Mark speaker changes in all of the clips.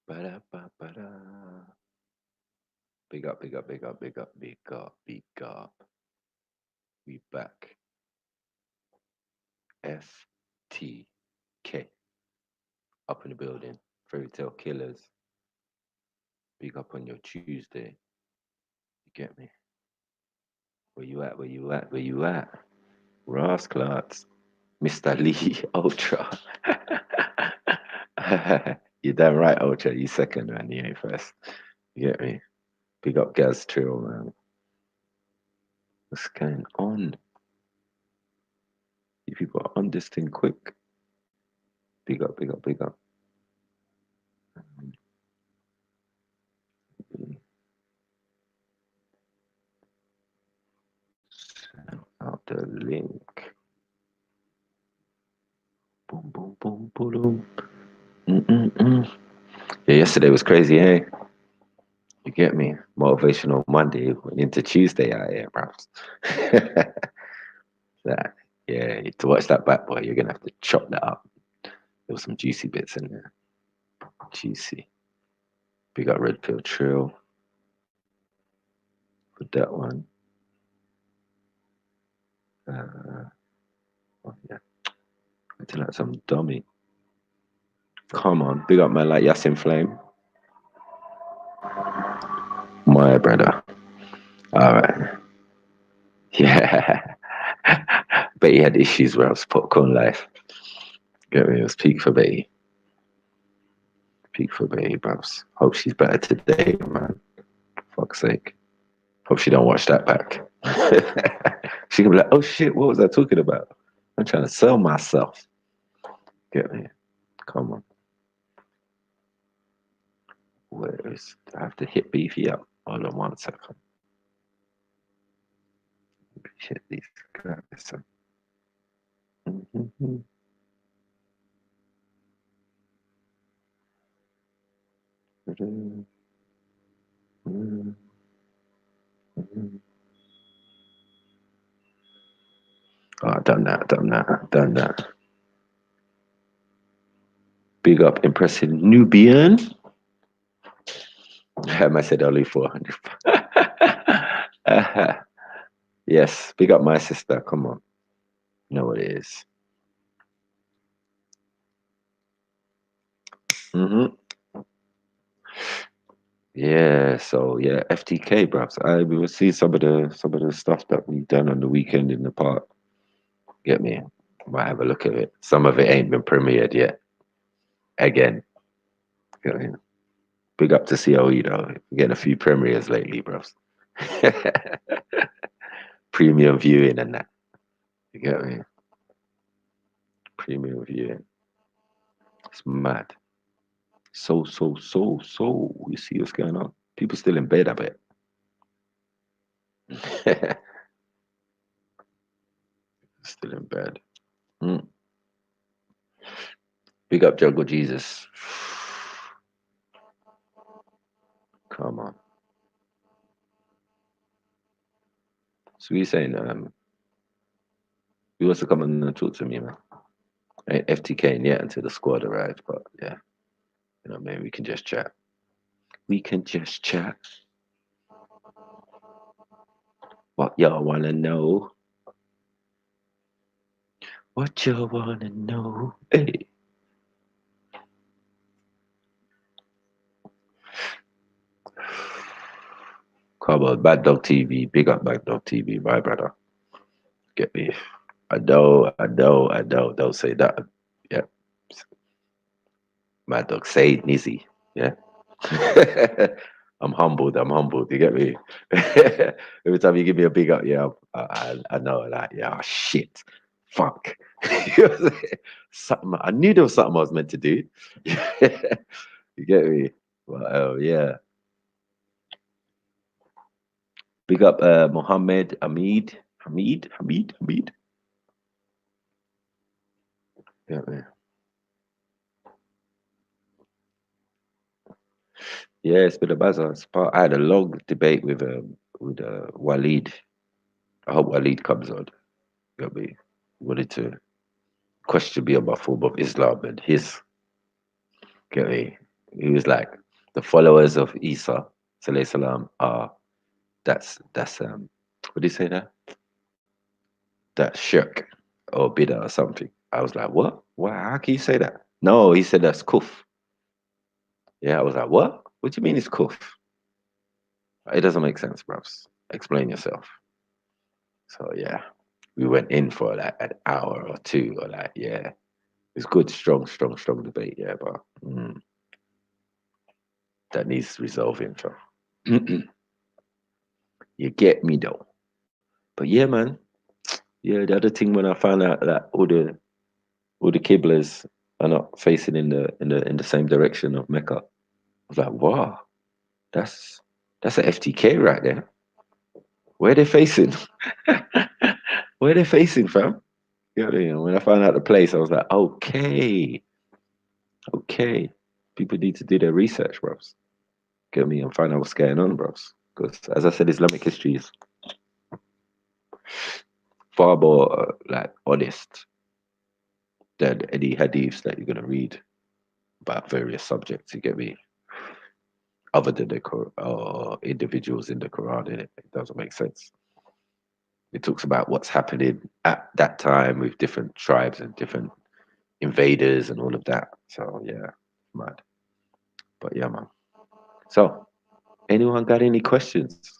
Speaker 1: Ba-da-ba-ba-da. Big up, big up, big up, big up, big up, big up. We back. FTK. Up in the building. Fairy Tale Killers. Big up on your Tuesday. You get me? Where you at? Where you at? Where you at? Ross Clarks. Mr. Lee Ultra. You damn right, Ultra. You second, man. You ain't first. You get me? Big up Gaz Trill, man. What's going on? You people are on this thing quick. Big up, big up, big up. Send out the link. Boom, boom, boom, boom. Mm-mm-mm. Yeah, yesterday was crazy, eh? You get me? Motivational Monday went into Tuesday out here, bro. That, yeah, to watch that back boy, you're gonna have to chop that up. There was some juicy bits in there. Juicy. We got Red Pill Trail for that one. Oh, yeah. Acting like some dummy. Come on, big up man like Yasin Flame. My brother. All right. Yeah. But he had issues where I was popcorn life. Get me? It was peak for Betty. Peak for Betty, bruv. Hope she's better today, man. Fuck's sake. Hope she don't watch that back. She can be like, oh shit, what was I talking about? I'm trying to sell myself. Get me? Come on. Where is I have to hit Beefy up? Hold on 1 second. Hit these guys. Mm-hmm. Oh, done that, done that, done that. Big up, impressive Nubian. I said only 400. Yes, big up my sister. Come on. You know what it is. Mm-hmm. Yeah, so yeah, FTK, bros. I we will see some of the stuff that we done on the weekend in the park. Get me? Might have a look at it. Some of it ain't been premiered yet. Again, get me? Big up to COE though. We're getting a few premieres lately, bros. Premium viewing and that. You get me? Premium viewing. It's mad. So. You see what's going on? People still in bed, I bet. Still in bed. Mm. Big up Jungle Jesus. Come on. So you saying he wants to come and talk to me, man. Ain't FTK in yet until the squad arrives, but yeah, maybe we can just chat. We can just chat. What y'all wanna know? What y'all wanna know? Hey. Come on, Bad Dog TV. Big up Bad Dog TV, my brother. Get me. I know. Don't say that. Yeah. Mad Dog, say it, Nizzy. Yeah. I'm humbled. I'm humbled. You get me? Every time you give me a big up, yeah, I know, like, yeah, shit, fuck. You know what I'm saying? Something, I knew there was something I was meant to do. You get me? But yeah, big up Mohammed Hamid. Yeah, man. Yeah, it's been a buzzer. I had a long debate with Waleed. I hope Waleed comes on. You got me? Wanted to question me on my form of Islam and his. Get me? He was like, the followers of Isa, alayhi salam, are that's what did he say there? That's shirk or bidah or something. I was like, what? Why? How can you say that? No, he said that's kuf. Yeah, I was like, what? What do you mean it's kuf? It doesn't make sense, bros. Explain yourself. So yeah, we went in for like an hour or two, or like yeah, it's good, strong debate. Yeah, but that needs resolving. So you get me though. But yeah, man. Yeah, the other thing when I found out that all the Qiblas are not facing in the same direction of Mecca, I was like, wow, that's that's a FTK right there. Where they facing? Where they facing, fam? You know what I mean? When I found out the place, I was like, okay, okay. People need to do their research, bros. Get me and find out what's going on, bros. Because as I said, Islamic history is far more like honest than any hadiths that you're gonna read about various subjects. You get me? Other than the individuals in the Quran, it doesn't make sense. It talks about what's happening at that time with different tribes and different invaders and all of that. So yeah, mad. But yeah, man. So anyone got any questions?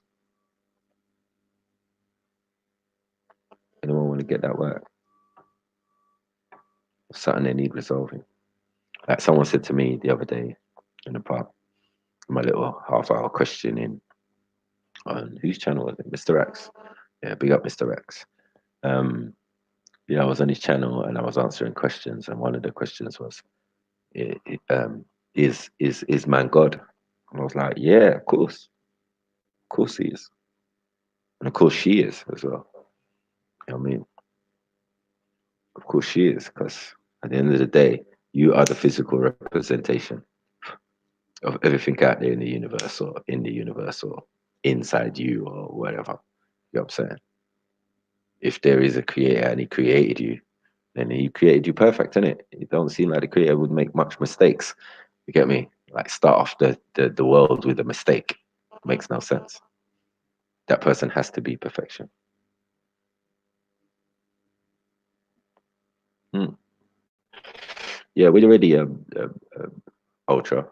Speaker 1: Anyone want to get that work? Something they need resolving. Like someone said to me the other day in the pub, my little half-hour questioning on whose channel was it? Mr. X. Yeah, big up Mr. X. Um, I was on his channel and I was answering questions, and one of the questions was, i- i- um, is man God? And I was like, yeah, of course he is, and of course she is as well. You know what I mean? Of course she is, because at the end of the day, you are the physical representation of everything out there in the universe, or in the universe, or inside you, or whatever. You know what I'm saying? If there is a creator and he created you, then he created you perfect, innit? It don't seem like the creator would make much mistakes. You get me? Like start off the world with a mistake. Makes no sense. That person has to be perfection. Hmm. Yeah, we're already ultra.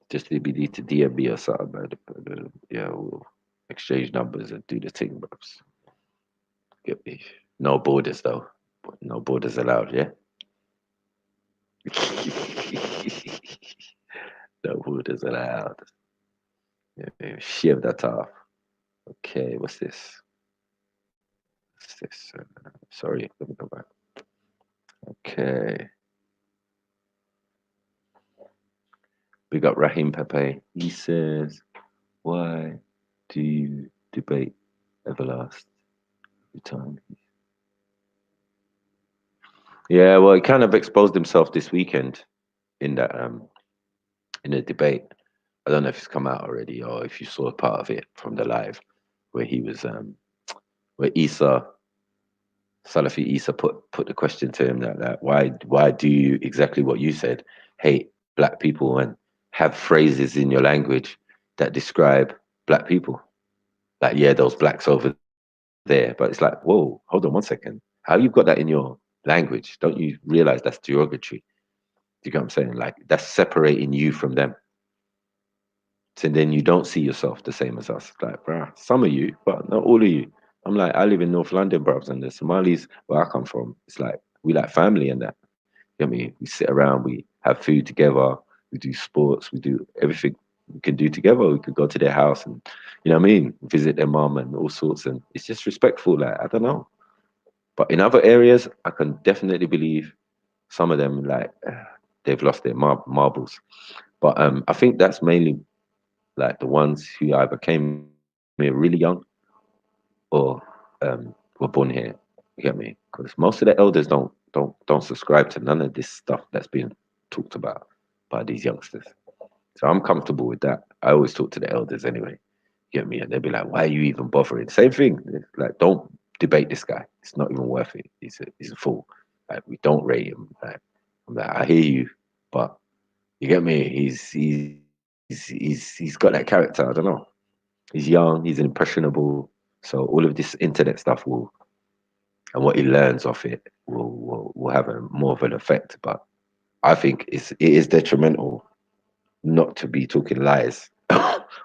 Speaker 1: Just to be need to DM me or something, man. Yeah, we'll exchange numbers and do the thing, bros. Get me? No borders though. No borders allowed, yeah? No borders allowed. Yeah, shiv that off. Okay, what's this? What's this? Sorry, let me go back. Okay. We got Rahim Pepe. He says, why do you debate Everlast every time? Yeah, well, he kind of exposed himself this weekend in that in the debate. I don't know if it's come out already or if you saw part of it from the live where he was where Isa Salafi Isa put the question to him that why do you exactly what you said, hate black people and have phrases in your language that describe black people? Like, yeah, those blacks over there. But it's like, whoa, hold on one second. How you've got that in your language? Don't you realize that's derogatory? Do you get what I'm saying? Like that's separating you from them. So then you don't see yourself the same as us. Like, bruh, some of you, but not all of you. I'm like, I live in North London, bruv, and the Somalis where I come from, it's like we like family and that. You know what I mean? We sit around, we have food together, we do sports, we do everything we can do together. We could go to their house and, you know what I mean, visit their mom and all sorts. And it's just respectful. Like, I don't know. But in other areas, I can definitely believe some of them, like, they've lost their marbles. But I think that's mainly like the ones who either came here really young or were born here. You get me? Because most of the elders don't subscribe to none of this stuff that's being talked about by these youngsters. So I'm comfortable with that. I always talk to the elders anyway. You get me? And they'll be like, "Why are you even bothering?" Same thing. Like, don't debate this guy. It's not even worth it. He's a fool. Like, we don't rate him. Like, I'm like, I hear you, but you get me. He's got that character. I don't know. He's young. He's impressionable. So all of this internet stuff will, and what he learns off it will have a more of an effect. But I think it is detrimental not to be talking lies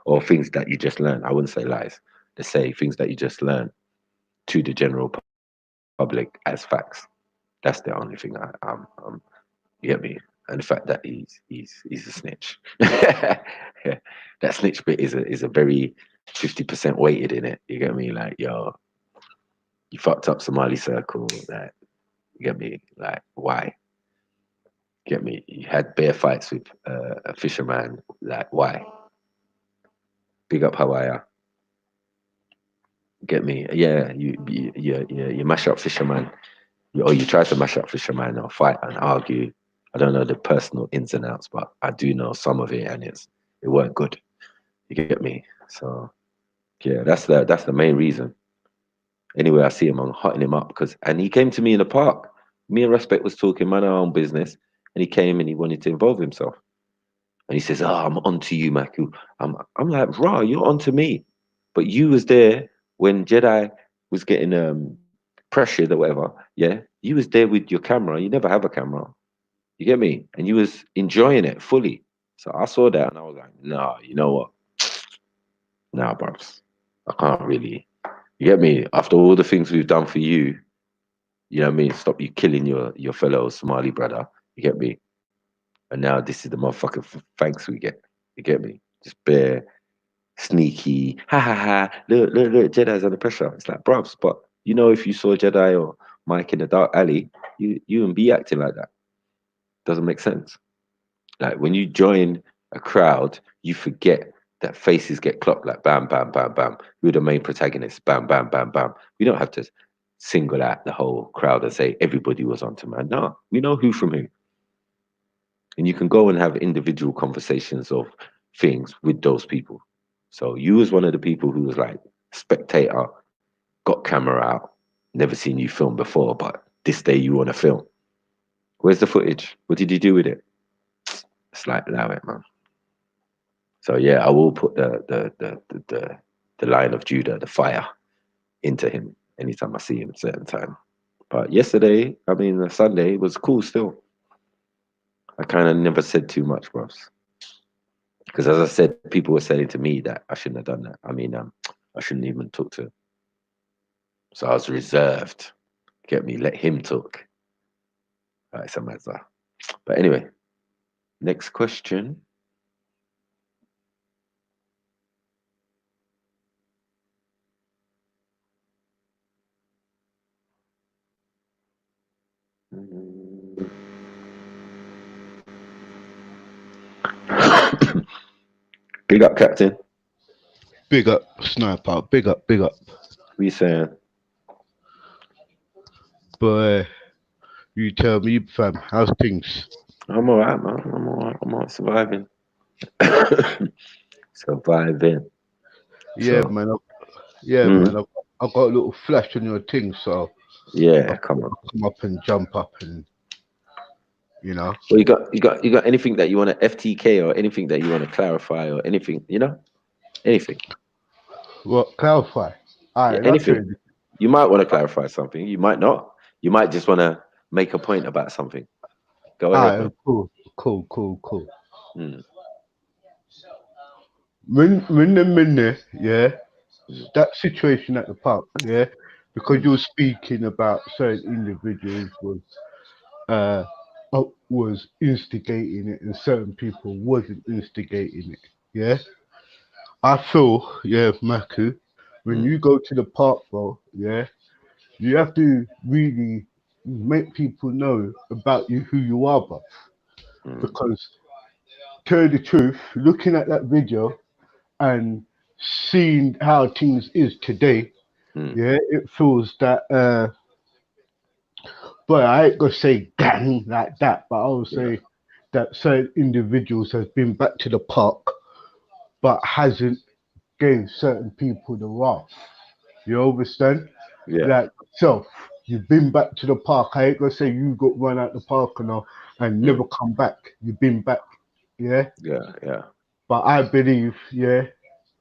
Speaker 1: or things that you just learn. I wouldn't say lies. To say things that you just learn to the general public as facts. That's the only thing you get me. And the fact that he's a snitch. Yeah. That snitch bit is a very 50% weighted in it. You get me? Like, yo, you fucked up Somali circle. That you get me? Like, why? Get me? You had bear fights with a fisherman. Like, why? Big up Hawaii. Get me? Yeah, you mash up fisherman. Or you try to mash up fisherman or fight and argue. I don't know the personal ins and outs, but I do know some of it, and it weren't good. You get me? So yeah, that's the main reason. Anyway, I see him, I'm hotting him up and he came to me in the park. Me and Respect was talking, man, our own business, and he came and he wanted to involve himself. And he says, "Oh, I'm on to you, Maku." I'm like, "Rah, you're on to me," but you was there when Jedi was getting pressured or whatever. Yeah, you was there with your camera. You never have a camera. You get me? And you was enjoying it fully. So I saw that and I was like, "Nah, you know what? Nah, bros, I can't really." You get me? After all the things we've done for you, you know what I mean? Stop you killing your fellow Somali brother. You get me? And now this is the motherfucking thanks we get. You get me? Just bare sneaky, ha ha ha, look, Jedi's under pressure. It's like, bruvs, but you know, if you saw Jedi or Mike in a dark alley, you wouldn't be acting like that. Doesn't make sense. Like when you join a crowd, you forget that faces get clocked like bam, bam, bam, bam. You're the main protagonist, bam, bam, bam, bam. We don't have to single out the whole crowd and say everybody was onto man. No, we know who from who. And you can go and have individual conversations of things with those people. So you was one of the people who was like spectator, got camera out, never seen you film before, but this day you want to film. Where's the footage? What did you do with it? It's like, allow it, man. So yeah, I will put the Lion of Judah, the fire, into him anytime I see him at a certain time. But yesterday, I mean Sunday was cool still. I kind of never said too much, bros. Because as I said, people were saying to me that I shouldn't have done that. I mean, I shouldn't even talk to him. So I was reserved. Get me? Let him talk. All right, Samantha. But anyway, next question. Big up, Captain.
Speaker 2: Big up, Sniper. Big up, big up.
Speaker 1: What you saying?
Speaker 2: Boy, you tell me, fam, how's things?
Speaker 1: I'm all right, man. I'm all right. I'm all right. Surviving. Surviving.
Speaker 2: Yeah,
Speaker 1: So,
Speaker 2: man. Yeah, man.
Speaker 1: mm,
Speaker 2: I got a little flash on your thing, so I
Speaker 1: yeah, come
Speaker 2: thought
Speaker 1: on.
Speaker 2: I'd come up and jump up and, you know.
Speaker 1: Well, you got anything that you want to FTK or anything that you want to clarify or anything, anything.
Speaker 2: What, clarify? All
Speaker 1: Yeah,
Speaker 2: right, that's
Speaker 1: anything.
Speaker 2: it.
Speaker 1: You might want to clarify something. You might not. You might just want to make a point about something. Go
Speaker 2: All
Speaker 1: ahead,
Speaker 2: right,
Speaker 1: man.
Speaker 2: cool.
Speaker 1: Mm,
Speaker 2: When them in there, yeah,
Speaker 1: mm,
Speaker 2: that situation at the park, yeah, because you
Speaker 1: mm,
Speaker 2: were speaking about certain individuals was instigating it and certain people wasn't instigating it. Yeah, I feel, yeah, Maku, when
Speaker 1: mm,
Speaker 2: you go to the park, bro, yeah, you have to really make people know about you, who you are, bro.
Speaker 1: mm,
Speaker 2: Because, tell you the truth, looking at that video and seeing how things is today,
Speaker 1: mm.
Speaker 2: yeah, it feels that, but I ain't gonna say gang like that, but I will
Speaker 1: Yeah,
Speaker 2: say that certain individuals has been back to the park, but hasn't gave certain people the wrath. You understand?
Speaker 1: yeah.
Speaker 2: Like self. You've been back to the park. I ain't gonna say you got run out the park and never come back. You've been back, yeah.
Speaker 1: Yeah.
Speaker 2: But I believe, yeah,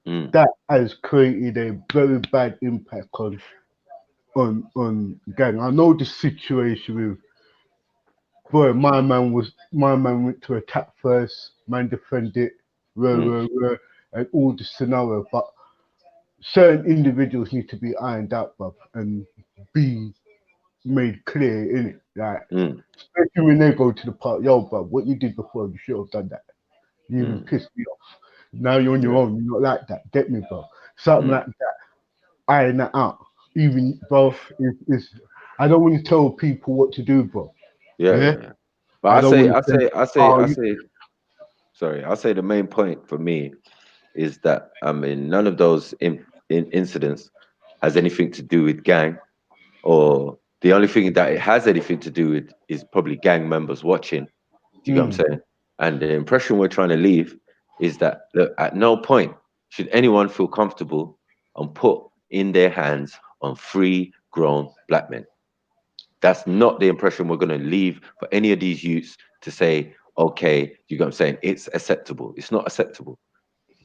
Speaker 1: Mm.
Speaker 2: that has created a very bad impact on gang. I know the situation with boy. My man went to attack first. Man defended, and all the scenario. But certain individuals need to be ironed out, bruv, and be made clear in it. Like, especially when they go to the park, yo, bruv, what you did before, you should have done that. You even pissed me off. Now you're on your own. You're not like that. Get me, bro. Something like that. Iron that out. Even, bro, it's I don't want to tell people what to do, bro.
Speaker 1: Yeah. But
Speaker 2: I don't want
Speaker 1: I say, sorry, I'll say the main point for me is that none of those incidents has anything to do with gang, or the only thing that it has anything to do with is probably gang members watching. Do you get what I'm saying? And the impression we're trying to leave is that, look, at no point should anyone feel comfortable and put in their hands on free grown black men. That's not the impression we're going to leave for any of these youths to say, okay, you get what I'm saying? It's acceptable. It's not acceptable.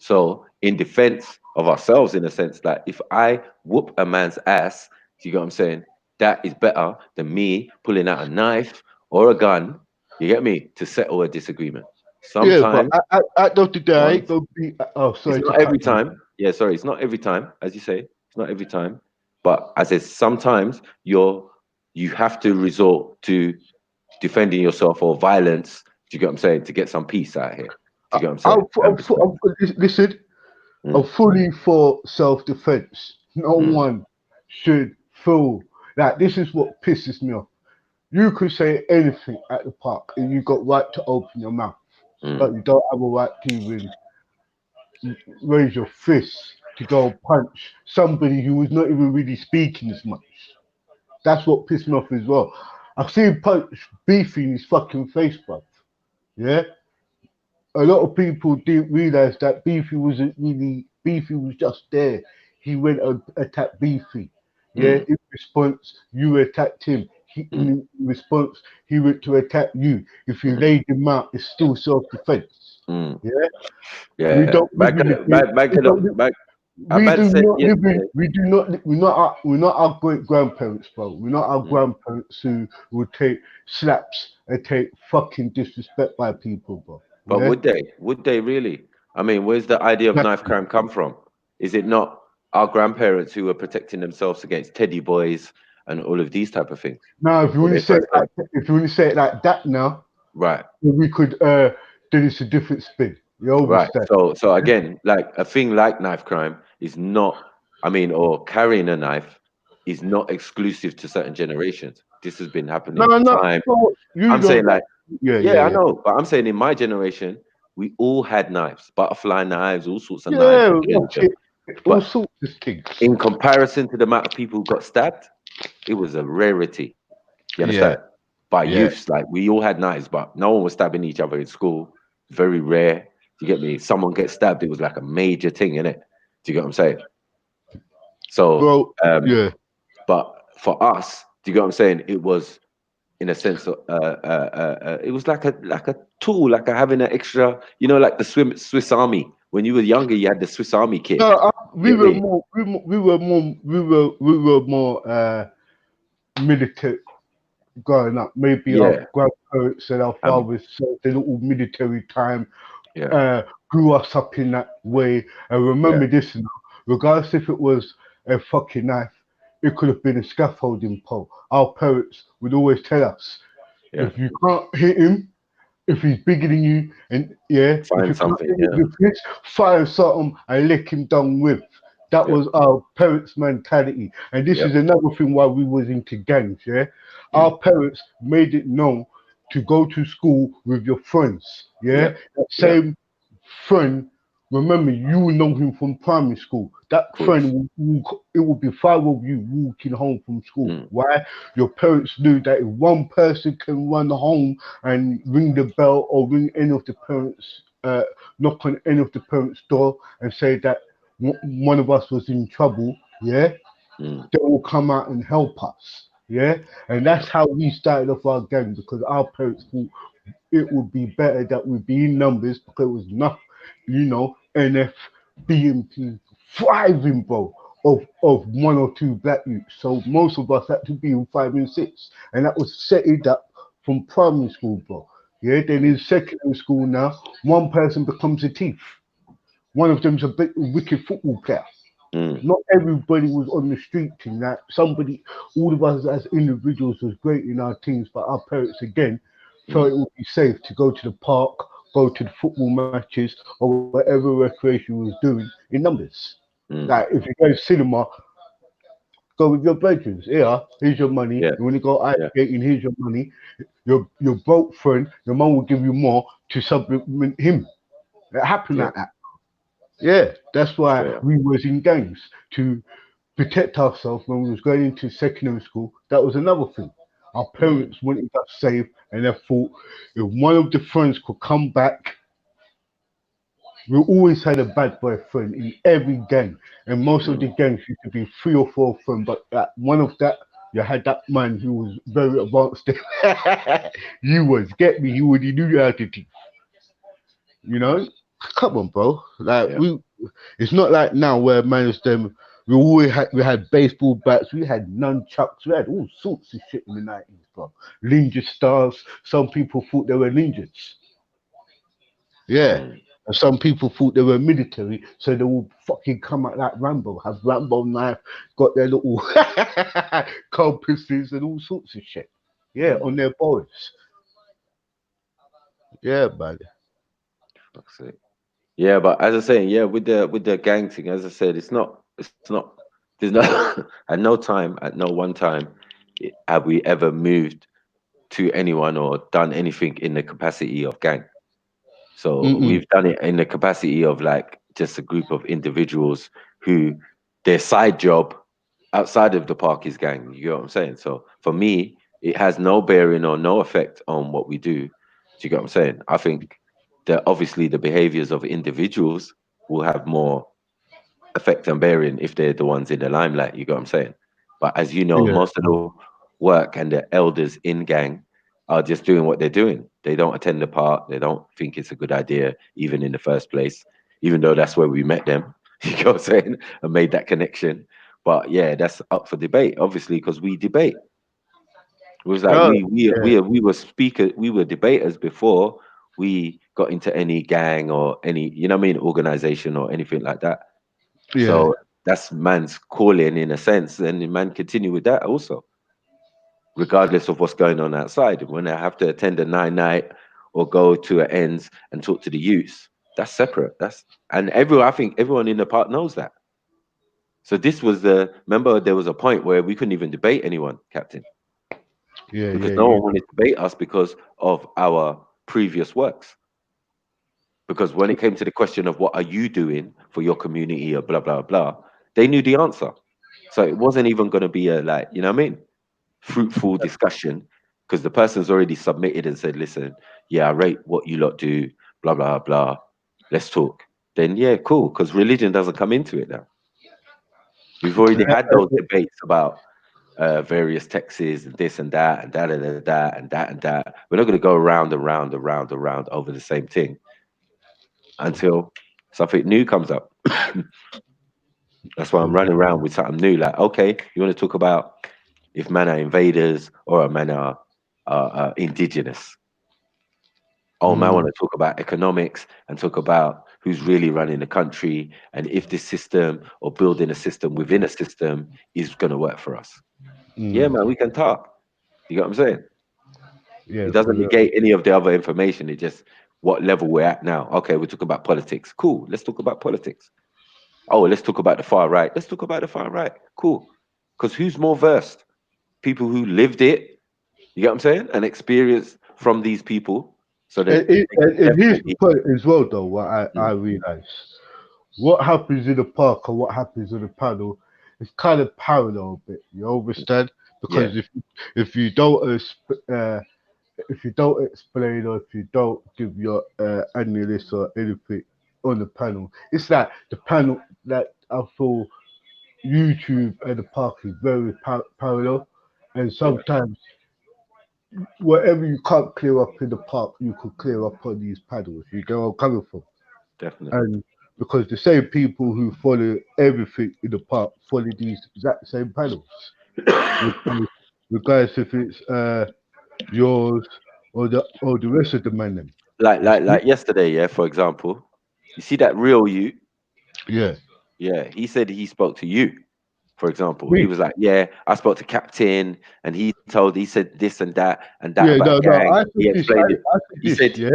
Speaker 1: So in defense of ourselves, in a sense, that if I whoop a man's ass, you get what I'm saying? That is better than me pulling out a knife or a gun, you get me, to settle a disagreement. Sometimes,
Speaker 2: but I don't think that I ain't gonna be. Oh, sorry.
Speaker 1: it's not every time. Yeah, sorry, it's not every time, as you say. It's not every time. But as I said, sometimes you have to resort to defending yourself or violence. Do you get what I'm saying? To get some peace out here. Do you get what I'm saying?
Speaker 2: Listen, I'm fully for self-defense. No one should feel like this is what pisses me off. You could say anything at the park and you got right to open your mouth, but you don't have a right to even raise your fist to go punch somebody who was not even really speaking as much. That's what pissed me off as well. I've seen Punch beefing his fucking face, bruv. Yeah? A lot of people didn't realise that Beefy wasn't really, Beefy was just there. He went and attacked Beefy. Yeah? In response, you attacked him. In response, he went to attack you. If you laid him out, it's still self-defense. Yeah?
Speaker 1: Yeah.
Speaker 2: We don't
Speaker 1: We're
Speaker 2: not our great grandparents, bro. We're not our grandparents who would take slaps and take fucking disrespect by people, bro.
Speaker 1: But
Speaker 2: Yeah?
Speaker 1: Would they really? I mean, where's the idea of knife crime come from? Is it not our grandparents who were protecting themselves against teddy boys and all of these type of things?
Speaker 2: Now, if you want to say it like that now,
Speaker 1: right,
Speaker 2: we could then it's a different spin.
Speaker 1: Right. So again, like a thing like knife crime is not, or carrying a knife is not exclusive to certain generations. This has been happening for time. I'm saying like, I know, but I'm saying in my generation, we all had knives, butterfly knives, all sorts of knives.
Speaker 2: All sorts of things.
Speaker 1: In comparison to the amount of people who got stabbed, it was a rarity. You understand? By youths, like we all had knives, but no one was stabbing each other in school. Very rare. Do you get me? Someone gets stabbed, it was like a major thing, innit? Do you get what I'm saying? So, but for us, do you get what I'm saying? It was, in a sense, it was like a tool, like having an extra, like the Swiss Army. When you were younger, you had the Swiss Army kit.
Speaker 2: No, we were more military growing up. Maybe our grandparents and our fathers served a little military time. Grew us up in that way. And remember this now, regardless if it was a fucking knife, it could have been a scaffolding pole. Our parents would always tell us, if you can't hit him, if he's bigger than you, and
Speaker 1: find something,
Speaker 2: find something and lick him down with. That was our parents' mentality. And this is another thing why we was into gangs, Our parents made it known to go to school with your friends, That same friend, remember, you will know him from primary school. That friend, it will be 5 of you walking home from school. Why? Your parents knew that if one person can run home and ring the bell or ring any of the parents, knock on any of the parents' door and say that one of us was in trouble, they will come out and help us. Yeah, and that's how we started off our gang because our parents thought it would be better that we be in numbers because it was enough, NF, BMT thriving, bro, of one or two black youths. So most of us had to be in 5 and 6, and that was set it up from primary school, bro. Yeah, then in secondary school now, one person becomes a thief. One of them's a big, wicked football player.
Speaker 1: Mm.
Speaker 2: Not everybody was on the street thing. That somebody, all of us as individuals was great in our teams, but our parents again felt it would be safe to go to the park, go to the football matches, or whatever recreation we was doing in numbers.
Speaker 1: Mm.
Speaker 2: Like if you go to cinema, go with your brethren. Here, here's your money.
Speaker 1: Yeah.
Speaker 2: You want to go ice
Speaker 1: Yeah.
Speaker 2: skating? Here's your money. Your broke friend, your mum will give you more to supplement him. It happened
Speaker 1: Yeah.
Speaker 2: like that. Yeah, that's why
Speaker 1: Straight up.
Speaker 2: we was in gangs to protect ourselves when we was going into secondary school. That was another thing. Our
Speaker 1: Mm.
Speaker 2: parents wanted us safe, and they thought if one of the friends could come back, we always had a bad boy friend in every gang, and most of
Speaker 1: Mm.
Speaker 2: the gangs used to be 3 or 4 friends. But one of that, you had that man who was very advanced. You was get me. He already knew how to teach. You know, come on, bro. Like
Speaker 1: Yeah.
Speaker 2: we, it's not like now where man is them. We had baseball bats, we had nunchucks, we had all sorts of shit in the 90s, bro. Ninja stars. Some people thought they were ninjas. Yeah.
Speaker 1: Mm.
Speaker 2: And some people thought they were military, so they will fucking come out like Rambo, have Rambo knife, got their little compasses and all sorts of shit. Yeah,
Speaker 1: Mm.
Speaker 2: on their boys. Yeah, man.
Speaker 1: Fuck's sake. Yeah, but as I say, yeah, with the gang thing, as I said, it's not there's no at no time, at no one time have we ever moved to anyone or done anything in the capacity of gang. So
Speaker 2: Mm-mm.
Speaker 1: we've done it in the capacity of like just a group of individuals who their side job outside of the park is gang. You get what I'm saying? So for me, it has no bearing or no effect on what we do. Do you get what I'm saying? I think that obviously the behaviors of individuals will have more effect and bearing if they're the ones in the limelight. You get what I'm saying? But as you know,
Speaker 2: Yeah.
Speaker 1: most of the work and the elders in gang are just doing what they're doing. They don't attend the park. They don't think it's a good idea, even in the first place, even though that's where we met them. You know what I'm saying? And made that connection. But yeah, that's up for debate, obviously, because we debate. It was like
Speaker 2: Oh, yeah.
Speaker 1: we were speakers, we were debaters before we got into any gang or any, you know what I mean, organization or anything like that.
Speaker 2: Yeah.
Speaker 1: So that's man's calling in a sense, and the man continue with that also, regardless of what's going on outside. When I have to attend a night or go to an ends and talk to the youths, that's separate. That's and everyone. I think everyone in the park knows that. So this was the remember there was a point where we couldn't even debate anyone, Captain,
Speaker 2: Yeah,
Speaker 1: because
Speaker 2: yeah,
Speaker 1: no
Speaker 2: yeah.
Speaker 1: one wanted to debate us because of our previous works. Because when it came to the question of what are you doing for your community or blah blah blah, they knew the answer. So it wasn't even going to be a like, you know what I mean, fruitful discussion because the person's already submitted and said, listen, yeah, I rate what you lot do, blah blah blah. Let's talk. Then yeah, cool, because religion doesn't come into it now. We've already had those debates about various texts and this and that and that and that and that and that. We're not going to go around and round and round and round over the same thing until something new comes up. That's why I'm running around with something new. Like, okay, you want to talk about if men are invaders or a men are indigenous? Oh, man, I want
Speaker 2: Mm.
Speaker 1: to talk about economics and talk about who's really running the country and if this system or building a system within a system is going to work for us. Yeah,
Speaker 2: Mm.
Speaker 1: man, we can talk. You get what I'm saying?
Speaker 2: Yeah,
Speaker 1: It
Speaker 2: for
Speaker 1: doesn't
Speaker 2: real.
Speaker 1: negate any of the other information. It just what level we're at now. Okay, we're talking about politics. Cool. Let's talk about politics. Oh, let's talk about the far right. Let's talk about the far right. Cool. Because who's more versed? People who lived it, you get what I'm saying? And experienced from these people so that they can
Speaker 2: And here's the
Speaker 1: definitely.
Speaker 2: point as well, though. What I
Speaker 1: Mm,
Speaker 2: realize, what happens in the park and what happens in the panel is kind of parallel a bit. You understand?
Speaker 1: yeah.
Speaker 2: Because if you don't if you don't explain or if you don't give your analyst or anything on the panel, it's like the panel that I feel YouTube and the park is very parallel. And sometimes whatever you can't clear up in the park, you could clear up on these paddles. You get where I'm coming from?
Speaker 1: Definitely.
Speaker 2: And because the same people who follow everything in the park follow these exact same paddles, regardless if it's yours or the rest of the man. Them.
Speaker 1: Like
Speaker 2: You
Speaker 1: like
Speaker 2: see?
Speaker 1: like yesterday, yeah, for example, you see that real you,
Speaker 2: Yeah.
Speaker 1: yeah, he said he spoke to you. For example, he
Speaker 2: Me.
Speaker 1: was like, "Yeah, I spoke to Captain, and he said this and that
Speaker 2: Yeah, no,
Speaker 1: about
Speaker 2: no.
Speaker 1: gang."
Speaker 2: I
Speaker 1: He
Speaker 2: said this.
Speaker 1: explained it.
Speaker 2: I said
Speaker 1: He
Speaker 2: this.
Speaker 1: said
Speaker 2: Yeah.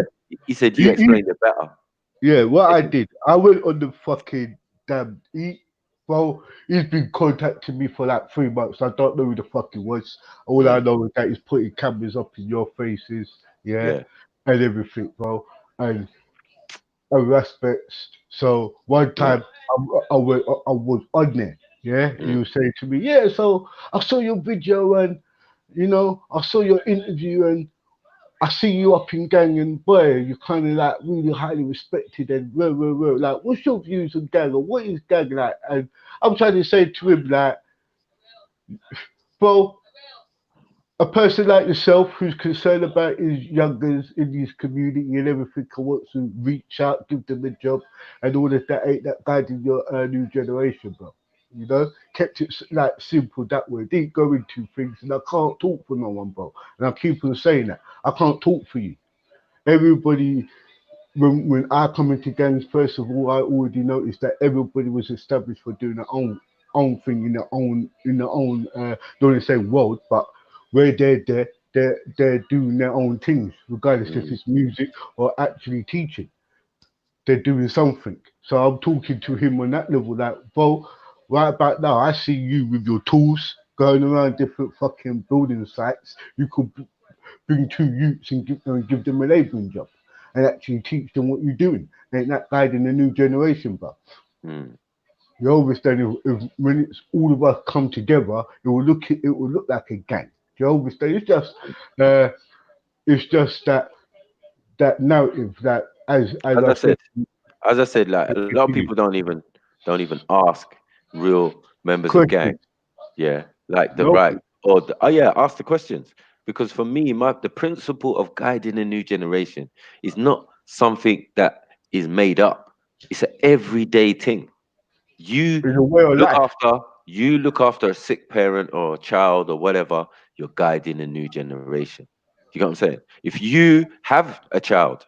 Speaker 1: he said you
Speaker 2: He
Speaker 1: explained it better.
Speaker 2: Yeah, what I did, I went on the fucking damn. Bro, he's been contacting me for like 3 months. I don't know who the fuck he was. All I
Speaker 1: Mm,
Speaker 2: know is that he's putting cameras up in your faces, yeah,
Speaker 1: yeah.
Speaker 2: and everything, bro. And respects. So one
Speaker 1: Yeah.
Speaker 2: time I was on there, yeah. He
Speaker 1: Mm,
Speaker 2: was saying to me, yeah. So I saw your video and I saw your interview and I see you up in gang and boy, you're kind of like really highly respected and like, what's your views on gang or what is gang like? And I'm trying to say to him like, bro, a person like yourself who's concerned about his youngers in his community and everything and wants to reach out, give them a job and all of that ain't that guiding your new generation, bro. Kept it like simple that way. Didn't go into things, and I can't talk for no one, bro. And I keep on saying that I can't talk for you. Everybody, when I come into gangs, first of all, I already noticed that everybody was established for doing their own thing in their own don't want to say world, but where they're doing their own things, regardless if
Speaker 1: mm,
Speaker 2: it's music or actually teaching. They're doing something. So I'm talking to him on that level, like, bro, right about now, I see you with your tools going around different fucking building sites. You could bring two youths and give them a labouring job and actually teach them what you're doing. Ain't that guiding the new generation, bro?
Speaker 1: mm.
Speaker 2: You always then if when it's all of us come together, it will look like a gang. You always say it's just that narrative that as
Speaker 1: As
Speaker 2: I
Speaker 1: I
Speaker 2: said,
Speaker 1: said, like a lot of people don't even ask real members of gang.
Speaker 2: questions.
Speaker 1: Yeah, like the
Speaker 2: No,
Speaker 1: right or the, oh yeah, ask the questions because for me, the principle of guiding a new generation is not something that is made up. It's an everyday thing. You
Speaker 2: it's a way of
Speaker 1: look
Speaker 2: life.
Speaker 1: after you look after a sick parent or a child or whatever. You're guiding a new generation. You get what I'm saying? If you have a child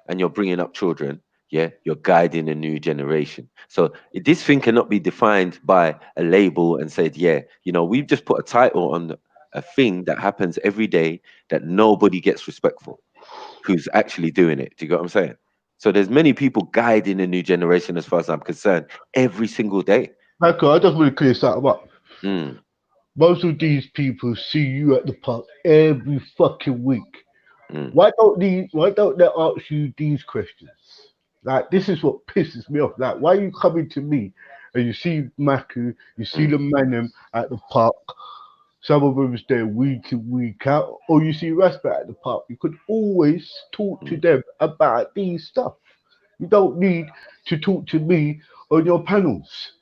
Speaker 1: and you're bringing up children, yeah, you're guiding a new generation. So this thing cannot be defined by a label and said, yeah, we've just put a title on a thing that happens every day that nobody gets respect for, who's actually doing it. Do you get what I'm saying? So there's many people guiding a new generation, as far as I'm concerned, every single day.
Speaker 2: Michael, I just want to clear something up.
Speaker 1: Mm,
Speaker 2: Most of these people see you at the park every fucking week.
Speaker 1: mm,
Speaker 2: Why don't they ask you these questions? Like this is what pisses me off. Like why are you coming to me and you see Maku, you see
Speaker 1: mm,
Speaker 2: the man at the park, some of them is there week in, week out, or you see Raspat at the park. You could always talk to
Speaker 1: mm,
Speaker 2: them about these stuff. You don't need to talk to me on your panels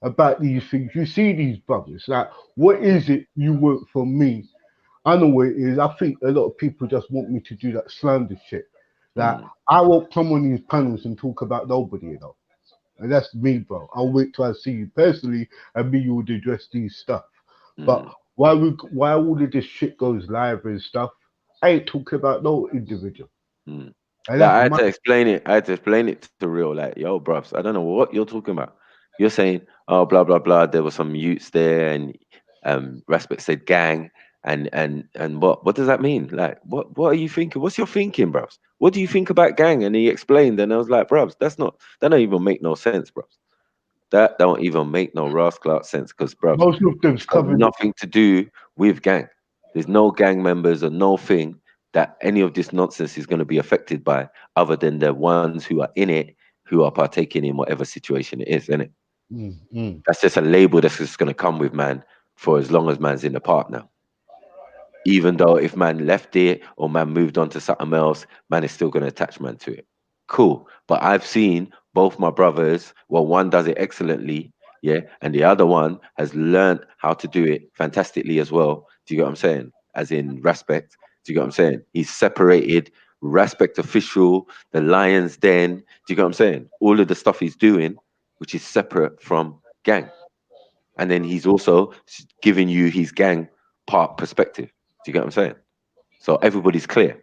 Speaker 2: about these things. You see these brothers. Like, what is it you want from me? I know what it is. I think a lot of people just want me to do that slander shit. Like,
Speaker 1: mm,
Speaker 2: I won't come on these panels and talk about nobody. And that's me, bro. I'll wait till I see you personally and me you would address these stuff. But
Speaker 1: mm.
Speaker 2: why all of this shit goes live and stuff, I ain't talking about no individual.
Speaker 1: Mm.
Speaker 2: And
Speaker 1: Like
Speaker 2: that's
Speaker 1: I had
Speaker 2: my
Speaker 1: to explain it. I had to explain it to real. Like, yo, bruv, I don't know what you're talking about. You're saying, oh, blah blah blah. There were some youths there, and Respect said gang, and what does that mean? Like, what are you thinking? What's your thinking, bruv? What do you think about gang? And he explained, and I was like, bruv, that don't even make no sense, bruv. That don't even make no rascal sense, because bruv,
Speaker 2: most of them's
Speaker 1: it's got
Speaker 2: covered.
Speaker 1: nothing to do with gang. There's no gang members or no thing that any of this nonsense is going to be affected by, other than the ones who are in it, who are partaking in whatever situation it is, isn't it?
Speaker 2: Mm, mm.
Speaker 1: That's just a label that's just going to come with man for as long as man's in the park now. Even though if man left it or man moved on to something else, man is still going to attach man to it. Cool. But I've seen both my brothers, well, one does it excellently, yeah, and the other one has learned how to do it fantastically as well. Do you get what I'm saying? As in respect. Do you get what I'm saying? He's separated respect official, the Lions Den. Do you get what I'm saying? All of the stuff he's doing, which is separate from gang. And then he's also giving you his gang part perspective. Do you get what I'm saying? So everybody's clear.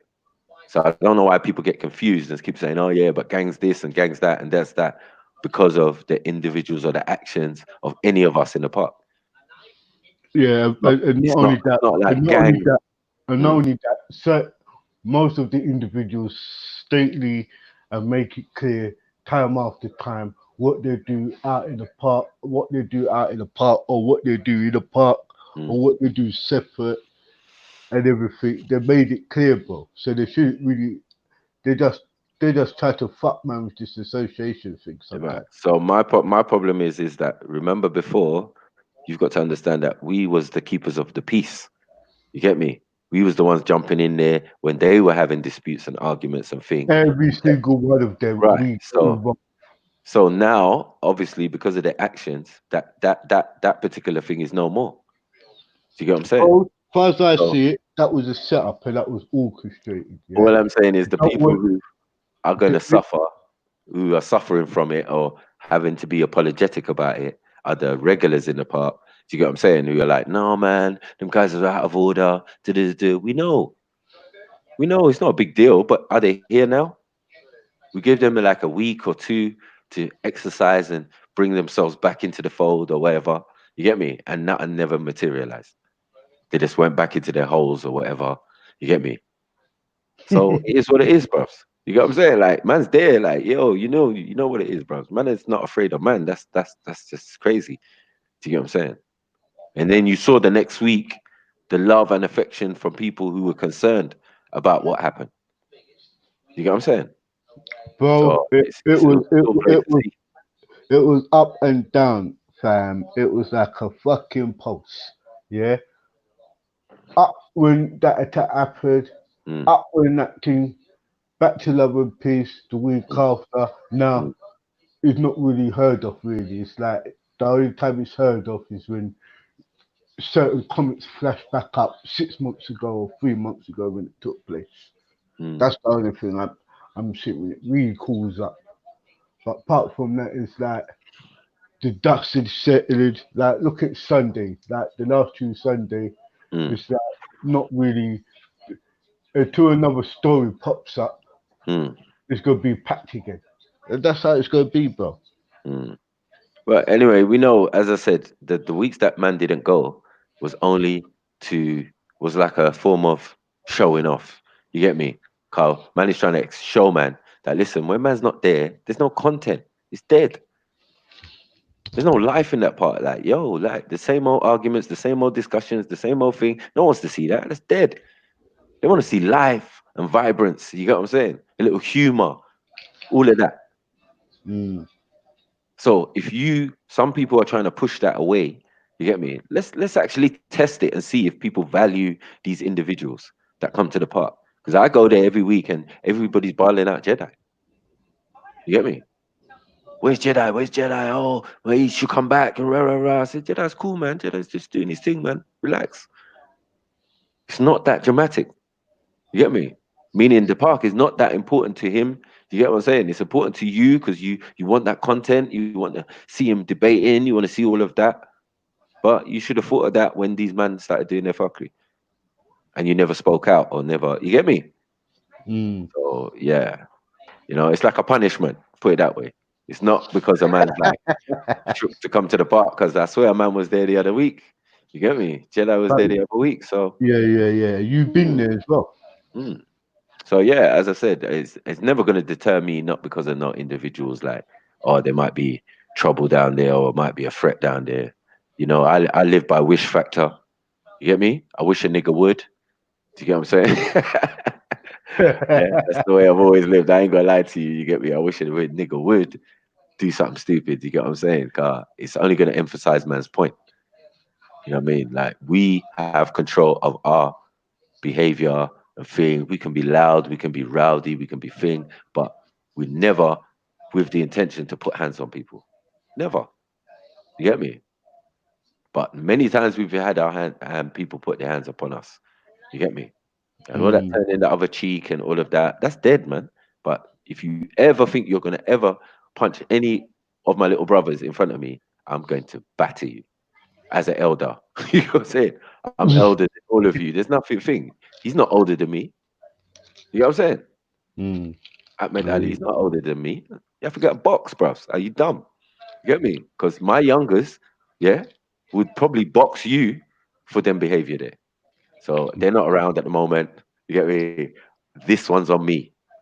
Speaker 1: So I don't know why people get confused and keep saying, "Oh yeah, but gangs this and gangs that and that's that," because of the individuals or the actions of any of us in the park.
Speaker 2: Yeah, and
Speaker 1: It's
Speaker 2: not only that,
Speaker 1: not like
Speaker 2: and not only
Speaker 1: gang.
Speaker 2: that, and not
Speaker 1: Mm,
Speaker 2: only that, so most of the individuals stately and make it clear time after time what they do out in the park, what they do out in the park, or what they do in the park,
Speaker 1: mm.
Speaker 2: or what they do separate and everything. They made it clear, bro. So they shouldn't really. They just they just try to fuck man with this association thing
Speaker 1: Right.
Speaker 2: sometimes.
Speaker 1: So my problem is that remember before, you've got to understand that we was the keepers of the peace. You get me? We was the ones jumping in there when they were having disputes and arguments and things.
Speaker 2: Every single one of them,
Speaker 1: Right.
Speaker 2: we got
Speaker 1: So
Speaker 2: involved.
Speaker 1: so now, obviously, because of their actions, that particular thing is no more. Do you get what I'm saying?
Speaker 2: Oh, as far as I
Speaker 1: So
Speaker 2: see it, that was a setup and that was orchestrated. Yeah.
Speaker 1: all I'm saying is the
Speaker 2: That
Speaker 1: people
Speaker 2: was,
Speaker 1: who are going to suffer, who are suffering from it or having to be apologetic about it, are the regulars in the park. Do you get what I'm saying? Who are like, no, man, them guys are out of order. We know it's not a big deal, but are they here now? We give them like a week or two to exercise and bring themselves back into the fold or whatever. You get me? And nothing never materialized. They just went back into their holes or whatever. You get me? So it is what it is, bros. You get what I'm saying? Like, man's there, like, yo, you know what it is, bros. Man is not afraid of man. That's just crazy. Do you get what I'm saying? And then you saw the next week the love and affection from people who were concerned about what happened. You get what I'm saying?
Speaker 2: bro.
Speaker 1: So
Speaker 2: It, it
Speaker 1: it's
Speaker 2: was it,
Speaker 1: all great
Speaker 2: it
Speaker 1: to
Speaker 2: was
Speaker 1: see.
Speaker 2: it was up and down, fam. It was like a fucking pulse. Yeah. Up when that attack happened.
Speaker 1: Mm,
Speaker 2: Up when that thing. Back to love and peace. The week
Speaker 1: mm,
Speaker 2: after. Now
Speaker 1: mm,
Speaker 2: it's not really heard of. Really, it's like the only time it's heard of is when certain comments flash back up 6 months ago or 3 months ago when it took place.
Speaker 1: mm,
Speaker 2: That's the only thing I'm seeing when it really calls up. But apart from that, it's like the dust is settled. Like look at Sunday, like the last two Sunday,
Speaker 1: mm,
Speaker 2: it's like not really until another story pops up,
Speaker 1: mm,
Speaker 2: it's gonna be packed again. And that's how it's gonna be, bro.
Speaker 1: mm. But anyway, we know, as I said, that the weeks that man didn't go was only to was like a form of showing off. You get me, Carl? Man is trying to show man that listen, when man's not there, there's no content. It's dead. There's no life in that part. Like, yo, like the same old arguments, the same old discussions, the same old thing. No one wants to see that. That's dead. They want to see life and vibrance. You get what I'm saying? A little humor, all of that.
Speaker 2: Mm.
Speaker 1: So if some people are trying to push that away, you get me? Let's actually test it and see if people value these individuals that come to the park. Because I go there every week and everybody's barling out Jedi. You get me? Where's Jedi? Where's Jedi? Oh, well, he should come back. And rah, rah, rah. I said, Jedi's cool, man. Jedi's just doing his thing, man. Relax. It's not that dramatic. You get me? Meaning the park is not that important to him. You get what I'm saying? It's important to you because you want that content. You want to see him debating. You want to see all of that. But you should have thought of that when these men started doing their fuckery, and you never spoke out or never. You get me?
Speaker 2: Mm.
Speaker 1: So yeah, it's like a punishment. Put it that way. It's not because a man's like shook to come to the park. Because I swear a man was there the other week. You get me? Jedi was
Speaker 2: But
Speaker 1: there the other week. So.
Speaker 2: yeah. You've been
Speaker 1: mm,
Speaker 2: there as well.
Speaker 1: mm. So yeah, as I said, it's never going to deter me, not because of not individuals like, oh, there might be trouble down there or it might be a threat down there. I live by wish factor. You get me? I wish a nigga would. Do you get what I'm saying? Yeah, that's the way I've always lived. I ain't gonna lie to you. You get me? I wish a nigga would do something stupid. You get what I'm saying? It's only gonna emphasize man's point. You know what I mean? Like we have control of our behavior and thing. We can be loud, we can be rowdy, we can be thing, but we never with the intention to put hands on people. Never. You get me? But many times we've had our people put their hands upon us. You get me? And all that
Speaker 2: Mm.
Speaker 1: turning the other cheek and all of that, that's dead, man. But if you ever think you're gonna ever punch any of my little brothers in front of me, I'm going to batter you as an elder. You know what I'm saying? I'm elder than all of you. There's nothing thing. He's not older than me. You know what I'm saying?
Speaker 2: Mm.
Speaker 1: Ahmed Ali,
Speaker 2: Mm.
Speaker 1: he's not older than me. You have to get a box, bruv. Are you dumb? You get me? Because my youngest, yeah, would probably box you for them behavior there. So they're not around at the moment. You get me? This one's on me.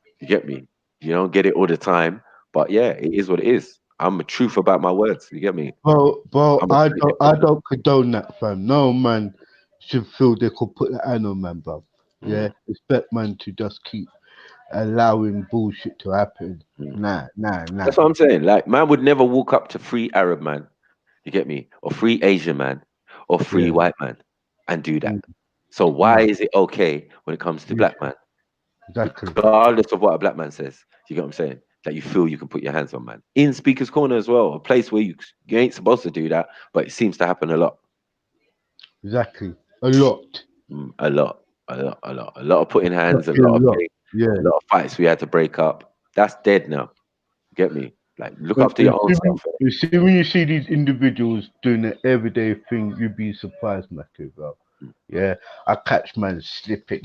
Speaker 1: You get me? You don't get it all the time, but yeah, it is what it is. I'm a truth about my words. You get me?
Speaker 2: Bro,
Speaker 1: I'm a
Speaker 2: I don't condone that, fam. No man should feel they could put the hand on man, bro. Yeah,
Speaker 1: Mm,
Speaker 2: expect man to just keep allowing bullshit to happen.
Speaker 1: mm.
Speaker 2: Nah.
Speaker 1: That's what I'm saying. Like, man would never walk up to free Arab man. You get me? Or free Asian man, or free
Speaker 2: Yeah.
Speaker 1: white man, and do that.
Speaker 2: Mm,
Speaker 1: So why
Speaker 2: mm,
Speaker 1: is it okay when it comes to
Speaker 2: yeah,
Speaker 1: black man?
Speaker 2: exactly.
Speaker 1: Regardless of what a black man says. You get what I'm saying? That you feel you can put your hands on, man. In Speaker's Corner as well, a place where you ain't supposed to do that, but it seems to happen a lot.
Speaker 2: Exactly. A lot.
Speaker 1: A lot, a lot of putting hands, a
Speaker 2: Yeah,
Speaker 1: lot
Speaker 2: a
Speaker 1: of
Speaker 2: lot.
Speaker 1: pain, a
Speaker 2: Yeah.
Speaker 1: lot of fights we had to break up. That's dead now. Get me? Like, look
Speaker 2: But
Speaker 1: after your own self.
Speaker 2: you see when you see these individuals doing the everyday thing, you'd be surprised, Matthew, bro.
Speaker 1: Mm,
Speaker 2: Yeah, I catch man slipping.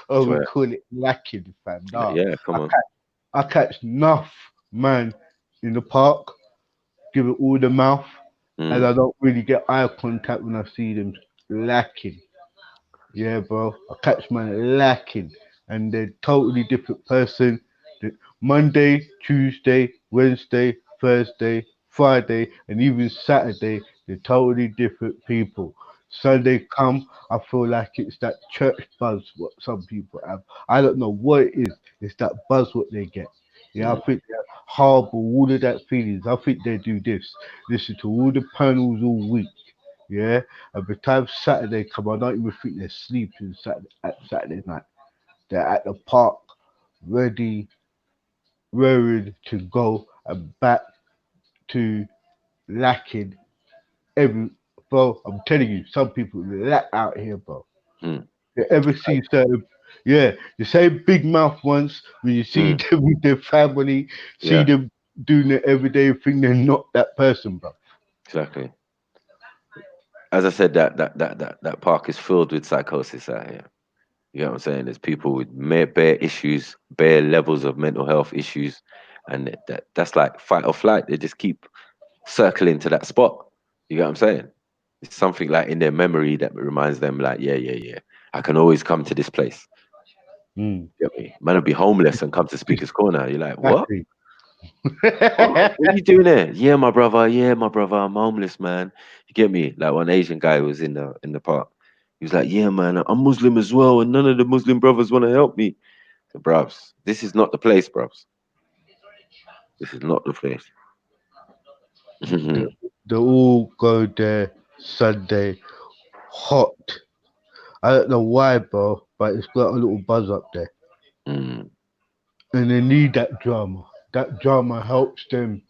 Speaker 2: Or we
Speaker 1: swear.
Speaker 2: call it lacking, fam. Nah,
Speaker 1: Yeah, come
Speaker 2: I
Speaker 1: on.
Speaker 2: catch, I catch enough man in the park, give it all the mouth, and
Speaker 1: Mm,
Speaker 2: I don't really get eye contact when I see them lacking. Yeah, bro. I catch man lacking, and they're totally different person. Monday, Tuesday, Wednesday, Thursday, Friday, and even Saturday, they're totally different people.
Speaker 1: mm,
Speaker 2: Sunday come, I feel like it's that church buzz what some people have. I don't know what it is. It's that buzz what they get. Yeah, I
Speaker 1: mm,
Speaker 2: think they're horrible, all of that feelings. I think they do this. Listen to all the panels all week. Yeah, and by the time Saturday come, I don't even think they're sleeping at Saturday night. They're at the park, ready, raring to go, and back to lacking every. Bro, I'm telling you, some people lack out here, bro.
Speaker 1: mm,
Speaker 2: You ever see certain, yeah, you say big mouth ones when you see
Speaker 1: mm.
Speaker 2: them with their family, see
Speaker 1: Yeah,
Speaker 2: them doing their everyday thing, they're not that person, bro.
Speaker 1: exactly. As I said, that park is filled with psychosis out here. You get what I'm saying? There's people with bare issues, bare levels of mental health issues, and that's like fight or flight. They just keep circling to that spot. You get what I'm saying? It's something like in their memory that reminds them, like, yeah. I can always come to this place.
Speaker 2: Mm.
Speaker 1: You get me? Man will be homeless and come to Speaker's Corner. You're like, what?
Speaker 2: Exactly.
Speaker 1: What are you doing there? Yeah, my brother. Yeah, my brother. I'm homeless, man. You get me? Like one Asian guy was in the park. He was like, yeah, man. I'm Muslim as well, and none of the Muslim brothers want to help me. So, bruvs, this is not the place, bruvs. This is not the place.
Speaker 2: they, they all go there Sunday hot. I don't know why, bro, but it's got a little buzz up there.
Speaker 1: Mm,
Speaker 2: And they need that drama. That drama helps them.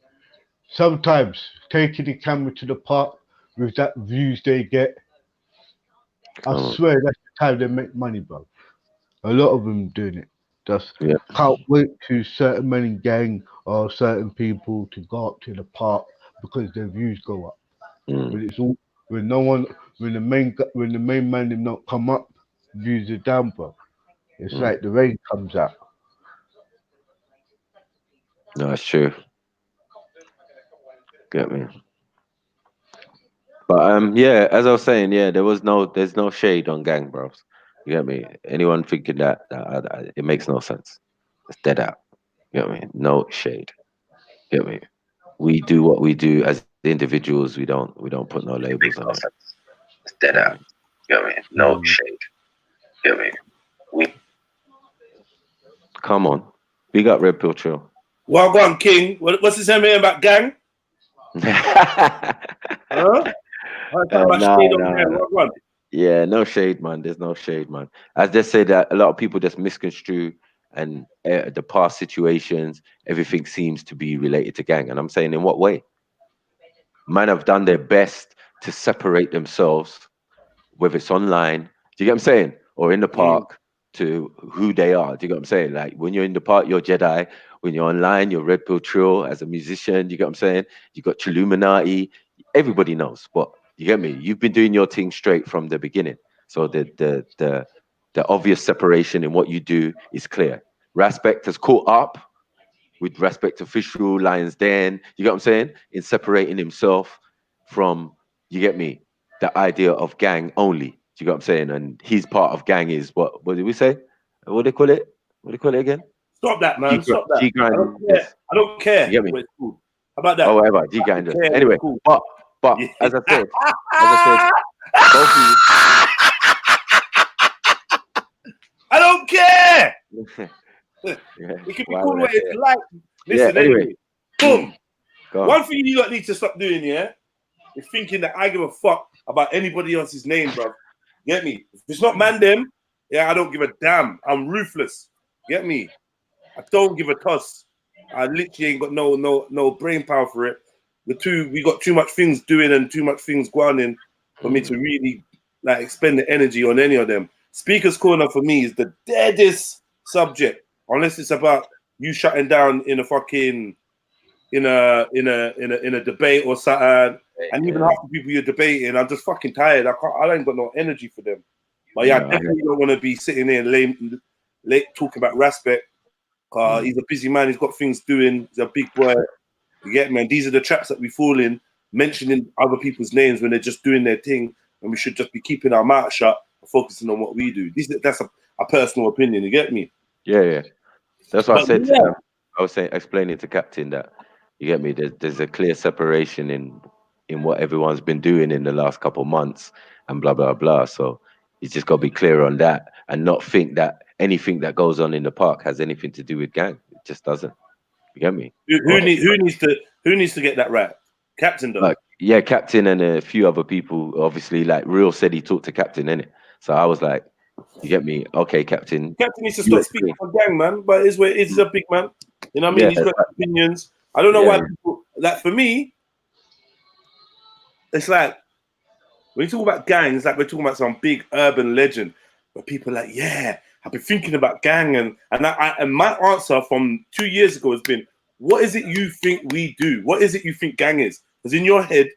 Speaker 2: Sometimes taking the camera to the park with that views they get, I
Speaker 1: come on.
Speaker 2: swear that's the time they make money, bro. A lot of them doing it. Just
Speaker 1: Yeah.
Speaker 2: can't wait to certain men gang or certain people to go up to the park because their views go up.
Speaker 1: Mm,
Speaker 2: When it's all when no one when the main man did not come up, views are down, bro. It's
Speaker 1: mm.
Speaker 2: like the rain comes out.
Speaker 1: No, it's true. Get me? But yeah, as I was saying, yeah, there's no shade on gang, bros. You get me? Anyone thinking that it makes no sense. It's dead out. You get me? No shade. Get me? We do what we do as individuals. We don't put no labels on it.
Speaker 3: It's dead
Speaker 1: Get
Speaker 3: out.
Speaker 1: me?
Speaker 3: You know what I mean? No
Speaker 2: Mm.
Speaker 3: shade. You know what I mean? We
Speaker 1: Come on, big up Red Pill Chill.
Speaker 4: Well, go on, King. What's this saying about gang? Huh? I talk about
Speaker 1: No,
Speaker 4: shade on
Speaker 1: no,
Speaker 4: gang.
Speaker 1: no.
Speaker 4: What go on?
Speaker 1: Yeah, no shade, man. There's no shade, man. I just say that a lot of people just misconstrue and the past situations, everything seems to be related to gang. And I'm saying, in what way? man have done their best to separate themselves, whether it's online, do you get what I'm saying? Or in the park, to who they are. Do you get what I'm saying? Like when you're in the park, you're Jedi. When you're online, you're Red Pill Trill as a musician. You get what I'm saying? You got Chilluminati. Everybody knows, but you get me? You've been doing your thing straight from the beginning. So the obvious separation in what you do is clear. Respect has caught up with Respect Official, Lions Den, you get what I'm saying? In separating himself from, you get me, the idea of gang only. Do you get what I'm saying? And his part of gang is what did we say? What do they call it? What do they call it again?
Speaker 4: Stop that, man. Stop that.
Speaker 1: G
Speaker 4: I don't care.
Speaker 1: grinders.
Speaker 4: I don't care.
Speaker 1: You get me?
Speaker 4: But it's cool. How about that?
Speaker 1: Oh, whatever. G grinders.
Speaker 4: care,
Speaker 1: Anyway,
Speaker 4: cool.
Speaker 1: but
Speaker 4: Yeah.
Speaker 1: as I said, both
Speaker 4: I don't care.
Speaker 1: of you. Yeah.
Speaker 4: It can be
Speaker 1: Wow,
Speaker 4: cool what
Speaker 1: yeah.
Speaker 4: it's like. Listen,
Speaker 1: anyway.
Speaker 4: anyway. Boom.
Speaker 1: Go on.
Speaker 4: One thing you lot need to stop doing, yeah, is thinking that I give a fuck about anybody else's name, bro. Get me? If it's not man them, yeah, I don't give a damn. I'm ruthless. Get me? I don't give a toss. I literally ain't got no brain power for it. We got too much things doing and too much things going in for me to really like expend the energy on any of them. Speaker's Corner for me is the deadest subject, unless it's about you shutting down in a fucking in a debate or something. And even half the people you're debating, I'm just fucking tired. I ain't got no energy for them. But yeah, I definitely don't want to be sitting there late talking about Respect. He's a busy man. He's got things doing. He's a big boy. You get me? And these are the traps that we fall in, mentioning other people's names when they're just doing their thing, and we should just be keeping our mouth shut and focusing on what we do. That's a personal opinion. You get me?
Speaker 1: Yeah. That's what I said to them. I was explaining to Captain that, you get me, there's a clear separation in what everyone's been doing in the last couple of months and blah blah blah. So you just got to be clear on that and not think that anything that goes on in the park has anything to do with gang. It just doesn't. You get me?
Speaker 4: Who needs to get that right? Captain does.
Speaker 1: Yeah, Captain and a few other people. Obviously, like Real said, he talked to Captain, innit? So I was like, you get me? Okay, Captain.
Speaker 4: Captain needs to stop speaking for gang, man. But it's where he's a big man. You know what I mean?
Speaker 1: Yeah,
Speaker 4: he's got opinions. I don't know why people like. For me, it's like when you talk about gangs, like we're talking about some big urban legend. Where people are like, yeah, I've been thinking about gang, and my answer from 2 years ago has been, what is it you think we do? What is it you think gang is? Because in your head,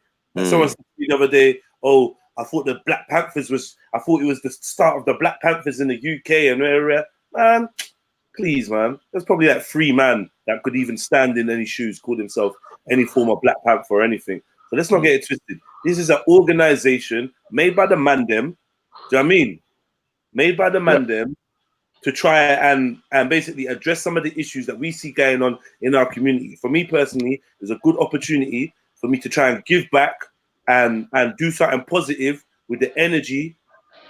Speaker 4: someone said the other day, oh, I thought the Black Panthers I thought it was the start of the Black Panthers in the UK and area. Man, please, man. There's probably that 3 man that could even stand in any shoes, call himself any form of Black Panther or anything. So let's not get it twisted. This is an organization made by the Mandem. Do you know what I mean? Made by the Mandem to try and basically address some of the issues that we see going on in our community. For me personally, there's a good opportunity for me to try and give back and do something positive with the energy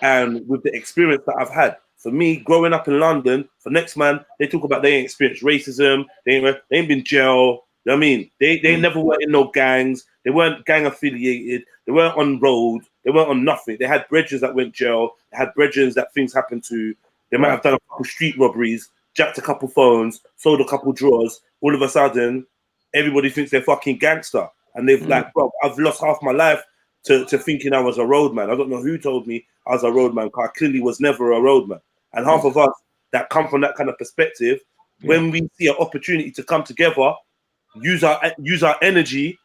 Speaker 4: and with the experience that I've had. For me, growing up in London, for next man, they talk about they ain't experienced racism, they ain't been jail. You know what I mean? They never were in no gangs, they weren't gang affiliated, they weren't on road, they weren't on nothing. They had brethren that went jail, they had brethren that things happened to. They might have done a couple street robberies, jacked a couple phones, sold a couple drawers. All of a sudden, everybody thinks they're fucking gangster. And they've like, bro, I've lost half my life to thinking I was a roadman. I don't know who told me I was a roadman, because I clearly was never a roadman. And half of us that come from that kind of perspective, when we see an opportunity to come together, use our energy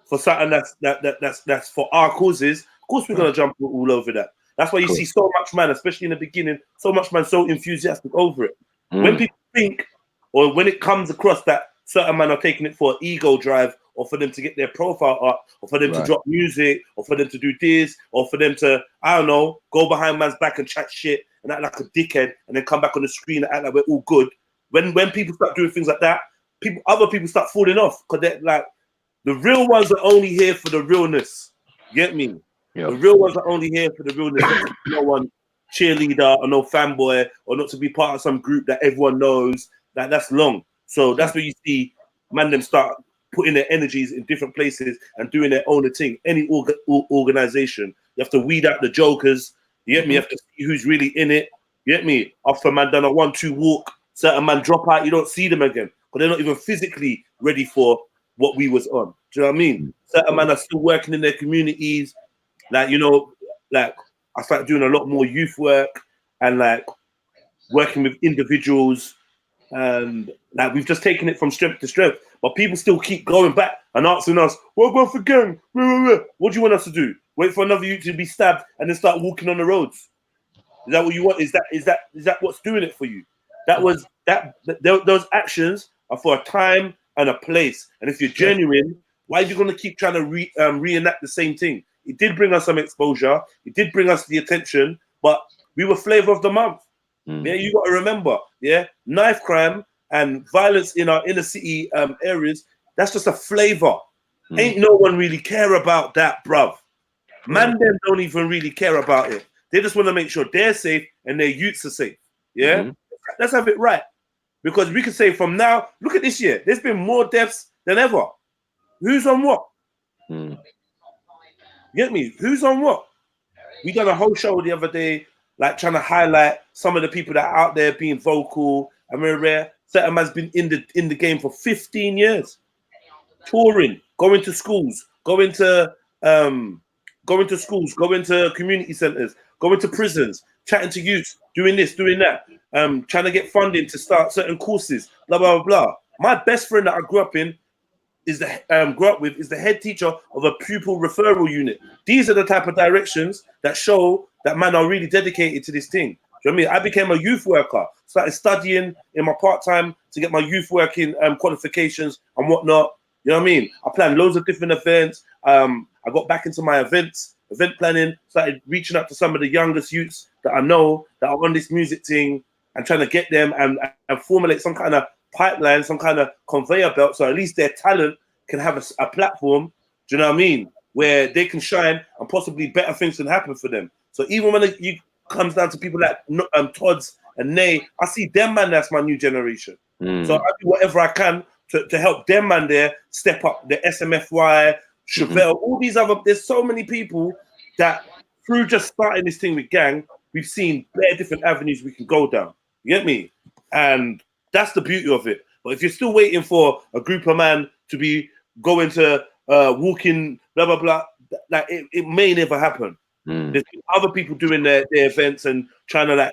Speaker 4: for something that's for our causes, of course we're gonna jump all over that. That's why you see so much man, especially in the beginning, so much man so enthusiastic over it. When people think, or when it comes across that certain men are taking it for an ego drive, or for them to get their profile up, or for them to drop music, or for them to do this, or for them to, I don't know, go behind man's back and chat shit and act like a dickhead, and then come back on the screen and act like we're all good. When people start doing things like that, other people start falling off, because they're like, the real ones are only here for the realness. Get me? Yep. The real ones are only here for the realness. No one cheerleader or no fanboy, or not to be part of some group that everyone knows. That's long. So that's where you see man them start putting their energies in different places and doing their own thing. Any organization, you have to weed out the jokers. You get me? You have to see who's really in it. You get me? After man done a 1-2 walk, certain man drop out, you don't see them again, because they're not even physically ready for what we was on. Do you know what I mean? Certain men are still working in their communities. Like, you know, like I started doing a lot more youth work and like working with individuals, and like we've just taken it from strength to strength. But people still keep going back and asking us, "What about for gang? What do you want us to do? Wait for another youth to be stabbed and then start walking on the roads? Is that what you want? Is that what's doing it for you? Those actions are for a time and a place. And if you're genuine, why are you going to keep trying to reenact the same thing? It did bring us some exposure. It did bring us the attention, but we were flavor of the month. Yeah, you got to remember, yeah, knife crime and violence in our inner city areas, that's just a flavor. Ain't no one really care about that, bruv. Man, them don't even really care about it. They just want to make sure they're safe and their youths are safe. Yeah, let's have it right. Because we can say from now, look at this year, there's been more deaths than ever. Who's on what? You get me? Who's on what? We done a whole show the other day, like trying to highlight some of the people that are out there being vocal. I remember certain man's been in the game for 15 years, touring, going to schools, going to community centers, going to prisons, chatting to youths, doing this, doing that, trying to get funding to start certain courses, blah blah blah. My best friend that I grew up with is the head teacher of a pupil referral unit. These are the type of directions that show that man are really dedicated to this thing. Do you know what I mean? I became a youth worker, started studying in my part-time to get my youth working qualifications and whatnot. You know what I mean? I planned loads of different events. I got back into my event planning, started reaching out to some of the youngest youths that I know that are on this music thing and trying to get them and formulate some kind of pipeline, some kind of conveyor belt, so at least their talent can have a platform, do you know what I mean, where they can shine and possibly better things can happen for them. So even when it comes down to people like Todd's and Nay, I see them man, that's my new generation. So I do whatever I can to help them man there step up, the SMFY, Chevelle, all these other, there's so many people that through just starting this thing with gang, we've seen bare different avenues we can go down. You get me? And that's the beauty of it. But if you're still waiting for a group of man to be going to walking, blah, blah, blah, like it may never happen. There's other people doing their events and trying to like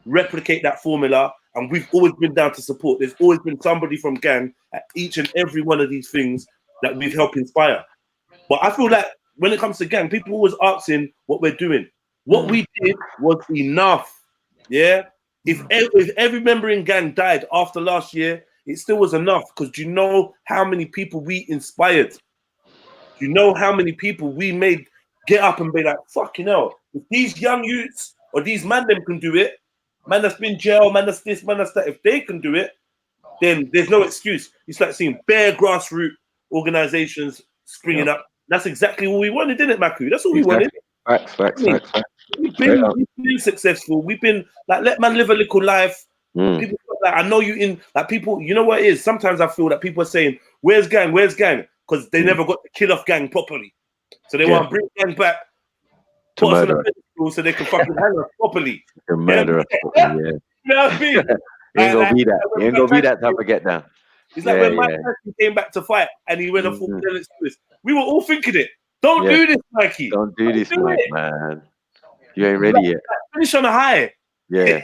Speaker 4: replicate that formula. And we've always been down to support. There's always been somebody from gang at each and every one of these things that we've helped inspire. But I feel like when it comes to gang, people always asking what we're doing. What we did was enough. Yeah. If every member in gang died after last year, it still was enough. Because do you know how many people we inspired? Do you know how many people we made get up and be like, fucking hell, if these young youths or these man them can do it, man that's been jail, man that's this, man that's that, if they can do it, then there's no excuse. You start seeing bare grassroots organizations springing up. That's exactly what we wanted, didn't it, Maku? That's what we wanted.
Speaker 1: Facts.
Speaker 4: We've been successful. We've been like, let man live a little life. People like, I know you in like people. You know what it is? Sometimes I feel that people are saying, "Where's gang? Where's gang?" Because they never got to kill off gang properly, so they want to bring gang back
Speaker 1: to murder,
Speaker 4: so they can fucking handle us properly.
Speaker 1: Murder us properly, yeah.
Speaker 4: You know what I mean?
Speaker 1: He ain't gonna be that. He ain't gonna be that type of get down.
Speaker 4: It's like when Mike Tyson came back to fight and he went and fought Lennox Lewis. We were all thinking it. Don't do this, Mikey.
Speaker 1: Don't do this, Mike, man. You ain't ready yet.
Speaker 4: Finish on a high.
Speaker 1: Yeah.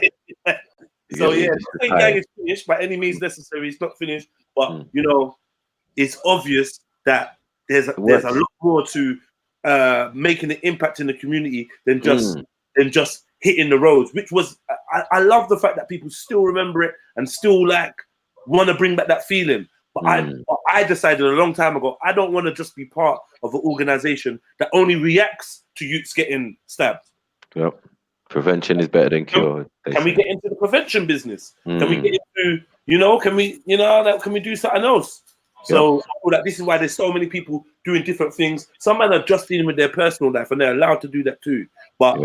Speaker 4: So yeah, I think gang is finished by any means necessary. It's not finished, but you know, it's obvious that there's a lot more to making an impact in the community than just hitting the roads. Which was I love the fact that people still remember it and still like want to bring back that feeling. But I decided a long time ago, I don't want to just be part of an organization that only reacts to youths getting stabbed. Yep.
Speaker 1: Prevention is better than cure.
Speaker 4: Can we get into the prevention business? Can we get into, can we do something else? So I feel like this is why there's so many people doing different things. Some men are just dealing with their personal life and they're allowed to do that too. But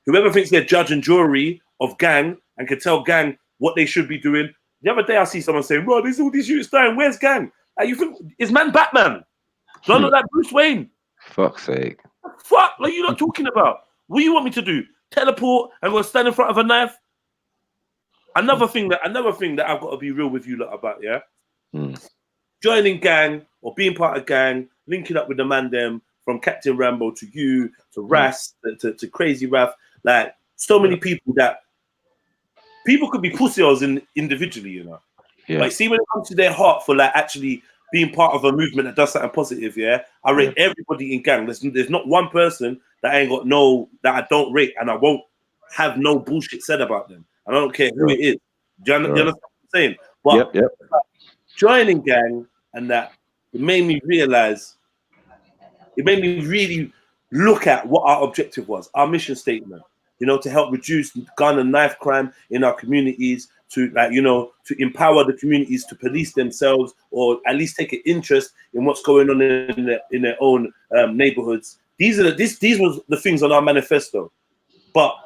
Speaker 4: whoever thinks they're judge and jury of gang and can tell gang what they should be doing. The other day I see someone saying, "Bro, there's all these youths dying. Where's gang?" Like, you think is man Batman? Don't look like Bruce Wayne.
Speaker 1: Fuck's sake.
Speaker 4: Fuck, like you not talking about? What do you want me to do? Teleport and go stand in front of a knife? Another thing that I've got to be real with you lot about, yeah. Joining gang or being part of gang, linking up with the man them from Captain Rambo to you to Ras to Crazy Raf, like so many people that people could be pussies in individually, you know.
Speaker 1: Yeah.
Speaker 4: But see, when it comes to their heart for like actually being part of a movement that does something positive, yeah, I rate everybody in gang. There's not one person that I ain't got that I don't rate, and I won't have no bullshit said about them. I don't care who it is. Do you understand what I'm saying? But joining gang and that, it made me realize, it made me really look at what our objective was, our mission statement, you know, to help reduce gun and knife crime in our communities, to like, you know, to empower the communities to police themselves, or at least take an interest in what's going on in their own neighborhoods. These were the things on our manifesto. But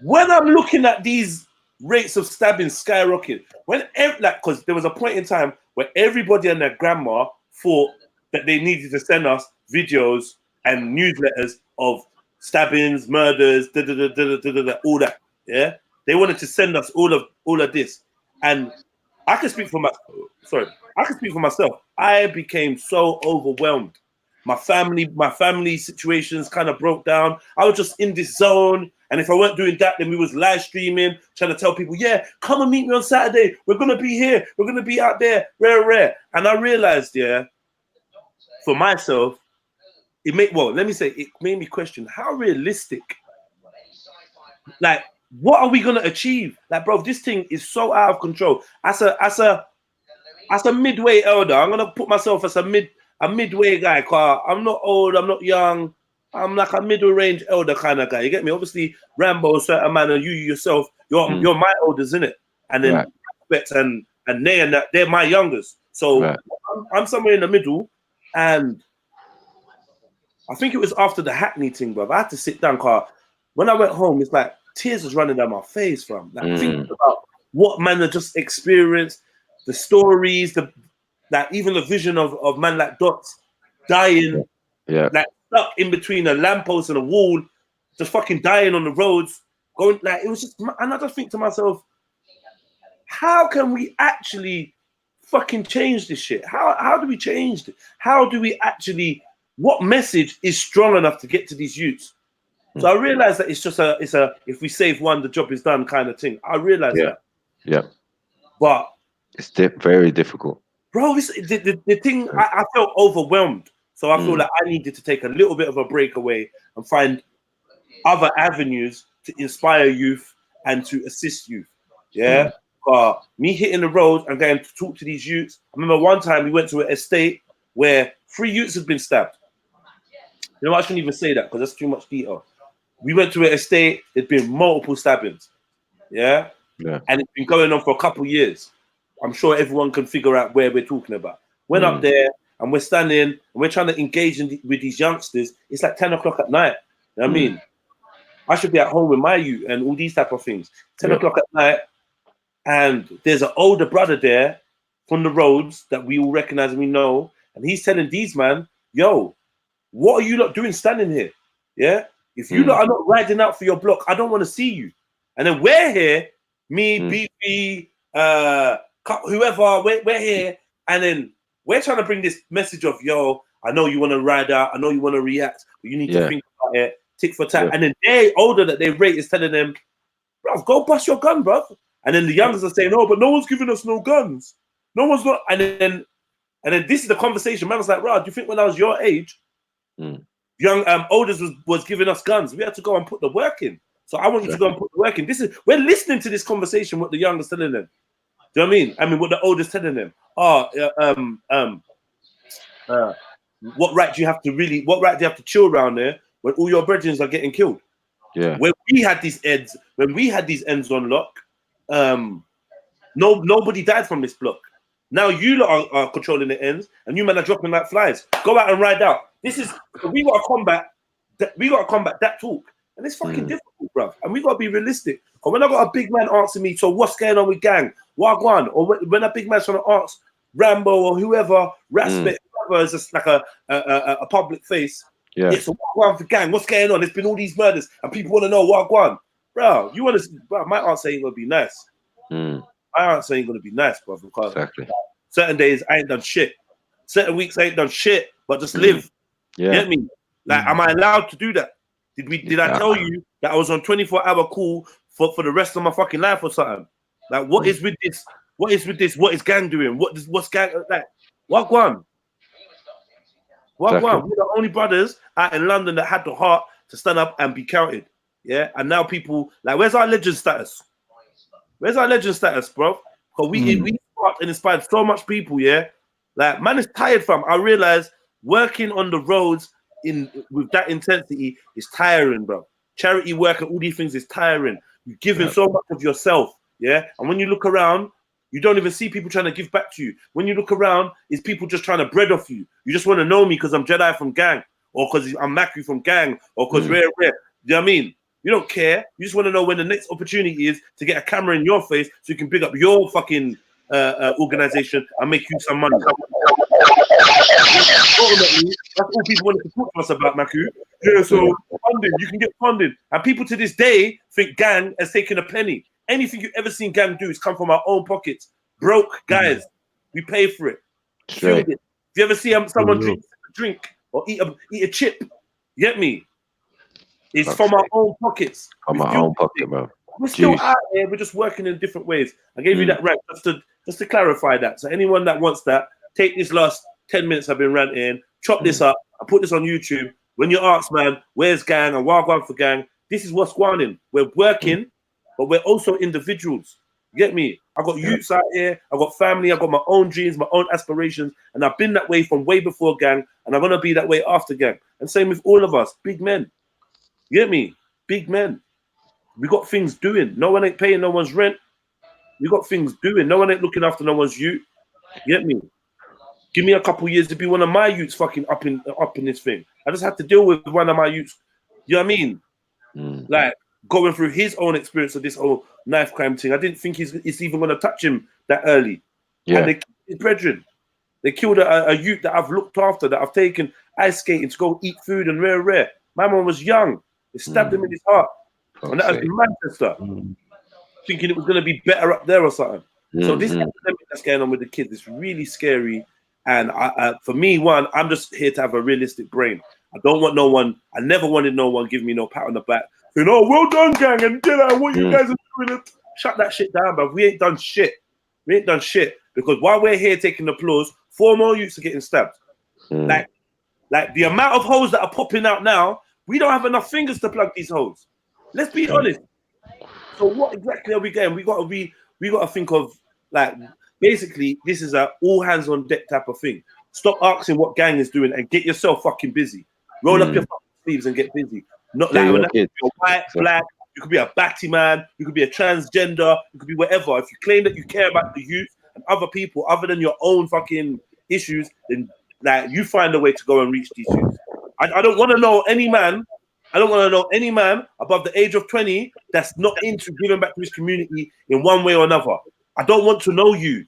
Speaker 4: when I'm looking at these rates of stabbing skyrocket, because there was a point in time where everybody and their grandma thought that they needed to send us videos and newsletters of stabbings, murders, all that. Yeah, they wanted to send us all of this, and I can speak for myself. I became so overwhelmed. My family situations kind of broke down. I was just in this zone, and if I weren't doing that, then we was live streaming, trying to tell people, yeah, come and meet me on Saturday. We're gonna be here. We're gonna be out there, rare. And I realized, yeah, for myself, it made me question how realistic. Like, what are we gonna achieve? Like, bro, this thing is so out of control. As a midway elder, I'm gonna put myself as a midway guy. Cause I'm not old, I'm not young. I'm like a middle range elder kind of guy. You get me? Obviously, Rambo, certain man, and you yourself, you're my elders, innit? And then and they're my youngest. So I'm somewhere in the middle, and I think it was after the Hackney thing, bro. I had to sit down, cause when I went home, it's like tears was running down my face, fam. Like thinking about what man had just experienced, the stories, that even the vision of man like Dots dying, like stuck in between a lamppost and a wall, just fucking dying on the roads, going like it was just. And I just think to myself, how can we actually fucking change this shit? How do we change it? How do we actually? What message is strong enough to get to these youths? So I realized that it's a if we save one, the job is done kind of thing. I realized that. Yeah. But
Speaker 1: it's very difficult.
Speaker 4: Bro, the thing, I felt overwhelmed. So I feel like I needed to take a little bit of a break away and find other avenues to inspire youth and to assist youth. Yeah. Me hitting the road and going to talk to these youths. I remember one time we went to an estate where 3 youths had been stabbed. You know, I shouldn't even say that because that's too much detail. We went to an estate, there'd been multiple stabbings. Yeah. And it's been going on for a couple of years. I'm sure everyone can figure out where we're talking about. Went up there and we're standing and we're trying to engage with these youngsters. It's like 10 o'clock at night. You know what I mean? I should be at home with my youth and all these type of things. 10 o'clock at night, and there's an older brother there from the roads that we all recognize and we know. And he's telling these man, yo, what are you lot doing standing here? Yeah? If you lot are not riding out for your block, I don't want to see you. And then we're here, me, BP, whoever, we're here, and then we're trying to bring this message of, yo, I know you want to ride out, I know you want to react, but you need to think about it, tick for tack. And then they older that they rate is telling them, bro, go bust your gun, bro. And then the youngers are saying, no, but no one's giving us no guns. No one's not. And then this is the conversation. Man was like, bro, do you think when I was your age, young olders was giving us guns? We had to go and put the work in. So I want you to go and put the work in. We're listening to this conversation, what the youngers telling them. Do you know what I mean? I mean, what the oldest telling them. What right do you have to chill around there when all your brethren are getting killed? Yeah. When we had these ends on lock, nobody died from this block. Now you lot are controlling the ends, and you men are dropping like flies. Go out and ride out. We gotta combat that talk. And it's fucking difficult, bruv. And we gotta be realistic. Or when I got a big man asking me, so what's going on with gang? Wagwan? Or when a big man's trying to ask Rambo or whoever, Raspet, whoever is just like a public face. Yeah. So Wagwan for gang, what's going on? There's been all these murders and people want to know Wagwan. Bro, my answer ain't gonna be nice. My answer ain't gonna be nice, bro, because certain days I ain't done shit. Certain weeks I ain't done shit, but just live.
Speaker 1: Yeah.
Speaker 4: Get me? Like, am I allowed to do that? Did I tell you that I was on 24-hour call for the rest of my fucking life or something? Like, what is with this? What is with this? What is gang doing? What's gang like? What one? What one? We're the only brothers out in London that had the heart to stand up and be counted. Yeah, and now people like, where's our legend status? Where's our legend status, bro? Because we sparked and inspired so much people. Yeah, like, man is tired, fam. I realize working on the roads with that intensity is tiring, bro. Charity work and all these things is tiring. You're giving so much of yourself, yeah. And when you look around, you don't even see people trying to give back to you. When you look around, it's people just trying to bread off you. You just want to know me because I'm Jedi from gang, or because I'm Maku from gang, or because rare. Do you know what I mean? You don't care. You just want to know when the next opportunity is to get a camera in your face so you can pick up your fucking organization and make you some money. Ultimately, that's all people want to talk to us about, Maku. Yeah, so funding, you can get funding. And people to this day think gang has taken a penny. Anything you've ever seen gang do is come from our own pockets. Broke guys, we pay for it. If you ever see someone drink or eat a chip, you get me? It's from our own pockets.
Speaker 1: From our own pocket, bro.
Speaker 4: We're still out here. We're just working in different ways. I gave you that rant just to clarify that. So anyone that wants that, take this last 10 minutes I've been ranting, chop this up, I put this on YouTube. When you ask, man, where's gang and Wagwan for gang, this is what's going on. We're working, but we're also individuals. You get me? I got youths out here, I got family, I got my own dreams, my own aspirations, and I've been that way from way before gang, and I'm gonna be that way after gang. And same with all of us, big men. You get me? Big men. We got things doing. No one ain't paying no one's rent. We got things doing. No one ain't looking after no one's youth. You get me? Give me a couple years to be one of my youths fucking up in this thing. I just had to deal with one of my youths. You know what I mean? Like, going through his own experience of this whole knife crime thing. I didn't think it's even going to touch him that early. Yeah. And they killed his brethren. They killed a youth that I've looked after, that I've taken ice skating to go eat food and rare. My man was young. They stabbed him in his heart. And that was in Manchester. Thinking it was going to be better up there or something. So this epidemic that's going on with the kids is really scary. And for me, one, I'm just here to have a realistic brain. I don't want no one, I never wanted no one giving me no pat on the back. You know, well done, gang, and what you guys are doing. Shut that shit down, bro. We ain't done shit. We ain't done shit. Because while we're here taking applause, 4 more youths are getting stabbed. Like the amount of holes that are popping out now, we don't have enough fingers to plug these holes. Let's be honest. So what exactly are we getting? We got to think of, like, basically this is a all hands on deck type of thing. Stop asking what gang is doing and get yourself fucking busy. Roll up your fucking sleeves and get busy. Not like you're white, black. You could be a batty man. You could be a transgender. You could be whatever. If you claim that you care about the youth and other people other than your own fucking issues, then like you find a way to go and reach these youths. I don't want to know any man. I don't want to know any man above the age of 20 that's not into giving back to his community in one way or another. I don't want to know you.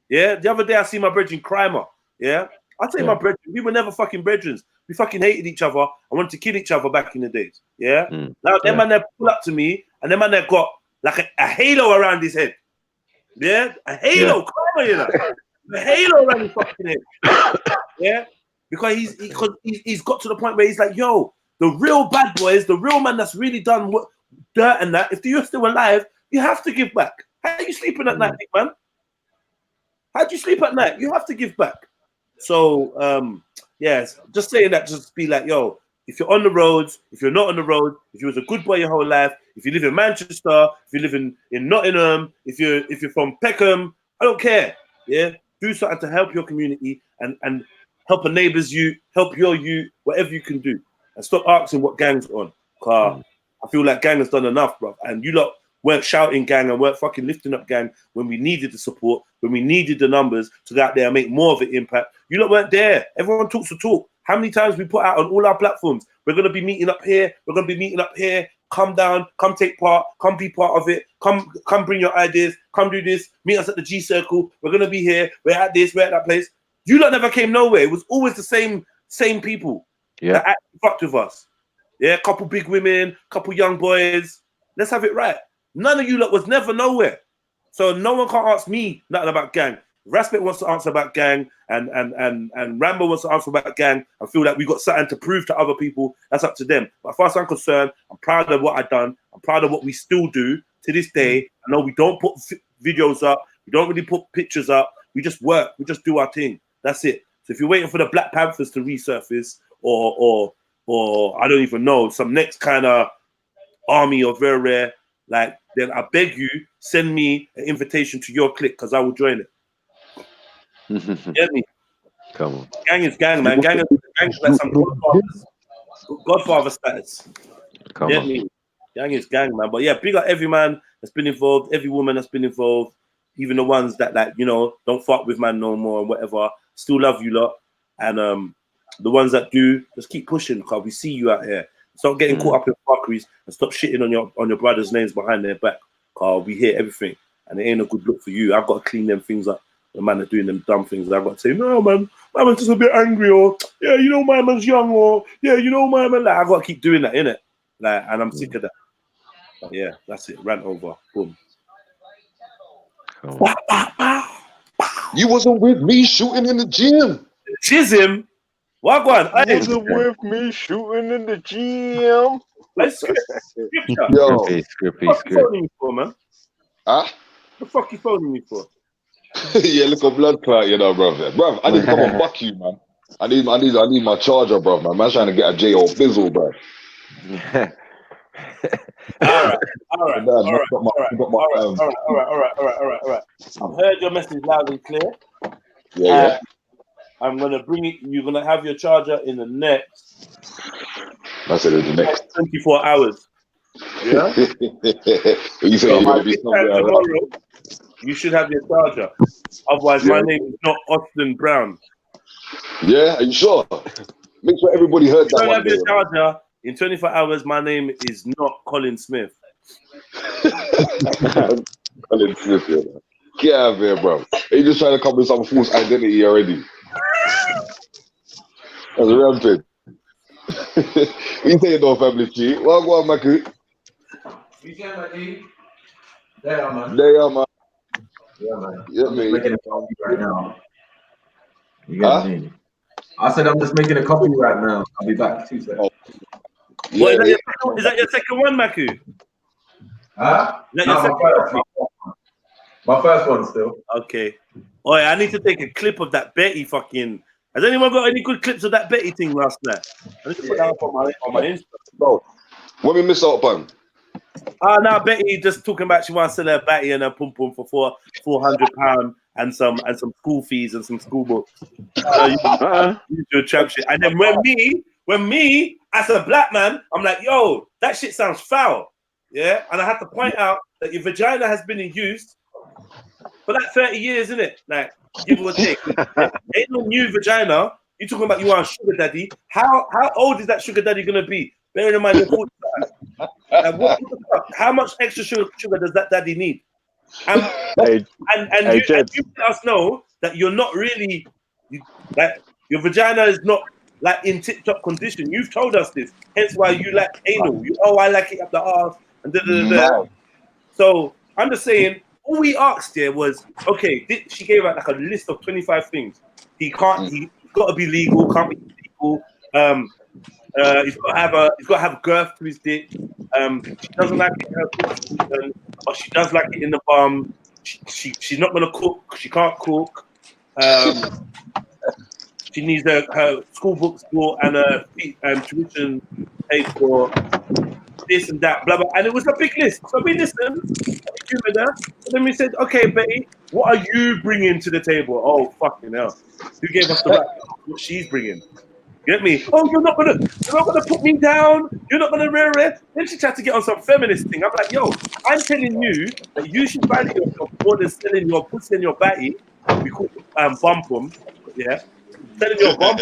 Speaker 4: Yeah. The other day I see my brethren Crimer. Yeah. I say my brethren, we were never fucking brethren. We fucking hated each other. I wanted to kill each other back in the days. Yeah. Now them man they pull up to me and them man they got like a halo around his head. Yeah. A halo, Crimer, you know. A halo around his fucking head. Yeah. Because he's got to the point where he's like, yo, the real bad boys, the real man that's really done dirt and that, if you're still alive, you have to give back. How are you sleeping at night, big man? How do you sleep at night? You have to give back. So, yes, just saying that, just be like, yo, if you're on the roads, if you're not on the road, if you was a good boy your whole life, if you live in Manchester, if you live in Nottingham, if you're from Peckham, I don't care. Yeah, do something to help your community and help a neighbour's you, help your you, whatever you can do. And stop asking what gang's on. I feel like gang has done enough, bro. And you lot weren't shouting gang and weren't fucking lifting up gang when we needed the support, when we needed the numbers to go out there and make more of an impact. You lot weren't there. Everyone talks the talk. How many times we put out on all our platforms, we're going to be meeting up here, we're going to be meeting up here, come down, come take part, come be part of it, come bring your ideas, come do this, meet us at the G Circle, we're going to be here, we're at this, we're at that place. You lot never came nowhere. It was always the same people that actually fucked with us. Yeah, couple big women, couple young boys. Let's have it right. None of you lot was never nowhere. So no one can't ask me nothing about gang. Raspet wants to answer about gang, and Rambo wants to answer about gang, I feel like we got something to prove to other people. That's up to them. But as far as I'm concerned, I'm proud of what I've done. I'm proud of what we still do to this day. I know we don't put videos up. We don't really put pictures up. We just work. We just do our thing. That's it. So if you're waiting for the Black Panthers to resurface, or I don't even know, some next kind of army of very rare, like, then I beg you, send me an invitation to your clique because I will join it. Get me?
Speaker 1: Come on.
Speaker 4: Gang is gang, man. Gang is like some Godfather status.
Speaker 1: Come
Speaker 4: Get
Speaker 1: on.
Speaker 4: me? Gang is gang, man. But yeah, big up every man that's been involved, every woman that's been involved, even the ones that, like, you know, don't fuck with man no more and whatever. Still love you lot. And the ones that do, just keep pushing because we see you out here. Stop getting caught up in fuckeries and stop shitting on your brothers' names behind their back. Because we hear everything and it ain't a good look for you. I've got to clean them things up. The man are doing them dumb things. I've got to say, no, man, my man's just a bit angry, or yeah, you know, my man's young, or yeah, you know, my man. Like, I've got to keep doing that, innit? Like, and I'm sick of that. But yeah, that's it. Rant over. Boom.
Speaker 5: You wasn't with me shooting in the gym.
Speaker 4: Chism. What one?
Speaker 6: You wasn't with me shooting in the gym.
Speaker 4: Let's scripture.
Speaker 5: Yo,
Speaker 1: Scrippy.
Speaker 4: What the fuck you phoning me for, man?
Speaker 5: huh?
Speaker 4: What the fuck you phoning me for?
Speaker 5: Yeah, look at blood clot, you know, bro. I need to come and buck you, man. I need my charger, bro, man. Man's trying to get a J or Bizzle, bro.
Speaker 4: All right. I've heard your message loud and clear.
Speaker 5: Yeah.
Speaker 4: I'm gonna bring it. You're gonna have your charger in the next
Speaker 5: That's it. The next
Speaker 4: 24 hours. Yeah.
Speaker 5: You say you're gonna be somewhere around.
Speaker 4: Tomorrow, you should have your charger. Otherwise, my name is not Austin Brown.
Speaker 5: Yeah, are you sure? Make sure everybody heard
Speaker 4: If you
Speaker 5: that
Speaker 4: don't
Speaker 5: one.
Speaker 4: have your charger in 24 hours, my name is not Colin Smith.
Speaker 5: Colin Smith, yeah. Get out of here, bro. You just trying to come with some false identity already. That's rampant. You say you know family tree. Well, go on, Maku.
Speaker 7: You can, Maku. There, man.
Speaker 5: There, man.
Speaker 7: Yeah, man.
Speaker 5: Yeah,
Speaker 7: I'm
Speaker 5: man.
Speaker 7: just making a coffee right now. You get me? I said I'm just making a coffee right now. I'll be back 2 seconds.
Speaker 5: Yeah,
Speaker 4: Well, is that your second one, Maku?
Speaker 7: Huh?
Speaker 4: Is that
Speaker 7: No,
Speaker 4: your second one?
Speaker 7: my first one still.
Speaker 4: Okay. Oh, yeah, I need to take a clip of that Betty fucking. Has anyone got any good clips of that Betty thing last night? I need to put that up on my Insta.
Speaker 5: bro. What we miss out on?
Speaker 4: Now Betty just talking about she wants to sell her Betty and her pum pum for £400 and some school fees and some school books. You do a trap shit. And then when me as a black man, I'm like, yo, that shit sounds foul. Yeah, and I have to point out that your vagina has been in use for like 30 years, isn't it? Like, give or take. Ain't no new vagina. You talking about you want a sugar daddy? How old is that sugar daddy gonna be? Bearing in mind you're 45. Like, what the fuck? How much extra sugar does that daddy need? And you let us know that you're not really like your vagina is not like in tip-top condition. You've told us this, hence why you like anal. I like it up the arse and da. So I'm just saying, all we asked here was, okay, she gave out like a list of 25 things. He's got to be legal, can't be legal. He's got to have girth to his dick. She doesn't like it in her pussy, but she does like it in the bum. She's not gonna cook. She can't cook. She needs her school books bought and her tuition paid for. This and that, blah blah, and it was a big list. So we listened, and then we said, "Okay, Betty, what are you bringing to the table?" Oh, fucking hell! Who gave us the right? What she's bringing? Get me? Oh, you're not gonna put me down. You're not gonna rear it. Then she tried to get on some feminist thing. I'm like, yo, I'm telling you that you should value yourself more than selling your pussy and your batty. We call it bum, yeah. Selling your bum.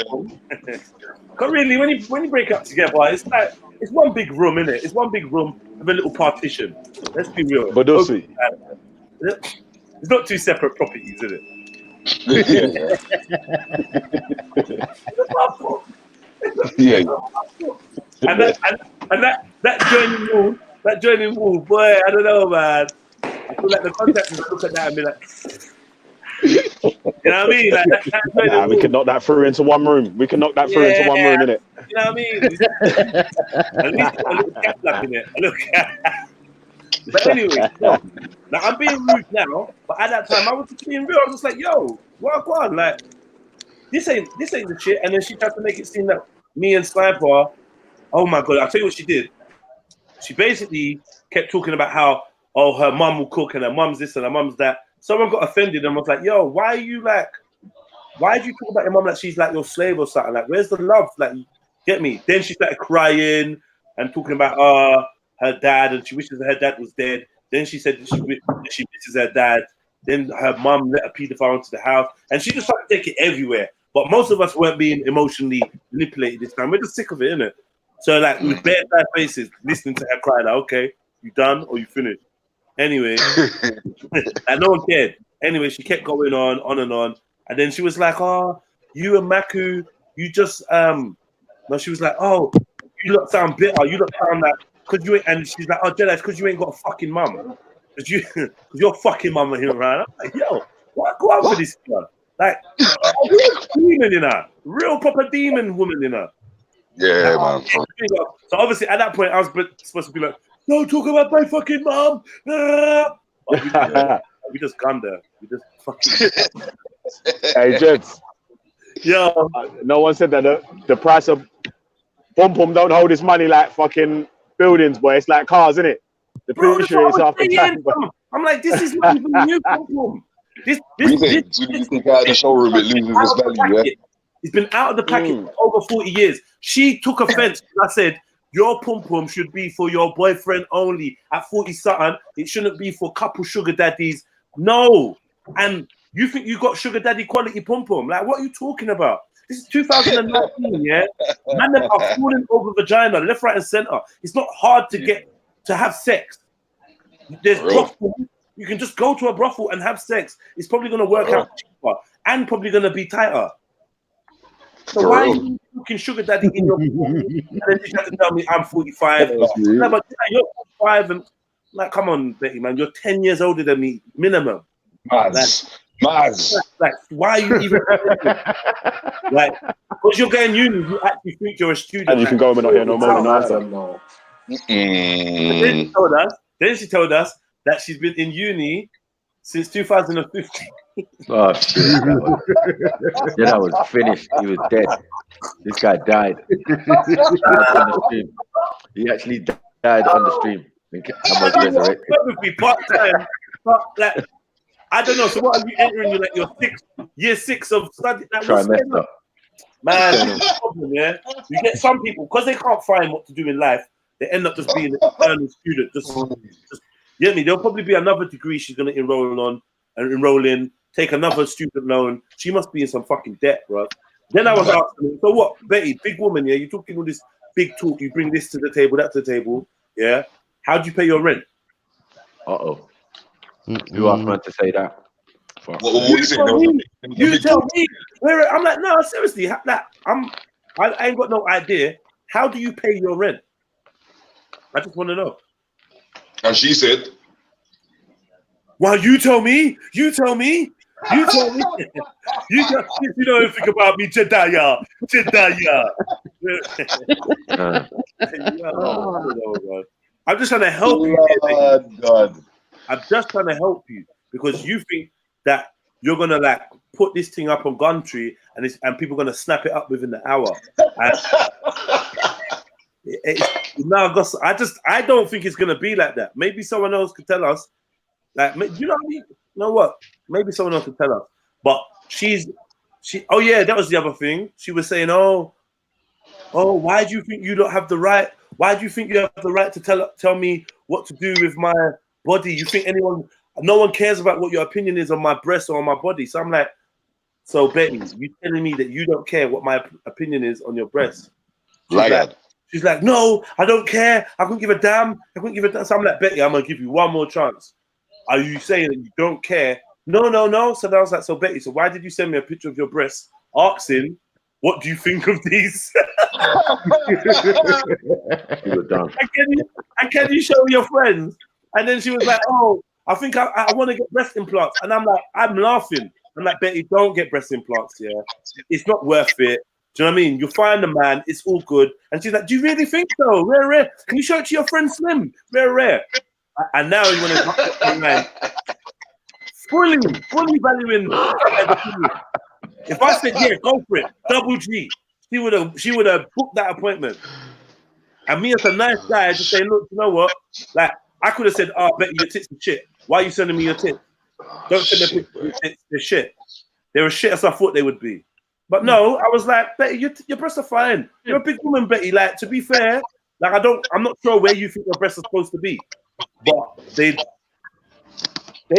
Speaker 4: Because really, when you break up together, it's like it's one big room, isn't it? It's one big room with a little partition. Let's be real.
Speaker 6: But don't see.
Speaker 4: It's not two separate properties, is it?
Speaker 5: Yeah.
Speaker 4: And that joining wall, boy, I don't know, man. I feel like the contractors look at that and be like, You know what I mean? Like, that's where
Speaker 6: Nah,
Speaker 4: the
Speaker 6: we
Speaker 4: rule.
Speaker 6: can knock that through into one room. We can knock that through into one room, innit?
Speaker 4: You know what I mean? At least put a little cap black in it. A little cap. But anyway, no. Now I'm being rude now, but at that time I was just being real. I was just like, yo, what on? Like, this ain't the shit. And then she tried to make it seem that me and Sniper, oh my god, I'll tell you what she did. She basically kept talking about how, oh, her mum will cook and her mum's this and her mum's that. Someone got offended and was like, yo, why do you talk about your mum like she's like your slave or something? Like, where's the love? Like, get me? Then she started crying and talking about her dad and she wishes her dad was dead. Then she said that she misses her dad. Then her mum let a paedophile into the house. And she just started to take it everywhere. But most of us weren't being emotionally manipulated this time. We're just sick of it, innit? So, like, with bare side faces, listening to her cry, like, okay, you done or you finished? Anyway, and no one cared. Anyway, she kept going on and on. And then she was like, oh, you and Maku, you just, no, she was like, oh, you lot sound bitter. You lot sound like, because you ain't, and she's like, oh, Jedi, it's because you ain't got a fucking mum. Because your fucking mum are here around. I'm like, yo, what go on with this girl? Like, a real demon in her. Real proper demon woman in her.
Speaker 5: Yeah, man.
Speaker 4: So obviously at that point I was supposed to be like, no, talk about my fucking mom. We just gone there. We just fucking.
Speaker 6: Hey, Jets.
Speaker 4: Yo,
Speaker 6: No one said that the price of pom pom don't hold its money like fucking buildings, boy. It's like cars, isn't it? The
Speaker 4: bro, that's
Speaker 6: appreciate
Speaker 4: what
Speaker 6: is
Speaker 4: I was
Speaker 6: after
Speaker 4: saying,
Speaker 6: time. But
Speaker 4: fam. I'm like, this is not even new problem. This
Speaker 5: You think out of the showroom it loses its value, yeah?
Speaker 4: It's been out of the packet for over 40 years. She took offense when I said, your pum-pum should be for your boyfriend only. At 40-something, it shouldn't be for couple sugar daddies. No. And you think you got sugar daddy quality pum-pum? Like, what are you talking about? This is 2019, yeah? Man, them are falling over vagina, left, right, and center. It's not hard to have sex. There's brothel. You can just go to a brothel and have sex. It's probably going to work out cheaper and probably going to be tighter. So why are you looking sugar daddy in your and then you have to tell me I'm 45? No, but you're 45 and like, come on, Betty, man, you're 10 years older than me, minimum.
Speaker 5: Maz.
Speaker 4: Like, why are you even like? Because you're going uni, you actually think you're a student.
Speaker 6: and you can go home and not hear no more than after.
Speaker 4: Then she told us that she's been in uni since 2015.
Speaker 1: Oh shit! That was finished. He was dead. This guy died. On the stream. He actually died on the stream. And was resurrected.
Speaker 4: Probably part-time, but like, I don't know. So what are you entering? You're like year six of study. Like,
Speaker 1: Trimester.
Speaker 4: Man, that's the problem, yeah. You get some people because they can't find what to do in life. They end up just being an eternal student. Just you get me? There'll probably be another degree she's gonna enroll in, take another student loan. She must be in some fucking debt, bro. Then I was asking her, so what, Betty, big woman, yeah, you're talking all this big talk, you bring this to the table, that to the table, yeah. How do you pay your rent?
Speaker 1: Uh-oh. Who asked man to say that?
Speaker 4: You tell me. I'm like, no, seriously, I ain't got no idea. How do you pay your rent? I just want to know.
Speaker 5: And she said,
Speaker 4: well, you tell me. You tell me. You don't know anything about me, Jedediah. I'm just trying to help you.
Speaker 5: God.
Speaker 4: I'm just trying to help you because you think that you're gonna like put this thing up on Gumtree and people are gonna snap it up within the hour. I don't think it's gonna be like that. Maybe someone else could tell us. Like, you know what I mean? You know what? Maybe someone else could tell us. But oh yeah, that was the other thing. She was saying, oh, why do you think you don't have the right? Why do you think you have the right to tell me what to do with my body? You think no one cares about what your opinion is on my breast or on my body? So I'm like, so Betty, you telling me that you don't care what my opinion is on your breast? She's like, no, I don't care. I couldn't give a damn. So I'm like, Betty, I'm gonna give you one more chance. Are you saying that you don't care? No. So I was like, so Betty, so why did you send me a picture of your breasts asking, what do you think of these?
Speaker 1: You were done.
Speaker 4: And can you show your friends? And then she was like, oh, I think I want to get breast implants. And I'm like, I'm laughing I'm like, Betty, don't get breast implants, yeah. It's not worth it. Do you know what I mean? You'll find a man, it's all good. And she's like, do you really think so? Rare. Can you show it to your friend Slim? Rare. And now you want to man, fully valuing. If I said, yeah, go for it, double G, she would have booked that appointment. And me as a nice guy, just saying, look, you know what? Like, I could have said, oh, Betty, your tits are shit. Why are you sending me your tits? Don't send me pictures of your tits. They're shit. They were shit as I thought they would be. But no, I was like, Betty, your breasts are fine. You're a big woman, Betty. Like, to be fair, like I'm not sure where you think your breasts are supposed to be. But they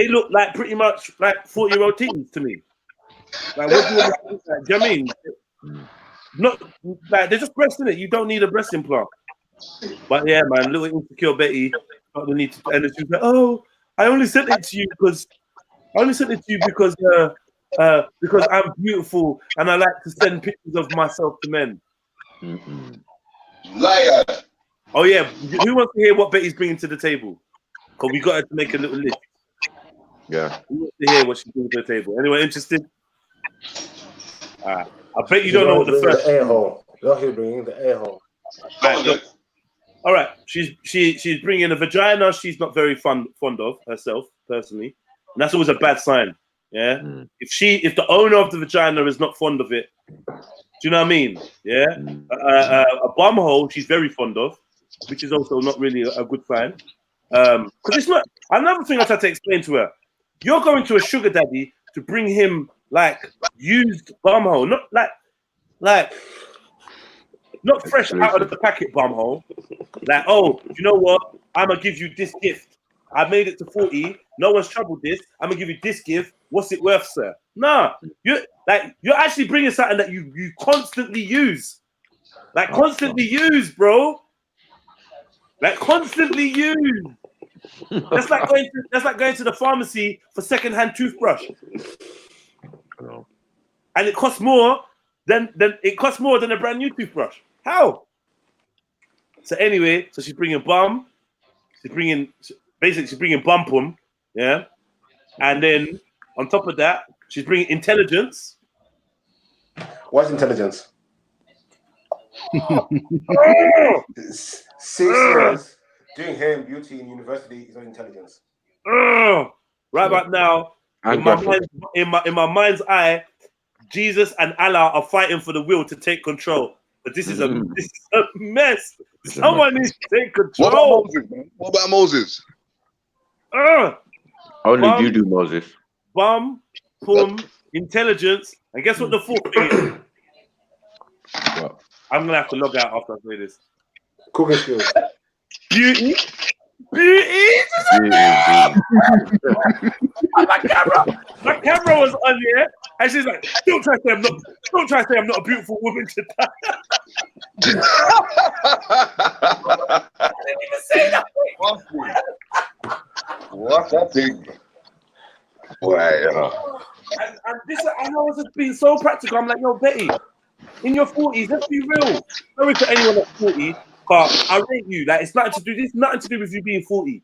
Speaker 4: look like pretty much like 40-year-old teens to me. Like, what do you want to do? Like, do you know what I mean? Not like they're just breasts in it. You don't need a breast implant. But yeah, man, little insecure Betty felt the need to, and she was like, "Oh, I only sent it to you because I'm beautiful and I like to send pictures of myself to men."
Speaker 5: Liar.
Speaker 4: Oh yeah, who wants to hear what Betty's bringing to the table? Because we got her to make a little list.
Speaker 1: Yeah.
Speaker 4: Who wants to hear what she's bringing to the table? Anyone interested? I bet you don't know what the first.
Speaker 8: A-hole. You're here bringing the a-hole.
Speaker 4: All right, she's bringing a vagina she's not very fond of herself personally, and that's always a bad sign. Yeah, if the owner of the vagina is not fond of it, do you know what I mean? Yeah, a bum hole she's very fond of, which is also not really a good sign. Because it's not. Another thing I tried to explain to her: you're going to a sugar daddy to bring him like used bum hole, not like. Not fresh out of the packet bum hole. Like, oh, you know what? I'm going to give you this gift. I made it to 40. No one's troubled this. I'm going to give you this gift. What's it worth, sir? Nah. You're actually bringing something that you constantly use. Like, constantly use, bro. Like, constantly use. That's like going to the pharmacy for secondhand toothbrush. And it costs more than a brand new toothbrush. How? So anyway, so she's bringing bum. She's bringing bumpum, yeah. And then on top of that, she's bringing intelligence.
Speaker 8: What's intelligence? 6 years doing hair and beauty in university is not intelligence.
Speaker 4: Right about now, in my mind's eye, Jesus and Allah are fighting for the will to take control. But this is a mess. Someone needs to take control.
Speaker 5: What about Moses?
Speaker 1: Only you do, Moses.
Speaker 4: Bum, pum, intelligence, and guess what the fourth thing is?
Speaker 1: What?
Speaker 4: I'm gonna have to log out after I say this.
Speaker 8: Cooking skills.
Speaker 4: Beauty. My camera was on here, and she's like, "Don't try to say I'm not a beautiful woman today." I didn't even say that.
Speaker 5: What that thing? Wow.
Speaker 4: And I was just being so practical. I'm like, yo, Betty, in your 40s, let's be real. Sorry for anyone that's 40, but I rate you. Like, it's nothing to do with you being 40,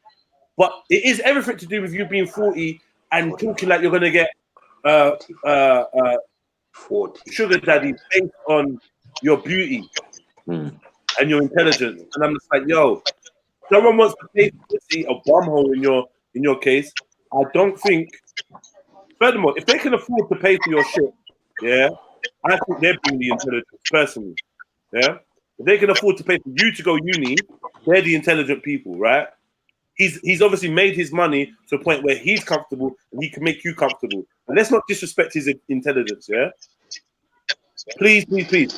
Speaker 4: but it is everything to do with you being 40 and talking like you're gonna get
Speaker 8: 40
Speaker 4: sugar daddy based on your beauty and your intelligence. And I'm just like, yo, someone wants to pay for pussy, a bum hole in your case. I don't think. Furthermore, if they can afford to pay for your shit, yeah, I think they're being the intelligent personally. Yeah, if they can afford to pay for you to go uni, they're the intelligent people, right? He's obviously made his money to a point where he's comfortable and he can make you comfortable. And let's not disrespect his intelligence, yeah? Please.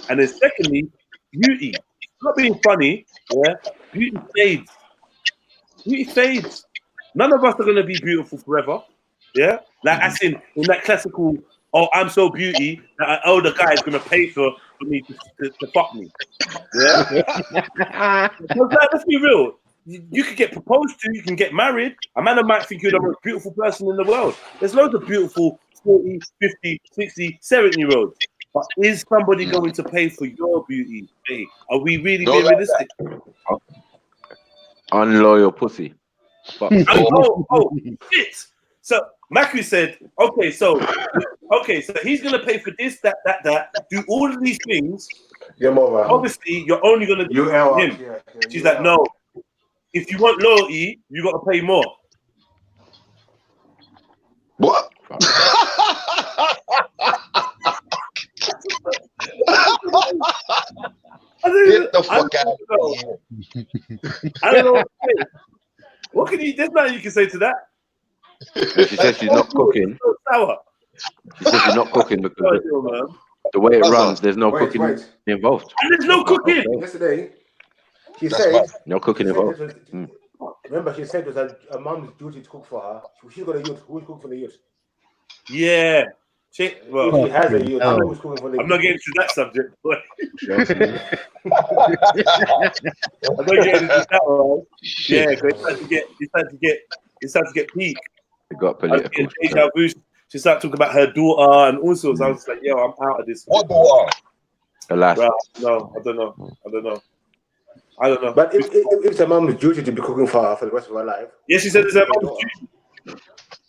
Speaker 4: And then secondly, beauty. Not being funny, yeah? Beauty fades. None of us are going to be beautiful forever, yeah? Like, as in that classical, oh, I'm so beauty that an older guy is going to pay for me to fuck me, yeah? Let's be real. You could get proposed to, you can get married. A man might think you're the most beautiful person in the world. There's loads of beautiful 40, 50, 60, 70-year-olds. But is somebody going to pay for your beauty? Hey, are we really being realistic?
Speaker 1: Unloyal pussy.
Speaker 4: Oh, shit. So Maku said, okay, so okay, so he's gonna pay for this, that, do all of these things.
Speaker 8: Yeah, mother.
Speaker 4: Obviously, you're only gonna do him.
Speaker 8: Yeah,
Speaker 4: She's like, no. If you want loyalty, you gotta pay more.
Speaker 5: What? Get the fuck out of here.
Speaker 4: I don't know what to say. What can you? There's nothing you can say to that.
Speaker 1: She says she's not cooking.
Speaker 4: So sour.
Speaker 1: She says she's not cooking because the way it runs, there's no cooking involved.
Speaker 4: And there's no cooking.
Speaker 8: Yesterday, she said
Speaker 1: no cooking involved.
Speaker 8: Remember, she said it was her mom's duty to cook for her. She's got a youth. Who's cooking for the youth?
Speaker 4: Yeah.
Speaker 8: She has a youth. Who's cooking for the youth?
Speaker 4: I'm not getting to that subject, boy. I'm not getting into that one. Yeah, because it's time to get peak.
Speaker 1: It got political.
Speaker 4: She started talking about her daughter and all sorts. I was like, yo, I'm out of this.
Speaker 5: What daughter?
Speaker 1: Alas.
Speaker 4: Bro, no, I don't know.
Speaker 8: But if it's her mom's duty to be cooking for her for the rest of her life.
Speaker 4: Yeah, she said it's her mom's duty.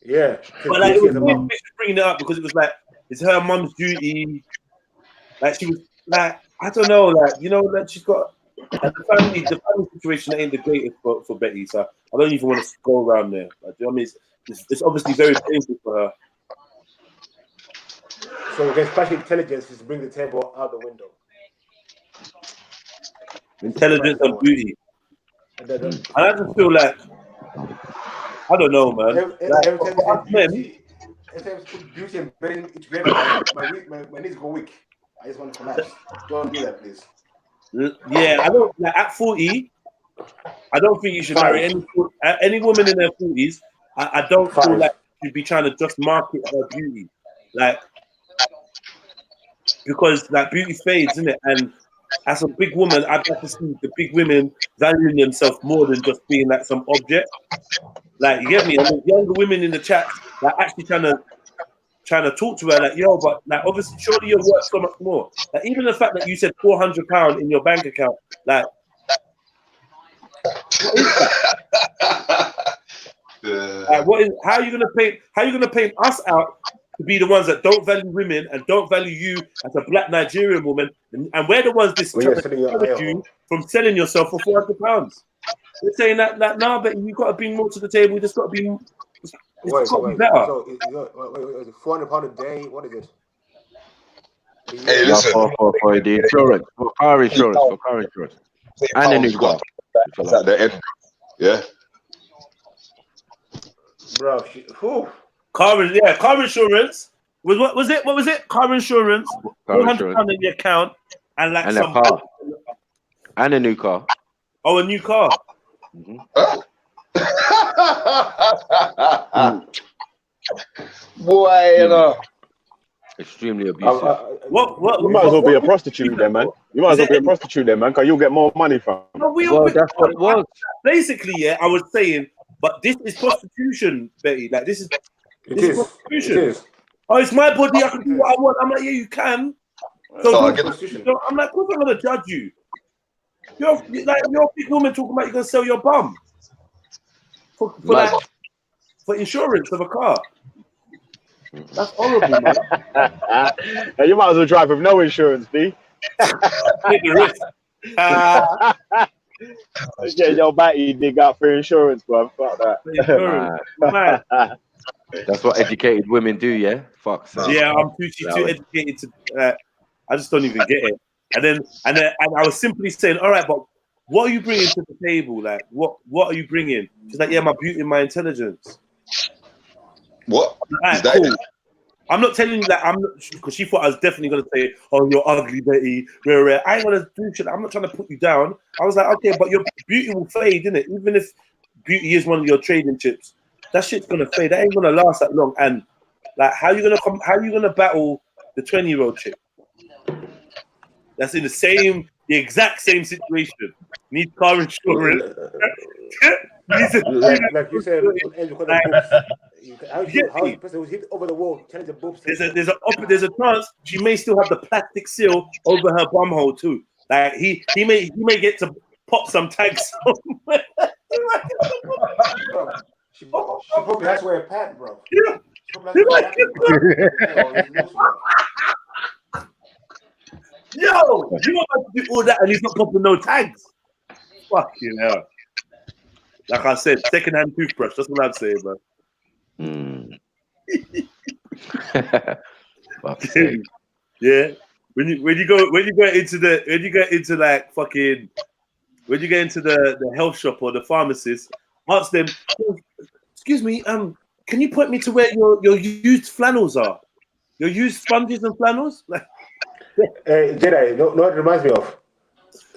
Speaker 8: Yeah.
Speaker 4: But like, it was bringing it up because it was like, it's her mom's duty. Like, she was like, I don't know, like, you know, like she's got the family situation ain't the greatest for Betty, so I don't even want to go around there. Like, do you know what I mean? It's obviously very painful for her.
Speaker 8: So against special intelligence is to bring the table out the window.
Speaker 4: Intelligence and beauty. And I just feel like, I don't know, man.
Speaker 8: Beauty and brain together, my knees go weak. I just want to collapse. Don't do that, please.
Speaker 4: Yeah, I don't. Like, at 40, I don't think you should marry any woman in their 40s. I don't feel like you'd be trying to just market her beauty, like, because like beauty fades, isn't it? And as a big woman, I'd like to see the big women valuing themselves more than just being like some object. Like, you get me? And the younger women in the chat, like, actually trying to talk to her, like, yo, but like, obviously, surely you're worth so much more. Like, even the fact that you said £400 in your bank account, like, what is that? Like, how are you gonna paint us out to be the ones that don't value women and don't value you as a black Nigerian woman, and we're the ones discourage you from selling yourself for £400? They're saying that nah, but you got to bring more to the table. You just got to be. It's got to be better.
Speaker 8: So, is it £400 a day? What is it?
Speaker 5: Hey, listen.
Speaker 1: For the insurance, for car insurance, and a new car.
Speaker 5: That's at the end. Yeah.
Speaker 8: Bro,
Speaker 4: car insurance. What was it? Car insurance. £400 in the account, and like some
Speaker 1: car. And a new car.
Speaker 4: Oh, a new car.
Speaker 1: Mm-hmm.
Speaker 5: Boy, you know.
Speaker 1: Extremely abusive.
Speaker 6: You might as well be a prostitute then, man. Because you'll get more money from.
Speaker 1: Well, that's what it was.
Speaker 4: Basically, yeah, I was saying, but this is prostitution, Betty. Like, this is prostitution.
Speaker 8: It is.
Speaker 4: Oh, it's my body. I can do what I want. I'm like, yeah, you can. So I'm like, of course I'm gonna judge you. You're a big woman talking about you're gonna sell your bum for insurance of a car. That's horrible, man.
Speaker 6: You might as well drive with no insurance, B.
Speaker 4: Take the risk.
Speaker 6: Get your batty dig out for insurance, bro. Fuck that.
Speaker 1: That's what educated women do, yeah? Fuck. So.
Speaker 4: Yeah, I'm too educated to. I just don't even get it. And I was simply saying, all right, but what are you bringing to the table? Like, what are you bringing? She's like, yeah, my beauty and my intelligence.
Speaker 5: What?
Speaker 4: Right, cool. I'm not telling you that because she thought I was definitely gonna say, "Oh, you're ugly, Betty." I ain't gonna do shit. I'm not trying to put you down. I was like, okay, but your beauty will fade, innit? Even if beauty is one of your trading chips, that shit's gonna fade. That ain't gonna last that long. And like, how you gonna battle the 20-year-old chick that's in the exact same situation? Needs car insurance.
Speaker 8: Like you said, how the person was hit over the wall, change the boobs.
Speaker 4: There's a chance she may still have the plastic seal over her bumhole too. Like he may get to pop some tags somewhere.
Speaker 8: She probably has to wear a pad, bro.
Speaker 4: Yeah.
Speaker 8: She man's got rapping, bro. Yo, he's loose, bro.
Speaker 4: Yo, you want to do all that and he's not popping no tags? Fucking hell. Like I said, second-hand toothbrush. That's what I'd say, bro.
Speaker 1: Fuck's sake.
Speaker 4: Yeah. When you get into the health shop or the pharmacist, ask them, excuse me, can you point me to where your used flannels are? Your used sponges and flannels? Like,
Speaker 8: Jedi, no, it reminds me of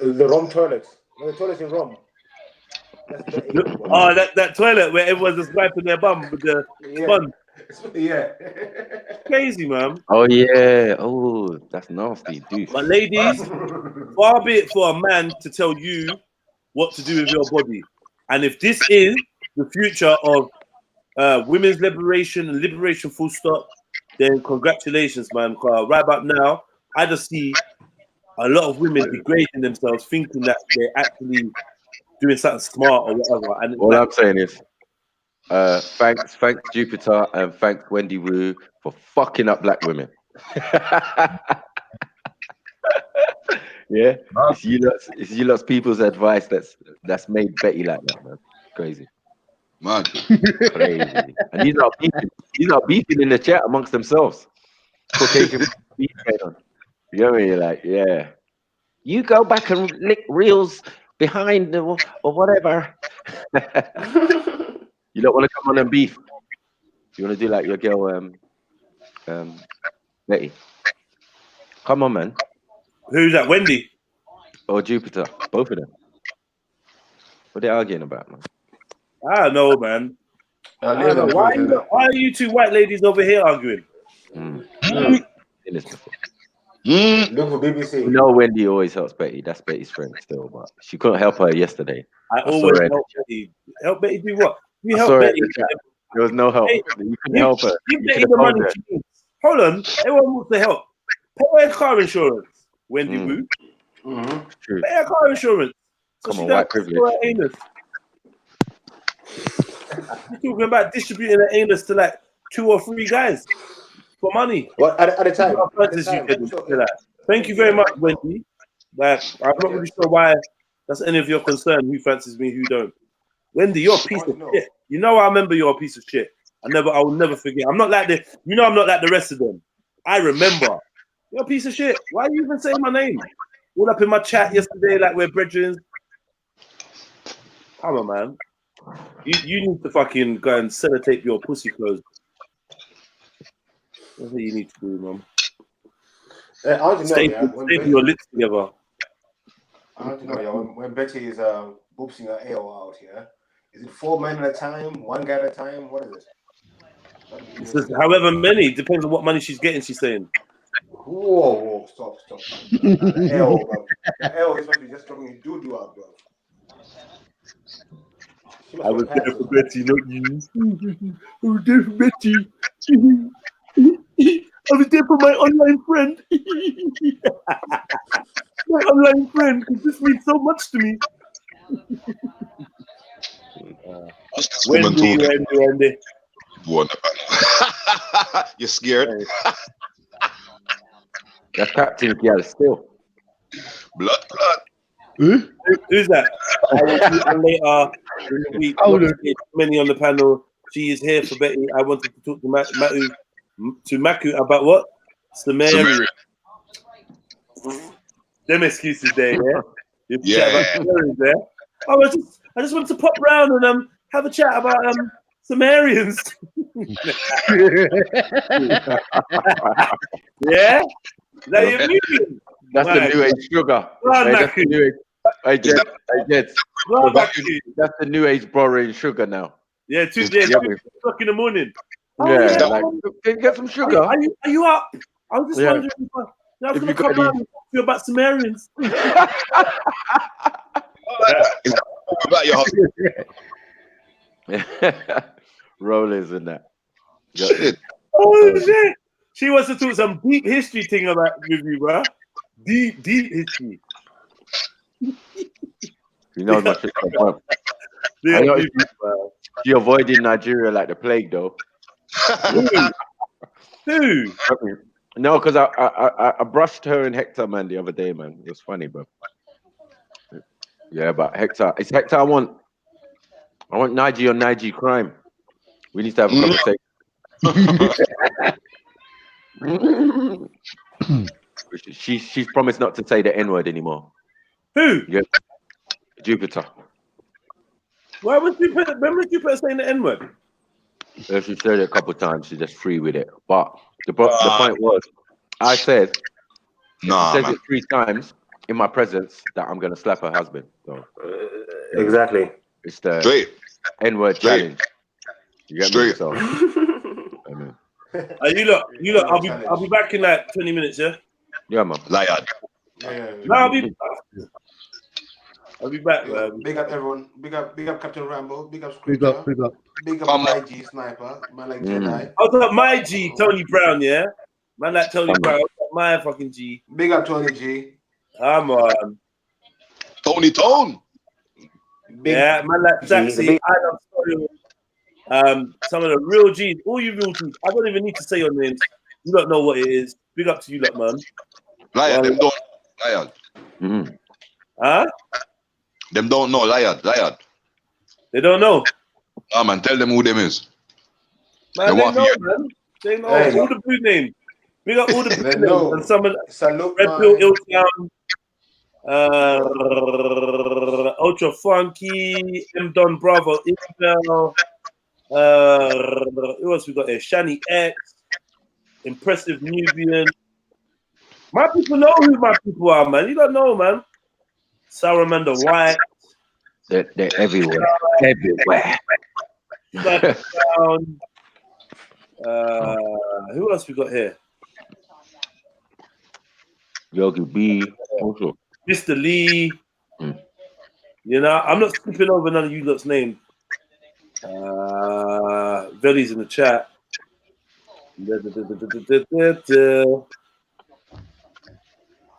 Speaker 8: the Rome toilets. The toilets in Rome.
Speaker 4: Oh, that toilet where everyone's just wiping their bum with the sponge.
Speaker 8: Yeah.
Speaker 4: Crazy, man.
Speaker 1: Oh yeah. Oh, that's nasty, dude.
Speaker 4: But ladies, far be it for a man to tell you what to do with your body. And if this is the future of women's liberation and liberation full stop, then congratulations, man. Right about now, I just see a lot of women degrading themselves, thinking that they're actually doing something smart or whatever. And
Speaker 1: all I'm saying is, thanks Jupiter and thanks Wendy Wu for fucking up black women. Yeah, it's you lot's people's advice that's made Betty like that, man. Crazy.
Speaker 5: Man.
Speaker 1: Crazy. And these are beefing in the chat amongst themselves. Caucasian beef going on. You know what I mean? Like, yeah. You go back and lick reels behind or whatever. You don't want to come on and beef. You want to do like your girl Betty. Come on, man.
Speaker 4: Who's that? Wendy?
Speaker 1: Or Jupiter. Both of them. What are they arguing about, man?
Speaker 4: I don't know, man. I don't know. Why are you two white ladies over here arguing?
Speaker 8: Look for BBC.
Speaker 1: You know Wendy always helps Betty. That's Betty's friend still, but she couldn't help her yesterday.
Speaker 4: I always help Betty. Help Betty do what? You help Betty.
Speaker 1: There was no help. You couldn't help her.
Speaker 4: Give Betty the money she needs. Hold on. Everyone wants to help. Pay her car insurance, Wendy Wu.
Speaker 1: True.
Speaker 4: Pay her car insurance. So
Speaker 1: come on, white privilege.
Speaker 4: You're talking about distributing an anus to like 2 or 3 guys for money.
Speaker 8: What at a time?
Speaker 4: Thank you very much, Wendy. Like, I'm not really sure why that's any of your concern. Who fancies me, who don't? Wendy, you're a piece of shit. You know I remember you're a piece of shit. I will never forget. I'm not like the. You know I'm not like the rest of them. I remember. You're a piece of shit. Why are you even saying my name? All up in my chat yesterday, like we're brethren. Come on, man. You need to fucking go and sellotape your pussy clothes. That's what you need to do, man. Stay your lips together.
Speaker 8: I don't know, when Betty is boopsing her AO out here, is it 4 men at a time, 1 guy at a time? What is it?
Speaker 4: It's just however many, depends on what money she's getting, she's saying.
Speaker 8: Whoa, stop. The L, bro. The L is supposed to be just dropping his doo-doo out, bro.
Speaker 4: I was there for Betty, not you. I was there for Betty. I was there for my online friend. My online friend, because this means so much to me. Wendy.
Speaker 5: You're scared?
Speaker 1: That's Captain Gial still.
Speaker 5: Blood.
Speaker 4: Who's that? I will see her later in the week. Many on the panel. She is here for Betty. I wanted to talk to Maku about what? Samaria. Them excuses there, yeah?
Speaker 5: Yeah.
Speaker 4: There. Oh, I just wanted to pop round and have a chat about Sumerians. Yeah? Is that your meaning?
Speaker 1: That's the new age sugar. That's the new age. That's the new age borrowing sugar now.
Speaker 4: Yeah, 2 o'clock in the morning.
Speaker 1: Get some sugar.
Speaker 4: Are you up? I was just wondering if I was going to come around and talk to you about Sumerians.
Speaker 5: About your
Speaker 1: rollers and that.
Speaker 4: Oh shit! She wants to talk some deep history thing about with you, bro. Deep history.
Speaker 1: You know what she avoiding Nigeria like the plague, though.
Speaker 4: Who?
Speaker 1: No, because I brushed her and Hector, man, the other day, man. It was funny, bro. Yeah, but Hector, it's Hector I want Nige on Nige crime. We need to have a conversation. She's promised not to say the N-word anymore.
Speaker 4: Who?
Speaker 1: Yeah. Jupiter.
Speaker 4: Why was Jupiter saying the N-word?
Speaker 1: She said it a couple of times. She's just free with it. But the point was, I said, she says it 3 times in my presence that I'm going to slap her husband. So
Speaker 8: exactly.
Speaker 1: It's the
Speaker 5: Straight.
Speaker 1: N-word challenge. You get me?
Speaker 5: Straight.
Speaker 1: So,
Speaker 4: you look. I'll be back in like 20 minutes. Yeah.
Speaker 1: Yeah, man.
Speaker 5: Lion.
Speaker 4: No, I'll be back.
Speaker 8: Big up everyone. Big up Captain Rambo. Big up
Speaker 2: Big
Speaker 8: Scripture.
Speaker 2: up, big up.
Speaker 8: Big up my G Sniper. Man like Jedi.
Speaker 4: What's up, my G, Tony Brown? Yeah, man like Tony Brown. What's up, my fucking G.
Speaker 8: Big up Tony G.
Speaker 4: Come on.
Speaker 5: Tony Tone.
Speaker 4: Yeah, man like Zaxi. I love Story. Some of the real G's. All you real G's. I don't even need to say your names. You don't know what it is. Big up to you, lot, man.
Speaker 5: Lion, them don't. Lion.
Speaker 1: Mm-hmm.
Speaker 4: Huh?
Speaker 5: Them don't know. Lion.
Speaker 4: They don't know.
Speaker 5: Ah, man, tell them who them is.
Speaker 4: Man, they know, man. They know all the blue names. Big up all the blue names. And some of the Red Pill, Illtown, Ultra Funky, M. Don Bravo, Isabel. Who else we got here? Shani X, Impressive Nubian. My people know who my people are, man. You don't know, man. Saramanda White.
Speaker 1: They're everywhere. Everywhere.
Speaker 4: Who else we got here?
Speaker 1: Yogi B. Also.
Speaker 4: Mr. Lee. You know, I'm not skipping over none of you lot's names. Veli's in the chat.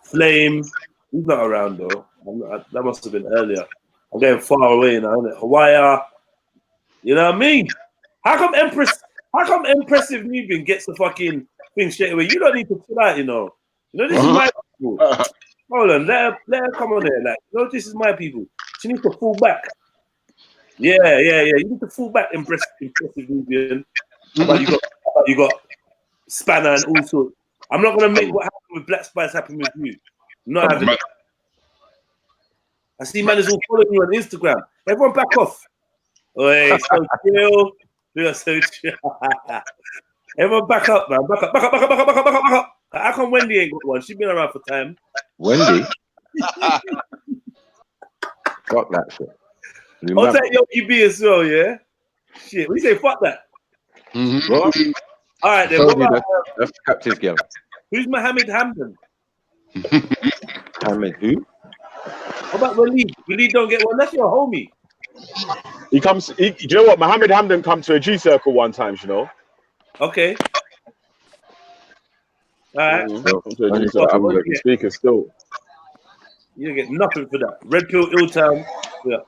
Speaker 4: Flame. He's not around though. That must have been earlier. I'm getting far away now, isn't it? Hawaii. You know what I mean? How come Impressive Nubian gets the fucking thing straight away? You don't need to chill out, you know. You know, this is my people. Hold on, let her come on there. Like, you know, this is my people. She needs to fall back. Yeah. You need to fall back, Impressive Nubian. But you got Spanner and all sorts. I'm not gonna make what happened with Black Spice happen with you. I'm not having it. I see man is all following you on Instagram. Everyone back off. Oi, so chill. We are so chill. Everyone back up, man. Back up. How come Wendy ain't got one? She's been around for time.
Speaker 1: Wendy? Fuck that shit.
Speaker 4: I'll take Yogi B as well, yeah? Shit, we say fuck that.
Speaker 1: What?
Speaker 4: All right, then. What about,
Speaker 1: that's Captain's girl.
Speaker 4: Who's Mohammed Hamdan?
Speaker 1: Mohammed who?
Speaker 4: What about Waleed? Waleed don't get one. That's your homie.
Speaker 6: Do you know what? Mohammed Hamdan come to a G Circle one time, you know?
Speaker 4: Okay. All right.
Speaker 6: Speaker still.
Speaker 4: You don't get nothing for that. Red Pill, Illtown. Yeah.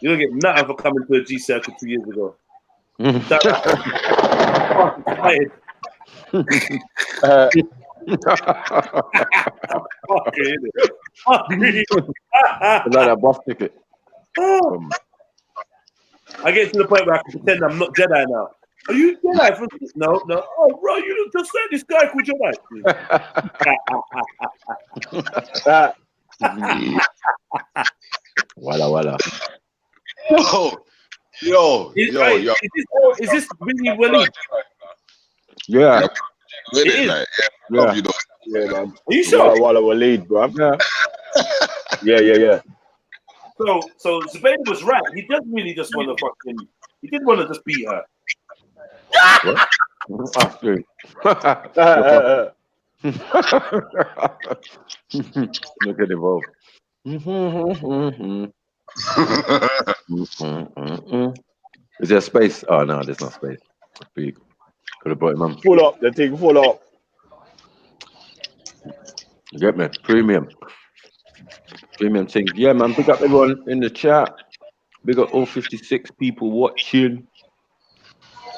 Speaker 4: You don't get nothing for coming to a G Circle 2 years ago.
Speaker 1: Like that bus ticket.
Speaker 4: I get to the point where I can pretend I'm not Jedi now. Are you Jedi? No. Oh, bro, you just said this guy called Jedi.
Speaker 1: Walla.
Speaker 5: Yo.
Speaker 4: Is this really Waleed?
Speaker 1: Yeah.
Speaker 5: It is. Like,
Speaker 6: yeah, man.
Speaker 4: Are you sure?
Speaker 6: Walla Waleed, bro. Yeah.
Speaker 4: So Zubair was right. He doesn't really just want to fucking. He didn't want to just beat her.
Speaker 1: Look at the vote. Is there space? Oh no, there's not space. Could have brought him on.
Speaker 6: Full up, the thing full up.
Speaker 1: You get me? Premium thing. Yeah, man. Big up everyone in the chat. Big up all 56 people watching.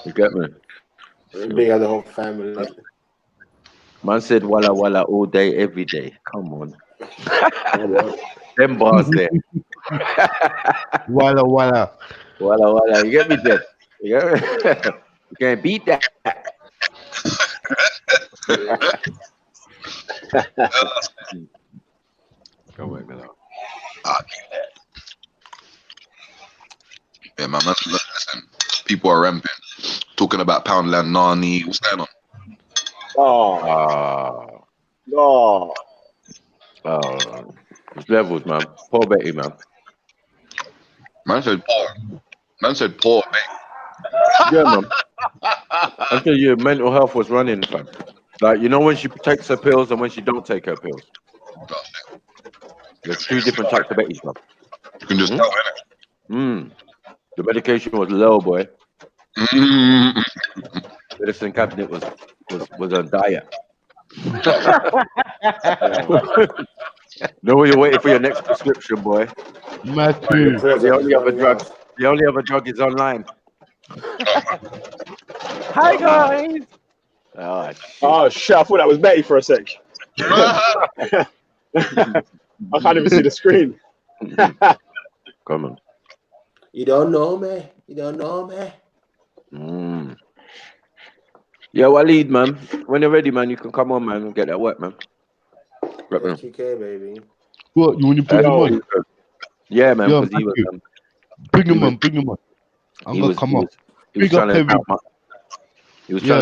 Speaker 1: You get me?
Speaker 8: Big as the whole family.
Speaker 1: Man said walla walla all day, every day. Come on. Them bars there.
Speaker 2: Walla walla.
Speaker 1: Walla walla. You get me, Jed? You get me? You can't beat that. Come on, man.
Speaker 5: Yeah, man. Listen, people are ramping, talking about Poundland, Nani. What's going on?
Speaker 6: Oh,
Speaker 1: Oh,
Speaker 6: oh.
Speaker 1: it's levels, man. Poor Betty, man.
Speaker 5: Man said poor. Man said poor, mate.
Speaker 1: Yeah, man. Until your mental health was running, fam. Like, you know when she takes her pills and when she don't take her pills. There's two different types of Bettys, man.
Speaker 5: You can just tell, innit?
Speaker 1: The medication was low, boy.
Speaker 5: Mm.
Speaker 1: Medicine cabinet was on diet. No, you're waiting for your next prescription, boy.
Speaker 2: Matthew.
Speaker 1: The only other drug is online. Hi guys.
Speaker 6: Oh shit! I thought that was Betty for a sec. I can't even see the screen.
Speaker 1: Come on.
Speaker 8: You don't know me. You don't know me.
Speaker 1: Yeah, Waleed, man. When you're ready, man, you can come on, man, and get that work, man. Right, man.
Speaker 8: HTK, baby.
Speaker 2: What, you want to bring him on?
Speaker 1: Yeah, man,
Speaker 2: Yo,
Speaker 1: because he was.
Speaker 2: Bring him on. I'm going to come on.
Speaker 1: He was trying to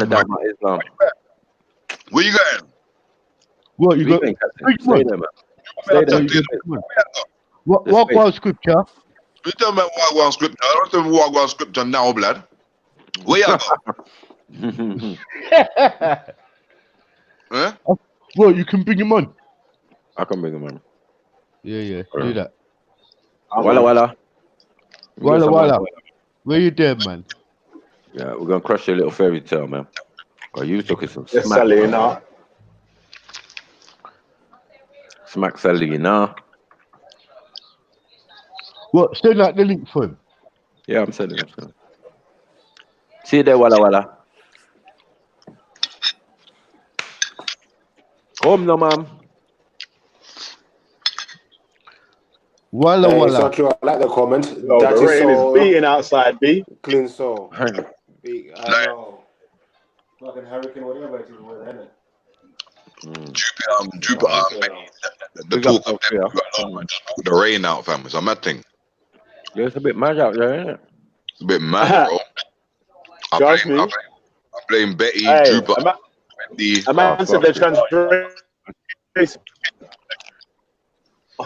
Speaker 1: doubt my, my Islam.
Speaker 5: Where you going?
Speaker 2: What, you got?
Speaker 1: Stay there, man.
Speaker 2: Stay there. What was scripture?
Speaker 5: You tell me what one scripture. I don't tell me what one scripture now, blood. Where you go? Huh?
Speaker 2: Well, you can bring him on.
Speaker 1: I can bring him on.
Speaker 2: Yeah, do that.
Speaker 1: Walla.
Speaker 2: Where you there, man?
Speaker 1: Yeah, we're gonna crush your little fairy tale, man. Oh, you talking some
Speaker 6: Yes,
Speaker 1: smack.
Speaker 6: Selena.
Speaker 1: Smack Selena.
Speaker 2: What? Send out the link for him.
Speaker 1: Yeah, I'm sending him. See you there, Walla. Come no, man.
Speaker 2: Walla.
Speaker 8: So true. I like the comment.
Speaker 6: Oh,
Speaker 8: That
Speaker 6: the
Speaker 8: is
Speaker 6: rain
Speaker 8: so
Speaker 6: is beating outside, B.
Speaker 8: clean soul. Big, I know. Fucking hurricane, whatever it is, isn't it?
Speaker 5: Jupiter. The talk up there. The rain out, fam. It's a mad thing.
Speaker 1: Yeah, it's a bit mad out there, isn't it?
Speaker 5: It's a bit mad, bro. I blame Betty, Jupiter.
Speaker 6: A man said they're transracial.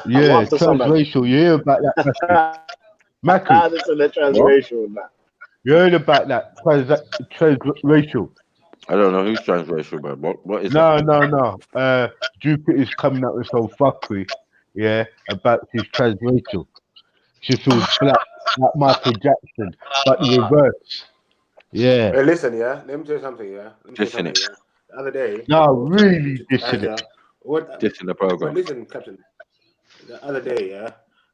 Speaker 2: Yeah, transracial. You hear about that? Mackie.
Speaker 6: They said they're transracial.
Speaker 2: You heard about that? Transracial.
Speaker 1: I don't know who's transracial, but what is
Speaker 2: No. Jupiter's coming up with some fuckery, yeah, about she's transracial. She feels black, like Michael Jackson, but the reverse. Yeah.
Speaker 8: Hey, listen, yeah. Let me tell you something, yeah.
Speaker 1: Dissing it.
Speaker 8: The other day.
Speaker 2: No, really dissing it.
Speaker 1: Dissing the program.
Speaker 8: Listen, Captain. The other day, yeah,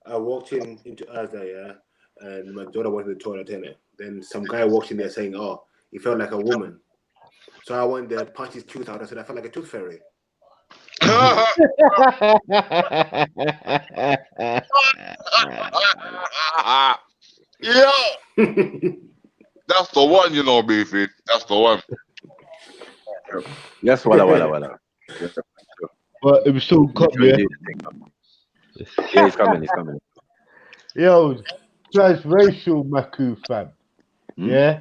Speaker 8: I walked into Asda, yeah, and my daughter went to the toilet, innit? Then some guy walked in there saying, "Oh, he felt like a woman." So I went there, punched his tooth out. I said, "I felt like a tooth fairy."
Speaker 5: Yeah. That's the one, you know, Beefy. That's the one.
Speaker 1: Yes, Walla.
Speaker 2: But it was still cut, yeah.
Speaker 1: Yeah, he's coming.
Speaker 2: Yo, transracial Maku fam. Yeah.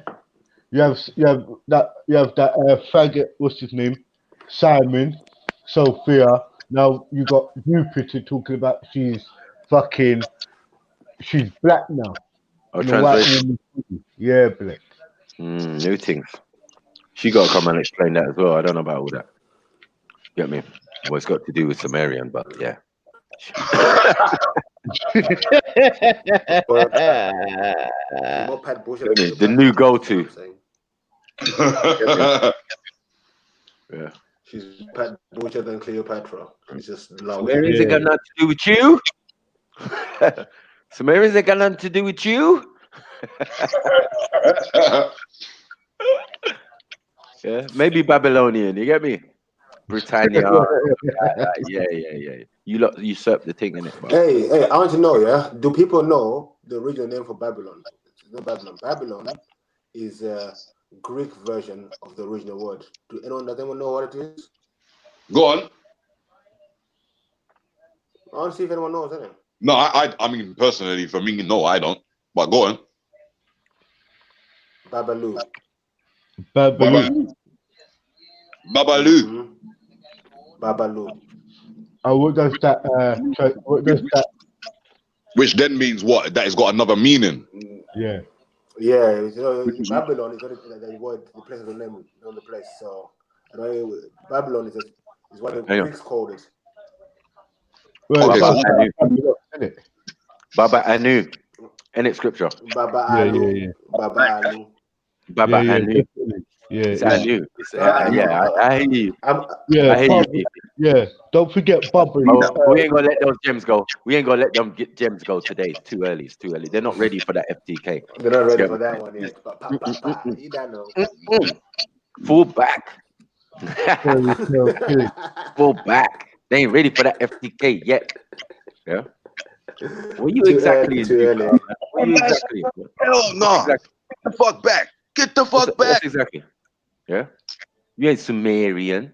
Speaker 2: You have that faggot, what's his name? Simon, Sophia. Now you got Jupiter talking about she's black now.
Speaker 1: Oh, transracial.
Speaker 2: Yeah, black.
Speaker 1: New things. She got to come and explain that as well. I don't know about all that. Get me? Well, it's got to do with Sumerian, but yeah. The new go-to. Yeah.
Speaker 8: She's Pat Butcher than Cleopatra. She's just loud.
Speaker 1: Sumerians got nothing to do with you. Sumerians got nothing to do with you. Yeah, maybe Babylonian. You get me? Britannia. Yeah. You lot usurp the thing in it.
Speaker 8: Hey, I want to know, yeah. Do people know the original name for Babylon? It's not Babylon. Babylon is a Greek version of the original word. Does anyone know what it is?
Speaker 5: Go on.
Speaker 8: I want to see if anyone knows, isn't it?
Speaker 5: No, I mean, personally, for me, no, I don't. But go on.
Speaker 8: Babalu.
Speaker 2: Babalu.
Speaker 5: Babalu.
Speaker 8: Mhm. Babalu.
Speaker 2: Oh, what does that? What does that?
Speaker 5: Which then means what? That it's got another meaning.
Speaker 2: Yeah.
Speaker 8: Yeah, you know, Babylon is not the word, the place of the name, not the place. So, Babylon is what the Greeks called it.
Speaker 2: Well,
Speaker 5: Okay,
Speaker 1: Baba Anu. In its scripture.
Speaker 8: Baba Anu. Baba Anu.
Speaker 1: Baba Anu. It's Anu. I hear you. I hear you.
Speaker 2: Yeah, don't forget Bubba.
Speaker 1: We ain't gonna let those gems go. We ain't gonna let them get gems go today. It's too early. It's too early. They're not ready for that FTK.
Speaker 8: They're not ready for that one yet. You don't know.
Speaker 1: Full back. Full back. They ain't ready for that FTK yet. Yeah. What you exactly?
Speaker 8: Too early.
Speaker 1: What you exactly?
Speaker 5: Hell no. Get the fuck back. Get the fuck back.
Speaker 1: Exactly. Yeah. You ain't Sumerian.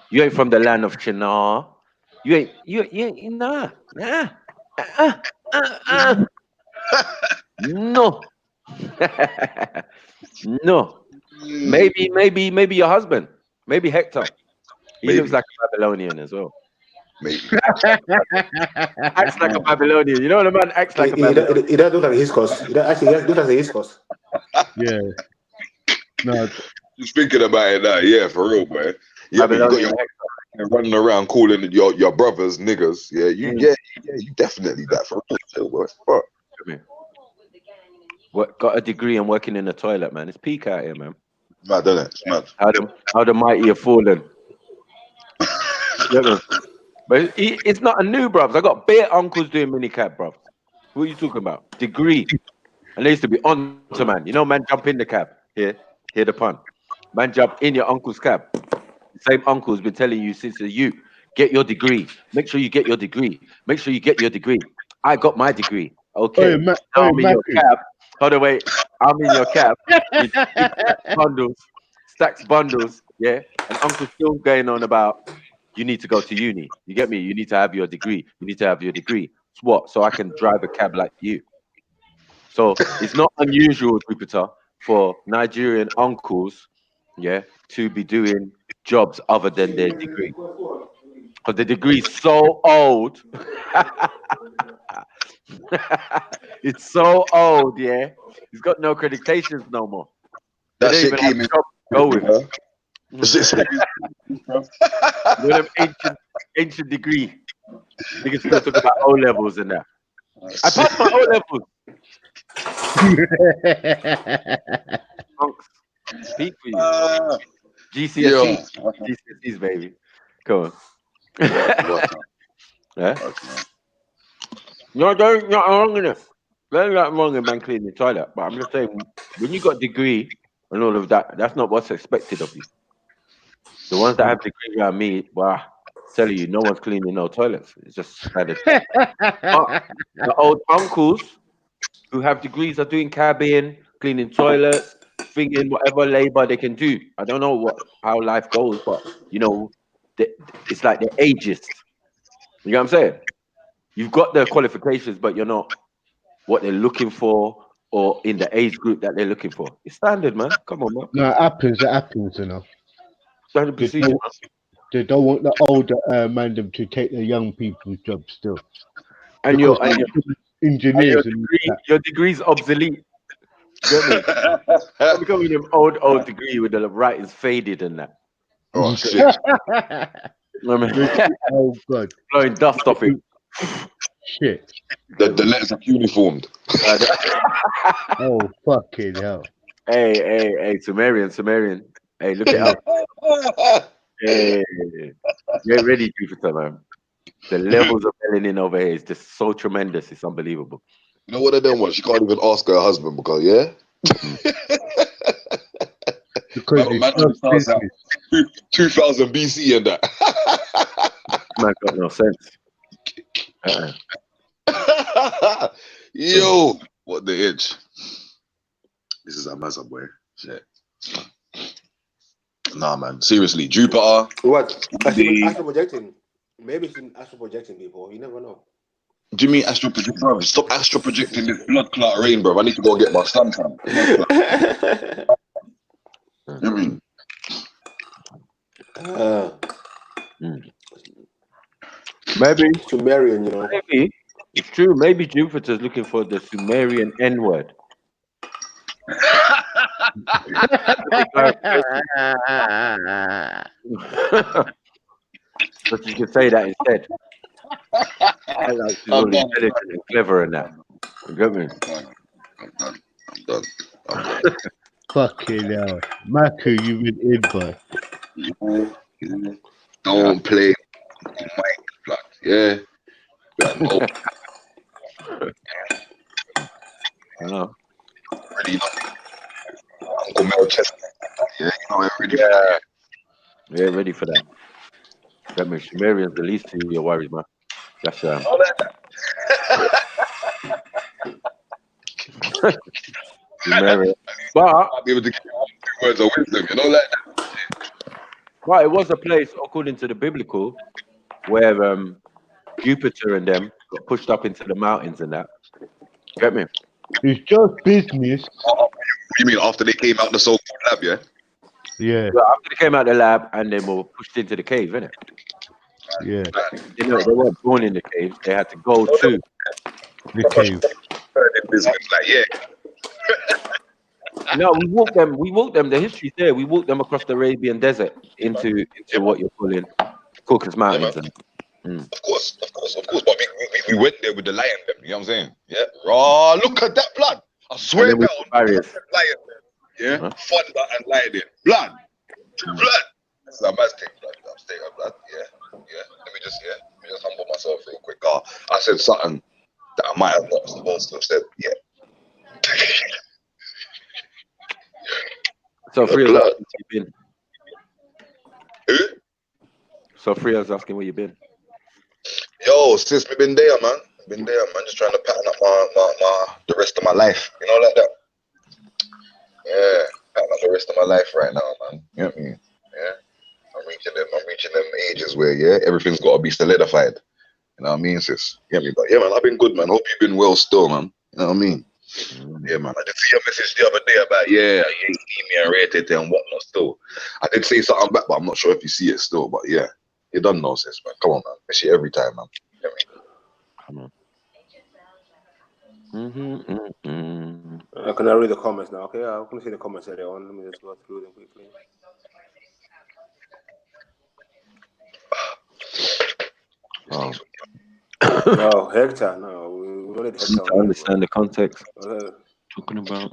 Speaker 1: You ain't from the land of Shinar. You ain't nah. No. No. Maybe your husband. Maybe Hector. He looks like a Babylonian as well.
Speaker 5: Maybe.
Speaker 1: Acts like a Babylonian. You know what the man acts like a Babylonian.
Speaker 8: He doesn't look like his cost. He looks like his cost.
Speaker 2: Yeah. No.
Speaker 5: Just thinking about it now, yeah, for real, man. Yeah, you got your running around calling your brothers niggas. Yeah, you definitely that for real. Fuck.
Speaker 1: What got a degree and working in the toilet, man? It's peak out here, man.
Speaker 5: Mad, isn't it? It's mad.
Speaker 1: How the mighty have fallen. But it's not a new, bruv. I got bare uncles doing minicab, bruv. What are you talking about? Degree. And they used to be on to man. You know, man, jump in the cab. Hear the pun. Man, jump in your uncle's cab. The same uncle's been telling you since you get your degree. Make sure you get your degree. Make sure you get your degree. I got my degree. Okay. I'm in your cab. Hold on, wait. I'm in your cab. Stacks bundles. Yeah. And uncle's still going on about you need to go to uni. You get me? You need to have your degree. You need to have your degree. What? So I can drive a cab like you. So it's not unusual, Jupiter, for Nigerian uncles, to be doing jobs other than their degree. Because the degree is so old. It's so old, yeah. He's got no accreditations no more.
Speaker 5: That shit came in.
Speaker 1: Go with ancient degree. Niggas still talk about O levels and that. I passed my O levels. Speak for you. GCSEs, baby. Come on. Yeah. No, don't. Not wrong in this. There's nothing wrong in man cleaning the toilet, but I'm just saying, when you got degree and all of that, that's not what's expected of you. The ones that have degree around me, telling you, no one's cleaning no toilets. It's just standard. The old uncles who have degrees are doing cabin, cleaning toilets, thinking whatever labor they can do. I don't know how life goes, but it's like they're ageist. You know what I'm saying? You've got the qualifications, but you're not what they're looking for or in the age group that they're looking for. It's standard, man. Come on, man.
Speaker 2: No, it happens, you know.
Speaker 1: Standard procedure.
Speaker 2: They don't want the older man them to take the young people's jobs still.
Speaker 1: And your
Speaker 2: engineers.
Speaker 1: Your degree's obsolete. Get me? I'm becoming an old degree with the writing's faded and that.
Speaker 5: Oh shit!
Speaker 2: Oh god!
Speaker 1: Blowing dust off it.
Speaker 2: Shit.
Speaker 5: The letters are uniformed.
Speaker 2: Oh fucking hell!
Speaker 1: Hey, Sumerian. Hey, look it up. Hey, get ready, Jupiter, man. The levels of melanin over here is just so tremendous. It's unbelievable.
Speaker 5: You know what I don't want? She can't even ask her husband because,
Speaker 2: Because
Speaker 5: Man,
Speaker 2: it's not business.
Speaker 5: 2000 BC and that.
Speaker 1: Man got no sense.
Speaker 5: Yo, what the itch? This is a massa boy. Shit. Nah, man. Seriously, Jupiter.
Speaker 8: What? Astral projecting. Maybe it's astral projecting people. You never know.
Speaker 5: Do you mean astral projecting, bro? Stop astral projecting this blood clot rain, bro. I need to go get my son, fam. You mean?
Speaker 1: Maybe
Speaker 8: Sumerian, you know.
Speaker 1: Maybe it's true. Maybe Jupiter's looking for the Sumerian N word. But you can say that instead. I like she's all intelligent and clever and that. You get me?
Speaker 5: I'm done.
Speaker 2: Fucking hell. Maka, you've been in, boy.
Speaker 5: Don't play Mike, blood. Yeah.
Speaker 1: I know.
Speaker 5: Ready? Uncle Mel Chester. Yeah, you know I'm ready for that.
Speaker 1: Yeah, ready for that. That means Sumerian's the least of your worries, man. That's Sumerian. But
Speaker 5: I'll be able to give you words of wisdom, you know, like that.
Speaker 1: But it was a place, according to the biblical, where Jupiter and them got pushed up into the mountains and that. Get me?
Speaker 2: It's just business.
Speaker 5: You mean after they came out the so-called lab, yeah?
Speaker 2: Yeah.
Speaker 1: Well, after they came out of the lab and then were pushed into the cave, innit?
Speaker 2: Yeah.
Speaker 1: You know, they weren't born in the cave. They had to go to
Speaker 2: the cave.
Speaker 5: Like, yeah.
Speaker 1: No, we walked them. The history's there. We walked them across the Arabian desert into what you're calling Caucasus Mountains.
Speaker 5: Of course. But we went there with the lion, them. You know what I'm saying? Yeah. Oh, look at that blood. I swear down. Lion, yeah. Thunder and lightning. Blood. That's a bad thing, blood. I'm staying on blood. Yeah. Let me just humble myself real quick. I said something that I might have not supposed to have said. Yeah.
Speaker 1: So Freya's asking where you been.
Speaker 5: Who?
Speaker 1: So Freya's asking where you been.
Speaker 5: Yo, sis, we been there, man. Just trying to pattern up my the rest of my life. You know, like that. Yeah, pattern up the rest of my life right now, man. You know what I mean? Yeah. I'm reaching them ages where everything's gotta be solidified. You know what I mean, sis? You get me? But yeah, man, I've been good, man. Hope you've been well still, man. You know what I mean? Yeah, man. I did see a message the other day about you me and rated and whatnot still. I did say something back, but I'm not sure if you see it still. But yeah, you don't know, sis, man. Come on, man. I see every time, man. You know
Speaker 1: what I mean?
Speaker 8: Can I read the comments now? Okay, I'm gonna see the comments earlier on. Let me just go through them quickly. No, Hector. No, we don't need Hector.
Speaker 1: To understand the context. Talking about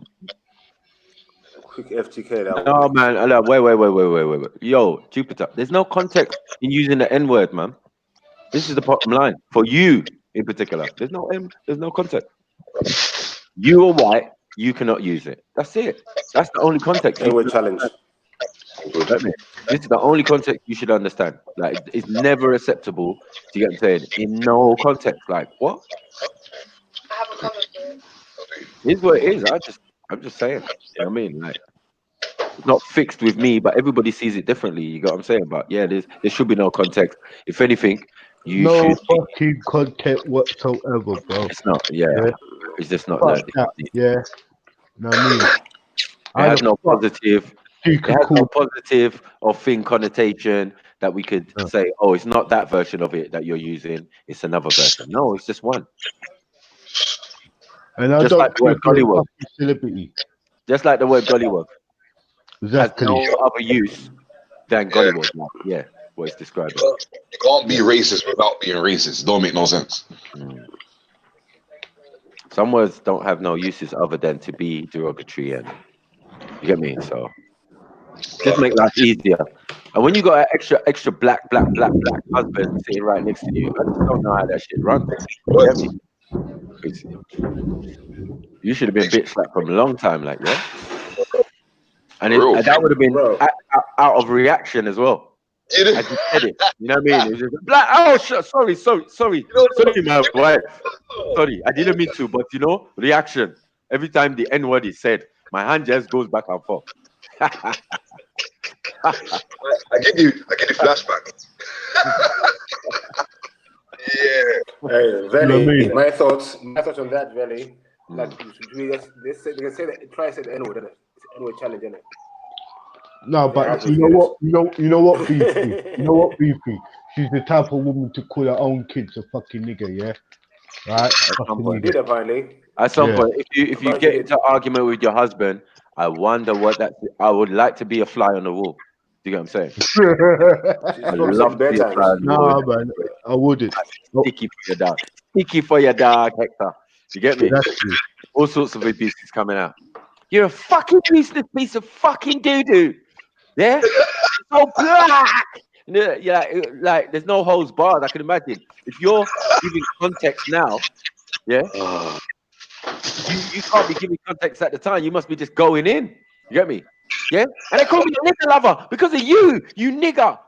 Speaker 8: quick FTK.
Speaker 1: No, man. Wait. Yo, Jupiter. There's no context in using the N word, man. This is the bottom line for you in particular. There's no context. You are white. You cannot use it. That's it. That's the only context.
Speaker 8: N word challenge.
Speaker 1: This is the only context you should understand. Like, it's never acceptable. Do you get what I'm saying? In no context. Like, what? Here's what it is. I'm just saying. You know what I mean? Like, it's not fixed with me, but everybody sees it differently. You got what I'm saying? But yeah, there should be no context. If anything,
Speaker 2: no fucking context whatsoever, bro.
Speaker 1: It's not. Yeah. It's just not
Speaker 2: that. Yeah. No, I mean,
Speaker 1: it has no positive. It has no positive or thing connotation that we could say, oh, it's not that version of it that you're using. It's another version. No, it's just one.
Speaker 2: And I
Speaker 1: just
Speaker 2: don't
Speaker 1: like the word gollywog.
Speaker 2: Celebrity.
Speaker 1: Just like the word gollywog.
Speaker 2: Exactly.
Speaker 1: Has no other use than gollywog. Yeah, what it's described.
Speaker 5: You can't be racist without being racist. It don't make no sense.
Speaker 1: Some words don't have no uses other than to be derogatory, and you get me. So just make life easier. And when you got an extra black husband sitting right next to you, I just don't know how that shit runs. You get me? You should have been bitch slapped from a long time, like, yeah. And
Speaker 5: Bro.
Speaker 1: that would have been
Speaker 8: Bro.
Speaker 1: out of reaction as well.
Speaker 5: You know,
Speaker 1: I just said it. You know what I mean? It was just like, oh, sorry, my wife. Sorry, I didn't mean to, but you know, reaction. Every time the N word is said, my hand just goes back and forth.
Speaker 5: I get you flashbacks. Yeah.
Speaker 8: Hey, Veli,
Speaker 2: You know what I mean?
Speaker 8: my thoughts on that, Veli. Like, they can say that, try to say the N-word, innit? It's an N-word challenge, innit?
Speaker 2: No, but you know what? You know what, Beefy? You know what, Beefy? She's the type of woman to call her own kids a fucking nigger, yeah? Right? Fucking
Speaker 8: You did,
Speaker 2: nigger.
Speaker 8: apparently.
Speaker 1: At some
Speaker 2: Yeah.
Speaker 1: point, if you get into argument with your husband, I wonder what that. I would like to be a fly on the wall. Do you get what I'm saying?
Speaker 8: She's
Speaker 1: I'd
Speaker 8: probably
Speaker 1: love
Speaker 8: said
Speaker 1: to be a
Speaker 8: bedtimes.
Speaker 1: fly on the wall.
Speaker 2: Nah, man, I wouldn't.
Speaker 1: Sticky for your dog. Sticky for your dog, Hector. You get me?
Speaker 2: Exactly.
Speaker 1: All sorts of abuses coming out. You're a fucking useless piece of fucking doo-doo. Yeah? So black. Yeah, like there's no holds barred. I can imagine. If you're giving context now, yeah, you can't be giving context at the time. You must be just going in. You get me? Yeah? And they call me a nigger lover because of you nigger.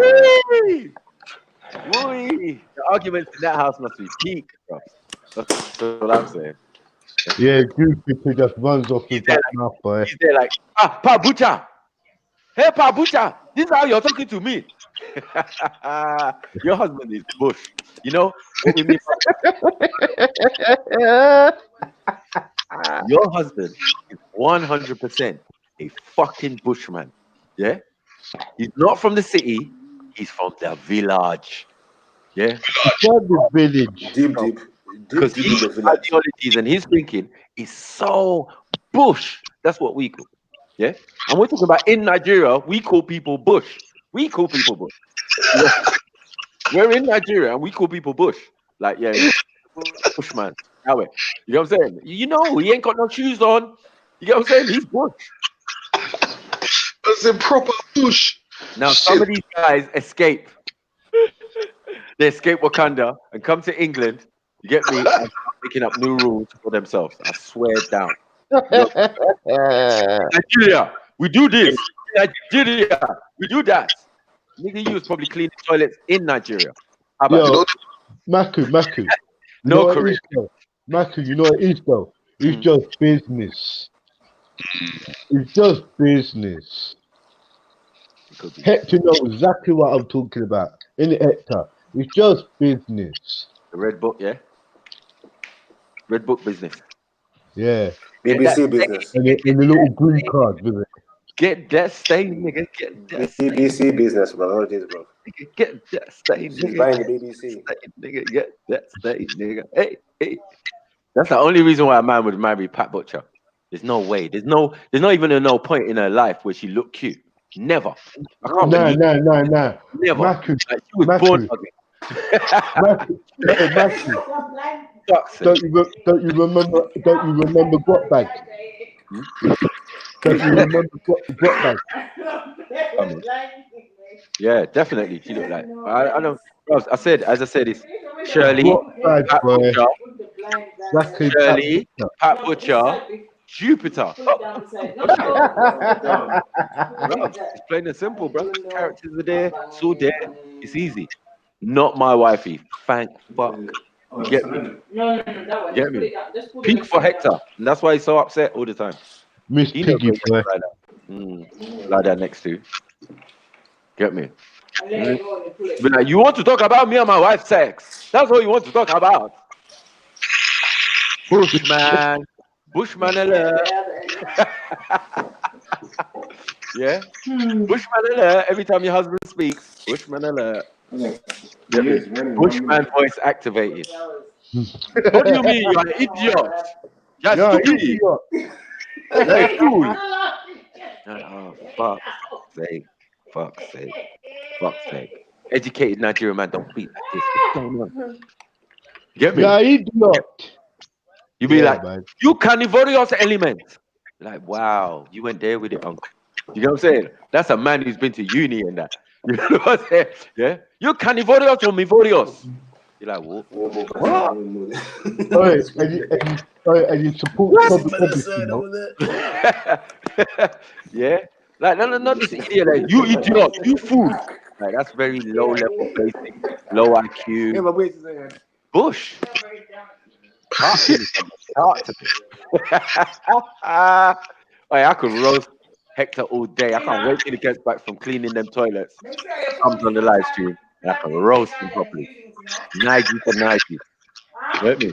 Speaker 1: Whee! Whee! The arguments in that house must be peak, bro. That's what I'm saying.
Speaker 2: Yeah, Goofy just runs off his back mouth, boy.
Speaker 1: He's there like, Pa Butcher. Hey, Pa Butcher, this is how you're talking to me. Your husband is bush. You know what we mean? Your husband is 100% a fucking bushman. Yeah? He's not from the city, he's from the village. Yeah?
Speaker 2: From the village.
Speaker 8: Deep.
Speaker 1: Because
Speaker 8: Deep
Speaker 1: his
Speaker 8: in the village.
Speaker 1: ideologies and his thinking is so bush. That's what we call. Yeah? And we're talking about in Nigeria, we call people bush. We call people bush. Yeah. We're in Nigeria and we call people bush. Like, yeah, bushman. That way. You know what I'm saying? You know, he ain't got no shoes on. You know what I'm saying? He's bush.
Speaker 5: That's a proper push.
Speaker 1: Now, some of these guys escape. They escape Wakanda and come to England. You get me? And start making up new rules for themselves. I swear down. Nigeria, we do this. Nigeria, we do that. Nigga, you was probably cleaning toilets in Nigeria. How about
Speaker 2: Yo,
Speaker 1: that?
Speaker 2: Maku.
Speaker 1: No
Speaker 2: what it
Speaker 1: career.
Speaker 2: is, though? Maku, you know what it is though? It's just business. It's just business. Hector knows exactly what I'm talking about. In Hector, it's just business.
Speaker 1: The Red Book, yeah? Red Book business.
Speaker 2: Yeah.
Speaker 8: BBC business.
Speaker 2: And the little green card with it.
Speaker 1: Get that stain, nigga. Get that stain.
Speaker 8: BBC business, bro. All it is, bro.
Speaker 1: Get that stain,
Speaker 8: She's
Speaker 1: nigga.
Speaker 8: buying the BBC.
Speaker 1: Nigga, get that stain, nigga. Hey. That's the only reason why a man would marry Pat Butcher. There's no way. There's not even no point in her life where she looked cute. Never. I can't believe
Speaker 2: No.
Speaker 1: Never.
Speaker 2: Maku,
Speaker 1: Like, she was
Speaker 2: Maku.
Speaker 1: born ugly.
Speaker 2: Maku.
Speaker 1: Fuck's
Speaker 2: Don't
Speaker 1: sake.
Speaker 2: you remember Got Bag? Don't you remember Got Bag?
Speaker 1: Yeah, definitely. She looked like I don't. I said, as I said, it's Shirley,
Speaker 2: Got Bag,
Speaker 1: Pat
Speaker 2: boy.
Speaker 1: Butcher,
Speaker 2: Exactly.
Speaker 1: Shirley, Pat Butcher, Jupiter. Bro, it's plain and simple, bro. Characters are there, it's all there. It's easy. Not my wifey. Thank fuck. You get me? Get me? Peak for Hector, and that's why he's so upset all the time.
Speaker 2: Miss
Speaker 1: He knows
Speaker 2: Piggy,
Speaker 1: where
Speaker 2: boy.
Speaker 1: he lie down next to. Get me? Be like, you want to talk about me and my wife's sex? That's what you want to talk about. Bushman alert. Yeah? Bushman alert. Every time your husband speaks, Bushman alert. Get me? Bushman voice activated. What do you mean? You're an idiot. You're stupid. You're a fool. Oh, fuck's sake. Educated Nigerian man don't beat like this. What's going on? Get me?
Speaker 2: Yeah, idiot.
Speaker 1: You be like,
Speaker 2: man.
Speaker 1: you carnivorous element. Like, wow, you went there with it, uncle. You know what I'm saying? That's a man who's been to uni and that. You know what I'm saying? Yeah? You carnivorous or omnivorous. You're like, what?
Speaker 8: What?
Speaker 2: And you support Bobby Robinson, no?
Speaker 1: Yeah, like no, not this idiot. Like, you idiot, you fool. Like that's very low level, basic, low IQ.
Speaker 8: Yeah, but wait a second.
Speaker 1: Bush. Talk to me. Talk to me. Hey, I could roast Hector all day. I can't wait till he gets back from cleaning them toilets. Comes on the live stream and I can roast him properly. Nike for Nike. Let me.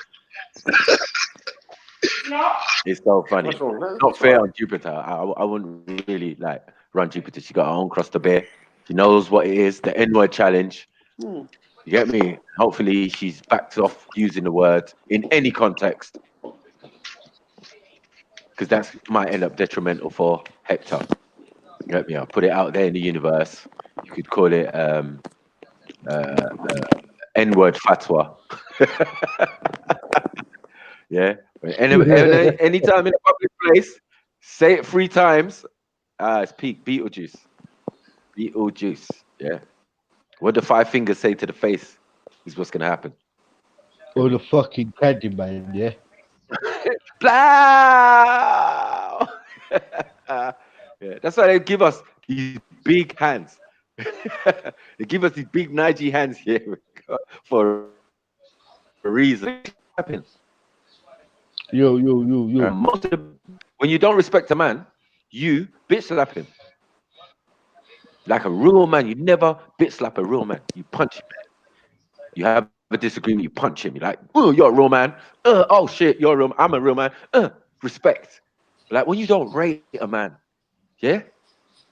Speaker 1: It's so funny.
Speaker 8: What's wrong?
Speaker 1: Not fair on Jupiter. I wouldn't really like run Jupiter. She got her own cross to bear. She knows what it is. The N-word challenge. You get me? Hopefully she's backed off using the word in any context. Because that might end up detrimental for Hector. You get me? I'll put it out there in the universe. You could call it N-word fatwa. Yeah. Anytime in a public place, say it 3 times. It's peak Beetlejuice. Beetlejuice. Yeah. What the 5 fingers say to the face is what's gonna happen.
Speaker 2: Or the fucking Candyman, yeah.
Speaker 1: Blow! Yeah, that's why they give us these big hands. They give us these big Nige hands here for a reason. What happens?
Speaker 2: Yo.
Speaker 1: When you don't respect a man, you bitch slap him. Like a real man, you never bitch slap a real man. You punch him. You have a disagreement, you punch him. You're like, oh, you're a real man. Oh shit, you're a real man. I'm a real man. Respect. Like when you don't rate a man, yeah?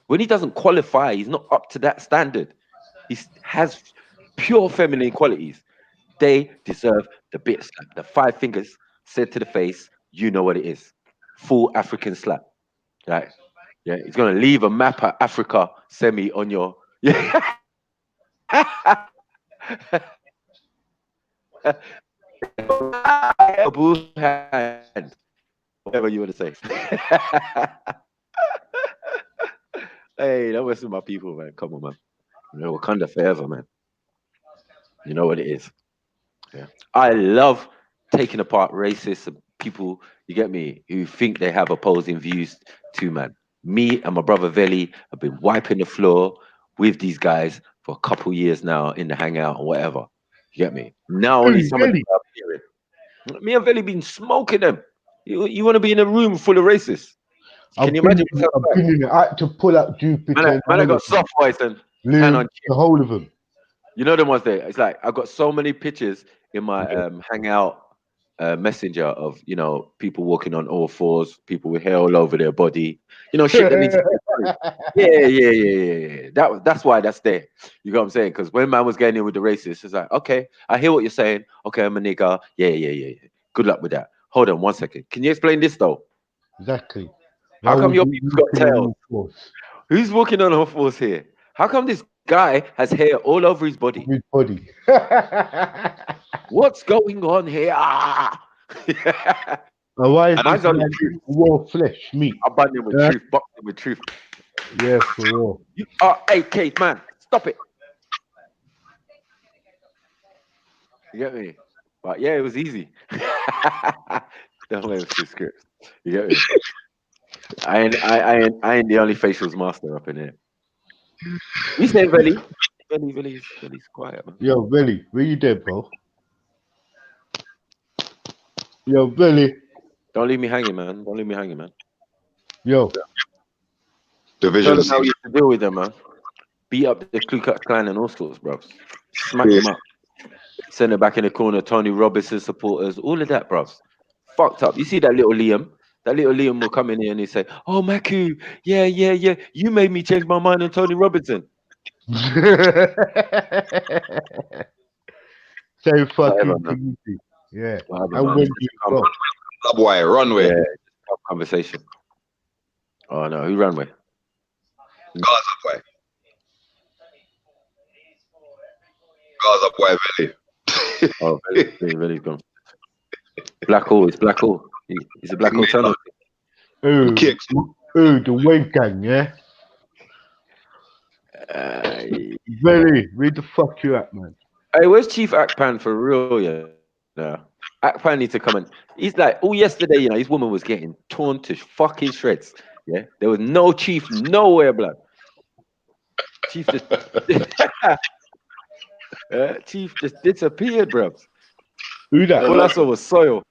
Speaker 1: When he doesn't qualify, he's not up to that standard. He has pure feminine qualities. They deserve the bitch slap. The 5 fingers said to the face, you know what it is. Full African slap. Right? Yeah, he's gonna leave a map of Africa semi on your hand. Whatever you want to say. Hey, don't mess with my people, man. Come on, man. You know, Wakanda forever, man. You know what it is. Yeah. I love taking apart racists and people, you get me, who think they have opposing views to, man. Me and my brother Veli have been wiping the floor with these guys for a couple years now in the hangout or whatever. You get me? Now only some of them are hearing. Me and Veli been smoking them. You want to be in a room full of racists? Can you imagine?
Speaker 2: I've been in it. I had to pull up Jupiter.
Speaker 1: Man, I got soft voice and
Speaker 2: hand on the whole of them.
Speaker 1: You know them ones there. It's like I've got so many pictures in my hangout messenger of, you know, people walking on all 4s, people with hair all over their body, you know, shit that needs yeah. That's why that's there. You know what I'm saying? Because when man was getting in with the racists, it's like, okay, I hear what you're saying. Okay, I'm a nigga. Yeah. Good luck with that. Hold on 1 second. Can you explain this though?
Speaker 2: Exactly.
Speaker 1: How come your people's got tails? Who's walking on all 4s here? How come this guy has hair all over his body? What's going on here?
Speaker 2: Why is
Speaker 1: and I got
Speaker 2: raw flesh meat?
Speaker 1: I'm banging with truth, boxing with truth.
Speaker 2: Yeah, for real.
Speaker 1: You are AK, man. Stop it. You get me? But yeah, it was easy. Don't let us do scripts. You get me? I ain't the only facials master up in here. You say Veli? Veli's quiet, man.
Speaker 2: Yo, Veli, where you dead, bro? Yo, Veli.
Speaker 1: Don't leave me hanging, man. Don't leave me hanging, man.
Speaker 2: Yo.
Speaker 5: Division.
Speaker 1: How you to deal with them, man. Beat up the Ku Klux Klan and all sorts, bro. Smack them up. Send it back in the corner. Tony Robinson supporters, all of that, bro. Fucked up. You see that little Liam? That little Liam will come in here and he say, "Oh, Maku, yeah. You made me change my mind on Tony Robinson."
Speaker 2: So fucking easy. Yeah.
Speaker 5: Boy, runway.
Speaker 1: Yeah, conversation. Oh no, who runway?
Speaker 5: Gaza boy. Gaza boy, Veli.
Speaker 1: Oh, Veli's gone. Black hole. It's black hole. He's a black hole tunnel.
Speaker 2: Kicks. The Wave Gang, yeah. Veli, where the fuck you at, man?
Speaker 1: Hey, where's Chief Akpan for real? Yeah, no. Akpan needs to come and he's like, oh, yesterday, you know, his woman was getting torn to fucking shreds. Yeah, there was no Chief nowhere, blood. Chief just, Chief just disappeared, bro.
Speaker 2: Who that?
Speaker 1: All I saw was soil.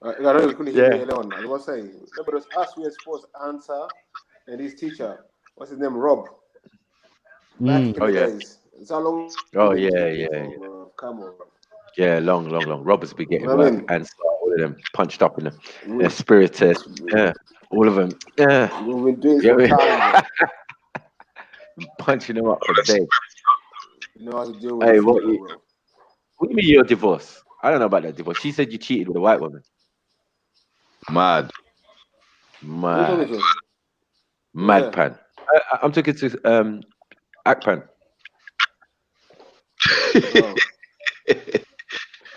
Speaker 8: I couldn't hear
Speaker 1: Yeah.
Speaker 8: me alone. I was saying, remember those us we were supposed to answer, and his teacher, what's his name, Rob. Back in
Speaker 1: Oh,
Speaker 8: the
Speaker 1: yeah.
Speaker 8: days. It's how long.
Speaker 1: Oh,
Speaker 8: we've been
Speaker 1: yeah,
Speaker 8: talking
Speaker 1: yeah,
Speaker 8: for, bro. Come on, bro.
Speaker 1: Yeah, long. Robert's be getting
Speaker 8: You know what I
Speaker 1: work
Speaker 8: mean?
Speaker 1: and all of them punched up in the
Speaker 8: We-
Speaker 1: spirit test. Yeah, all of them. Yeah,
Speaker 8: We've been doing
Speaker 1: Yeah,
Speaker 8: some
Speaker 1: we-
Speaker 8: time, bro.
Speaker 1: punching them up for the day.
Speaker 8: You know how to deal with
Speaker 1: Hey,
Speaker 8: the
Speaker 1: what
Speaker 8: people,
Speaker 1: you-
Speaker 8: bro.
Speaker 1: What do you mean you're divorced? I don't know about that divorce. She said you cheated with a white woman.
Speaker 5: Mad.
Speaker 8: Who you talking
Speaker 1: Mad,
Speaker 8: to?
Speaker 1: mad
Speaker 8: Yeah.
Speaker 1: pan. I'm talking to Akpan.
Speaker 8: Oh.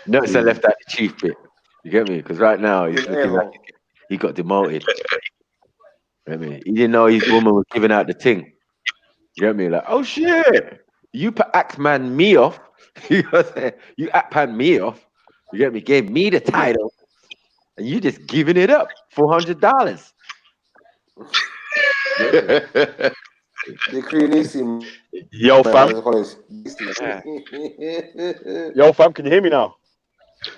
Speaker 1: Notice I left out the chief bit. You get me? Because right now he's
Speaker 8: With
Speaker 1: looking like
Speaker 8: Avo.
Speaker 1: he got demoted. You get me? He didn't know his woman was giving out the thing. You get me? Like, oh shit, you Akpan me off. You know what I'm saying? You Akpan me off. You get me? Gave me the title, and you just giving it up. $400.
Speaker 8: The Creanissim.
Speaker 6: Yo, fam.
Speaker 1: Yeah.
Speaker 6: Yo, fam. Can you hear me now?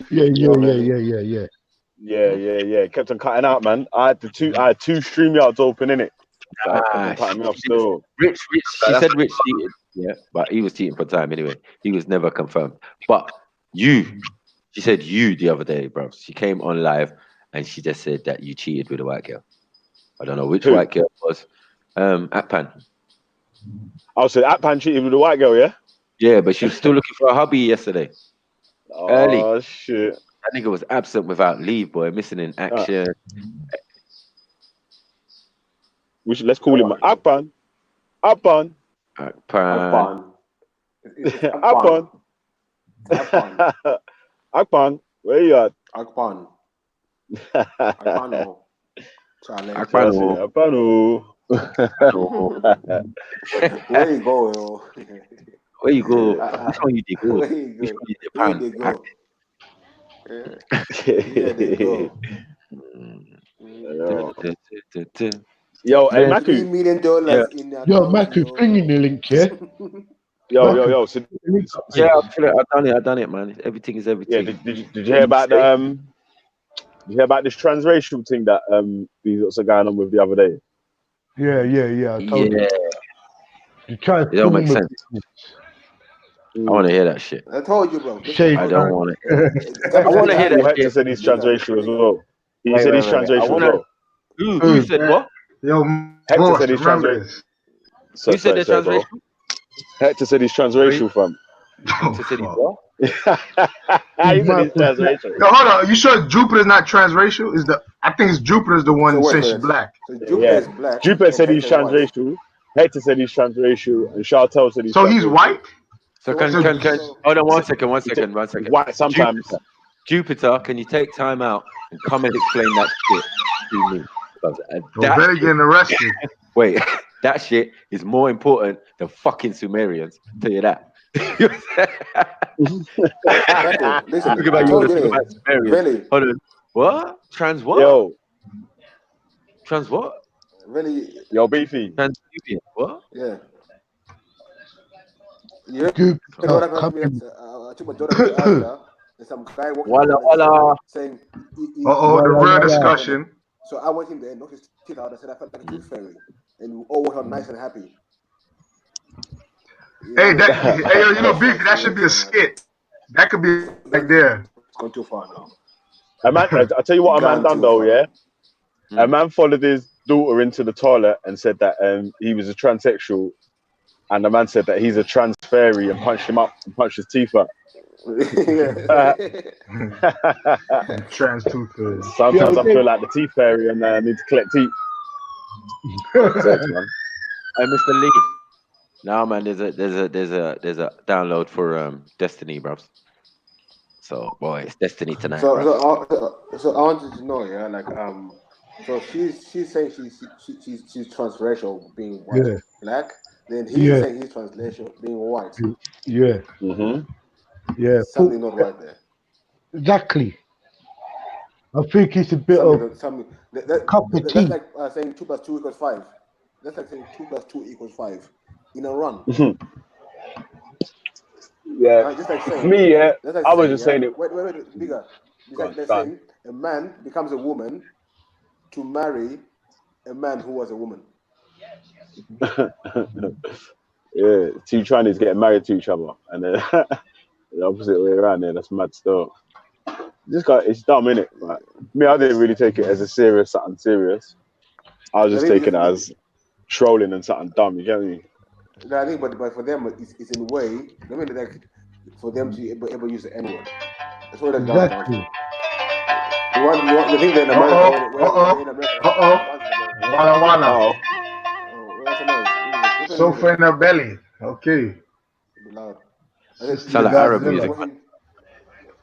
Speaker 2: Yeah.
Speaker 6: Yeah. Kept on cutting out, man. I had two StreamYards open in it. So I kept on cutting me off still.
Speaker 1: Rich. She said Rich cheated. Yeah, but he was cheating for time anyway. He was never confirmed. But she said you the other day, bro. She came on live and she just said that you cheated with a white girl. I don't know which
Speaker 6: Who?
Speaker 1: white girl it was. Akpan.
Speaker 6: Oh, so Akpan cheated with a white girl, yeah?
Speaker 1: Yeah, but she was still looking for a hubby yesterday.
Speaker 6: Oh,
Speaker 1: Early.
Speaker 6: shit.
Speaker 1: That nigga was absent without leave, boy. Missing in action.
Speaker 6: Let's call him Akpan. Akpan.
Speaker 1: Akpan.
Speaker 6: Akpan. Akpan. Where you at?
Speaker 8: Akpan. Akpano.
Speaker 1: Akpano.
Speaker 8: Where you go, yo?
Speaker 1: Where you go? Which one you did go?
Speaker 8: Where you
Speaker 1: Which
Speaker 8: go?
Speaker 1: one you did
Speaker 8: Where
Speaker 1: pan?
Speaker 8: they go? Yeah, they go.
Speaker 6: Yo, hey,
Speaker 1: Man,
Speaker 6: Maku.
Speaker 8: $3 million in the
Speaker 2: Yo,
Speaker 8: account,
Speaker 2: Mac,
Speaker 8: yo.
Speaker 2: bring in the link, yeah?
Speaker 6: Yo. So,
Speaker 1: Yeah, I've done it, man. Everything is
Speaker 6: yeah,
Speaker 1: everything.
Speaker 6: did you hear about the Did you hear about this transracial thing that these lots are going on with the other day?
Speaker 2: Yeah. I told you. You try to
Speaker 1: It don't make
Speaker 2: film
Speaker 1: sense. I want to hear that shit.
Speaker 8: I told you, bro.
Speaker 2: Shade.
Speaker 1: I don't want to.
Speaker 8: I
Speaker 1: I want to hear that
Speaker 6: Hector
Speaker 1: shit.
Speaker 6: said he's transracial as well. He
Speaker 1: Wait,
Speaker 6: said
Speaker 1: wait,
Speaker 6: he's
Speaker 1: wait, wait. I
Speaker 6: transracial as
Speaker 1: wanna-
Speaker 6: well.
Speaker 1: Who said what?
Speaker 9: Yo,
Speaker 6: Hector
Speaker 9: boss,
Speaker 6: said he's
Speaker 9: remember
Speaker 6: transracial.
Speaker 9: this.
Speaker 1: Who said they're
Speaker 6: Sorry, bro.
Speaker 1: transracial?
Speaker 6: Hector said he's transracial, fam.
Speaker 1: Hector said he's what?
Speaker 6: He said he's transracial.
Speaker 9: Yo, hold on. You sure Jupiter's not transracial? I think it's Jupiter's the one
Speaker 8: So wait,
Speaker 9: saying she's
Speaker 8: wait.
Speaker 9: black.
Speaker 8: So Jupiter
Speaker 6: Yeah.
Speaker 8: is black.
Speaker 6: Jupiter said he's
Speaker 8: Hector is white.
Speaker 6: transracial. Hector said he's transracial, and Chantel said he's
Speaker 9: So
Speaker 6: transracial.
Speaker 9: he's white?
Speaker 1: So
Speaker 8: So
Speaker 1: can
Speaker 8: so-
Speaker 1: hold on one second.
Speaker 6: He's white sometimes.
Speaker 1: Jupiter, can you take time out and come and explain that shit to me? Because,
Speaker 9: Well, better getting arrested.
Speaker 1: wait, that shit is more important than fucking Sumerians. Tell you that.
Speaker 8: Listen,
Speaker 1: Think
Speaker 8: I
Speaker 1: about
Speaker 8: told
Speaker 1: you
Speaker 8: you,
Speaker 1: about Sumerians.
Speaker 8: really,
Speaker 1: Hold on. What? Trans what?
Speaker 6: Yo,
Speaker 1: Trans what?
Speaker 8: really,
Speaker 6: yo, Beefy.
Speaker 1: Transnubian. What?
Speaker 8: yeah. You
Speaker 2: Dude,
Speaker 8: know what happened
Speaker 2: come
Speaker 8: to me?
Speaker 2: in.
Speaker 8: I took my daughter to Asda, and some guy walked
Speaker 1: Walla.
Speaker 8: saying,
Speaker 9: Uh-oh, the
Speaker 2: Well,
Speaker 9: real
Speaker 2: yeah.
Speaker 9: discussion.
Speaker 8: So I went in there and knocked his teeth out. I said I felt like a tooth fairy, and we all went on nice and happy.
Speaker 9: Hey, yo, you know, Big, that should be a skit. That could be right there.
Speaker 8: It's gone too far now.
Speaker 6: A man, I tell you what, a man
Speaker 8: Gone
Speaker 6: done
Speaker 8: too
Speaker 6: though,
Speaker 8: far.
Speaker 6: yeah. A man followed his daughter into the toilet and said that he was a transsexual, and the man said that he's a trans fairy and punched him up and punched his teeth out.
Speaker 9: Trans tooth fairy.
Speaker 6: Sometimes I feel like the teeth fairy and I need to collect teeth. Sex, man.
Speaker 1: Hey, Mr. Lee. Now, man, there's a download for Destiny, bro. So, boy, it's Destiny tonight,
Speaker 8: So
Speaker 1: bro.
Speaker 8: I wanted to know, yeah, like so she's saying she's transracial, being white,
Speaker 2: Yeah.
Speaker 8: black. Then he's
Speaker 2: Yeah.
Speaker 8: saying he's transracial, being white.
Speaker 2: Yeah.
Speaker 6: Mm-hmm.
Speaker 2: Yeah,
Speaker 8: Something not right there.
Speaker 2: exactly. I think it's a bit of cup of
Speaker 8: That's
Speaker 2: tea.
Speaker 8: like saying 2 + 2 = 5. That's like saying 2 + 2 = 5 in a run.
Speaker 6: Yeah.
Speaker 8: Just like saying,
Speaker 6: Me, yeah.
Speaker 8: that's like
Speaker 6: I was
Speaker 8: saying,
Speaker 6: just saying it.
Speaker 8: Wait, bigger. It's like they're saying a man becomes a woman to marry a man who was a woman.
Speaker 6: Yeah, two Chinese getting married to each other, and then the opposite way around. There, that's mad stuff. This guy, it's dumb, innit? Like, me, I didn't really take it as a something serious. I was just taking it as trolling and something dumb. You get me?
Speaker 8: No, I think, but for them, it's in a way. I mean, like for them to ever use the N word. That's what they're down to. The thing that in America,
Speaker 9: Walla. Sofa in her belly. Okay.
Speaker 1: Sound like Arab music.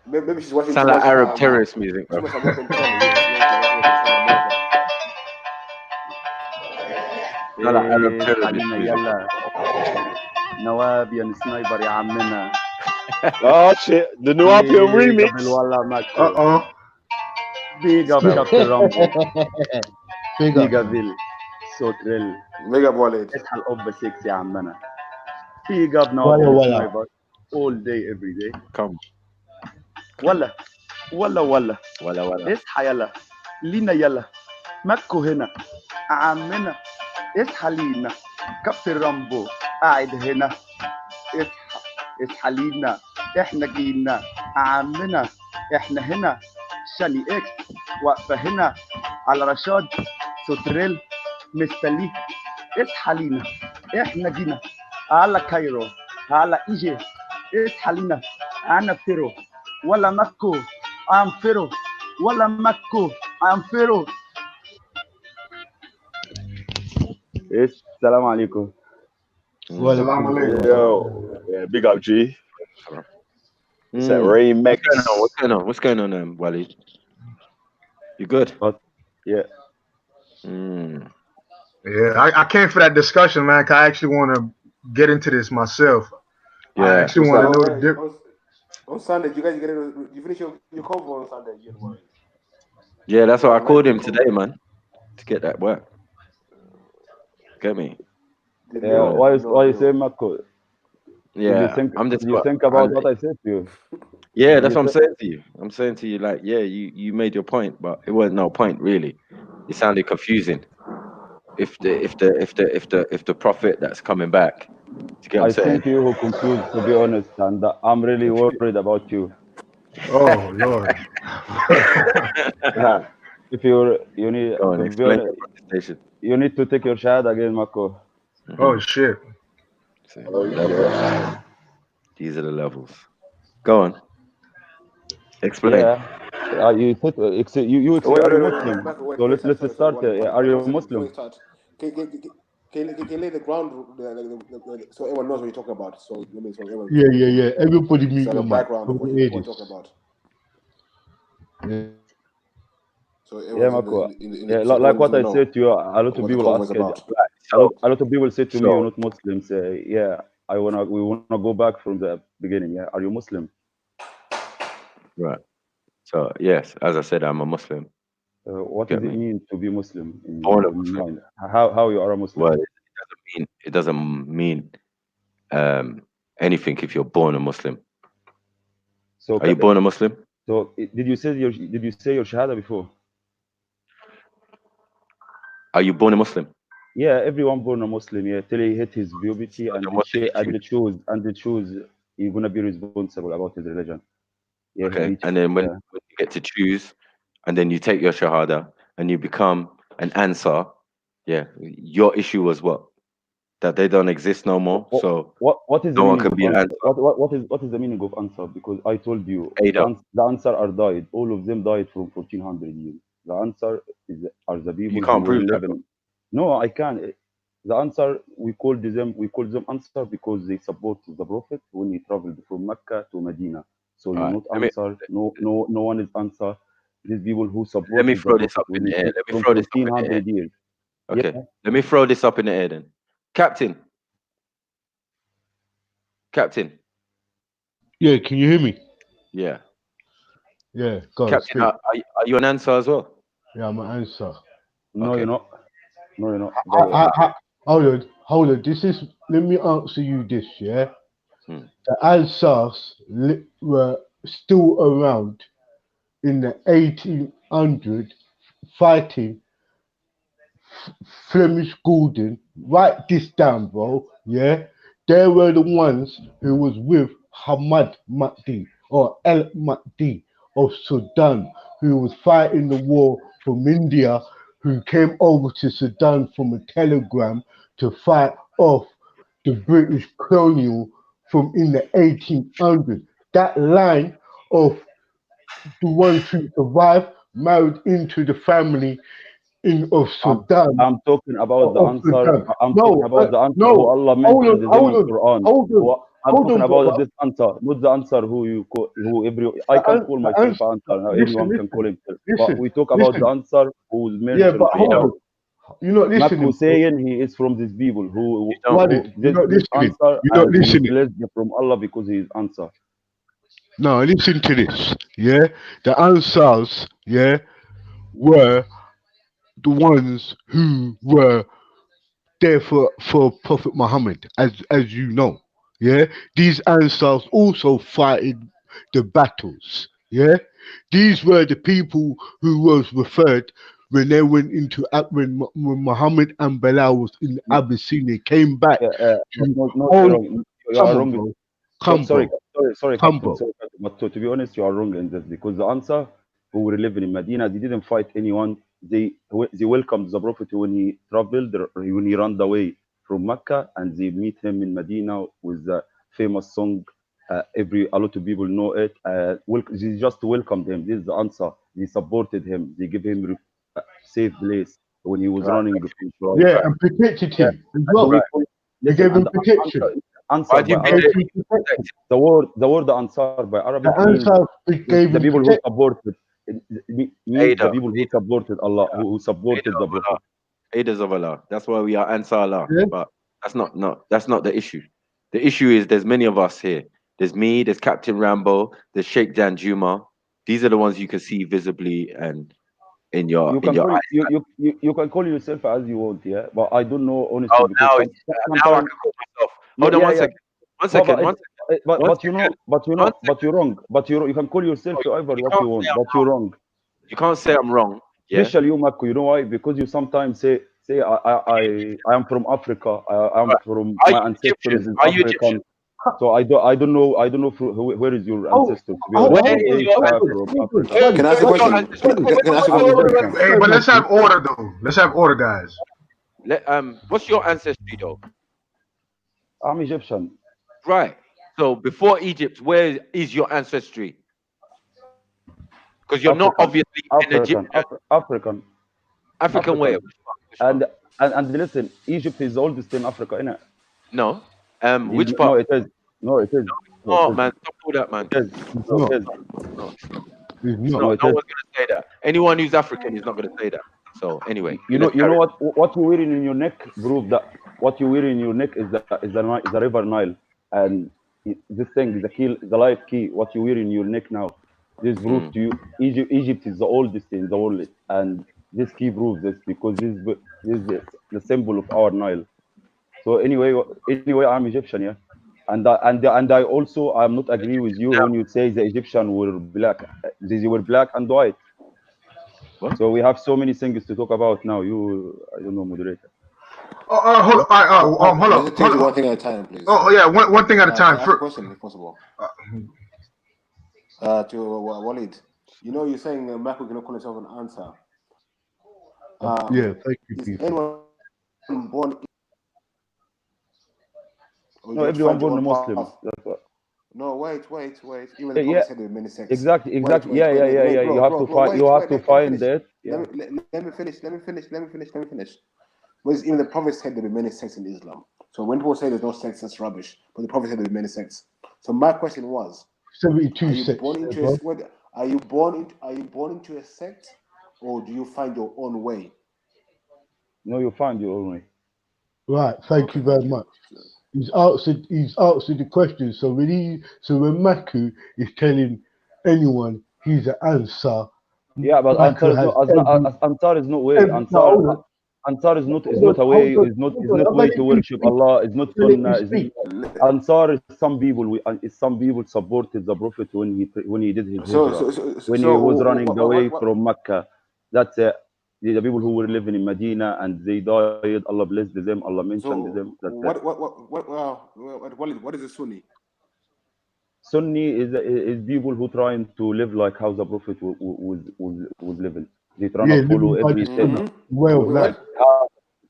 Speaker 8: Maybe she's watching
Speaker 1: Sound
Speaker 8: too
Speaker 1: like
Speaker 8: much,
Speaker 1: Arab terrorist music, bro.
Speaker 8: too much American telly.
Speaker 1: Sound like Arab terrorist
Speaker 10: حلينا
Speaker 1: music.
Speaker 10: يلا نوابيا سنايبر يا عمنا.
Speaker 6: Oh shit, the Nuapian remix.
Speaker 10: قبل والله ماكو.
Speaker 2: Big up
Speaker 10: Dr. Rambo.
Speaker 2: Big up.
Speaker 10: بيجافيل سوتريل.
Speaker 8: Big up Walid.
Speaker 10: اصحى الأب 6 يا عمنا. Big up
Speaker 2: Walla
Speaker 10: نوابيا
Speaker 2: walla.
Speaker 10: سنايبر all day every day.
Speaker 1: Come.
Speaker 10: ولا
Speaker 1: ولا.
Speaker 10: اصحى يلا لينا يلا ماكو هنا عمنا اصحى لينا كابتن رامبو قاعد هنا اصحى لينا احنا جينا عمنا احنا هنا شاني اكس واقفه هنا على رشاد سوتريل مستليك اصحى لينا احنا جينا على كايرو على ايجي اصحى لينا انا فيرو ولا ماكو ام فيرو ولا ماكو ام فيرو. السلام عليكم.
Speaker 6: Yo, yeah, big up G. It's that remix.
Speaker 1: What's going on, Wally? You good?
Speaker 10: Yeah.
Speaker 9: Yeah, I came for that discussion, man. 'Cause I actually want to get into this myself.
Speaker 1: Yeah.
Speaker 9: I actually want to know the difference.
Speaker 8: On Sunday, you guys you finish your convo on Sunday.
Speaker 1: Yeah, that's why I called him today, man, to get that work. Get me?
Speaker 10: Yeah. Why you say Mako?
Speaker 1: Yeah,
Speaker 10: I'm just. You think about what I said to you.
Speaker 1: Yeah, that's what I'm saying to you. I'm saying to you, like, yeah, you made your point, but it wasn't no point really. It sounded confusing. If the prophet that's coming back, you get what I'm saying?
Speaker 10: I think you who confused, to be honest, and I'm really worried about you.
Speaker 9: Oh Lord.
Speaker 10: If you need
Speaker 1: Go on,
Speaker 10: to be
Speaker 1: explain
Speaker 10: honest,
Speaker 1: your protestation.
Speaker 10: you need to take your shahada again, Mako.
Speaker 9: Oh shit.
Speaker 1: These are the levels. Go on. Explain.
Speaker 10: Yeah. You said you would say are you Muslim? So let's start. Are you Muslim?
Speaker 8: Can you lay the ground so everyone knows what you're talking about? So everyone.
Speaker 2: Yeah. Everybody mute
Speaker 8: So
Speaker 2: your
Speaker 8: the
Speaker 2: mic.
Speaker 8: background of what you're talking about. So
Speaker 10: yeah, Mako. Like what I said to you, a lot of people ask. A lot of people say to me, "You're not Muslim." Say, yeah, we wanna go back from the beginning. Yeah, are you Muslim?
Speaker 1: Right. So yes, as I said, I'm a Muslim.
Speaker 10: What does it mean to be Muslim in
Speaker 1: Born
Speaker 10: your mind? How you are a Muslim?
Speaker 1: Well, it doesn't mean anything if you're born a Muslim. So are you born a Muslim?
Speaker 10: So did you say your shahada before?
Speaker 1: Are you born a Muslim?
Speaker 10: Yeah, everyone born a Muslim. Yeah, till he hit his puberty and the choose he's gonna be responsible about his religion. Yeah,
Speaker 1: okay, and then when you get to choose, and then you take your shahada and you become an Ansar, yeah, your issue was what? That they don't exist no more. So
Speaker 10: what is
Speaker 1: no one can be an Ansar.
Speaker 10: What is the meaning of Ansar? Because I told you the Ansar are died. All of them died from 1400 years. The Ansar are the people.
Speaker 1: You can't prove that.
Speaker 10: No, I can't. The Ansar we call them Ansar because they support the Prophet when he traveled from Mecca to Medina. So you're not Ansar. No one is Ansar. These people who support.
Speaker 1: Let me throw this up in the air. Let me throw this up in the air.
Speaker 10: Years.
Speaker 1: Okay. Yeah. Let me throw this up in the air then. Captain.
Speaker 2: Yeah, can you hear me?
Speaker 1: Yeah.
Speaker 2: Yeah, go on,
Speaker 1: Captain,
Speaker 2: speak.
Speaker 1: are you an answer as well?
Speaker 2: Yeah, I'm an answer.
Speaker 10: No,
Speaker 1: Okay.
Speaker 10: you're not. No, you're not. Go ahead.
Speaker 2: Hold on. Let me answer you this, yeah?
Speaker 1: Hmm.
Speaker 2: The Ansars were still around in the 1800s fighting Flemish Gordon. Write this down, bro, yeah? They were the ones who was with Hamad Mahdi or El Mahdi of Sudan, who was fighting the war from India, who came over to Sudan from a telegram to fight off the British colonial from in the 1800s. That line of the ones who survived married into the family of Sudan.
Speaker 10: I'm talking about the
Speaker 2: Of
Speaker 10: answer.
Speaker 2: Sudan.
Speaker 10: I'm talking about the answer who Allah
Speaker 2: Hold
Speaker 10: mentioned
Speaker 2: on,
Speaker 10: in Quran. I'm
Speaker 2: hold
Speaker 10: talking
Speaker 2: on,
Speaker 10: about
Speaker 2: brother.
Speaker 10: this answer, not the answer who every. I can call myself answer. Now everyone can call himself. But we talk about the answer who's
Speaker 2: Yeah,
Speaker 10: mentioned
Speaker 2: but
Speaker 10: in
Speaker 2: hold
Speaker 10: Quran.
Speaker 2: on. You're not listening.
Speaker 10: Maku saying he is from these people who
Speaker 2: Walid, you're not
Speaker 10: this
Speaker 2: listening.
Speaker 10: answer
Speaker 2: You're not
Speaker 10: and he
Speaker 2: listening.
Speaker 10: blessed from Allah because he is answer.
Speaker 2: No, listen to this. Yeah, the Ansars, yeah, were the ones who were there for Prophet Muhammad, as you know. Yeah, these Ansars also fighted the battles. Yeah, these were the people who was referred when they went into when Muhammad and Bilal was in Abyssinia, came back to
Speaker 10: No,
Speaker 2: hold.
Speaker 10: you are wrong.
Speaker 2: Bro.
Speaker 10: Sorry,
Speaker 2: Come,
Speaker 10: Captain.
Speaker 2: bro.
Speaker 10: Sorry, Captain. But to be honest, you are wrong in this because the answer who were living in Medina, they didn't fight anyone. They welcomed the Prophet when he traveled, when he ran away from Mecca, and they meet him in Medina with the famous song. A lot of people know it. They just welcomed him. This is the answer. They supported him. They gave him safe place when he was running from.
Speaker 2: Yeah, and protected him as well. They gave him protection.
Speaker 10: Answer by Arabic. The word answer by Arabic means the people who supported the people who supported Allah, who supported the Prophet.
Speaker 1: Aiders of Allah. That's why we are Ansar Allah. Yeah. But that's not the issue. The issue is there's many of us here. There's me, there's Captain Rambo, there's Sheikh Dan Juma. These are the ones you can see visibly and in your eyes.
Speaker 10: You can call yourself as you want, yeah. But I don't know honestly.
Speaker 1: Oh,
Speaker 10: because
Speaker 1: now I can call myself. Hold on one second.
Speaker 10: But you're wrong. But you can call yourself whatever what you want. But you're wrong.
Speaker 1: You can't say I'm wrong. Yeah?
Speaker 10: Especially you, Marco. You know why? Because you sometimes say I am from Africa. I am from my ancestors is African. So I don't know where is your ancestor.
Speaker 9: Can I ask a question? Hey, but let's have order though. Let's have order, guys.
Speaker 1: What's your ancestry though?
Speaker 10: I'm Egyptian.
Speaker 1: Right. So before Egypt, where is your ancestry? Because you're not obviously an Egyptian.
Speaker 10: African
Speaker 1: where?
Speaker 10: And listen, Egypt is the oldest in Africa, innit?
Speaker 1: No. Which part?
Speaker 10: No, it is.
Speaker 1: No, man, stop all that, man.
Speaker 10: It is.
Speaker 1: No one's gonna say that. Anyone who's African is not gonna say that. So anyway,
Speaker 10: you know what you're wearing in your neck prove that what you're wearing in your neck is the river Nile, and this thing is the life key. What you wear in your neck now, this proves to you Egypt is the oldest in the world, and this key proves this because this is the symbol of our Nile. So anyway, I'm Egyptian, yeah, and I also I'm not agree with you when you say the Egyptian were black. They were black and white.
Speaker 1: What?
Speaker 10: So we have so many things to talk about now. I don't know, moderator.
Speaker 9: Hold on. Hold on.
Speaker 8: Take one thing at a time, please.
Speaker 9: Oh yeah, one thing at a time.
Speaker 8: Ask a question, if possible. To Walid, you're saying Michael cannot call himself an answer.
Speaker 2: Yeah, thank you.
Speaker 8: Is anyone born?
Speaker 10: No, everyone born Muslim. That's what.
Speaker 8: No, wait. Even the Prophet said there were many sects.
Speaker 10: Exactly.
Speaker 8: Wait,
Speaker 10: yeah.
Speaker 8: Bro,
Speaker 10: you have to find. You have to find that. Yeah.
Speaker 8: Let me finish. Because even the Prophet said there were many sects in Islam. So when people say there's no sects, that's rubbish. But the Prophet said there were many sects. So my question was:
Speaker 2: 72 sects.
Speaker 8: Are you born into a sect, or do you find your own way?
Speaker 10: No, you find your own way.
Speaker 2: Right. Thank you very much. He's answered the question. So when Maku is telling anyone he's an answer,
Speaker 10: Yeah, but
Speaker 2: Maku
Speaker 10: Ansar is
Speaker 2: has
Speaker 10: not Ansar is not way. Ansar is not a way. Is not way to worship Allah. Is not Sunnah. Is not, Ansar is some people. Some people supported the Prophet when he did his hijrah. When he was running away from Mecca. That's the people who were living in Medina and they died. Allah blessed them. Allah mentioned them. That's
Speaker 8: what is a Sunni?
Speaker 10: Sunni is people who trying to live like how the Prophet was living. They trying to follow everything.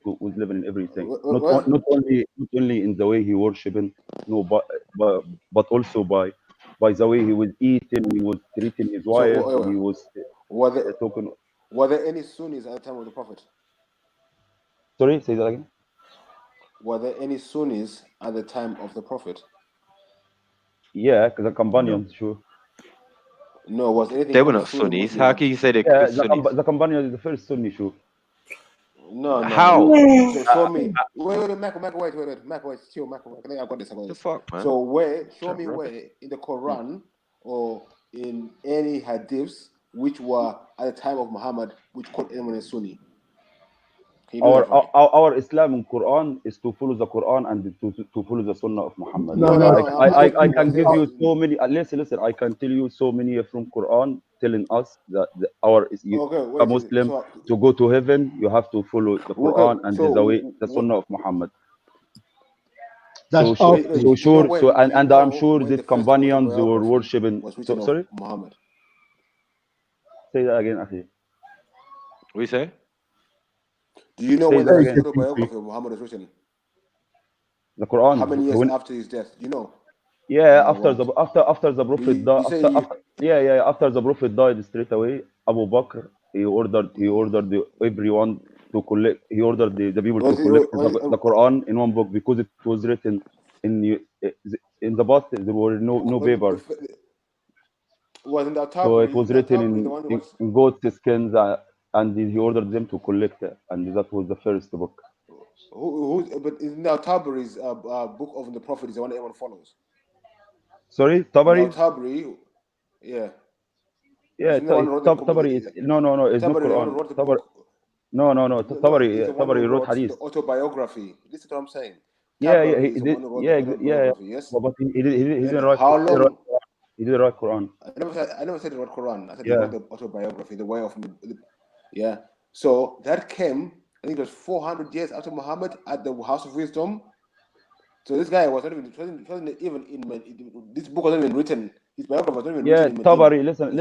Speaker 10: Was living in everything. Not only in the way he worshiping, no, but also by the way he was eating, he was treating his wife, he was talking.
Speaker 8: Were there any Sunnis at the time of the Prophet?
Speaker 10: Sorry, say that again.
Speaker 8: Were there any Sunnis at the time of the Prophet?
Speaker 10: Yeah, because the companions, sure.
Speaker 8: No, was anything?
Speaker 1: They were not Sunnis. How can you say they could be Sunnis?
Speaker 10: The companions is the first Sunni, sure.
Speaker 8: No.
Speaker 1: How?
Speaker 8: Show me. Wait, Mac, wait. Chill, Mac. I think I've got this.
Speaker 1: The fuck, man?
Speaker 8: So show me where in the Quran or in any hadiths which were at the time of Muhammad, which called anyone a Sunni.
Speaker 10: Our Islam in Quran is to follow the Quran and to follow the Sunnah of Muhammad. I can give you so many. Listen. I can tell you so many from Quran telling us that a Muslim to go to heaven, you have to follow the Quran and the Sunnah of Muhammad. I'm sure these companions were worshiping. Sorry,
Speaker 8: Muhammad.
Speaker 10: Say that again, Akhi.
Speaker 1: What you say?
Speaker 8: Do you know when the autobiography of Muhammad is written?
Speaker 10: The Quran.
Speaker 8: How many years after his death? Do you know?
Speaker 10: Yeah, after the Prophet died. After the Prophet died, straight away, Abu Bakr he ordered everyone to collect. He ordered the people to collect the Quran in one book because it was written in the past. There were no papers. So it was written in goat skins, and he ordered them to collect it, and that was the first book.
Speaker 8: But isn't now Tabari's book of the Prophet is the one that everyone follows?
Speaker 10: Sorry, Tabari?
Speaker 8: Tabari, yeah.
Speaker 10: Yeah, Tabari is no, it's not Quran. Tabari, no. Tabari wrote hadith.
Speaker 8: Autobiography. Listen to what I'm saying.
Speaker 10: Yeah, he did. Yes. But he didn't write.
Speaker 8: How long?
Speaker 10: He didn't write Quran.
Speaker 8: I never said the word Quran. I said he wrote the autobiography, the way of yeah. So that came, I think it was 400 years after Muhammad at the House of Wisdom. So this guy wasn't even in this book wasn't even written. His biography wasn't even written.
Speaker 10: Tabari, listen,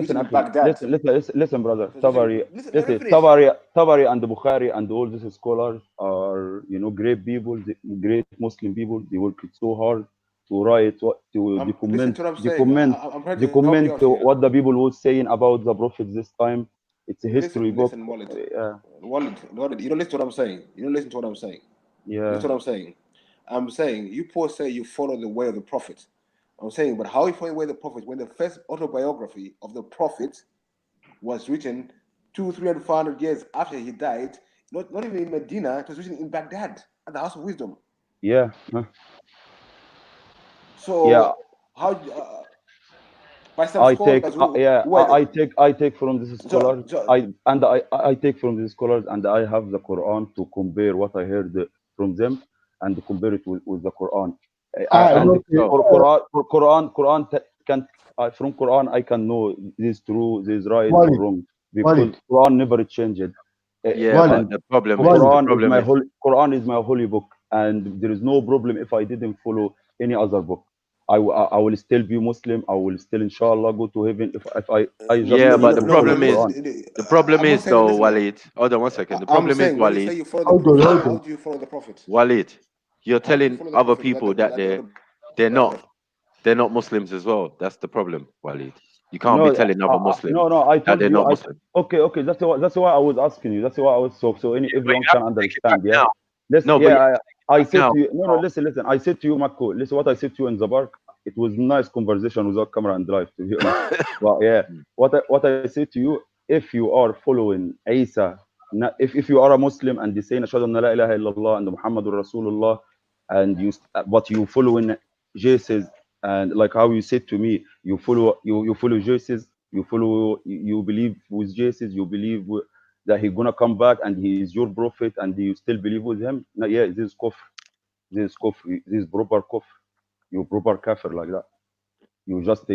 Speaker 10: brother. Tabari, Tabari and the Bukhari and all these scholars are, great people, great Muslim people. They worked so hard to write, to document what the people was saying about the Prophet this time. It's a history book.
Speaker 8: Walid, you don't listen to what I'm saying. Yeah.
Speaker 10: Listen
Speaker 8: to what I'm saying. I'm saying you say you follow the way of the Prophet. I'm saying, but how you follow the way of the Prophet when the first autobiography of the Prophet was written 200, 300, 400 years after he died, not even in Medina, it was written in Baghdad at the House of Wisdom.
Speaker 10: Yeah.
Speaker 8: So how? By some
Speaker 10: I take from these scholars. I take from these scholars, and I have the Quran to compare what I heard from them and compare it with the Quran. From Quran I can know this true, this right or wrong because Quran never changed.
Speaker 1: And the problem
Speaker 10: Quran is my holy book, and there is no problem if I didn't follow any other book. I will still be Muslim. I will still, inshallah, go to heaven if I just.
Speaker 1: But the problem is though, Walid. Hold on 1 second. The problem is, Walid.
Speaker 8: How do you follow the Prophet?
Speaker 1: Walid, you're telling other people that they're not Muslims as well. That's the problem, Walid. You can't be telling other Muslims
Speaker 10: I told
Speaker 1: that they're not Muslim.
Speaker 10: Okay. That's why I was asking you. That's why I was everyone can understand. Yeah. I said to you, listen. I said to you, Makko, listen what I said to you in the park. It was nice conversation without camera and drive, to be honest. But yeah, what I said to you, if you are following Isa, if you are a Muslim and you say Ashhadu an la ilaha illallah and Muhammadur Rasulullah, and but you following Jesus, and like how you said to me, you follow Jesus, you believe with Jesus, you believe that he's gonna come back and he is your prophet, and you still believe with him. No, yeah, this is kufr. This is kufr. This is proper kufr. You proper kafir like that. You just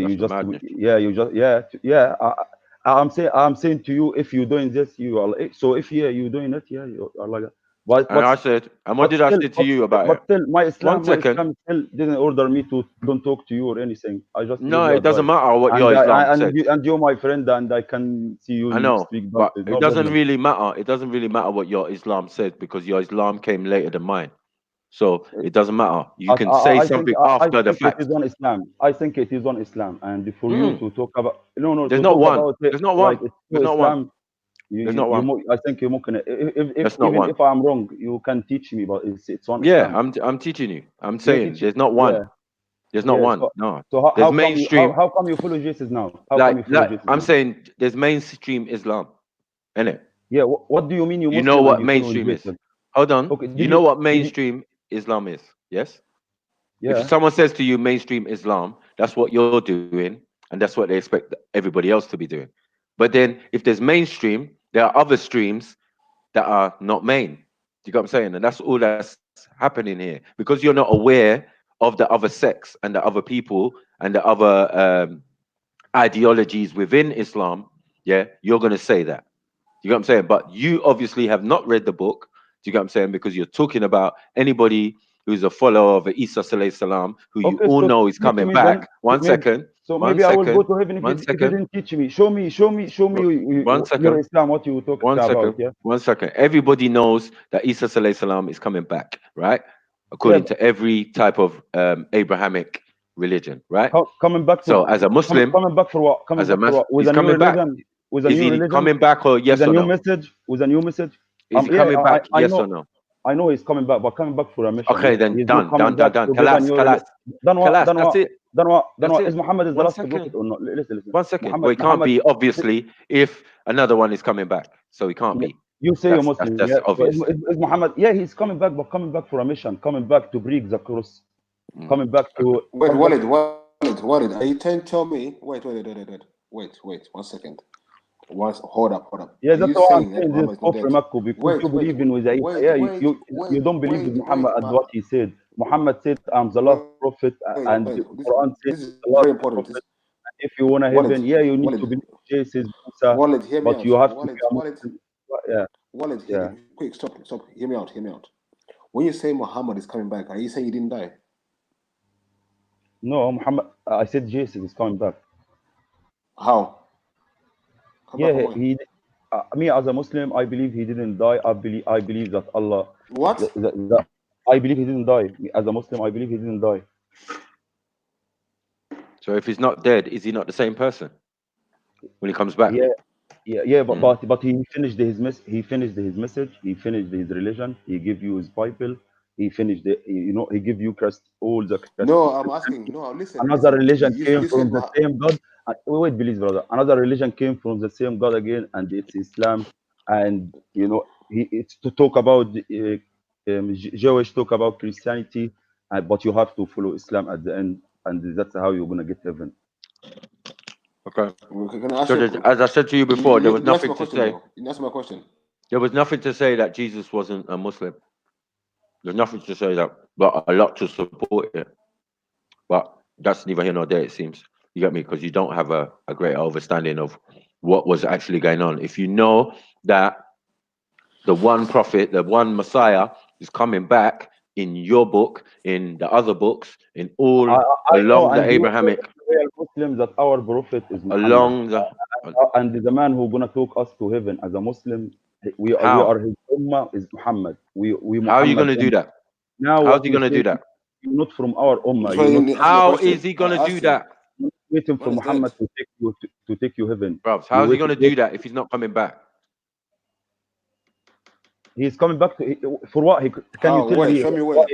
Speaker 10: I'm saying to you, if you're doing this, you are like, so if you're doing it, you are like that. But
Speaker 1: And I said, and what did I say to you about
Speaker 10: but
Speaker 1: it?
Speaker 10: still, my Islam
Speaker 1: One second.
Speaker 10: still didn't order me to don't talk to you or anything. I just
Speaker 1: No,
Speaker 10: gave you
Speaker 1: it doesn't
Speaker 10: advice.
Speaker 1: matter what
Speaker 10: And
Speaker 1: your Islam said.
Speaker 10: and you're my friend, and I can see you
Speaker 1: I know,
Speaker 10: speak.
Speaker 1: but
Speaker 10: No
Speaker 1: it doesn't
Speaker 10: problem.
Speaker 1: really matter. It doesn't really matter what your Islam said, because your Islam came later than mine. So it doesn't matter. You can say something after the fact.
Speaker 10: It is on Islam. I think it is on Islam, and for you to talk about
Speaker 1: There's not one. There's not one.
Speaker 10: like it's
Speaker 1: There's not
Speaker 10: Islam.
Speaker 1: one. There's not one.
Speaker 10: I think you're mocking it.
Speaker 1: That's not
Speaker 10: Even
Speaker 1: one.
Speaker 10: if I'm wrong, you can teach me, but it's on
Speaker 1: Yeah,
Speaker 10: Islam.
Speaker 1: I'm teaching you. I'm saying
Speaker 10: teach-
Speaker 1: there's not one.
Speaker 10: yeah.
Speaker 1: There's not
Speaker 10: Yeah,
Speaker 1: one.
Speaker 10: so-
Speaker 1: No.
Speaker 10: So
Speaker 1: There's
Speaker 10: how
Speaker 1: mainstream.
Speaker 10: how come you follow Jesus now? How come you follow
Speaker 1: Like
Speaker 10: Jesus
Speaker 1: I'm
Speaker 10: now?
Speaker 1: saying, there's mainstream Islam, innit?
Speaker 10: Yeah, what do you mean
Speaker 1: You
Speaker 10: Muslim
Speaker 1: know
Speaker 10: and
Speaker 1: what
Speaker 10: you follow
Speaker 1: mainstream is.
Speaker 10: Jesus?
Speaker 1: Hold on.
Speaker 10: Okay,
Speaker 1: You know what mainstream Islam is? Yes.
Speaker 10: Yeah.
Speaker 1: If someone says to you mainstream Islam, that's what you're doing, and that's what they expect everybody else to be doing. But then if there's mainstream, there are other streams that are not main. You got what I'm saying? And that's all that's happening here. Because you're not aware of the other sects and the other people and the other ideologies within Islam, yeah, you're gonna say that. You got what I'm saying? But you obviously have not read the book. Do you get what I'm saying? Because you're talking about anybody who's a follower of Isa alayhi salam, who you all know is coming back. One second.
Speaker 10: So maybe I will go to heaven if you didn't teach me. Show me
Speaker 1: One second.
Speaker 10: your Islam, what you talking about. Yeah.
Speaker 1: 1 second. Everybody knows that Isa alayhi salam is coming back, right? According to every type of Abrahamic religion, right?
Speaker 10: Coming back.
Speaker 1: So as a Muslim,
Speaker 10: coming back for what? Coming
Speaker 1: as a
Speaker 10: back for what? With
Speaker 1: he's
Speaker 10: a new
Speaker 1: coming back.
Speaker 10: religion. With a
Speaker 1: Is
Speaker 10: new
Speaker 1: he
Speaker 10: religion.
Speaker 1: coming back or yes
Speaker 10: with
Speaker 1: or
Speaker 10: a new
Speaker 1: no?
Speaker 10: message? With a new message.
Speaker 1: Is he coming back?
Speaker 10: I
Speaker 1: Yes
Speaker 10: know,
Speaker 1: or no?
Speaker 10: I know he's coming back, but coming back for a mission.
Speaker 1: Okay, then
Speaker 10: He's
Speaker 1: done.
Speaker 10: Kalas.
Speaker 1: That's it.
Speaker 10: Is Muhammad is the last prophet or not? Listen.
Speaker 1: 1 second.
Speaker 10: Muhammad,
Speaker 1: Well, it can't be, obviously, if another one is coming back. So he can't be.
Speaker 10: You say you're Muslim.
Speaker 1: That's
Speaker 10: yeah?
Speaker 1: obvious.
Speaker 10: Is Muhammad? Yeah, he's coming back, but coming back for a mission. Coming back to break the cross. Coming back to.
Speaker 8: Wait, Walid. Are you trying to tell me? Wait. 1 second. Hold up.
Speaker 10: Yeah, that's what I'm saying. This Kufr Makkah, because you believe in with you don't believe with Muhammad and what he said. Muhammad said, "I'm the last prophet," and the Quran says, "The last prophet." If you want to heaven, you need to believe Jesus, Musa, but you have to be a Muslim.
Speaker 8: Walid, quick, stop. Hear me out. When you say Muhammad is coming back, are you saying he didn't die?
Speaker 10: No, Muhammad. I said Jesus is coming back.
Speaker 8: How?
Speaker 10: He. Me as a Muslim, I believe he didn't die. I believe that Allah.
Speaker 8: What?
Speaker 10: I believe he didn't die. As a Muslim, I believe he didn't die.
Speaker 1: So if he's not dead, is he not the same person when he comes back?
Speaker 10: Yeah. But he finished his message. He finished his religion. He gave you his Bible. He finished he gave you all the.
Speaker 8: No, I'm asking. No, listen.
Speaker 10: Another religion came from the same God. Wait, please, brother. Another religion came from the same God again, and it's Islam. And it's to talk about Jewish, talk about Christianity, but you have to follow Islam at the end, and that's how you're gonna get heaven.
Speaker 1: Okay. So as I said to you before, there was nothing to say.
Speaker 8: That's my question.
Speaker 1: There was nothing to say that Jesus wasn't a Muslim. There's nothing to say that, but a lot to support it. But that's neither here nor there, it seems. You get me? Because you don't have a great understanding of what was actually going on. If you know that the one prophet, the one Messiah is coming back in your book, in the other books, in all along the Abrahamic.
Speaker 10: Muslims that our prophet is Muhammad.
Speaker 1: Along the
Speaker 10: and the man who's gonna take us to heaven as a Muslim, we are his ummah is Muhammad.
Speaker 1: How are you gonna do that?
Speaker 10: Now
Speaker 1: how's he gonna do that?
Speaker 10: Not from our ummah.
Speaker 1: How is he gonna do that?
Speaker 10: Waiting for Muhammad to take you heaven.
Speaker 1: Bro, how is he gonna do that if he's not coming back?
Speaker 10: He's coming back for what? Can you tell me?
Speaker 8: Show me
Speaker 10: why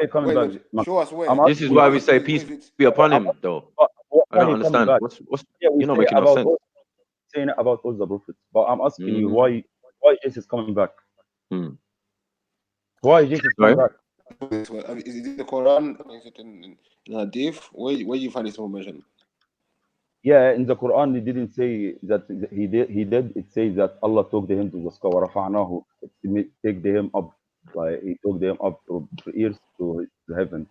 Speaker 10: he coming back?
Speaker 8: Show us where.
Speaker 1: This is why we say peace be upon him, though. I don't understand. What's you're not making no sense.
Speaker 10: Saying about all the prophets, but I'm asking you why Jesus is coming back? Why Jesus is coming back?
Speaker 8: This one. Is it in the Quran? Is it in Hadith? Where do you find this information?
Speaker 10: Yeah, in the Quran, it didn't say that he did. He did. It says that Allah took him to the sky. وَرَفَعْنَاهُ. Take him up. Like he took them up to earth to heaven.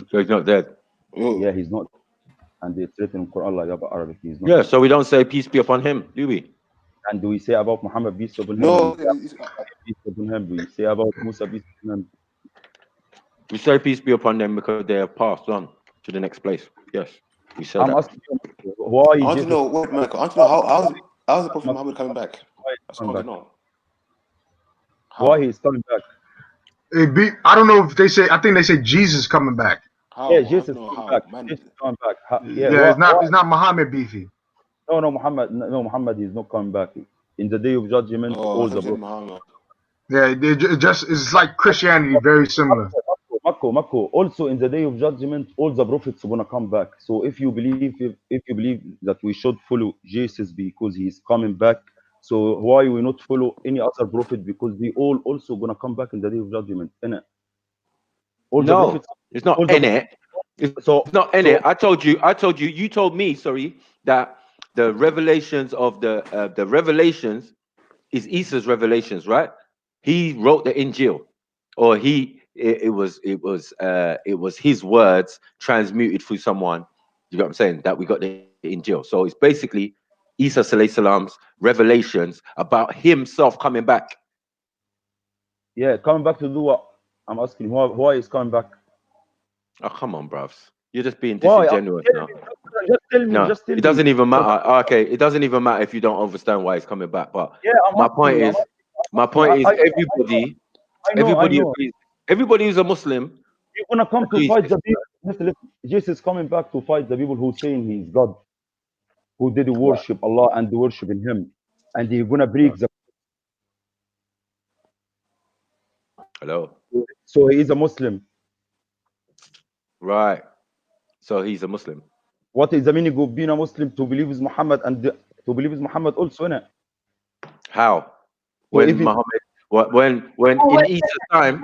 Speaker 1: So he's not dead.
Speaker 10: Yeah, he's not. And it's written in Quran like about Arabic. He's not.
Speaker 1: Yeah, so we don't say peace be upon him, do we?
Speaker 10: And do we say about Muhammad peace upon him?
Speaker 8: No.
Speaker 10: Peace upon him. Do we say about Musa peace upon him?
Speaker 1: We say peace be upon them because they have passed on to the next place. Yes, we say
Speaker 10: I'm
Speaker 1: that.
Speaker 10: asking you, why?
Speaker 8: I want to know what, Michael. I want to know how's the Prophet Muhammad coming back? I want to know.
Speaker 10: Why he's coming back?
Speaker 9: I don't know if they say. I think they say Jesus coming back.
Speaker 10: Yeah, Jesus coming back. Jesus coming back.
Speaker 9: Yeah, it's not Muhammad beefy.
Speaker 10: No, Muhammad is not coming back. In the day of judgment, all the prophets.
Speaker 9: Yeah, it's like Christianity, very similar.
Speaker 10: Mako. Also, in the day of judgment, all the prophets are gonna come back. So if you believe that we should follow Jesus because he is coming back, so why we not follow any other prophet because they all also gonna come back in the day of judgment? Innit?
Speaker 1: No, it's not in it. It's not in it. I told you. You told me. Sorry, that the revelations of the revelations is Isa's revelations, right? He wrote the Injil, or it was his words transmuted through someone. You know what I'm saying? That we got the Injil. So it's basically Isa alayhi salam's revelations about himself coming back.
Speaker 10: Yeah, coming back to do what? I'm asking why he's coming back.
Speaker 1: Oh, come on, bruvs. You're just being disingenuous now.
Speaker 10: Just tell me.
Speaker 1: It doesn't even matter. Okay, it doesn't even matter if you don't understand why he's coming back. But
Speaker 10: yeah,
Speaker 1: my point is everybody agrees. Everybody who's a Muslim,
Speaker 10: you're gonna come to fight the people. Jesus is coming back to fight the people who saying he's God, who did worship Allah and worship in him, and he's gonna break the.
Speaker 1: Hello.
Speaker 10: So he is a Muslim.
Speaker 1: Right. So he's a Muslim.
Speaker 10: What is the meaning of being a Muslim? To believe is Muhammad and to believe is Muhammad also, innit?
Speaker 1: How? When Muhammad, when in Isa's time,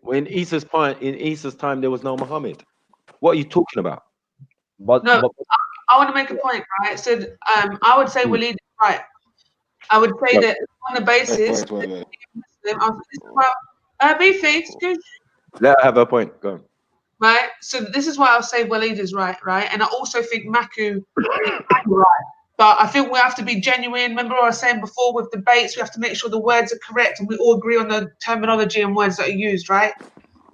Speaker 1: when Isa's time there was no Muhammad. What are you talking about?
Speaker 11: I want to make a point, right? So I would say Waleed is right. I would say that on the basis
Speaker 1: Let her have a point. Go on.
Speaker 11: Right, so this is why I'll say Waleed is right, and I also think Maku is right. But I think we have to be genuine. Remember what I was saying before with debates, we have to make sure the words are correct and we all agree on the terminology and words that are used, right?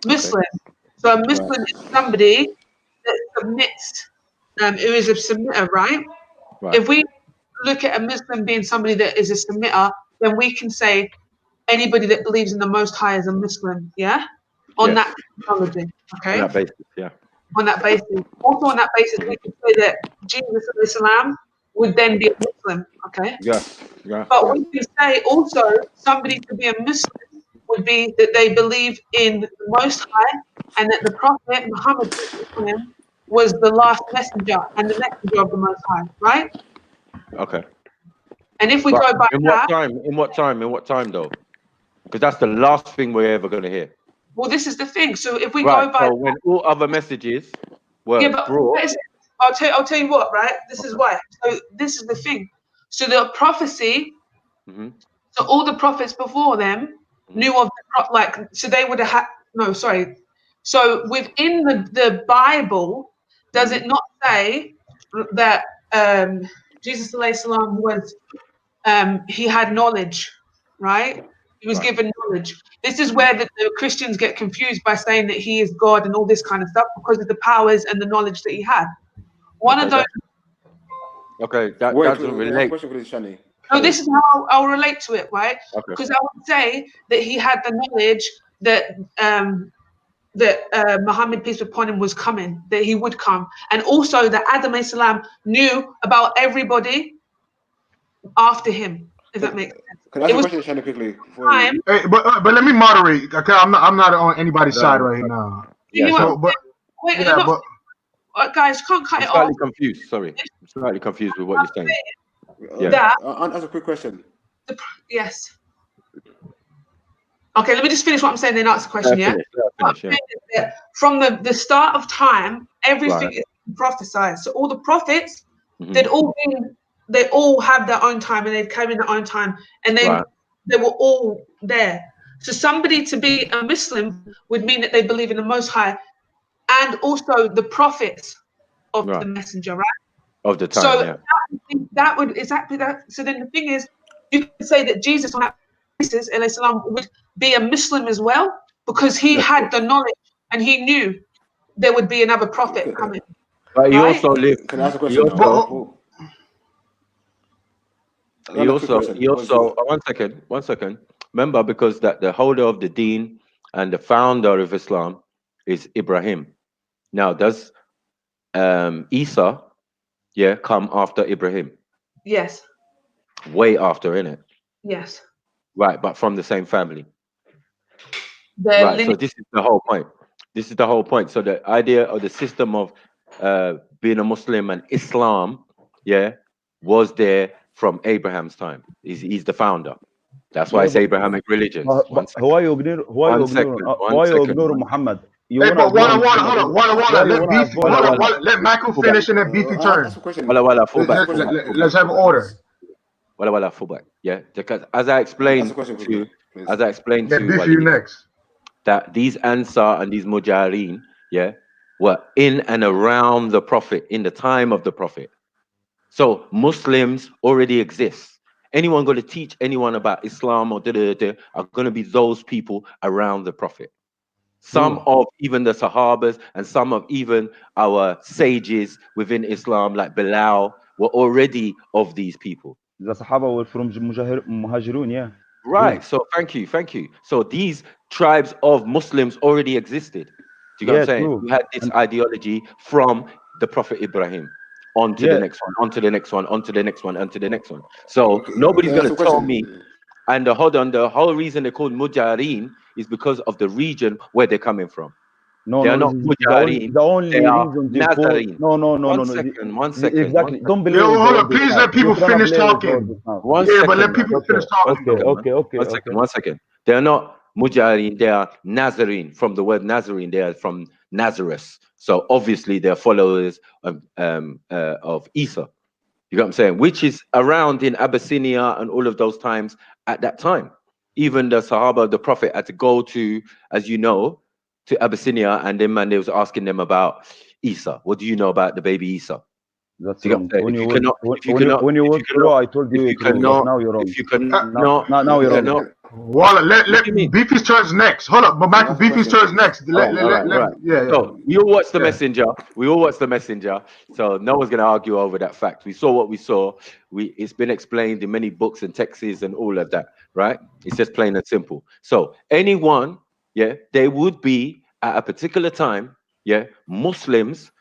Speaker 11: Muslim. So a Muslim is somebody that submits, who is a submitter, right? If we look at a Muslim being somebody that is a submitter, then we can say anybody that believes in the Most High is a Muslim, yeah? On that terminology, okay?
Speaker 1: On that basis, yeah.
Speaker 11: On that basis. Also on that basis, we can say that Jesus Islam would then be a Muslim, okay?
Speaker 1: Yeah.
Speaker 11: But we can say also somebody to be a Muslim would be that they believe in the Most High and that the Prophet Muhammad was the last messenger and the messenger of the Most High, right?
Speaker 1: Okay.
Speaker 11: And if we go by
Speaker 1: in what time though? Because that's the last thing we're ever going to hear.
Speaker 11: Well, this is the thing. So if we go by,
Speaker 1: so when all other messages were brought,
Speaker 11: I'll tell you what, right? This is why. So this is the thing. So the prophecy. So all the prophets before them knew of so they would have had. No, sorry. So within the Bible, does it not say that Jesus alayhi salam was he had knowledge, right? He was given knowledge. This is where the Christians get confused by saying that he is God and all this kind of stuff because of the powers and the knowledge that he had. One of those.
Speaker 1: That doesn't relate.
Speaker 11: No, this is how I'll relate to it, right? Because I would say that he had the knowledge that Muhammad, peace be upon him, was coming, that he would come, and also that Adam alayhi salam knew about everybody after him. If that makes sense.
Speaker 8: Can I ask a question, Shani, quickly?
Speaker 9: Hey, but let me moderate. Okay, I'm not on anybody's side right now.
Speaker 11: Guys, can't cut it off.
Speaker 1: Slightly confused. Sorry, I'm slightly confused with what you're saying.
Speaker 8: I'll ask a quick question.
Speaker 11: Yes. Okay, let me just finish what I'm saying, then answer the question, yeah? From the start of time, everything is prophesied. So all the prophets, they all have their own time, and they came in their own time, and then they were all there. So somebody to be a Muslim would mean that they believe in the Most High, and also the prophets of the messenger, right?
Speaker 1: Of the time,
Speaker 11: so that would exactly that. So then the thing is, you can say that Jesus on that basis, would be a Muslim as well, because he had the knowledge and he knew there would be another prophet coming.
Speaker 1: But he also lived.
Speaker 8: Can I ask a question?
Speaker 1: He also. One second. Remember, because that the holder of the Deen and the founder of Islam is Ibrahim. Now, does Isa, come after Ibrahim?
Speaker 11: Yes.
Speaker 1: Way after, innit?
Speaker 11: Yes.
Speaker 1: Right, but from the same family.
Speaker 11: Right.
Speaker 1: So this is the whole point. This is the whole point. So the idea of the system of being a Muslim and Islam, was there from Abraham's time. He's the founder. That's why it's Abrahamic religion.
Speaker 10: Why you ignore Muhammad?
Speaker 9: Hey, but let Michael finish and then BP turn. Let's have an order.
Speaker 1: Fullback. Yeah, because as I explained to
Speaker 9: you next,
Speaker 1: that these Ansar and these Mujahideen, were in and around the Prophet in the time of the Prophet. So Muslims already exist. Anyone going to teach anyone about Islam or are going to be those people around the Prophet. Some of even the Sahabas and some of even our sages within Islam, like Bilal, were already of these people.
Speaker 10: The Sahaba were from Muhajirun,
Speaker 1: Right. So thank you. So these tribes of Muslims already existed. Do you know what I'm saying?
Speaker 10: True.
Speaker 1: We had this ideology from the Prophet Ibrahim. On to the next one, onto the next one, onto the next one, onto the next one. So nobody's going to tell me. And the whole reason they're called Mujahideen is because of the region where they're coming from. They're not Mujahideen.
Speaker 10: The only reason they
Speaker 1: Nazarene.
Speaker 10: No.
Speaker 1: One second.
Speaker 10: Exactly. Don't believe.
Speaker 9: Hold on. Please let people finish talking. But let people finish talking.
Speaker 10: Okay.
Speaker 1: One second. They're not Mujahideen. They are Nazarene. From the word Nazarene, they are from Nazareth. So obviously they're followers of Isa. You know what I'm saying? Which is around in Abyssinia and all of those times at that time. Even the Sahaba, the Prophet, had to go to, as you know, to Abyssinia, and then they was asking them about Isa. What do you know about the baby Isa?
Speaker 10: That's wrong. When you were true, I told you you're true. Now you're wrong.
Speaker 1: If you cannot,
Speaker 10: now you're wrong.
Speaker 9: Walla, let BP's turns next. Hold up, but Michael, BP's turns next.
Speaker 1: So we all watch the messenger. We all watch the messenger. So no one's gonna argue over that fact. We saw what we saw. It's been explained in many books and texts and all of that, right? It's just plain and simple. So anyone, they would be at a particular time, Muslims,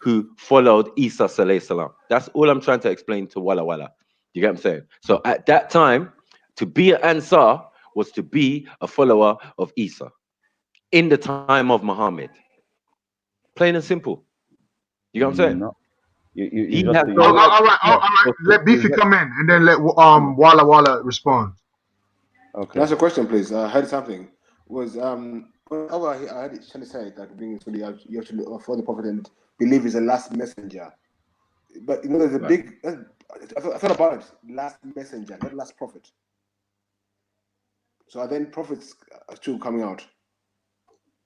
Speaker 1: who followed Isa alayhi salam. That's all I'm trying to explain to Walla Walla. You get what I'm saying? So at that time, to be an Ansar was to be a follower of Isa in the time of Muhammad. Plain and simple. You know what I'm saying?
Speaker 10: No.
Speaker 9: All right. Let Beefy come in and then let Walla Walla respond.
Speaker 8: Okay. That's a question, please. I heard something. Was I heard it trying to say that you have to follow the Prophet and believe he's the last messenger. But you know, there's a big. I thought about it. Last messenger, not last prophet. So are then prophets still coming out?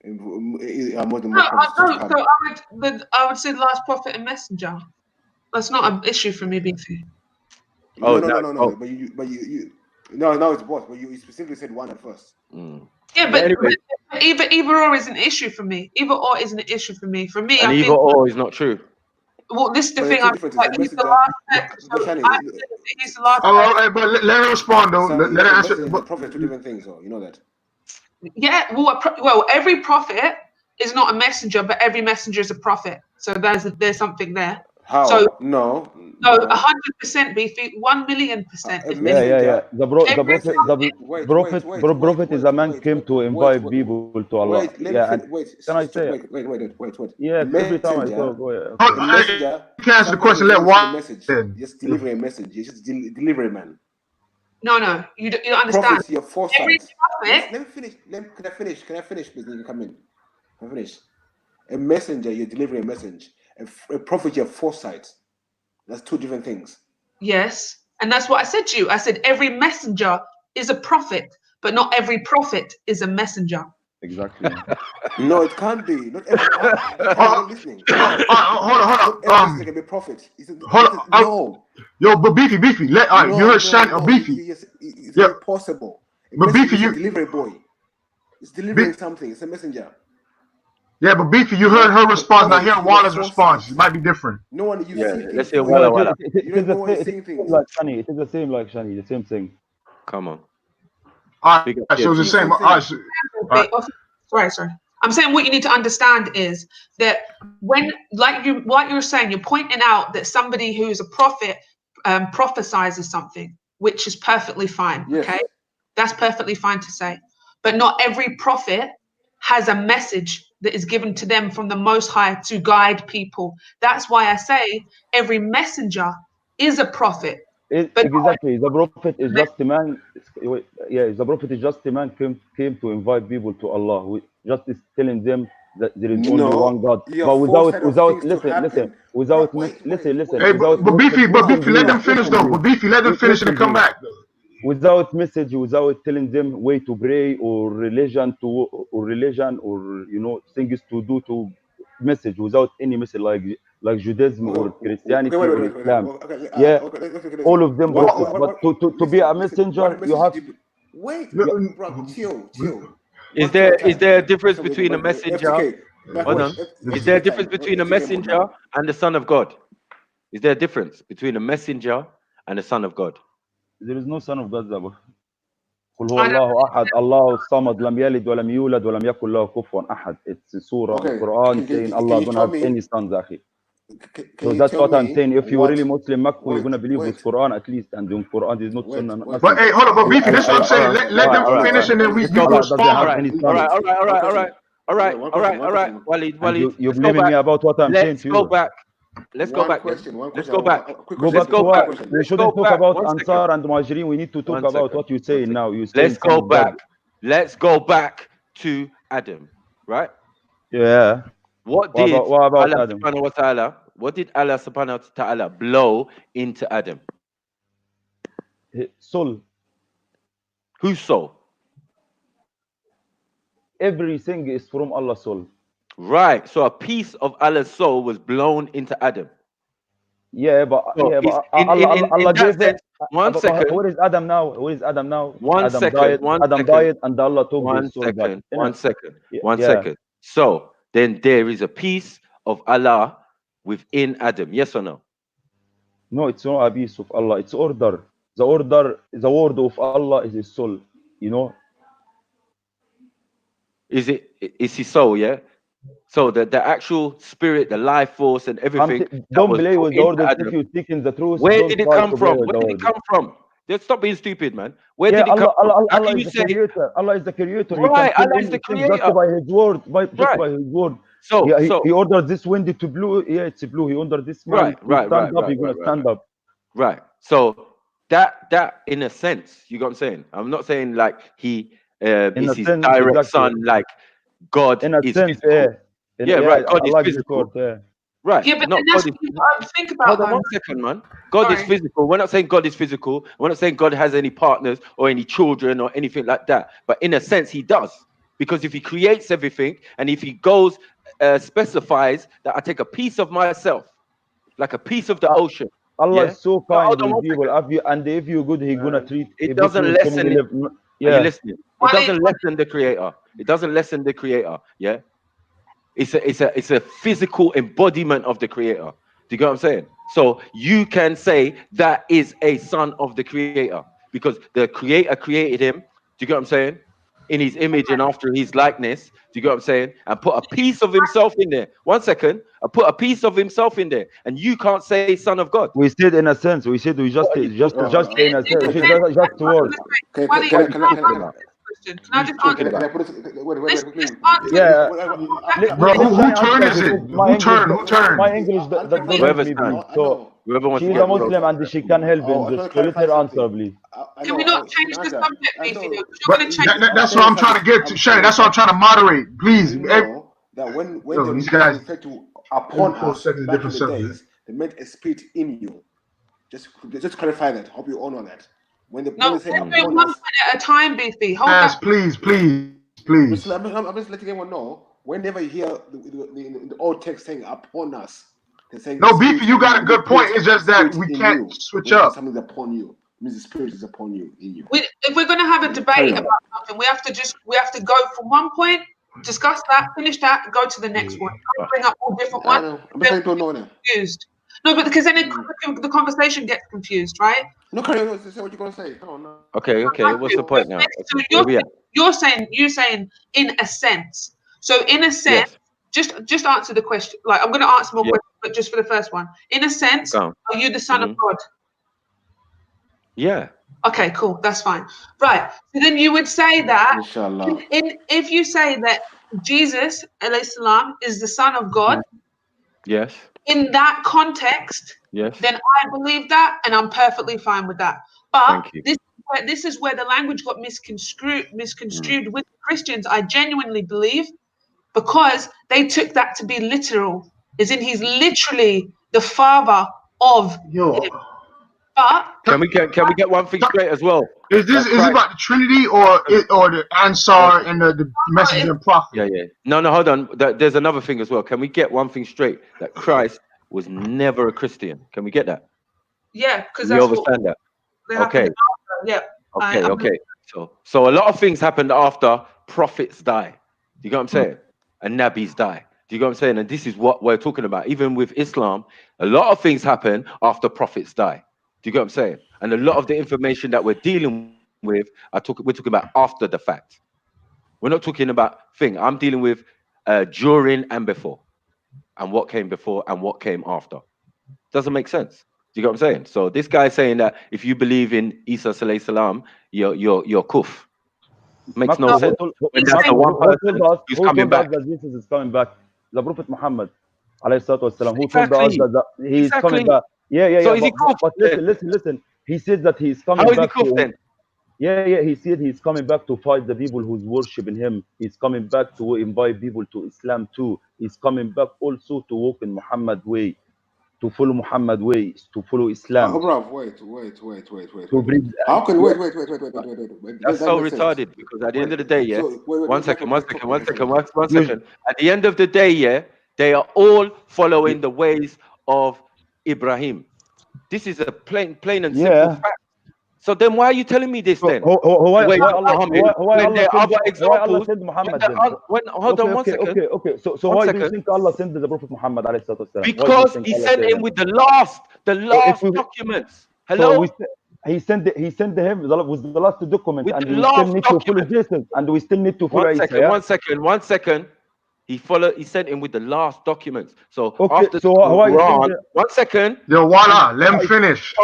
Speaker 11: I would say last prophet and messenger. That's not an issue for me, BC.
Speaker 8: No. But now it's both. But you specifically said one at first.
Speaker 11: Yeah, but anyway. Either or is an issue for me. Either or isn't an issue for me. For me,
Speaker 1: and either or is not true.
Speaker 11: Well, this is the thing. He's the last. He's the last.
Speaker 9: All right, but let her respond though. Let her answer.
Speaker 8: The prophet, two different things, though. You know that.
Speaker 11: Yeah. Well, every prophet is not a messenger, but every messenger is a prophet. So there's something there.
Speaker 8: How?
Speaker 11: So
Speaker 8: no.
Speaker 11: 100% beefy, 1,000,000%.
Speaker 10: Yeah. The prophet is a man came to invite people to Allah. Can I say?
Speaker 8: Wait.
Speaker 10: Yeah, every time I talk.
Speaker 9: You can answer the question. Let one.
Speaker 8: Just deliver a message. You're just delivery man.
Speaker 11: No, you don't understand.
Speaker 8: Prophet,
Speaker 11: prophet.
Speaker 8: Let me finish. Can I finish? Can I finish? Please, you come in. Can I finish? A messenger, you're delivering a message. A prophet, you have foresight. That's two different things.
Speaker 11: Yes, and that's what I said to you. I said every messenger is a prophet, but not every prophet is a messenger.
Speaker 10: Exactly.
Speaker 8: No, it can't be. Not every. Not listening.
Speaker 9: Hold on.
Speaker 8: Every can be a prophet. No.
Speaker 9: Yo, but Beefy. You heard Shan Beefy.
Speaker 8: It's not possible.
Speaker 9: But Beefy,
Speaker 8: you delivery boy. It's delivering something. It's a messenger.
Speaker 9: Yeah, but Beefy, you heard her response. Not hearing Walla's response. It might be different.
Speaker 8: No one.
Speaker 1: Let's hear Walla.
Speaker 10: It is like Shani. It is the same like Shani. The same thing.
Speaker 1: Come on.
Speaker 9: So it's the same.
Speaker 11: Sorry. I'm saying what you need to understand is that when, like you were saying, you're pointing out that somebody who is a prophet prophesizes something, which is perfectly fine. Yes. Okay, that's perfectly fine to say, but not every prophet has a message that is given to them from the Most High to guide people. That's why I say every messenger is a prophet.
Speaker 10: Exactly. The prophet is just a man. Yeah, the prophet is just a man came to invite people to Allah. Just is telling them that there is only one God. But without listen.
Speaker 9: Hey, but Beefy, let them finish though. But Beefy, let them finish and come back.
Speaker 10: Without message, without telling them way to pray or religion or things to do to message, without any message like Judaism or Christianity or Islam. All of them prophets. But to be a messenger, you have.
Speaker 8: Wait, bro, chill.
Speaker 1: Is there a difference between a messenger? Hold on. Is there a difference between a messenger and the Son of God? Is there a difference between a messenger and the Son of God?
Speaker 10: There is no Son of God. قل هو الله أحد الله الصمد لم يلد ولم يولد ولم يكن له كفوا أحد. It's a surah in Quran saying Allah don't have any sons, akhi. So that's what I'm saying. If you're really Muslim, you're gonna believe with Quran at least, and in Quran is not Sunnah.
Speaker 9: But hey, hold on, but Beefy, that's what I'm saying. Let them finish and then we respond.
Speaker 1: All right. Walid,
Speaker 10: you're blaming me about what I'm saying to you.
Speaker 1: Let's go back. Let's go back.
Speaker 10: We shouldn't talk about Ansar and Muhajirin. We need to talk about what you're saying now.
Speaker 1: Let's go back. Let's go back to Adam, right?
Speaker 10: Yeah.
Speaker 1: What did Allah subhanahu wa ta'ala? What did Allah subhanahu wa ta'ala blow into Adam?
Speaker 10: Soul.
Speaker 1: Whose soul?
Speaker 10: Everything is from Allah's soul.
Speaker 1: Right. So a piece of Allah's soul was blown into Adam.
Speaker 10: Yeah, but Allah gave it. One second. Where is Adam now?
Speaker 1: One second.
Speaker 10: Adam died, and Allah took his soul back.
Speaker 1: One second. So then there is a piece of Allah within Adam. Yes or no?
Speaker 10: No, it's not a piece of Allah. It's order. The word of Allah is his soul.
Speaker 1: Is his soul? Yeah. So the actual spirit, the life force, and everything.
Speaker 10: Don't play with the order if you're seeking the truth.
Speaker 1: Where did it come from? Just stop being stupid, man. Where did it come from?
Speaker 10: Allah is the creator. Allah is the creator.
Speaker 1: Right, Allah is the creator.
Speaker 10: Just by his word. By his word. So he ordered this wind to blow. Yeah, it's blue. He ordered this man to stand up. He's gonna stand up.
Speaker 1: Right. So that in a sense, you got what I'm saying. I'm not saying like he is his direct son, like God
Speaker 10: in a
Speaker 1: is
Speaker 10: sense,
Speaker 1: physical. Right. God is physical. Right.
Speaker 11: Yeah, but think about
Speaker 1: hold on 1 second, man. God is physical. We're not saying God is physical. We're not saying God has any partners or any children or anything like that. But in a sense, he does. Because if he creates everything and if he goes, specifies that I take a piece of myself, like a piece of the ocean.
Speaker 10: Allah is so kind with people. And if you're good, he's gonna treat.
Speaker 1: It doesn't lessen it. Are you listening? It doesn't lessen the creator. It doesn't lessen the creator. Yeah. It's a physical embodiment of the creator. Do you get what I'm saying? So you can say that is a son of the creator because the creator created him. Do you get what I'm saying? In his image and after his likeness. Do you get what I'm saying? And put a piece of himself in there. 1 second. I put a piece of himself in there, and you can't say son of God.
Speaker 10: We said in a sense. We said we just in a sense. Just words.
Speaker 11: question. Can I just answer?
Speaker 9: Bro, who turn is it? Who turn?
Speaker 10: My English that doesn't me, please. So she's a Muslim and she can help in this. So let her answer, please.
Speaker 11: Can we not change the subject, Beefy? You're going to change.
Speaker 9: That's what I'm trying to get to, Shay. That's what I'm trying to moderate. Please.
Speaker 12: That when
Speaker 9: these guys
Speaker 12: refer to upon us back in
Speaker 9: different
Speaker 12: the
Speaker 9: subjects.
Speaker 12: days, they meant a spirit in you. Just clarify that. Hope you all know that. When they say
Speaker 11: let's do one point at a time, Beefy. Hold
Speaker 9: yes,
Speaker 11: on.
Speaker 9: please.
Speaker 12: I'm just letting everyone know. Whenever you hear the old text saying upon us, they're saying
Speaker 9: no, Beefy, you got a good point. It's just that we can't switch up.
Speaker 12: Something's upon you. It means the spirit is upon you, in you.
Speaker 11: If we're going to have a debate about something, we have to go from one point, discuss that, finish that, and go to the next one. Don't bring up all different ones.
Speaker 12: I'm don't know now.
Speaker 11: Confused. No, but because then the conversation gets confused, right?
Speaker 12: No, say what you're gonna say. No.
Speaker 1: Okay. What's the point now?
Speaker 11: So you're saying in a sense. So in a sense, just answer the question. Like I'm going to answer more questions, but just for the first one. In a sense, are you the son of God?
Speaker 1: Yeah.
Speaker 11: Okay, cool. That's fine. Right. So then you would say that if you say that Jesus, alayhi salam, is the son of God.
Speaker 1: Yes.
Speaker 11: In that context,
Speaker 1: yes,
Speaker 11: then I believe that, and I'm perfectly fine with that. But this is where the language got misconstrued with Christians. I genuinely believe, because they took that to be literal, as in he's literally the father of him. But
Speaker 1: can we get one thing straight as well?
Speaker 9: Is it about the Trinity or the Ansar and the messenger and prophet?
Speaker 1: Yeah. No, hold on. There's another thing as well. Can we get one thing straight? That Christ was never a Christian. Can we get that?
Speaker 11: Yeah, because
Speaker 1: we understand that. Okay.
Speaker 11: Yeah.
Speaker 1: Okay. So a lot of things happened after prophets die. You get what I'm saying? And Nabis die. Do you get what I'm saying? And this is what we're talking about. Even with Islam, a lot of things happen after prophets die. Do you get what I'm saying? And a lot of the information that we're dealing with, we're talking about after the fact. We're not talking about thing. I'm dealing with during and before, and what came before and what came after. Doesn't make sense. Do you get what I'm saying? So this guy saying that if you believe in Isa alayhi salam, you're kuf. Makes no sense. When that's the one person who's coming back.
Speaker 10: That Jesus is coming back. The Prophet Muhammad alayhi salatu wasalam, who told us that he's coming back. Yeah.
Speaker 1: So is he kuf?
Speaker 10: But listen. He said that he's coming back.
Speaker 1: How is he kuf then?
Speaker 10: Yeah. He said he's coming back to fight the people who's worshiping him. He's coming back to invite people to Islam too. He's coming back also to walk in Muhammad way, to follow Muhammad ways, to follow Islam.
Speaker 12: Oh, bro, wait. How can wait?
Speaker 1: That's so retarded, because at the end of the day, one second. At the end of the day, they are all following the ways of Ibrahim. This is a plain and simple fact. So then why are you telling me this then?
Speaker 10: Why Allah
Speaker 1: sent
Speaker 10: Muhammad?
Speaker 1: Hold on 1 second.
Speaker 10: Okay. So why do you think Allah sent the Prophet Muhammad?
Speaker 1: Because he sent him with the last documents. Hello?
Speaker 10: So he sent him with the last document, and we still need to follow Jesus, and we still need to follow Isa.
Speaker 1: 1 second. He sent him with the last documents. So after
Speaker 10: so
Speaker 1: why Quran, 1 second.
Speaker 9: Yo, voila, let him finish.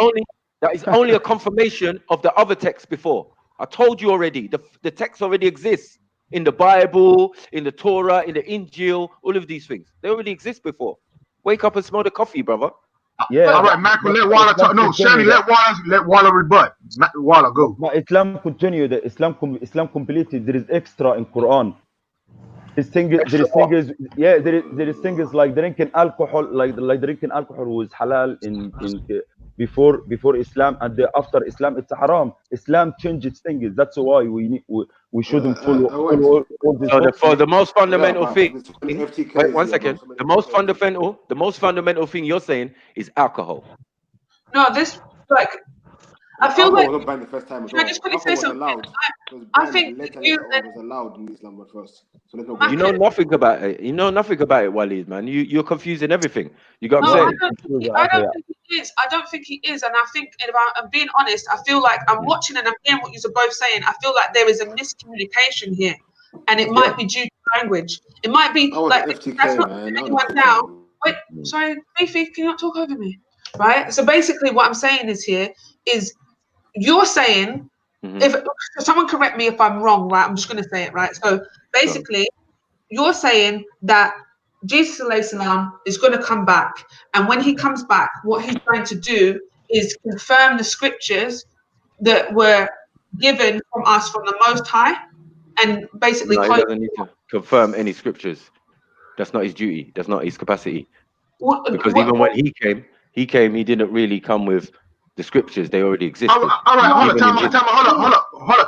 Speaker 1: That is only a confirmation of the other text before. I told you already. The text already exists in the Bible, in the Torah, in the Injil, all of these things. They already exist before. Wake up and smell the coffee, brother.
Speaker 9: Yeah. All right, Mac, let Walla talk. No, Sammy, let Walla rebut. Walla, go.
Speaker 10: Islam continue. Islam completed. There is extra in Quran. There is things like drinking alcohol, like drinking alcohol was halal in before Islam, and after Islam it's haram. Islam changes things. That's why we shouldn't follow all this.
Speaker 1: So for the most fundamental thing, wait 1 second. The most fundamental thing you're saying is alcohol.
Speaker 11: No, this I feel like.
Speaker 12: The first time
Speaker 11: Can I just quickly say something? I think you
Speaker 12: was allowed in Islam at first. So
Speaker 1: you know nothing about it. You know nothing about it, Walid, man. You're confusing everything. You got what I'm saying?
Speaker 11: I don't think he is. I don't think he is. And I think, if I'm being honest, I feel like I'm watching and I'm hearing what you're both saying. I feel like there is a miscommunication here. And it might be due to language. It might be like,
Speaker 12: FTK,
Speaker 11: that's not
Speaker 12: man.
Speaker 11: anyone down. Wait, sorry, Beefy, can you not talk over me? Right? So basically what I'm saying is you're saying if someone correct me if I'm wrong, right? I'm just going to say it, right? So basically, you're saying that Jesus alayhi salam is going to come back, and when he comes back, what he's going to do is confirm the scriptures that were given from us from the Most High, and basically
Speaker 1: No, he doesn't need to confirm any scriptures. That's not his duty. That's not his capacity. Because even when he came, he didn't really come with the scriptures. They already existed.
Speaker 9: All right, hold on,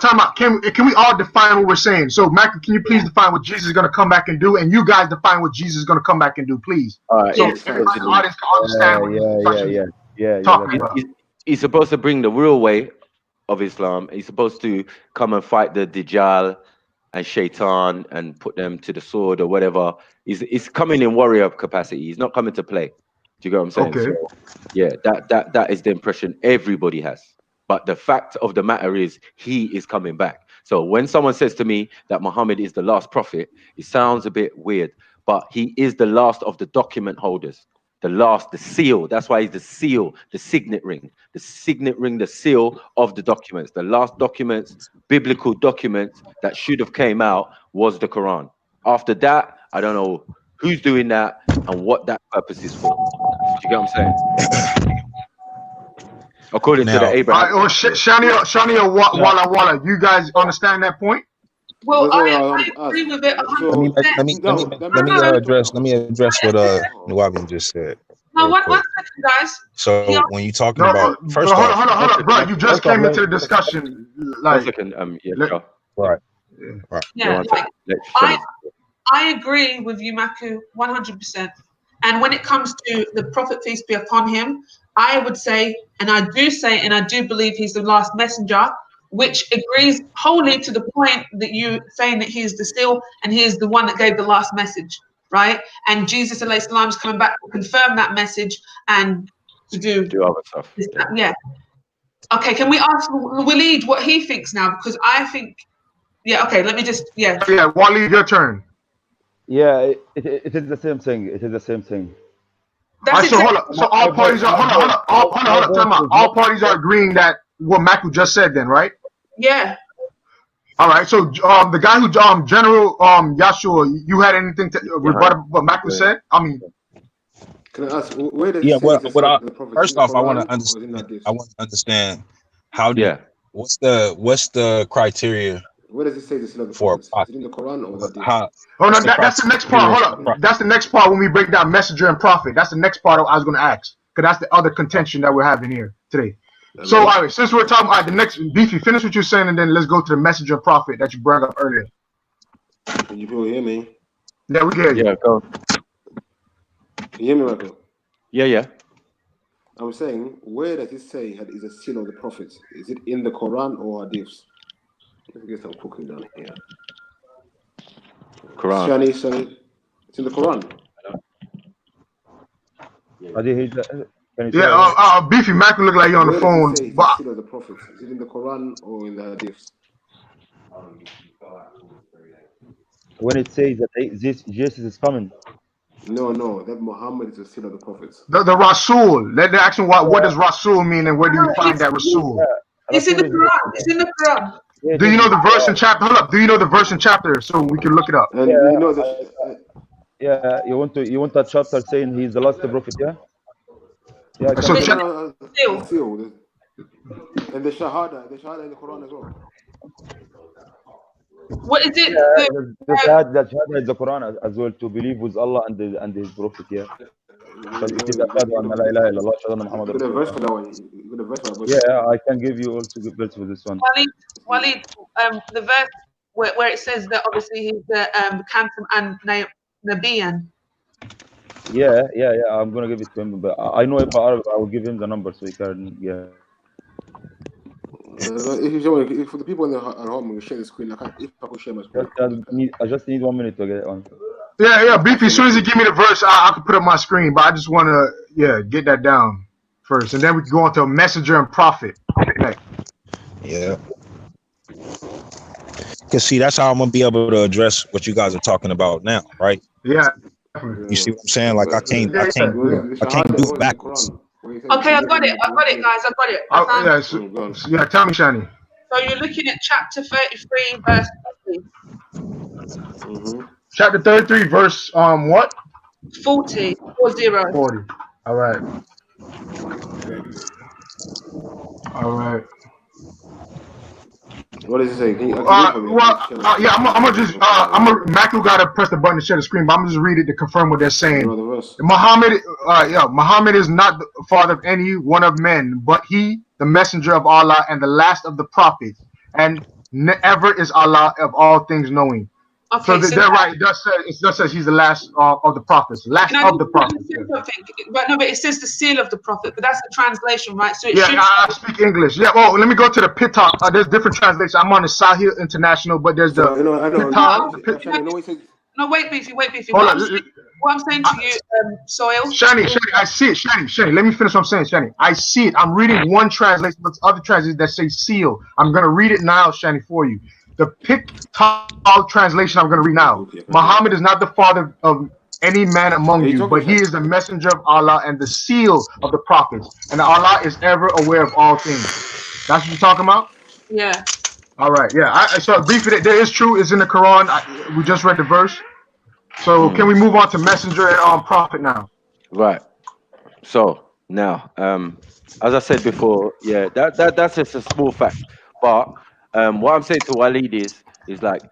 Speaker 9: time out. Can we all define what we're saying? So, Mac, can you please define what Jesus is going to come back and do, and you guys define what Jesus is going to come back and do, please?
Speaker 1: All right.
Speaker 9: So everybody in the audience can understand what he's talking about.
Speaker 1: He's supposed to bring the real way of Islam. He's supposed to come and fight the Dajjal and Shaitan and put them to the sword or whatever. He's coming in warrior capacity. He's not coming to play. Do you get what I'm saying?
Speaker 9: Okay.
Speaker 1: So, yeah, that is the impression everybody has. But the fact of the matter is, he is coming back. So when someone says to me that Muhammad is the last prophet, it sounds a bit weird, but he is the last of the document holders. The seal. That's why he's the seal, the signet ring, the seal of the documents. The last documents, biblical documents that should have came out was the Quran. After that, I don't know who's doing that and what that purpose is for. Do you get what I'm saying? According to the Abraham.
Speaker 9: Shania, Walla, you guys understand that point?
Speaker 11: Well, I agree with it 100%.
Speaker 13: Let me address what Nuwabian just said.
Speaker 11: No, one second, guys.
Speaker 13: So when you're talking about
Speaker 9: hold on, bro. You just came into the discussion. Like,
Speaker 1: 1 second,
Speaker 13: right.
Speaker 11: Yeah, I agree with you, Maku, 100%. And when it comes to the Prophet, peace be upon him, I would say, and I do believe he's the last messenger, which agrees wholly to the point that you saying that he is the seal and he is the one that gave the last message, right? And Jesus alayhi salam is coming back to confirm that message and to do
Speaker 1: other stuff.
Speaker 11: Yeah. Okay, can we ask Waleed what he thinks now? Because I think, let me just,
Speaker 9: Yeah, Waleed, your turn.
Speaker 10: Yeah, it is the same thing. It is the same thing.
Speaker 9: So hold on. So all parties are all parties are agreeing that what Maku just said, then, right?
Speaker 11: Yeah.
Speaker 9: All right. So the guy who General Yashua, you had anything to rebut what Maku said? I mean,
Speaker 12: can I ask where does
Speaker 13: first off, I want to understand how what's the criteria?
Speaker 12: Where does it say this
Speaker 13: for
Speaker 12: is it in the Quran or the
Speaker 13: how?
Speaker 9: Oh no, that's the next part. Hold up, that's the next part when we break down messenger and prophet. That's the next part I was going to ask, because that's the other contention that we're having here today. So, all right, since we're talking, the next Beefy, finish what you're saying, and then let's go to the messenger and prophet that you brought up earlier.
Speaker 12: Can you people hear me?
Speaker 9: Yeah, we can.
Speaker 1: Yeah, go.
Speaker 12: Can you hear me, Michael?
Speaker 1: Yeah.
Speaker 12: I'm saying, where does it say is a seal of the prophets? Is it in the Quran or Hadiths? Let's get some cooking down here.
Speaker 1: Quran.
Speaker 12: Shani, it's in the Quran.
Speaker 9: Beefy, Mac look like you're on the phone.
Speaker 12: Seal of the prophets. Is it in the Quran or in the Hadiths?
Speaker 10: When it says that Jesus is coming.
Speaker 12: No, that Muhammad is the seal of the prophets.
Speaker 9: The Rasul. Let ask him what does Rasul mean and where do you find that Rasul?
Speaker 11: It's in the Quran. It's in the Quran.
Speaker 9: Do you know the verse and chapter? Hold up. Do you know the verse and chapter so we can look it up?
Speaker 12: And you know that.
Speaker 10: You want that chapter saying he's the last prophet? Yeah. Yeah.
Speaker 9: So
Speaker 12: seal. And the Shahada in the Quran as well.
Speaker 11: What is it?
Speaker 10: The Shahada is the Quran as well, to believe with Allah and His Prophet. Yeah. So it is Yeah, I can give you also good verse for this one.
Speaker 11: Waleed, the verse where it says that obviously he's the Kantam and Nabiyan.
Speaker 10: Yeah. I'm gonna give it to him, but I know if I will give him the number so he can. Yeah.
Speaker 12: If for the people at home, we share the screen. If I can share my screen.
Speaker 10: I just need 1 minute to get it on.
Speaker 9: Yeah, Beefy. As soon as you give me the verse, I can put up my screen. But I just want to, get that down first, and then we can go on to messenger and prophet. Okay.
Speaker 13: Yeah. Cause see, that's how I'm gonna be able to address what you guys are talking about now, right?
Speaker 9: Yeah.
Speaker 13: You see what I'm saying? Like I can't do it backwards.
Speaker 11: Okay, I got it, guys. I got it.
Speaker 9: Tell me, Shani.
Speaker 11: So you're looking at chapter 33, verse 40.
Speaker 9: Chapter 33, verse what?
Speaker 11: 40.
Speaker 9: 40. All right. All right.
Speaker 12: What does it say? Can you,
Speaker 9: yeah, I'm gonna just Matthew gotta press the button to share the screen, but I'm gonna just read it to confirm what they're saying. Muhammad is not the father of any one of men, but he, the messenger of Allah and the last of the prophets, and ever is Allah of all things knowing.
Speaker 11: Okay,
Speaker 9: so they're right. It does says he's the last of the prophets, last of the prophets.
Speaker 11: But no, but it says the seal of the prophet, but that's the translation, right? So it
Speaker 9: yeah,
Speaker 11: should
Speaker 9: I speak English. Yeah, well, let me go to the Pittah. There's different translations. I'm on the Sahih International, but there's the Pittah.
Speaker 11: No, wait, Beefy.
Speaker 9: Hold
Speaker 11: What I'm saying to you, Soil.
Speaker 9: Shani, I see it. Shani, let me finish what I'm saying, Shani. I see it. I'm reading one translation, but other translations that say seal. I'm gonna read it now, Shani, for you. The Pittah translation I'm going to read now. Muhammad is not the father of any man among you, but he is the messenger of Allah and the seal of the prophets. And Allah is ever aware of all things. That's what you're talking about?
Speaker 11: Yeah.
Speaker 9: All right. Yeah. So briefly, there is true. It's in the Quran. We just read the verse. So can we move on to messenger and prophet now?
Speaker 1: Right. So now, as I said before, yeah, that's just a small fact, but. What I'm saying to Walid is like,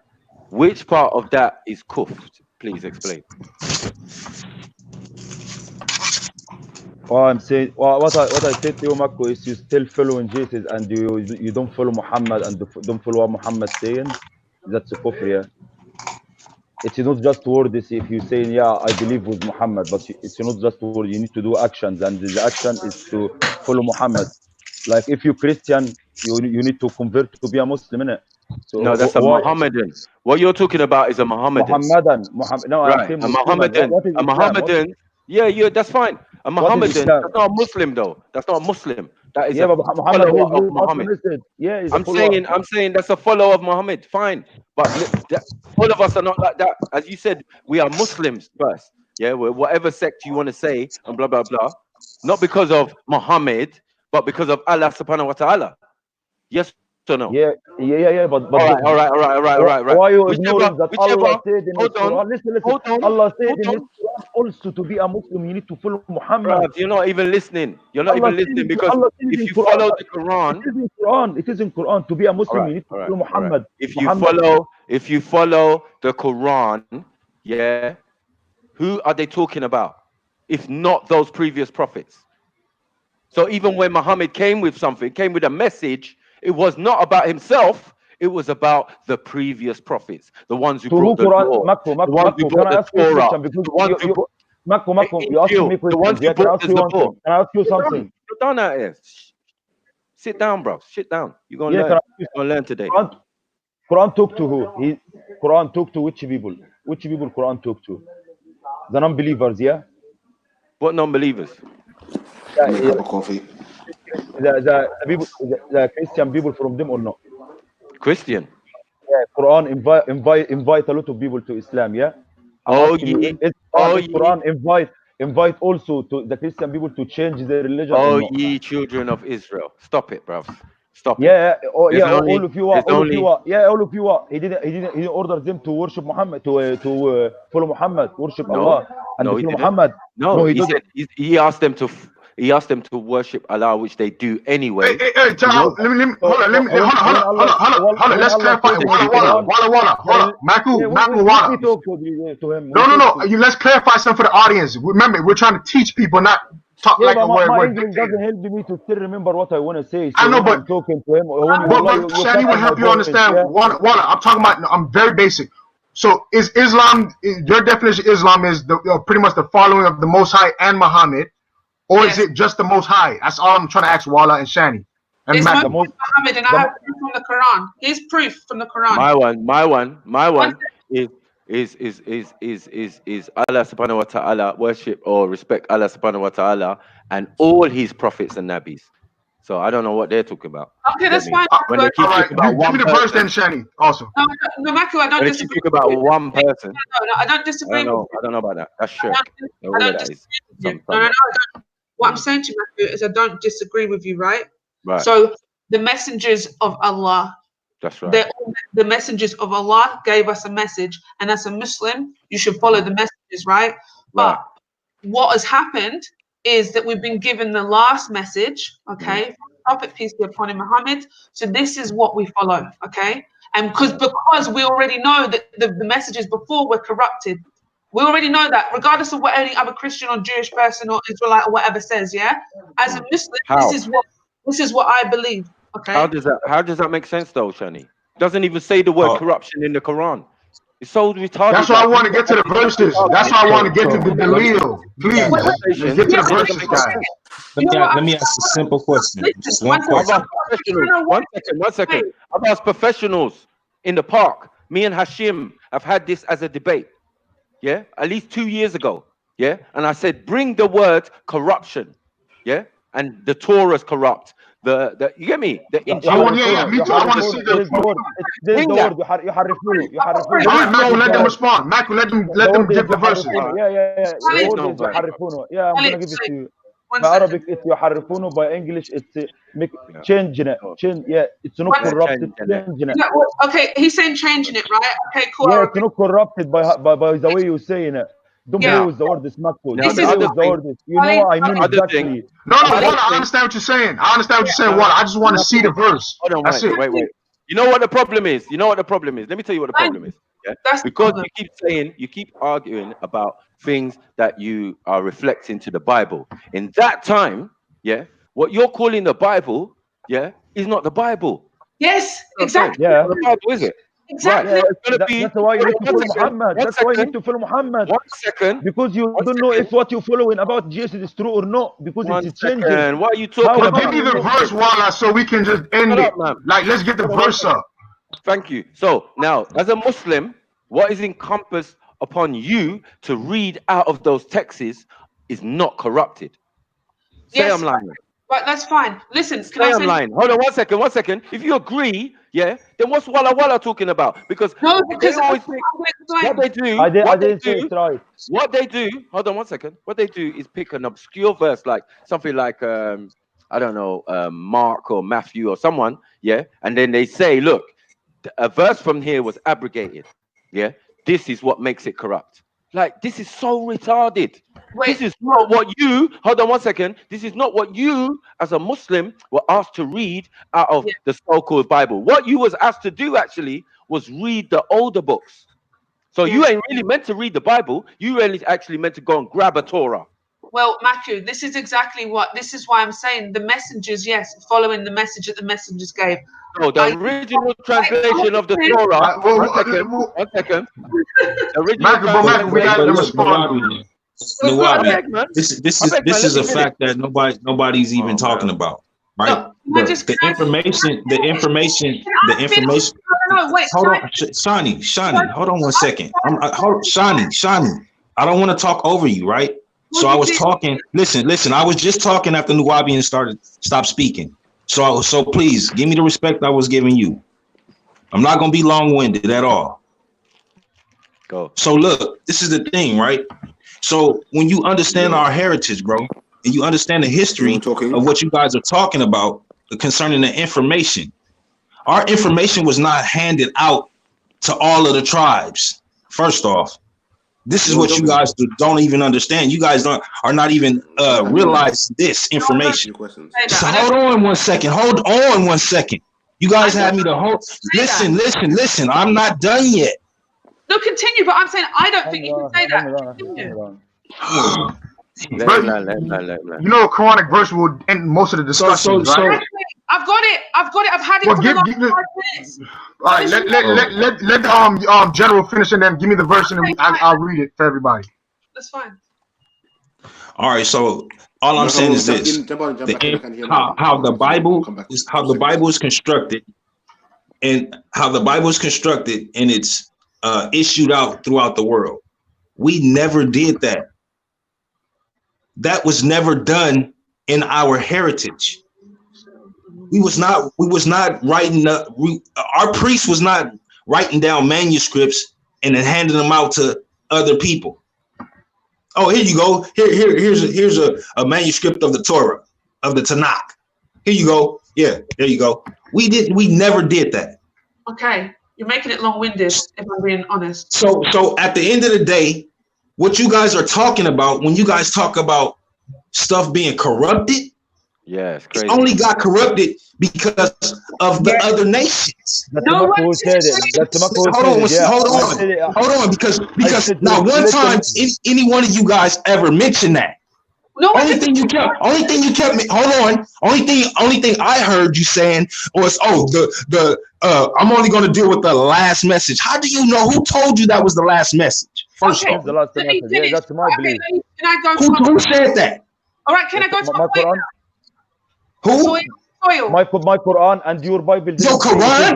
Speaker 1: which part of that is kuffed? Please explain.
Speaker 10: Well, I'm saying, what I said to you, Marco, is you still following Jesus and you don't follow Muhammad and don't follow what Muhammad saying. That's a kufr, yeah. It's not just words. If you say, yeah, I believe with Muhammad, but it's not just words. You need to do actions, and the action is to follow Muhammad. Like if you're Christian, you need to convert to be a Muslim, innit? So
Speaker 1: no, that's a Mohammedan. What you're talking about is a Mohammedan. No,
Speaker 10: right.
Speaker 1: A Mohammedan. Yeah, that's fine. A Mohammedan. That's not a Muslim though. That's not a Muslim. That is a follower of Muhammad. Yeah, I'm saying that's a follower of Muhammad. Fine, but all of us are not like that. As you said, we are Muslims first. Yeah, we're whatever sect you want to say and blah blah blah. Not because of Muhammad, but because of Allah subhanahu wa ta'ala. Yes or no?
Speaker 10: Yeah. But
Speaker 1: all right.
Speaker 10: Why you ignoring that Allah said in His Quran? Listen. Allah said in His Quran also to be a Muslim, you need to follow Muhammad.
Speaker 1: Bruh, you're not even listening. Because if you follow the Quran,
Speaker 10: it is in Quran. To be a Muslim, you need to follow Muhammad.
Speaker 1: If you follow the Quran, yeah, who are they talking about? If not those previous prophets. So even when Muhammad came with something, came with a message, it was not about himself. It was about the previous prophets, the ones who brought the law, the ones who brought the Torah, the ones who brought.
Speaker 10: Marco, you asking me questions. Can I ask you something?
Speaker 1: You're done at it. Sit down, bro. Sit down. You're gonna learn today.
Speaker 10: Quran talk to who? Quran talk to which people? Which people Quran talk to? The non-believers, yeah.
Speaker 1: What non-believers?
Speaker 10: The people, the Christian people from them or not?
Speaker 1: Christian.
Speaker 10: Yeah, Quran invite a lot of people to Islam. Yeah. Quran invite also to the Christian people to change their religion.
Speaker 1: Oh, ye children of Israel! Stop it, bro. Stop it.
Speaker 10: Yeah. All of you are. He didn't order them to worship Muhammad, to follow Muhammad, worship Allah, and follow Muhammad.
Speaker 1: No, he said he asked them to. He asked them to worship Allah, which they do anyway.
Speaker 9: Hey, hold on. Let's clarify. Hold on. Maku. No. Let's clarify something for the audience. Remember, we're trying to teach people, not talk like a word.
Speaker 10: My English doesn't help me to still remember what I want to say. So
Speaker 9: I know, but
Speaker 10: I'm talking to him.
Speaker 9: But Shani will help you understand. Walla, I'm talking about. I'm very basic. So is Islam? Your definition of Islam is pretty much the following of the Most High and Muhammad. Or is it just the Most High? That's all I'm trying to ask Walla and Shani. And
Speaker 11: it's Muhammad, and I have proof from the Quran. Here's proof from the Quran.
Speaker 1: My one is Allah subhanahu wa ta'ala, worship or respect Allah subhanahu wa ta'ala and all his prophets and nabis. So I don't know what they're talking about.
Speaker 11: Okay, that's fine.
Speaker 1: When they keep talking about
Speaker 9: give me the verse then, Shani. Also.
Speaker 11: No, Maku, I don't disagree.
Speaker 1: When they talk about one person.
Speaker 11: No, I don't disagree.
Speaker 1: I don't know about that. That's shirk.
Speaker 11: I don't disagree with you. No. What I'm saying to you, Matthew, is I don't disagree with you, right?
Speaker 1: Right.
Speaker 11: So the messengers of Allah.
Speaker 1: That's right.
Speaker 11: They're all the messengers of Allah gave us a message, and as a Muslim, you should follow the messages, right? But what has happened is that we've been given the last message, okay, from Prophet, peace be upon him, Muhammad. So this is what we follow, okay? And because we already know that the messages before were corrupted. We already know that, regardless of what any other Christian or Jewish person or Israelite or whatever says, yeah? As a Muslim, this is what I believe. Okay.
Speaker 1: How does that make sense though, Shani? Doesn't even say the word corruption in the Quran. It's so retarded.
Speaker 9: That's why I want to get to the verses. That's why I want to get to the Dalil. Please, let's get to the verses, guys.
Speaker 13: Let me ask a simple question. Just one question.
Speaker 1: One second. I've asked professionals in the park. Me and Hashim have had this as a debate. Yeah, at least 2 years ago. Yeah, and I said, bring the word corruption. Yeah, and the Torah's corrupt. The you get me? The Injil.
Speaker 9: Yeah, me too. I want to see the word.
Speaker 10: There's the word.
Speaker 9: Michael, let them respond. Michael, let them give the verses.
Speaker 10: Yeah, I'm gonna give it to you. By Arabic, it's يحرفونه. By English, it's changing it. Yeah, it's not corrupted. Changing it.
Speaker 11: Okay, he's saying changing it, right? Okay, cool.
Speaker 10: Yeah, it's not corrupted by the way you're saying it. Don't play with the word, this Makul. You know what I mean exactly.
Speaker 9: No, I understand what you're saying. I just want to see the verse.
Speaker 1: Hold on, wait. You know what the problem is? Let me tell you what the problem is. Yeah? Because you keep arguing about things that you are reflecting to the Bible. In that time, yeah, what you're calling the Bible, yeah, is not the Bible.
Speaker 11: Yes, exactly.
Speaker 10: Yeah,
Speaker 1: the Bible, is it?
Speaker 11: Exactly.
Speaker 10: Right. That's why you need to follow Muhammad. That's why you need to follow Muhammad.
Speaker 1: 1 second.
Speaker 10: Because you don't know if what you're following about Jesus is true or not. Because it's changing.
Speaker 1: What are you talking about?
Speaker 9: Give me the verse, Walla, so we can just end it. Like, let's get the verse up.
Speaker 1: Thank you. So now, as a Muslim, what is encompassed upon you to read out of those texts is not corrupted. Say I'm lying.
Speaker 11: Right, that's fine. Listen,
Speaker 1: say I'm lying. Hold on 1 second. If you agree, yeah, then what's Walla Walla talking about? Because
Speaker 11: what they do,
Speaker 1: hold on 1 second. What they do is pick an obscure verse, like something like I don't know, Mark or Matthew or someone, yeah, and then they say, look, a verse from here was abrogated, yeah. This is what makes it corrupt. Like, this is so retarded. This is not what you, hold on 1 second. This is not what you, as a Muslim, were asked to read out of the so-called Bible. What you was asked to do, actually, was read the older books. So you ain't really meant to read the Bible. You really actually meant to go and grab a Torah.
Speaker 11: Well, Matthew, this is why I'm saying the messengers, yes, following the message that the messengers gave.
Speaker 1: No, the original translation of the Torah. 1 second.
Speaker 13: This is a fact that nobody's even talking about, right? The information. Hold on, Shani, hold on 1 second. Shani, I don't want to talk over you, right? So I was talking. Listen. I was just talking after Nuwabian stopped speaking. So please give me the respect I was giving you. I'm not gonna be long-winded at all.
Speaker 1: Go.
Speaker 13: So look, this is the thing, right? So when you understand our heritage, bro, and you understand the history of what you guys are talking about concerning the information, our information was not handed out to all of the tribes. First off, this is what you guys don't even understand. You guys are not even realize this information. So hold on 1 second. You guys had me to hold. Listen. I'm not done yet.
Speaker 11: No, continue. But I'm saying I don't think you can say that.
Speaker 9: You know, a Quranic verse will end most of the discussion, right?
Speaker 11: I've got it. I've had it for the last 5 minutes.
Speaker 9: All right, let General finish and then give me the verse and then I'll read it for everybody.
Speaker 11: That's fine.
Speaker 13: All right, so all I'm saying is this: how the Bible is constructed, and it's issued out throughout the world. We never did that. That was never done in our heritage. We was not writing up. Our priest was not writing down manuscripts and then handing them out to other people. Oh, here you go. Here's a manuscript of the Torah, of the Tanakh. Here you go. Yeah, there you go. We never did that.
Speaker 11: Okay, you're making it long-winded, if I'm being honest.
Speaker 13: So at the end of the day, what you guys are talking about when you guys talk about stuff being corrupted,
Speaker 1: it's
Speaker 13: crazy. It only got corrupted because of the other nations.
Speaker 10: No one said it.
Speaker 13: Hold on, because not one time any one of you guys ever mentioned that.
Speaker 11: No,
Speaker 13: only thing you kept only thing I heard you saying was, I'm only going to deal with the last message. How do you know? Who told you that was the last message? First off,
Speaker 10: the last message. Yeah, that's my belief.
Speaker 11: Can I go
Speaker 13: who said that?
Speaker 11: All right, can I go to my
Speaker 10: Quran?
Speaker 13: Who?
Speaker 11: Soil.
Speaker 10: My Quran and your Bible.
Speaker 13: Your Quran?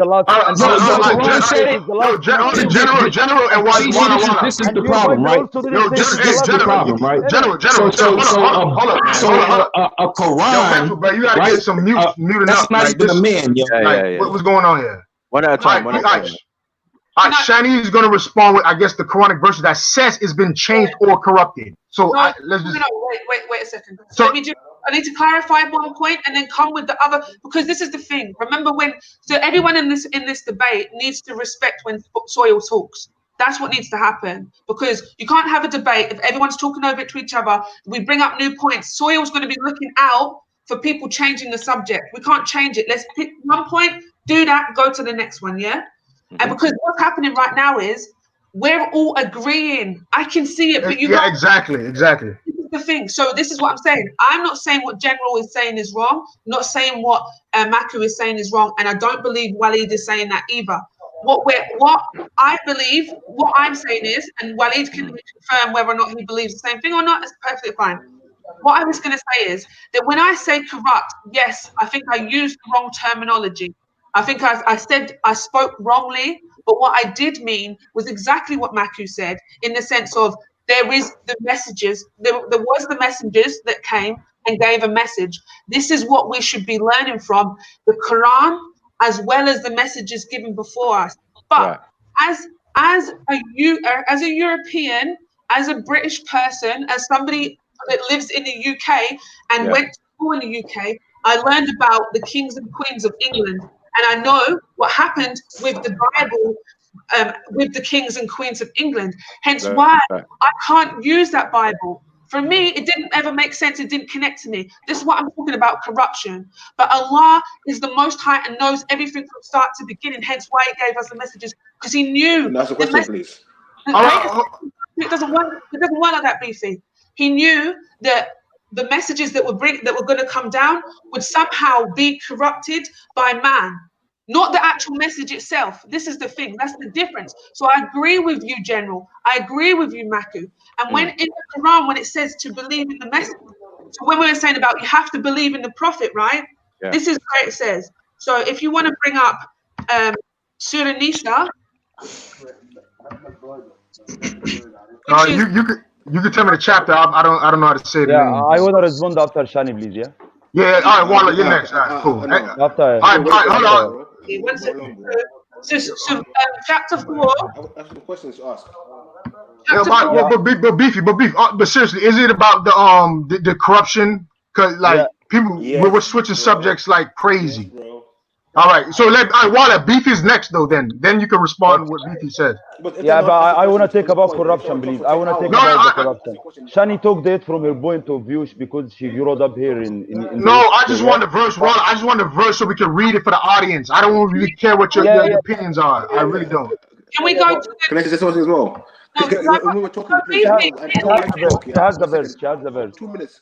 Speaker 2: General, and why?
Speaker 13: This is the problem, right? This is the problem, right?
Speaker 2: General.
Speaker 13: So a Quran,
Speaker 2: bro, you gotta get some muting
Speaker 13: that's
Speaker 2: up.
Speaker 13: not even a man, yo.
Speaker 2: What's going on here?
Speaker 1: One at a time.
Speaker 2: All right, Shani is going to respond with, I guess, the Quranic verses that says it's been changed or corrupted. So let's just.
Speaker 11: Wait a second. So let me do. I need to clarify one point and then come with the other, because this is the thing. Remember so everyone in this debate needs to respect when Soil talks. That's what needs to happen, because you can't have a debate if everyone's talking over to each other. We bring up new points. Soil's going to be looking out for people changing the subject. We can't change it. Let's pick one point, do that, go to the next one, yeah? And because what's happening right now is we're all agreeing. I can see it, but you
Speaker 2: yeah, exactly.
Speaker 11: This is the thing. So this is what I'm saying. I'm not saying what General is saying is wrong. I'm not saying what Maku is saying is wrong, and I don't believe Walid is saying that either. What I believe, what I'm saying is, and Walid can confirm whether or not he believes the same thing or not. It's perfectly fine. What I was going to say is that when I say corrupt, yes, I think I used the wrong terminology. I think I said I spoke wrongly, but what I did mean was exactly what Maku said, in the sense of there is the messages, there was the messengers that came and gave a message. This is what we should be learning from the Quran, as well as the messages given before us. But as a European, as a British person, as somebody that lives in the UK and went to school in the UK, I learned about the kings and queens of England. And I know what happened with the Bible, with the kings and queens of England. Hence why I can't use that Bible. For me, it didn't ever make sense. It didn't connect to me. This is what I'm talking about, corruption. But Allah is the Most High and knows everything from start to beginning. Hence why He gave us the messages, because He knew.
Speaker 12: That's the question, please.
Speaker 11: It doesn't work like that, Beefy. He knew that the messages that were going to come down would somehow be corrupted by man, not the actual message itself. This is the thing. That's the difference. So I agree with you, General. I agree with you, Maku. And when in the Quran, when it says to believe in the message, so when we were saying about you have to believe in the Prophet, right? Yeah. This is where it says. So if you want to bring up Surah Nisa.
Speaker 2: You can tell me the chapter. I don't know how to say it.
Speaker 10: Yeah, I want to respond after Shani, please. Yeah.
Speaker 2: Yeah. All right, Walla, you're next. All right, cool.
Speaker 10: After.
Speaker 2: All right, hold on.
Speaker 11: So chapter 4.
Speaker 12: I have some questions to ask.
Speaker 2: But Beefy. But seriously, is it about the corruption? Because people we're switching subjects like crazy. All right, so Walla, Beefy's next though. Then you can respond to what Beefy said.
Speaker 10: Yeah, but I want to talk about corruption, please. I want to talk about the corruption. Shani talked it from her point of view because she grew up here in
Speaker 2: No, I just want the verse, Walla. I just want the verse so we can read it for the audience. I don't really care what your opinions are. I really don't.
Speaker 11: Can we go to
Speaker 12: Can I say something as well? When we were talking,
Speaker 10: she has the verse.
Speaker 12: 2 minutes.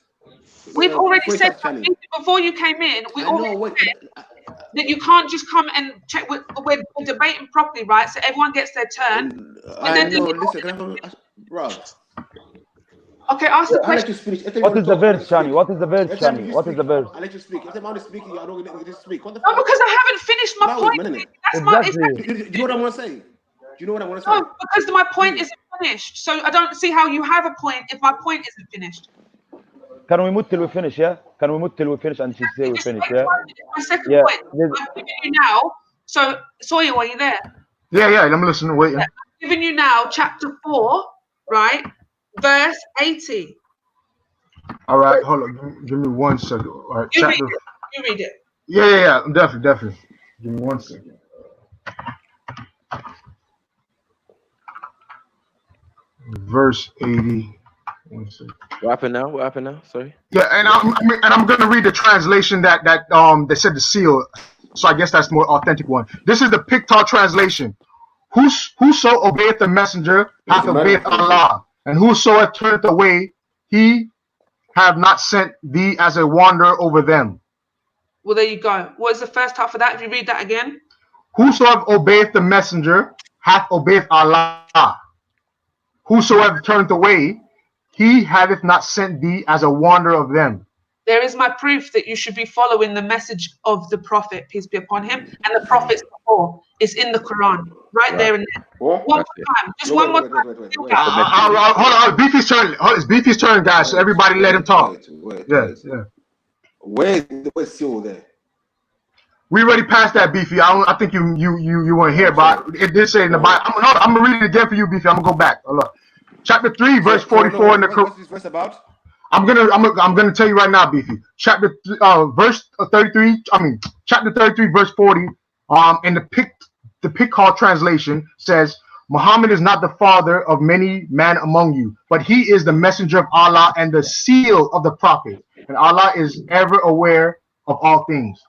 Speaker 11: We've already said before you came in. We already said that you can't just come and check. We're debating properly, right? So everyone gets their turn.
Speaker 12: Bro.
Speaker 11: Okay, ask the question.
Speaker 10: What is the verse, Shani? What is the verse, Shani? What is the verse?
Speaker 12: I let you speak. If I'm only speaking, I don't get to speak.
Speaker 11: No, because I haven't finished my point. That's
Speaker 12: Do you know what I want to say? Do you know what I want to say?
Speaker 11: No, because my point isn't finished. So I don't see how you have a point if my point isn't finished.
Speaker 10: Can we move till we finish, yeah? Can we move till we finish and she say we finish, yeah?
Speaker 11: My second point, I'm giving you now. So, Sawyer, are you there?
Speaker 2: Yeah, I'm listening, waiting.
Speaker 11: I'm giving you now chapter 4, right? Verse 80.
Speaker 2: All right, hold on. Give me 1 second. All right,
Speaker 11: You read it.
Speaker 9: Yeah, definitely. Give me 1 second. Verse 80. 1 second.
Speaker 1: What happened now? What happened now? Sorry.
Speaker 9: Yeah, and I'm gonna read the translation that they said the seal. So I guess that's the more authentic one. This is the Pictar translation. Whoso obeyeth the messenger hath obeyed Allah, and whoso hath turned away, he have not sent thee as a wanderer over them.
Speaker 11: Well, there you go. What is the first half of that? If you read that again.
Speaker 9: Whoso obeyeth the messenger hath obeyed Allah. Whoso hath turned away, he haveth not sent thee as a wanderer of them.
Speaker 11: There is my proof that you should be following the message of the Prophet, peace be upon him, and the prophets before. It's in the Quran, right there and there. One more time, just one more time.
Speaker 9: Hold on, Beefy's turn. It's Beefy's turn, guys. So everybody let him talk. Yeah.
Speaker 12: Where's seal there?
Speaker 9: We already passed that, Beefy. I think you weren't here, but it did say in the Bible. I'm gonna read it again for you, Beefy. I'm gonna go back. Chapter 3, verse 44 in the Quran.
Speaker 12: What's this verse about?
Speaker 9: I'm gonna tell you right now, Beefy. Chapter 33, verse 40. In the Picard translation says, Muhammad is not the father of many men among you, but he is the messenger of Allah and the seal of the prophet. And Allah is ever aware of all things.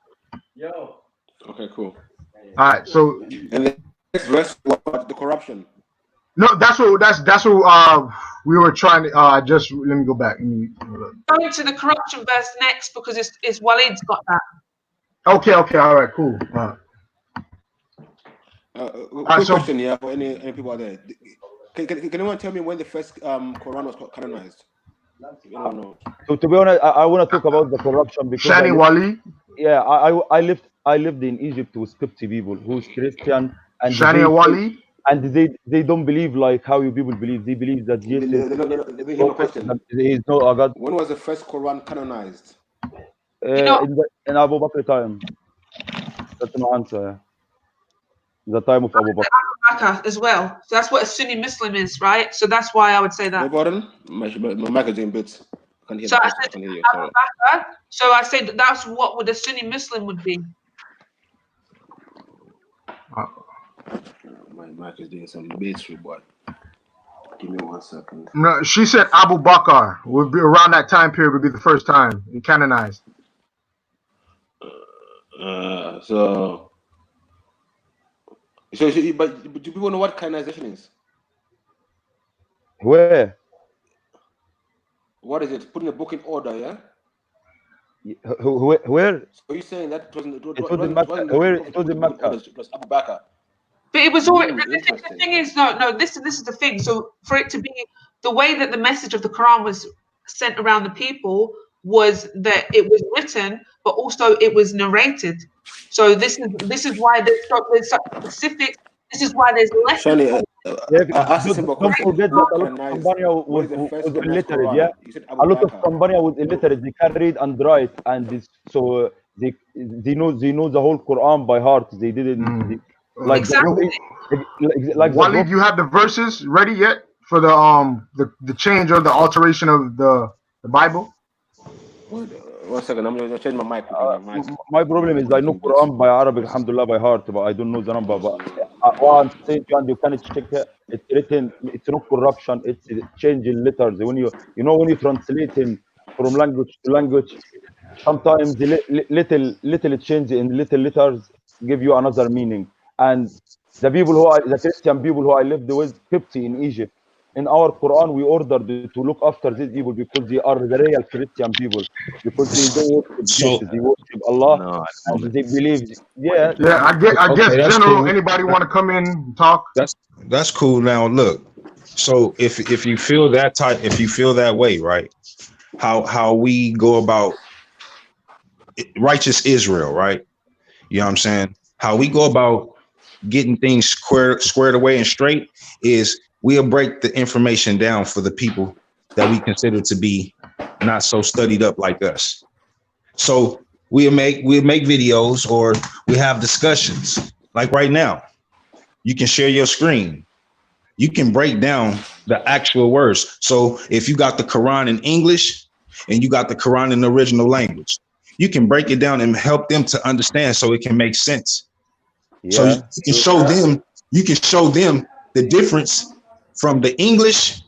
Speaker 12: Yo. Okay, cool.
Speaker 9: All right, so
Speaker 12: and the next verse about the corruption.
Speaker 9: No, that's what we were trying to just let me go back.
Speaker 11: Going to the corruption verse next because it's Walid's got that.
Speaker 9: Okay, all right, cool.
Speaker 12: Quick question, yeah, for any people out there. Can anyone tell me when the first Quran was canonized?
Speaker 10: So to be honest, I want to talk about the corruption because
Speaker 9: Shani Wali.
Speaker 10: Yeah, I lived in Egypt with 50 people who's Christian and
Speaker 9: Shani Wali.
Speaker 10: And they don't believe like how you people believe. They believe that Jesus is no God.
Speaker 12: When was the first Quran canonized?
Speaker 10: In Abu Bakr time. That's my answer. The time of Abu Bakr.
Speaker 11: Abu Bakr as well. So that's what a Sunni Muslim is, right? So that's why I would say that.
Speaker 12: No button. My mic is doing bits. I can't hear.
Speaker 11: So I said Abu Bakr. So I said that's what would a Sunni Muslim would be.
Speaker 12: My mic is doing some battery, boy. Give me 1 second.
Speaker 9: No, she said Abu Bakr would be around that time period would be the first time he canonized.
Speaker 12: But do people know what canonization is?
Speaker 10: Where?
Speaker 12: What is it? Putting a book in order, yeah?
Speaker 10: Where?
Speaker 12: So you're saying that it was
Speaker 10: in Mecca. Where it was in Mecca?
Speaker 12: It was Abu Bakr.
Speaker 11: But it was already. The thing is, no. This is the thing. So for it to be the way that the message of the Quran was sent around the people was that it was written, but also it was narrated. So this is why there's such specific. This is why there's less.
Speaker 10: Shani, don't forget that a lot of Cambania was illiterate. Yeah, a lot of Cambania was illiterate. They can read and write, and so they know the whole Quran by heart. They didn't. Like
Speaker 9: exactly. Walid, you have the verses ready yet for the change or the alteration of the Bible?
Speaker 12: 1 second, I'm gonna change my mic.
Speaker 10: My problem is I know Quran by Arabic, alhamdulillah, by heart, but I don't know the number. But what I'm saying, you can check it. It's written. It's not corruption. It's changing letters. When when you translating from language to language, sometimes the little change in little letters give you another meaning. And the Christian people who I lived with 50 in Egypt, in our Quran we ordered to look after these people because they are the real Christian people, because they don't worship Jesus, they worship Allah, and they believe. Yeah.
Speaker 9: I guess general. Cool. Anybody want to come in and talk?
Speaker 13: That's cool. Now look, so if you feel that way, right? How we go about righteous Israel, right? You know what I'm saying? How we go about getting things squared away and straight is we'll break the information down for the people that we consider to be not so studied up like us. So we'll make videos or we have discussions like right now. You can share your screen. You can break down the actual words. So if you got the Quran in English and you got the Quran in the original language, you can break it down and help them to understand so it can make sense.
Speaker 10: Yeah.
Speaker 13: So you can show them the difference from the English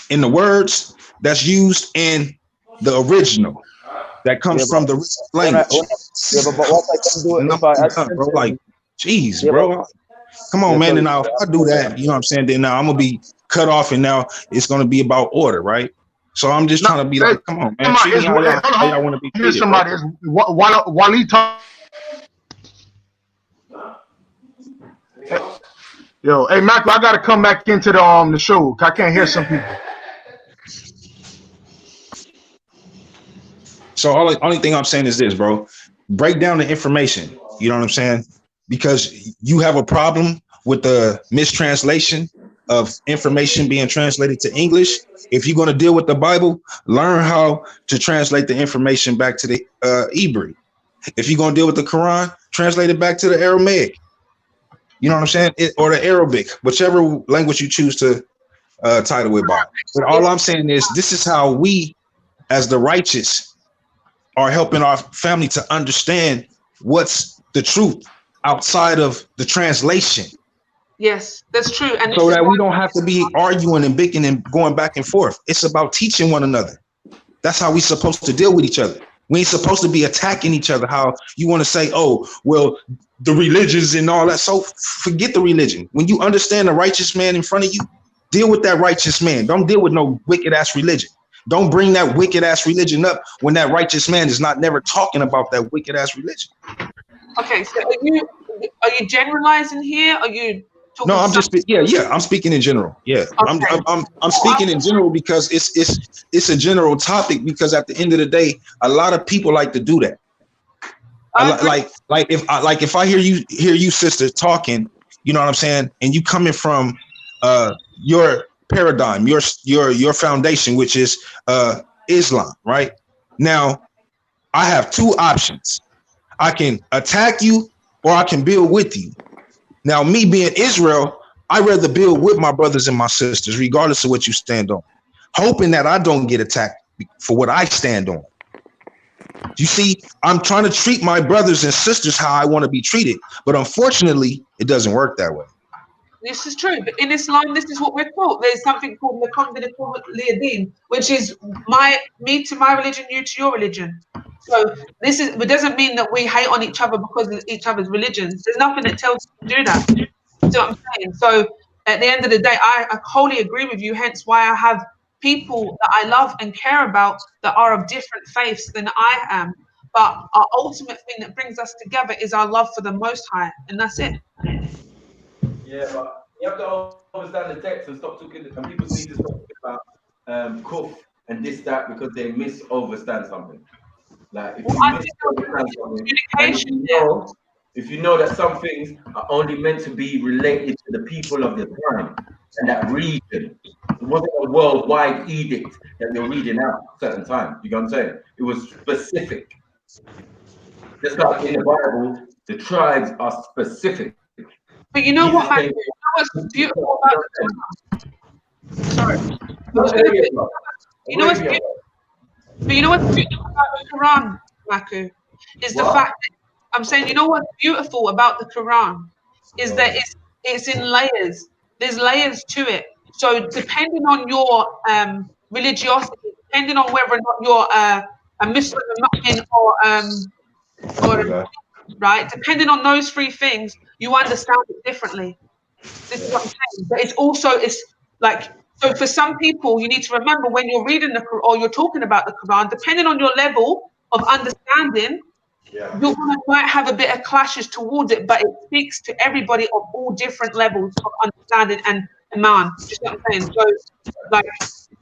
Speaker 13: in the words that's used in the original that comes from the language.
Speaker 10: But what I can do if I add
Speaker 13: bro, like, geez,
Speaker 10: Yeah,
Speaker 13: bro. Come on,
Speaker 10: Yeah,
Speaker 13: man.
Speaker 10: sorry.
Speaker 13: And now if I do that, you know what I'm saying? Then now I'm gonna be cut off, and now it's gonna be about order, right? So I'm just trying to be like, come on, man. Treat me how y'all want to be
Speaker 9: Here's
Speaker 13: treated.
Speaker 9: somebody. Waleed talk. Yo, hey Mac, I gotta come back into the show. I can't hear some people.
Speaker 13: So only thing I'm saying is this, bro. Break down the information. You know what I'm saying? Because you have a problem with the mistranslation of information being translated to English. If you're going to deal with the Bible, learn how to translate the information back to the Hebrew. If you're going to deal with the Quran, translate it back to the Aramaic. You know what I'm saying? Or the Arabic, whichever language you choose to title it by. But all I'm saying is this is how we, as the righteous, are helping our family to understand what's the truth outside of the translation.
Speaker 11: Yes, that's true. And
Speaker 13: so that we don't have to be arguing and bickering and going back and forth. It's about teaching one another. That's how we're supposed to deal with each other. We ain't supposed to be attacking each other. How you want to say, oh, well, the religions and all that. So forget the religion. When you understand the righteous man in front of you, deal with that righteous man. Don't deal with no wicked ass religion. Don't bring that wicked ass religion up when that righteous man is not never talking about that wicked ass religion.
Speaker 11: Okay, so are you generalizing here? Are you talking?
Speaker 13: No, I'm just I'm speaking in general. Yeah, okay. I'm speaking in general because it's a general topic. Because at the end of the day, a lot of people like to do that. If I hear you sister talking, you know what I'm saying, and you coming from your paradigm, your foundation, which is Islam, right? Now, I have two options. I can attack you or I can build with you. Now, me being Israel, I'd rather build with my brothers and my sisters, regardless of what you stand on, hoping that I don't get attacked for what I stand on. You see, I'm trying to treat my brothers and sisters how I want to be treated, but unfortunately, it doesn't work that way.
Speaker 11: This is true, but in Islam, this is what we're taught. There's something called Liadin, which is me to my religion, you to your religion. So it doesn't mean that we hate on each other because of each other's religions. There's nothing that tells us to do that. You know what I'm saying? So at the end of the day, I wholly agree with you. Hence why I have people that I love and care about that are of different faiths than I am. But our ultimate thing that brings us together is our love for the Most High, and that's it.
Speaker 7: Yeah, but you have to understand the text and stop talking. And people need to stop talking about Kuf and this, that, because they misunderstand something. Like if you know that some things are only meant to be related to the people of the time and that region, it wasn't a worldwide edict that you're reading out at a certain time. You know what I'm saying? It was specific. Just like in the Bible, the tribes are specific.
Speaker 11: But you know what, man? You know what's beautiful about you know what's beautiful about the Quran, Maku, is the fact that I'm saying, you know what's beautiful about the Quran is that it's in layers. There's layers to it. So depending on your religiosity, depending on whether or not you're a Muslim, or right, depending on those three things, you understand it differently. This is what I'm saying. But it's like, so for some people, you need to remember when you're reading the Quran or you're talking about the Quran, depending on your level of understanding, you might have a bit of clashes towards it, but it speaks to everybody of all different levels of understanding and iman. Just what I'm saying. So, like,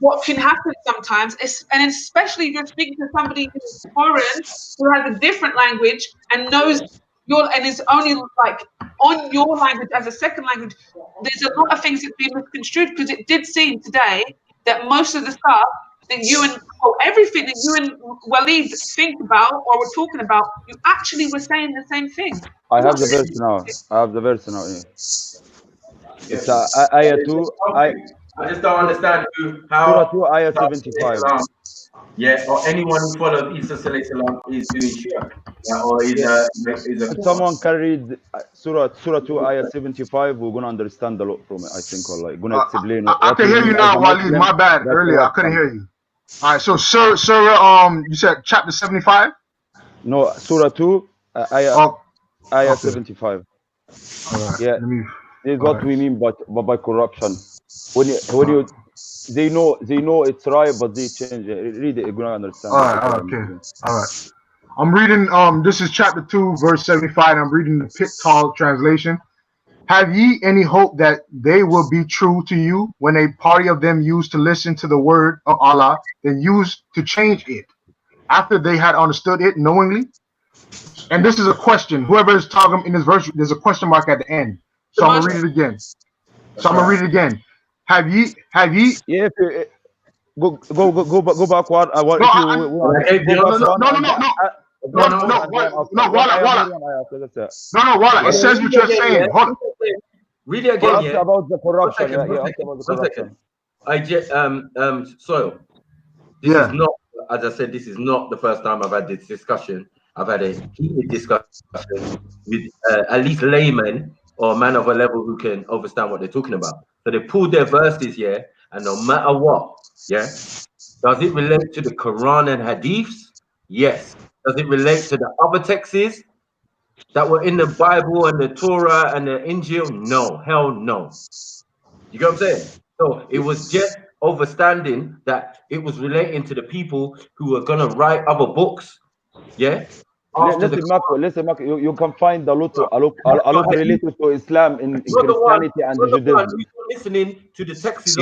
Speaker 11: what can happen sometimes is, and especially if you're speaking to somebody who's foreign, who has a different language and knows and is only like on your language as a second language, there's a lot of things that be misconstrued, because it did seem today that most of the stuff that you and everything that you and Waleed think about or were talking about, you actually were saying the same thing.
Speaker 10: I have the verse now. Yeah. It's ayah 2.
Speaker 7: I just don't understand how
Speaker 10: Surah 2, ayah 75.
Speaker 7: Yeah, or anyone who follows Isa Saleh Salam is doing shirk. Or is a
Speaker 10: If someone can read Surah 2, Ayah 75, we're gonna understand a lot from it. I think, or like gonna explain.
Speaker 9: I can hear you now, Walid. My bad. Earlier, I couldn't hear you. All right, so Surah, you said chapter 75?
Speaker 10: No, Surah 2, Ayah 75.
Speaker 9: Right,
Speaker 10: yeah, this is what we mean by corruption. When you they know it's right, but they change it. Read it, you're gonna understand.
Speaker 9: All right, okay, all right. I'm reading. This is chapter 2, verse 75. And I'm reading the Pickthall translation. Have ye any hope that they will be true to you when a party of them used to listen to the word of Allah, then used to change it after they had understood it knowingly? And this is a question. Whoever is talking in this verse, there's a question mark at the end. So I'm gonna read it again. Have ye?
Speaker 10: Yeah. Go back one.
Speaker 9: No, Walla. It says what you're saying.
Speaker 7: Read it again.
Speaker 10: Yeah. About the corruption.
Speaker 7: I just so this is not, as I said, this is not the first time I've had this discussion. I've had a heated discussion with at least laymen or a man of a level who can understand what they're talking about. So they pulled their verses here, and no matter what, does it relate to the Quran and Hadiths? Yes. Does it relate to the other texts that were in the Bible and the Torah and the Injil? No, hell no. You get what I'm saying? So it was just understanding that it was relating to the people who were gonna write other books. Yeah.
Speaker 10: Listen, Marco, you can find a lot related to Islam in Christianity and Judaism.
Speaker 7: Listening to the texts.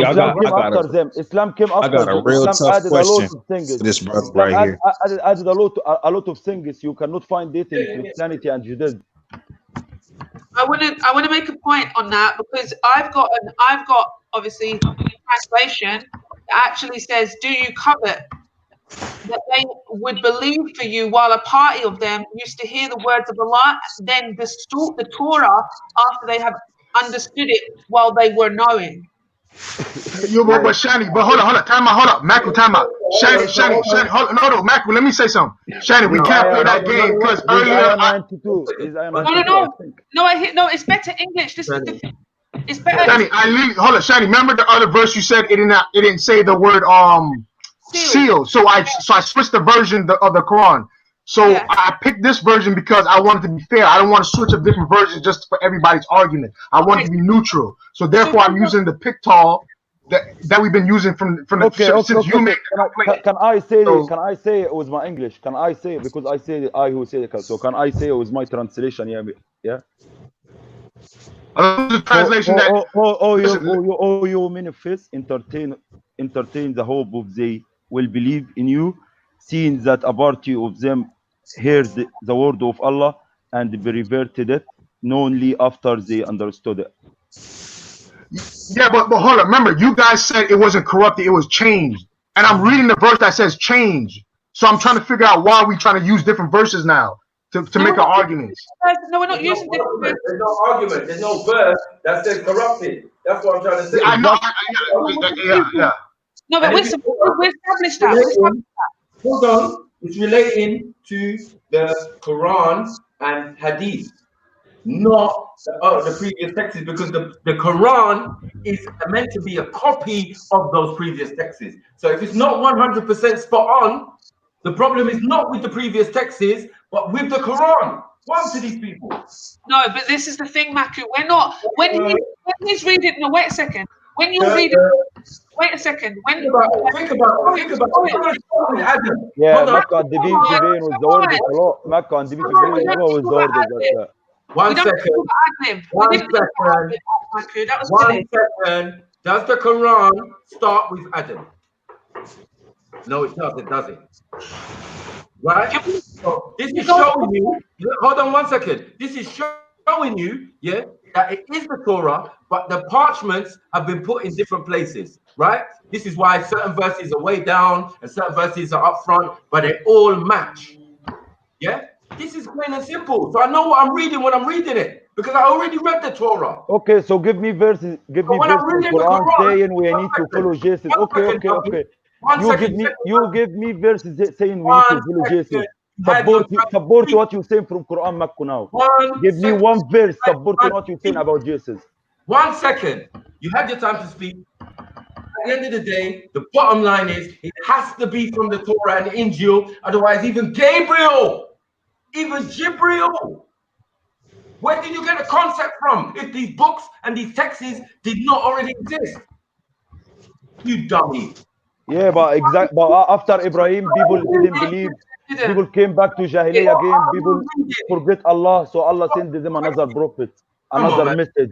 Speaker 10: Islam came after them.
Speaker 13: I got a real tough question for this brother right here.
Speaker 10: Added a lot of things you cannot find it in Christianity and Judaism.
Speaker 11: I want to make a point on that, because I've got obviously translation that actually says, "Do you covet that they would believe for you while a party of them used to hear the words of Allah, then distort the Torah after they have understood it while they were knowing."
Speaker 9: But Shani, hold on, time out, Macro, time out. Shani, hold on, no, Macro, let me say something. Shani, we can't play that game because earlier.
Speaker 11: No, it's better English. This is the. It's better.
Speaker 9: Shani, hold on, Shani. Remember the other verse you said it didn't say the word seal. So I switched the version of the Quran. So I picked this version because I wanted to be fair. I don't want to switch up different versions just for everybody's argument. I want it to be neutral. So therefore, I'm using the Pickthall that we've been using since you made.
Speaker 10: Can I say it with my English? Can I say it because I say I who say it? So can I say it with my translation? Yeah.
Speaker 9: The translation
Speaker 10: you manifest entertain the hope of they will believe in you, seeing that a party of them heard the word of Allah and reverted it knowingly after they understood it.
Speaker 9: Yeah, but hold on. Remember, you guys said it wasn't corrupted; it was changed. And I'm reading the verse that says change. So I'm trying to figure out why we trying to use different verses now to make our arguments.
Speaker 11: No, we're not using different verses.
Speaker 7: There's no argument. There's no verse that says corrupted. That's what I'm trying to say.
Speaker 9: I know. Yeah.
Speaker 11: No, but we established that.
Speaker 7: Hold on. It's relating to the Quran and Hadith, not the previous texts, because the Quran is meant to be a copy of those previous texts. So if it's not 100% spot on, the problem is not with the previous texts, but with the Quran. What to these people?
Speaker 11: No, but this is the thing, Maku. We're not. When he's reading. No, wait a second. When you're reading. Wait a second. Think about.
Speaker 7: Adam.
Speaker 10: Yeah, Makkah and Divine was the word of Allah. Makkah and Divine was the word of Allah.
Speaker 7: One second. Does the Quran start with Adam? No, it doesn't, does it? Right? So this is showing you. Hold on 1 second. This is showing you, that it is the Torah, but the parchments have been put in different places, right? This is why certain verses are way down and certain verses are up front, but they all match. Yeah? This is plain and simple. So I know what I'm reading when I'm reading it, because I already read the Torah.
Speaker 10: Okay, so give me verses. Give me verses. Quran saying we need to follow Jesus. Okay. You give me verses saying we need to follow Jesus. Support what you saying from Quran Makku now. Give me one verse supporting what you saying about Jesus.
Speaker 7: 1 second. You had your time to speak. At the end of the day, the bottom line is it has to be from the Torah and the Injil. Otherwise, even Gabriel, even Jibril, where did you get a concept from if these books and these texts did not already exist? You dummy.
Speaker 10: Yeah, but after Ibrahim, people didn't believe. People came back to Jahiliyyah again. People forget Allah, so Allah sent them another prophet, another message.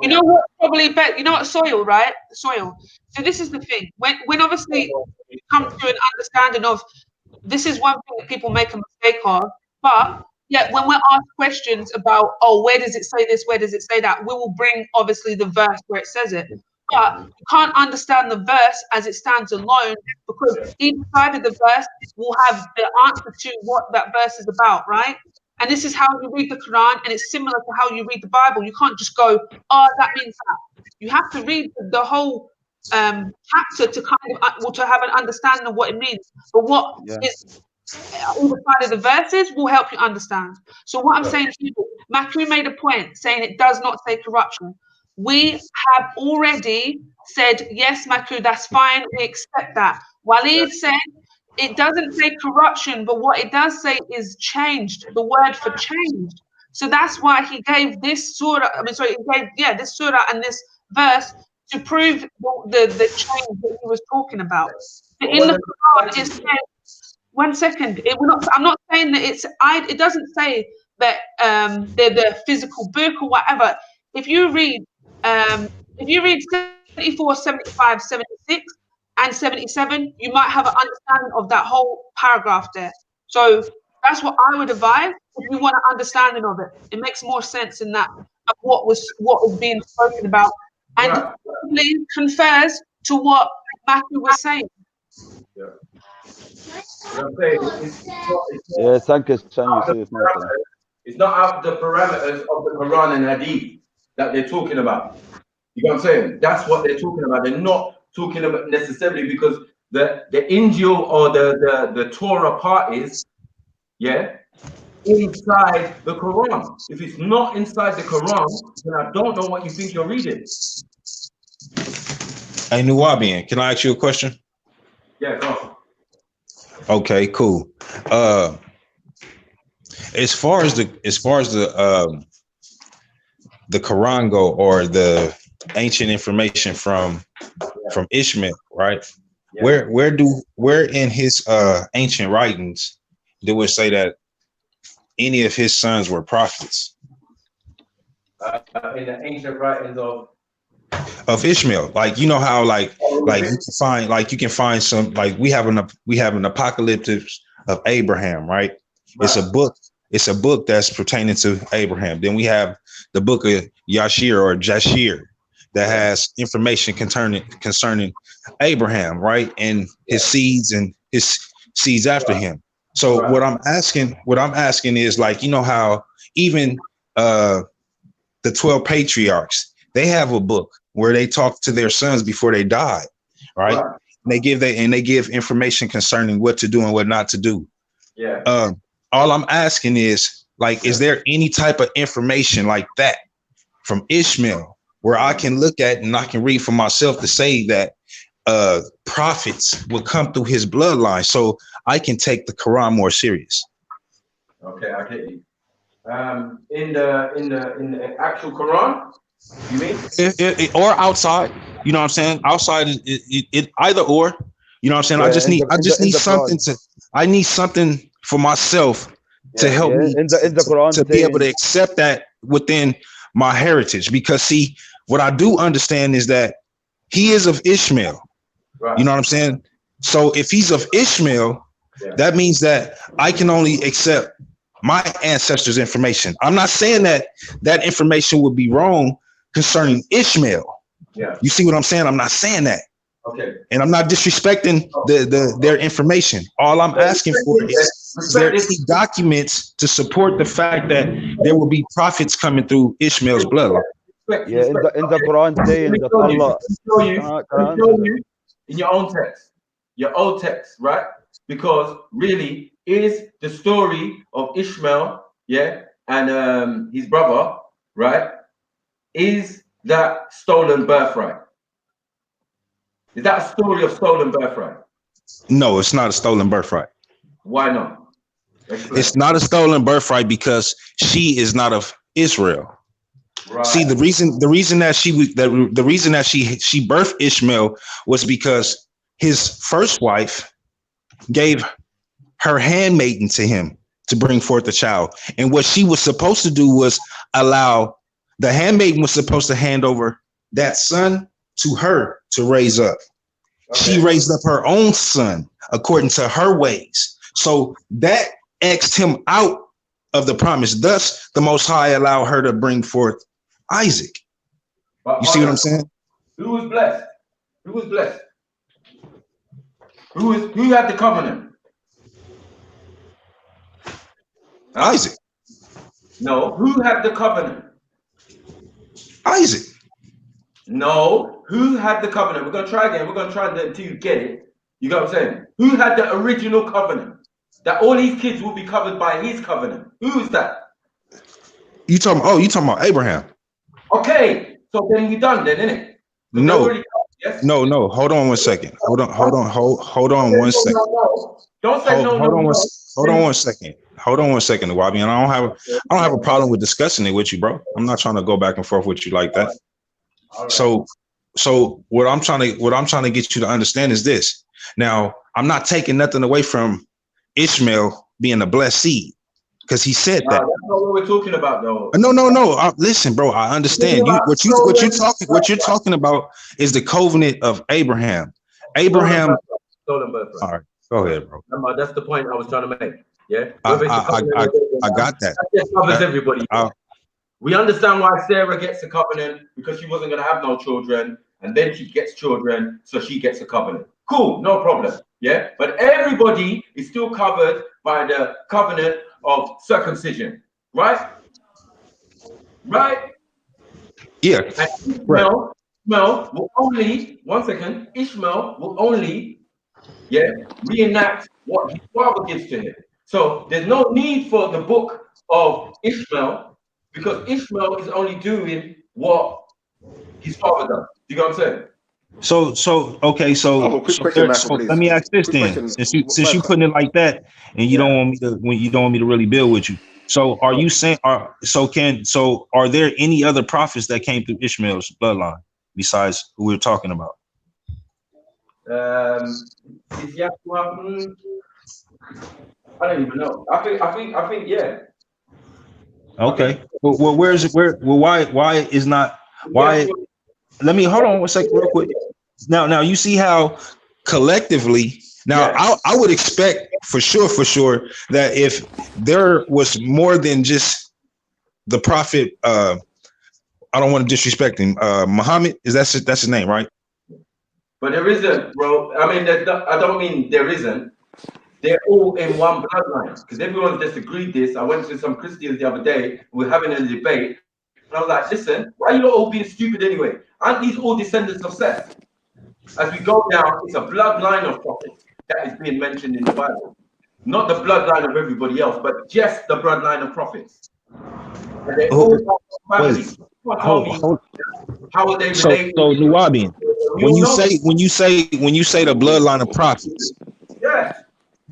Speaker 11: You know what? Probably better. You know what? Soil, right? Soil. So this is the thing. When obviously you come to an understanding of this is one thing that people make a mistake of, but yeah, when we're asked questions about, oh, where does it say this? Where does it say that? We will bring obviously the verse where it says it. But you can't understand the verse as it stands alone because each side of the verse will have the answer to what that verse is about, right? And this is how you read the Quran, and it's similar to how you read the Bible. You can't just go, oh, that means that. You have to read the whole chapter to kind of to have an understanding of what it means. But what is all the side of the verses will help you understand. So what I'm saying to you, Makru made a point saying it does not say corruption. We have already said, yes, Makru, that's fine. We accept that. Walid said, it doesn't say corruption, but what it does say is changed, the word for changed. So that's why he gave this surah, this surah and this verse to prove the change that he was talking about. But in the Quran, it says, 1 second, I'm not saying that it doesn't say that they're the physical book or whatever. If you read 74, 75, 76, and 77, you might have an understanding of that whole paragraph there. So that's what I would advise if you want an understanding of it. It makes more sense in that of what was being spoken about, and probably confers to what Matthew was saying.
Speaker 10: Yeah, thank you.
Speaker 7: It's not out the parameters of the Quran and Hadith that they're talking about. You know what I'm saying? That's what they're talking about. They're not talking about necessarily because the Injil or the Torah part is inside the Quran. If it's not inside the Quran, then I don't know what you think you're reading.
Speaker 13: Hey, Nuwabian, can I ask you a question?
Speaker 7: Yeah, go.
Speaker 13: Okay, cool. As far as the Quran go, or the ancient information from Ishmael, right? Yeah. Where in his ancient writings do it say that any of his sons were prophets?
Speaker 7: In the ancient writings
Speaker 13: of Ishmael, like, you know how like you can find some, like we have an apocalypse of Abraham, right? It's a book that's pertaining to Abraham. Then we have the book of Yashir or Jashir that has information concerning Abraham, right? And his seeds and his seeds after him. So what I'm asking is, like, you know how even the 12 patriarchs, they have a book where they talk to their sons before they die, right? And they give information concerning what to do and what not to do. Yeah. All I'm asking is, like, is there any type of information like that from Ishmael where I can look at and I can read for myself to say that prophets will come through his bloodline, so I can take the Quran more serious?
Speaker 7: Okay, I get you. In the actual Quran, you mean?
Speaker 13: Or outside, you know what I'm saying? Outside, it either or, you know what I'm saying? Yeah, I need something for myself to help me in the Quran to be able to accept that within my heritage. Because see, what I do understand is that he is of Ishmael. Right. You know what I'm saying? So if he's of Ishmael, that means that I can only accept my ancestors' information. I'm not saying that that information would be wrong concerning Ishmael. Yeah. You see what I'm saying? I'm not saying that. Okay. And I'm not disrespecting their information. All I'm asking for is there any documents to support the fact that there will be prophets coming through Ishmael's bloodline?
Speaker 10: Yeah, in the Quran saying that Allah.
Speaker 7: in your own text, your old text, right? Because really, is the story of Ishmael, yeah, and his brother, right? Is that stolen birthright? Is that a story of stolen birthright?
Speaker 13: No, it's not a stolen birthright.
Speaker 7: Why not? Explain.
Speaker 13: It's not a stolen birthright because she is not of Israel. Right. See, the reason that she birthed Ishmael was because his first wife gave her handmaiden to him to bring forth a child. And what she was supposed to do was allow the handmaiden was supposed to hand over that son to her to raise up. Okay. She raised up her own son according to her ways. So that X'd him out of the promise. Thus, the Most High allowed her to bring forth Isaac. You see what I'm saying?
Speaker 7: Who was blessed? Who was blessed? Who had the covenant?
Speaker 13: Isaac.
Speaker 7: No, who had the covenant?
Speaker 13: Isaac.
Speaker 7: No, who had the covenant? We're gonna try again. We're gonna try until you get it. You got what I'm saying? Who had the original covenant? That all these kids will be covered by his covenant. Who is that?
Speaker 13: You talking about Abraham.
Speaker 7: Okay, so then we done then, innit?
Speaker 13: No. Yes? No. Hold on 1 second. Hold on 1 second.
Speaker 7: Don't say no.
Speaker 13: Hold on 1 second. Hold on 1 second, Wabi. And I don't have a problem with discussing it with you, bro. I'm not trying to go back and forth with you like that. Right. So what I'm trying to get you to understand is this. Now, I'm not taking nothing away from Ishmael being a blessed seed, because he said that.
Speaker 7: That's not what we're talking about, though.
Speaker 13: No. Listen, bro, I understand. What you're talking about is the covenant of Abraham. Abraham.
Speaker 7: Stolen birthright.
Speaker 13: All right, go ahead, bro.
Speaker 7: That's the point I was trying to make. Yeah,
Speaker 13: I got that.
Speaker 7: That covers everybody. We understand why Sarah gets a covenant, because she wasn't going to have no children, and then she gets children, so she gets a covenant. Cool, no problem. Yeah, but everybody is still covered by the covenant of circumcision, right? Right?
Speaker 13: Yeah.
Speaker 7: And Ishmael will only, 1 second, Ishmael will only, reenact what his father gives to him. So there's no need for the book of Ishmael, because Ishmael is only doing what his father does. You know what I'm saying?
Speaker 13: So let me ask this then. Since you putting it like that, and you don't want me to really build with you. So are you saying are there any other prophets that came through Ishmael's bloodline besides who we're talking about?
Speaker 7: I don't even know. I think yeah.
Speaker 13: Okay. Well, where is it? Why is not why? Yeah. Let me hold on 1 second, real quick. Now you see how collectively. Now I would expect for sure that if there was more than just the prophet, I don't want to disrespect him. Muhammad, that's his name, right?
Speaker 7: But there isn't, bro. I mean, I don't mean there isn't. They're all in one bloodline, because everyone disagreed this. I went to some Christians the other day. We were having a debate. And I was like, listen, why are you not all being stupid anyway? Aren't these all descendants of Seth? As we go down, it's a bloodline of prophets that is being mentioned in the Bible. Not the bloodline of everybody else, but just the bloodline of prophets. And they all have families. How are they related?
Speaker 13: So Nuwabian, when you say the bloodline of prophets,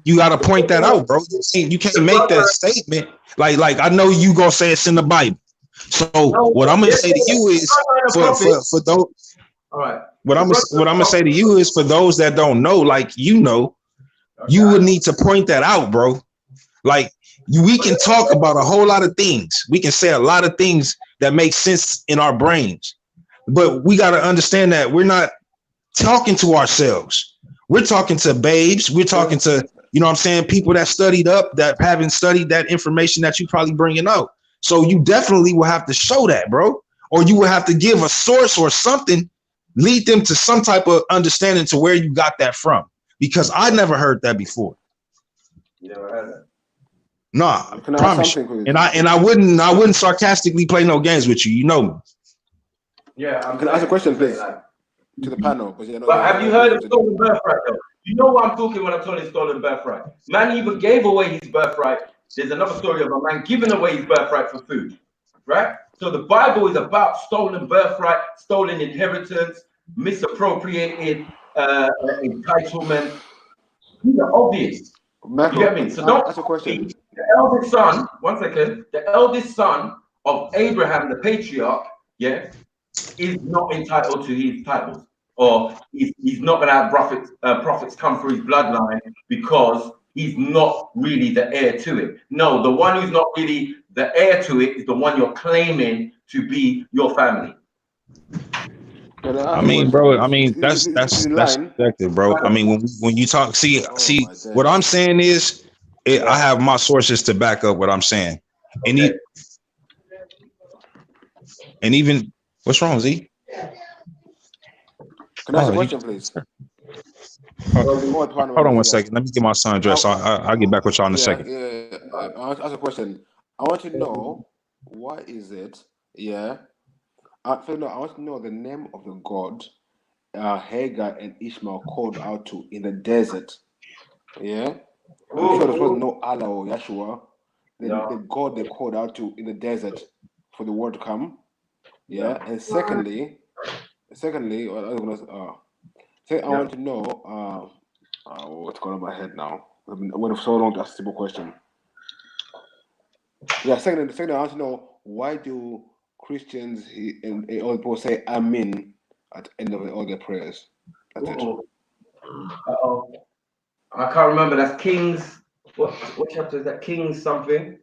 Speaker 13: you got to point that out, bro. You can't make that statement. Like I know you gonna say it's in the Bible. So what I'm gonna say to you is for those.
Speaker 7: All right.
Speaker 13: What I'm gonna say to you is for those that don't know, like you would need to point that out, bro. Like we can talk about a whole lot of things. We can say a lot of things that make sense in our brains, but we got to understand that we're not talking to ourselves. We're talking to babes. We're talking to, you know what I'm saying, people that studied up, that haven't studied that information that you probably bringing out. So you definitely will have to show that, bro, or you will have to give a source or something, lead them to some type of understanding to where you got that from, because I never heard that before.
Speaker 7: You never heard that?
Speaker 13: Nah, I promise you. And I wouldn't sarcastically play no games with you. You know me.
Speaker 7: Yeah,
Speaker 12: Can I ask a question, please? to the panel. But
Speaker 7: have you heard of stolen birthright though? You know what I'm talking when I'm talking stolen birthright. Man even gave away his birthright. There's another story of a man giving away his birthright for food, right? So the Bible is about stolen birthright, stolen inheritance, misappropriated entitlement. These are obvious.
Speaker 12: Michael,
Speaker 7: you get me? So don't
Speaker 12: ask a question.
Speaker 7: The eldest son, one second, the eldest son of Abraham, the patriarch, yeah, is not entitled to his titles, or he's not going to have prophets come through his bloodline because he's not really the heir to it. No, the one who's not really the heir to it is the one you're claiming to be your family.
Speaker 13: I mean, bro. I mean, that's subjective, bro. I mean, when you talk, see, what I'm saying is, I have my sources to back up what I'm saying, and even what's wrong, Z?
Speaker 12: Can I ask a question, please?
Speaker 13: Hold on 1 second. Let me get my son dressed. I'll get back with y'all in a second.
Speaker 12: Yeah. I'll ask a question. I want to know why is it? Yeah. I want to know the name of the God Hagar and Ishmael called out to in the desert. Yeah. I'm sure there was no Allah or Yeshua. The God they called out to in the desert for the word to come. Yeah. And secondly, I want to know what's going on in my head now. I've been waiting for so long to ask a simple question. Yeah, secondly, I want to know why do Christians and all people say Amen at the end of all their prayers? That's it.
Speaker 7: I can't remember. That's Kings. What chapter is that? Kings something.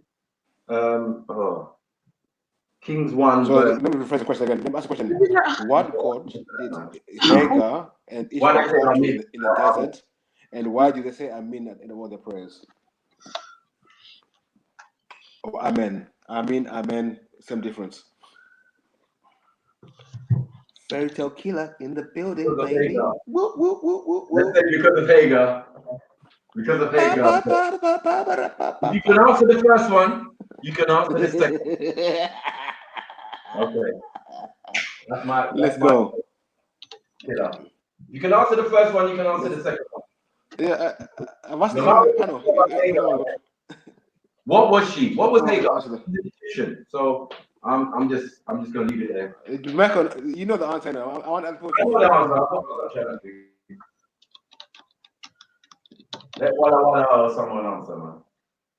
Speaker 7: Kings 1.
Speaker 12: So let me rephrase the question again. Let me ask a question. What God did Hagar and Ishmael call to in the desert, and why do they say Amen at the end of all their prayers? Oh, Amen. Amen. Same difference. Fairy tale killer in the building, baby. Woo, woo, woo, woo, woo.
Speaker 7: Because of Hagar. Because of Hagar. If you can answer the first one, you can answer the second. Okay.
Speaker 12: Let's go.
Speaker 7: You can answer the first one, you can answer the second one.
Speaker 12: Yeah, I'm asking the panel.
Speaker 7: What was she? What was Hagar? So I'm just gonna leave it there.
Speaker 12: Michael, you know the answer now. I want to answer.
Speaker 7: Let Walla or someone answer, man.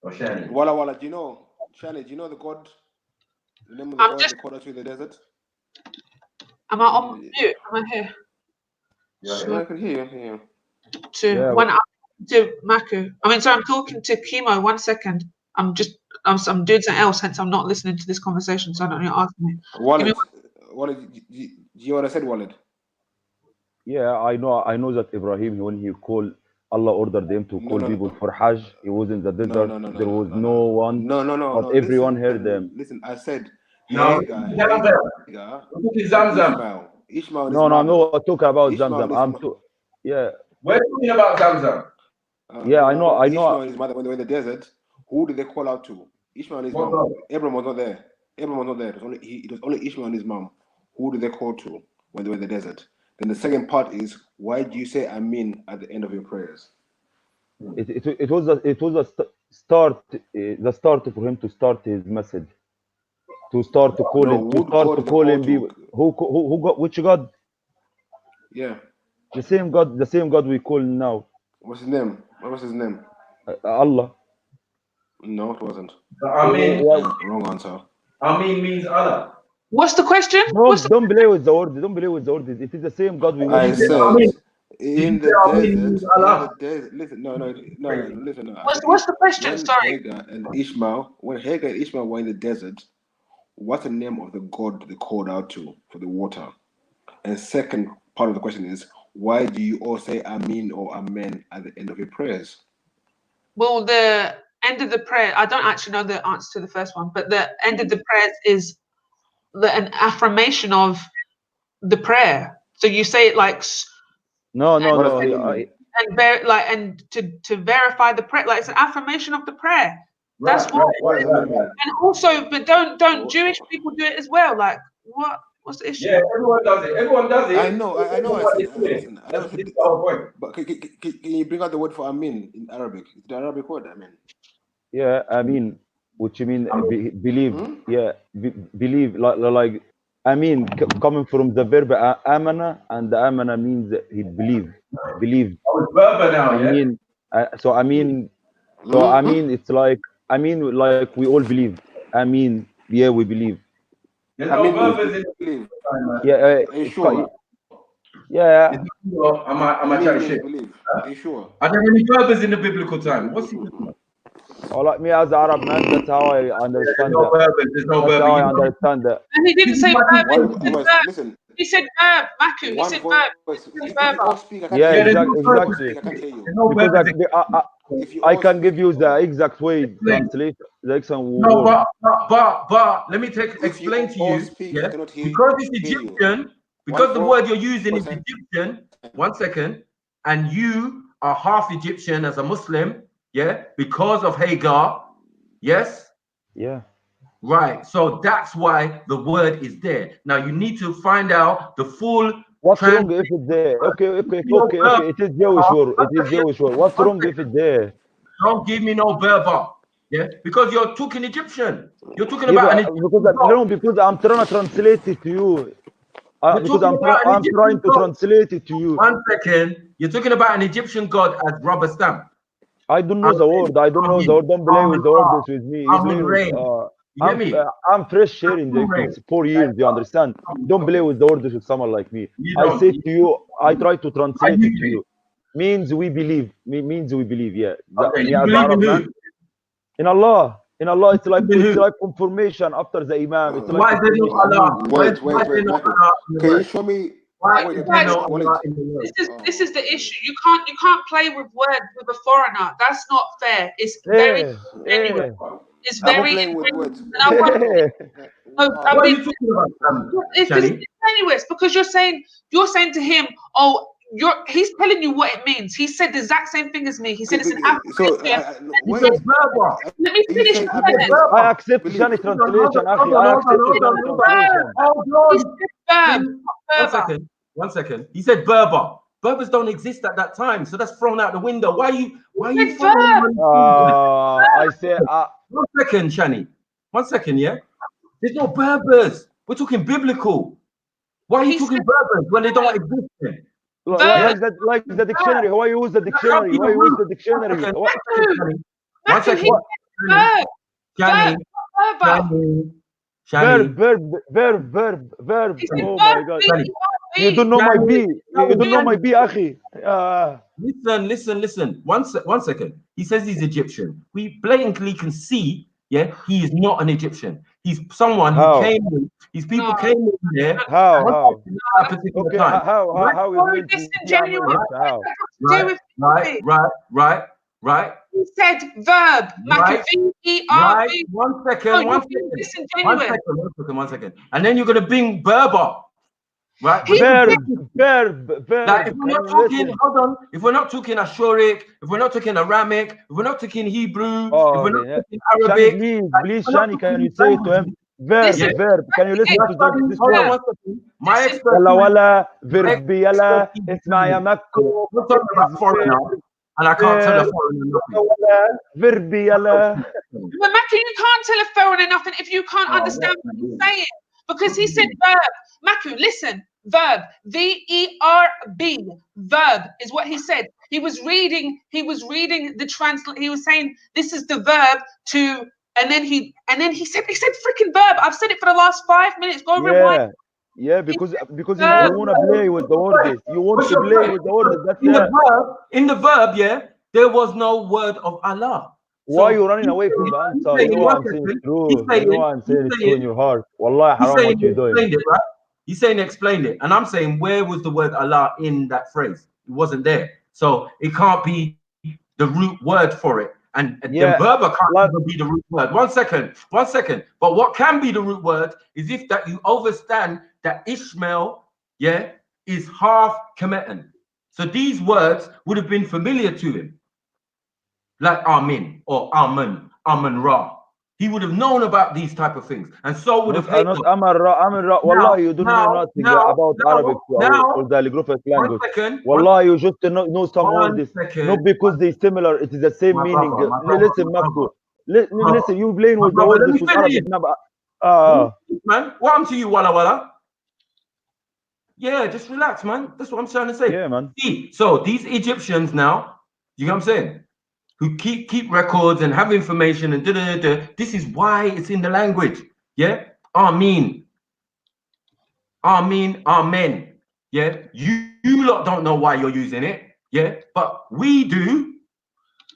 Speaker 7: Or Shani.
Speaker 12: Walla, do you know? Shani, do you know the God? The name of the God they called out to the desert?
Speaker 11: Am I on mute? Am I here?
Speaker 12: Yeah, I can hear you.
Speaker 11: To Maku. I'm talking to Chemo. 1 second. I'm doing something else, hence I'm not listening to this conversation, so I don't know ask me.
Speaker 12: Walid, do you want to say Walid?
Speaker 10: Yeah, I know that Ibrahim, when he called, Allah ordered them to call people for Hajj. He was in the desert. There was no one. But everyone heard them.
Speaker 12: Listen, I said
Speaker 7: Ishmael.
Speaker 10: No, I'm not talking about Zamzam.
Speaker 7: We're talking about Zamzam.
Speaker 10: Yeah, I know.
Speaker 12: Ishmael and his mother, when they were in the desert, who did they call out to? Ishmael and his mom. Abraham was not there. It was only Ishmael and his mom. Who did they call to when they were in the desert? Then the second part is, why do you say Amen at the end of your prayers?
Speaker 10: It was the start for him to start his message. To start to call him. To start to call him. Who got which God?
Speaker 12: Yeah.
Speaker 10: The same God we call now.
Speaker 12: What's his name? What was his name?
Speaker 10: Allah.
Speaker 12: No, it wasn't.
Speaker 7: Wrong
Speaker 12: answer.
Speaker 7: Amen means Allah.
Speaker 11: What's the question?
Speaker 10: Don't play with the word. Don't play with the word. It is the same God we
Speaker 12: I said in the desert. Listen, no. Listen.
Speaker 11: What's the question? Sorry.
Speaker 12: Hagar and Ishmael were in the desert, what's the name of the God they called out to for the water? And second part of the question is, why do you all say Amen or Amen at the end of your prayers?
Speaker 11: Well, the end of the prayer, I don't actually know the answer to the first one, but the end of the prayers is an affirmation of the prayer. So you say it like
Speaker 10: no.
Speaker 11: And to verify the prayer, like it's an affirmation of the prayer. That's what. And also, but don't Jewish people do it as well? Like what? What's the issue?
Speaker 7: Yeah, everyone does it. Everyone does it.
Speaker 12: I know. I know.
Speaker 7: What
Speaker 12: Listen,
Speaker 7: they're doing.
Speaker 12: listen, I know.
Speaker 7: That's the whole point.
Speaker 12: But can you bring out the word for amin in Arabic? Is the Arabic word amin?
Speaker 10: Yeah, I mean, which you mean believe?
Speaker 12: Hmm?
Speaker 10: Yeah, believe. Like I mean, coming from the verb amana, and the amana means he believe.
Speaker 7: Oh, it's verb now,
Speaker 10: I
Speaker 7: yeah.
Speaker 10: mean, I mean, it's like like we all believe. I mean, yeah, we believe.
Speaker 7: There's
Speaker 12: I
Speaker 7: no
Speaker 12: mean,
Speaker 7: verbs in
Speaker 12: believe.
Speaker 10: Yeah,
Speaker 12: Are you sure?
Speaker 10: yeah.
Speaker 7: Am I trying to shit?
Speaker 12: Believe. Are you sure?
Speaker 7: Are there any verbs in the biblical time? What's he talking about?
Speaker 10: Or like me as an Arab man, that's how I understand
Speaker 7: no
Speaker 10: that.
Speaker 7: There's no
Speaker 10: That's
Speaker 7: verb.
Speaker 10: how I understand that.
Speaker 11: And he didn't say verb. He said verb.
Speaker 12: Listen.
Speaker 11: He said verb, Maku. He said verb.
Speaker 10: Yeah, exactly.
Speaker 7: No
Speaker 10: because I can give you the exact way translate the exact word.
Speaker 7: No, but let me explain to you. Yeah, because it's Egyptian, because the word you're using is Egyptian. 1 second, and you are half Egyptian as a Muslim. Yeah, because of Hagar. Yes.
Speaker 10: Yeah.
Speaker 7: Right. So that's why the word is there. Now you need to find out the full.
Speaker 10: What's wrong if it's there? Okay. It is Jewish word. It is Jewish word. What's wrong if it's there?
Speaker 7: Don't give me no berber. Yeah, because you're talking Egyptian. You're talking about an Egyptian
Speaker 10: because I'm trying to translate it to you. Because I'm trying to translate it to you.
Speaker 7: 1 second. You're talking about an Egyptian god as rubber stamp.
Speaker 10: I don't know the word. I don't know the word. Don't play with the words with me. I'm fresh here in the 4 years. You understand? Don't play with the words with someone like me. I say to you, I try to translate it to you. Means we believe. Means we believe. Yeah.
Speaker 7: Okay, you believe in who?
Speaker 10: In Allah. In Allah, it's like confirmation after the Imam. It's
Speaker 7: why
Speaker 10: like
Speaker 7: is there no Allah?
Speaker 12: Wait. Can you show me?
Speaker 11: This is the issue. You can't play with words with a foreigner. That's not fair. It's very genuine. It's very ingenuous. I mean, it's ingenuous because you're saying to him, oh, he's telling you what it means. He said the exact same thing as me. He said it's an African. Let me finish.
Speaker 10: I accept Shani translation. I accept it.
Speaker 7: 1 second. He said Berber. Berbers don't exist at that time, so that's thrown out the window. Why are you
Speaker 10: I say
Speaker 7: 1 second, Shani. 1 second, yeah? There's no Berbers. We're talking biblical. Why are you talking Berbers when they don't exist then?
Speaker 10: Like the dictionary. Why use the dictionary? Why use the dictionary?
Speaker 7: 1 second.
Speaker 10: Shani. Verb. Oh my God. You don't know my B. You don't know my B, Akhi.
Speaker 7: Listen. 1 second. He says he's Egyptian. We blatantly can see, yeah, he is not an Egyptian. He's someone who came in. His people came in there.
Speaker 10: How?
Speaker 7: Okay,
Speaker 10: how is
Speaker 11: disingenuous?
Speaker 7: Right.
Speaker 11: He said verb. V-E-R-B.
Speaker 7: 1 second. 1 second. And then you're gonna bring Berber. Right?
Speaker 10: Verb.
Speaker 7: Like if we're not talking, hold on. If we're not talking Ashuric, if we're not talking Aramic, if we're not talking Hebrew, if we're not talking Arabic,
Speaker 10: please, Shani, can you say to him? Verb. Can you listen to this word?
Speaker 7: My expert.
Speaker 10: Wala verb yala isma ya makko.
Speaker 7: We're talking about foreign now, and I can't tell a foreigner nothing.
Speaker 10: Verb yala.
Speaker 11: But Maku, you can't tell a foreigner nothing if you can't understand what he's saying. Because he said verb. Maku, listen. Verb. V-E-R-B. Verb is what he said. He was reading the translate. He was saying this is the verb to, and then he said freaking verb. I've said it for the last 5 minutes. Go rewind.
Speaker 10: Yeah, because you want to play with the words. You want to play with the words. That's
Speaker 7: in the verb, yeah, there was no word of Allah.
Speaker 10: Why are you running away from the answer? You know I'm saying true. You know I'm saying it's true in your heart. Wallahi, haram what you're doing.
Speaker 7: He's saying explained it, and I'm saying where was the word Allah in that phrase? It wasn't there, so it can't be the root word for it, and the Berber can't even be the root word. 1 second. But what can be the root word is if that you understand that Ishmael, yeah, is half Kemetan. So these words would have been familiar to him, like Amin or Amun Ra. He would have known about these type of things, and so would have Hagar.
Speaker 10: Wallahi, you don't know nothing about Arabic or the calligraphic language. Wallahi, you just know some words. Not because they similar, it is the same meaning. Listen, Makko. Listen, you playing with the words with Arabic.
Speaker 7: Man, what happened to you, Walla Walla? Yeah, just relax, man. That's what I'm trying to say.
Speaker 10: Yeah, man.
Speaker 7: See, so these Egyptians now, you know what I'm saying? Who keep records and have information and this is why it's in the language. Yeah, Amen. Amen. Yeah, you lot don't know why you're using it. Yeah, but we do.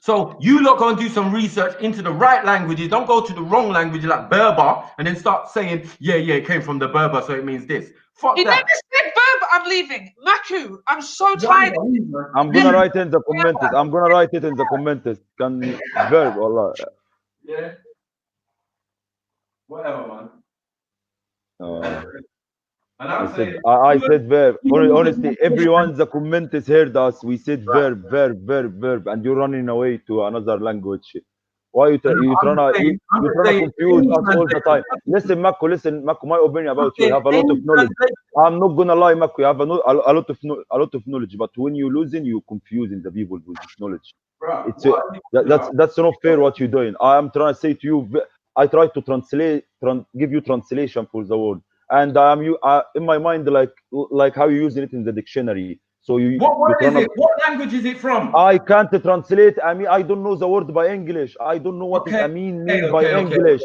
Speaker 7: So you lot go and do some research into the right languages. Don't go to the wrong language like Berber and then start saying, yeah, it came from the Berber, so it means this. Fuck
Speaker 11: you
Speaker 7: that.
Speaker 11: never said Berber. I'm leaving. Maku, I'm so tired.
Speaker 10: I'm gonna write it in the comments. I'm gonna write it in the comments. Can verb Allah.
Speaker 7: Yeah. Whatever, man.
Speaker 10: I said verb. Honestly, everyone in the comments heard us. We said verb, and you're running away to another language. Why you trying to confuse us all the time? Listen, Makko, my opinion about you have a lot of knowledge. I'm not gonna lie, Makko, you have a lot of knowledge, but when you're losing, you're confusing the people with this knowledge. That's not fair what you're doing. I'm trying to say to you, I try to give you translation for the word, and in my mind like how you're using it in the dictionary. So
Speaker 7: what is it? What language is it from?
Speaker 10: I can't translate. I don't know the word by English. I don't know what it mean by English.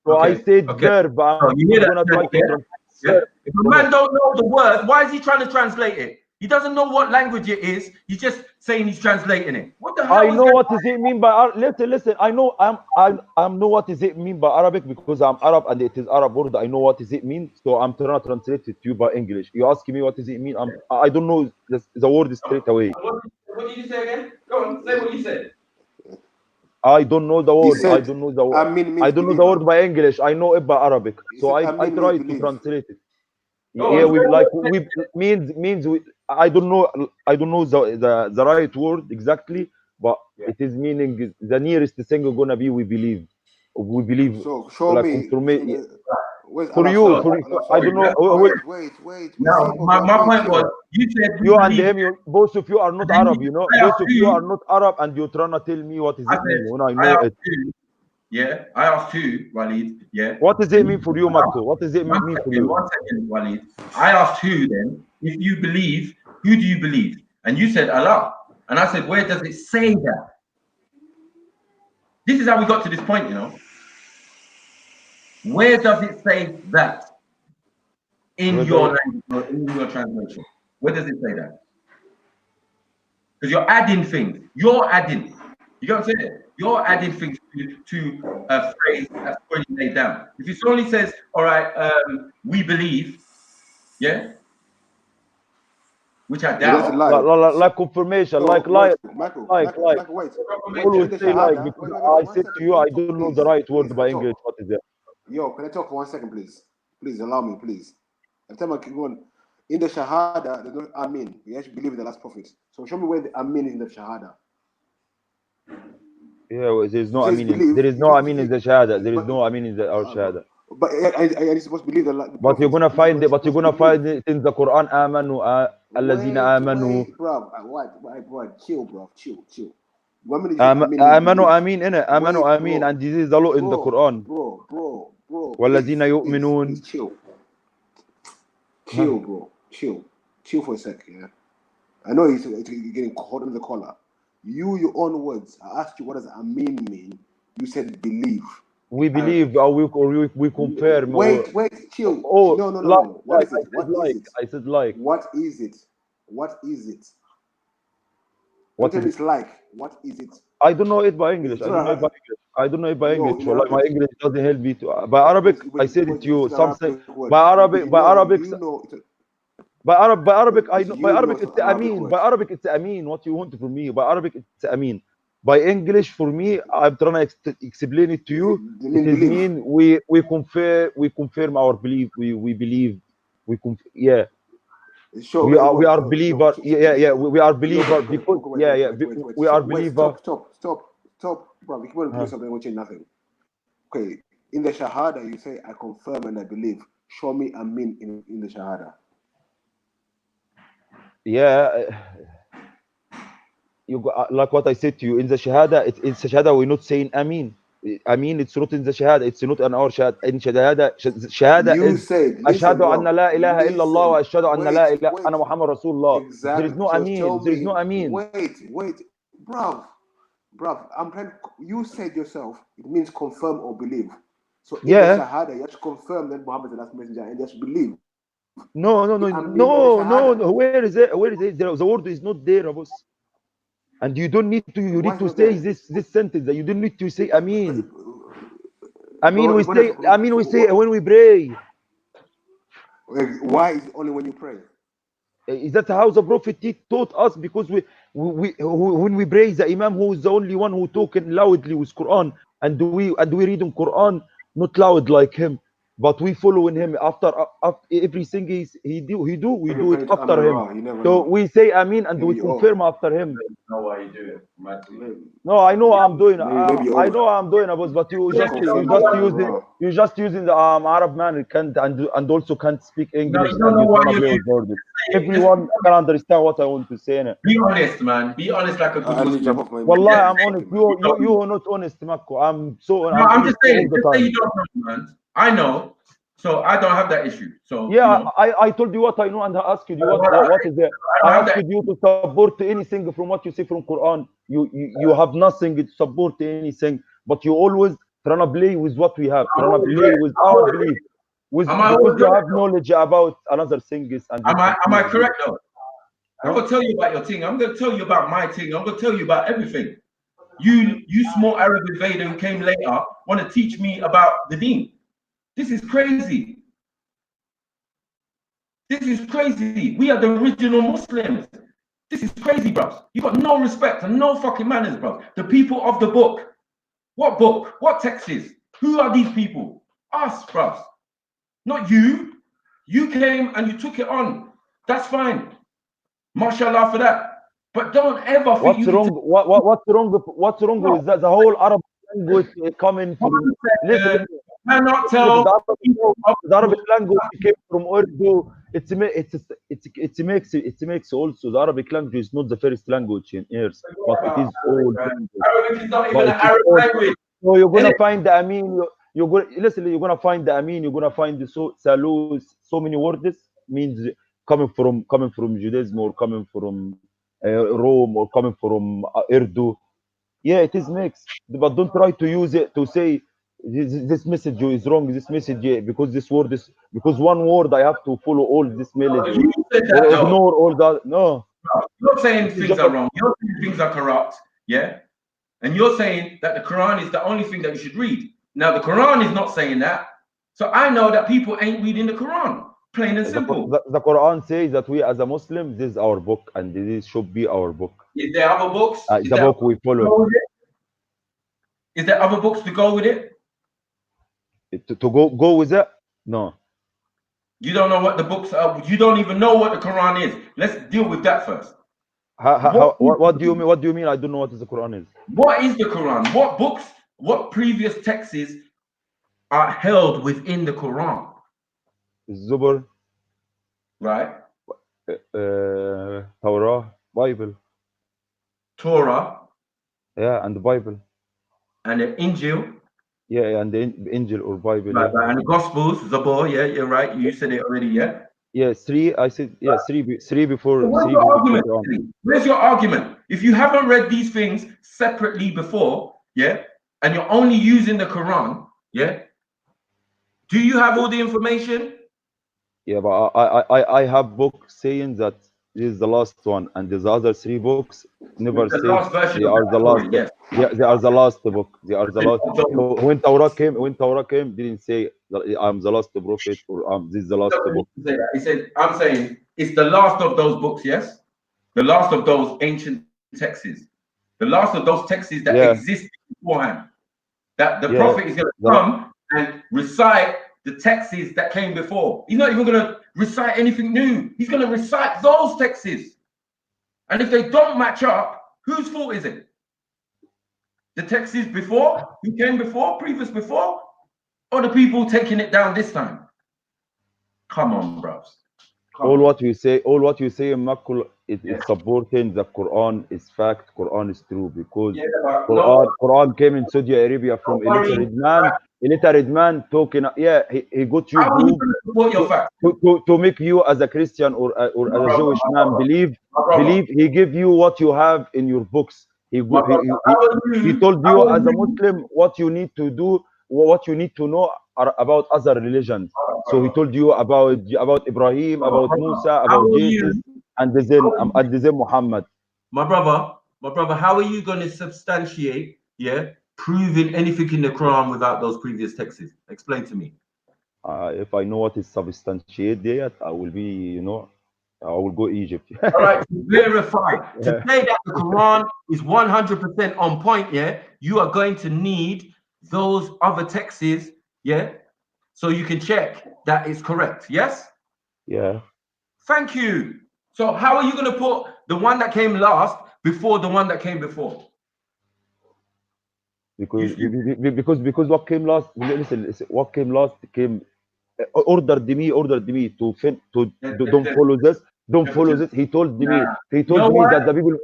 Speaker 10: So I said verb.
Speaker 7: You hear that? If a man don't know the word, why is he trying to translate it? He doesn't know what language it is. He's just saying he's translating it. What the hell?
Speaker 10: I know what does it mean by listen. I know I know what does it mean by Arabic because I'm Arab and it is Arab word. I know what does it mean, so I'm trying to translate it to you by English. You ask me what does it mean? I don't know the word straight away.
Speaker 7: What did you say again? Go on, say what you said.
Speaker 10: I don't know the word. I don't know the word. I don't know the word by English. I know it by Arabic, so I try to translate it. Yeah, we means I don't know the right word exactly, but it is meaning the nearest thing gonna be we believe.
Speaker 12: So show me.
Speaker 10: For you, I don't know.
Speaker 12: Wait.
Speaker 7: No, my point was you said
Speaker 10: you and him, both of you are not Arab. You know, both of you are not Arab, and you're trying to tell me what is it mean when I know it.
Speaker 7: Yeah, I asked you, Walid. Yeah.
Speaker 10: What does it mean for you, Makko? What does it mean for you?
Speaker 7: 1 second, Walid. I asked you then, if you believe, who do you believe? And you said Allah. And I said, where does it say that? This is how we got to this point, you know. Where does it say that in your language or in your translation? Where does it say that? Because you're adding things. You're adding. You know what I'm saying? You're adding things to a phrase that's already laid down. If it only says, all right, we believe, yeah, which I doubt.
Speaker 10: Like confirmation, like. Always say like, because I said to you, I don't know the right word by English. What is it?
Speaker 12: Yo, can I talk for 1 second, please? Please allow me, please. Every time I keep going, in the Shahada, there's no Amin. We actually believe in the last prophet. So show me where the Amin is in the Shahada.
Speaker 10: Yeah, there is no Amin. There is no Amin in the Shahada. There is no Amin in our Shahada.
Speaker 12: But I supposed to believe the.
Speaker 10: But you're gonna find it. But you're gonna find it in the Quran. Amanu, allazina amanu.
Speaker 12: Bro, what? Chill, bro. Chill.
Speaker 10: Amanu Amin in it. Amanu Amin, and this is the law in the Quran.
Speaker 12: Bro.
Speaker 10: Walazina yu'minun.
Speaker 12: Chill, bro. Chill for a sec, yeah. I know you're getting caught in the collar. Your own words. I asked you what does Amin mean. You said believe.
Speaker 10: We believe, or we confirm.
Speaker 12: Wait, chill.
Speaker 10: Oh,
Speaker 12: no. What is it?
Speaker 10: I said like.
Speaker 12: What is it? What is it? It's like. What is it?
Speaker 10: I don't know it by English. I don't know it by English. Like my English doesn't help me to. By Arabic, I said it to you. Something by Arabic. By Arabic, I know. By Arabic, it's Amin. By Arabic, it's Amin. What you want from me? By Arabic, it's Amin. By English, for me, I'm trying to explain it to you. It is mean we confirm our belief. We believe. Yeah.
Speaker 12: Sure,
Speaker 10: we are believer. Yeah. We are believer because we are believer.
Speaker 12: Stop, bro. We keep on doing something, we'll change nothing. Okay, in the Shahada, you say, I confirm and I believe. Show me Amin in the Shahada.
Speaker 10: Yeah, you go, like what I said to you in the Shahada. In the Shahada, we're not saying Amin. Amin, it's not in the Shahada. It's not in our Shahada. In Shahada
Speaker 12: You
Speaker 10: is
Speaker 12: said, listen,
Speaker 10: Ashhadu anna
Speaker 12: bro.
Speaker 10: la ilaha illallah wa
Speaker 12: Listen,
Speaker 10: ashhadu anna la
Speaker 12: wait,
Speaker 10: ilaha anna Muhammad Rasulullah. There is
Speaker 12: exactly.
Speaker 10: no
Speaker 12: So
Speaker 10: Amin.
Speaker 12: tell
Speaker 10: There is
Speaker 12: me,
Speaker 10: no Amin.
Speaker 12: wait, bruv. I'm trying. You said yourself, it means confirm or believe. So in the
Speaker 10: Yeah.
Speaker 12: Shahada, you have to confirm that Muhammad is the last messenger and just believe.
Speaker 10: No. Where is it? Where is it? The word is not there, Abbas. And you don't need to. You need to say this sentence. That you don't need to say Amin. Amin, we say Amin. We say when we pray.
Speaker 12: Why is it only when you pray?
Speaker 10: Is that how the Prophet taught us? Because we when we pray, the Imam, who is the only one who talking loudly with Quran, and we read in Quran not loud like him, but we follow in him after everything he do, we do it after him. So we say Amin and we confirm after him.
Speaker 7: Know why you do it.
Speaker 10: No, I know I'm doing. I know I'm doing, but you just using the Arab man and also can't speak English, and you wanna play with words. Everyone can understand what I want to say.
Speaker 7: Be honest, man. Be honest like a good Muslim.
Speaker 10: Wallahi, I'm honest. You are not honest, Makko. I'm
Speaker 7: just saying. Just say you don't know, man. I know, so I don't have that issue. So
Speaker 10: yeah, I told you what I know, and I asked you what is there. I asked you to support anything from what you say from Quran. You have nothing to support anything, but you always trying to play with what we have, trying to play with our belief, because you have knowledge about another things. And
Speaker 7: am I correct though? I'm gonna tell you about your thing. I'm gonna tell you about my thing. I'm gonna tell you about everything. You small Arab invader who came later want to teach me about the deen. This is crazy. This is crazy. We are the original Muslims. This is crazy, bros. You got no respect and no fucking manners, bro. The people of the book. What book? What texts? Who are these people? Us, bros. Not you. You came and you took it on. That's fine. Mashallah for that. But don't ever think
Speaker 10: what's wrong? What's wrong with that? The whole Arab language coming from. Listen,
Speaker 7: cannot tell
Speaker 10: the Arabic language came from Urdu. It makes also the Arabic language is not the first language in earth, but it is old.
Speaker 7: Arabic is not even an Arab language.
Speaker 10: So you're gonna find the Amin. You're gonna find the Amin. You're gonna find the so many words means coming from Judaism or coming from Rome or coming from Urdu. Yeah, it is mixed, but don't try to use it to say this message is wrong. This message, because this word is because one word I have to follow all this message or ignore all that. No,
Speaker 7: you're saying things are wrong. You're saying things are corrupt. Yeah, and you're saying that the Quran is the only thing that you should read. Now the Quran is not saying that, so I know that people ain't reading the Quran. Plain and simple.
Speaker 10: The Quran says that we as a Muslim, this is our book, and this should be our book.
Speaker 7: Is there other books?
Speaker 10: The book we follow.
Speaker 7: Is there other books to go with it?
Speaker 10: To go with it? No.
Speaker 7: You don't know what the books are. You don't even know what the Quran is. Let's deal with that first.
Speaker 10: What do you mean? What do you mean? I don't know what the Quran is.
Speaker 7: What is the Quran? What books? What previous texts are held within the Quran?
Speaker 10: Zubur.
Speaker 7: Right.
Speaker 10: Torah, Bible.
Speaker 7: Torah.
Speaker 10: Yeah, and the Bible.
Speaker 7: And the Injil.
Speaker 10: Yeah, and the Injil or Bible.
Speaker 7: Right,
Speaker 10: yeah.
Speaker 7: right. And the Gospels, Zabur. Yeah, you're right. You said it already. Yeah.
Speaker 10: Yeah, three. I said yeah, three before.
Speaker 7: So where's your argument? Where's your argument? If you haven't read these things separately before, yeah, and you're only using the Quran, yeah, do you have all the information?
Speaker 10: Yeah, but I have books saying that this is the last one, and the other three books never say they are the last.
Speaker 7: Yes.
Speaker 10: Yeah, they are the last book. They are the last. So when Torah came, didn't say I'm the last prophet or this is the last book.
Speaker 7: He said, I'm saying it's the last of those books. Yes, the last of those ancient texts, the last of those texts that existed beforehand. That the prophet is going to come and recite the texts that came before. He's not even going to recite anything new. He's going to recite those texts. And if they don't match up, whose fault is it? The texts before, who came before, previous before, Or the people taking it down this time? Come on, bros.
Speaker 10: All what you say in Makkah, it's supporting the Quran is fact, Quran is true, because Quran came in Saudi Arabia from illiterate man talking. Yeah, he got you to make you as a Christian or as a Jewish man believe. He give you what you have in your books. He told you as a Muslim what you need to do, what you need to know about other religions. So he told you about Ibrahim, about Musa, about Jesus, and then Muhammad.
Speaker 7: My brother, how are you going to substantiate, proving anything in the Quran without those previous texts? Explain to me.
Speaker 10: If I know what is substantiated, I will be, I will go Egypt.
Speaker 7: All right, to verify. To say that the Quran is 100% on point, you are going to need those other texts, so you can check that it's correct. Yes?
Speaker 10: Yeah.
Speaker 7: Thank you. So how are you going to put the one that came last before the one that came before?
Speaker 10: Because what came last, listen, what came last came ordered me to don't follow this, don't follow this. He told me that the people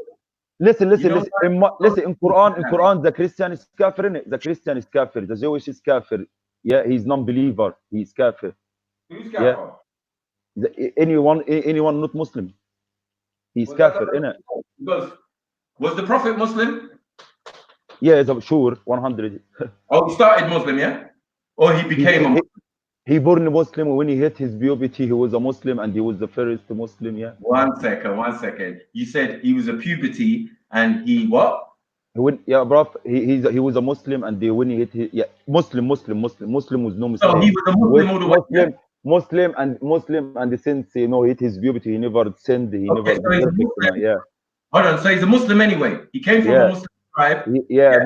Speaker 10: listen in Quran the Christian is kafir, the Christian is kafir, the Jewish is kafir. Yeah, he's non-believer, he's kafir.
Speaker 7: Who's kafir?
Speaker 10: Yeah, anyone not Muslim, he's kafir, innit?
Speaker 7: Because was the Prophet Muslim?
Speaker 10: Yeah, sure, 100.
Speaker 7: Oh, he started Muslim, yeah? Or he became a Muslim?
Speaker 10: He born a Muslim. When he hit his puberty, he was a Muslim, and he was the first Muslim. Yeah.
Speaker 7: One second. You said he was a puberty, and he what?
Speaker 10: Yeah, bro. He was a Muslim, and when he hit his, Muslim was no Muslim.
Speaker 7: So he was a Muslim all the way.
Speaker 10: Muslim, and since hit his puberty, he never sinned. He never.
Speaker 7: Yeah. Hold on. So he's a Muslim anyway. He came from a Muslim tribe.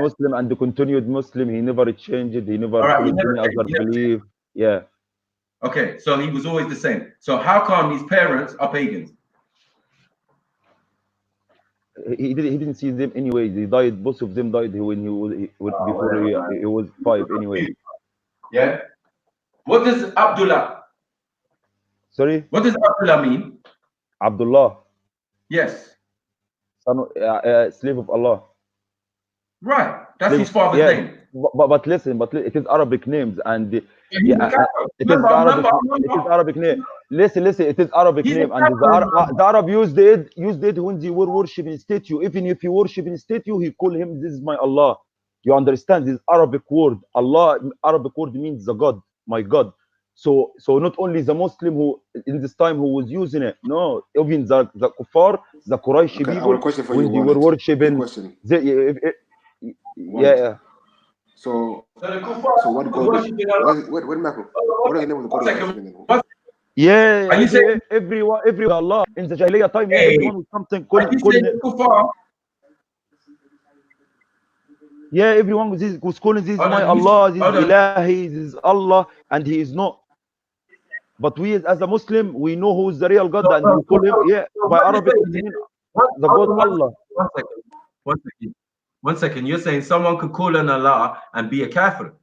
Speaker 10: Muslim, and the continued Muslim. He never changed. He never followed any other belief. Yeah.
Speaker 7: Okay, so he was always the same. So how come his parents are pagans?
Speaker 10: He didn't see them anyway. They died. Both of them died when he was 5 anyway.
Speaker 7: Yeah. What does Abdullah?
Speaker 10: Sorry.
Speaker 7: What does Abdullah mean?
Speaker 10: Abdullah.
Speaker 7: Yes.
Speaker 10: Son, slave of Allah.
Speaker 7: Right. That's his father's name.
Speaker 10: But listen, it is Arabic names, and it is Arabic name. Listen, it is Arabic name, and the Arab used it when they were worshiping statue. Even if you worship in statue, he call him, this is my Allah. You understand this Arabic word? Allah, Arabic word means the God, my God. So not only the Muslim who in this time who was using it, no, even the kuffar, the Quraysh people, when they were worshiping, yeah.
Speaker 12: So what God? What Michael? What are you name of the God?
Speaker 10: Yeah, you say everyone Allah in the Jahiliyyah time, everyone was something called. Yeah, everyone was calling this my Allah, this Ilahi, this is Allah, and he is not. But we as a Muslim, we know who is the real God, and we call him by Arabic the God Allah.
Speaker 7: One second, you're saying someone could call on Allah and be a kafir?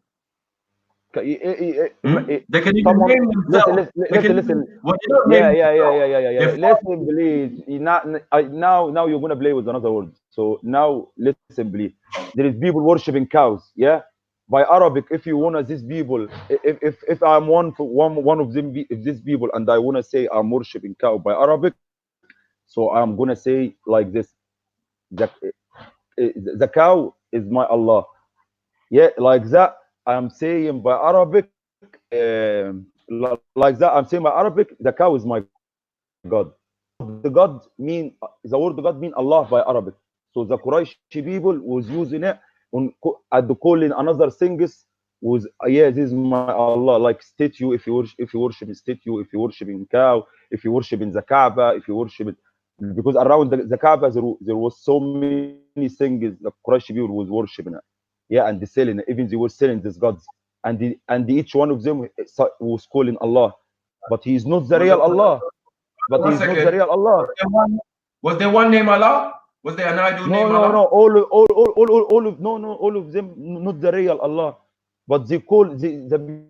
Speaker 10: They can even name themselves. Listen. Yeah. Listen, please. Now you're gonna play with another word. So now listen, please. There is people worshiping cows. Yeah. By Arabic, if you wanna these people, if I'm one of them, if these people, and I wanna say I'm worshiping cow by Arabic, so I'm gonna say like this. The cow is my Allah. Yeah, like that. I'm saying by Arabic, like that. I'm saying by Arabic, the cow is my God. The word God mean Allah by Arabic. So the Quraysh people was using it at the calling another things was this is my Allah, like statue. If you worship in statue, if you worship in cow, if you worship in the Kaaba, if you worship it, because around the Kaaba there was so many things the Quraysh people was worshiping it. Yeah, and they selling it. Even they were selling these gods, and each one of them was calling Allah, but he is not the real Allah. But he is not the real Allah.
Speaker 7: Was there one name Allah? Was there an idol name Allah?
Speaker 10: No. All of them not the real Allah. but the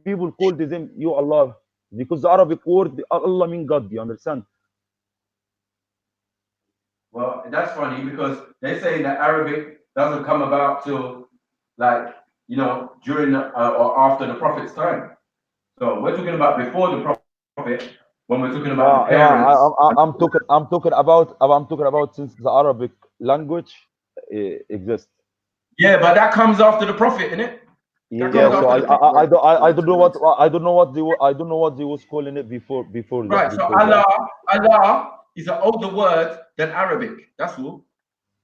Speaker 10: people called them you Allah because the Arabic word Allah means God. You understand?
Speaker 7: Well, that's funny because they say that Arabic doesn't come about till like during or after the Prophet's time. So we're talking about before the Prophet when we're talking about the parents.
Speaker 10: I'm talking about since the Arabic language exists.
Speaker 7: Yeah, but that comes after the Prophet, innit?
Speaker 10: Yeah, so I don't know what they was calling it before
Speaker 7: right,
Speaker 10: that.
Speaker 7: So Allah is an older word than Arabic. That's all.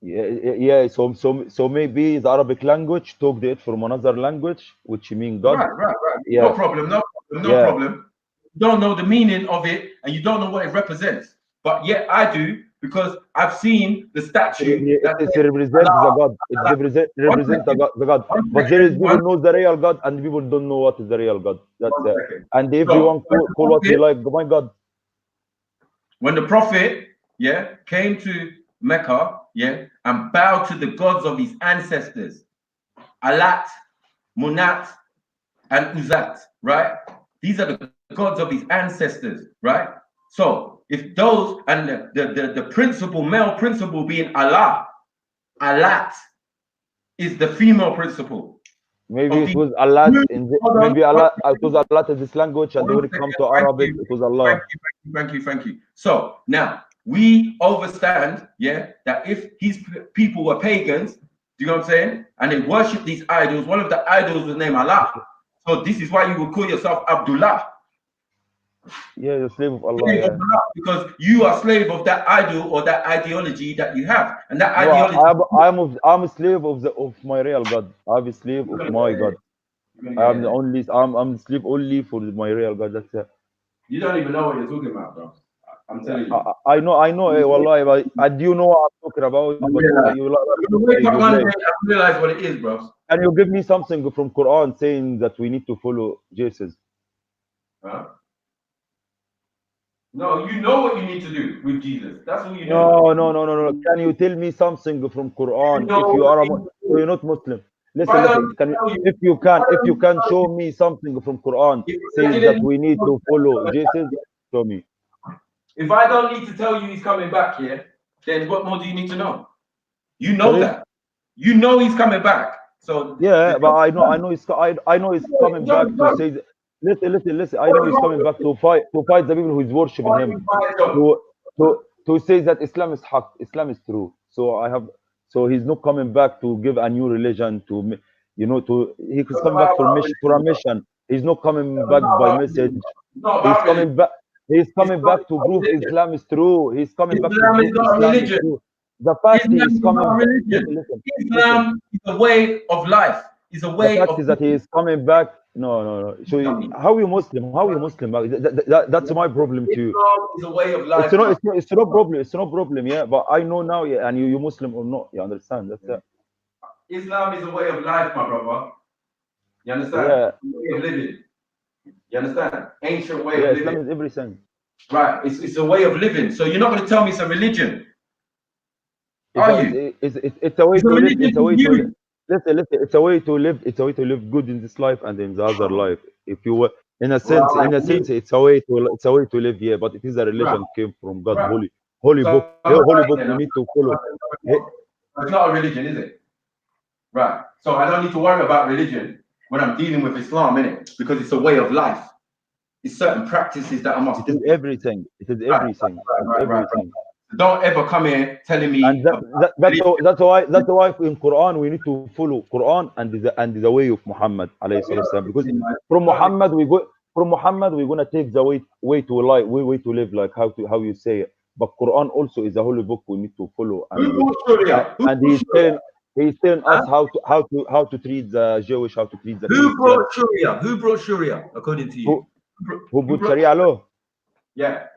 Speaker 10: Yeah. So maybe the Arabic language took it from another language, which means God.
Speaker 7: Right.
Speaker 10: Yeah.
Speaker 7: No problem. You don't know the meaning of it, and you don't know what it represents. But yet I do because I've seen the statue.
Speaker 10: It represents the God. It represents the God. But there is people know the real God, and people don't know what is the real God. That's it. And everyone call what they like. My God.
Speaker 7: When the Prophet, came to Mecca, and bowed to the gods of his ancestors, Alat, Munat, and Uzat, right? These are the gods of his ancestors, right? So if those and the principle, male principle being Allah, Alat is the female principle.
Speaker 10: Maybe it was Allah maybe Allah it was Allah in this language, and when it comes to Arabic, it was Allah.
Speaker 7: Thank you. So now we understand, that if his people were pagans, do you know what I'm saying? And they worship these idols. One of the idols was named Allah. So this is why you would call yourself Abdullah.
Speaker 10: Yeah, the slave of Allah.
Speaker 7: Because you are slave of that idol or that ideology that you have, and that ideology.
Speaker 10: I'm a slave of my real God. I'm a slave of my God. I'm the slave only for my real God. That's it.
Speaker 7: You don't even know what you're talking about, bro. I'm telling you.
Speaker 10: I know. Wallahi, I do know what I'm talking about. But
Speaker 7: you wake up one day and realize what it is, bro.
Speaker 10: Can you give me something from Quran saying that we need to follow Jesus?
Speaker 7: Huh? No, you know what you need to do with Jesus. That's what you know.
Speaker 10: No. Can you tell me something from Quran if you are you're not Muslim? Listen. If you can show me something from Quran saying that we need to follow Jesus, show me.
Speaker 7: If I don't need to tell you he's coming back here, then what more do you need to know? You know that. You know he's coming back. So
Speaker 10: yeah, but I know he's coming back to say that. Listen. I know he's coming back to fight the people who is worshiping him. To say that Islam is haq, Islam is true. So he's not coming back to give a new religion he's coming back for a mission. He's not coming back by message. He's coming back to prove Islam is true. He's coming back to prove Islam is true. The fact is coming.
Speaker 7: Islam is a way of life. It's a way.
Speaker 10: The fact is that he is coming back. No. So how are you Muslim? That's my problem too.
Speaker 7: Islam is a way of life.
Speaker 10: It's no problem. It's no problem. Yeah, but I know now. Yeah, and you Muslim or not? You understand? That's it.
Speaker 7: Islam is a way of life, my brother. You understand?
Speaker 10: Yeah.
Speaker 7: Way of living. You understand? Ancient way of living.
Speaker 10: Islam is everything.
Speaker 7: Right. It's a way of living. So you're not going to tell me it's a religion, are you?
Speaker 10: It's a way to live. It's a way to live. Listen. It's a way to live. It's a way to live good in this life and in the other life. If you were, in a sense, it's a way to live here. But it is a religion came from God, holy book. Holy book. We need to follow.
Speaker 7: It's not a religion, is it? Right. So I don't need to worry about religion when I'm dealing with Islam, innit? Because it's a way of life. It's certain practices that I must do.
Speaker 10: It is everything.
Speaker 7: Right. Don't ever come here telling me.
Speaker 10: And that's why in Quran we need to follow Quran and the way of Muhammad alayhi salam, because from Muhammad we're gonna take the way to live, like how you say it. But Quran also is a holy book we need to follow. And he's telling us how to treat the Jewish, how to treat the
Speaker 7: Who brought Sharia? Who brought Sharia according to you?
Speaker 10: Who brought Sharia law?
Speaker 7: Yeah.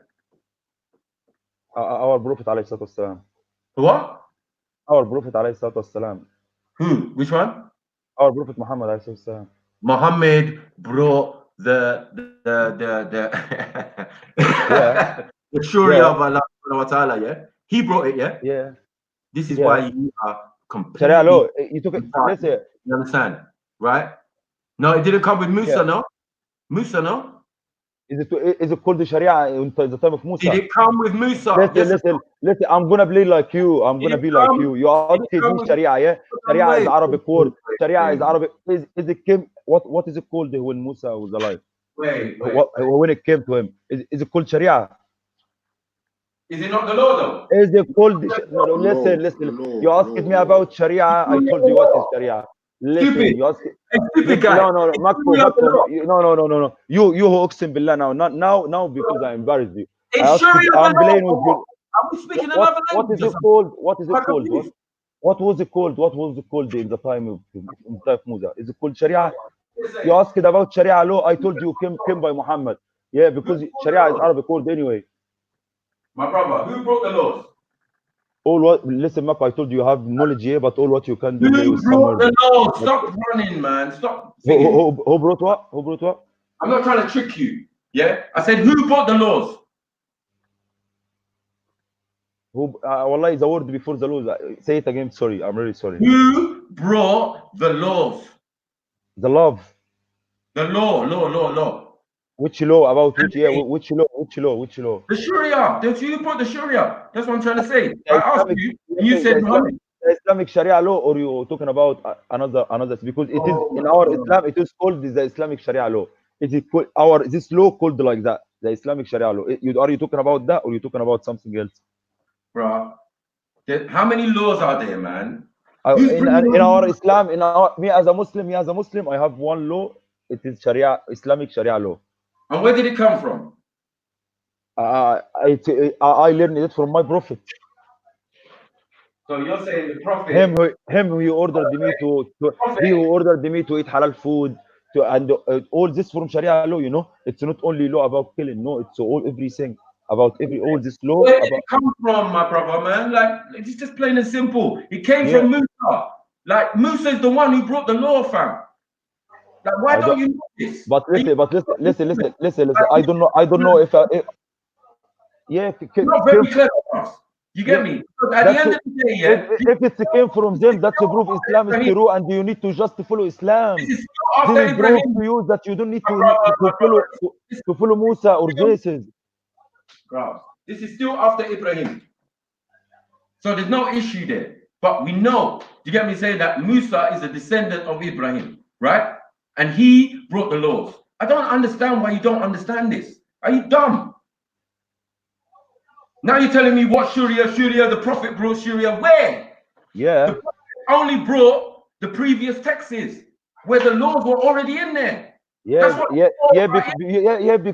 Speaker 10: Our Prophet alayhi salatu wassalam.
Speaker 7: What?
Speaker 10: Our Prophet alayhi salatu wassalam.
Speaker 7: Who? Which one?
Speaker 10: Our Prophet Muhammad alayhi salatu wassalam.
Speaker 7: Muhammad brought the the Sharia of Allah subhanahu wa ta'ala, yeah? He brought it, yeah?
Speaker 10: Yeah.
Speaker 7: This is why you are completely.
Speaker 10: Sharia law. You took it.
Speaker 7: You understand, right? No, it didn't come with Musa,
Speaker 10: Yeah.
Speaker 7: no? Musa, no?
Speaker 10: Is it called the Sharia in the time of Musa?
Speaker 7: Did it come with Musa?
Speaker 10: Listen. I'm gonna play like you. I'm gonna be like you. You asking me Sharia, yeah? Sharia is Arabic word. Sharia is Arabic. Is it came? What is it called when Musa was alive?
Speaker 7: Wait.
Speaker 10: When it came to him, is it called Sharia?
Speaker 7: Is it not the law though?
Speaker 10: Is it called? No, listen. You asked me about Sharia. I told you what is Sharia. Listen,
Speaker 7: Stupid.
Speaker 10: you ask.
Speaker 7: Stupid guy.
Speaker 10: No, Makko. No. You who Uqsim Billah now because I embarrassed you.
Speaker 7: It's Sharia.
Speaker 10: I'm playing with you.
Speaker 7: Are we speaking another language?
Speaker 10: What is it called? What was it called? What was it called in the time of Musa? Is it called Sharia? You asked about Sharia law. I told you came by Muhammad. Yeah, because Sharia is Arabic word anyway.
Speaker 7: My brother, who broke the laws?
Speaker 10: Listen, Makko, I told you have knowledge here, but all what you can do.
Speaker 7: Who brought the laws? Stop running, man. Stop.
Speaker 10: Who brought what? Who brought what?
Speaker 7: I'm not trying to trick you. Yeah? I said, who brought the laws?
Speaker 10: Wallahi, the word before the laws. Say it again. Sorry, I'm really sorry.
Speaker 7: Who brought the laws?
Speaker 10: The love.
Speaker 7: The law.
Speaker 10: Which law? About which? Yeah, which law?
Speaker 7: The Sharia. You brought the Sharia. That's what I'm trying to say. I asked you, and you said Muhammad.
Speaker 10: The Islamic Sharia law, or you talking about another? Because it is in our Islam, it is called the Islamic Sharia law. It is called this law called like that, the Islamic Sharia law. Are you talking about that, or are you talking about something else?
Speaker 7: Bro, how many laws are there, man?
Speaker 10: In our Islam, me as a Muslim, I have one law. It is Sharia, Islamic Sharia law.
Speaker 7: And where did it come from?
Speaker 10: I learned it from my prophet.
Speaker 7: So you're saying the prophet?
Speaker 10: Him who ordered me to eat halal food, and all this from Sharia law. You know, it's not only law about killing. No, it's everything about all this law.
Speaker 7: Where did it come from, my brother, man? Like, it's just plain and simple. It came from Musa. Like, Musa is the one who brought the law, fam. Like, why don't you know this?
Speaker 10: But listen. I don't know if
Speaker 7: not very clever. You get me? Because at the end of the day,
Speaker 10: if it came from them, that's a proof Islam is true, and you need to just follow Islam. This is proof to you that you don't need to follow Musa or Jesus.
Speaker 7: Bro, this is still after Ibrahim. So there's no issue there. But we know, you get me saying that Musa is a descendant of Ibrahim, right? And he brought the laws. I don't understand why you don't understand this. Are you dumb? Now you're telling me what Sharia, the Prophet brought Sharia where?
Speaker 10: Yeah.
Speaker 7: The Prophet only brought the previous texts where the laws were already in there.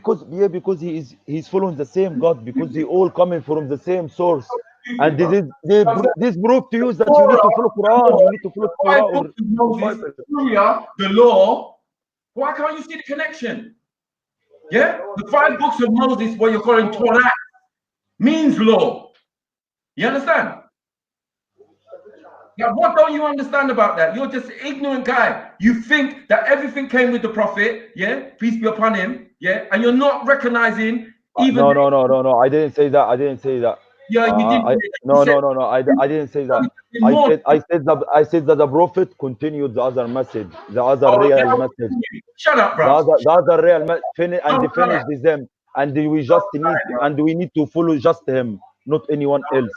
Speaker 10: Because he's following the same God, because they all coming from the same source. And this proof to you that you need to follow Quran, you need to follow Quran.
Speaker 7: Sharia, the law. Why can't you see the connection? Yeah? The 5 books of Moses, what you're calling Torah, means law. You understand? Now, what don't you understand about that? You're just an ignorant guy. You think that everything came with the Prophet, yeah? Peace be upon him, yeah? And you're not recognizing even...
Speaker 10: No. I didn't say that.
Speaker 7: Yeah, you did.
Speaker 10: No. I didn't say that. I said that the Prophet continued the other message, the other real message.
Speaker 7: Shut up, bro.
Speaker 10: The other real message, and finished them. And we need to follow just him, not anyone else.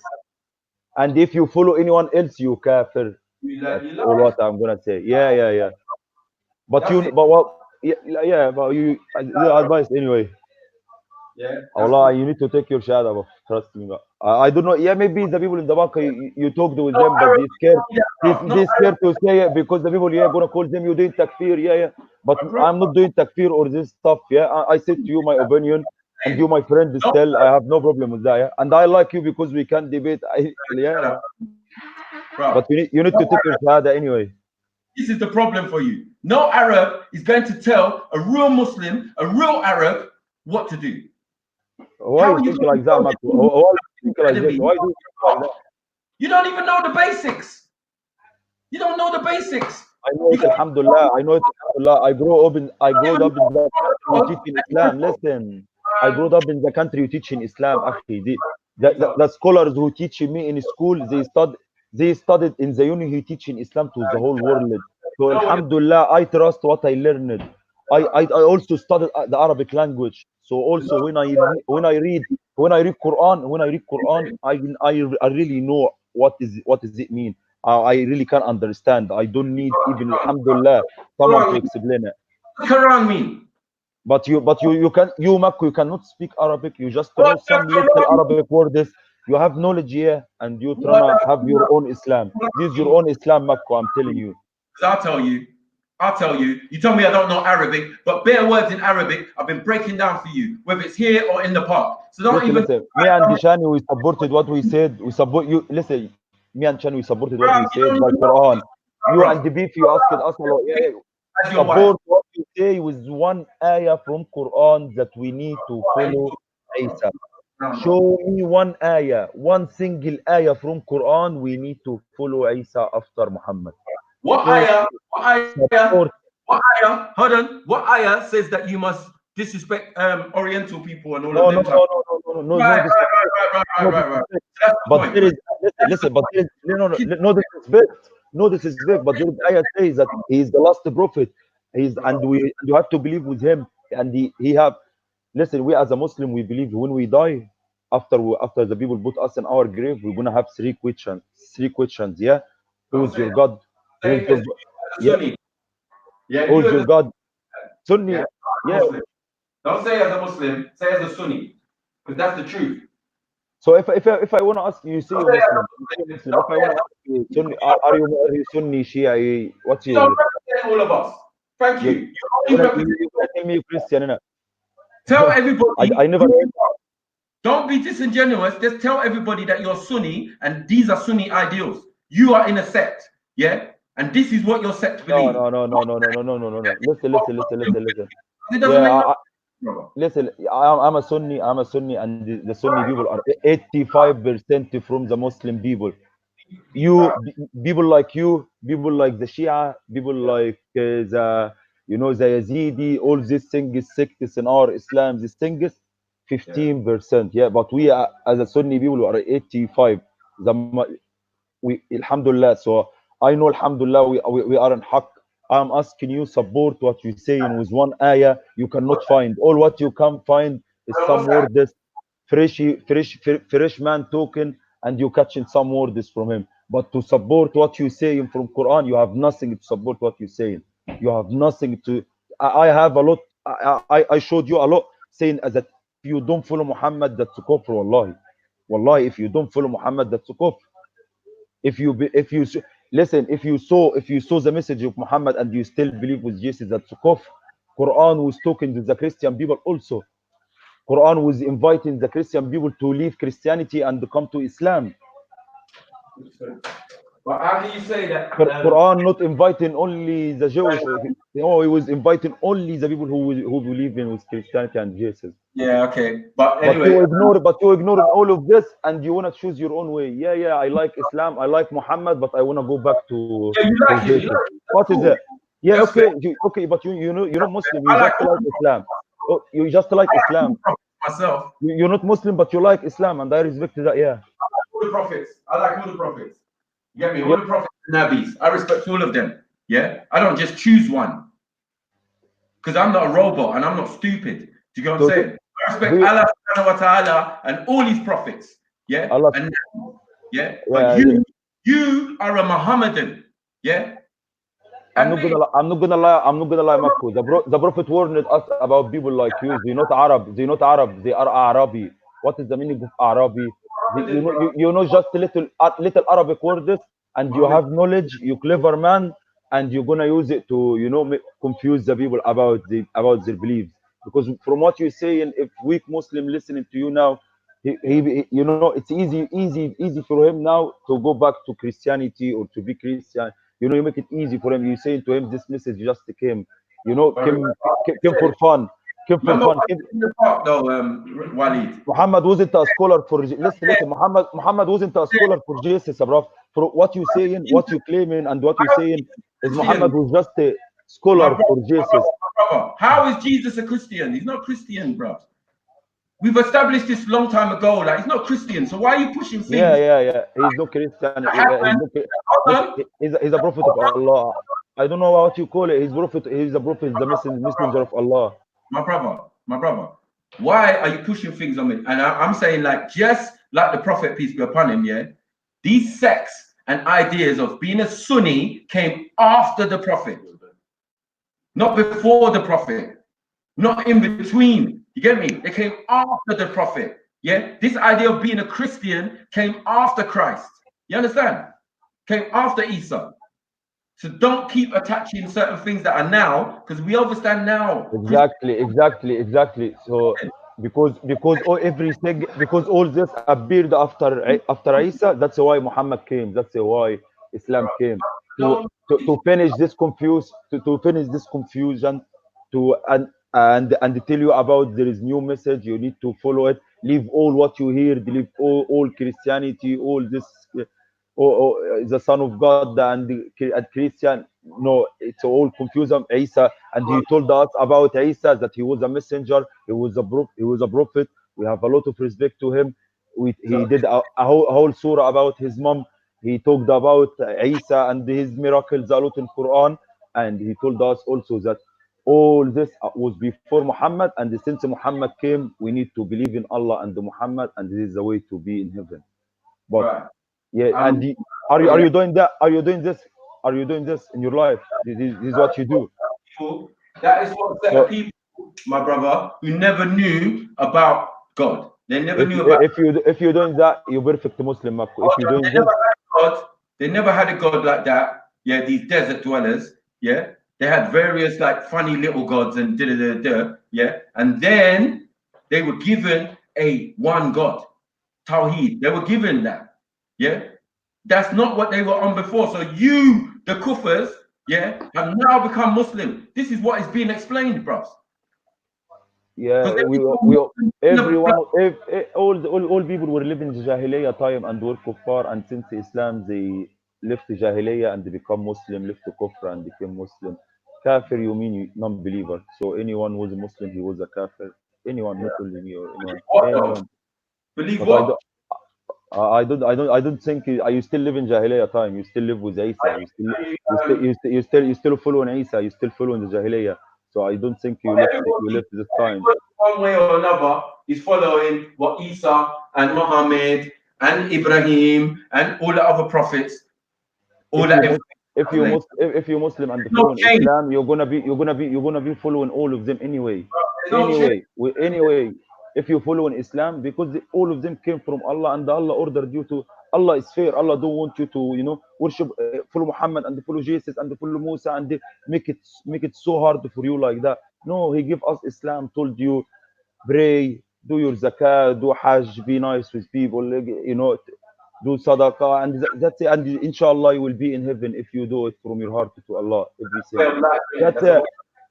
Speaker 10: And if you follow anyone else, you kafir. That's all what I'm gonna say. Yeah. But you the advice anyway.
Speaker 7: Yeah.
Speaker 10: Allah, you need to take your shahada, bro. Trust me. I don't know. Yeah, maybe the people in the bank you talked with them, but they scared to say it because the people gonna call them you doing takfir. Yeah. But I'm not doing takfir or this stuff. Yeah, I said to you my opinion, and you, my friend, still I have no problem with that. Yeah, and I like you because we can debate. But you need to take your shahada anyway.
Speaker 7: This is the problem for you. No Arab is going to tell a real Muslim, a real Arab, what to do.
Speaker 10: Why do you think like that, Marco? Why do you think like this? Why do you think like that?
Speaker 7: You don't even know the basics. You don't know the basics.
Speaker 10: I know it, alhamdulillah. I grew up in the country teaching Islam. Listen, I grew up in the country teaching Islam. Akhi. The scholars who teach me in school, they studied in the uni teaching Islam to the whole world, So alhamdulillah, I trust what I learned. I also studied the Arabic language. So also when I read Quran, I really know what does it mean. I really can understand. I don't need even alhamdulillah someone to explain it.
Speaker 7: What does Quran mean?
Speaker 10: But you Makku, you cannot speak Arabic. You just know some little Arabic words. You have knowledge here, and you trying to have your own Islam. This is your own Islam, Makku. I'm telling you.
Speaker 7: I'll tell you. You tell me I don't know Arabic, but bare words in Arabic I've been breaking down for you, whether it's here or in the park. So don't
Speaker 10: listen. Me and Dishani, we supported what we said. We support you. Listen, me and Chani, we supported what we said by Quran. You and the beef, you asked us a lot. Yeah, support what you say with one ayah from Quran that we need to follow Isa. Show me one ayah, one single ayah from Quran we need to follow Isa after Muhammad.
Speaker 7: What ayah? Hold on. What ayah says that you must disrespect Oriental people and all of them?
Speaker 10: No. Right. But there is listen. But there is no disrespect. No disrespect. But there is ayah says that he is the last prophet. You have to believe with him. And he have. Listen, we as a Muslim, we believe when we die, after the people put us in our grave, we're gonna have three questions. Yeah, who's your God? Who's your God? Sunni. Yeah.
Speaker 7: Don't say as a Muslim. Say as a Sunni, because that's the truth.
Speaker 10: So if I want to ask you, say you're Muslim. If I want to ask you, Sunni, are you Sunni, Shia? What's your?
Speaker 7: Don't represent all of us. Thank you.
Speaker 10: You tell me you're Christian, innit?
Speaker 7: Tell everybody.
Speaker 10: I never.
Speaker 7: Don't be disingenuous. Just tell everybody that you're Sunni and these are Sunni ideals. You are in a sect, yeah, and this is what your sect believes.
Speaker 10: No. Listen. Listen, I'm a Sunni. And the Sunni people are 85% from the Muslim people. People like people like the Shia, people like the Yazidi, all these things, sects in our Islam, these things, 15%. Yeah, but we are, as a Sunni people, are 85. We alhamdulillah. So I know alhamdulillah we are in haqq. I'm asking you, support what you're saying with one ayah you cannot find. All what you can find is some words, fresh man talking, and you catching some words from him. But to support what you're saying from Quran, you have nothing to support what you're saying. You have nothing to. I have a lot. I showed you a lot saying that if you don't follow Muhammad, that's a kufr. Wallahi, if you don't follow Muhammad, that's a kufr. If you saw the message of Muhammad and you still believe with Jesus, that's kufr. Quran was talking to the Christian people also. Quran was inviting the Christian people to leave Christianity and come to Islam.
Speaker 7: But how do you say that?
Speaker 10: Quran not inviting only the Jews. He was inviting only the people who believe in with Christianity and Jesus.
Speaker 7: Yeah, okay. But anyway,
Speaker 10: you ignore all of this and you want to choose your own way. Yeah, I like Islam, I like Muhammad, but I want to go back to Jesus. What is it? Yeah, okay, but you're not Muslim. You just like Islam. Oh, you just like Islam.
Speaker 7: Myself.
Speaker 10: You're not Muslim, but you like Islam, and I respect that. Yeah.
Speaker 7: All the prophets. I like all the prophets. You get me? All the prophets and nabis. I respect all of them. Yeah. I don't just choose one. Because I'm not a robot and I'm not stupid. Do you get what I'm saying? I respect Allah subhanahu wa ta'ala and all his prophets. Yeah.
Speaker 10: Allah.
Speaker 7: And but you are a Muhammadan. Yeah.
Speaker 10: I'm not gonna lie, Makku. The Prophet warned us about people like you. They're not Arab. They are Arabi. What is the meaning of Arabi? You know just little Arabic words, and you have knowledge. You clever man, and you're gonna use it to confuse the people about their beliefs. Because from what you're saying, if weak Muslim listening to you now, it's easy for him now to go back to Christianity or to be Christian. You make it easy for him. You saying to him, this message just came for fun.
Speaker 7: Walid.
Speaker 10: Muhammad wasn't a scholar for. Listen. Muhammad wasn't a scholar for Jesus, bro. For what you saying, what you claiming, and what you saying is Muhammad was just a scholar for Jesus.
Speaker 7: How is Jesus a Christian? He's not Christian, bro. We've established this long time ago. Like he's not Christian, so why are you pushing things?
Speaker 10: Yeah. He's no Christian. He's a prophet of Allah. I don't know what you call it. He's prophet. He's a prophet. The messenger of Allah.
Speaker 7: My brother. Why are you pushing things on me? And I'm saying, like, just like the prophet, peace be upon him, yeah, these sects and ideas of being a Sunni came after the prophet, not before the prophet, not in between. You get me? They came after the prophet. Yeah, this idea of being a Christian came after Christ. You understand? Came after Isa. So don't keep attaching certain things that are now, because we understand now.
Speaker 10: Exactly. So because all this appeared after Isa, that's why Muhammad came. That's why Islam came to finish this confusion, and tell you about there is new message. You need to follow it. Leave all what you hear. Leave all Christianity, all this. The Son of God and Christian. No, it's all confusion. Isa, and he told us about Isa that he was a messenger, he was a prophet. We have a lot of respect to him. He did a whole surah about his mom. He talked about Isa and his miracles a lot in Quran, and he told us also that all this was before Muhammad, and since Muhammad came, we need to believe in Allah and Muhammad, and this is the way to be in heaven. But yeah, and are you doing that? Are you doing this? Are you doing this in your life? This is what you do.
Speaker 7: That is what set people, my brother, who never knew about God. They never knew about.
Speaker 10: If you're doing that, you're perfect Muslim, Marco. If you're doing this,
Speaker 7: they never had a God like that. Yeah, these desert dwellers. Yeah, they had various like funny little gods and yeah, and then they were given a one God, Tawheed. They were given that. Yeah, that's not what they were on before. So you, the kuffars, yeah, have now become Muslim. This is what is being explained, bros.
Speaker 10: Yeah, everyone, all people were living in Jahiliyyah time and were kuffar, and since Islam they left the Jahiliyyah and they become Muslim, left the kufr and became Muslim. Kafir, you mean non-believer. So anyone who was a Muslim, he was a kafir. Anyone, not only me or anyone.
Speaker 7: Believe what?
Speaker 10: I don't think you still live in Jahiliyyah time. You still live with Isa. You still following Isa. You still following the Jahiliyyah. So I don't think you left this time.
Speaker 7: One way or another is following what Isa and Muhammad and Ibrahim and all the other prophets.
Speaker 10: If you're Muslim and following Islam, you're gonna be following all of them anyway. Anyway. If you follow in Islam, because all of them came from Allah, and Allah ordered you to. Allah is fair. Allah don't want you to, worship, follow Muhammad and follow Jesus and follow Musa and make it so hard for you like that. No, He gave us Islam. Told you, pray, do your zakah, do Hajj, be nice with people, do sadaqah, and that's it. And inshallah, you will be in heaven if you do it from your heart to Allah every single. That's it.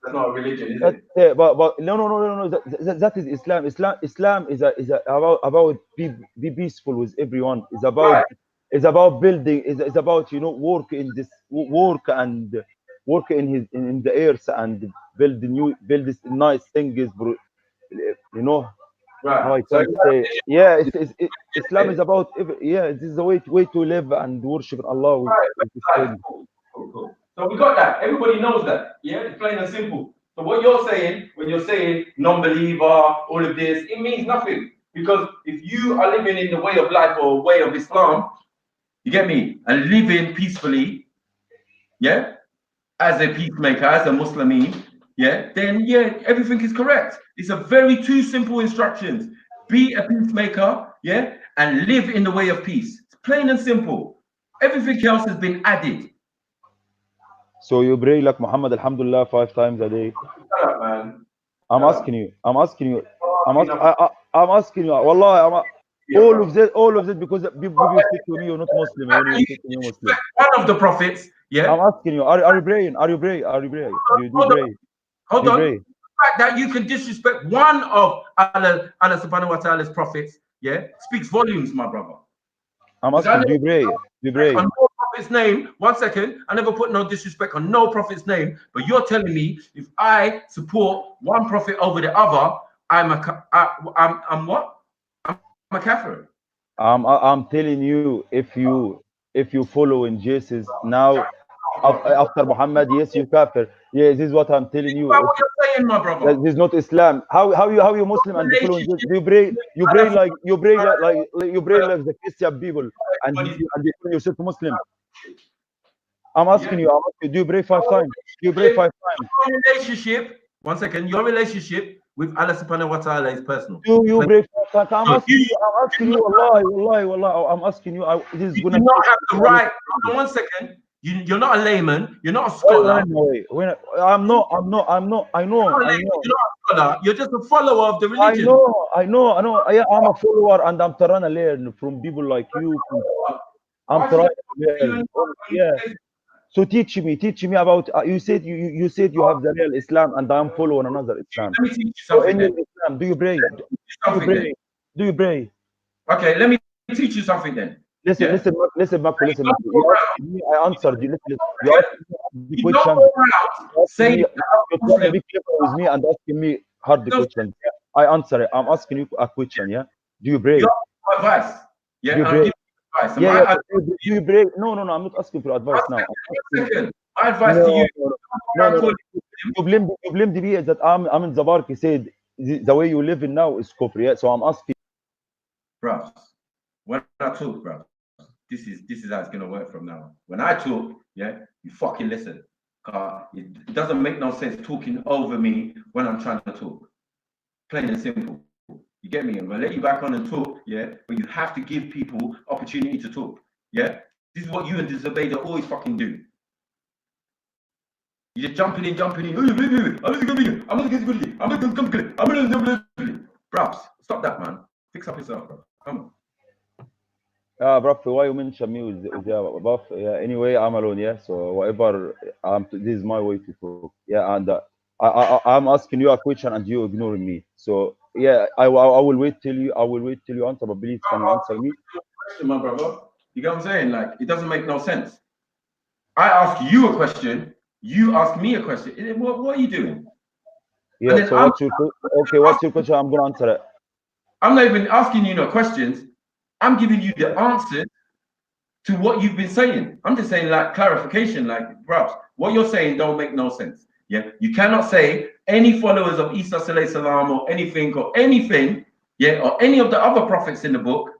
Speaker 7: That's not a religion, is it?
Speaker 10: But no. That is Islam. Islam is about be peaceful with everyone. It's about building. It's about work in the earth and build this nice things.
Speaker 7: Right.
Speaker 10: How I can say, yeah, Islam is about this is the way to live and worship Allah.
Speaker 7: Cool. So we got that. Everybody knows that. Yeah, it's plain and simple. So what you're saying, when you're saying non-believer, all of this, it means nothing. Because if you are living in the way of life or way of Islam, you get me, and living peacefully, yeah, as a peacemaker, as a Muslim, yeah, then everything is correct. It's a very two simple instructions. Be a peacemaker, yeah, and live in the way of peace. It's plain and simple. Everything else has been added.
Speaker 10: So you pray like Muhammad, Alhamdulillah, 5 times a day. I'm asking you. Wallah, all of this because people you speak to me, you're not Muslim.
Speaker 7: One of the prophets, yeah.
Speaker 10: I'm asking you, are you praying? Do you pray?
Speaker 7: Hold on. The fact that you can disrespect one of Allah subhanahu wa ta'ala's prophets, yeah, speaks volumes, my brother.
Speaker 10: I'm asking, do you pray?
Speaker 7: On no prophet's name, 1 second, I never put no disrespect on no prophet's name, but you're telling me if I support one prophet over the other, I'm what? I'm a kafir.
Speaker 10: I'm telling you, if you follow in Jesus now, after Muhammad, yes, you kafir. Yeah, this is what I'm telling you.
Speaker 7: What you're saying, my brother?
Speaker 10: This is not Islam. How you Muslim and following this? You pray like the Christian people and you call yourself Muslim. I'm asking you, do you pray 5 times? Do you pray 5 times?
Speaker 7: Your relationship, one second, your relationship with Allah subhanahu wa ta'ala is personal.
Speaker 10: Do you pray 5 times? I'm asking you, wallahi, I'm asking you, this is
Speaker 7: You
Speaker 10: gonna
Speaker 7: do not have the right. Hold on 1 second. You're not a layman. You're not a scholar.
Speaker 10: I'm not. I know.
Speaker 7: You're not a scholar. You're just a follower of the religion.
Speaker 10: I know. I'm a follower, and I'm trying to learn from people like you. I'm trying to learn. Yeah. So teach me about. You said you said you have the real Islam, and I'm following another Islam.
Speaker 7: Let me teach you
Speaker 10: So
Speaker 7: something.
Speaker 10: in Islam, do you pray? Do you pray?
Speaker 7: Okay, let me teach you something then.
Speaker 10: Listen, Marco. You asked me, I answered you. You asked me the question. You're trying to be clever with me and asking me hard questions. I answer it. I'm asking you a question. Yeah. Do you pray?
Speaker 7: Advice. Yeah.
Speaker 10: Do you pray? Yeah. Do you pray? No. I'm not asking for advice now.
Speaker 7: My advice to you.
Speaker 10: No. You blame the BS that I'm in Zabarki said the way you live in now is kufr. Yeah. So I'm asking.
Speaker 7: Bro, when I talk, bro, this is how it's gonna work from now on. When I talk, yeah, you fucking listen. It doesn't make no sense talking over me when I'm trying to talk. Plain and simple. You get me? I'm gonna let you back on and talk, yeah, but you have to give people opportunity to talk. Yeah? This is what you and Zubaydah always fucking do. You're just jumping in. Bro, stop that, man. Fix up yourself, bro. Come on.
Speaker 10: Bro, why you mention me with buff? Yeah, anyway, I'm alone, yeah. So whatever, this is my way to talk. Yeah, and I'm asking you a question and you ignoring me. So yeah, I will wait till you answer, but please can you answer me?
Speaker 7: My brother, you get what I'm saying? Like, it doesn't make no sense. I ask you a question, you ask me a question. What are you doing?
Speaker 10: Yeah. So what's your question? I'm gonna answer it.
Speaker 7: I'm not even asking you no questions. I'm giving you the answer to what you've been saying. I'm just saying like clarification, like, bro, what you're saying don't make no sense. Yeah, you cannot say any followers of Isa alayhi salam or anything, yeah, or any of the other prophets in the book,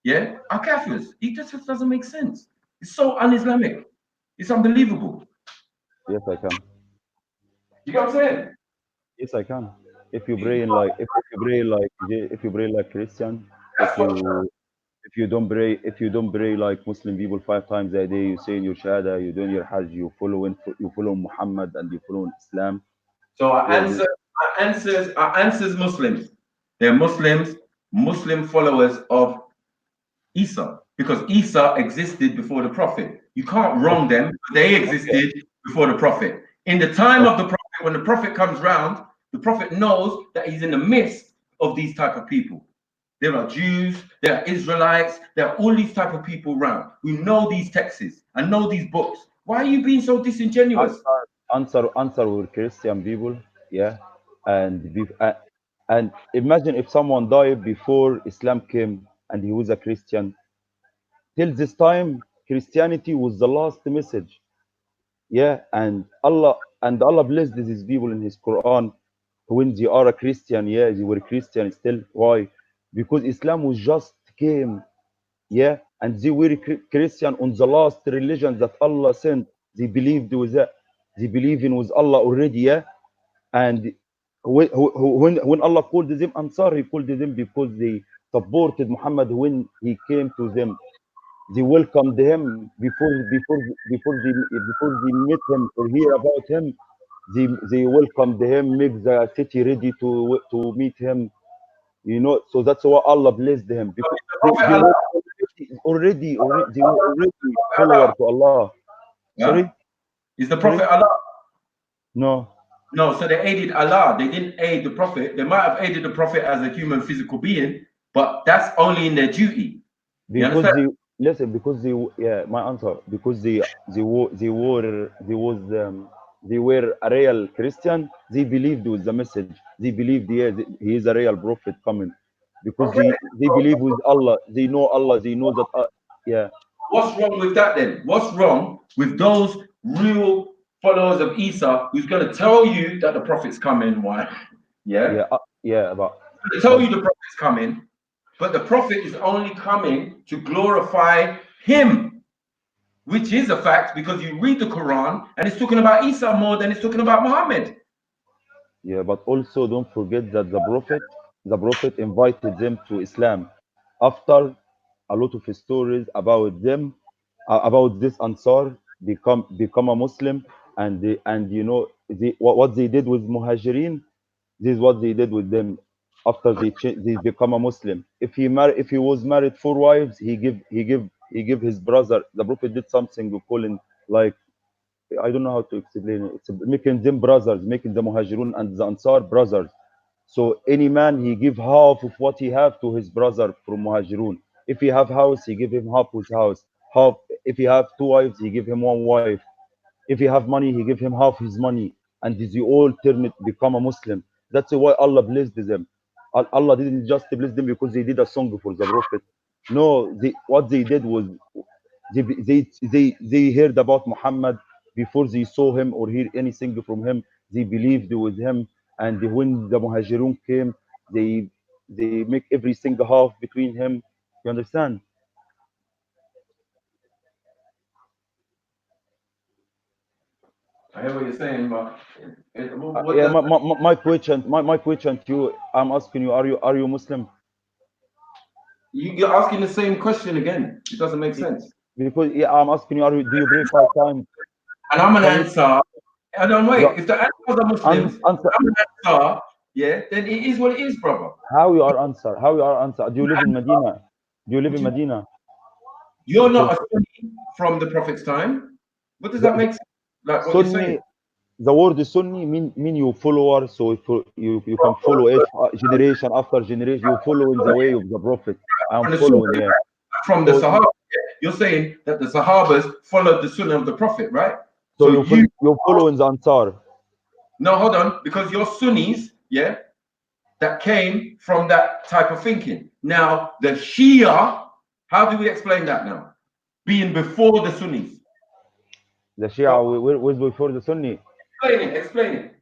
Speaker 7: yeah, are kafirs. It just doesn't make sense. It's so un-Islamic. It's unbelievable.
Speaker 10: Yes, I can.
Speaker 7: You know what I'm saying?
Speaker 10: Yes, I can. If you pray like Christian, if you don't pray like Muslim people 5 times a day, you say in your shahada, you doing your hajj, you follow Muhammad and you follow Islam.
Speaker 7: So our answers Muslims. They're Muslims, Muslim followers of Isa, because Isa existed before the Prophet. You can't wrong them. They existed before the Prophet. In the time of the Prophet, when the Prophet comes round, the Prophet knows that he's in the midst of these type of people. There are Jews, there are Israelites, there are all these type of people around who know these texts and know these books. Why are you being so disingenuous?
Speaker 10: Answer with Christian people, yeah, and imagine if someone died before Islam came and he was a Christian. Till this time, Christianity was the last message, yeah, and Allah blessed these people in His Quran. When they are a Christian, yeah, they were Christian still. Why? Because Islam was just came, yeah, and they were Christian on the last religion that Allah sent. They believed with that. They believe in with Allah already, yeah. And when Allah called them Ansar, He called them because they supported Muhammad when he came to them. They welcomed him before they met him or hear about him. They welcomed him, make the city ready to meet him. You know, so that's why Allah blessed him because they were already follower to Allah.
Speaker 7: Yeah.
Speaker 10: Sorry,
Speaker 7: is the Prophet Allah?
Speaker 10: No.
Speaker 7: So they aided Allah. They didn't aid the Prophet. They might have aided the Prophet as a human physical being, but that's only in their duty.
Speaker 10: Because my answer, because they were a real Christian. They believed with the message. They believed he is a real prophet coming, because they believe with Allah. They know Allah. They know that
Speaker 7: What's wrong with that then? What's wrong with those real followers of Isa who's going to tell you that the prophet's coming? Why? Yeah.
Speaker 10: But
Speaker 7: They tell you the prophet's coming, but the prophet is only coming to glorify him, which is a fact because you read the Quran and it's talking about Isa more than it's talking about Muhammad.
Speaker 10: Yeah, but also don't forget that the prophet invited them to Islam after a lot of stories about them, about this Ansar become a Muslim, and what they did with Muhajirin. This is what they did with them after they become a Muslim. If he was married 4 wives, he give his brother. The prophet did something we call in, like, I don't know how to explain it. It's making them brothers, making the Muhajirun and the Ansar brothers. So any man, he give half of what he have to his brother from Muhajirun. If he have house, he give him half his house. Half. If he have 2 wives, he give him 1 wife. If he have money, he give him half his money. And they all become a Muslim. That's why Allah blessed them. Allah didn't just bless them because they did a song for the prophet. No, what they did was they heard about Muhammad before they saw him or hear anything from him. They believed with him, and when the Muhajirun came, they make everything half between him. You understand?
Speaker 7: I hear what you're saying, but
Speaker 10: my question to you, I'm asking you, are you Muslim?
Speaker 7: You're asking the same question again. It doesn't make sense.
Speaker 10: Because I'm asking you, do you pray 5 times?
Speaker 7: And I'm an answer. I don't wait. If the answers are Muslims, I'm an answer. Yeah, then it is what it is, brother.
Speaker 10: How you are answer? Do you live in Medina? In Medina?
Speaker 7: You're not a Sunni from the Prophet's time. What does that make sense? Like what you're saying?
Speaker 10: The word Sunni mean you follower, so you can follow it generation after generation. You follow in the way of the Prophet. I'm following, yeah.
Speaker 7: From the Sahaba, you're saying that the Sahabas followed the Sunnah of the Prophet, right?
Speaker 10: So you're following the Ansar.
Speaker 7: No, hold on, because you're Sunnis, yeah, that came from that type of thinking. Now, the Shia, how do we explain that now? Being before the Sunnis.
Speaker 10: The Shia was before the Sunni.
Speaker 7: Explain it.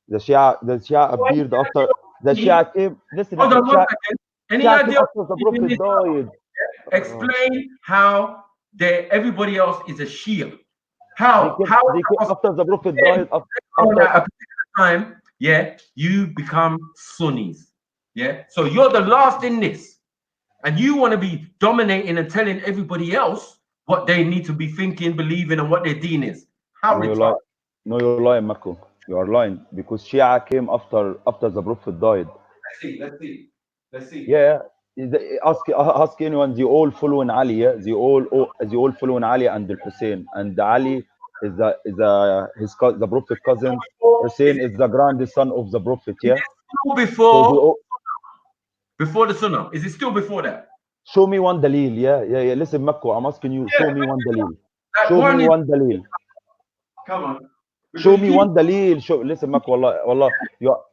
Speaker 10: The Shia appeared after the Shia came. Listen,
Speaker 7: hold on 1 second. Any idea
Speaker 10: after the Prophet died?
Speaker 7: Explain how everybody else is a Shia. How
Speaker 10: after the Prophet died,
Speaker 7: after a time, yeah, you become Sunnis. Yeah, so you're the last in this, and you want to be dominating and telling everybody else what they need to be thinking, believing, and what their deen is.
Speaker 10: No, you're lying, Mako. You are lying, because Shia came after the Prophet died.
Speaker 7: Let's see.
Speaker 10: Yeah, ask anyone. They all following Ali. Yeah, they all following Ali and the Hussein. And Ali is the Prophet cousin. Hussein is the grandson of the Prophet. Yeah.
Speaker 7: Before the Sunnah, is it still before that?
Speaker 10: Show me 1 dalil. Yeah. Listen, Mako, I'm asking you. Show me 1 dalil. Show me 1 dalil.
Speaker 7: Come on.
Speaker 10: Show me 1 dalil. Listen, Mako, wallah, no.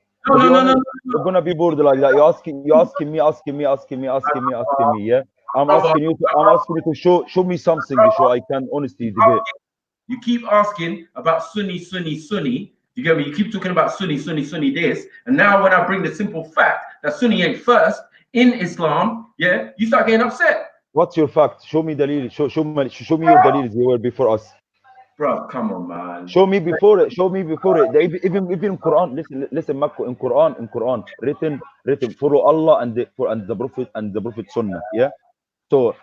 Speaker 10: You're gonna be bored like that. You're asking me. Yeah. I'm asking you to show me something so I can honestly debate.
Speaker 7: You keep asking about Sunni. You get me? You keep talking about Sunni this, and now when I bring the simple fact that Sunni ain't first in Islam, yeah, you start getting upset.
Speaker 10: What's your fact? Show me dalil. Show me your dalils. They were before us.
Speaker 7: Bro, come on, man.
Speaker 10: Show me before it. Even in Quran. Listen, Mako, in Quran, written. Follow Allah and the Prophet and the Prophet Sunnah. Yeah. So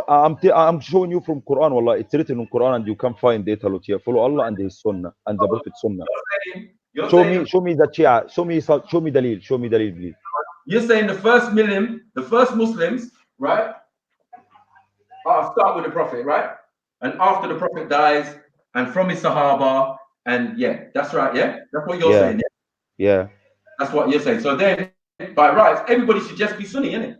Speaker 10: I'm showing you from Quran. Wallah, it's written in Quran, and you can find it a lot here. Follow Allah and His Sunnah and the Prophet Sunnah. Show me the Shia. Show me dalil. Show me dalil, please.
Speaker 7: You're saying the first Muslims, right? I'll start with the Prophet, right? And after the Prophet dies, and from his Sahaba, and yeah, that's right, yeah? That's what you're saying, yeah?
Speaker 10: Yeah.
Speaker 7: That's what you're saying. So then, by rights, everybody should just be Sunni, innit?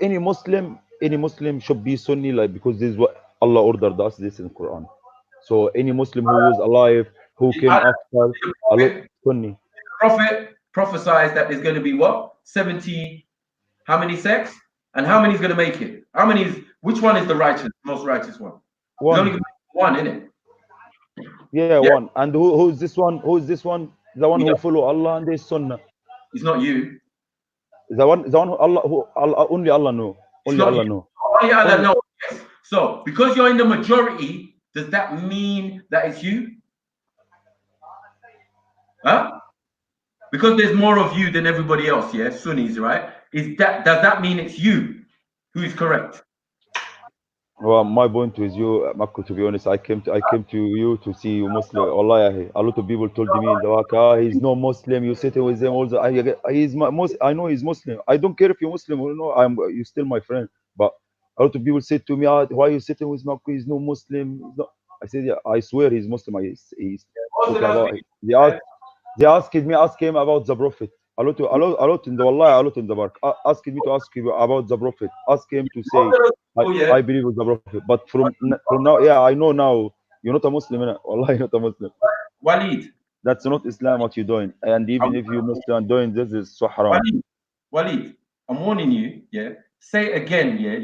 Speaker 10: Any Muslim should be Sunni, like, because this is what Allah ordered us, this in the Quran. So any Muslim who was alive, who came after, Sunni.
Speaker 7: Prophet prophesies that there's going to be what? 70, how many sects? And how many is going to make it? Which one is the most righteous one? There's only going to be one, innit?
Speaker 10: Yeah, one. And who's this one? Who's this one? The one who follow Allah and his Sunnah.
Speaker 7: It's not you.
Speaker 10: The one who Allah, only Allah know. Only Allah know.
Speaker 7: Only Allah know. Yes. So because you're in the majority, does that mean that it's you? Huh? Because there's more of you than everybody else, yeah, Sunnis, right? Does that mean it's you who is correct?
Speaker 10: Well, my point with you, Makko, to be honest, I came to you to see you Muslim. Allah, a lot of people told me in the waka, he's no Muslim. You sitting with him also. I know he's Muslim. I don't care if you're Muslim or no. You're still my friend. But a lot of people said to me, why are you sitting with Makko? He's no Muslim. He's not. I said, yeah, I swear he's Muslim. He's talking about. They asked me, ask him about the Prophet. A lot in the Wallah, a lot in the Bark. Asking me to ask you about the Prophet. Ask him to say, I believe with the Prophet. But from now, yeah, I know now you're not a Muslim. Wallah, you're not a Muslim.
Speaker 7: Walid.
Speaker 10: That's not Islam what you're doing. And even if you're Muslim doing this, is so haram.
Speaker 7: Walid, I'm warning you. Yeah, say it again. Yeah,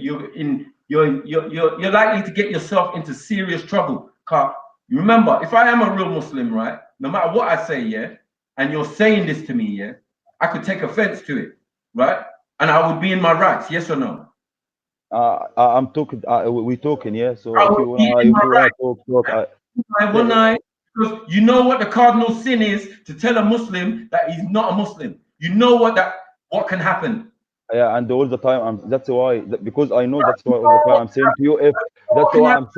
Speaker 7: you're likely to get yourself into serious trouble. You remember, if I am a real Muslim, right? No matter what I say, yeah, and you're saying this to me, yeah, I could take offense to it, right? And I would be in my rights, yes or no?
Speaker 10: I'm talking. We're talking, yeah. So if you want to talk.
Speaker 7: Because you know what the cardinal sin is to tell a Muslim that he's not a Muslim. You know what can happen.
Speaker 10: Yeah, and all the time that's why, because I know that's why all the time I'm saying to you that's why I'm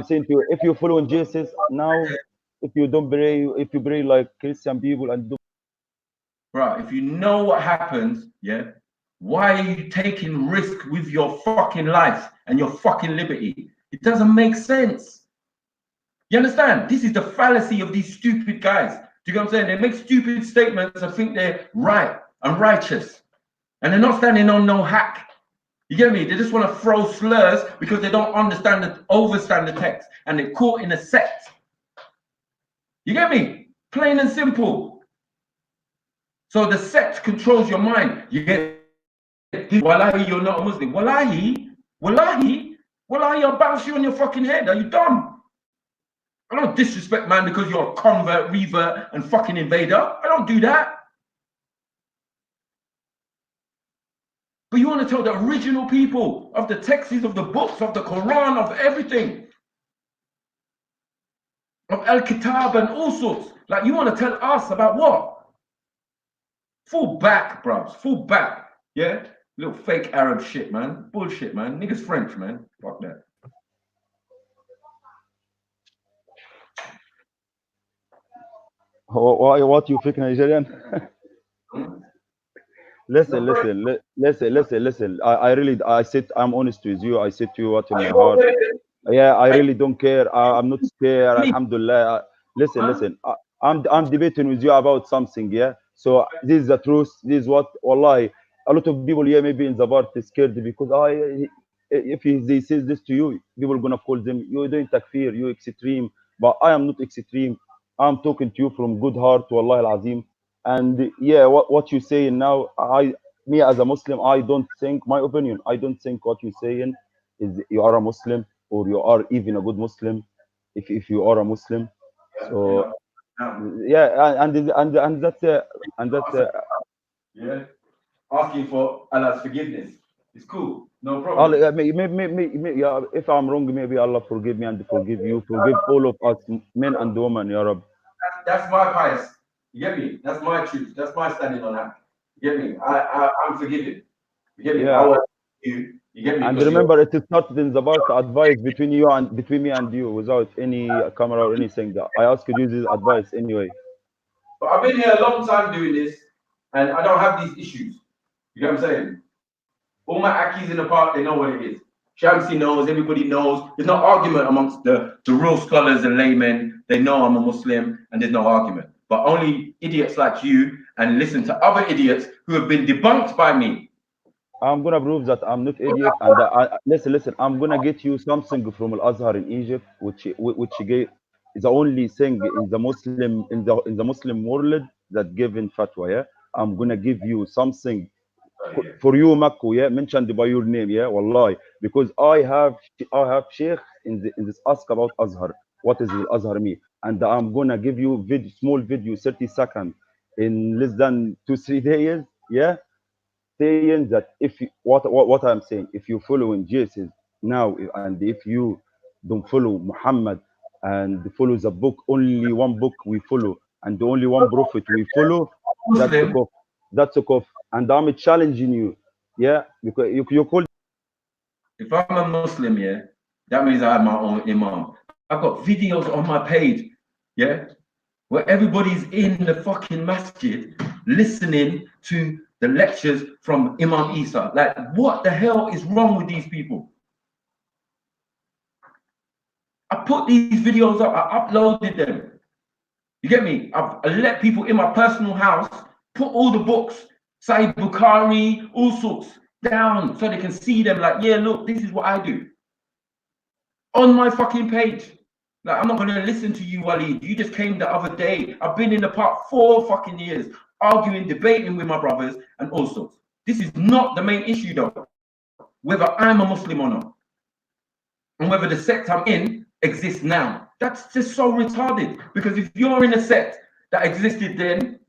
Speaker 10: saying to you if you're following Jesus now, if you pray like Christian people and do.
Speaker 7: Right, if you know what happens, yeah, why are you taking risk with your fucking life and your fucking liberty? It doesn't make sense. You understand? This is the fallacy of these stupid guys. Do you get what I'm saying? They make stupid statements and think they're right and righteous. And they're not standing on no hack. You get me? They just want to throw slurs because they don't understand overstand the text. And they're caught in a sect. You get me? Plain and simple. So the sect controls your mind. You get, wallahi, you're not a Muslim. Wallahi, I'll bounce you on your fucking head. Are you dumb? I don't disrespect man because you're a convert, revert, and fucking invader. I don't do that. But you want to tell the original people of the texts, of the books, of the Quran, of everything, of Al-Kitab and all sorts. Like you want to tell us about what? Fall back, bruv. Fall back. Yeah? Little fake Arab shit, man. Bullshit, man. Niggas French, man. Fuck that.
Speaker 10: What you fake Nigerian? Listen. I said I'm honest with you. I said to you what in my heart. Yeah, I really don't care. I'm not scared. Alhamdulillah. Listen. I'm debating with you about something. Yeah. So this is the truth. This is what. Wallahi, a lot of people here maybe in the party scared because if they say this to you, people are gonna call them you're doing takfir, you extreme. But I am not extreme. I'm talking to you from good heart, Wallahi al-Azim. And yeah, what you're saying now, me as a Muslim, I don't think, my opinion, I don't think what you're saying is you are a Muslim or you are even a good Muslim if you are a Muslim. So yeah, and that's
Speaker 7: yeah, asking for Allah's forgiveness. It's cool, no problem.
Speaker 10: Maybe, if I'm wrong, maybe Allah forgive me and forgive you, forgive all of us, men and women, Ya Rab.
Speaker 7: That's my pious. You get me? That's my truth. That's my standing on that. You get me? I'm forgiven. You get me?
Speaker 10: Yeah.
Speaker 7: I want you. You get me?
Speaker 10: And remember, it is not in the bar advice between me and you, without any camera or anything. That I ask you this advice anyway.
Speaker 7: But I've been here a long time doing this, and I don't have these issues. You get what I'm saying? All my Akis in the park, they know what it is. Shamsi knows, everybody knows. There's no argument amongst the real scholars and laymen. They know I'm a Muslim, and there's no argument. But only idiots like you and listen to other idiots who have been debunked by me.
Speaker 10: I'm gonna prove that I'm not idiot. And listen. I'm gonna get you something from Al Azhar in Egypt, which gave the only thing in the Muslim world that given fatwa, yeah, I'm gonna give you something for you, Makku, yeah, mentioned by your name, yeah, wallahi, because I have sheikh in this ask about Azhar. What is the Azhar me? And I'm gonna give you small video, 30 seconds, in less than 2-3 days, yeah, saying that if you, what I'm saying, if you follow in Jesus now, and if you don't follow Muhammad and follow the book, only one book we follow, and the only one prophet we follow, that's a cough. That's a cough. And I'm challenging you, yeah, because you call.
Speaker 7: If I'm a Muslim, yeah, that means I have my own imam. I've got videos on my page, yeah, where everybody's in the fucking masjid listening to the lectures from Imam Isa. Like, what the hell is wrong with these people? I put these videos up, I uploaded them. You get me? I let people in my personal house put all the books, Sahih Bukhari, all sorts, down so they can see them. Like, yeah, look, this is what I do. On my fucking page. Like, I'm not going to listen to you, Waleed. You just came the other day. I've been in the park 4 fucking years, arguing, debating with my brothers and all sorts. This is not the main issue, though. Whether I'm a Muslim or not. And whether the sect I'm in exists now. That's just so retarded. Because if you're in a sect that existed then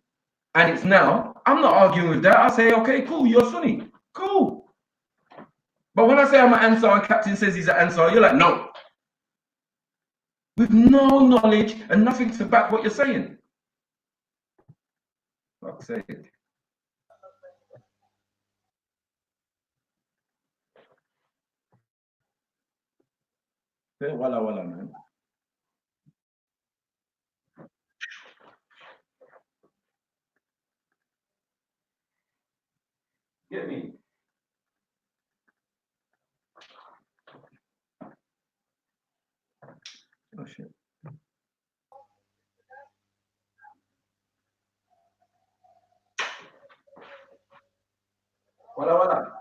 Speaker 7: and it's now, I'm not arguing with that. I say, okay, cool, you're Sunni. Cool. But when I say I'm an Ansar and Captain says he's an Ansar, you're like, no. With no knowledge and nothing to back what you're saying. Fuck's sake. Walla walla, man. Get me? Oh shit. Walla walla.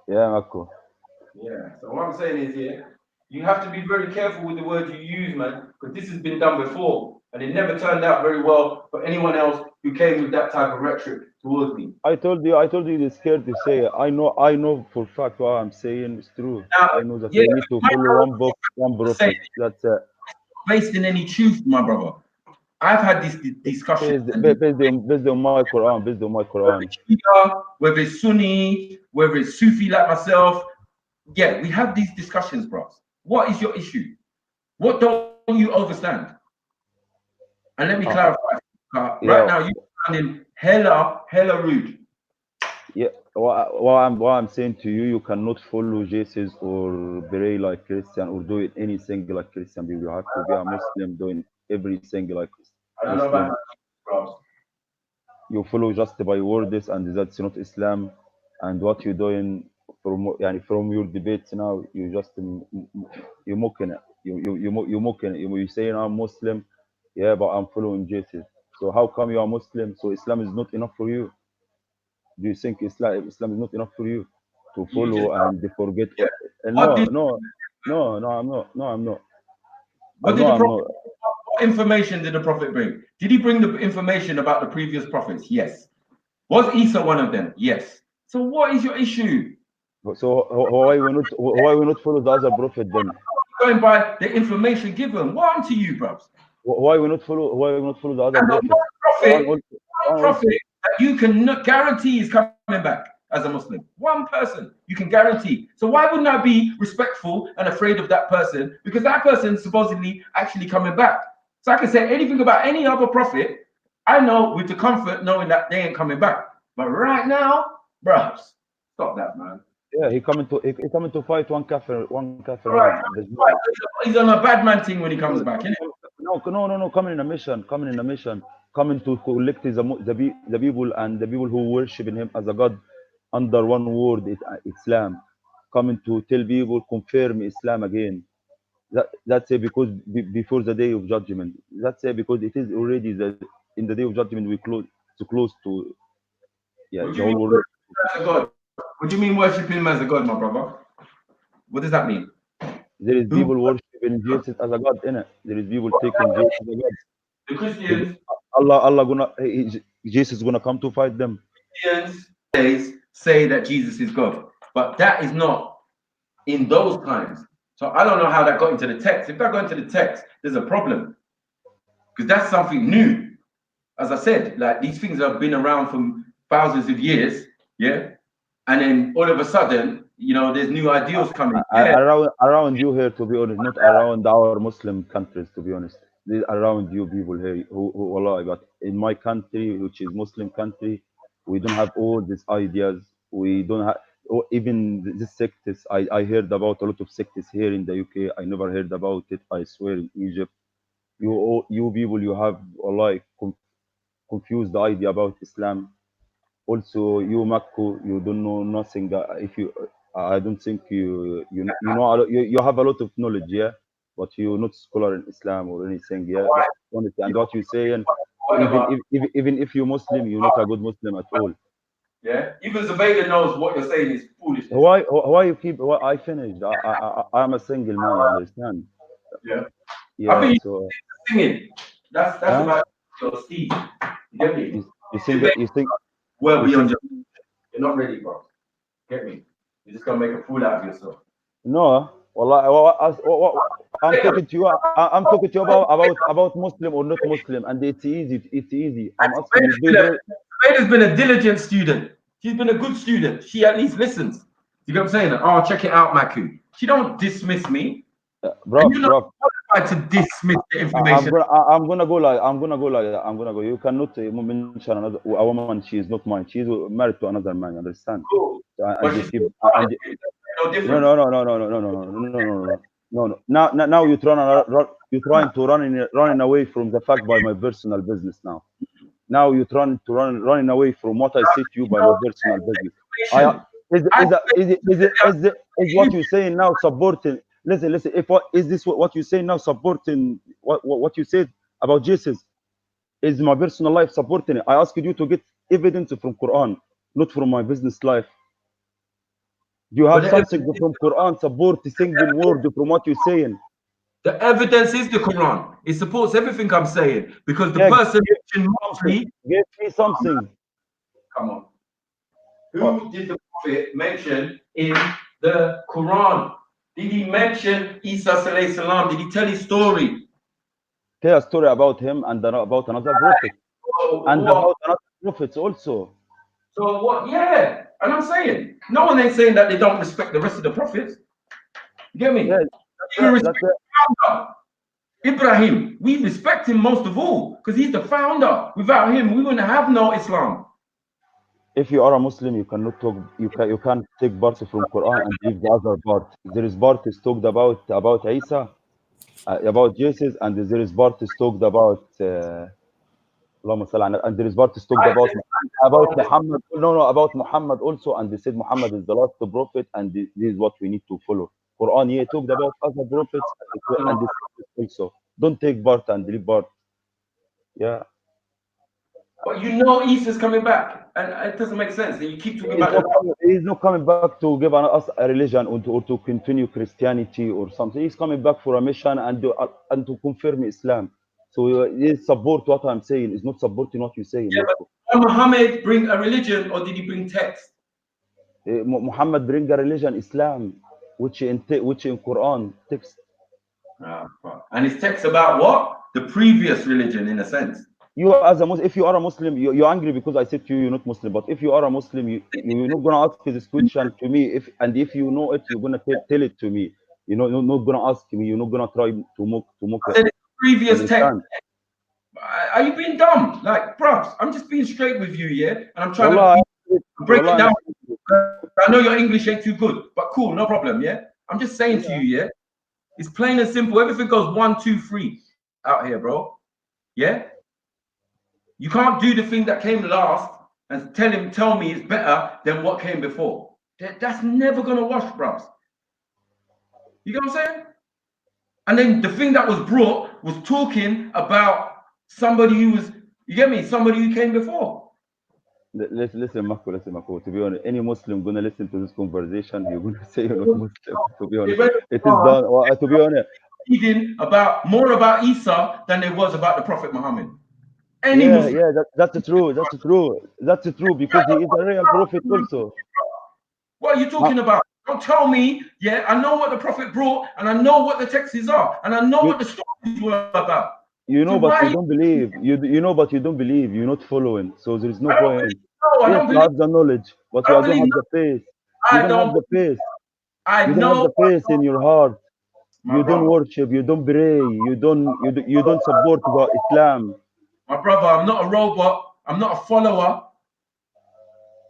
Speaker 10: Yeah, Makku.
Speaker 7: Yeah. So what I'm saying is, yeah, you have to be very careful with the words you use, man, because this has been done before, and it never turned out very well for anyone else who came with that type of rhetoric towards me.
Speaker 10: I told you you're scared to say it. I know for fact what I'm saying is true.
Speaker 7: Now,
Speaker 10: I know that
Speaker 7: yeah,
Speaker 10: you need to follow one book, one prophet. That's it.
Speaker 7: Based in any truth, my brother. I've had this discussion.
Speaker 10: Based on my Quran, based on my Quran.
Speaker 7: Whether it's Sunni, whether it's Sufi like myself, yeah, we have these discussions, bros. What is your issue? What don't you understand? And let me clarify. Right now, you're sounding hella rude.
Speaker 10: Yeah, what I'm saying to you, you cannot follow Jesus or pray like Christian or do anything like Christian people. You have to be a Muslim doing everything like
Speaker 7: I don't know about bros.
Speaker 10: You follow just by words, and that's not Islam. And what you're doing from your debates now, you just you're mocking it. You're mocking it. You're saying I'm Muslim, yeah, but I'm following Jesus. So how come you are Muslim? So Islam is not enough for you? Do you think Islam is not enough for you to follow and forget?
Speaker 7: Yeah.
Speaker 10: No, I'm not.
Speaker 7: What information did the Prophet bring? Did he bring the information about the previous prophets? Yes. Was Isa one of them? Yes. So what is your issue?
Speaker 10: So why we not follow the other prophet then?
Speaker 7: Going by the information given. What unto you, bros?
Speaker 10: Why we not follow the other prophet?
Speaker 7: Prophet that you can guarantee is coming back as a Muslim. One person you can guarantee. So why wouldn't I be respectful and afraid of that person? Because that person is supposedly actually coming back. So I can say anything about any other prophet. I know with the comfort knowing that they ain't coming back. But right now, bros, stop that, man.
Speaker 10: Yeah, he coming to fight one kafir.
Speaker 7: Right. He's on a bad man thing when he comes back, innit?
Speaker 10: No. Coming in a mission. Coming to collect the people and the people who worship in him as a god under one word, Islam. Coming to tell people, confirm Islam again. That's it, because before the day of judgment. That's it, because it is already in the day of judgment we close to the whole world.
Speaker 7: God. What do you mean worship him as a god, my brother? What does that mean?
Speaker 10: There is people worshiping Jesus as a god, innit? There is people taking Jesus as a god.
Speaker 7: The Christians.
Speaker 10: Allah gonna Jesus is gonna come to fight them.
Speaker 7: Christians say that Jesus is God, but that is not in those times. So I don't know how that got into the text. If that got into the text, there's a problem, because that's something new. As I said, like these things have been around for thousands of years, yeah. And then all of a sudden, you know, there's new ideals coming.
Speaker 10: Around you here, to be honest, not around our Muslim countries, to be honest. Around you people here, who Allah, but in my country, which is Muslim country, we don't have all these ideas. We don't have even the sects. I heard about a lot of sects here in the UK. I never heard about it. I swear, in Egypt, you people, you have Allah confused the idea about Islam. Also, you Makko, you don't know nothing. If you, I don't think you know you have a lot of knowledge, yeah, but you're not scholar in Islam or anything, yeah. Honestly, and what you saying, even if you're Muslim, you're not a good Muslim at all.
Speaker 7: Yeah, even Zubaydah knows what you're saying is foolish.
Speaker 10: Why you keep? I finished. I'm a single man. You understand?
Speaker 7: Yeah.
Speaker 10: Yeah.
Speaker 7: I think
Speaker 10: so
Speaker 7: singing. That's about your Steve. You get me?
Speaker 10: You think?
Speaker 7: Well beyond your. You're not ready, bro. Get me? You're just gonna make a fool out of yourself.
Speaker 10: No. I'm talking to you. I'm talking to you about Muslim or not Muslim, and it's easy. It's easy. I'm asking you.
Speaker 7: Zubaydah's been a diligent student. She's been a good student. She at least listens. You get what I'm saying? Oh, check it out, Maku. She don't dismiss me.
Speaker 10: Bro,
Speaker 7: you're not qualified to dismiss the information.
Speaker 10: I'm gonna go like that. You cannot mention another a woman. She is not mine. She's married to another man. You understand?
Speaker 7: Cool.
Speaker 10: No. Now you're trying to running away from the fact by my personal business now. Now you're trying to running away from what I said to you by my personal business. Is what you're saying now supporting? Listen. Is this what you say now supporting what you said about Jesus? Is my personal life supporting it? I asked you to get evidence from Quran, not from my business life. Do you have something from Quran support the single word from what you're saying?
Speaker 7: The evidence is the Quran. It supports everything I'm saying, because the person mentioned mostly.
Speaker 10: Give me something.
Speaker 7: Come on. Who did the Prophet mention in the Quran? Did he mention Isa alayhi salam? Did he tell his story?
Speaker 10: Tell a story about him and about another prophet. And about another prophets also.
Speaker 7: So what? Yeah. And I'm saying, no one ain't saying that they don't respect the rest of the prophets. You get me? You respect the founder, Ibrahim. We respect him most of all because he's the founder. Without him, we wouldn't have no Islam.
Speaker 10: If you are a Muslim, you cannot talk. You can't take parts from Quran and leave the other part. There is part is talked about Isa, about Jesus, and there is part is talked about. And there is part is talked about Muhammad. No, about Muhammad also, and they said Muhammad is the last prophet, and this is what we need to follow. Quran, yeah, talked about other prophets, and this also. Don't take part and leave part. Yeah.
Speaker 7: But you know Isa's coming back, and it doesn't make sense. You keep talking about
Speaker 10: he's not coming back to give us a religion or to continue Christianity or something. He's coming back for a mission and to confirm Islam. So he support what I'm saying. Is not supporting what you're saying.
Speaker 7: Yeah, but did Muhammad bring a religion or did he bring text?
Speaker 10: Muhammad bring a religion, Islam, which in Quran text.
Speaker 7: And his text about what? The previous religion, in a sense.
Speaker 10: You as a Muslim, if you are a Muslim, you're angry because I said to you, you're not Muslim. But if you are a Muslim, you're not gonna ask this question to me. If you know it, you're gonna tell it to me. You're not gonna ask me. You're not gonna try to mock it.
Speaker 7: Previous text. Are you being dumb? Like, bro, I'm just being straight with you, yeah? And I'm trying to break it down. I know your English ain't too good, but cool, no problem, yeah? I'm just saying to you, yeah? It's plain and simple. Everything goes 1, 2, 3 out here, bro. Yeah? You can't do the thing that came last and tell me it's better than what came before. That's never gonna wash, bros. You get what I'm saying? And then the thing that was brought was talking about somebody who was, you get me, somebody who came before.
Speaker 10: Listen, Mako, to be honest, any Muslim gonna listen to this conversation, you're gonna say you're not Muslim, to be honest. It is done, to be honest.
Speaker 7: More about Isa than it was about the Prophet Muhammad. Any
Speaker 10: Yeah,
Speaker 7: Muslim.
Speaker 10: yeah, that's true. That's true. That's true because he is a real prophet also.
Speaker 7: What are you talking about? Don't tell me. Yeah, I know what the prophet brought, and I know what the texts are, and I know what the stories were about.
Speaker 10: You know,
Speaker 7: So
Speaker 10: but
Speaker 7: why
Speaker 10: you don't believe. You know, but you don't believe. You're not following. So there is no
Speaker 7: I don't
Speaker 10: point.
Speaker 7: believe. No, I
Speaker 10: Yes,
Speaker 7: don't
Speaker 10: you
Speaker 7: believe.
Speaker 10: have the knowledge, but
Speaker 7: I
Speaker 10: you
Speaker 7: don't
Speaker 10: don't
Speaker 7: believe.
Speaker 10: have the faith. You
Speaker 7: I
Speaker 10: don't have
Speaker 7: don't.
Speaker 10: the faith.
Speaker 7: I
Speaker 10: You don't have
Speaker 7: know.
Speaker 10: the faith in your heart.
Speaker 7: My
Speaker 10: You don't
Speaker 7: brother.
Speaker 10: worship. You don't pray. You don't support the Islam.
Speaker 7: My brother, I'm not a robot. I'm not a follower.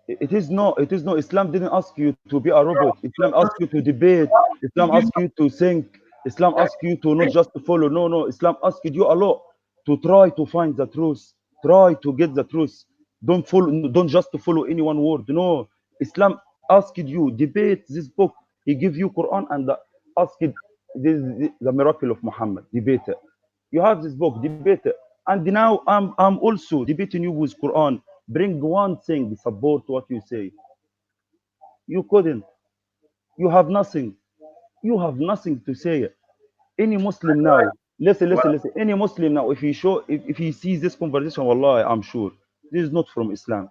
Speaker 10: It is not. It is not. Islam didn't ask you to be a robot. Islam asked you to debate. Islam asked you to think. Islam asked you to not just to follow. No, no. Islam asked you a lot to try to find the truth. Try to get the truth. Don't follow. Don't just to follow any one word. No. Islam asked you debate this book. He give you Quran and asked the miracle of Muhammad. Debate it. You have this book. Debate it. And now I'm also debating you with Quran. Bring one thing support what you say. You couldn't. You have nothing. You have nothing to say. Any Muslim now, listen. Any Muslim now, if he sees this conversation, wallahi, I'm sure this is not from Islam.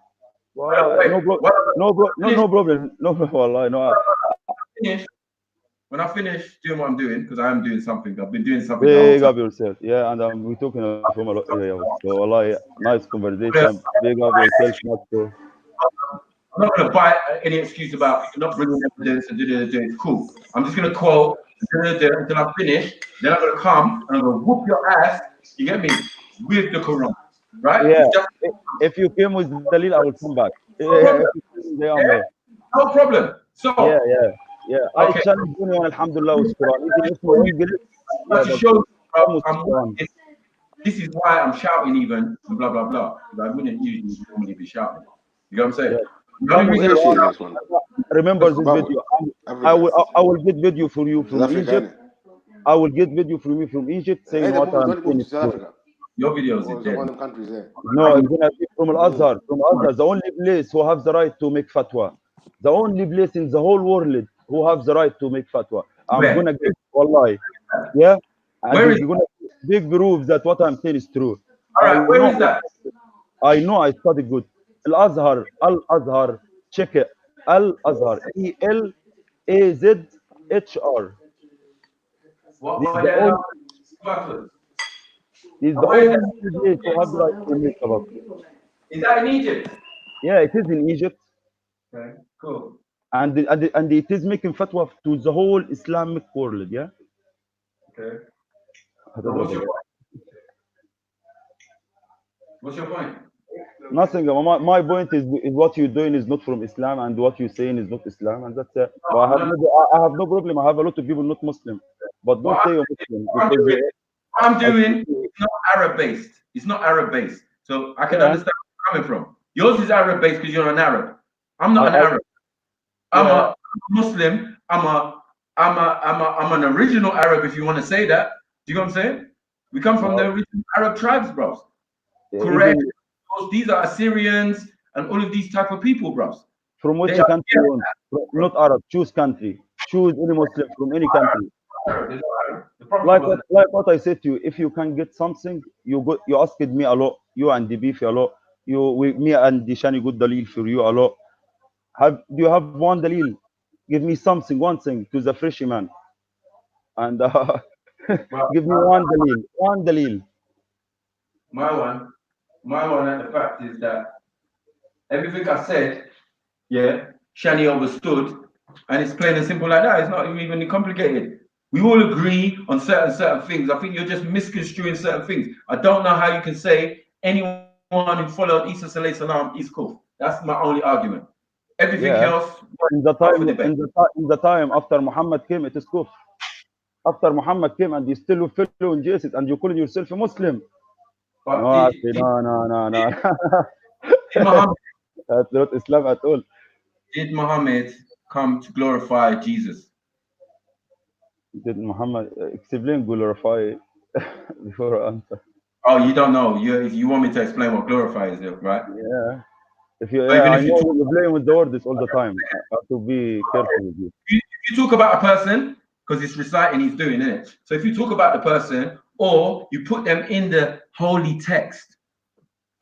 Speaker 10: Wallahi, no problem. No, wallahi, no.
Speaker 7: When I finish doing what I'm doing, because I am doing something, I've been doing something.
Speaker 10: Big up yourself, yeah, and we're talking from a lot area. So, wallahi, nice conversation. Big up yourself, Matko.
Speaker 7: I'm not going to buy any excuse about not bringing evidence and do it's cool. I'm just going to quote until I finish. Then I'm going to come and I'm going to whoop your ass. You get me? With the Quran, right?
Speaker 10: Yeah. If you came with Dalil, I will come back.
Speaker 7: No problem. So
Speaker 10: yeah.
Speaker 7: Okay.
Speaker 10: I challenge anyone, alhamdulillah, with Quran. Even if you're English,
Speaker 7: to show you, this is why I'm shouting even and blah blah blah. I wouldn't usually normally be shouting. You know what I'm saying?
Speaker 10: Remember this video. I will get video for you from Egypt. I will get video from you from Egypt saying what I'm saying is true.
Speaker 7: Your videos is dead.
Speaker 10: No, I'm gonna be from Al Azhar. From Al Azhar, the only place who have the right to make fatwa. The only place in the whole world who have the right to make fatwa. I'm gonna get wallahi. Yeah? And you're gonna big proof that what I'm saying is true.
Speaker 7: Alright, where is that?
Speaker 10: I know I studied good. Al Azhar, check it. Al Azhar, ELAZHR. He's the only place to have the right to make fatwa.
Speaker 7: Is that in Egypt?
Speaker 10: Yeah, it is in Egypt.
Speaker 7: Okay, cool.
Speaker 10: And it is making fatwa to the whole Islamic world, yeah?
Speaker 7: Okay. What's your point?
Speaker 10: Nothing. My point is what you're doing is not from Islam, and what you're saying is not Islam, and that's it. But I have no problem. I have a lot of people not Muslim, but don't say you're Muslim.
Speaker 7: I'm doing it's not Arab based. It's not Arab based, so I can understand where you're coming from. Yours is Arab based because you're an Arab. I'm not an Arab. I'm a Muslim. I'm an original Arab, if you want to say that. Do you know what I'm saying? We come from the original Arab tribes, bros. Correct. These are Assyrians and all of these type of people, bros.
Speaker 10: From which country you want? Not Arab. Choose country. Choose any Muslim from any country. Like what I said to you, if you can get something, you asked me a lot. You and the beef a lot. Me and the Shani good dalil for you a lot. Do you have one dalil? Give me something, one thing to the freshman, and give me one dalil. One dalil.
Speaker 7: My one and the fact is that everything I said, Shani understood, and it's plain and simple like that. It's not even complicated. We all agree on certain things. I think you're just misconstruing certain things. I don't know how you can say anyone who followed Isa Saleh Salam is kufr. That's my only argument. Everything else.
Speaker 10: In the time after Muhammad came, it is kufr. After Muhammad came and you still following Jesus and you calling yourself a Muslim. No. That's not Islam at all.
Speaker 7: Did Muhammad come to glorify Jesus?
Speaker 10: Did Muhammad explain glorify before I answer?
Speaker 7: Oh, you don't know. If you want me to explain what glorify is, right?
Speaker 10: Yeah. I know you're playing with the words all the time. I have to be careful with you.
Speaker 7: If you talk about a person, because it's reciting, he's doing it. So if you talk about the person, or you put them in the holy text,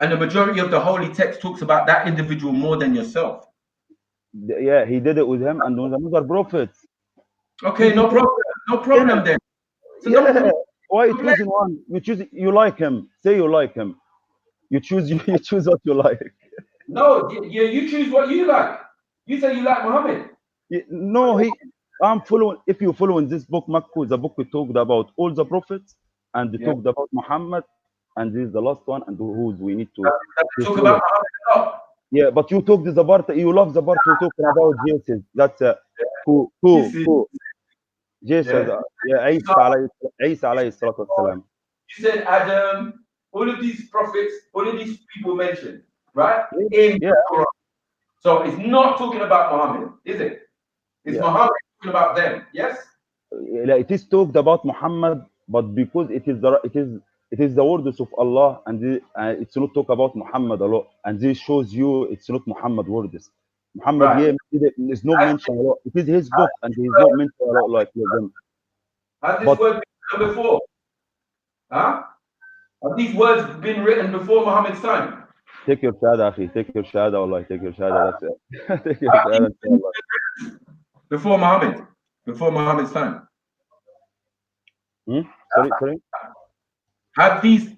Speaker 7: and the majority of the holy text talks about that individual more than yourself.
Speaker 10: Yeah, he did it with him and with another prophet.
Speaker 7: Okay, no problem then. So
Speaker 10: Yeah. Why you choosing one? You like him. Say you like him. You choose what you like.
Speaker 7: No, you choose what you like. You say you like Muhammad.
Speaker 10: No, I'm following. If you follow in this book, Makku, the book we talked about all the prophets, and they talked about Muhammad, and this is the last one, and who we need to
Speaker 7: talk about Muhammad.
Speaker 10: Yeah, but you talk the part. You love the part we're talking about Jesus. That's who. Jesus. Yeah, Isa alayhi salatu wassalam.
Speaker 7: You said Adam. All of these prophets, all of these people mentioned, right? In the Quran. So it's not talking about Muhammad, is it? It's Muhammad talking about them, yes?
Speaker 10: It is talked about Muhammad, but because it is the words of Allah, and it's not talk about Muhammad a lot, and this shows you it's not Muhammad words. Muhammad, is not mentioned a lot. It is his book, and he is not mentioned a lot like them.
Speaker 7: Has this word been written before? Huh? Have these words been written before Muhammad's time?
Speaker 10: Take your shahada, akhi. Take your shahada, Allah. Take your shahada. That's it. Take your shahada.
Speaker 7: Before Muhammad. Before Muhammad's time.
Speaker 10: Sorry.
Speaker 7: Have these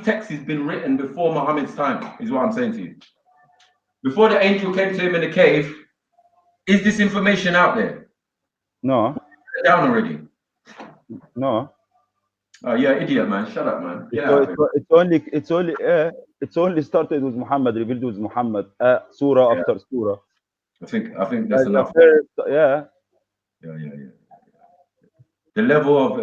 Speaker 7: texts been written before Muhammad's time? Is what I'm saying to you. Before the angel came to him in the cave, is this information out there?
Speaker 10: No.
Speaker 7: Down already.
Speaker 10: No.
Speaker 7: Oh, you're an idiot, man. Shut up, man.
Speaker 10: It's only started with Muhammad, revealed with Muhammad, surah after surah.
Speaker 7: I think that's enough.
Speaker 10: Yeah.
Speaker 7: The level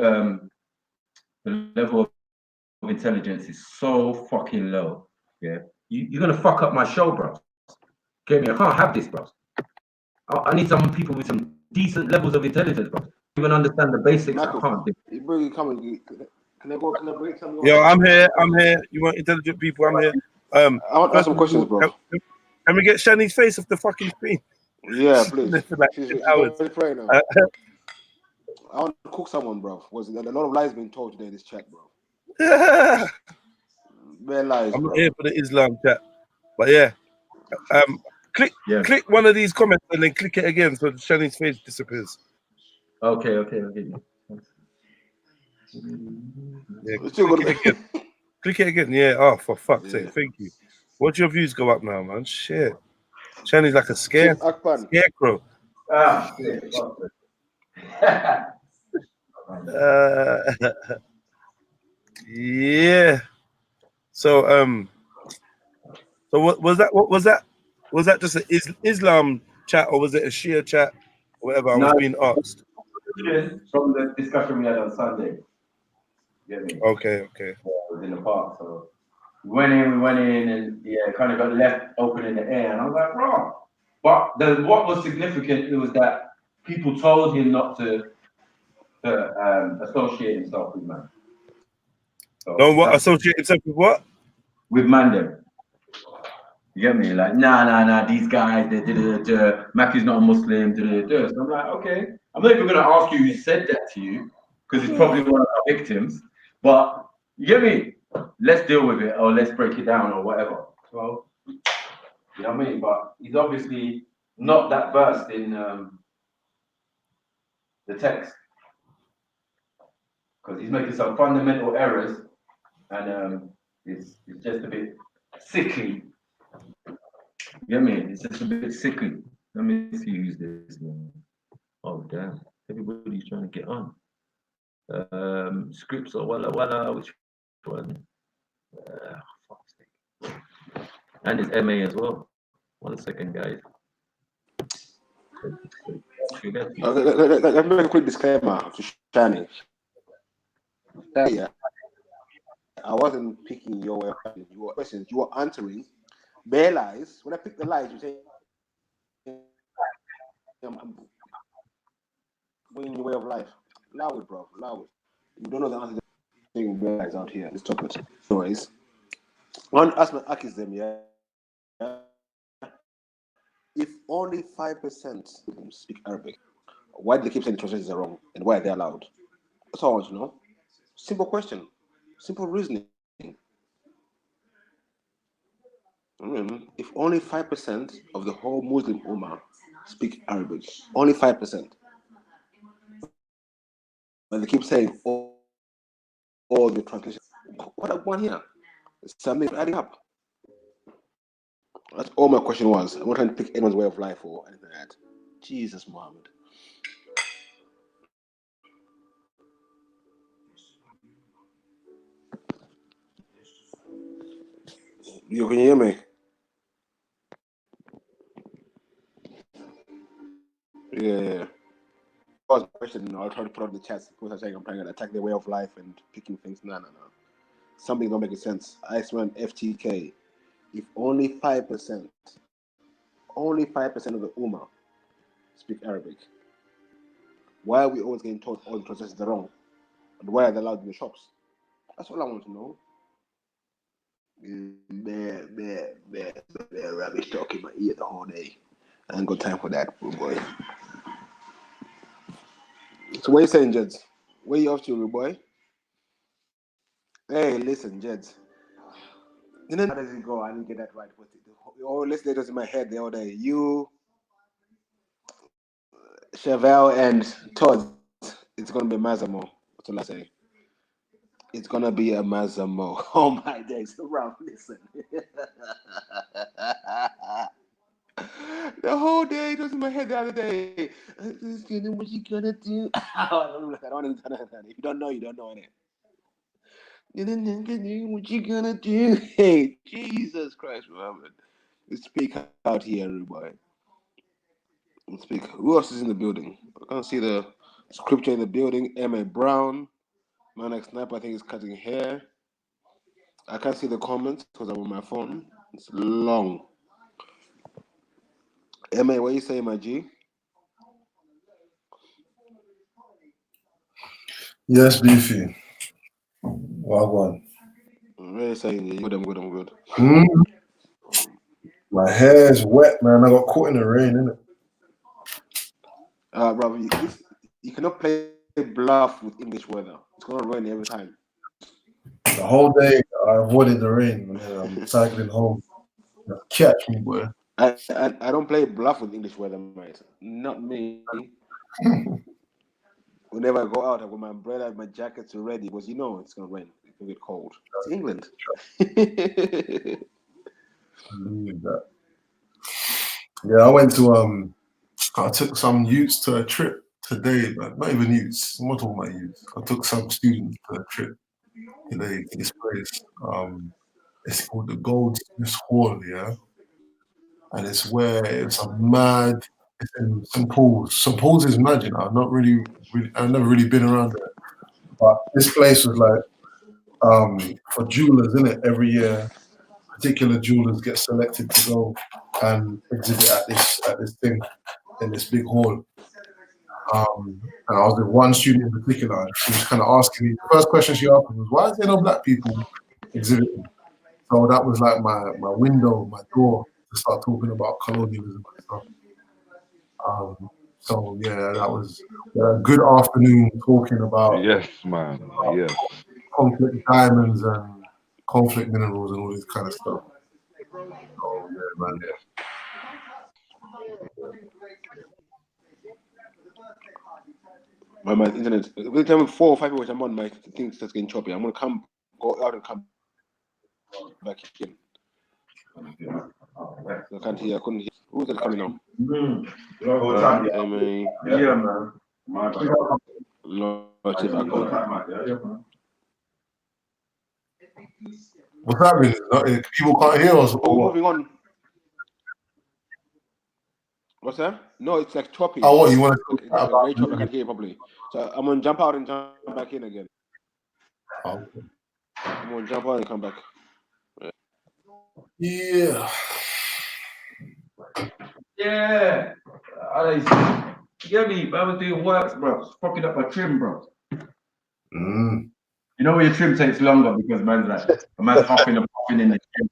Speaker 7: of intelligence is so fucking low. Yeah. You're gonna fuck up my show, bro. Get me? I can't have this, bro. I need some people with some decent levels of intelligence, bro. Even understand the basics.
Speaker 12: Michael,
Speaker 7: I can't do.
Speaker 12: Can I break something?
Speaker 4: Yo, I'm here. You want intelligent people? I'm here.
Speaker 12: I want to ask some questions, bro.
Speaker 4: Can we get Shani's face off the fucking screen?
Speaker 12: Yeah, please.
Speaker 4: She's hours.
Speaker 12: I want to cook someone, bro. A lot of lies being told today in this chat, bro. Bare lies,
Speaker 4: I'm
Speaker 12: bro.
Speaker 4: not here for the Islam chat, but yeah. Click one of these comments and then click it again so Shani's face disappears.
Speaker 7: Okay.
Speaker 4: Yeah, click it again. Yeah. Oh, for fuck's sake! Thank you. Watch your views go up now, man. Shit. Shani's like a scarecrow.
Speaker 7: Ah, shit.
Speaker 4: Yeah. So what was that? What was that? Was that just an Islam chat or was it a Shia chat? Or whatever. I was being asked.
Speaker 7: From the discussion we had on Sunday. You get me?
Speaker 4: Okay.
Speaker 7: I was in the park, so we went in, and kind of got left open in the air, and I was like, "Bro." But what was significant was that people told him not to associate himself with man. So
Speaker 4: no, what associate himself with what?
Speaker 7: With Mandem. You get me? Like, nah, these guys, Mackie's not a Muslim, So I'm like, okay. I'm not even gonna ask you who said that to you, because it's probably one of our victims. But you get me? Let's deal with it, or let's break it down, or whatever. So, you know what I mean? But he's obviously not that versed in the text, because he's making some fundamental errors, and it's just a bit sickly. You get me? It's just a bit sickly. Let me see who's this one. Oh damn! Everybody's trying to get on. Scripts or walla, which one? Fuck's sake. And it's MA as well. 1 second, guys.
Speaker 12: Let me make a quick disclaimer to Shani. Yeah, I wasn't picking your questions. You were answering bare lies. When I pick the lies, you say, I'm going your way of life. Allow it, bro. Allow it. You don't know the answer to the bare lies out here. Let's talk it. Anyways, one ask my Akis them, yeah. If only 5% speak Arabic, why do they keep saying the translations are wrong, and why are they allowed? That's all I want to know. Simple question, simple reasoning. If only 5% of the whole Muslim Ummah speak Arabic, only 5%. But they keep saying all the translations. What I want here? Something adding up. That's all my question was. I'm not trying to pick anyone's way of life or anything like that. Jesus, Muhammad. You can you hear me? Yeah. Was a question. I'll try to put on the chat. People are saying I'm trying to attack their way of life and picking things. No. Something don't make sense. Iceman FTK. If only 5% of the Ummah speak Arabic, why are we always getting told all the translations are wrong? And why are they allowed in the shops? That's all I want to know. Rubbish talk in my ear the whole day. I ain't got time for that, boy. So what are you saying, Jeds? Where you off to, boy? Hey, listen, Jeds. How does it go? I didn't get that right. Let's say this in my head the other day. You, Chevelle, and Todd. It's gonna be Mazamo. That's all I say. It's gonna be a Mazamo. Oh my days, Ralph, listen. The whole day it was in my head the other day. What you gonna do? I don't know. If you don't know, you don't know it. What you gonna do? Hey, Jesus Christ, Muhammad. Let's speak out here, everybody. Let's speak. Who else is in the building? I can't see the scripture in the building. M.A. Brown. My next sniper, I think, is cutting hair. I can't see the comments because I'm on my phone. It's long. M.A., what you saying, my G?
Speaker 14: Yes, Beefy. Wagwan.
Speaker 12: What are you saying? I'm good.
Speaker 14: My hair is wet, man. I got caught in the rain, innit?
Speaker 12: Bro, you cannot play bluff with English weather. It's gonna rain every time.
Speaker 14: The whole day I avoided the rain, man. I'm cycling home. Catch me, boy.
Speaker 12: I don't play bluff with English weather, mate. Not me. Whenever I go out, I got my umbrella and my jackets ready because it's gonna rain. It's gonna get cold. It's England.
Speaker 14: Believe that. Yeah, I went to I took some youths to a trip today, but not even youths. I'm not talking about youths. I took some students to a trip today to this place. It's called the Goldsmiths Hall, yeah, and it's where it's a mad. It's in St. Paul's. St. Paul's is mad, you know. I've never really been around there, but this place was like for jewelers, isn't it? Every year, particular jewelers get selected to go and exhibit at this thing in this big hall. And I was with one student in particular, and she was kind of asking me. The first question she asked me was, "Why is there no black people exhibiting?" So that was like my window, my door to start talking about colonialism and stuff. So yeah, that was a good afternoon talking about conflict diamonds and conflict minerals and all this kind of stuff. Oh yeah, man.
Speaker 12: My internet. Every time 4 or 5 hours I'm on, my thing starts getting choppy. I'm gonna go out and come back in. I can't hear. I couldn't hear. Who's that coming now?
Speaker 15: Yeah, man.
Speaker 14: What's happening? People can't hear us.
Speaker 12: Moving on. What's that? No, it's like choppy.
Speaker 14: Oh, what you want to
Speaker 12: talk about? Very choppy. I can't hear you properly. So I'm gonna jump out and jump back in again.
Speaker 14: Okay.
Speaker 12: I'm gonna jump out and come back.
Speaker 14: Yeah.
Speaker 7: Yeah. You get me? I was doing works, bro. Fucking up my trim, bro. You know where your trim takes longer because man's hopping and popping in the trim.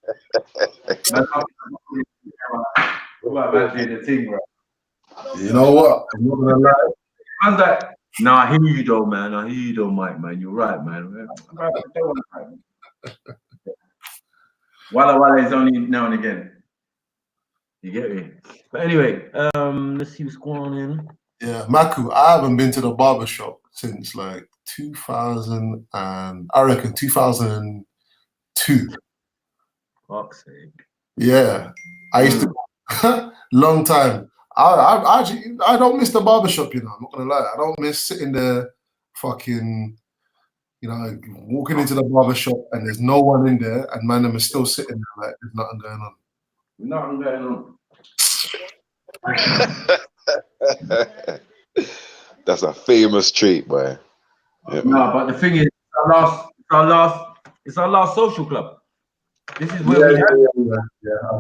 Speaker 7: Man's doing the thing, bro.
Speaker 14: You know what? I'm not gonna lie.
Speaker 7: Man's like, nah, I hear you though, man. I hear you though, Mike, man. You're right, man. Walla Walla is only now and again. You get me? But anyway, let's see what's going on in.
Speaker 14: Yeah, Maku, I haven't been to the barber shop since like 2000 and I reckon 2002.
Speaker 7: Fuck's sake.
Speaker 14: Yeah, I used to long time. I actually I don't miss the barber shop, you know. I'm not gonna lie. I don't miss sitting there, fucking, you know, walking into the barber shop and there's no one in there, and man, them is still sitting there like there's nothing going on.
Speaker 7: Nothing going on.
Speaker 5: That's a famous treat, boy. Yeah,
Speaker 7: No, but the thing is, it's our last social club. This is where we have
Speaker 14: I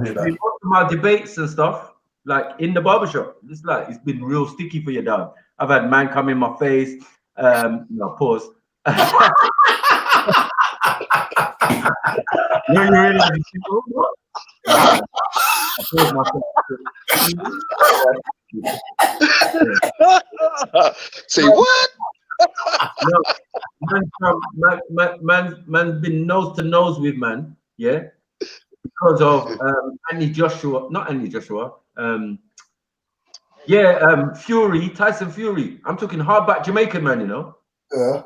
Speaker 14: hear that.
Speaker 7: most of my debates and stuff, like in the barbershop. It's like it's been real sticky for you, dog. I've had man come in my face. No, pause. No, you realize
Speaker 5: Say what?
Speaker 7: No, man's been nose to nose with man, yeah, because of Fury, Tyson Fury. I'm talking hardback Jamaican man, you know.
Speaker 14: Yeah.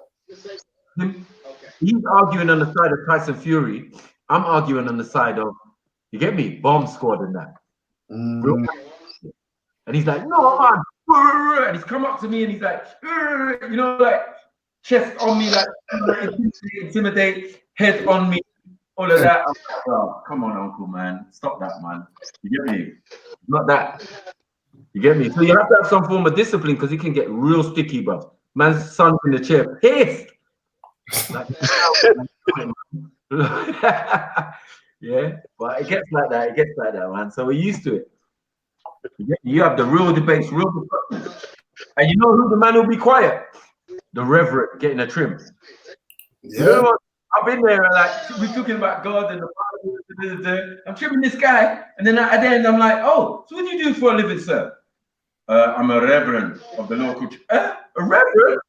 Speaker 7: He's arguing on the side of Tyson Fury. I'm arguing on the side of, you get me, Bomb Squad and that. And he's like, no, man. And he's come up to me and he's like, you know, like chest on me, like intimidate, head on me, all of that. I'm like, oh, come on, uncle, man. Stop that, man. You get me? Not that. You get me? So you have to have some form of discipline because it can get real sticky, bro. Man's son's in the chair, pissed. Like, yeah, but it gets like that. It gets like that, man. So we're used to it. You have the real debates, real debates. And you know who the man will be quiet? The Reverend getting a trim.
Speaker 14: Yeah.
Speaker 7: You know what? I've been there, like, we're talking about God and the Bible. I'm trimming this guy, and then at the end, I'm like, oh, so what do you do for a living, sir? I'm a reverend of the local church. A reverend?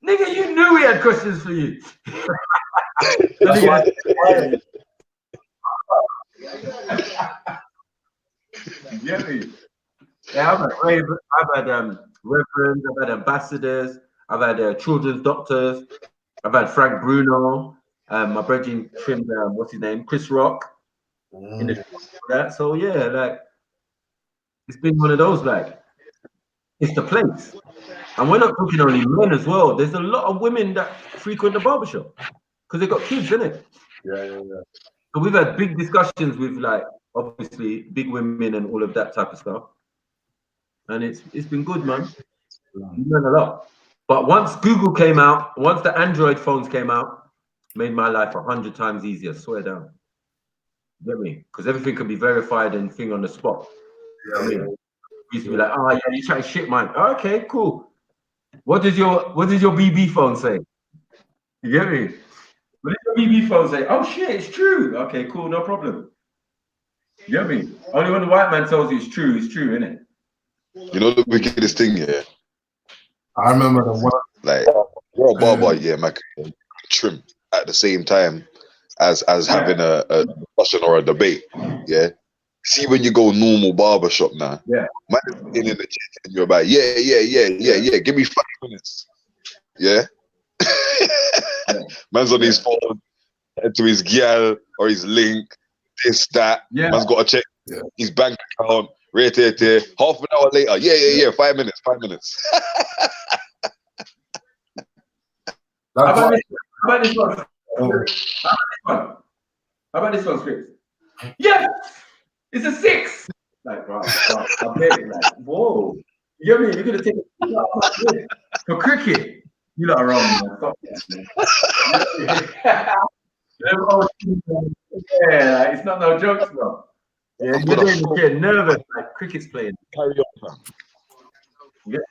Speaker 7: Nigga, you knew we had questions for you. You get me? Yeah, I've had reverends, I've had ambassadors, I've had children's doctors, I've had Frank Bruno, my brethren trimmed, what's his name, Chris Rock. In the that. So yeah, like it's been one of those, like it's the place. And we're not talking only men as well. There's a lot of women that frequent the barbershop because they got kids, innit?
Speaker 14: Yeah.
Speaker 7: So we've had big discussions with, like, obviously big women and all of that type of stuff. And it's been good, man. We've learned a lot. But once Google came out, once the Android phones came out, made my life 100 times easier, swear down. You get me? Because everything can be verified and thing on the spot. You know what I mean? We used to be like, oh yeah, you're trying to shit, man. Oh, okay, cool. What does your BB phone say? You get me? What does your BB phone say? Oh shit, it's true. Okay, cool, no problem. You get me? Only when the white man tells you it's true, innit?
Speaker 5: You know the wickedest thing, yeah?
Speaker 14: I remember the one.
Speaker 5: Like, you're a barber, yeah, man, trim at the same time as having a discussion or a debate, yeah? See, when you go normal barber shop now,
Speaker 7: yeah,
Speaker 5: man is in the chat and you're about, yeah, give me 5 minutes, yeah? Man's on his phone, head to his gal or his link, this, that.
Speaker 7: Yeah.
Speaker 5: Man's got to check his bank account, right there. Half an hour later, yeah, 5 minutes.
Speaker 7: How about this one? How about this one, Scripps? Yes! It's a 6! Like, bro, I bet it, like, whoa. You get me? You're gonna take it for cricket. You lot are wrong, man. Stop that, man. Yeah, it's not no jokes, bro. Yeah, you're getting nervous, like cricket's playing.
Speaker 5: Carry on,
Speaker 7: man.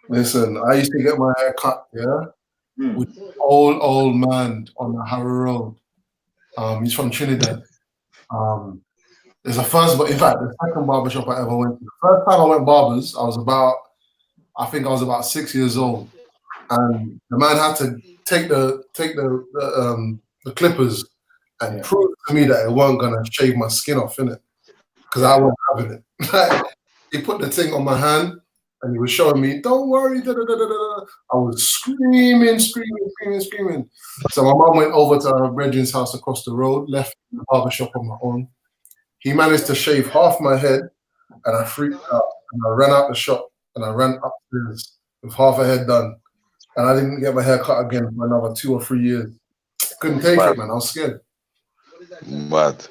Speaker 14: Listen, I used to get my hair cut, yeah, with an old man on the Harrow Road. He's from Trinidad. It's the first, but in fact, the second barbershop I ever went to. The first time I went barbers, I think I was about 6 years old, and the man had to take the clippers and proved to me that it wasn't gonna shave my skin off, innit? Because I wasn't having it. Like, he put the thing on my hand and he was showing me, don't worry, da, da, da, da, da. I was screaming. So my mom went over to her brethren's house across the road, left the barber shop on my own. He managed to shave half my head and I freaked out. And I ran out the shop and I ran upstairs with half a head done. And I didn't get my hair cut again for another 2 or 3 years. Couldn't take it, man. I was scared.
Speaker 5: Mad.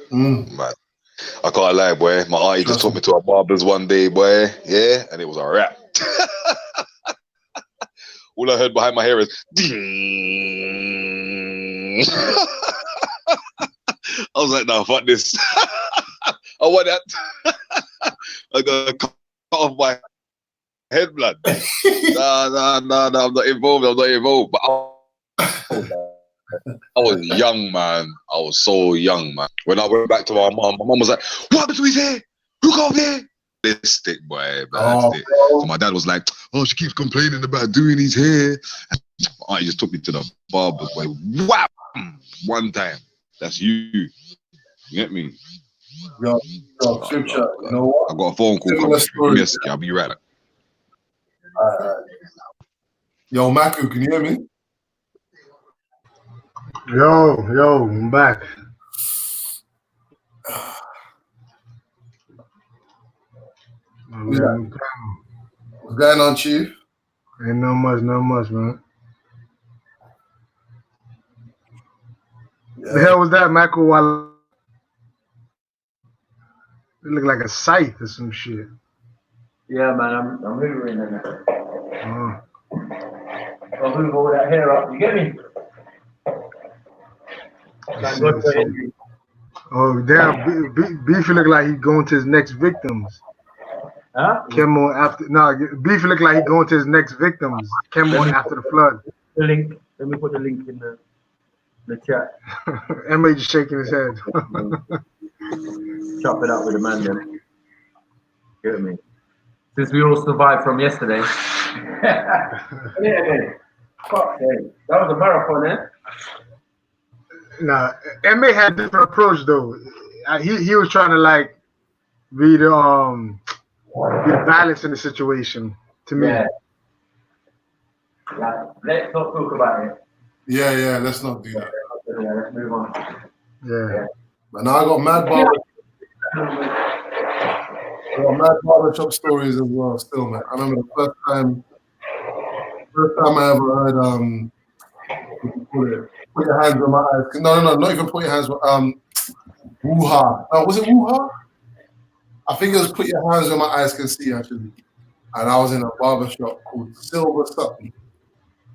Speaker 5: I can't lie, boy. My auntie just took me to a barber's one day, boy. Yeah, and it was a wrap. All I heard behind my hair is ding. I was like, nah, fuck this. I want that. I gotta cut off my head, blood. Nah, I'm not involved. But I was young, man. I was so young, man. When I went back to my mom was like, what happened to his hair? Who got there? Ballistic, boy. Ballistic. So my dad was like, oh, she keeps complaining about doing his hair. I just took me to the barber, boy. Whap! One time. That's you. You get me?
Speaker 14: Yo, Scripture, you know what?
Speaker 5: I got a phone call coming. Yes, I'll be right.
Speaker 14: Yo, Maku, can you hear me?
Speaker 9: Yo, I'm back.
Speaker 14: What's going on, Chief?
Speaker 9: Ain't no much, man.
Speaker 14: Yeah.
Speaker 9: The hell was that, Michael? It looked like a scythe or some shit.
Speaker 7: Yeah, man, I'm hoovering in there.
Speaker 9: Oh.
Speaker 7: I'll hoover all that hair up. You get me?
Speaker 9: Oh, damn. Beefy look like he's going to his next victims.
Speaker 7: Huh?
Speaker 9: Kemo after Beefy look like he's going to his next victims. Kemo after the flood.
Speaker 7: The link. Let me put the link in the chat.
Speaker 9: MA just shaking his head.
Speaker 7: Chop it up with the man then. Get me? Since we all survived from yesterday. Yeah. Fuck, that was a marathon, eh?
Speaker 9: Nah, MA had a different approach though. He was trying to like be the balance in the situation to me.
Speaker 7: Yeah. Let's not talk about it.
Speaker 14: Yeah, let's not do that.
Speaker 7: Yeah, let's move on.
Speaker 9: Yeah.
Speaker 14: But now I got mad barber shop stories as well still, man. I remember the first time I ever heard put your hands on my eyes. No, not even put your hands on woo-ha. No, was it woo-ha? I think it was put your hands on my eyes can see actually. And I was in a barber shop called Silver Sutton.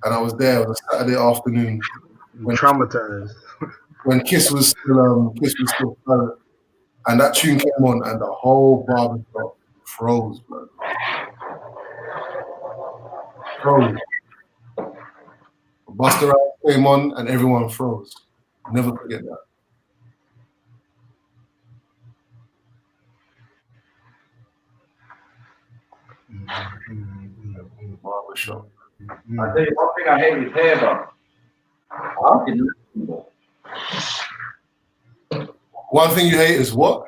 Speaker 14: And I was there. It was a Saturday afternoon.
Speaker 9: Traumatized.
Speaker 14: When Kiss was still silent. And that tune came on and the whole barber shop froze, man. Froze. Busta Rhymes came on and everyone froze. Never forget that. Barbershop.
Speaker 7: I tell you one thing I hate is hair, bro.
Speaker 14: One thing you hate is what?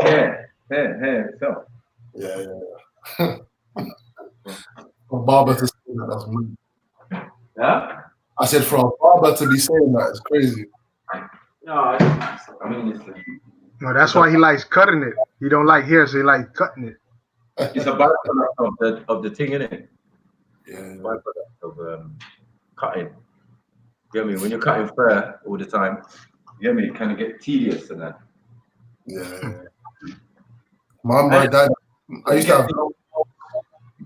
Speaker 7: Hair itself.
Speaker 14: Yeah. For a barber to say that, that's rude.
Speaker 7: Yeah?
Speaker 14: I said for a barber to be saying that is crazy.
Speaker 7: No, I mean, it's
Speaker 9: No, that's why he likes cutting it. He don't like hair, so he likes cutting it.
Speaker 7: It's a byproduct of the thing, isn't it?
Speaker 14: Yeah.
Speaker 7: Byproduct of cutting. You know what I mean? When you're cutting fur all the time, you know what I mean? It kind of get tedious and that.
Speaker 14: Yeah. My dad, I used to have.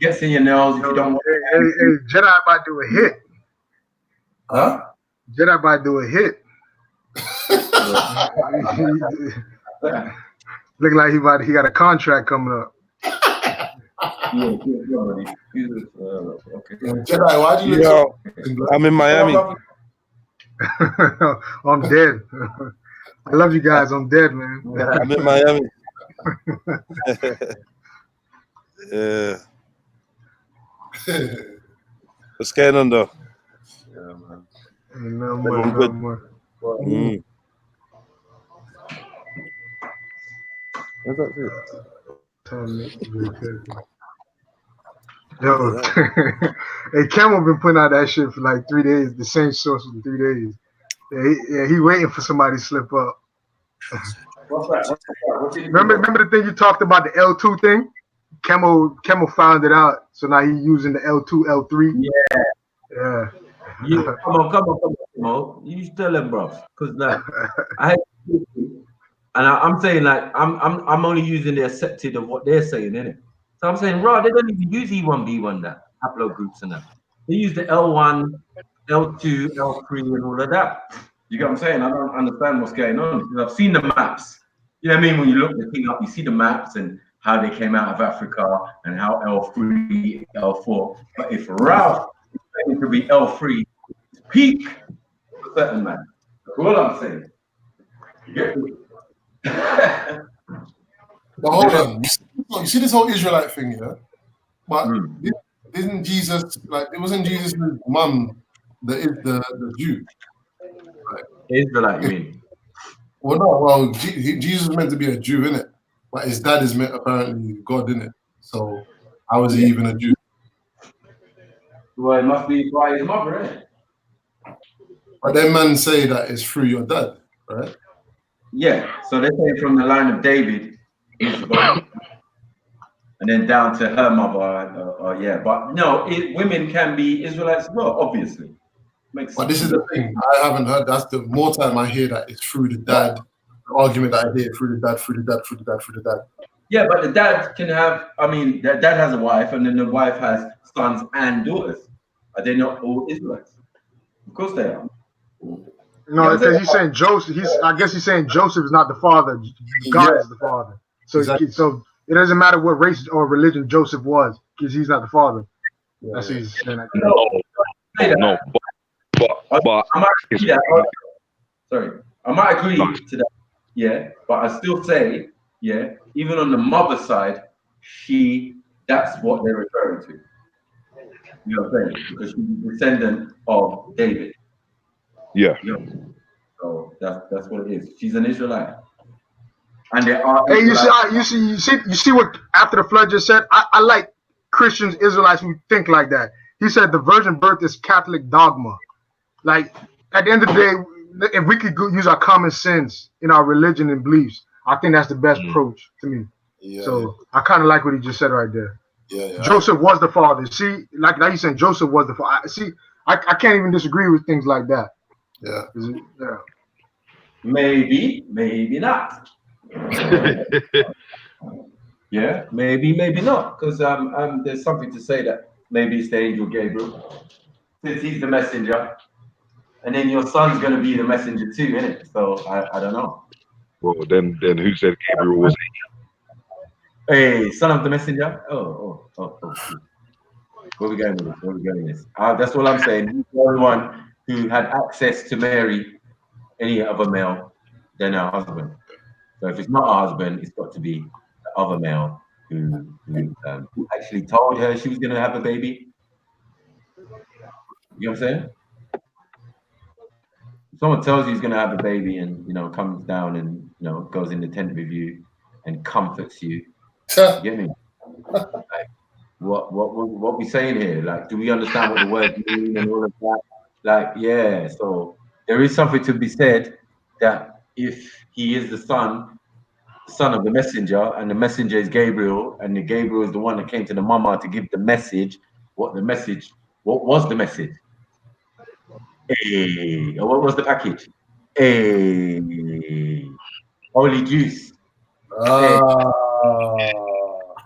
Speaker 7: Gets in your nails if you don't want.
Speaker 9: Hey, Jedi about to do a hit.
Speaker 14: Huh?
Speaker 9: Jedi about to do a hit. Look like he got a contract coming up.
Speaker 14: Jedi, why do you?
Speaker 4: Yo, I'm in Miami.
Speaker 9: I'm dead. I love you guys. I'm dead, man.
Speaker 4: I'm in Miami. Yeah. What's going on though?
Speaker 9: No more.
Speaker 6: What's that too?
Speaker 9: Yo, hey, Camel been putting out that shit for like 3 days. The same source for 3 days. Yeah, he waiting for somebody to slip up.
Speaker 7: What's that?
Speaker 9: Remember the thing you talked about, the L2 thing? Camel found it out, so now he's using the L2, L3. Yeah.
Speaker 7: Come on. You tell them, bro. Because like, I'm saying like I'm only using the accepted of what they're saying, innit? So I'm saying, right, they don't even use E1B1 that haplogroups groups and that. They use the L1, L2, L3, and all of that. You get what I'm saying? I don't understand what's going on because I've seen the maps. You know what I mean? When you look the thing up, you see the maps and how they came out of Africa and how L3, L4. But if Ralph is going to be L3, peak for certain man. That's all I'm saying. You get me?
Speaker 14: But hold on, you see this whole Israelite thing, yeah? But isn't Jesus, like, it wasn't Jesus' mum the Jew? Like,
Speaker 7: Israelite, you mean?
Speaker 14: Well, no, well, Jesus is meant to be a Jew, innit? But his dad is meant apparently God, innit? So how is he even a Jew?
Speaker 7: Well, it must be by his mother, innit?
Speaker 14: But then man say that it's through your dad, right?
Speaker 7: Yeah, so they say from the line of David, and then down to her mother, yeah. But no, women can be Israelites as well, obviously.
Speaker 14: But this is the thing, I haven't heard, that's the more time I hear that it's through the dad, the argument that I hear through the dad.
Speaker 7: Yeah, but the dad can have, I mean, the dad has a wife, and then the wife has sons and daughters. Are they not all Israelites? Of course they are.
Speaker 9: No, because he's saying Joseph. I guess he's saying Joseph is not the father. God is the father. So,
Speaker 14: Exactly.
Speaker 9: so it doesn't matter what race or religion Joseph was, because he's not the father. That's what he's saying.
Speaker 1: No, but
Speaker 7: I might agree that. Sorry, I might agree to that. Yeah, but I still say, yeah, even on the mother's side, that's what they're referring to. You know what I'm saying? Because she's a descendant of David.
Speaker 1: Yeah.
Speaker 7: So that's what it is. She's an Israelite. And there are
Speaker 9: Hey, you see what after the flood just said? I like Christians, Israelites who think like that. He said the virgin birth is Catholic dogma. Like at the end of the day, if we could use our common sense in our religion and beliefs, I think that's the best approach to me. So I kind of like what he just said right there. Joseph was the father. See, like you said, Joseph was the father. See, I can't even disagree with things like that.
Speaker 14: Yeah.
Speaker 7: Maybe not. Yeah, maybe not. Because there's something to say that maybe it's the angel Gabriel, since he's the messenger, and then your son's going to be the messenger too, innit? So I don't know.
Speaker 1: Well, then who said Gabriel was
Speaker 7: Hey, son of the messenger. Oh. Where we going with this? That's what I'm saying. He's the only one who had access to marry any other male than her husband. So if it's not her husband, it's got to be the other male who actually told her she was going to have a baby. You know what I'm saying? If someone tells you he's going to have a baby and, comes down and, goes in the tent with you and comforts you, you get me? Like, what we saying here? Like, do we understand what the word mean and all of that? Like, yeah. So there is something to be said that if he is the son of the messenger, and the messenger is Gabriel, and the Gabriel is the one that came to the mama to give the message. What was the message? Hey, what was the package? Hey, holy juice.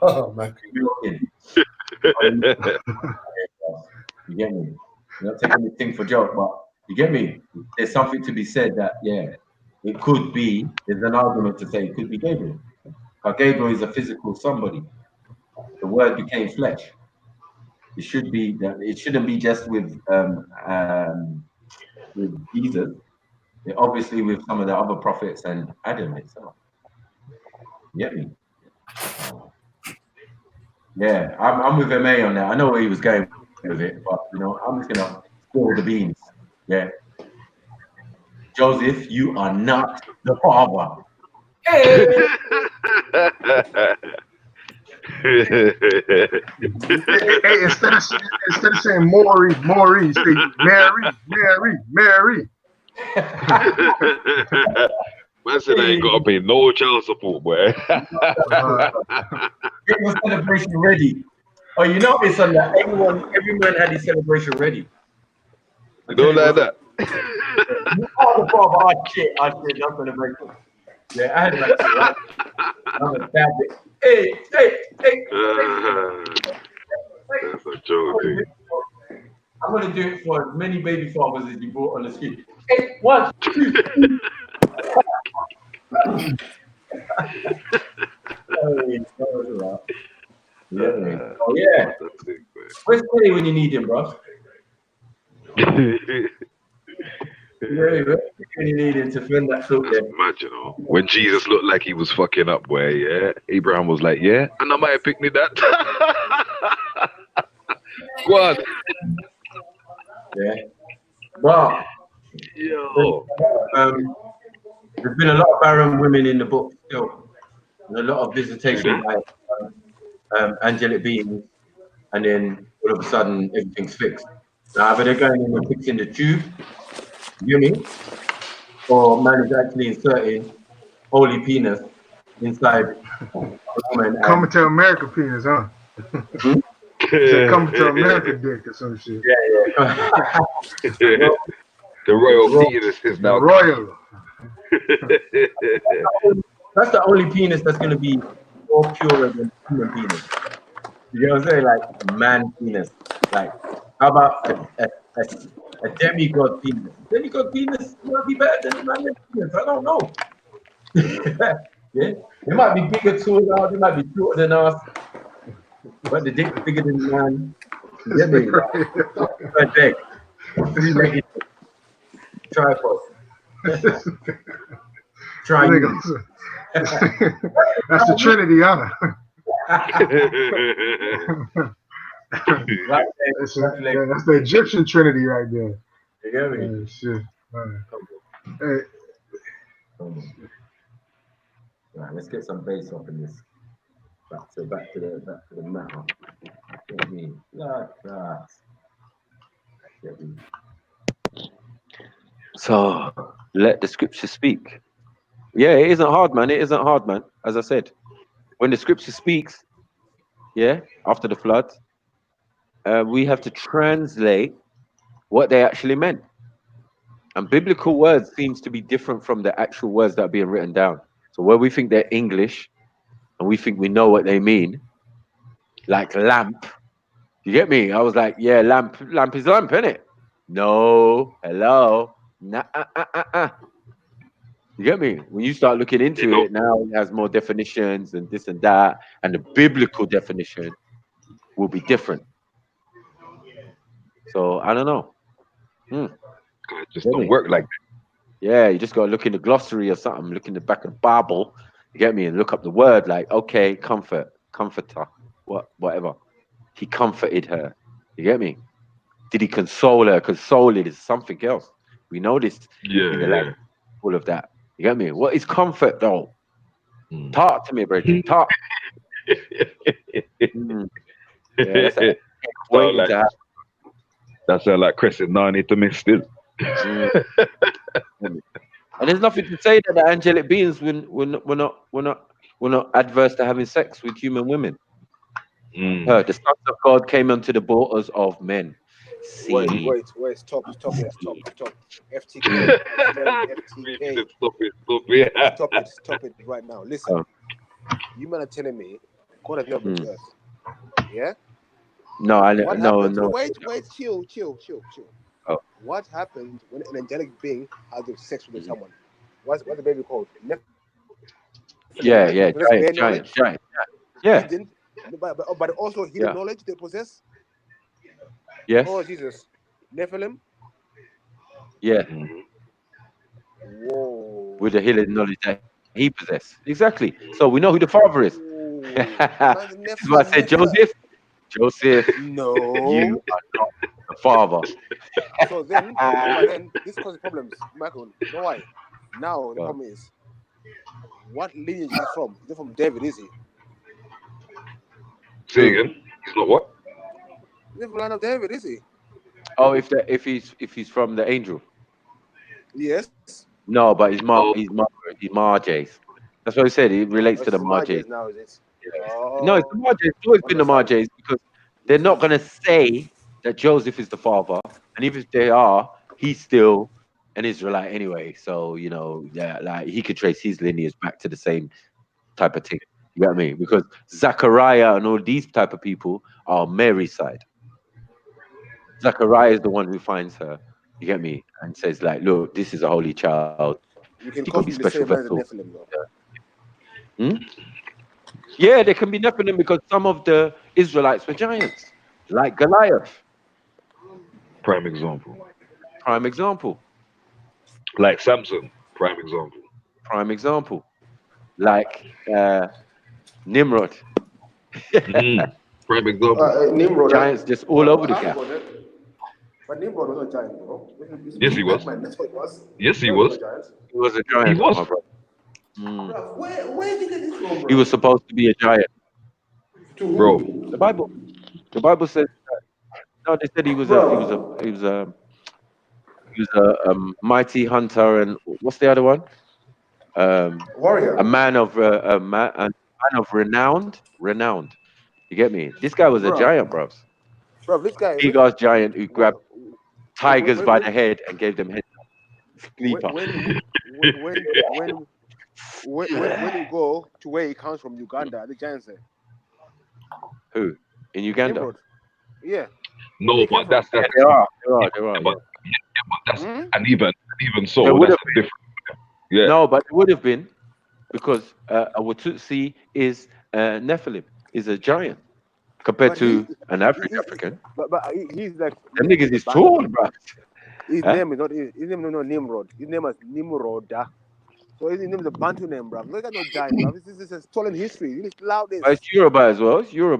Speaker 14: Oh my
Speaker 7: God. You get me? You're not taking anything for joke, but you get me? There's something to be said that, yeah, it could be, there's an argument to say it could be Gabriel. But Gabriel is a physical somebody. The word became flesh. It should be that it shouldn't be just with Jesus. Obviously with some of the other prophets and Adam itself. You get me? Yeah, I'm with MA on that. I know where he was going with it, but I'm just gonna spill the beans. Yeah. Joseph, you are not the father. Hey!
Speaker 9: Hey, instead of saying Maury, say Mary.
Speaker 1: Man said I ain't got to pay no child support, boy.
Speaker 7: Get your celebration ready. Oh, you know it's on that. Every man had his celebration ready.
Speaker 1: You don't like that?
Speaker 7: You are the father. Oh shit, not celebration. Yeah, I had like that. Right? I'm a bad bitch. Hey.
Speaker 1: That's a joke, dude.
Speaker 7: I'm gonna do it for as many baby fathers as you brought on the street. Hey, 1, 2, 3. Yeah. Oh yeah. Where's Kelly when you need him, bro? Yeah, when you need him to fill that throat there.
Speaker 1: Imagine, when Jesus looked like he was fucking up, boy, yeah? Abraham was like, yeah, and I might have picked me that. Go on.
Speaker 7: Yeah. But
Speaker 1: yo,
Speaker 7: there's been a lot of barren women in the book still, and a lot of visitation by angelic beings, and then all of a sudden everything's fixed. Now either they're going in and fixing the tube, you hear me? Or man is actually inserting holy penis inside a woman.
Speaker 9: Coming to America penis, huh? Coming to America dick or some shit.
Speaker 7: Yeah.
Speaker 1: The royal penis is now
Speaker 9: royal.
Speaker 7: That's the only penis that's going to be more pure than human penis. You know what I'm saying? Like man penis. Like, how about a demigod penis? Demigod penis might be better than a man penis. I don't know. Yeah, they might be bigger to us. They might be shorter than us, but the dick's bigger than the man. Yeah, me. Like, 3-legged tripod. Triangle.
Speaker 9: That's the Trinity, huh? That's the Egyptian Trinity right there.
Speaker 7: You get me?
Speaker 9: Shit. Hey.
Speaker 7: Right, let's get some bass up in this. Back to the matter. Get me like that. Get me.
Speaker 1: So let the scripture speak. Yeah, it isn't hard, man. It isn't hard, man. As I said, when the scripture speaks, yeah, after the flood, we have to translate what they actually meant. And biblical words seems to be different from the actual words that are being written down. So where we think they're English and we think we know what they mean, like lamp, you get me? I was like, yeah, lamp is lamp, innit? No, hello, nah, You get me? When you start looking into it, now it has more definitions and this and that, and the biblical definition will be different. So I don't know. It just don't work like that. Yeah, you just gotta look in the glossary or something, look in the back of the Bible, you get me, and look up the word like, okay, comforter, whatever. He comforted her. You get me? Did he console her? Console it is something else. We know this. Yeah. All of that. You get me? What is comfort though? Talk to me, Bridget. Talk. Yeah, that sounds like Chris and Nani to me still. And there's nothing to say that the angelic beings were not adverse to having sex with human women. The sons of God came unto the daughters of men.
Speaker 12: Wait, stop. FTK. Stop it right now. Listen, you man are telling me God has never been earth. Yeah?
Speaker 1: No, no.
Speaker 12: Wait, chill.
Speaker 1: Oh.
Speaker 12: What happens when an angelic being has sex with someone? What's the baby called?
Speaker 1: Giant. Yeah.
Speaker 12: Hidden, but also hidden knowledge they possess.
Speaker 1: Yes.
Speaker 12: Oh Jesus, Nephilim.
Speaker 1: Yeah.
Speaker 12: Whoa.
Speaker 1: With the hidden knowledge that he possessed. Exactly. So we know who the father is. This is what I said, Joseph.
Speaker 12: No.
Speaker 1: You are not the father.
Speaker 12: So then this causes problems, Michael. You know why? Now the problem is what lineage is he from? He's not from David, is he?
Speaker 15: Say again. He's not what?
Speaker 12: He's not from the line of David, is he?
Speaker 1: Oh, if he's from the angel.
Speaker 12: Yes.
Speaker 1: No, but he's Marjays. That's what I said. It relates to the Marjays.
Speaker 12: Now, is it?
Speaker 1: No, it's the Marjays. It's always been the Marjays because they're not going to say that Joseph is the father, and even if they are, he's still an Israelite anyway. So yeah, like he could trace his lineage back to the same type of thing. You get what I mean? Because Zachariah and all these type of people are Mary's side. Zachariah is the one who finds her. You get me? And says like, look, this is a holy child.
Speaker 12: You can
Speaker 1: He could be
Speaker 12: copy the
Speaker 1: special
Speaker 12: same as the
Speaker 1: vessel.
Speaker 12: Nephilim, though.
Speaker 1: Yeah, they can be Nephilim because some of the Israelites were giants, like Goliath.
Speaker 15: Prime example.
Speaker 1: Prime example.
Speaker 15: Like Samson. Prime example.
Speaker 1: Prime example. Like Nimrod.
Speaker 15: Prime example.
Speaker 12: Nimrod.
Speaker 1: Giants just all over the gap.
Speaker 12: But Nimrod was not a giant, bro.
Speaker 15: Yes, he was.
Speaker 12: That's what it was.
Speaker 15: Yes, he was.
Speaker 1: He was a giant.
Speaker 15: He was.
Speaker 1: my brother.
Speaker 12: Bro, where did you get this from, bro?
Speaker 1: He was supposed to be a giant.
Speaker 15: Bro.
Speaker 1: The Bible says no, they said he was a mighty hunter, and what's the other one?
Speaker 12: Warrior.
Speaker 1: A man of renowned. You get me? This guy was a
Speaker 12: Bro.
Speaker 1: giant, bros.
Speaker 12: Bro, this guy.
Speaker 1: Big ass giant who grabbed tigers by the head and gave them head. Sleeper.
Speaker 12: When you go to where he comes from, Uganda, the giants there.
Speaker 1: Who? In Uganda?
Speaker 12: Nimrod. Yeah.
Speaker 15: No, but that's
Speaker 1: There are.
Speaker 15: but that's and even so,
Speaker 1: There would
Speaker 15: that's
Speaker 1: have
Speaker 15: different. Yeah.
Speaker 1: No, but it would have been because a Watutsi is Nephilim, is a giant compared to an African.
Speaker 12: But he's like.
Speaker 1: Them niggas is tall, bro.
Speaker 12: His name is not Nimrod. His name is Nimroda. So his name is a Bantu name, bro. Look at no giant, bro. This is a stolen history. You need to allow this.
Speaker 1: But it's Yoruba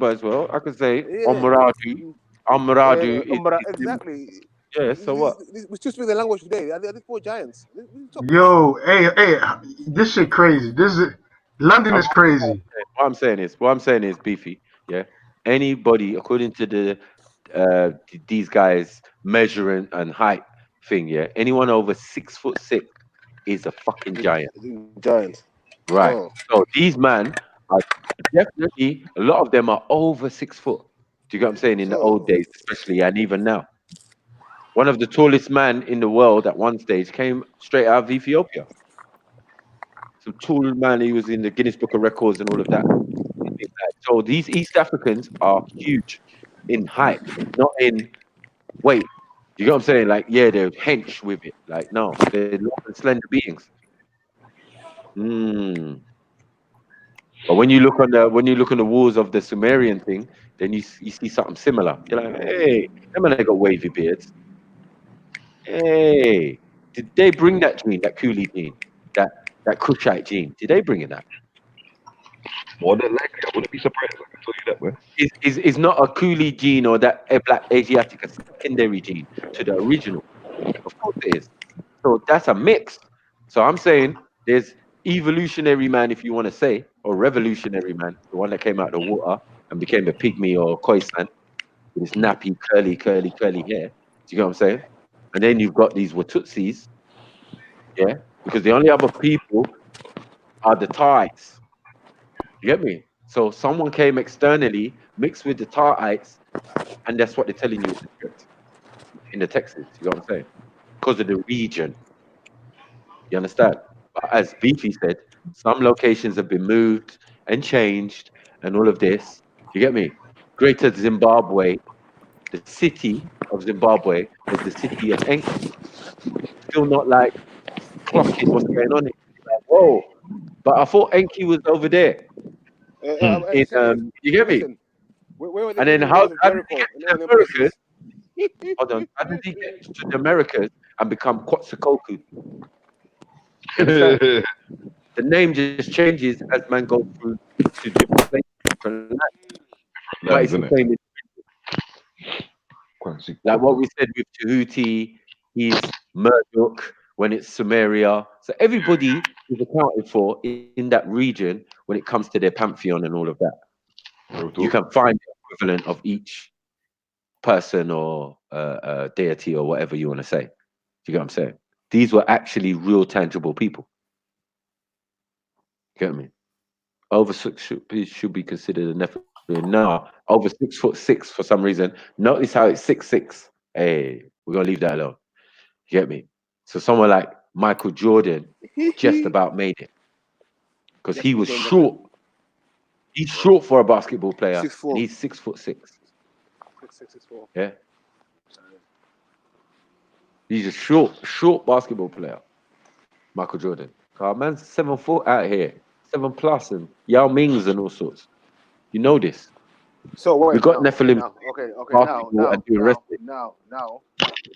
Speaker 1: as well. I could say Omradu. Omradu is
Speaker 12: exactly.
Speaker 1: Yeah, so what?
Speaker 12: We still speak the language today. Are these four giants?
Speaker 9: Yo, hey, this shit crazy. London is crazy.
Speaker 1: What I'm saying is, Beefy. Yeah, anybody according to the these guys measuring and height thing. Yeah, anyone over 6'6" is a fucking giant.
Speaker 12: Giant.
Speaker 1: Right.
Speaker 12: Oh.
Speaker 1: So these men are definitely, a lot of them are over 6 foot. Do you get what I'm saying? In the old days, especially, and even now. One of the tallest men in the world at one stage came straight out of Ethiopia. Some tall man, he was in the Guinness Book of Records and all of that. So these East Africans are huge in height, not in weight. You get what I'm saying? Like, yeah, they're hench with it. Like, no, they're long and slender beings. But when you look on the walls of the Sumerian thing, then you see something similar. You're like, hey, them man, they got wavy beards. Hey, did they bring that gene, that Cooley gene, that Cushite gene? Did they bring in that?
Speaker 15: More than likely, I wouldn't be surprised. I can tell you that, man.
Speaker 1: Is not a Cooley gene or that black Asiatic a secondary gene to the original? Of course it is. So that's a mix. So I'm saying there's evolutionary man, if you want to say, or revolutionary man, the one that came out of the water and became a pygmy or Khoisan with his nappy, curly hair. Do you get what I'm saying? And then you've got these Watutsis, yeah, because the only other people are the Taites. You get me? So someone came externally, mixed with the Taites, and that's what they're telling you in the texts. You know what I'm saying? Because of the region. You understand? But as Beefy said, some locations have been moved and changed and all of this. You get me? Greater Zimbabwe, the city of Zimbabwe is the city of Enki. Still not like clocking what's going on. Like, whoa. But I thought Enki was over there. You get me? And then how did he get to the Americas? Hold on. How did he get to the Americas and become Quetzalcoatl? The name just changes as man goes through to different places. But it's the same. Like what we said with Tahuti, he's Murdoch when it's Sumeria. So everybody is accounted for in that region when it comes to their pantheon and all of that. You can find the equivalent of each person or deity or whatever you want to say. Do you get what I'm saying? These were actually real, tangible people. Get me? Over 6 should be considered a Nephilim. Now, over 6'6" for some reason. Notice how it's 6'6". Hey, we're gonna leave that alone. You get me? So someone like Michael Jordan just about made it because he was short. He's short for a basketball player.
Speaker 12: 6'4".
Speaker 1: And he's 6'6".
Speaker 12: 6'4".
Speaker 1: Yeah. He's a short basketball player. Michael Jordan. Our man's 7 foot out here, 7+ and Yao Ming's and all sorts. You know this.
Speaker 12: So wait,
Speaker 1: we got Nephilim.
Speaker 12: Now, okay.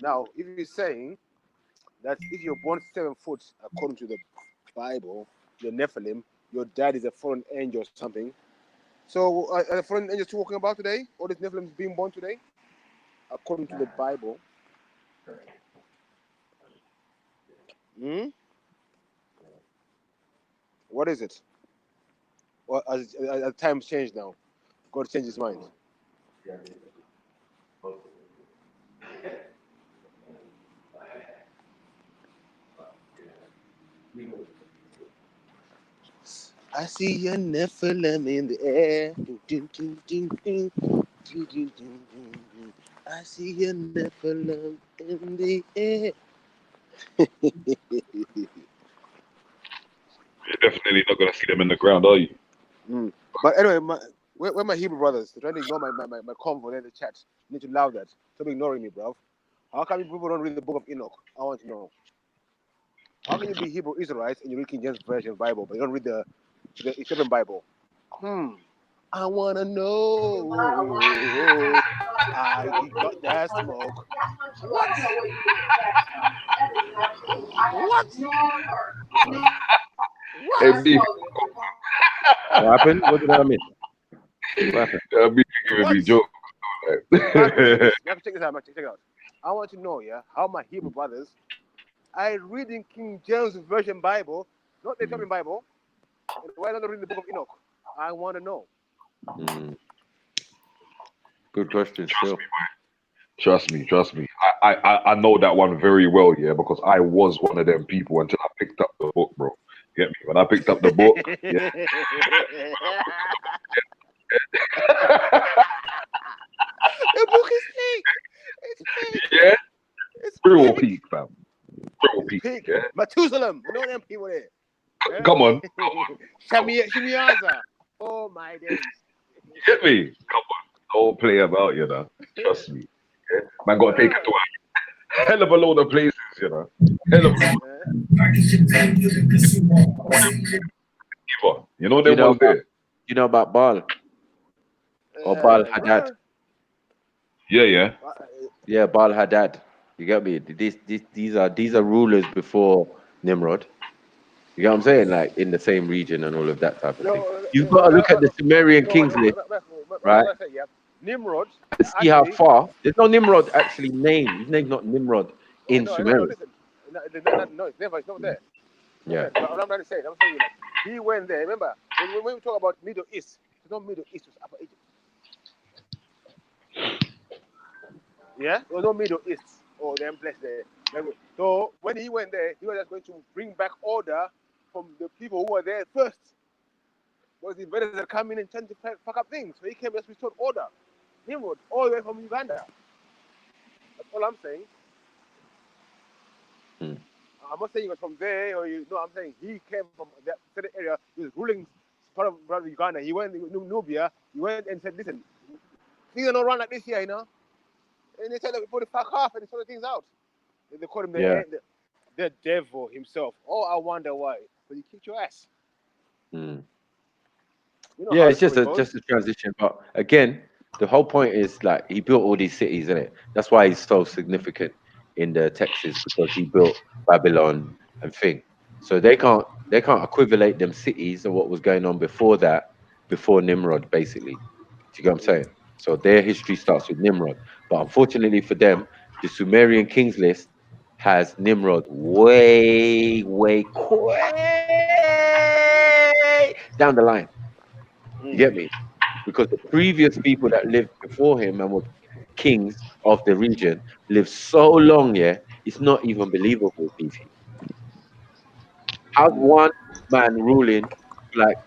Speaker 12: Now, if you're saying that if you're born 7 foot according to the Bible, you're Nephilim, your dad is a fallen angel or something. So are the fallen angels talking about today? Or is Nephilim being born today? According to the Bible. What is it? Well, as times change now, God changed his mind. I see a Nephilim in the air. I see a Nephilim in the air.
Speaker 15: You're definitely not going to see them in the ground, are you?
Speaker 12: But anyway, where my Hebrew brothers? They're trying to ignore my convo in the chat. You need to allow that. Stop ignoring me, bro. How come people don't read the book of Enoch? I want to know. How can you be Hebrew Israelites and you read King James Version Bible, but you don't read the Ethiopian Bible? I want to know. I got that smoke. What?
Speaker 15: MD.
Speaker 1: What happened? What did I miss? What happened?
Speaker 15: Me giving me joke.
Speaker 12: You have to check this out. Check it out. I want to know, how my Hebrew brothers are reading King James Version Bible, not the Ethiopian Bible. Why not reading the book of Enoch? I want to know.
Speaker 1: Good question, still.
Speaker 15: Trust me. I know that one very well, because I was one of them people until I picked up the book, bro. Get me? When I picked up the book,
Speaker 12: The book is fake. It's fake.
Speaker 15: Yeah?
Speaker 12: It's
Speaker 15: real peak, fam. Real peak, yeah?
Speaker 12: Methuselah. You know them people there. Yeah?
Speaker 15: Come on.
Speaker 12: Shimiaza. Oh, my days.
Speaker 15: Get me? Come on. Don't play about, Trust me. Yeah? Man, got to take it to a hell of a load of places, Hell of a You know them ones there?
Speaker 1: You know about Baal? Or Baal Hadad?
Speaker 15: Yeah.
Speaker 1: Yeah, Baal Hadad. You get me? These are rulers before Nimrod. You get what I'm saying? Like in the same region and all of that type of thing. You've got to look at the Sumerian kings list, right?
Speaker 12: Nimrod.
Speaker 1: And see how far. There's no Nimrod actually named. His name's not Nimrod in Sumeria.
Speaker 12: No, it's never. It's not there.
Speaker 1: Yeah.
Speaker 12: But what I'm trying to say, he went there. Remember, when we talk about Middle East, it's not Middle East, it's Upper Egypt. Yeah? There was no Middle East or them place there. So when he went there, he was just going to bring back order from the people who were there first. Because the invaders that come in and tend to fuck up things. So he came just restored order. Nimrod, all the way from Uganda. That's all I'm saying. I'm not saying he was from there, I'm saying he came from that certain area. He was ruling part of Uganda. He went to Nubia. He went and said, listen, things are not run like this here, And they said, put the fuck off and they sort of things out. And they called him the devil himself. Oh, I wonder why. But you kicked your ass.
Speaker 1: It's just a transition. But again, the whole point is like he built all these cities, isn't it? That's why he's so significant in the texts, because he built Babylon and thing. So they can't equivalate them cities or what was going on before that, before Nimrod, basically. Do you get what I'm saying? So their history starts with Nimrod. But unfortunately for them, the Sumerian kings list has Nimrod way down the line. You get me? Because the previous people that lived before him and were kings of the region lived so long, yeah, it's not even believable, Beefy. How's one man ruling like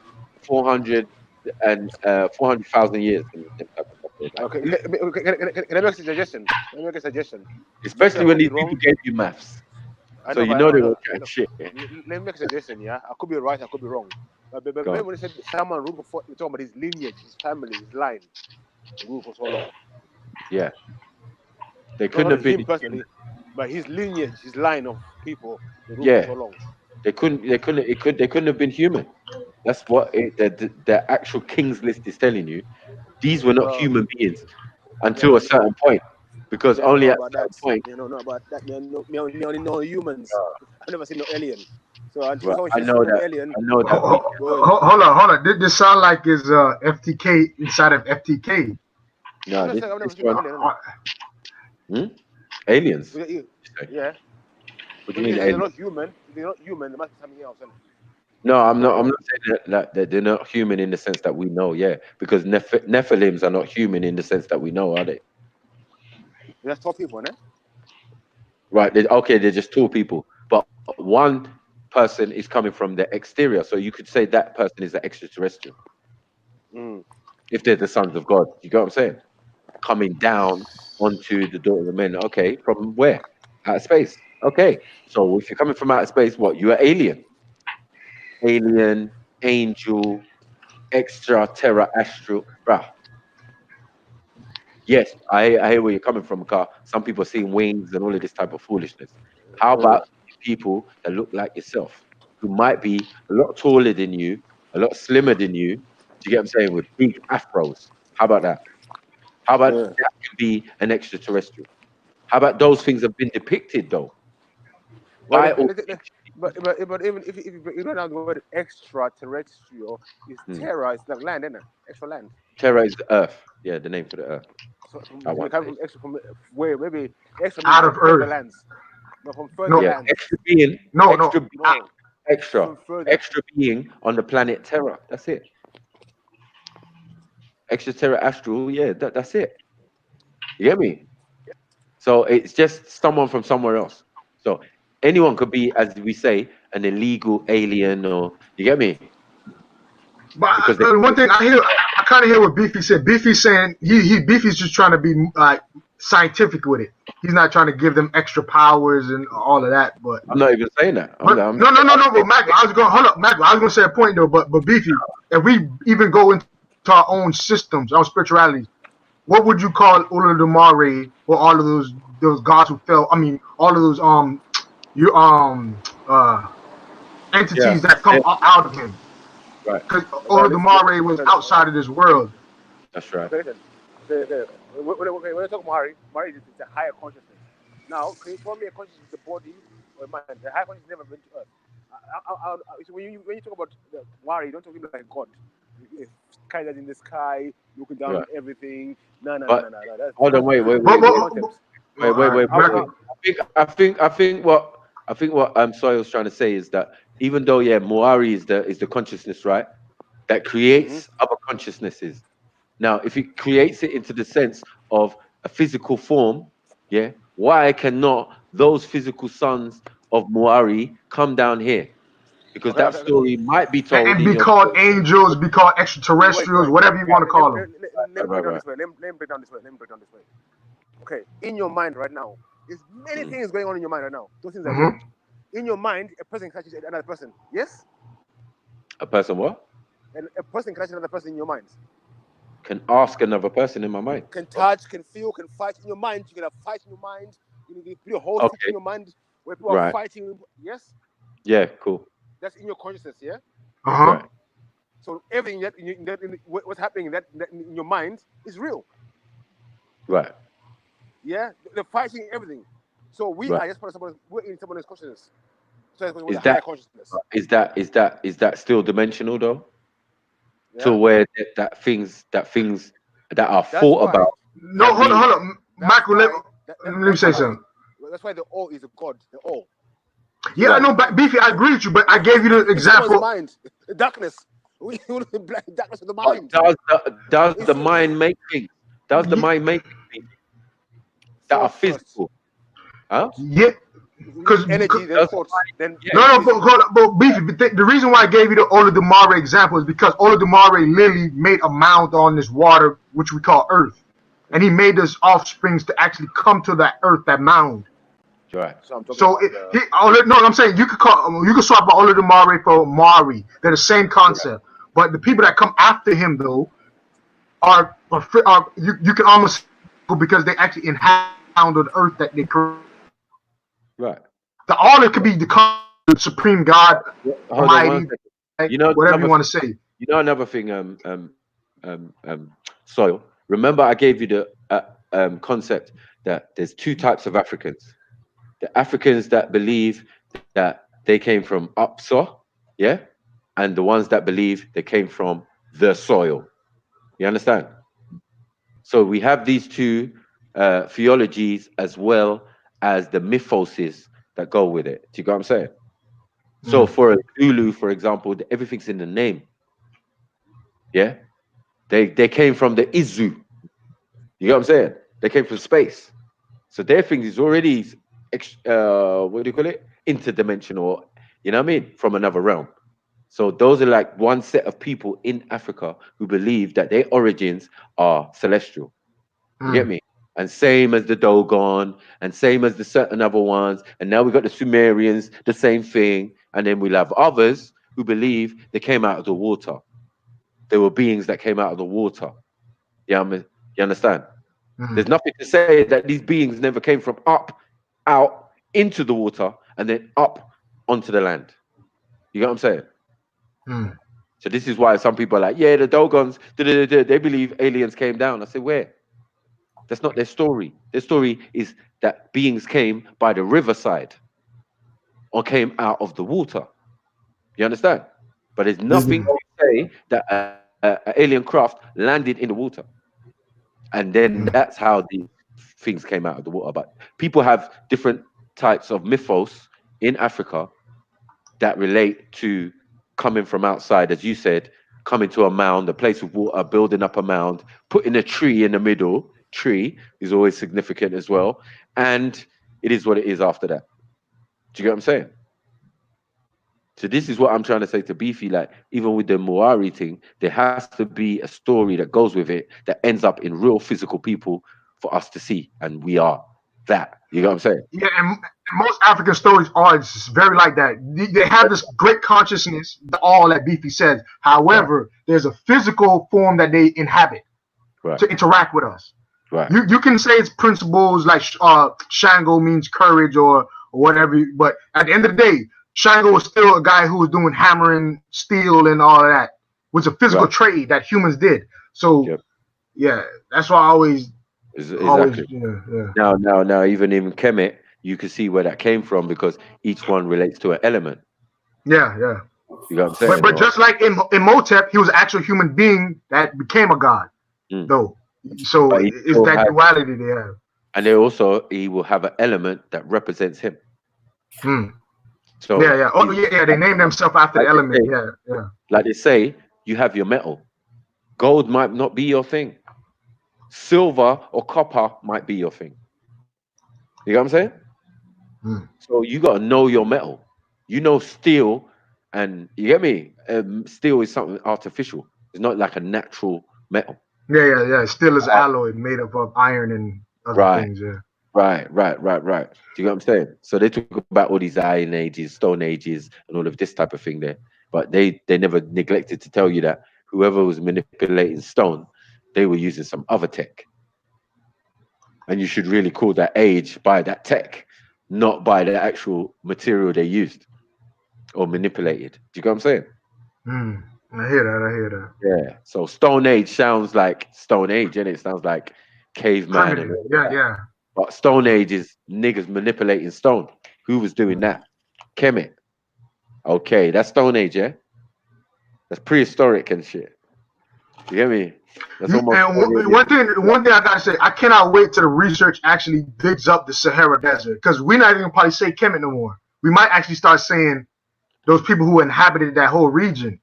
Speaker 1: 400,000 years?
Speaker 16: Okay, can I make a suggestion? Let me make a suggestion.
Speaker 1: Especially when these people gave you maths. So you know they were trying shit.
Speaker 16: Let me make a suggestion, yeah? I could be right, I could be wrong. But remember when they said someone ruled before, you're talking about his lineage, his family, his line. Ruled for so long.
Speaker 1: Yeah. They couldn't have been
Speaker 16: him personally, but his lineage, his line of people, they ruled
Speaker 1: Yeah.
Speaker 16: for so long.
Speaker 1: They couldn't have been human. That's what the actual king's list is telling you. These were not human beings until a certain point. Because only at a certain point.
Speaker 16: You know, no, but that me only know humans. I've never seen no alien. So until
Speaker 1: Well,
Speaker 16: someone
Speaker 1: I know
Speaker 16: says
Speaker 1: that.
Speaker 16: alien,
Speaker 1: I know that.
Speaker 9: Hold on. This sound like is FTK inside of FTK.
Speaker 1: No,
Speaker 16: I've never seen no alien.
Speaker 1: Aliens.
Speaker 16: Yeah.
Speaker 1: What do you mean
Speaker 16: They're
Speaker 1: aliens?
Speaker 16: not human. They're not human. There must be something else.
Speaker 1: No, I'm not saying that they're not human in the sense that we know, yeah. Because Nephilims are not human in the sense that we know, are they?
Speaker 16: They're tall people, eh?
Speaker 1: Right. They're just tall people. But one person is coming from the exterior. So you could say that person is an extraterrestrial. If they're the sons of God. You get what I'm saying? Coming down onto the daughter of men. Okay, from where? Outer space. Okay. So if you're coming from outer space, what? You're an alien. Alien, angel, extraterrestrial. Bruh. Yes, I hear where you're coming from, Car. Some people are seeing wings and all of this type of foolishness. How about people that look like yourself, who might be a lot taller than you, a lot slimmer than you? Do you get what I'm saying? With big afros. How about that? How about that can be an extraterrestrial? How about those things have been depicted though?
Speaker 16: But even if you go down the word extraterrestrial, is terra, it's like land, isn't it? Extra land.
Speaker 1: Terra is the Earth. Yeah, the name for the Earth.
Speaker 16: So
Speaker 1: That one.
Speaker 16: come from extra from where? Maybe extra
Speaker 9: Out of
Speaker 16: further
Speaker 9: Earth.
Speaker 16: lands. No, from further
Speaker 1: Yeah,
Speaker 16: lands.
Speaker 1: extra being.
Speaker 9: No,
Speaker 1: Extra being on the planet Terra. That's it. Extraterrestrial. Yeah, that's it. You get me? So it's just someone from somewhere else. So anyone could be, as we say, an illegal alien, or you get me?
Speaker 9: But one thing I kind of hear what Beefy said. Beefy's saying Beefy's just trying to be like scientific with it. He's not trying to give them extra powers and all of that. But
Speaker 1: I'm not even saying that.
Speaker 9: No. But Mac, I was going to say a point though. But Beefy, if we even go into our own systems, our spirituality, what would you call Uludumare or all of those gods who fell? I mean, all of those entities that come out of him.
Speaker 1: Right.
Speaker 9: Because Uludumare was outside of this world.
Speaker 1: That's right.
Speaker 16: When I talk Mari is a higher consciousness. Now, can you tell me a consciousness is the body or mind? The higher consciousness never been to Earth. So when you talk about Mari, don't talk about like God. Kind of in the sky, looking down on everything. No.
Speaker 1: Hold on, wait. I think what Soil's trying to say is that even though Moari is the consciousness, right, that creates other consciousnesses. Now, if it creates it into the sense of a physical form, why cannot those physical sons of Moari come down here? Because that story might be told
Speaker 9: and be called angels, be called extraterrestrials, whatever you want to call them.
Speaker 16: Let me break down this way. Okay, in your mind right now, there's many things going on in your mind right now. Those things are in your mind. A person catches another person. Yes.
Speaker 1: A person what?
Speaker 16: And a person catches another person in your mind.
Speaker 1: Can ask another person in my mind.
Speaker 16: Can touch, can feel, can fight in your mind. You can have fight in your mind. You can put a whole thing in your mind where people are fighting. Yes.
Speaker 1: Yeah. Cool.
Speaker 16: That's in your consciousness, yeah.
Speaker 1: Right.
Speaker 16: So everything what's happening in your mind is real.
Speaker 1: Right.
Speaker 16: Yeah, they're fighting everything. So we are just we're in someone's consciousness. So
Speaker 1: is that still dimensional though? Yeah. To where that things that are thought about.
Speaker 9: No, hold on. Michael, let me say something.
Speaker 16: That's why the all is a God. The all.
Speaker 9: Yeah, I know, Beefy, I agree with you, but I gave you the example.
Speaker 16: Mind, darkness. Darkness of the
Speaker 1: But
Speaker 16: mind.
Speaker 1: does the mind make things? Does the mind make things that are physical? Huh?
Speaker 9: Yeah. Because
Speaker 16: energy, then thoughts, then
Speaker 9: but Beefy, the reason why I gave you the Olodumare example is because Olodumare literally made a mound on this water, which we call Earth, and he made his offsprings to actually come to that Earth, that mound.
Speaker 1: Right.
Speaker 9: So I'm saying you could swap out Olodumare for Mari. They're the same concept, but the people that come after him though are you can almost because they actually inhabit the Earth that they create.
Speaker 1: Right.
Speaker 9: The honor could be the supreme God, Almighty, whatever you want to say.
Speaker 1: You know another thing, Soil. Remember, I gave you the concept that there's two types of Africans: the Africans that believe that they came from Upsaw, yeah, and the ones that believe they came from the soil. You understand? So we have these two theologies as well as the mythoses that go with it. Do you get what I'm saying? So for a Zulu, for example, everything's in the name. Yeah, they came from the Izu. You get what I'm saying? They came from space. So their thing is already what do you call it? Interdimensional. You know what I mean? From another realm. So those are like one set of people in Africa who believe that their origins are celestial. You get me? And same as the Dogon, and same as the certain other ones. And now we've got the Sumerians, the same thing. And then we'll have others who believe they came out of the water. They were beings that came out of the water. Yeah, you understand? There's nothing to say that these beings never came from out into the water, and then up onto the land. You get what I'm saying? So this is why some people are like, yeah, the Dogons, they believe aliens came down. I say, where? That's not their story. Their story is that beings came by the riverside or came out of the water. You understand? But there's nothing to say that an alien craft landed in the water. And then that's how the things came out of the water. But people have different types of mythos in Africa that relate to coming from outside, as you said, coming to a mound, a place with water, building up a mound, putting a tree in the middle. Tree is always significant as well, and it is what it is after that. Do you get what I'm saying? So this is what I'm trying to say to Beefy, like even with the Moari thing, there has to be a story that goes with it that ends up in real physical people for us to see, and we are that. You know what I'm saying?
Speaker 9: Yeah, and most African stories are just very like that. They have this great consciousness, all that Beefy says. However, there's a physical form that they inhabit to interact with us.
Speaker 1: Right.
Speaker 9: You can say it's principles like Shango means courage or whatever, but at the end of the day, Shango was still a guy who was doing hammering, steel, and all of that. It was a physical trade that humans did. So, yeah, that's why I always.
Speaker 1: Exactly. Now, even in Kemet, you can see where that came from because each one relates to an element.
Speaker 9: Yeah.
Speaker 1: You know what I'm saying?
Speaker 9: But just like in Motep, he was an actual human being that became a god, though. So it's that duality they have.
Speaker 1: And they also, he will have an element that represents him. So
Speaker 9: they name themselves after the element. Yeah.
Speaker 1: Like they say, you have your metal. Gold might not be your thing. Silver or copper might be your thing. You know what I'm saying? So you got to know your metal. You know steel, and you get me? Steel is something artificial. It's not like a natural metal.
Speaker 9: Yeah. Steel is alloy made up of iron and other things. Yeah.
Speaker 1: Right. Do you know what I'm saying? So they talk about all these Iron Ages, Stone Ages, and all of this type of thing there. But they never neglected to tell you that whoever was manipulating stone, they were using some other tech. And you should really call that age by that tech, not by the actual material they used or manipulated. Do you get what I'm saying?
Speaker 9: I hear that.
Speaker 1: Yeah. So Stone Age sounds like Stone Age, and it sounds like caveman.
Speaker 9: Yeah.
Speaker 1: But Stone Age is niggas manipulating stone. Who was doing that? Kemet. Okay, that's Stone Age, yeah? That's prehistoric and shit. You get me? That's
Speaker 9: and one thing I gotta say, I cannot wait till the research actually digs up the Sahara Desert, because we're not even probably say Kemet no more. We might actually start saying those people who inhabited that whole region.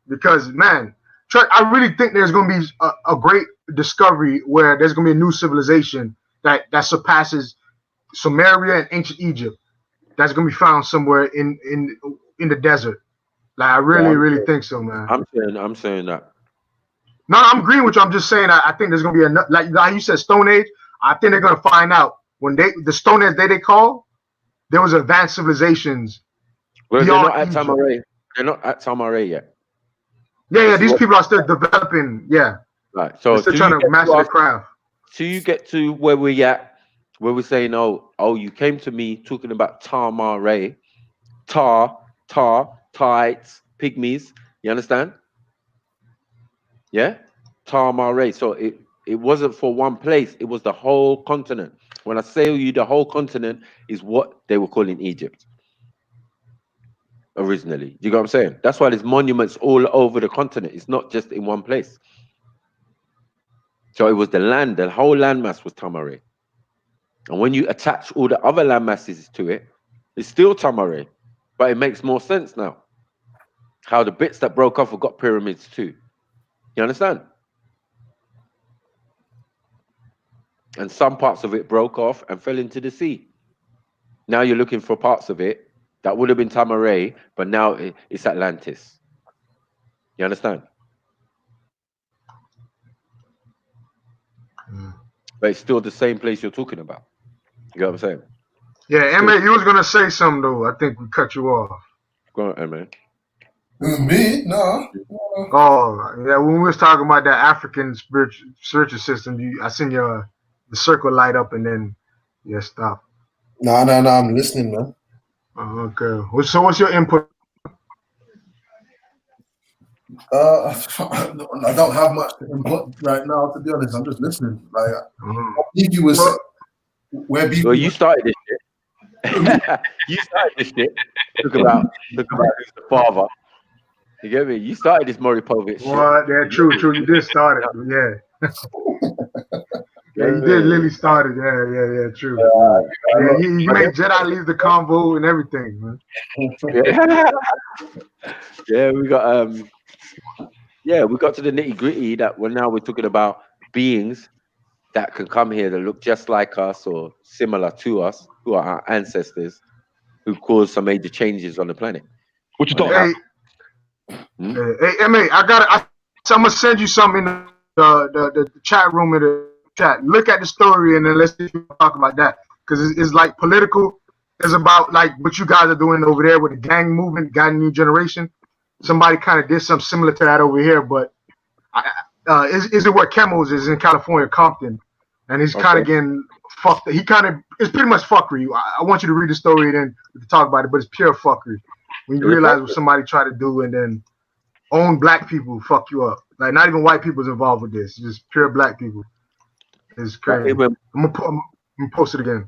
Speaker 9: because man, I really think there's going to be a great discovery where there's going to be a new civilization that surpasses Sumeria and ancient Egypt. That's going to be found somewhere in the desert. Like I really think so, man.
Speaker 1: I'm saying that.
Speaker 9: No, I'm agreeing with you. I'm just saying I think there's going to be like you said, Stone Age. I think they're going to find out when the Stone Age they call, there was advanced civilizations.
Speaker 1: Well, they're not at Tamaray. They're not at Tamaray yet.
Speaker 9: Yeah. These people are still developing. Yeah.
Speaker 1: Right. So
Speaker 9: they're still trying to master the craft.
Speaker 1: So you get to where we're at, where we're saying, oh, you came to me talking about Tamaray, Tites, pygmies. You understand? Yeah, Tamaray. So it wasn't for one place. It was the whole continent. When I say you the whole continent is what they were calling Egypt originally. You got what I'm saying? That's why there's monuments all over the continent. It's not just in one place. So it was the land, the whole landmass was Tamaray. And when you attach all the other landmasses to it, it's still Tamaray. But it makes more sense now. How the bits that broke off have got pyramids too. You understand? And some parts of it broke off and fell into the sea. Now you're looking for parts of it that would have been Tamaray, but now it's Atlantis. You understand? But it's still the same place you're talking about. You know what I'm saying?
Speaker 9: Yeah, Emma, you was gonna say something though. I think we cut you off.
Speaker 1: Go on, Emma.
Speaker 14: Me? No.
Speaker 9: Oh, yeah. When we was talking about that African spiritual system, I seen the circle light up and then stop.
Speaker 14: No. I'm listening, man.
Speaker 9: Oh, okay. So what's your input?
Speaker 14: I don't have much input right now, to be honest. I'm just listening. Like, if you was
Speaker 1: well, you started this shit. You started this shit. Look about who's the father. You get me? You started this Maury Povich shit.
Speaker 9: What? Yeah, true. You did start it. Yeah. Yeah, you did. Lily started. Yeah, true. Yeah, you made Jedi leave the convo and everything, man.
Speaker 1: Yeah, we got we got to the nitty gritty that now we're talking about beings that can come here that look just like us or similar to us, who are our ancestors, who caused some major changes on the planet. What you talking about?
Speaker 9: Hey, MA, I'm gonna send you something in the chat room in the chat. Look at the story and then let's talk about that, because it's like political. It's about like what you guys are doing over there with the gang movement, gang new generation. Somebody kind of did something similar to that over here, but is it where Chemos is in California, Compton, and he's kind of getting fucked. It's pretty much fuckery. I want you to read the story and then we can talk about it, but it's pure fuckery. When you realize what somebody tried to do and then own black people fuck you up. Like not even white people's involved with this. It's just pure black people. It's crazy. I'm gonna post it again.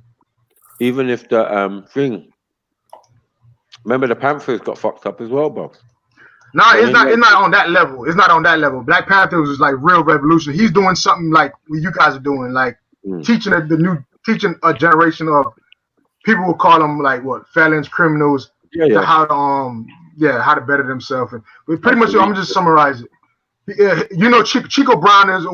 Speaker 1: Even if the thing, remember the Panthers got fucked up as well, bro.
Speaker 9: No, it's not on that level. It's not on that level. Black Panther was like real revolution. He's doing something like what you guys are doing, like teaching a generation of people will call them like what, felons, criminals, how to better themselves. But pretty much, I'm just summarize it. Yeah, you know, Chico Brown is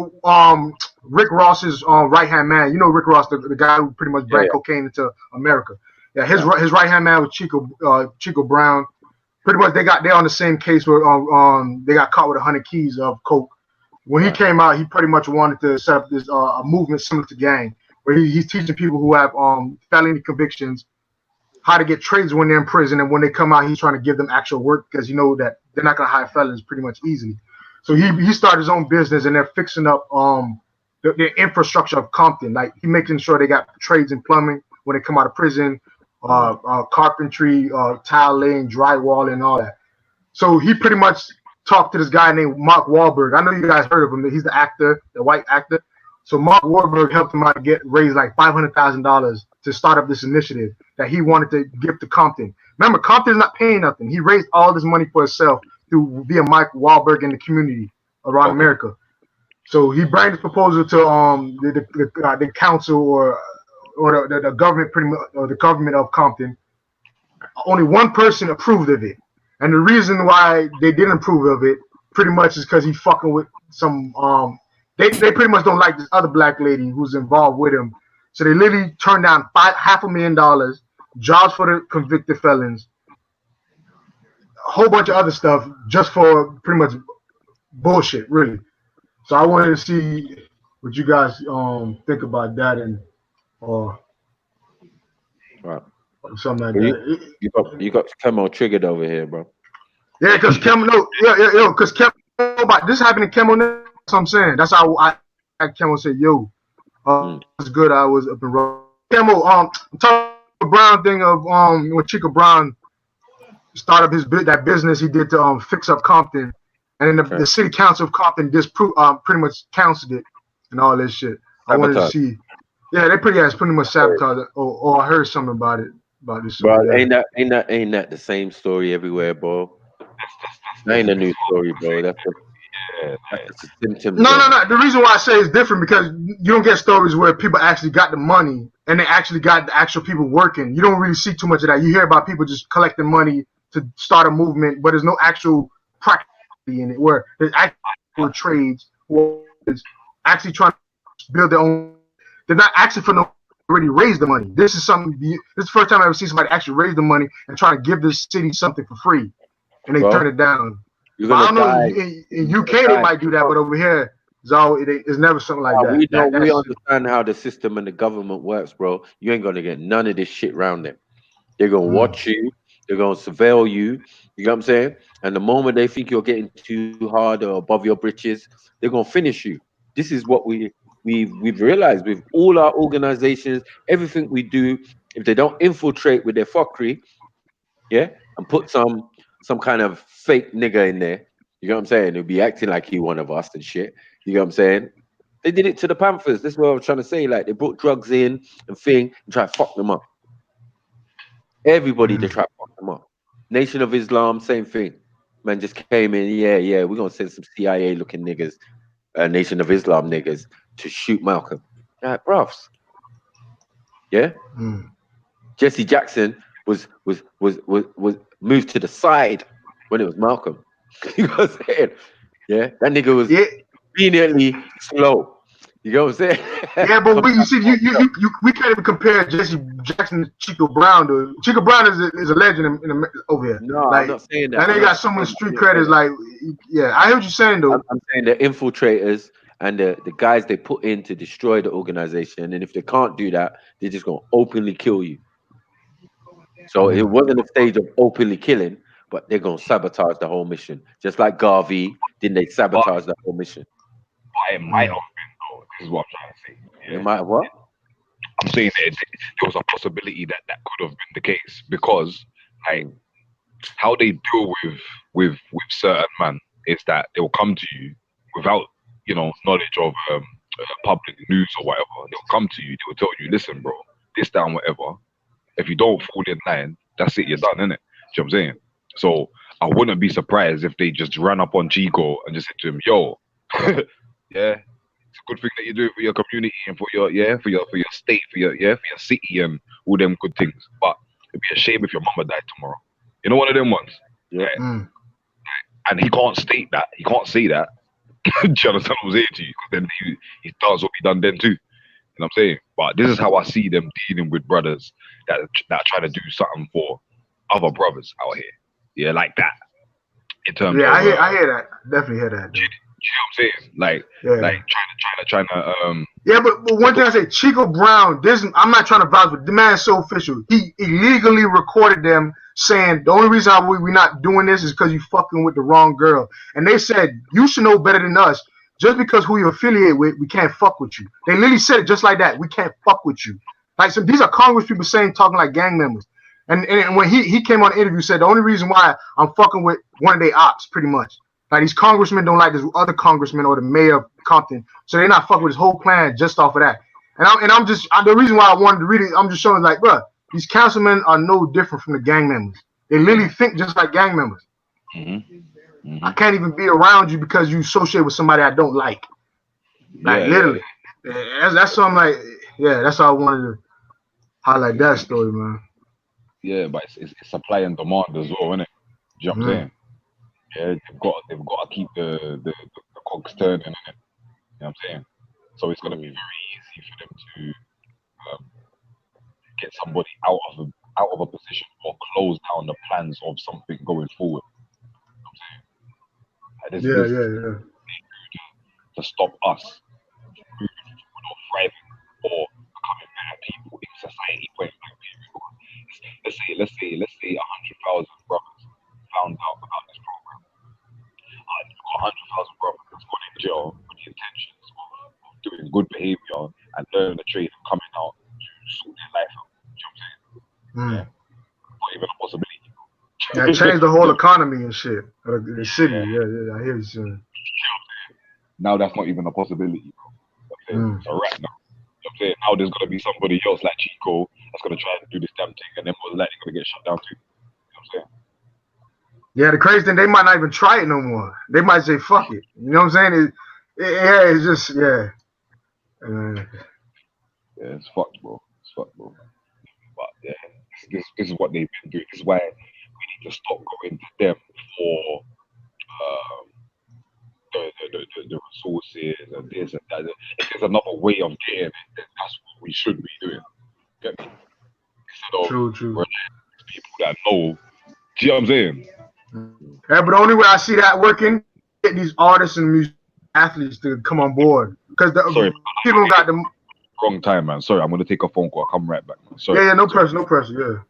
Speaker 9: Rick Ross's right hand man. You know Rick Ross, the guy who pretty much brought cocaine into America. Yeah, his right hand man was Chico Brown. Pretty much, they're on the same case where they got caught with 100 keys of coke. When he came out, he pretty much wanted to set up this a movement similar to gang, where he's teaching people who have felony convictions how to get trades when they're in prison, and when they come out, he's trying to give them actual work because you know that they're not gonna hire felons pretty much easily. So he started his own business, and they're fixing up the infrastructure of Compton. Like he making sure they got trades in plumbing when they come out of prison. Carpentry, tile laying, drywall, and all that. So he pretty much talked to this guy named Mark Wahlberg. I know you guys heard of him. He's the actor, the white actor. So Mark Wahlberg helped him out raise like $500,000 to start up this initiative that he wanted to give to Compton. Remember, Compton's not paying nothing. He raised all this money for himself via Mike Wahlberg in the community around America. So he brought his proposal to the council or the government, pretty much, or the government of Compton. Only one person approved of it, and the reason why they didn't approve of it pretty much is because he fucking with some they pretty much don't like this other black lady who's involved with him. So they literally turned down $500,000, jobs for the convicted felons, a whole bunch of other stuff just for pretty much bullshit, really. So I wanted to see what you guys think about that and
Speaker 1: Right.
Speaker 9: something like
Speaker 1: You,
Speaker 9: that.
Speaker 1: you got Kemo triggered over here, bro.
Speaker 9: Yeah, because Kemo, because Kemo, this happened to Kemo. That's what I'm saying. That's how I Kemo said, "Yo, it's good." I was up and running. Kemo, talking about Brown thing of when Chico Brown started that business he did to fix up Compton, and then the city council of Compton pretty much canceled it and all this shit. I wanted to see. Yeah, they pretty much sabotaged it, or I heard something about it. About this.
Speaker 1: Bro,
Speaker 9: Yeah.
Speaker 1: ain't that the same story everywhere, bro? That ain't a new story, bro. That's a symptom.
Speaker 9: No. The reason why I say it's different because you don't get stories where people actually got the money and they actually got the actual people working. You don't really see too much of that. You hear about people just collecting money to start a movement, but there's no actual practicality in it where there's actual trades who is actually trying to build their own. They're not actually for no already raise the money. This is something. This is the first time I ever see somebody actually raise the money and try to give this city something for free, and they turn it down.
Speaker 1: You're
Speaker 9: But I
Speaker 1: gonna
Speaker 9: don't know.
Speaker 1: die.
Speaker 9: In UK they might do that, but over here, it's never something like that.
Speaker 1: We understand how the system and the government works, bro. You ain't gonna get none of this shit around them. They're gonna watch you. They're gonna surveil you. You know what I'm saying? And the moment they think you're getting too hard or above your britches, they're gonna finish you. This is what we've realized with all our organizations, everything we do. If they don't infiltrate with their fuckery, yeah, and put some kind of fake nigga in there, you know what I'm saying? He'll be acting like he one of us and shit. You know what I'm saying? They did it to the Panthers. That's what I was trying to say. Like they brought drugs in and try to fuck them up. Everybody they try to fuck them up. Nation of Islam, same thing. Man just came in, yeah, we're gonna send some CIA looking niggas, Nation of Islam niggas, to shoot Malcolm. Like, bruv. Yeah? Jesse Jackson was moved to the side when it was Malcolm. You know what I'm saying? Yeah, that nigga was conveniently slow. You know what I'm saying?
Speaker 9: Yeah, but you see, we can't even compare Jesse Jackson to Chico Brown. Though. Chico Brown is a legend over here.
Speaker 1: No,
Speaker 9: like,
Speaker 1: I'm not saying that.
Speaker 9: And they got so much street credits. Like, yeah, I hear what you're saying though.
Speaker 1: I'm saying the infiltrators and the guys they put in to destroy the organization, and if they can't do that, they're just gonna openly kill you. So it wasn't a stage of openly killing, but they're gonna sabotage the whole mission. Just like Garvey, didn't they sabotage the whole mission?
Speaker 15: It might have been though. This is what I'm trying to say. Yeah.
Speaker 1: It might have what?
Speaker 15: I'm saying that there was a possibility that could have been the case because, like, how they deal with certain man is that they will come to you without knowledge of public news or whatever. They'll come to you. They will tell you, listen, bro, this, that, and whatever. If you don't fall in line, that's it. You're done, innit? You know what I'm saying? So I wouldn't be surprised if they just ran up on Chico and just said to him, yo, yeah, it's a good thing that you do it for your community and for your state, for your city and all them good things. But it'd be a shame if your mama died tomorrow. You know, one of them ones.
Speaker 1: Yeah.
Speaker 15: And he can't state that. He can't say that. Do you understand what I'm saying to you? Because then he does what he done then too. You know what I'm saying? But this is how I see them dealing with brothers that are trying to do something for other brothers out here. Yeah, like that. In terms of,
Speaker 9: I hear that. Definitely hear that.
Speaker 15: You know what I'm saying? Like trying to
Speaker 9: Yeah, but one thing I say, Chico Brown, I'm not trying to vouch, but the man's so official. He illegally recorded them saying the only reason we're not doing this is because you fucking with the wrong girl. And they said, you should know better than us. Just because who you affiliate with, we can't fuck with you. They literally said it just like that. We can't fuck with you. Like, so these are Congress people talking like gang members. And when he came on the interview, said the only reason why I'm fucking with one of their ops, pretty much. Like, these congressmen don't like this other congressman or the mayor of Compton, so they're not fucking with his whole plan just off of that. And I'm just the reason why I wanted to read it. I'm just showing like, bro, these councilmen are no different from the gang members. They literally think just like gang members. I can't even be around you because you associate with somebody I don't like. Like literally. Yeah, that's something like, yeah, that's how I wanted to highlight that story, man.
Speaker 15: Yeah, but it's supply and demand as well, isn't it? Do you know what I'm saying? Yeah, they've got to keep the cogs turning, innit? You know what I'm saying? So it's gonna be very easy for them to get somebody out of a position or close down the plans of something going forward. You know what I'm saying? Like,
Speaker 9: Yeah.
Speaker 15: to stop us moving forward or thriving or becoming better people in society. Let's say 100,000 brothers found out about this program. You've got 100,000 brothers that's gone in jail with the intentions of doing good behavior and learning the trade and coming out to sort their life out. You know what I'm saying? Yeah. Not even a possibility.
Speaker 9: Yeah, change the whole economy and shit. The city. Yeah. I hear you saying.
Speaker 15: Now that's not even a possibility, bro. You know what I'm saying? So right now, you know what I'm saying? Now there's gonna be somebody else like Chico that's gonna try and do this damn thing, and then most likely gonna get shut down too. You know what I'm saying?
Speaker 9: Yeah, the crazy thing, they might not even try it no more. They might say fuck it. You know what I'm saying? It's just
Speaker 15: Yeah, it's fucked, bro. It's fucked, bro. But yeah, this is what they've been doing. This is why we need to stop going to them for the resources and this and that. If there's another way of getting it, then that's what we should be doing. Get me? Instead of
Speaker 9: true.
Speaker 15: people that know. Do you know what I'm saying?
Speaker 9: Yeah, but the only way I see that working, get these artists and athletes to come on board. Because the people got the
Speaker 15: wrong time, man. Sorry, I'm gonna take a phone call. I'll come right back, man. Sorry.
Speaker 9: Yeah, no pressure.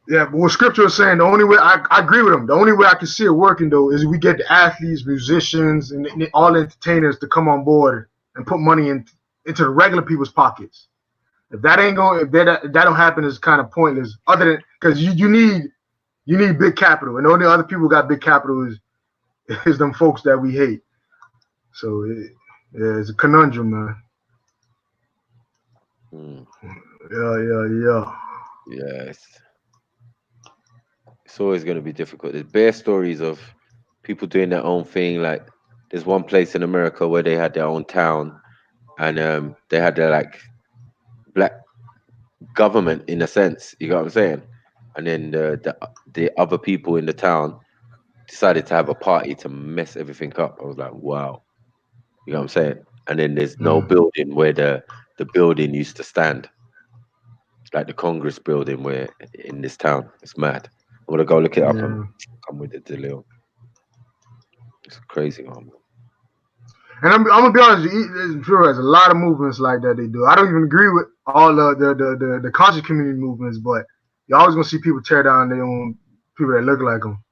Speaker 9: Yeah, but what Scripture is saying, the only way I agree with him. The only way I can see it working though is we get the athletes, musicians, and all entertainers to come on board and put money into the regular people's pockets. If that ain't going, if that don't happen, it's kind of pointless. Other than because you need big capital, and the only other people who got big capital is them folks that we hate. So it's a conundrum, man. Yeah.
Speaker 1: Yes. It's always going to be difficult. There's bare stories of people doing their own thing. Like there's one place in America where they had their own town, and they had their like black government in a sense. You got what I'm saying? And then the other people in the town decided to have a party to mess everything up. I was like, wow. You know what I'm saying? And then there's no building where the building used to stand. Like the Congress building where in this town. It's mad. I'm gonna go look it up and come with it, Delil. It's a crazy one.
Speaker 9: And I'm gonna be honest, there's a lot of movements like that they do. I don't even agree with all the conscious community movements, but you're always gonna see people tear down their own people that look like them.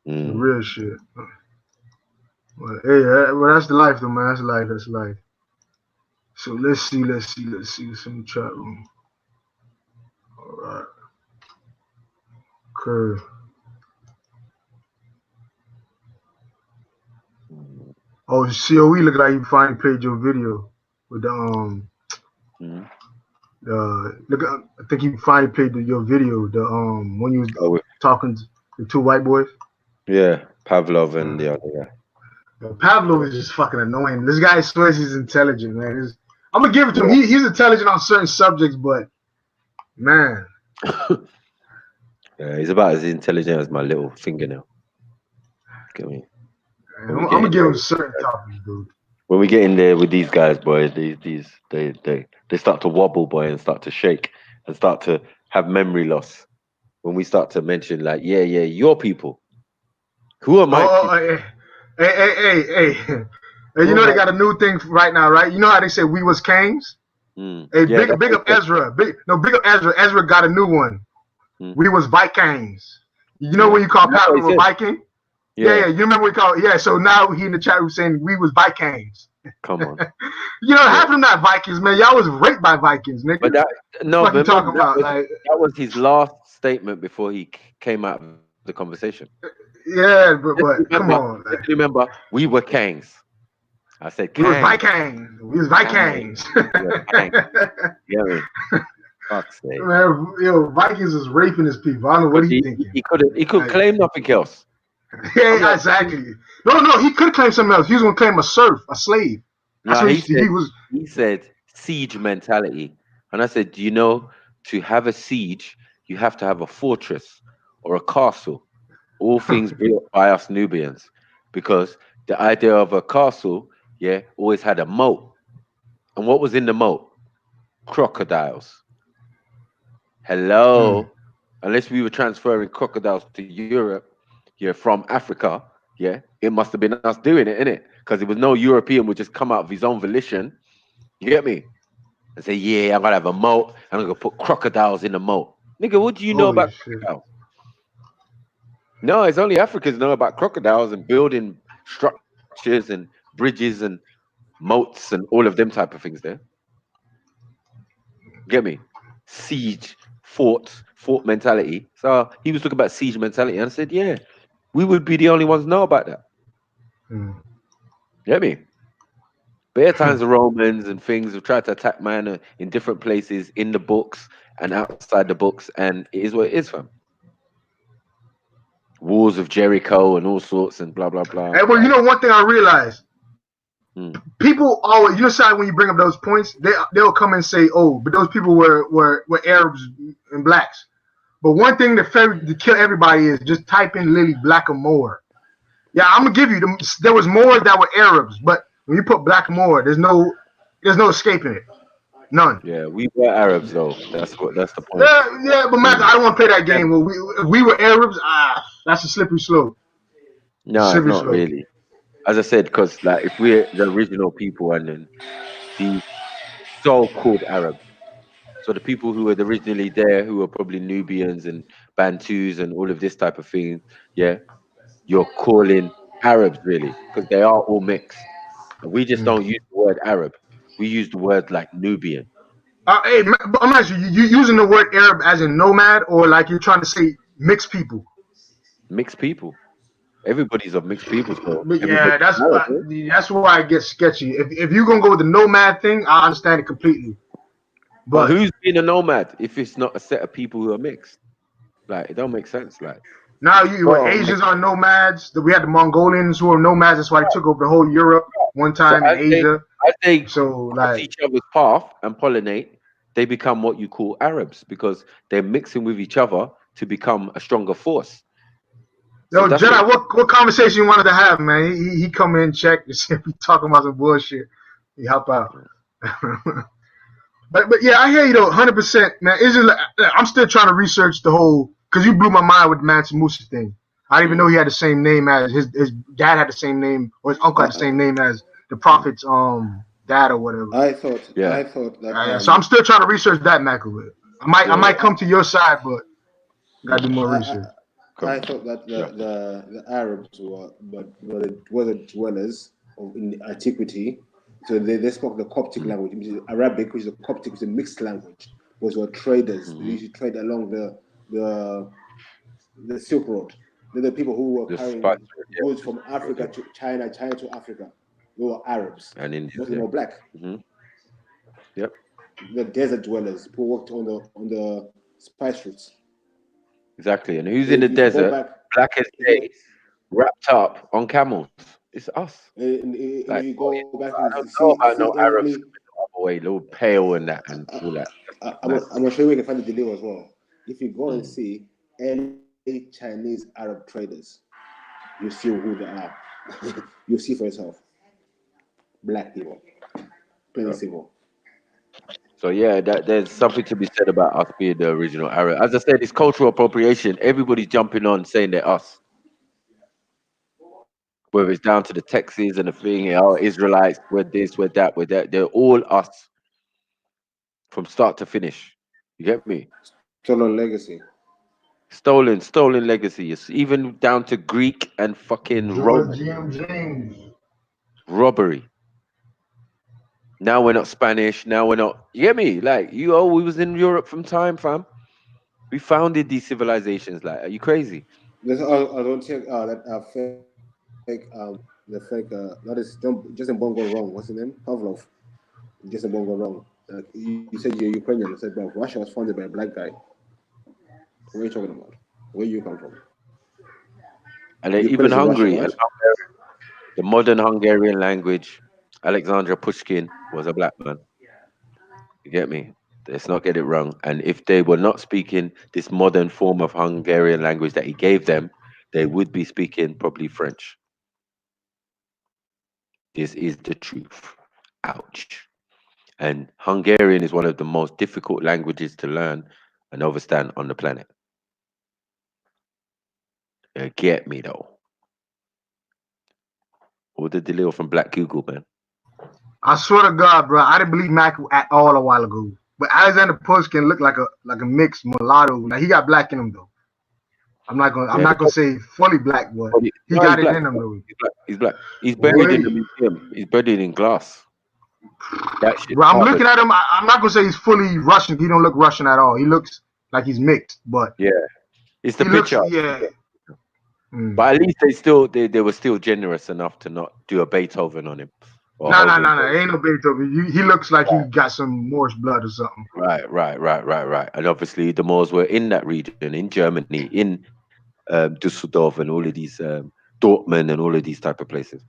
Speaker 9: The real shit. But hey, well, that's the life though, man. That's life. So let's see what's in the chat room. All right. Okay. Oh, COE look like you finally played your video with the look. I think you finally played your video. The when you was talking to the two white boys.
Speaker 1: Yeah, Pavlov and the other guy.
Speaker 9: Pavlov is just fucking annoying. This guy swears he's intelligent, man. I'm gonna give it to him. He's intelligent on certain subjects, but man.
Speaker 1: Yeah, he's about as intelligent as my little fingernail. Get me?
Speaker 9: I'm gonna give him certain topics, dude.
Speaker 1: When we get in there with these guys, boy, they start to wobble, boy, and start to shake and start to have memory loss. When we start to mention, like, yeah, your people. Who are my
Speaker 9: people? Hey. You know they got a new thing right now, right? You know how they say we was kings? Hey, big up Ezra. Big up Ezra. Ezra got a new one. We was Vikings. You know when you call Pavlov a Viking? Yeah. You remember we call so now he in the chat room saying we was Vikings.
Speaker 1: Come on.
Speaker 9: You know, half of them not Vikings, man. Y'all was raped by Vikings, nigga.
Speaker 1: But
Speaker 9: what you talking about?
Speaker 1: That was his last statement before he came out of the conversation.
Speaker 9: Yeah, but come on.
Speaker 1: Remember, we were kings. I said
Speaker 9: kings. We was Vikings. We was Vikings.
Speaker 1: Yeah. Fuck's sake.
Speaker 9: Man, Vikings is raping his people. I don't know what he thinking.
Speaker 1: He could claim nothing else.
Speaker 9: Yeah, exactly. No, he could claim something else. He was gonna claim a slave. That's what
Speaker 1: he said siege mentality. And I said, do you know, to have a siege, you have to have a fortress or a castle. All things built by us Nubians, because the idea of a castle, yeah, always had a moat. And what was in the moat? Crocodiles. Hello. Unless we were transferring crocodiles to Europe, yeah, from Africa, yeah, it must have been us doing it, innit? Because it was no European would just come out of his own volition. You get me? And say, yeah, I'm gonna have a moat, and I'm gonna put crocodiles in the moat. Nigga, what do you know about crocodiles? No, it's only Africans know about crocodiles and building structures and bridges and moats and all of them type of things there. Get me? Siege, fort mentality. So he was talking about siege mentality, and I said, yeah, we would be the only ones know about that. Get me? Bare times the Romans and things have tried to attack man in different places in the books and outside the books, and it is what it is, fam. Wars of Jericho and all sorts and blah blah blah.
Speaker 9: Hey, well, you know one thing I realized. People always, you know, when you bring up those points, they'll come and say, "Oh, but those people were Arabs and blacks." But one thing to kill everybody is just type in Lily Black or Moor. Yeah, I'm gonna give you them. There was Moors that were Arabs, but when you put Black Moor, there's no escaping it. None.
Speaker 1: Yeah, we were Arabs though. That's the point.
Speaker 9: Yeah, but man, I don't want to play that game. Well, if we were Arabs, that's a slippery slope.
Speaker 1: No, it's not really. As I said, because like if we're the original people and then the so-called Arabs, so the people who were originally there, who were probably Nubians and Bantus and all of this type of thing, yeah, you're calling Arabs really, because they are all mixed. We just don't use the word Arab. We use the word like Nubian.
Speaker 9: Hey, I'm asking you using the word Arab as in nomad, or like you're trying to say mixed people?
Speaker 1: Mixed people. Everybody's of mixed people. So
Speaker 9: yeah, that's why it gets sketchy. If you're gonna go with the nomad thing, I understand it completely.
Speaker 1: But who's being a nomad if it's not a set of people who are mixed? Like it don't make sense. Like
Speaker 9: now, Asians are nomads. We had the Mongolians who are nomads. That's why they took over the whole Europe one time in Asia.
Speaker 1: I think
Speaker 9: so. Like
Speaker 1: each other's path and pollinate, they become what you call Arabs because they're mixing with each other to become a stronger force.
Speaker 9: Yo, so Jedi, what conversation you wanted to have, man? He come in, check, to see if we talking about some bullshit. He help out. but yeah, I hear you though, 100%, man. It's just like, I'm still trying to research the whole, because you blew my mind with the Mansa Musa thing. I didn't even know he had the same name as his dad had the same name, or his uncle had the same name as the prophet's dad or whatever.
Speaker 12: I thought that.
Speaker 9: So I'm still trying to research that, Macaulay. I might come to your side, but gotta do more research.
Speaker 12: I thought that the Arabs were the dwellers in antiquity. So they spoke the Coptic language, which is Arabic, which is a Coptic, which is a mixed language. Those were traders. They used to trade along the Silk Road. They're the people who were carrying goods from Africa to China, China to Africa. They were Arabs.
Speaker 1: And India.
Speaker 12: Most of them were black.
Speaker 1: Yep.
Speaker 12: The desert dwellers who worked on the spice routes.
Speaker 1: Exactly. And who's in the desert, black as day, wrapped up on camels? It's us.
Speaker 12: Like, you go back
Speaker 1: I don't know about no Arabs coming the other way, a little pale and that and all that.
Speaker 12: I'm gonna show you where you can find the delay as well. If you go and see any Chinese Arab traders, you see who they are. You see for yourself. Black people. Plain simple.
Speaker 1: So yeah, there's something to be said about us being the original Arab. As I said, it's cultural appropriation. Everybody's jumping on saying they're us. Whether it's down to the Texans and the thing, Israelites, we're this, we're that, we're that. They're all us from start to finish. You get me?
Speaker 12: Stolen legacy.
Speaker 1: Stolen legacy. It's even down to Greek and fucking Roman. Robbery. Now we're not Spanish. Now we're not. You get me? Like we was in Europe from time, fam. We founded these civilizations. Like, are you crazy?
Speaker 12: I don't think that that is Justin Bongo wrong. What's his name? Pavlov. Justin Bongo wrong. You said you're Ukrainian. I said, bro, Russia was founded by a black guy. What are you talking about? Where you come from?
Speaker 1: And even Hungary, right? The modern Hungarian language. Alexander Pushkin was a black man. You get me? Let's not get it wrong. And if they were not speaking this modern form of Hungarian language that he gave them, they would be speaking probably French. This is the truth. Ouch. And Hungarian is one of the most difficult languages to learn and understand on the planet. You get me though. What did the deal from Black Google, man?
Speaker 9: I swear to God, bro, I didn't believe Mac at all a while ago. But Alexander Pushkin looked like a mixed mulatto. Now he got black in him though. I'm not gonna say fully black, but he got it in him though.
Speaker 1: He's black. He's buried in the museum. He's buried in glass. That shit.
Speaker 9: Bro, I'm looking at him. I'm not gonna say he's fully Russian. He don't look Russian at all. He looks like he's mixed, but
Speaker 1: yeah, it's the
Speaker 9: he
Speaker 1: picture.
Speaker 9: looks, yeah.
Speaker 1: But at least they were still generous enough to not do a Beethoven on him.
Speaker 9: No. Ain't no Beethoven. He looks like he got some Moorish blood or something.
Speaker 1: Right. And obviously the Moors were in that region, in Germany, in Düsseldorf, and all of these Dortmund, and all of these type of places.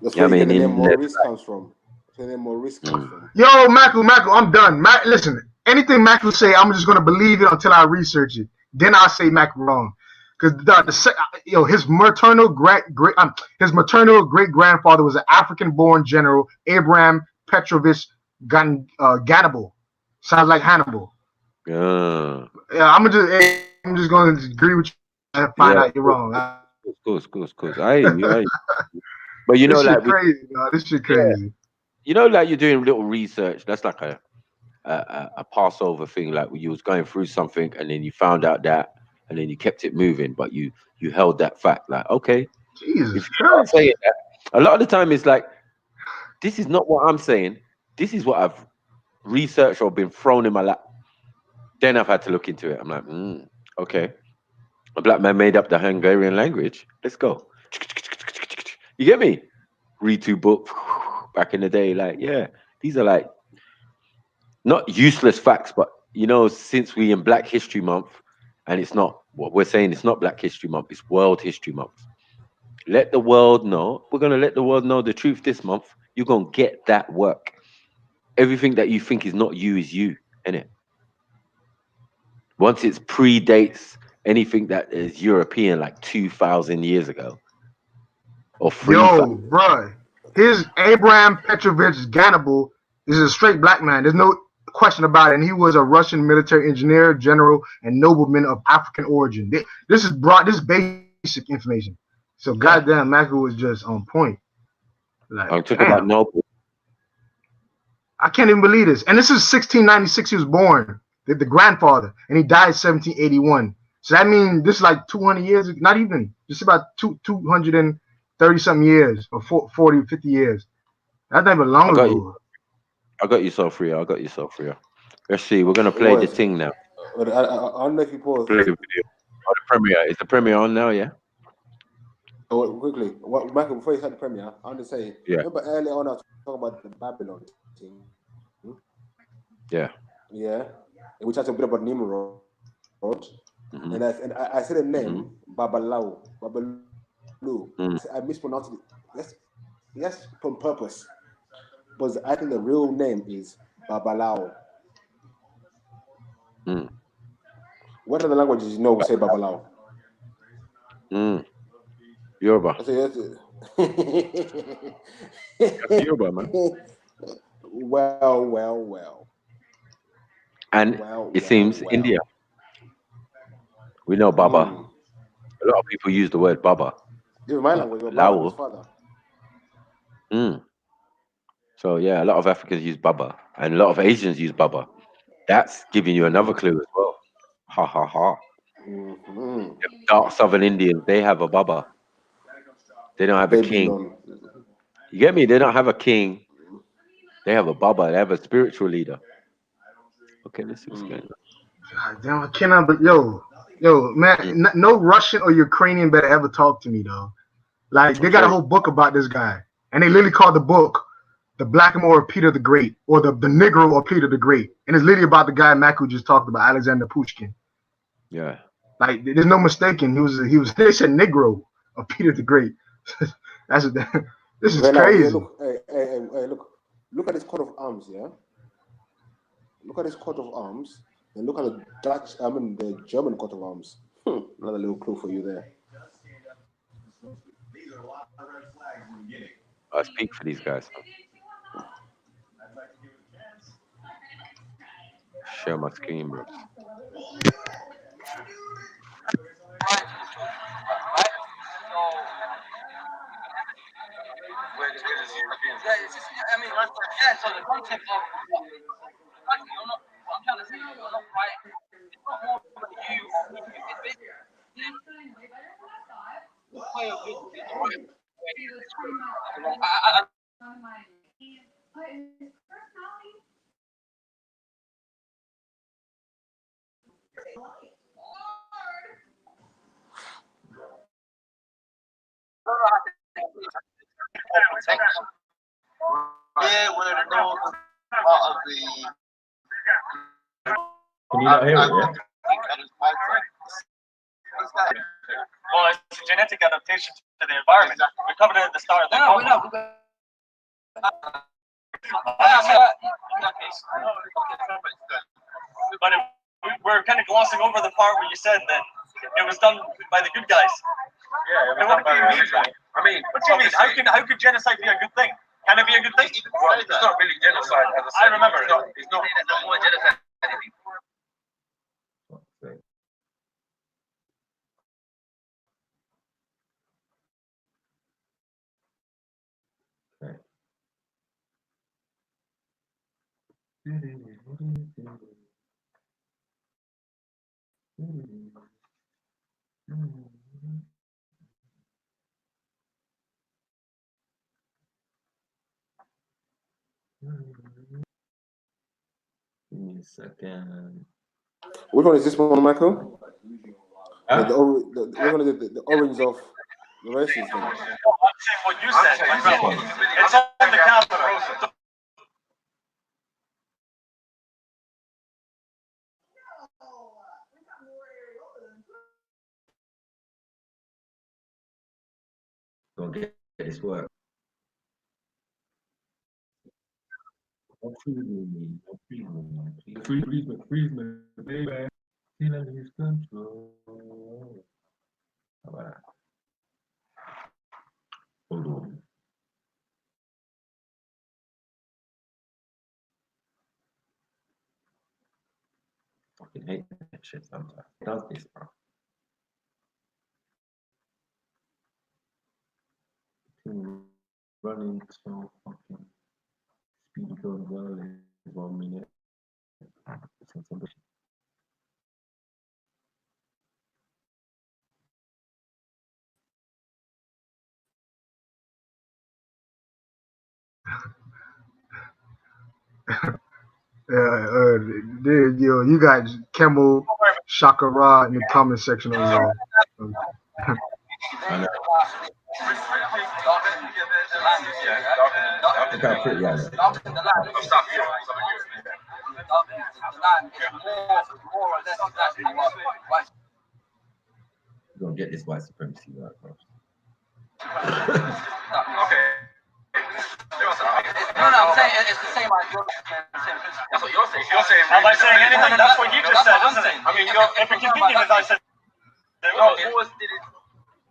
Speaker 12: That's where the name Maurice comes from.
Speaker 9: Yo, Macu, I'm done. Listen, anything Macu say, I'm just gonna believe it until I research it. Then I'll say Macu wrong. Because his maternal great grandfather was an African-born general, Abraham Petrovich Ganibal. Sounds like Hannibal.
Speaker 1: Yeah,
Speaker 9: I'm just going to agree with you and find out you're wrong.
Speaker 1: Of course. I hear you. But you know,
Speaker 9: this
Speaker 1: like
Speaker 9: shit crazy, this shit crazy.
Speaker 1: Yeah. You know, like you're doing little research. That's like a Passover thing. Like you was going through something, and then you found out that. And then you kept it moving, but you held that fact. Like, okay,
Speaker 9: Jesus,
Speaker 1: if you're not saying that, a lot of the time it's like, this is not what I'm saying. This is what I've researched or been thrown in my lap. Then I've had to look into it. I'm like, okay, a black man made up the Hungarian language. Let's go. You get me? Read 2 books back in the day. Like, yeah, these are like not useless facts, but you know, since we in Black History Month. And it's not what we're saying. It's not Black History Month. It's World History Month. Let the world know. We're gonna let the world know the truth this month. You're gonna get that work. Everything that you think is not you is you, innit? Once it predates anything that is European, like 2,000 years ago, or 3,000.
Speaker 9: Yo, bro, his Abraham Petrovich Ganibal is a straight black man. There's no question about it. And he was a Russian military engineer, general, and nobleman of African origin. This is basic information. So goddamn, Macu was just on point. Like,
Speaker 1: I'm talking about noble.
Speaker 9: I can't even believe this. And this is 1696. He was born, the grandfather, and he died 1781. So that means this is like 200 years, not even, just about 230 something years, or 40, 50 years. That's not even long ago.
Speaker 1: I got you, Sophia. Let's see. We're gonna play the thing now.
Speaker 12: I'll make you pause.
Speaker 1: Play the video. Oh, the premiere. Is the premiere on now? Yeah.
Speaker 12: Oh, quickly, Michael, before you start the premiere, I want to say, remember earlier on I was talking about the Babylon thing.
Speaker 1: Yeah.
Speaker 12: Yeah. We talked a bit about Nimrod, and I said the name Babalau. I mispronounced it. Yes, on purpose. But I think the real name is Babalao. What other languages you know we say Babalao?
Speaker 1: Yoruba.
Speaker 12: That's
Speaker 1: Yoruba, man.
Speaker 12: Well.
Speaker 1: And it seems India. We know Baba. A lot of people use the word Baba.
Speaker 12: Even my language, Baba is father.
Speaker 1: So yeah, a lot of Africans use Baba, and a lot of Asians use Baba. That's giving you another clue as well. Ha ha ha. Dark Southern Indians, they have a Baba. They don't have a king. You get me? They don't have a king. They have a Baba. They have a spiritual leader. Okay, let's see what's going on.
Speaker 9: God damn, I cannot. But yo, man, no Russian or Ukrainian better ever talk to me, though. Like they got a whole book about this guy, and they literally called the book "The Blackamoor of Peter the Great" or the Negro of Peter the Great, and it's literally about the guy Macu just talked about, Alexander Pushkin.
Speaker 1: Yeah.
Speaker 9: Like there's no mistaking. He was. They said Negro of Peter the Great. This is crazy.
Speaker 12: Look at this coat of arms, yeah. Look at this coat of arms, and look at the German coat of arms. Another little clue for you there.
Speaker 1: I speak for these guys. Share my screen, bro.
Speaker 17: I mean, yeah, so the concept of what I'm trying to say, you're not right. It's not more about you or me. It's basically the way of it is the right way.
Speaker 18: Yeah, we're the northern part of the.
Speaker 19: Can you not hear it? Yeah.
Speaker 17: Well, it's a genetic adaptation to the environment. We covered it at the start of the call. But we're kind of glossing over the part where you said that it was done by the good guys. Yeah, what do you mean? I mean, what do you mean? How could genocide be a good thing? Can it be a good thing? Well, it's not really genocide. As I remember it. It's not more genocide.
Speaker 19: Give me a second.
Speaker 12: Which one is this one, Michael? Huh? The orange of the races thing.
Speaker 17: I'm saying what you said. It's on the camera.
Speaker 19: Gonna get this work. Don't freeze me. Don't freeze me. Freeze me, baby. Feeling his control. How about that? Hold on. Fucking hate that shit sometimes. It does this, bro. Running so fucking speedy going well in 1 minute.
Speaker 9: You got Camel Shakara in the comment section over there.
Speaker 19: Look how pretty I look. You're gonna get this white supremacy right, bro.
Speaker 17: Okay. No, I'm saying it's the same idea. That's what you're saying. You're saying. Am I saying anything? That's what you just said, isn't it? I mean, if it continues as I said. No, Moors did it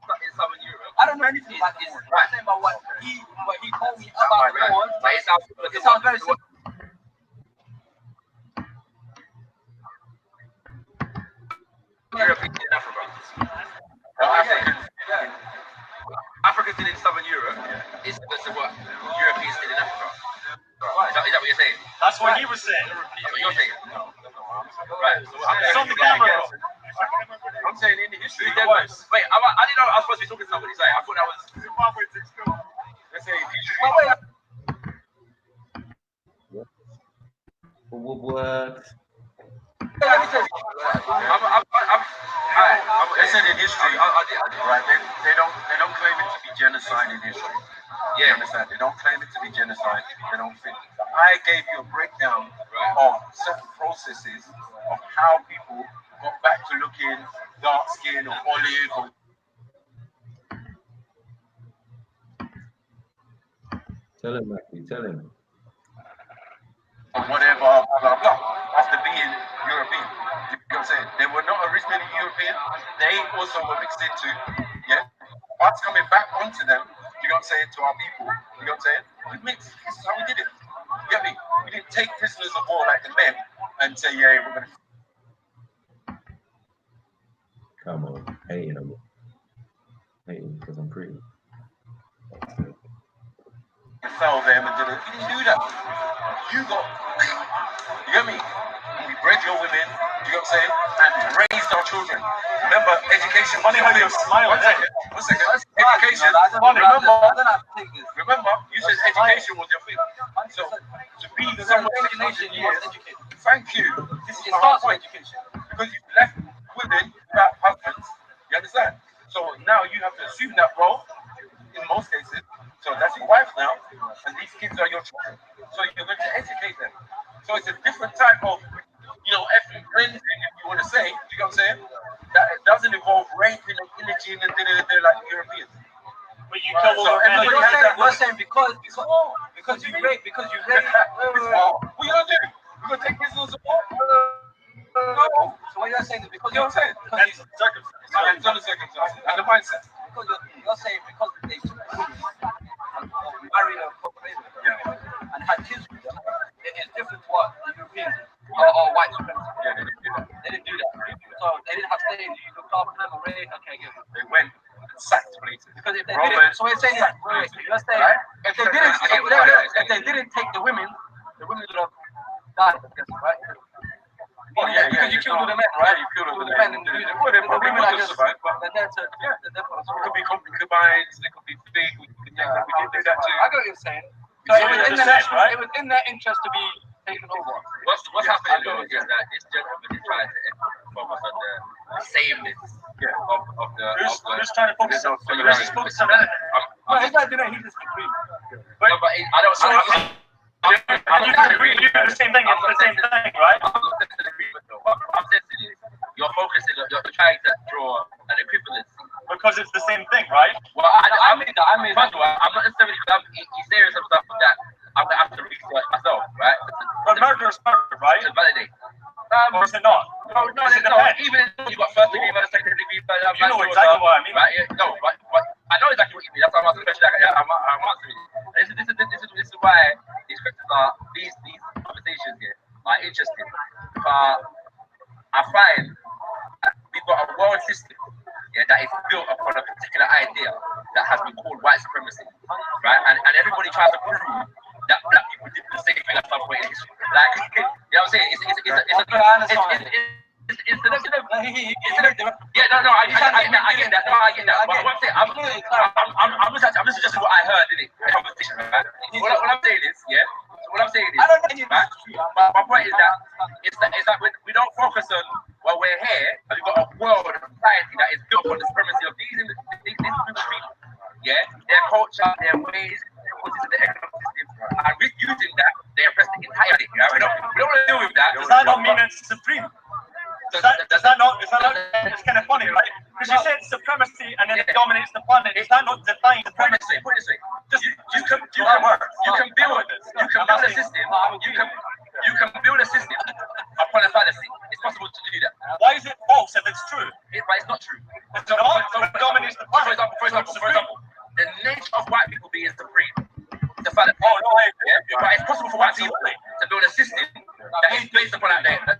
Speaker 17: in Southern Europe. I don't know anything about this. I'm saying about what he told me about the Moors. But it sounds very simple. Europe did in Africa. Africa did in Southern Europe. It's what Europeans did in Africa. Is that what you're saying? That's what he was saying. That's what you're saying. Right. It's on the camera. I'm saying in the history there was. Wait, I didn't know I was supposed to be talking to somebody. Sorry, I thought that was. Let's say history.
Speaker 19: What?
Speaker 17: They said in history, right? They don't claim it to be genocide in history. Yeah, understand? They don't claim it to be genocide. They don't think. I gave you a breakdown of certain processes of how people got back to looking dark skin or olive or.
Speaker 19: Tell him, Matthew. Tell him.
Speaker 17: Or whatever, blah, blah, blah, after being European. You know what I'm saying? They were not originally European. They also were mixed into, yeah. us coming back onto them, you know what I'm saying, to our people, you know what I'm saying? This is how we did it. You get me? We didn't take prisoners of war like the men and say, yeah, we're gonna.
Speaker 19: Come on, hating them. Hating because I'm pretty.
Speaker 17: Fell them and did it. You didn't do that. You get me? We bred your women, you know what I'm saying, and raised our children. Remember, education. Funny how you smile. One second. Education. Remember, you said education was your thing. So to be someone 600 years, thank you. This is my point. Because you left women without husbands. You understand? So now you have to assume that role in most cases. So that's your wife now, and these kids are your children. So you're going to educate them. So it's a different type of, ethnic cleansing, if you want to say, you know what I'm saying? That it doesn't involve raping and pillaging and like Europeans. But you kill all you're saying because you rape, what you gonna do? You gonna take prisoners of war? No. So what you're saying is because you're saying that's circumstances. And the mindset. Because you're saying because they married a population and had kids with them, it is different to what the Europeans or white supremacists. Yeah, they didn't do that. So they didn't have slaves. You looked after them and raised. Okay, good. They went and sacked places. Because if they didn't, so we're saying that. Let's say if they didn't take the women would have died. I guess, right? Oh yeah, because you killed all the men, right? You killed all the men and the women are just they're there to it could be concubines, they could be big. We did that too. I get what you're saying. So it was in their interest to be taken over. What's happening though is that this gentleman is trying to focus on the sameness of the. Who's trying to focus on? Let's focus on that. No, he's not doing it. He's just agreeing. But I don't. I'm agree. You do the same thing. It's the same thing, right? I'm saying to you, you're focusing. You're trying to draw an equivalence because it's the same thing, right? Well, I mean that. I'm not necessarily. He's saying some stuff that I'm gonna have to research myself, right? But murder is murder, right? To validate. Or is it not? No. Even if you got first degree, second degree, you know exactly what I mean, right? No, but I know exactly what you mean. That's why I'm asking the question. I'm answering it. This is why these questions are these conversations here are interesting. I find we've got a world system, that is built upon a particular idea that has been called white supremacy, right? And everybody tries to prove that black people did the same thing at some point in history. Like, you know what I'm saying? I get that. But what I'm saying, I'm just suggesting what I heard in the conversation, right? What I'm saying is, right? My point is that we don't focus on while we're here, and we've got a world of society that is built on the supremacy of these people, their culture, their ways, their policies, and their economic system, and we're using that, they oppress the entire thing. We don't want to deal with that. Does that not mean it's supreme? Does that not? It's kind of funny, right? Because you said supremacy and then it dominates the planet. Is that not defying supremacy? Just you can build a system. You can build a system upon a fallacy. It's possible to do that. Why is it false if it's true? But it's not true. It's not. So it dominates the planet. For example, the nature of white people being supreme. The fallacy. But it's possible for white people to build a system that is based upon that idea.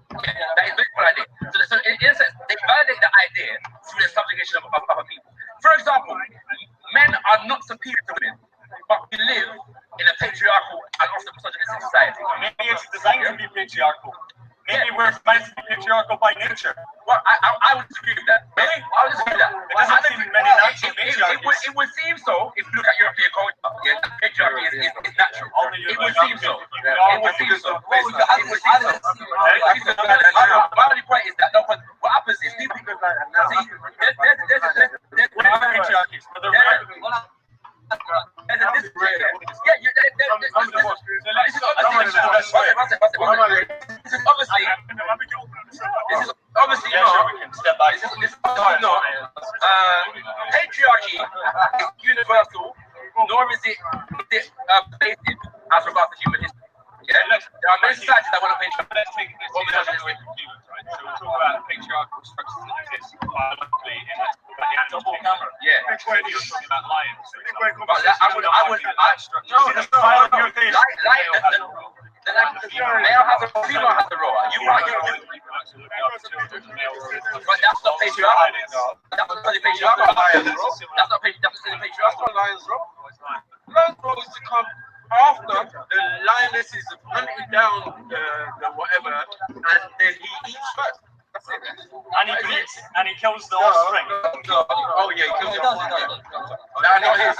Speaker 17: So in a sense, they validate the idea through the subjugation of other people. For example, men are not superior to women, but we live in a patriarchal and often misogynistic society. Maybe it's designed to be patriarchal. Maybe we're meant to be patriarchal by nature. Well, I would disagree with that. Really? I would disagree with that. It doesn't seem many natural patriarchies. It would seem so if you look at European culture. Patriarchy is natural. It would seem so. It would seem so. My only point is that what happens is people see there's patriarchies. Patriarchy is universal, nor is it basic as regards to human history. There are many societies that want to patriarchy. Let's take this away from humans, right? So we're talking about patriarchal structures that exist biologically in the animal kingdom. when he was talking about lions.
Speaker 7: No, that's not the male has a female has a role. You might get but that's not patriarchal. That's not patriarchal. That's not patriarchal. Lions role. Lions role is to come after the lioness is hunting down the whatever, and then he eats first. That's it.
Speaker 17: And he kills the offspring.
Speaker 7: Oh yeah, he kills the offspring. They're not his.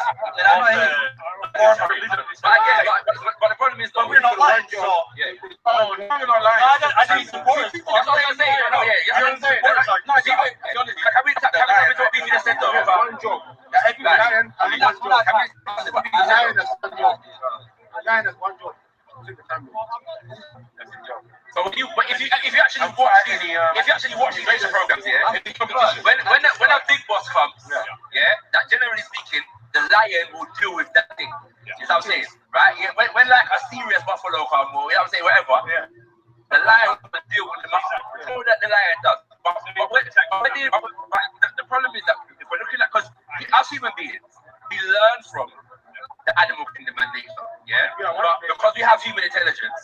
Speaker 7: But again, but the problem is, we're not lying. So yeah. Oh, we're not lying. I don't support it. That's what I'm saying. No, yeah, you understand. No, can we talk about beef in the center? One joke. Every lion has one joke. A lion has one joke. So if you actually watch these racer programs, yeah, when a big boss comes, yeah, that generally speaking, the lion will deal with that thing. You know what I'm saying, right? Yeah, when like a serious buffalo come, or you know what I'm saying, whatever, the lion will deal with the muscle. All that the lion does. But the problem is that if we're looking at, because as human beings, we learn from the animal kingdom and nature, yeah? But because we have human intelligence,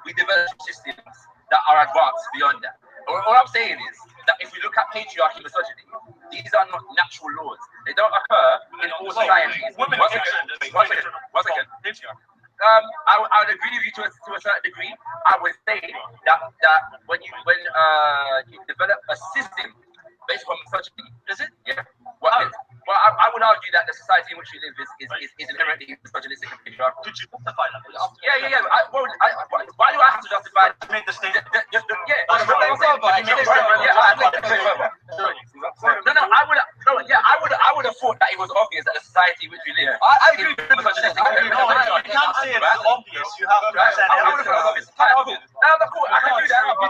Speaker 7: we develop systems that are advanced beyond that. All I'm saying is that if we look at patriarchy, misogyny, these are not natural laws. They don't occur in all societies. One second. I would agree with you to a certain degree. I would say that when you develop a system based on misogyny, is it? Yeah. Well, I would argue that the society in which we live is inherently misogynistic and patriarchal. Could you justify that? Yeah. Why do I have to justify it? Made the statement. I would have thought that it was obvious that the society in which we live. I agree with misogynistic. No, you can't say it's obvious. You have to understand everything. No, cool. I can do that. I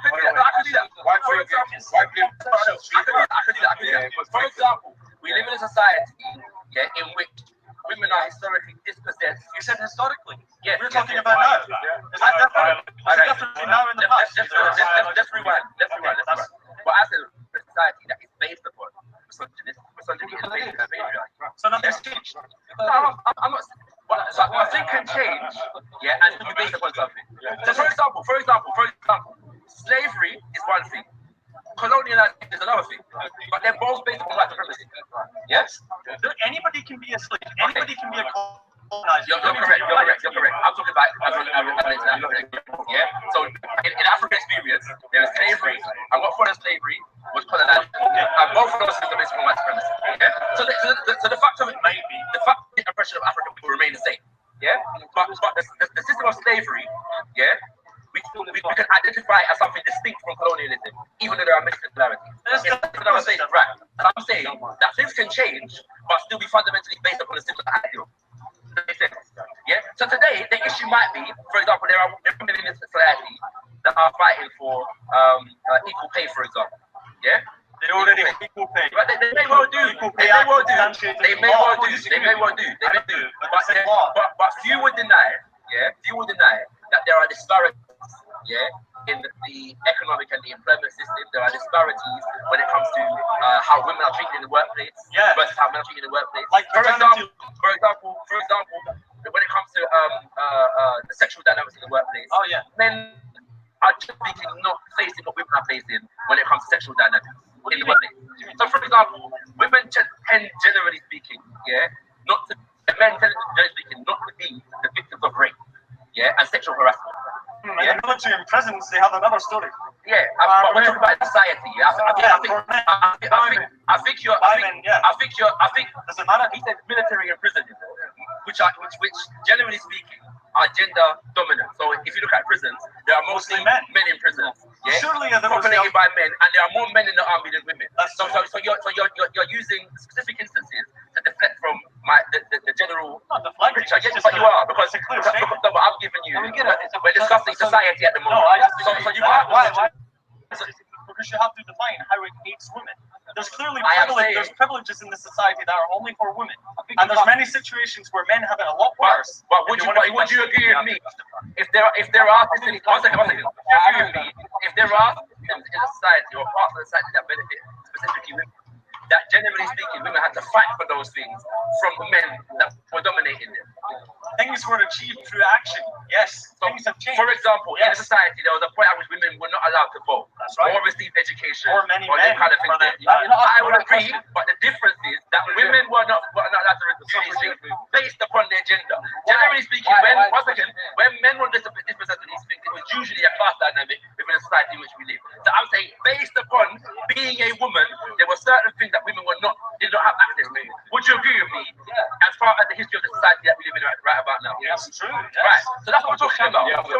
Speaker 7: could do that. Why for example? I could do that. For example, we live in a society, yeah, in which women are historically dispossessed. You said historically? Yeah. We're talking about now. Is that different? Definitely now in the past. Let's rewind. But I said a society that is based upon misogyny and patriarchy. So nothing's changed. No, I'm not. So I think can change, yeah, and be based upon something. So for example, slavery is one thing. Colonialism is another thing, but they're both based on white supremacy. Yes? Anybody can be a slave. Anybody can be a colonizer. You're correct. I'm talking about yeah. So in African experience, there is slavery, and what followed slavery was colonization. And both of those systems are based on white supremacy. Yeah. So the fact of it may be the fact that the oppression of Africa will remain the same. Yeah. But the system of slavery, yeah. We can identify it as something distinct from colonialism, even though there are many similarities. I'm saying that things can change, but still be fundamentally based upon a similar ideal. Does that make sense? Yeah. So today, the issue might be, for example, there are women in this society that are fighting for equal pay, for example. Yeah. They already have equal pay. But they may well do. They may well do. But few would deny, that there are disparities, in the economic and the employment system. There are disparities when it comes to how women are treated in the workplace versus how men are treated in the workplace. Like for example, when it comes to the sexual dynamics in the workplace, men are typically not facing what women are facing when it comes to sexual dynamics in the workplace. So, for example, women tend, generally speaking, men tend, generally speaking, not to be the victims of rape, and sexual harassment. In the military and prisons, they have another story. Yeah, but we're talking about society. I think doesn't matter. He said military and prison, which generally speaking are gender dominant. So if you look at prisons, there are mostly men in prisons. Yeah, surely populated by men, and there are more men in the army than women. So you're using specific instances to deflect from the general picture. Yes, but you are because I'm giving you. We're discussing society at the moment. Because you have to define how it hates women. There's clearly privileges in this society that are only for women, and there's many situations where men have it a lot worse. But would you agree with me? If there are systems, one second. If there are systems in a society or parts of the society that benefit specifically women,
Speaker 17: that generally speaking, women had to fight for those things from the men that were dominating them.
Speaker 20: Things were achieved through action. Yes,
Speaker 17: so,
Speaker 20: things have changed.
Speaker 17: For example, in a society, there was a point at which women were not allowed to vote,
Speaker 20: That's right.
Speaker 17: or receive education,
Speaker 20: or many
Speaker 17: or
Speaker 20: men.
Speaker 17: that kind of thing. I would agree, but the difference is that women were not allowed to do these things based upon their gender. Generally speaking, when men were dispossessed of these things, it was usually a class dynamic within the society in which we live. So I'm saying, based upon being a woman, there were certain things that women did not have access to. Would you agree with me? As far as the history of the society that we live in right about now.
Speaker 20: Yes, true. Yes.
Speaker 17: Right. So that's what we're talking about. So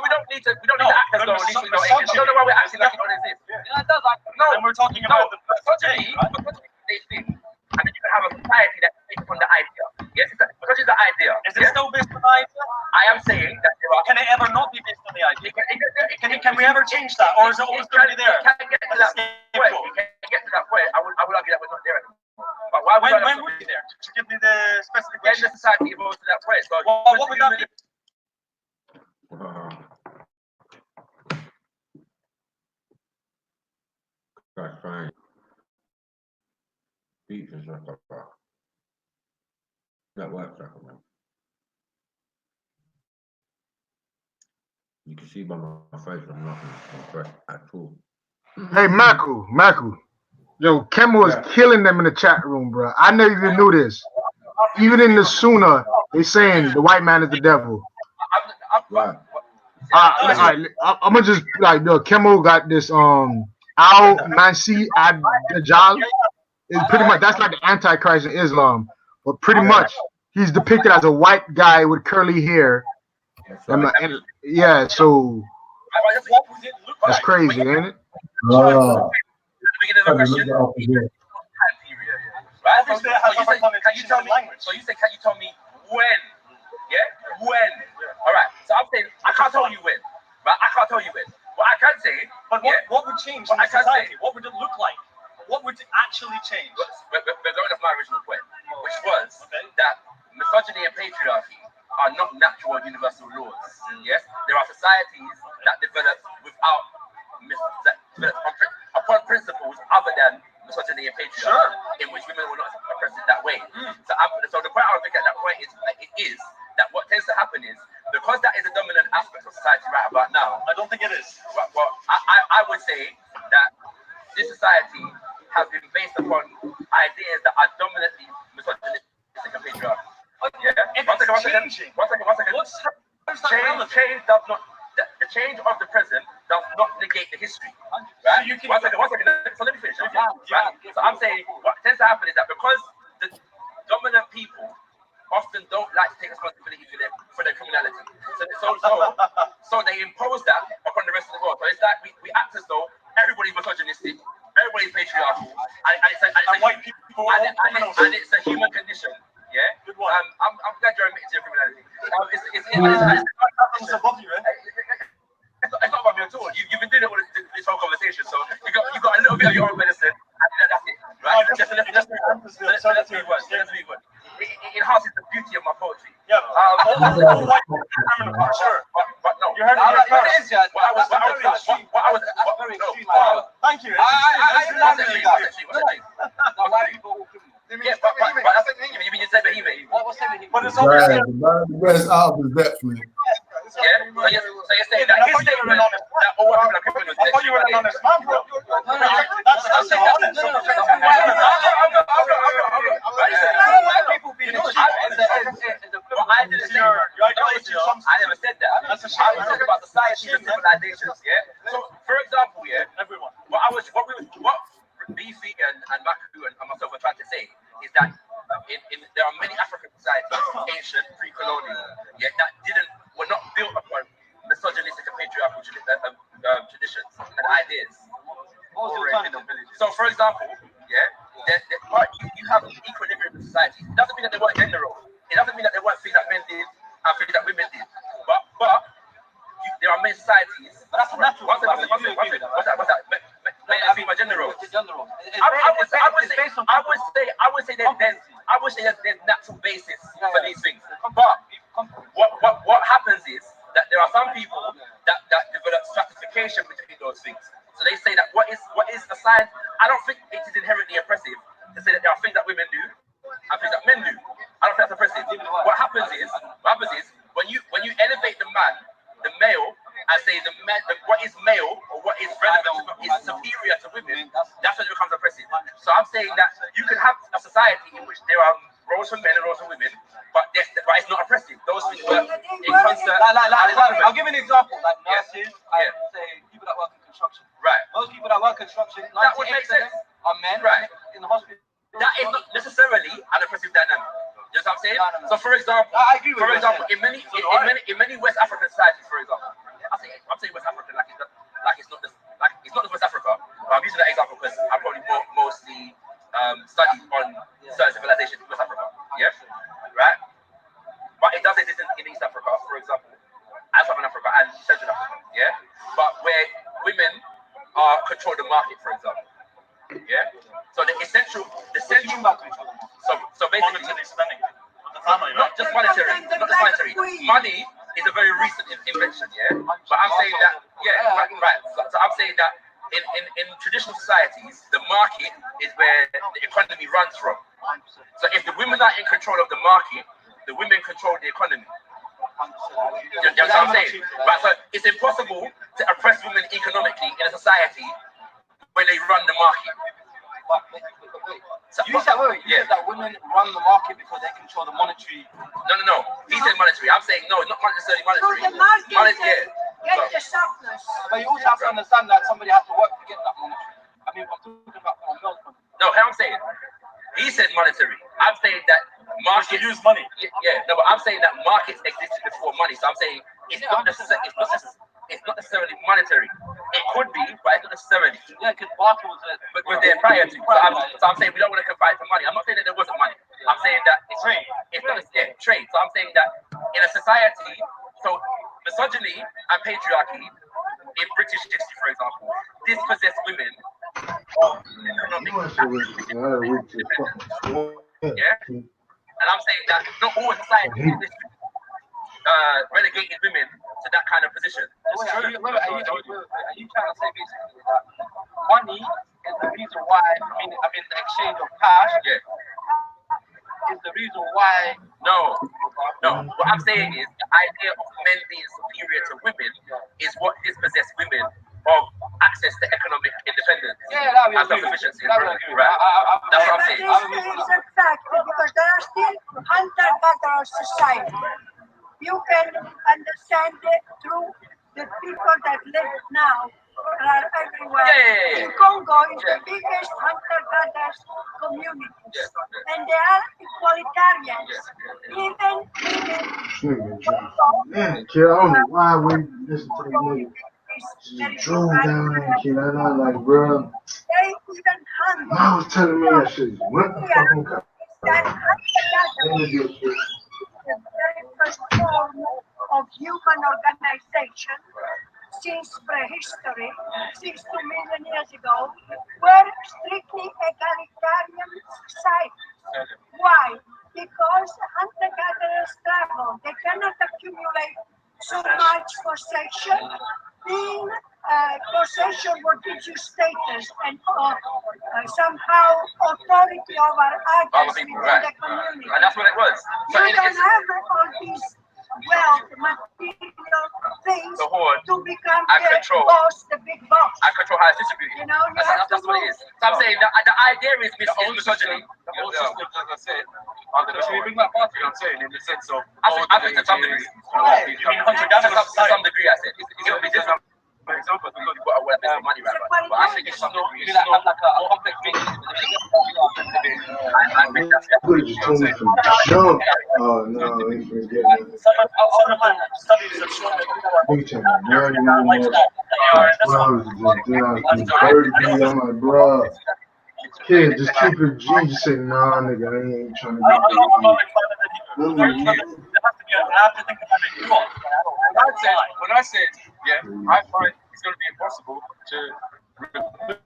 Speaker 17: we don't need to act as though these things don't exist. I don't know why we're acting like it don't exist.
Speaker 20: No, and we're talking about the
Speaker 17: misogyny. They think, and then you can have a society that's based on the idea. Yes, misogyny is the idea.
Speaker 20: Is it still based on the idea?
Speaker 17: I am saying that there are.
Speaker 20: Can it ever not be based on the idea? Can we ever change that, or is it always going to be there?
Speaker 17: Can get to that point. We can get to that point. I would argue that we're not there anymore. But why
Speaker 20: when would be there? To give me the specification.
Speaker 17: When the society evolves to that point. So
Speaker 20: what would that be?
Speaker 12: That's fine. Features like that. That works like that. You can see by my face I'm not impressed at all.
Speaker 9: Hey, Maku. Yo, Kemo is killing them in the chat room, bro. I never even knew this. Even in the Sunnah, they saying the white man is the devil.
Speaker 12: Right.
Speaker 9: I'm gonna just like Kemo got this Al Mansi Ad Dajjal. It's pretty much that's like the Antichrist in Islam, but pretty much he's depicted as a white guy with curly hair. And yeah, so that's crazy, ain't it?
Speaker 17: Can you tell me when? Yeah, when? All right. So I'm saying I can't tell you when, right? I can't tell you when. What I can say,
Speaker 20: but what would change in society? What would it look like? What would it actually change?
Speaker 17: We're going off my original point, which was that misogyny and patriarchy are not natural universal laws. Yes, there are societies that develop upon principles other than misogyny and patriarchy, in which women were not oppressed that way. So the point I would make at that point is that what tends to happen is, because that is a dominant aspect of society right about now.
Speaker 20: I don't think it is.
Speaker 17: Well, I would say that this society has been based upon ideas that are dominantly misogynistic and patriarchal. Yeah. One second. Change does not. The change of the present does not negate the history. Right? One second. So let me finish. Right? So I'm saying what tends to happen is that because the dominant people often don't like to take responsibility for their criminality, so they impose that upon the rest of the world. So it's like we act as though everybody's misogynistic, everybody's patriarchal, and it's a human condition. Yeah. I'm glad you're admitting to your criminality. It's not about me at all. You've been doing it all this whole conversation, so you got a little bit of your own medicine, and that's it, right? Let's move on. It enhances the beauty of my poetry. Yeah. But no. You heard it first. Thank you. But it's always
Speaker 14: the rest out of his depth, man.
Speaker 17: So you're saying that his statement that all women are criminals. I thought you were an honest man, bro. I never said that. I was talking about society and civilizations. Yeah. So, for example, everyone. What Beefy and Maku and myself are trying to say is that there are many African societies, ancient, pre-colonial, that were not built upon misogynistic and patriarchal traditions and ideas. So, for example, you have equilibrium in society. It doesn't mean that they weren't gender roles. It doesn't mean that they weren't things that men did and things that women did. But there are many societies. But that's natural. What's that? My gender roles. I would say there's natural basis for these things. But what happens is that there are some people that develop stratification between those things. So they say that what is assigned I don't think it is inherently oppressive to say that there are things that women do and things that men do. I don't think that's oppressive. What happens is when you elevate the man, the male, and say what is male or what is relevant is superior to women, that's when it becomes oppressive. So I'm saying that you can have a society in which there are roles for men and roles for women, but it's not oppressive. Those things work in concert.
Speaker 20: I'll give an example, like nurses and say people that work in construction.
Speaker 17: Right.
Speaker 20: Most people that work in construction,
Speaker 17: That would make sense.
Speaker 20: are men.
Speaker 17: Right.
Speaker 20: In the hospital.
Speaker 17: That is not necessarily an oppressive dynamic. You know what I'm saying?
Speaker 20: No.
Speaker 17: So for example,
Speaker 20: I agree with
Speaker 17: in many West African societies, for example, I'm saying West African like it's not just West Africa. But I'm using that example because I probably mostly studied on certain civilizations in West Africa. Yeah, right. But it does exist in East Africa, for example, and Southern Africa and Central Africa. Yeah, but where women control the market, for example. Yeah. So the central. So basically,
Speaker 20: monetary spending of the family,
Speaker 17: not just monetary. Money is a very recent invention, yeah. But I'm saying that, right. So I'm saying that in traditional societies, the market is where the economy runs from. So if the women are in control of the market, the women control the economy. You know what I'm saying? Right. So it's impossible to oppress women economically in a society where they run the market.
Speaker 20: So you said that women run the market because they control the monetary.
Speaker 17: No. He said monetary. I'm saying no, not necessarily monetary.
Speaker 20: So the market
Speaker 17: get
Speaker 20: the surplus. But you also have to understand that somebody has to work to get that monetary. I mean, I'm talking about from Mel's point.
Speaker 17: No, how I'm saying. He said monetary. I'm saying that markets use money. Yeah, no, but I'm saying that markets existed before money. So I'm saying it's not necessarily monetary. It could be, but it's not necessarily.
Speaker 20: Yeah, because market was
Speaker 17: there prior to. So I'm saying we don't want to confine it to money. I'm not saying that there wasn't money. I'm saying that it's trade. It's not trade. So I'm saying that in a society, so misogyny and patriarchy in British history, for example, dispossessed women of economic independence. Yeah? And I'm saying that not all societies relegated women to that kind of position.
Speaker 20: Are you trying to say basically that money is the reason why, I mean the exchange of cash is the reason why?
Speaker 17: No. What I'm saying is the idea of men being superior to women is what dispossessed women of access to economic independence and self-sufficiency. Right. That's what I'm saying.
Speaker 21: This is a fact because there are still hunter-gatherer society. You can understand it through the people that live now are everywhere. In Congo is the biggest hunter-gatherers community, and they are equalitarians.
Speaker 9: Man, kid, I don't know why we listen to these niggas. Just drove down there, kid. I know, like, bro. I was telling me that shit. What the fucking car?
Speaker 21: The very first form of human organization since prehistory, 6 to million years ago, were strictly egalitarian societies. Why? Because hunter-gatherers travel. They cannot accumulate so much possession. Being possession what gives you status and somehow authority over others within the community.
Speaker 17: And that's what it was.
Speaker 21: So you don't have all these wealth, material things to become the boss, the big boss.
Speaker 17: I control how it's distributed.
Speaker 21: You know,
Speaker 17: that's what it is. So I'm saying the idea is misogyny.
Speaker 12: The whole system, as I said, should we bring that part to you? I'm saying in the sense of
Speaker 17: I think to some degree. You mean hunter-gatherer to some degree, I said. It's going to be different. For example, because you've got to work for money, right? But I think it's some degree. It's not like a complex thing. I think that's
Speaker 9: What did you tell me from jump? Oh, no, he forget it.
Speaker 20: Studies have shown that
Speaker 9: He tell me, man, I was just down 30, I'm like, bro. Kid, just keep it G. Just say, nah, nigga, I ain't trying to get
Speaker 12: When I said, I find it's going to be impossible to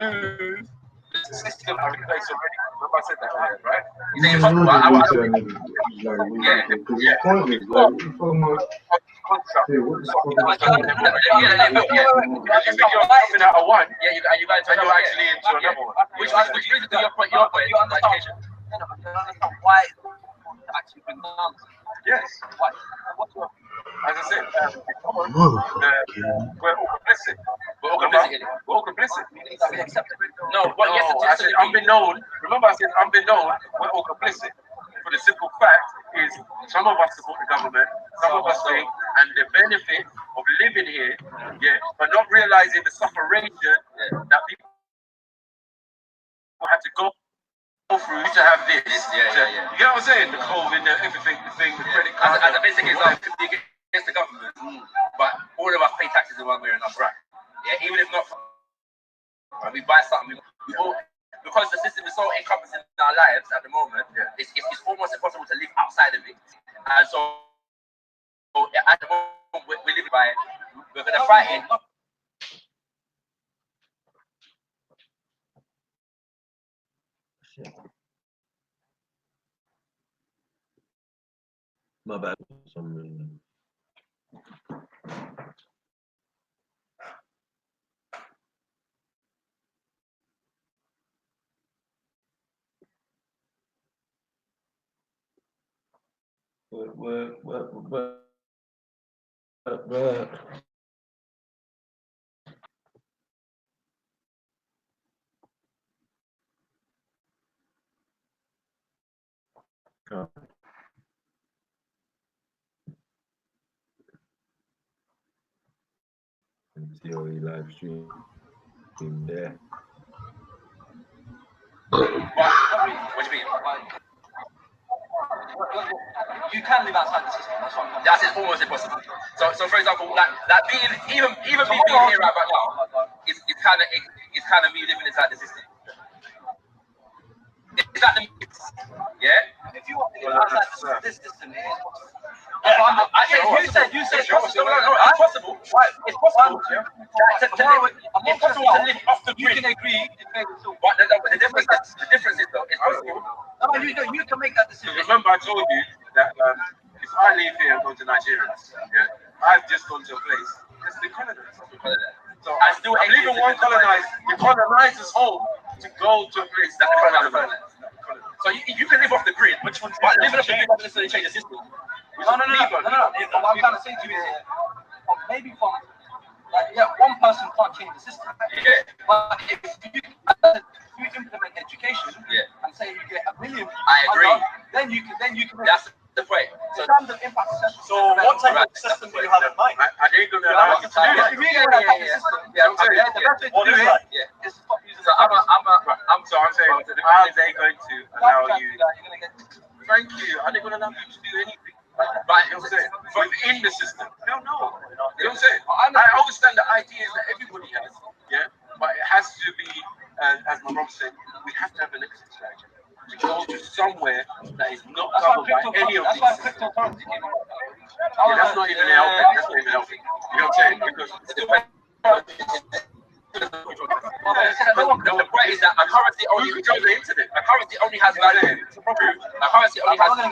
Speaker 12: remove the system that replaced already. Remember I said that earlier, right?
Speaker 9: It's impossible. Because it's pointless. Like,
Speaker 17: Out of one, yeah, you guys are actually into another one. Which brings to your point, you understand why it's actually been done. Yes. As I said, we're all complicit. We're all complicit. No, but yes, I said unbeknown. Remember, I said unbeknown. We're all complicit. For the simple fact is, some of us support the government, some of us don't, and the benefit of living here, but not realizing the separation that people have to go through to have this. You get what I'm saying? The COVID, everything, the thing, the credit card. As a basic example, you get against the government, but all of us pay taxes in one way or another. Right. Yeah, even if not, when we buy something, we all, because the system is so encompassing in our lives at the moment, it's almost impossible to live outside of it. And so at the moment, we live by, we're going to fight it.
Speaker 3: My bad. Some reason. Work. Theory live stream there.
Speaker 17: What do you mean? You can live outside the system. That's almost impossible. So for example, like being even me being here right now, it's kind of me living inside the system. Is that the mix? Yeah. If you want to live outside this system, it is possible. You said it's possible. No, it's possible. It's possible. It's possible to live off the grid. You can agree. But the difference is though, it's possible. No, you can make that decision. Remember, I told you that if I leave here and go to Nigeria, I've just gone to a place. It's the colonized. So I'm leaving one the colonizer's home to go to a place that colonized. So you can live off the grid, but living off the grid doesn't necessarily change the system. No. What I'm trying to say to you is, maybe from one person can't change the system. Yeah. But if you implement education and say you get 1 million, I agree. Then you can. That's the point. So what type of system do you have in mind? I ain't gonna allow you to do that. The best way to do it is stop using. I'm saying the powers ain't going to allow you. Thank you. Are they gonna allow you to do anything? Right, you know what I'm saying? Within the system. No. You know what I'm saying? I understand the ideas that everybody has, but it has to be, as my mom said, we have to have an exit strategy to go to somewhere that is not covered by any of these. That's why cryptocurrency came out. That's not even helping. You know what I'm saying? Because the point is that a currency only controls the internet. A currency only has value. A currency only has in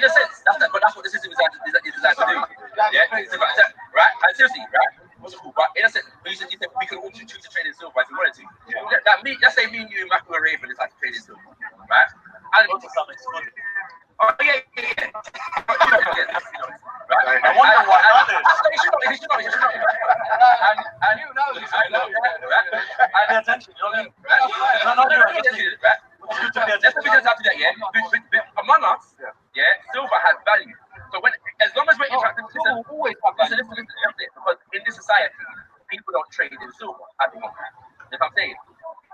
Speaker 17: a sense, but that's what the system is designed to do. Yeah, right? And seriously, right? What's it called? But in a sense, you said we could all choose to trade in silver if we wanted to. Let's say me and you, Michael and Raven, decide to trade in silver, right? And oh yeah. Right. I wonder why. You should know. And you know. And attention. No. Let's be just after that. Among us, silver has value. So as long as we're interacting with the system, always have value. Because in this society, people don't trade in silver at the moment. You know what I'm saying?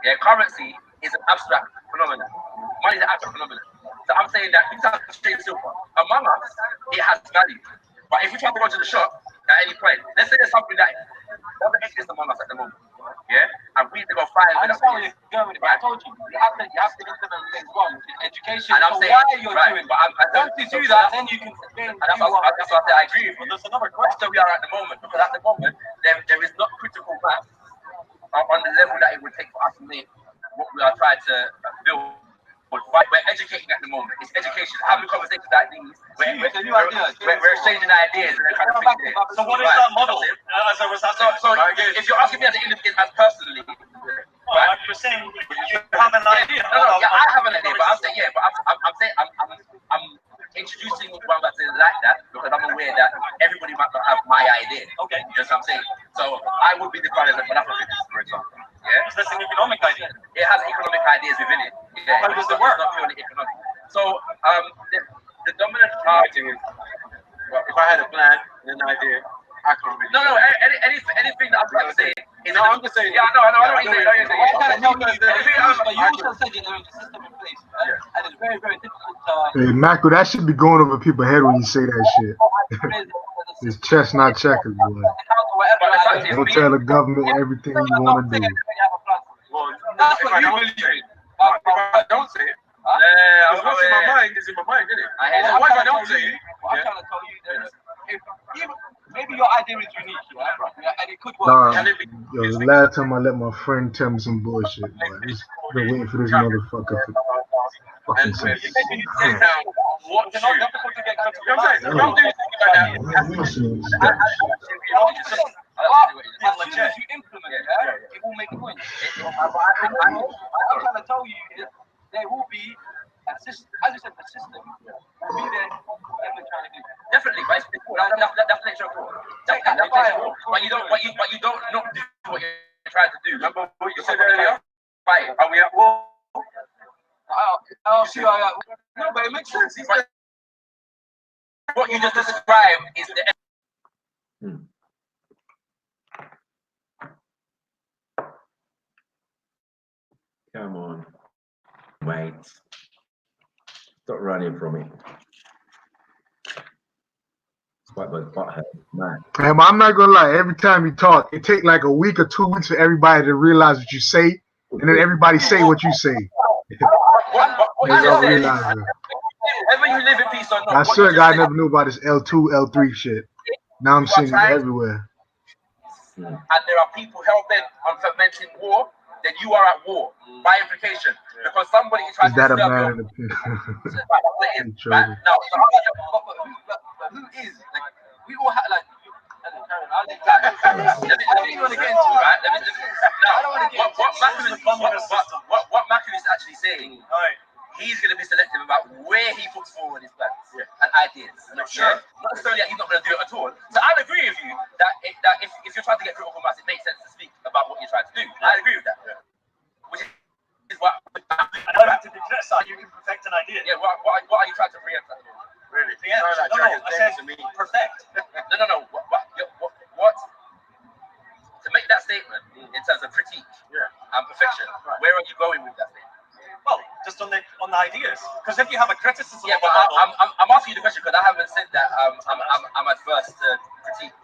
Speaker 17: Yeah, currency is an abstract phenomenon. Money is an abstract phenomenon. So I'm saying that things have to trade silver. Among us, it has value. But if we try to go to the shop at any point, let's say there's something that doesn't exist among us at the moment, and we need to go find. I understand where you're going with it, but I told you, you have to implement things one, education. And I'm saying, why you're doing, but once you do that, then you can. And that's what I say. I agree with you. There's another question we are at the moment, because at the moment there is not critical mass. On the level that it would take for us to make what we are trying to build we're educating at the moment. It's education. Having conversations like these, we're exchanging ideas and trying to fix it.
Speaker 20: So what is that model? As I was asking.
Speaker 17: So if you're asking me as an individual, as personally,
Speaker 20: I'm just saying you have an idea.
Speaker 17: No, yeah, I have an idea, but I'm saying, I'm introducing what I'm about to say like that because I'm aware that everybody might not have my idea.
Speaker 20: Okay.
Speaker 17: You know what I'm saying? So I would be defined as a philanthropist, for example. Yeah.
Speaker 20: Is this an economic idea?
Speaker 17: It has economic ideas within it. Yeah.
Speaker 20: How does it work?
Speaker 17: It's not purely economic. So the dominant thing is,
Speaker 12: if I had a plan and an idea, I can't really.
Speaker 17: No, anything that I'm trying to say.
Speaker 12: No, I'm just saying.
Speaker 17: Yeah, I know what you're saying.
Speaker 20: And it's very, very difficult.
Speaker 9: Hey, Macro, that should be going over people's head when you say that shit. It's chess, not checkers, boy. Don't tell the government everything you want to do.
Speaker 17: That's what you believe in.
Speaker 12: I don't say it. What's in my mind is in my mind, isn't it? What if I don't say it?
Speaker 20: What I'm trying to tell you is, maybe your idea is unique, yeah, and it could work.
Speaker 9: Nah, yo, the last time I let my friend tell me some bullshit, boy. He's been waiting for this motherfucker for fucking since.
Speaker 20: What you're not difficult to get as soon as you implement it, it will make points. I'm trying to tell you, there will be a system, as you said, the system will be there for everyone trying to do.
Speaker 17: Definitely, but it's cool. That's nature of war. But you don't not do what you're trying to do. Remember what you said earlier? Fight. Are we at war?
Speaker 20: I'll see. No, but it makes sense.
Speaker 17: What you just described is the.
Speaker 3: Come on, mate. Stop running from it. Quite my butthead, man.
Speaker 9: Hey, but I'm not gonna lie. Every time you talk, it take like a week or 2 weeks for everybody to realize what you say, and then everybody say what you say. They don't realize it.
Speaker 17: Whether you live in peace or not.
Speaker 9: I swear, God never knew about this L2, L3 shit. Now I'm seeing it everywhere.
Speaker 17: And there are people hell-bent on fomenting war, then you are at war by implication. Because somebody is trying
Speaker 9: Is that
Speaker 17: to
Speaker 9: a
Speaker 17: serve
Speaker 9: man
Speaker 17: your...
Speaker 9: in the pit?
Speaker 17: No, but who is? Like, we all have, like... Let me want to get into it, right? What Macron is actually saying, he's going to be selective about where he puts forward his plans and ideas. Not necessarily that he's not going to do it at all. So I agree with you that if you're trying to get critical mass, it makes sense to speak about what you're trying to do. I agree with that. Which is what
Speaker 20: I don't have to be criticized. You can perfect an idea.
Speaker 17: Yeah. What are you trying to preempt?
Speaker 12: Really?
Speaker 20: Yeah. No. I said perfect.
Speaker 17: No. What? To make that statement in terms of critique and perfection, where are you going with that statement?
Speaker 20: Well, just on the ideas. Because if you have a criticism,
Speaker 17: yeah, but I'm asking you the question because I haven't said that I'm adverse to critique.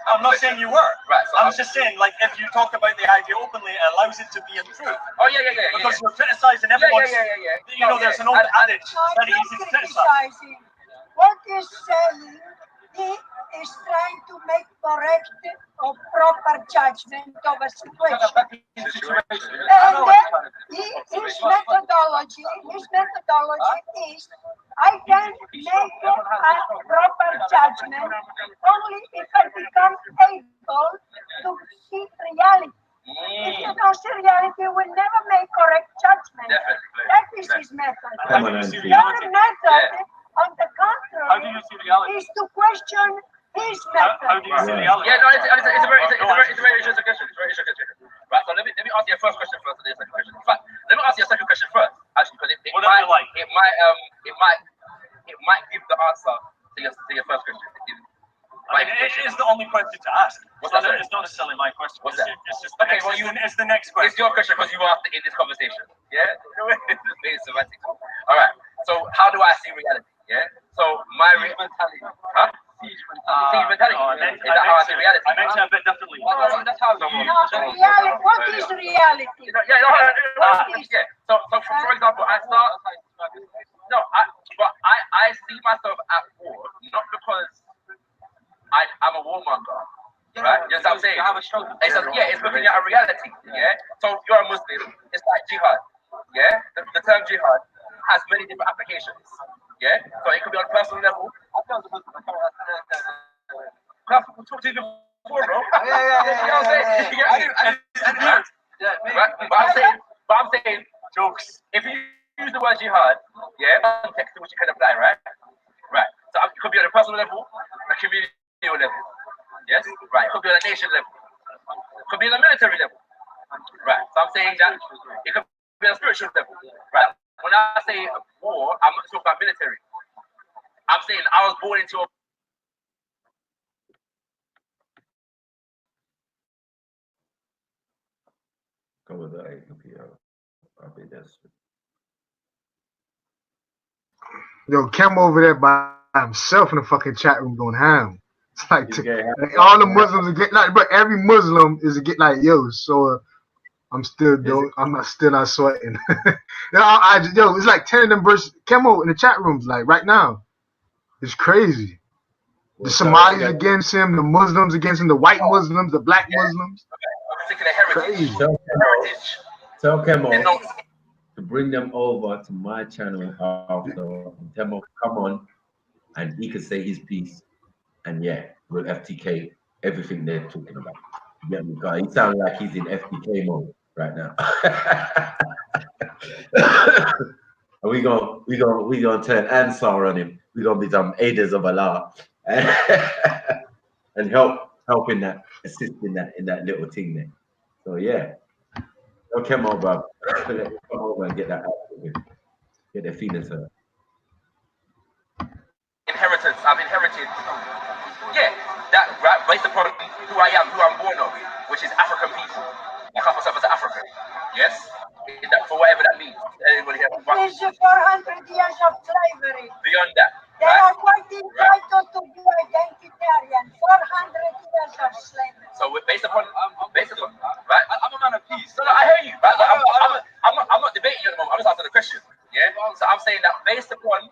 Speaker 20: I'm not saying you were.
Speaker 17: Right. So
Speaker 20: I'm just saying, like, if you talk about the idea openly, it allows it to be improved.
Speaker 17: Oh yeah.
Speaker 20: Because you're criticizing everyone. You know, there's an old adage that
Speaker 21: Not
Speaker 20: easy to criticize.
Speaker 21: criticizing. What he's saying, he is trying to make correct or proper judgment of a situation. And his methodology is, I can make a proper judgment only if I become able to see reality. If you don't see reality, you will never make correct judgment. That is his method. Your method, on the contrary, is to question his method.
Speaker 20: How do you see reality?
Speaker 17: Yeah, no, it's a very interesting question. Right, so let me ask you a first question first, and then a second question. In fact, let me ask you a second question first, actually, because it might give the answer to your first question.
Speaker 20: I mean, it is the only question to ask. It's not necessarily my question.
Speaker 17: What's that?
Speaker 20: It's just it's the next question.
Speaker 17: It's your question because you asked it in this conversation. Yeah? It's semantics. All right. So how do I see reality? Yeah? So my mentality. Huh? Siege mentality. Is that how I see reality?
Speaker 20: I mentioned a bit differently.
Speaker 21: That's how reality. What is reality?
Speaker 17: So for example, I see myself at war not because I'm a warmonger, right? You know what I'm saying? It's looking at a reality, yeah? So if you're a Muslim, it's like jihad, yeah? The term jihad has many different applications. Yeah, so it could be on a personal level. We talked to you before, bro. You know what I'm saying? But I'm saying, jokes. If you use the word jihad, yeah, context to which you can apply, right? Right. So it could be on a personal level, a community level. Yes. Right. It could be on a nation level. It could be on a military level. Right. So I'm saying that it could be on a spiritual level. Right. When I say war, I'm not talking about military. I'm saying I was born into a
Speaker 3: Go with that APO. I'll be desperate.
Speaker 9: Yo, Cam over there by himself in the fucking chat room going ham. It's like, all the Muslims are getting like, but every Muslim is a get like, yo. So I'm still not sweating. Yo, it's like 10 of them versus Camo in the chat rooms like right now. It's crazy. The Somalis against him, the Muslims against him, the white Muslims, the black Muslims. Crazy.
Speaker 3: Tell Kemo to bring them over to my channel after. Kemo come on, and he can say his piece. And yeah, with FTK, everything they're talking about. You get me? Because he sounds like he's in FTK mode right now. And we gonna turn Ansar on him. We gonna be some aiders of Allah and help in that, assist in that little thing there. So yeah, don't come over, come over and get that out, get their feelings hurt.
Speaker 17: Inheritance. I've inherited, yeah, that right, based upon who I am, who I'm born of, which is African people. I call myself as an African. Yes, that, for whatever that means. Anybody here?
Speaker 21: It's 400 years of slavery.
Speaker 17: Beyond that,
Speaker 21: they are quite entitled to be identitarian. 400 years of slavery.
Speaker 17: So based upon right? I'm a man of peace. No, I hear you. Right? I'm not debating you at the moment. I'm just answering the question. Yeah. So I'm saying that based upon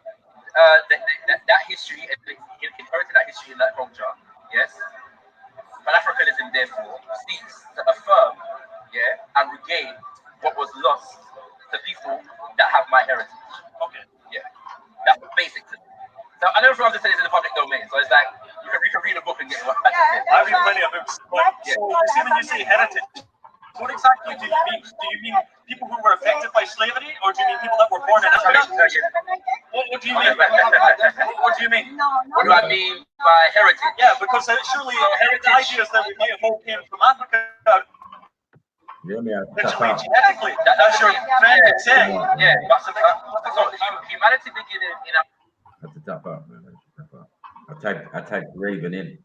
Speaker 17: that history, inherited that history in that culture. Yes. Pan-Africanism therefore seeks to affirm, yeah, and regain what was lost to people that have my heritage. Okay. Yeah. That's basic to me. So I never feel I'm just saying it's in the public domain. So it's like you can read a book and get what I read plenty of books. But so when you say heritage, what exactly do you mean? Do you mean people who were affected by slavery, or do you mean people that were born in Africa? What do you mean? What do you mean? What do I mean by heritage? Yeah, because surely the idea is that we might have all came from Africa. Literally, genetically, that's your friend saying. Yeah, so humanity began in Africa.
Speaker 3: That's a tough out, man. I tagged Raven in.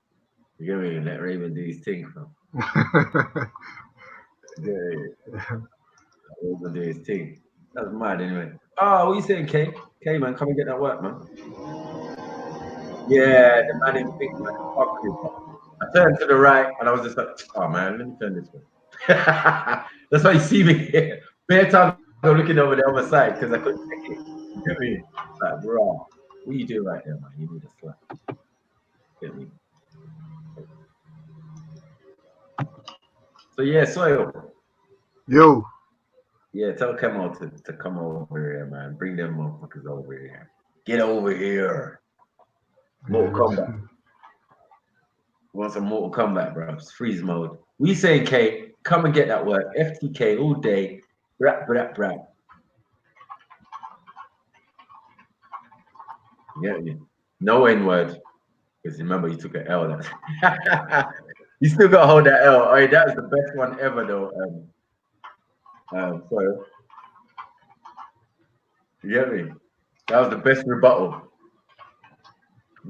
Speaker 3: You get me? Let Raven do his thing, bro. Yeah. Raven do his thing. That's mad anyway. Oh, what you saying, K? K, man, come and get that work, man. Yeah, the man in big man. Fuck you. I turned to the right and I was just like, oh man, let me turn this way. That's why you see me here. Bare time I'm looking over the other side because I couldn't take it. You get me? Like, bro, what you do right there, man? You need a slap. Get me? So yeah, Soil.
Speaker 9: Yo.
Speaker 3: Yeah, tell Kemal to come over here, man. Bring them motherfuckers over here. Get over here. Mortal Kombat. Want some Mortal Kombat, bro? It's freeze mode. We say K, come and get that work. FTK all day. Brap, brap, brap. Yeah, no N word. Because remember, you took an L. You still got to hold that L. Oh, that was the best one ever, though. So, you get me? That was the best rebuttal.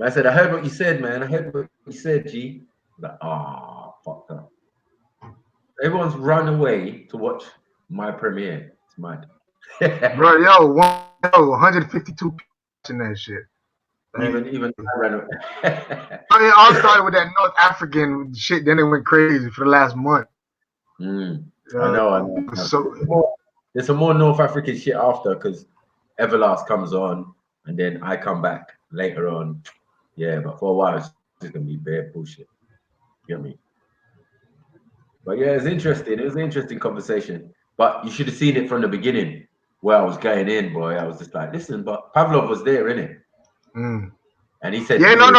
Speaker 3: I said, I heard what you said, man. I heard what you said, G. Like, oh, fucked up. Everyone's run away to watch my premiere. It's mad.
Speaker 9: Bro, yo, 152 in that shit.
Speaker 3: Even I ran away.
Speaker 9: I mean, all started with that North African shit, then it went crazy for the last month.
Speaker 3: I know. So there's some more North African shit after because Everlast comes on and then I come back later on. Yeah, but for a while it's just gonna be bare bullshit. You get me? But yeah, it's interesting. It was an interesting conversation. But you should have seen it from the beginning where I was going in, boy, I was just like, listen, but Pavlov was there, innit? And he said,
Speaker 9: yeah, no,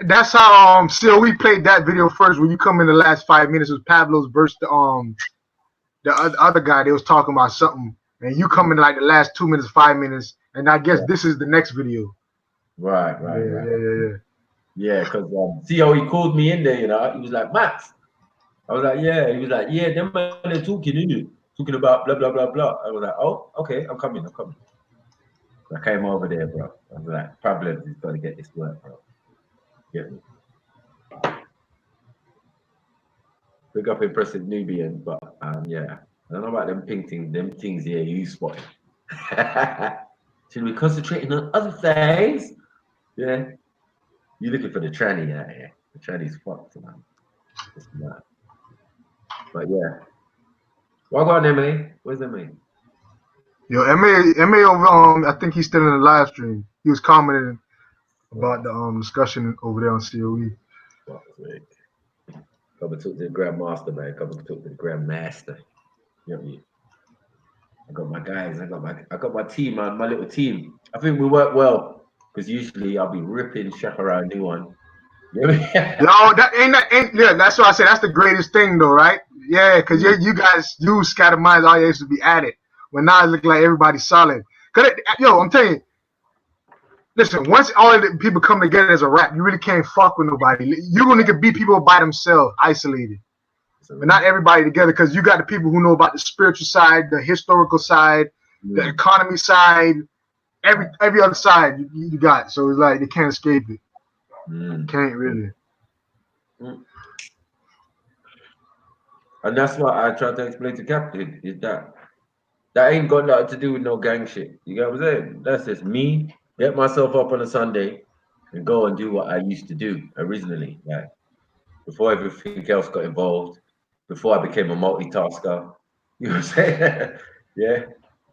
Speaker 9: that's how COE played that video first. When you come in the last 5 minutes, it was Pavlov's versus the other guy. They was talking about something, and you come in like the last 2 minutes, 5 minutes, and I guess this is the next video.
Speaker 3: Right.
Speaker 9: Yeah.
Speaker 3: Because COE called me in there, you know. He was like, Max. I was like, yeah. He was like, yeah, them man are talking, innit? Talking about blah, blah, blah, blah. I was like, oh, okay, I'm coming. I came over there, bro. I was like, Pavlov is got to get this work, bro. Get me? Big up impressive Nubian, but yeah. I don't know about them pink things, here you spotted. Should we concentrate on other things? Yeah. You looking for the tranny out here. The tranny's fucked, man. It's not. But yeah. What about Emily? Where's Emily?
Speaker 9: Yo, MA over I think he's still in the live stream. He was commenting about the discussion over there on COE.
Speaker 3: Come and talk to the Grandmaster, man. Come and talk to the Grandmaster. You know what I mean? I got my guys, I got my team, man, my little team. I think we work well. Because usually I'll be ripping Shakira a new one. You know what I mean?
Speaker 9: No, yeah, that's what I said. That's the greatest thing though, right? Yeah, because you guys use Scatter Minds, all you used to be at it. But now it look like everybody's solid. Yo, I'm telling you, listen, once all of the people come together as a rap, you really can't fuck with nobody. You're gonna get beat people by themselves, isolated. But not everybody together, because you got the people who know about the spiritual side, the historical side, the economy side, every other side you got. So it's like they can't escape it. Can't really.
Speaker 3: And that's what I try to explain to Captain, is that ain't got nothing to do with no gang shit. You get what I'm saying? That's just me, get myself up on a Sunday and go and do what I used to do originally. Like before everything else got involved, before I became a multitasker. You know what I'm saying? Yeah.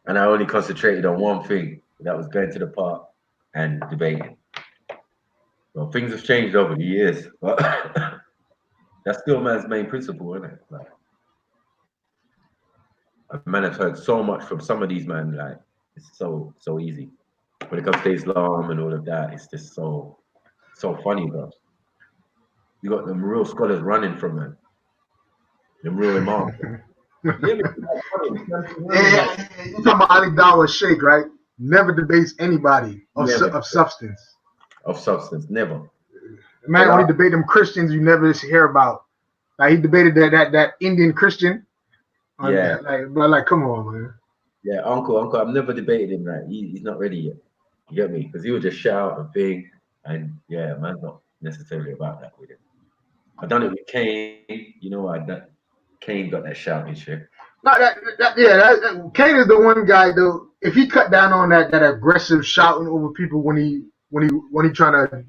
Speaker 3: And I only concentrated on one thing. That was going to the park and debating. Well, things have changed over the years, but that's still man's main principle, isn't it? Like, man, I've heard so much from some of these men, like it's so easy. When it comes to Islam and all of that, it's just so funny, bro. You got them real scholars running from them. Them real imams.
Speaker 9: You talking about Ali Dawah Sheikh, right? Never debates anybody of substance.
Speaker 3: Of substance, never.
Speaker 9: Man only debate them Christians you never hear about. Like he debated that Indian Christian.
Speaker 3: Yeah.
Speaker 9: Like, come on, man.
Speaker 3: Yeah, Uncle, I've never debated him. Right, he's not ready yet. You get me? Because he would just shout and thing, and yeah, man's not necessarily about that with him. I done it with Kane. You know what? Kane got that shouting shit.
Speaker 9: No, Kane is the one guy though. If he cut down on that aggressive shouting over people when he trying to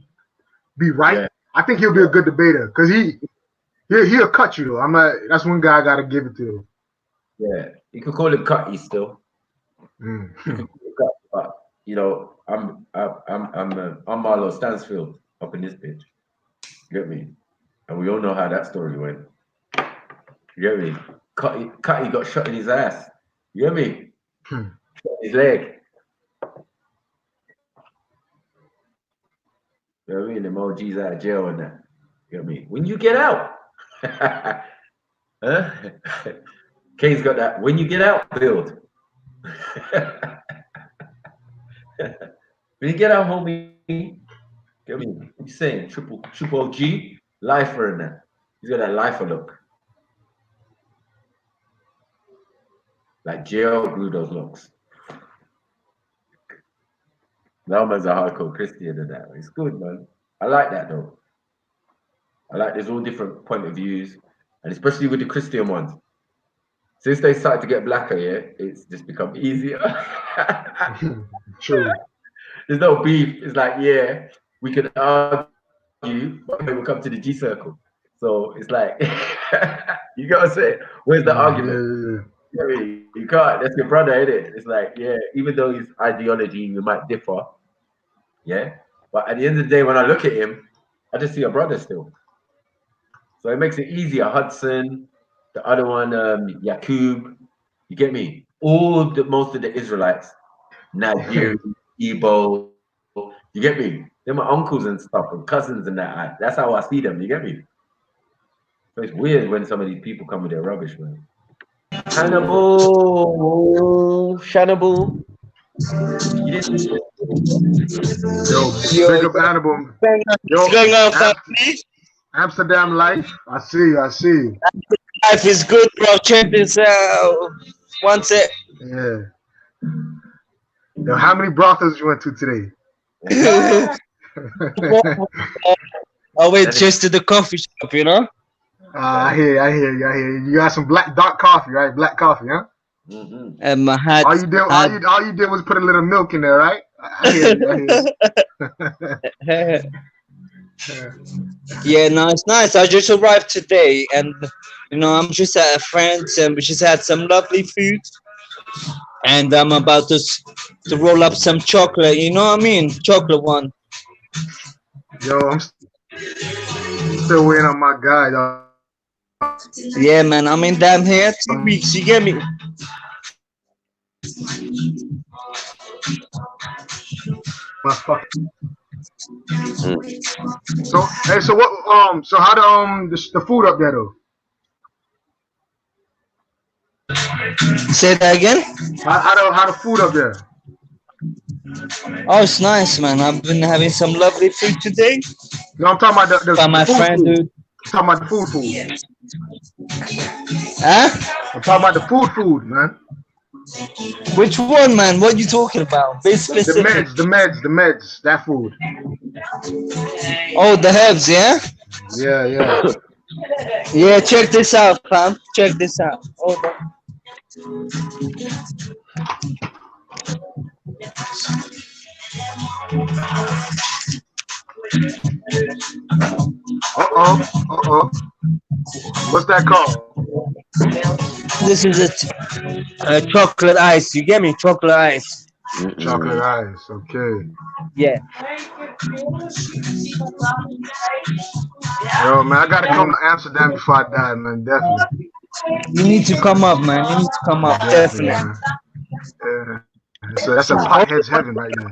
Speaker 9: be right, I think he'll be a good debater because he'll cut you though. I'm not. That's one guy I gotta give it to.
Speaker 3: Yeah, you could call it cutty still. But you know, I'm Marlo Stansfield up in this bitch. You get me? And we all know how that story went. You get me? Cutty got shot in his ass. You get me? Shot his leg. You know what I mean? Them OGs out of jail and that. You get me? When you get out. Huh? Kane's got that. When you get out, build. When you get out, homie, get me? What you saying? Triple OG, lifer in that. He's got that lifer look. Like jail grew those looks. That man's a hardcore Christian and that. It's good, man. I like that though. I like there's all different point of views, and especially with the Christian ones. Since they started to get blacker, yeah, it's just become easier.
Speaker 9: True.
Speaker 3: There's no beef. It's like, yeah, we can argue, but we'll come to the G circle. So it's like, you gotta say, where's the argument? You can't. That's your brother, isn't it? It's like, yeah, even though his ideology we might differ, yeah, but at the end of the day, when I look at him, I just see a brother still. So it makes it easier. Hudson, the other one, Yakub, you get me? most of the Israelites, Nigerian, Igbo, you get me? They're my uncles and stuff and cousins and that. That's how I see them. You get me? So it's weird when some of these people come with their rubbish, man. Hannibal. You didn't see it?
Speaker 9: Yo, big up Hannibal. Yo,
Speaker 8: What's going on, family?
Speaker 9: Amsterdam life. I see you.
Speaker 8: Life is good, bro. Check this out. One sec.
Speaker 9: Yeah. Yo, how many brothels you went to today?
Speaker 8: I went just to the coffee shop, you know?
Speaker 9: I hear you. You got some dark coffee, right? Black coffee, huh?
Speaker 8: And I had,
Speaker 9: all you did was put a little milk in there, right? I hear you.
Speaker 8: Yeah, no, it's nice. I just arrived today, and you know, I'm just at a friend's, and we just had some lovely food. And I'm about to roll up some chocolate. You know what I mean? Chocolate one.
Speaker 9: Yo, I'm still waiting on my guy, dog.
Speaker 8: Yeah, man. I'm in damn here 2 weeks. You get me?
Speaker 9: So what? So how the food up there though?
Speaker 8: Say that again.
Speaker 9: How the food up there?
Speaker 8: Oh, it's nice, man. I've been having some lovely food today.
Speaker 9: No, I'm talking about
Speaker 8: by my friend, dude.
Speaker 9: I'm talking about the food.
Speaker 8: Huh?
Speaker 9: I'm talking about the food, man.
Speaker 8: Which one, man? What are you talking about? Be specific.
Speaker 9: The meds, that food.
Speaker 8: Oh, the herbs, yeah?
Speaker 9: Yeah.
Speaker 8: Yeah, check this out, fam. Check this out. Hold on.
Speaker 9: Uh-oh. What's that called?
Speaker 8: This is a chocolate ice. You get me? Chocolate ice.
Speaker 9: Chocolate ice. Okay.
Speaker 8: Yeah.
Speaker 9: Yo, man, I gotta come to Amsterdam before I die, man. Definitely.
Speaker 8: You need to come up, man. You need to come up. Definitely.
Speaker 9: Yeah. So that's a pothead's heaven right now.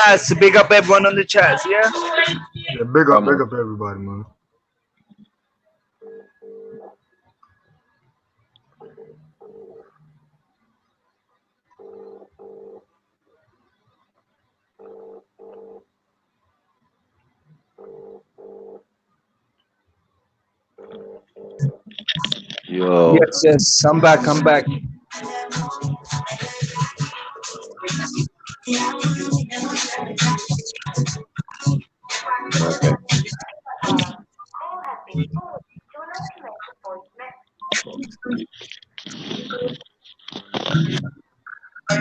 Speaker 8: Chats, big up everyone on the chats, yeah?
Speaker 9: Yeah, big up everybody, man.
Speaker 1: Yo.
Speaker 8: Yes. I'm back.
Speaker 1: Okay.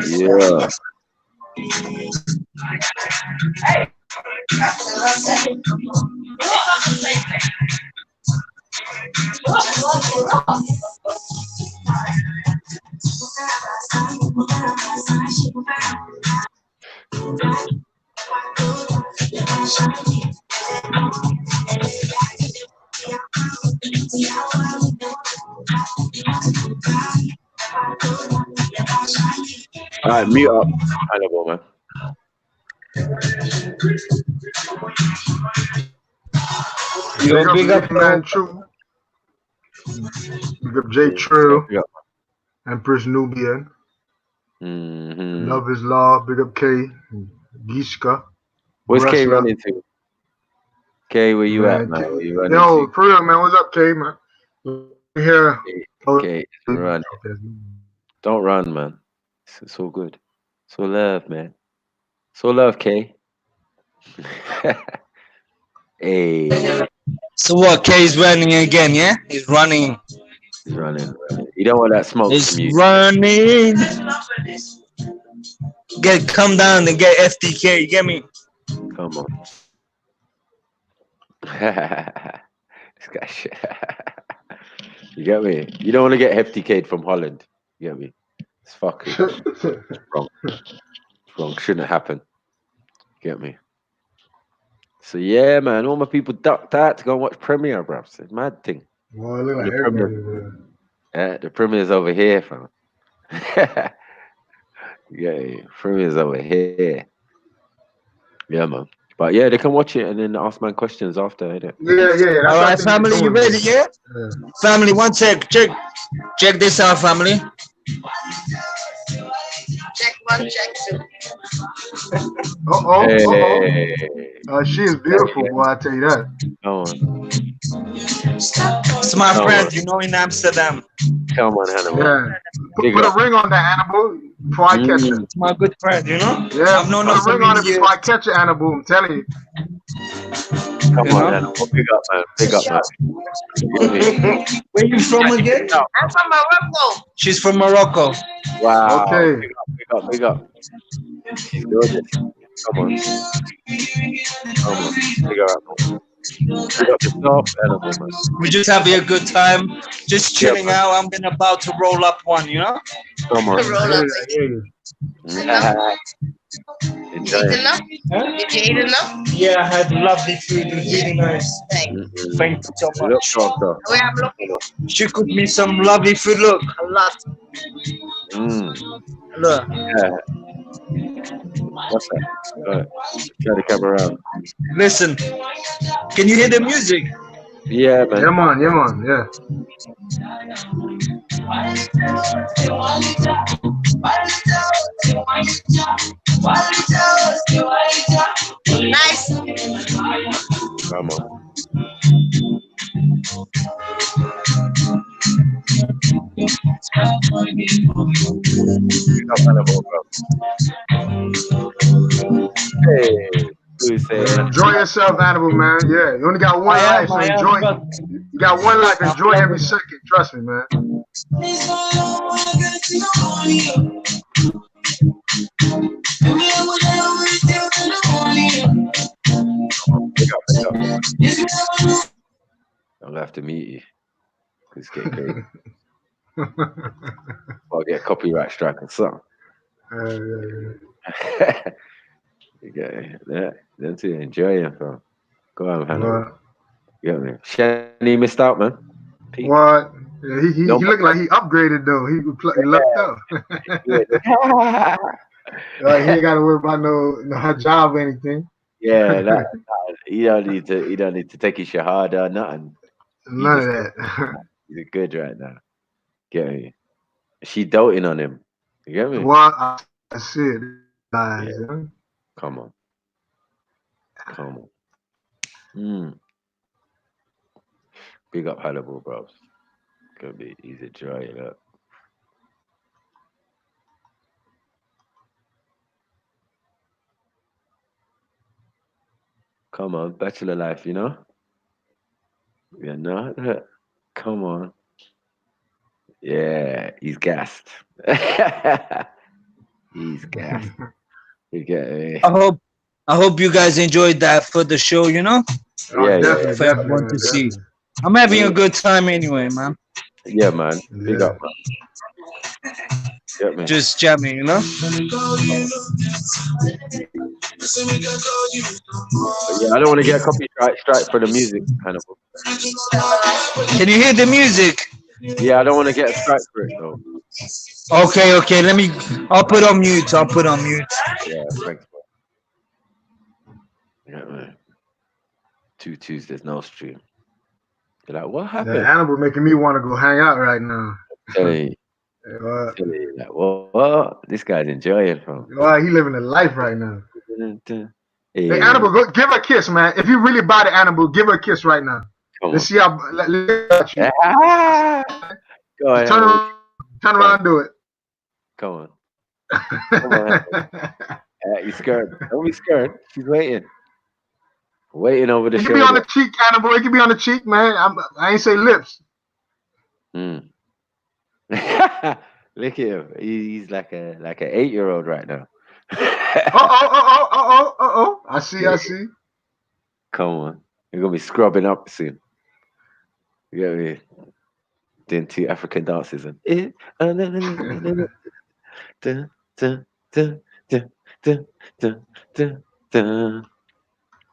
Speaker 1: Yeah. All right, mute up. Hannibal, man.
Speaker 9: Big up man, True. Big up J Trill. Empress Nubian. Love is Law. Big up K. Gishka.
Speaker 1: Where's K running to? K, where you at, man? Where you running
Speaker 9: to? For real, man. What's up, K, man? Here.
Speaker 1: Okay, run. Don't run, man. It's all good. It's all love, man. It's all love, K. Hey.
Speaker 8: So what? K's running again, yeah? He's running.
Speaker 1: He's running. You don't want that smoke from you.
Speaker 8: Running. Come down and get FTK. You get me?
Speaker 1: Come on. This guy shit. You get me? You don't want to get hefty K'd from Holland. You get me? It's fucking wrong. It's wrong. Shouldn't happen. You get me? So yeah, man, all my people ducked out to go and watch Premiere, bro. It's a mad thing.
Speaker 9: Well, look like
Speaker 1: the Premiere's over here, fam. Yeah, Free is over here. Yeah, man. But yeah, they can watch it and then ask man questions after, innit?
Speaker 9: Yeah, that's
Speaker 8: All
Speaker 9: what I
Speaker 8: right,
Speaker 9: think they're
Speaker 8: family, you
Speaker 9: doing.
Speaker 8: ready? Yeah.
Speaker 9: Yeah.
Speaker 8: Family, one sec. Check this out, family.
Speaker 21: Check one, check two.
Speaker 1: Hey.
Speaker 9: She is beautiful, boy. I tell you that.
Speaker 1: Come on.
Speaker 8: It's my
Speaker 1: Come
Speaker 8: friend,
Speaker 1: on.
Speaker 8: you know, in Amsterdam.
Speaker 1: Come on, Hannibal.
Speaker 9: Yeah.
Speaker 1: Big
Speaker 9: Put a
Speaker 1: up.
Speaker 9: ring on that, Hannibal, before I catch it.
Speaker 8: It's my good friend, you know.
Speaker 9: Yeah,
Speaker 8: I've known
Speaker 9: put
Speaker 8: her
Speaker 9: a
Speaker 8: for
Speaker 9: ring on it
Speaker 8: many
Speaker 9: before I
Speaker 8: years.
Speaker 9: catch it, Hannibal. I'm telling you.
Speaker 1: Come
Speaker 8: You
Speaker 1: on,
Speaker 8: know?
Speaker 1: Hannibal. Big up, man. Big up, man. You know what I mean?
Speaker 8: Where you from again?
Speaker 21: I'm from Morocco.
Speaker 8: She's from Morocco.
Speaker 1: Wow.
Speaker 9: Okay.
Speaker 1: Big up, big up, big up. She's gorgeous. Come on. Come on. Big her up, man. Big up yourself, Hannibal, man.
Speaker 8: We're just having a good time, just chilling out. I'm about to roll up one, you know.
Speaker 1: Come on.
Speaker 21: Roll up.
Speaker 1: Enjoy
Speaker 21: Eat
Speaker 1: it.
Speaker 21: enough? Did you eat enough?
Speaker 8: Yeah, I had lovely food. It was really nice.
Speaker 21: Thanks.
Speaker 8: Thank you so
Speaker 1: Look,
Speaker 8: much.
Speaker 1: doctor.
Speaker 21: Where I'm looking
Speaker 8: She cooked me some lovely food. Look,
Speaker 21: a lot.
Speaker 8: look.
Speaker 1: Yeah. What's that? Go ahead. Turn the camera around.
Speaker 8: Listen, can you hear the music?
Speaker 1: Yeah, man.
Speaker 9: Yeah, man. Yeah, man. Yeah.
Speaker 21: Nice.
Speaker 1: Come on. Big up, Hannibal, bro. Hey, who say?
Speaker 9: Enjoy yourself, Hannibal, man. Yeah, you only got one life, so enjoy. You got one life. Enjoy every second. Trust me, man.
Speaker 1: Big up, big up. I'm gonna have to meet you. It's getting crazy. I'll get a copyright strike or something. You get it. Yeah, them two enjoy it, bro. Go on, Hannibal. You get me? Shani missed out, man. Pete.
Speaker 9: What? Yeah, he
Speaker 1: No,
Speaker 9: looked like he upgraded though. He lucked out. He ain't got to worry about no job or anything.
Speaker 1: Yeah, you don't need to take his shahada or nothing.
Speaker 9: None of that.
Speaker 1: He's good right now. Get me? She doting on him. You get me?
Speaker 9: Well, I see it. Guys, yeah.
Speaker 1: Come on. Come on. Big up Hannibal, bros. Gonna be easy joy, look. Come on, bachelor life, you know? You know? Come on. Yeah, he's gassed. He's gassed. You get me?
Speaker 8: I hope you guys enjoyed that for the show, you know?
Speaker 1: Yeah,
Speaker 8: For everyone to see. I'm having a good time anyway, man.
Speaker 1: Yeah, man. Big up, man. Get me?
Speaker 8: Just jamming, you know?
Speaker 1: But yeah, I don't want to get a copyright strike for the music, Hannibal.
Speaker 8: Can you hear the music?
Speaker 1: Yeah, I don't want to get a strike for it, though.
Speaker 8: Okay, I'll put on mute.
Speaker 1: Yeah, thanks, bro. Yeah, man. 2 Tuesdays, no stream. You're like, what happened?
Speaker 9: The Hannibal making me want to go hang out right now.
Speaker 1: Hey. Like, what? This guy's enjoying, bro.
Speaker 9: He living a life right now.
Speaker 1: Hey,
Speaker 9: Hey, Hannibal, go give her a kiss, man. If you really buy the Hannibal, give her a kiss right now. Let's see how. Let's you.
Speaker 1: Go ahead.
Speaker 9: Turn around and do it.
Speaker 1: Come on. Come on. You scared? Don't be scared. She's waiting. Waiting over the
Speaker 9: It
Speaker 1: shoulder.
Speaker 9: can be on the cheek, Hannibal. It can be on the cheek, man. I ain't say lips.
Speaker 1: Look at him. He's like an 8-year-old right now.
Speaker 9: I see.
Speaker 1: Come on. You're gonna be scrubbing up soon. You get me? Doing 2 African dances and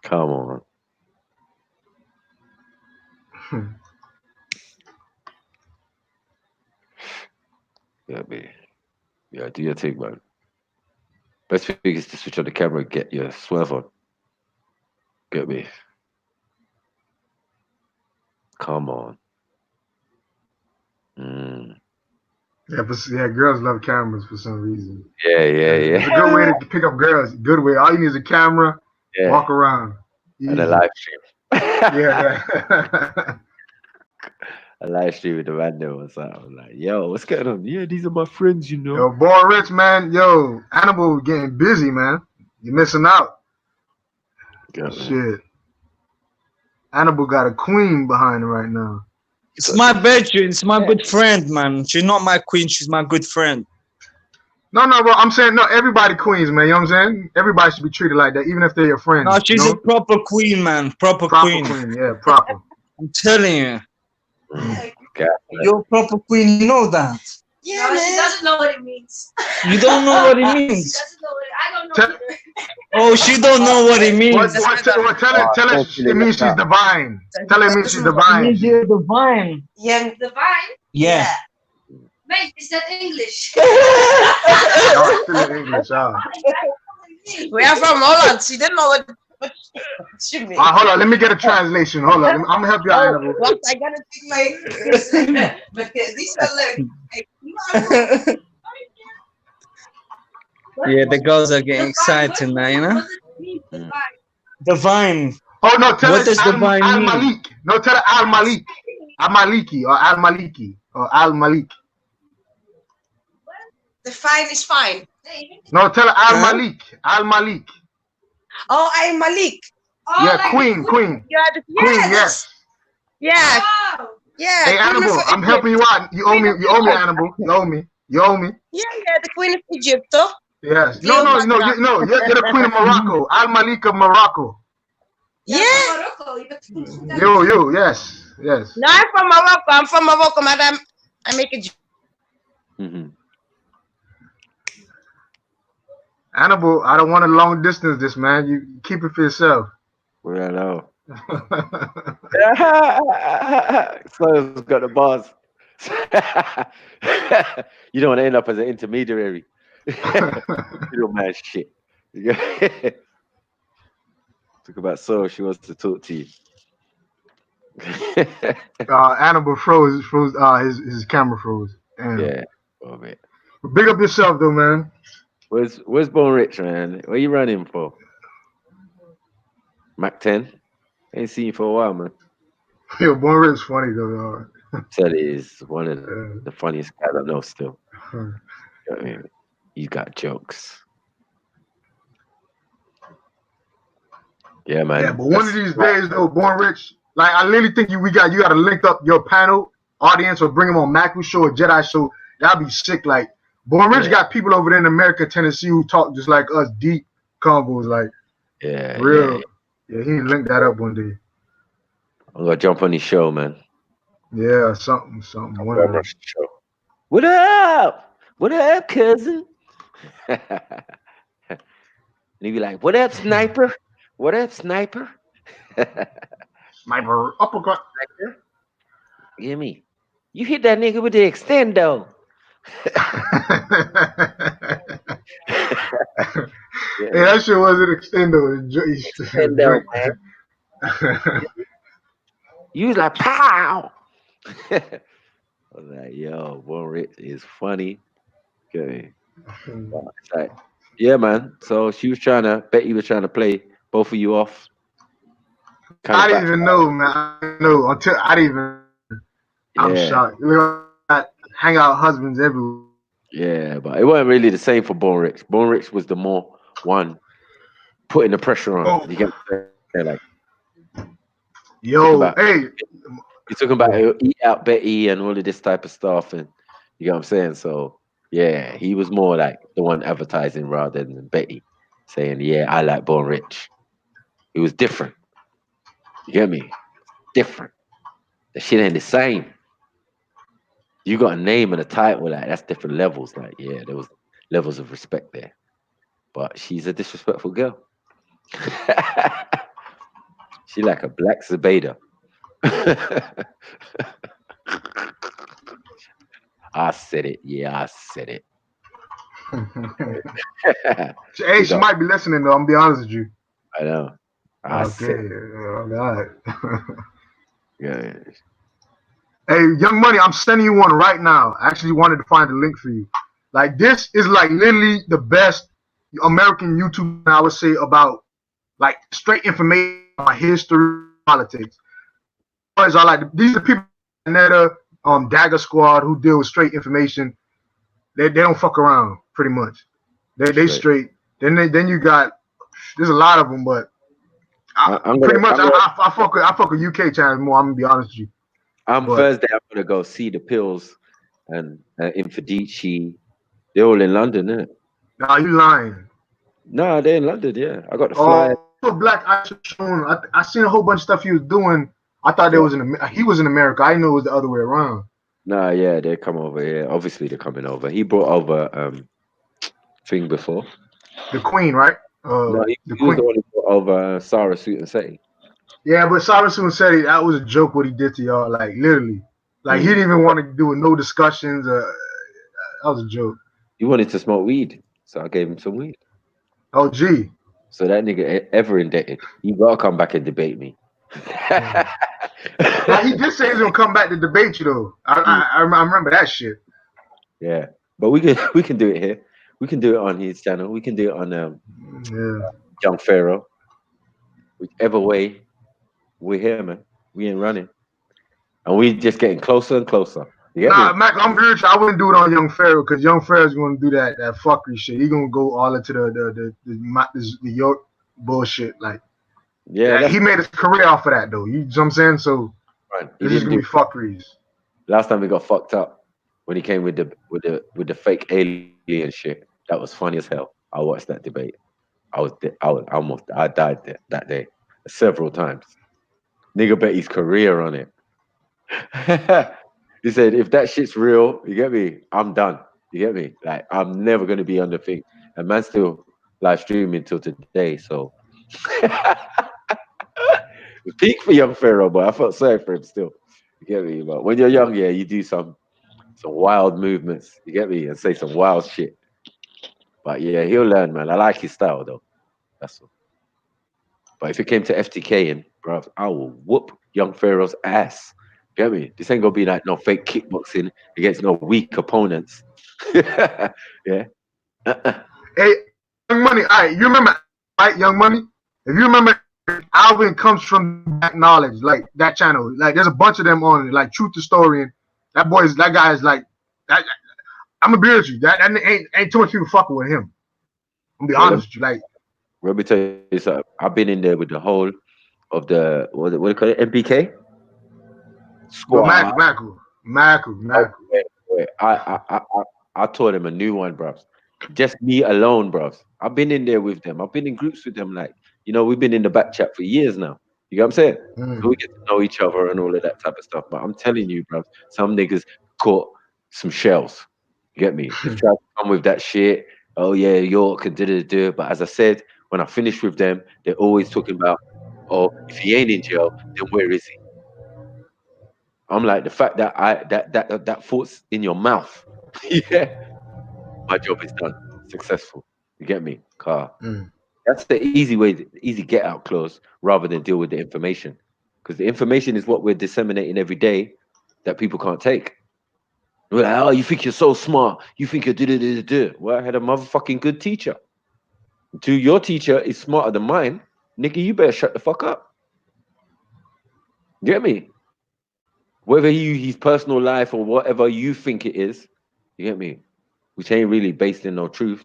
Speaker 1: come on. Get me? Yeah, do your thing, man. Best thing is to switch on the camera and get your swerve on. Get me? Come on.
Speaker 9: Yeah, but yeah, girls love cameras for some reason.
Speaker 1: Yeah.
Speaker 9: It's a good way to pick up girls. Good way. All you need is a camera.
Speaker 1: Yeah.
Speaker 9: Walk around.
Speaker 1: And a
Speaker 9: Easy.
Speaker 1: live stream.
Speaker 9: Yeah.
Speaker 1: A live stream with the random or something. I'm like, yo, what's going on? Yeah, these are my friends, you know.
Speaker 9: Yo, Born Rich, man. Yo, Hannibal getting busy, man. You're missing out. Shit. Hannibal got a queen behind him right now.
Speaker 8: It's my bedroom. It's my good friend, man. She's not my queen. She's my good friend.
Speaker 9: No, bro. I'm saying, no, everybody queens, man. You know what I'm saying? Everybody should be treated like that, even if they're your friends.
Speaker 8: No, she's
Speaker 9: you know?
Speaker 8: a proper queen, man. Proper queen.
Speaker 9: Yeah, proper.
Speaker 8: I'm telling you.
Speaker 1: Okay.
Speaker 8: You're a proper queen. You know that.
Speaker 2: Yeah, no, she doesn't know what it means.
Speaker 8: You don't know what it
Speaker 2: She
Speaker 8: means.
Speaker 2: doesn't know what I don't know either.
Speaker 8: Oh, she don't know what it means.
Speaker 9: Tell her it means she's divine. Tell her it means she's divine.
Speaker 8: You're divine.
Speaker 2: Yeah, divine.
Speaker 8: Yeah.
Speaker 2: Mate, is that English?
Speaker 9: Y'all still in English,
Speaker 22: We are from Holland. She didn't know what she means.
Speaker 9: Hold on, let me get a translation. Hold on, I'm gonna help you out. Hannibal.
Speaker 22: What? I gotta take my. But these are like.
Speaker 8: Yeah, the girls are getting excited now, you know? Divine.
Speaker 9: Oh no, tell
Speaker 8: What
Speaker 9: her
Speaker 8: does divine
Speaker 9: Al
Speaker 8: mean?
Speaker 9: Malik. No, tell her Al Malik. Al Maliki or Al Maliki or Al Malik.
Speaker 22: The fine is fine.
Speaker 9: No, tell her Al Malik. Al Malik.
Speaker 22: Oh, I'm Malik.
Speaker 9: Yeah, queen.
Speaker 22: You are the
Speaker 9: Queen, yes.
Speaker 22: Yeah. Yeah.
Speaker 9: Hey,
Speaker 22: Queen
Speaker 9: Hannibal,
Speaker 22: of
Speaker 9: I'm helping you
Speaker 22: Egypt.
Speaker 9: out. You owe me, Hannibal. You owe me.
Speaker 22: Yeah, the Queen of Egypt, though.
Speaker 9: Yes. No. You're the Queen of Morocco. Al Malik of Morocco.
Speaker 22: Yeah.
Speaker 9: You. Yes.
Speaker 22: No, I'm from Morocco, madam. I make a joke.
Speaker 9: Hannibal, I don't want a long distance. This man, you keep it for yourself.
Speaker 1: Well, I know. So's got the bars. You don't want to end up as an intermediary. You don't mind shit. Talk about So, she wants to talk to you.
Speaker 9: Hannibal froze. His camera froze. Damn.
Speaker 1: Yeah. Oh, man.
Speaker 9: Big up yourself, though, man.
Speaker 1: Where's Born Rich, man? What are you running for? Mac 10? Ain't seen you for a while, man.
Speaker 9: Yo, Born Rich funny, though.
Speaker 1: Said he is one of the funniest guys I know still. You know what I mean? He's got jokes. Yeah, man.
Speaker 9: Yeah, but one of these days, though, Born Rich, like I literally think you got to link up your panel audience or bring them on Maku's show or Jedi show. That'd be sick. Like Born Rich got people over there in America, Tennessee, who talk just like us, deep combos, like real. Yeah, he linked that up one day.
Speaker 1: I'm gonna jump on his show, man.
Speaker 9: Yeah, something. One of them.
Speaker 1: Show. What up? What up, cousin? And he'd be like, "What up, sniper? What up, sniper?"
Speaker 9: Sniper uppercut.
Speaker 1: Sniper. Give me. You hit that nigga with the extendo.
Speaker 9: Hey, that shit wasn't extendo.
Speaker 1: Extendo, man. You was like, pow. I was like, yo, Born Rich is funny. Okay. It's like, yeah, man. So Betty was trying to play both of you off.
Speaker 9: I didn't even know, man. I know until I didn't even. I'm shocked. Hang out husbands everywhere.
Speaker 1: Yeah, but it wasn't really the same for Born Rich. Born Rich was the more one putting the pressure on. You get like,
Speaker 9: yo, hey,
Speaker 1: you're talking about eat out Betty and all of this type of stuff, and you get what I'm saying. So yeah, he was more like the one advertising rather than Betty saying, "Yeah, I like Born Rich." It was different. You get me? Different. The shit ain't the same. You got a name and a title, like that's different levels. Like, yeah, there was levels of respect there. But she's a disrespectful girl. She like a black Zebeda. I said it. Yeah, I said it.
Speaker 9: Hey, she might be listening though. I'm gonna be honest with you.
Speaker 1: I know.
Speaker 9: Okay. All right.
Speaker 1: Yeah.
Speaker 9: Hey, Young Money, I'm sending you one right now. I actually wanted to find a link for you. Like, this is like literally the best American YouTube, I would say, about like straight information on history, politics. These are the people, Netta, Dagger Squad, who deal with straight information. They don't fuck around, pretty much. They straight. Then you got, there's a lot of them, but I fuck with UK channels more. I'm gonna be honest with you.
Speaker 1: Thursday I'm gonna go see the Pills and Infedici. They're all in London, isn't it?
Speaker 9: Nah, you lying.
Speaker 1: No, they're in London, yeah. I got the flyer.
Speaker 9: Black Ice shown. I seen a whole bunch of stuff he was doing. I thought he was in America. I know it was the other way around.
Speaker 1: Nah, yeah, they come over here. Obviously they're coming over. He brought over thing before.
Speaker 9: The Queen, right?
Speaker 1: No, he was the one who brought over Sarah Sutasetti.
Speaker 9: Yeah, but Sarah Sutasetti, that was a joke what he did to y'all. Like literally. Like he didn't even want to do no discussions. That was a joke.
Speaker 1: He wanted to smoke weed, so I gave him some weed.
Speaker 9: Oh, gee.
Speaker 1: So that nigga ever indebted. You gotta come back and debate me.
Speaker 9: Now, he did say he's gonna come back to debate you though. I remember that shit.
Speaker 1: Yeah, but we can do it here. We can do it on his channel. We can do it on Young Pharaoh. Whichever way, we're here, man. We ain't running, and we just getting closer and closer.
Speaker 9: Mac, I'm very sure I wouldn't do it on Young Pharaoh because Young Pharaoh's gonna do that fuckery shit. He's gonna go all into the York bullshit. Like, he made his career off of that though. You know what I'm saying? So this is gonna be fuckeries.
Speaker 1: Last time we got fucked up when he came with the fake alien shit. That was funny as hell. I watched that debate. I died that day several times. Nigga bet his career on it. He said, if that shit's real, you get me? I'm done. You get me? Like, I'm never going to be on the thing. And man still live streaming till today, so. It was peak for Young Pharaoh, but I felt sorry for him still. You get me? But when you're young, yeah, you do some wild movements. You get me? And say some wild shit. But yeah, he'll learn, man. I like his style, though. That's all. But if it came to FTK, bro, I will whoop Young Pharaoh's ass. Get me? This ain't gonna be like no fake kickboxing against no weak opponents. Yeah.
Speaker 9: Hey, Young Money. All right, you remember, right, Young Money? If you remember, Alvin comes from Black Knowledge, like that channel. Like, there's a bunch of them on it, like Truth Historian. That guy is like that. I'm gonna be honest with you. That ain't too much people fucking with him. I'm gonna be honest with you. Like,
Speaker 1: let me tell you something. I've been in there with the whole of the what do you call it? MPK. Squad.
Speaker 9: Maku.
Speaker 1: Wait. I taught him a new one, bros. Just me alone, bros. I've been in there with them. I've been in groups with them. Like, you know, we've been in the back chat for years now. You know what I'm saying? So we get to know each other and all of that type of stuff. But I'm telling you, bros, some niggas caught some shells. You get me? They try to come with that shit. Oh yeah, York and do. But as I said, when I finish with them, they're always talking about, oh, if he ain't in jail, then where is he? I'm like, the fact that that thought's in your mouth, yeah, my job is done, successful. You get me? That's the easy get out clause rather than deal with the information, because the information is what we're disseminating every day that people can't take. We're like, oh, you think you're so smart? You think you're do? Well, I had a motherfucking good teacher. Until your teacher is smarter than mine, nigga, you better shut the fuck up. Get me? Whether his personal life or whatever you think it is, you get me? Which ain't really based in no truth.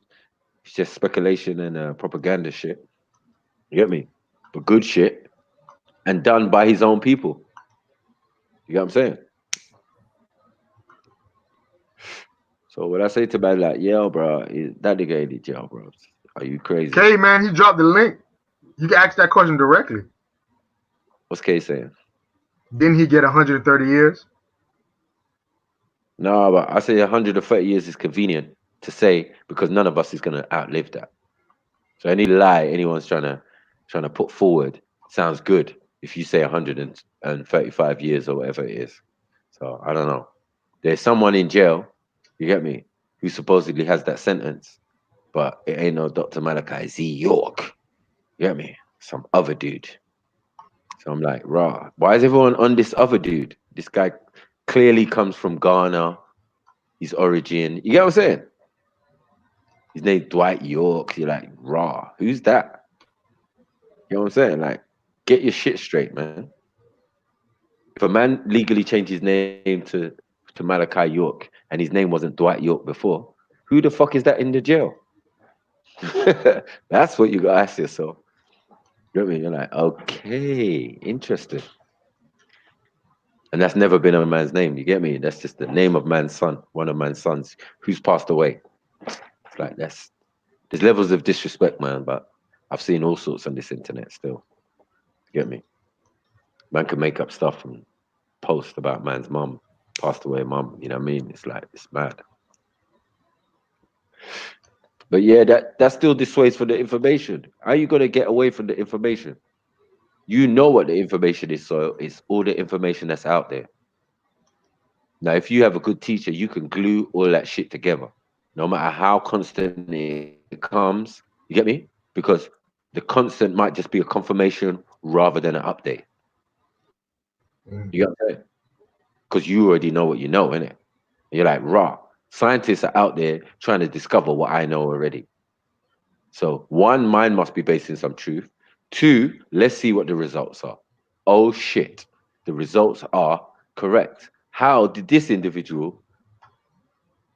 Speaker 1: It's just speculation and propaganda shit. You get me? But good shit. And done by his own people. You get what I'm saying? So when I say to man like, yo, bro, that nigga ain't in jail, bro. Are you crazy?
Speaker 9: K, man, he dropped the link. You can ask that question directly.
Speaker 1: What's K saying?
Speaker 9: Didn't he get 130 years?
Speaker 1: No, but I say 130 years is convenient to say because none of us is gonna outlive that. So any lie anyone's trying to put forward sounds good if you say 135 years or whatever it is. So I don't know. There's someone in jail, you get me, who supposedly has that sentence, but it ain't no Dr. Malachi Z. York. You get me? Some other dude. So I'm like, rah, why is everyone on this other dude? This guy clearly comes from Ghana, his origin. You get what I'm saying? His name Dwight York. You're like, rah, who's that? You know what I'm saying? Like, get your shit straight, man. If a man legally changed his name to Malachi York and his name wasn't Dwight York before, who the fuck is that in the jail? That's what you gotta ask yourself. You know what I mean? You're like, okay, interesting. And that's never been a man's name, you get me? That's just the name of man's son, one of man's sons who's passed away. It's like, there's levels of disrespect, man, but I've seen all sorts on this internet still. You get me? Man can make up stuff and post about man's mum, passed away mum, you know what I mean? It's like, it's mad. But yeah, that still dissuades from the information. How are you going to get away from the information? You know what the information is, so it's all the information that's out there. Now, if you have a good teacher, you can glue all that shit together. No matter how constant it comes, you get me? Because the constant might just be a confirmation rather than an update. You get what I'm saying? Because you already know what you know, innit? And you're like, rah. Scientists are out there trying to discover what I know already. So one, mine must be based in some truth. Two, let's see what the results are. Oh shit, the results are correct. How did this individual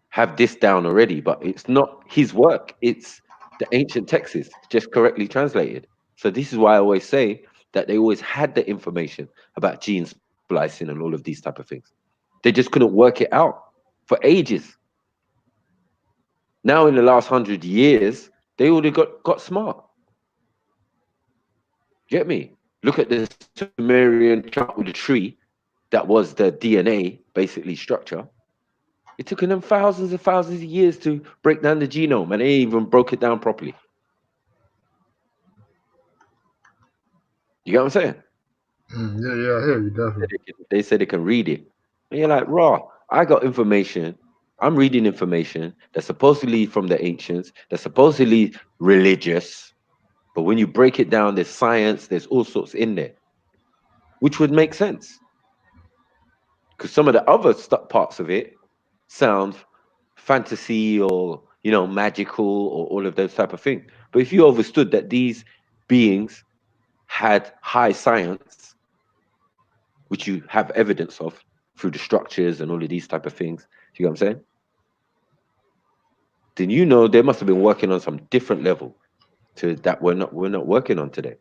Speaker 1: have this down already? But it's not his work. It's the ancient texts, just correctly translated. So this is why I always say that they always had the information about gene splicing and all of these type of things. They just couldn't work it out for ages. Now in the last 100 years, they already got smart. Get me? Look at the Sumerian chart with the tree that was the DNA, basically, structure. It took them thousands and thousands of years to break down the genome, and they even broke it down properly. You get what I'm saying?
Speaker 9: Yeah, I hear you, definitely.
Speaker 1: They said they can read it. And you're like, raw, I got information. I'm reading information that's supposedly from the ancients, that's supposedly religious. But when you break it down, there's science, there's all sorts in there, which would make sense. Because some of the other parts of it sound fantasy or, you know, magical or all of those type of things. But if you understood that these beings had high science, which you have evidence of through the structures and all of these type of things, you know what I'm saying? Then you know they must have been working on some different level to that we're not working on today.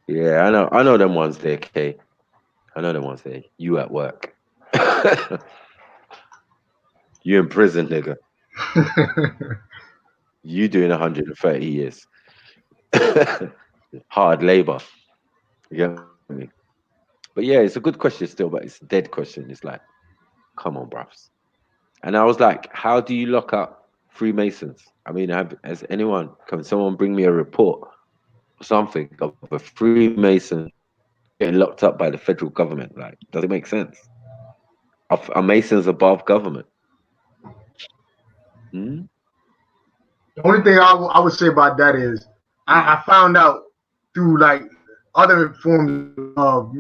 Speaker 1: Yeah, I know them ones there, Kay. I know them ones there. You at work. You in prison, nigga. You doing 130 years. Hard labor. You get me? But yeah, it's a good question still, but it's a dead question. It's like, come on, bruv. And I was like, how do you lock up Freemasons? I mean, has anyone, can someone bring me a report or something of a Freemason getting locked up by the federal government? Like, does it make sense? Are Masons above government? Hmm?
Speaker 9: The only thing I would say about that is I found out through like other forms of,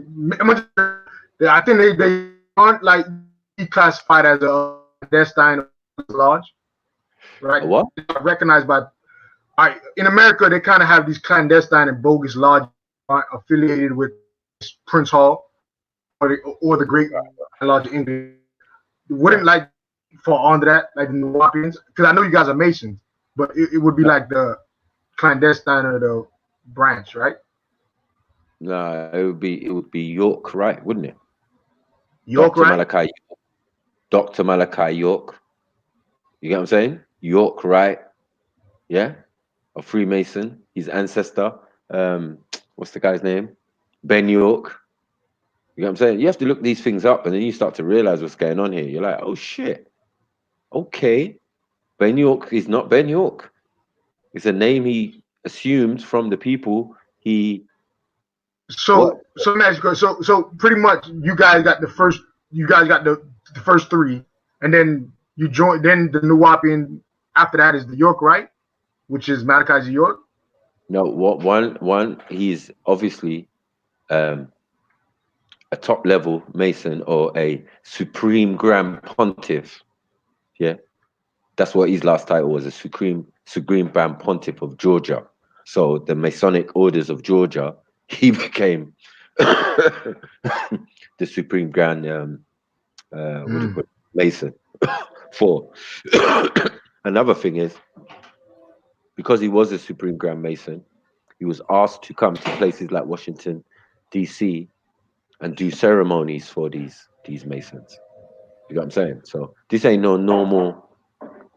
Speaker 9: I think they aren't like classified as a clandestine lodge, right?
Speaker 1: A what?
Speaker 9: They're recognized by, in America, they kind of have these clandestine and bogus lodges affiliated with Prince Hall or the Great Lodge of England. Wouldn't like fall under that, like the Nuwapians? Because I know you guys are Masons, but it would be like the clandestine or the branch, right?
Speaker 1: No, it would be York, right? Wouldn't it?
Speaker 9: York,
Speaker 1: Dr.
Speaker 9: right?
Speaker 1: Malachi, Dr. Malachi York. You get what I'm saying? York, right? Yeah, a Freemason. His ancestor, what's the guy's name? Ben York. You know what I'm saying? You have to look these things up, and then you start to realize what's going on here. You're like, oh shit. Okay, Ben York is not Ben York. It's a name he assumed from the people he.
Speaker 9: So pretty much you guys got the the first three, and then you join. Then the Nuwapian after that is the York Rite, which is Malachi York.
Speaker 1: No, what one he's obviously a top level Mason or a Supreme Grand Pontiff. Yeah, that's what his last title was, a Supreme Grand Pontiff of Georgia. So the Masonic Orders of Georgia, he became the Supreme Grand what do you call it? Mason. For another thing is, because he was a Supreme Grand Mason, he was asked to come to places like Washington, DC, and do ceremonies for these Masons. You know what I'm saying? So this ain't no normal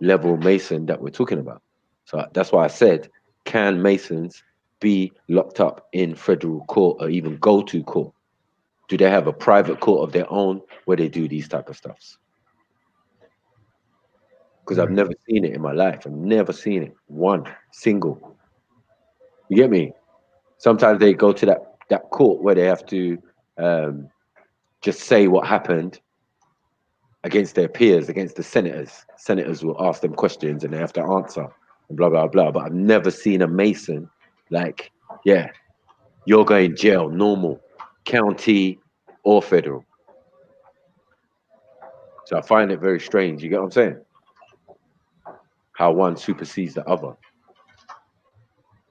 Speaker 1: level Mason that we're talking about. So that's why I said, can Masons be locked up in federal court or even go to court? Do they have a private court of their own where they do these type of stuffs? Because I've never seen it in my life. I've never seen it. One single. You get me? Sometimes they go to that court where they have to just say what happened against their peers, against the senators. Senators will ask them questions and they have to answer and blah, blah, blah. But I've never seen a Mason like, yeah, you're going jail, normal, county or federal. So I find it very strange. You get what I'm saying? How one supersedes the other.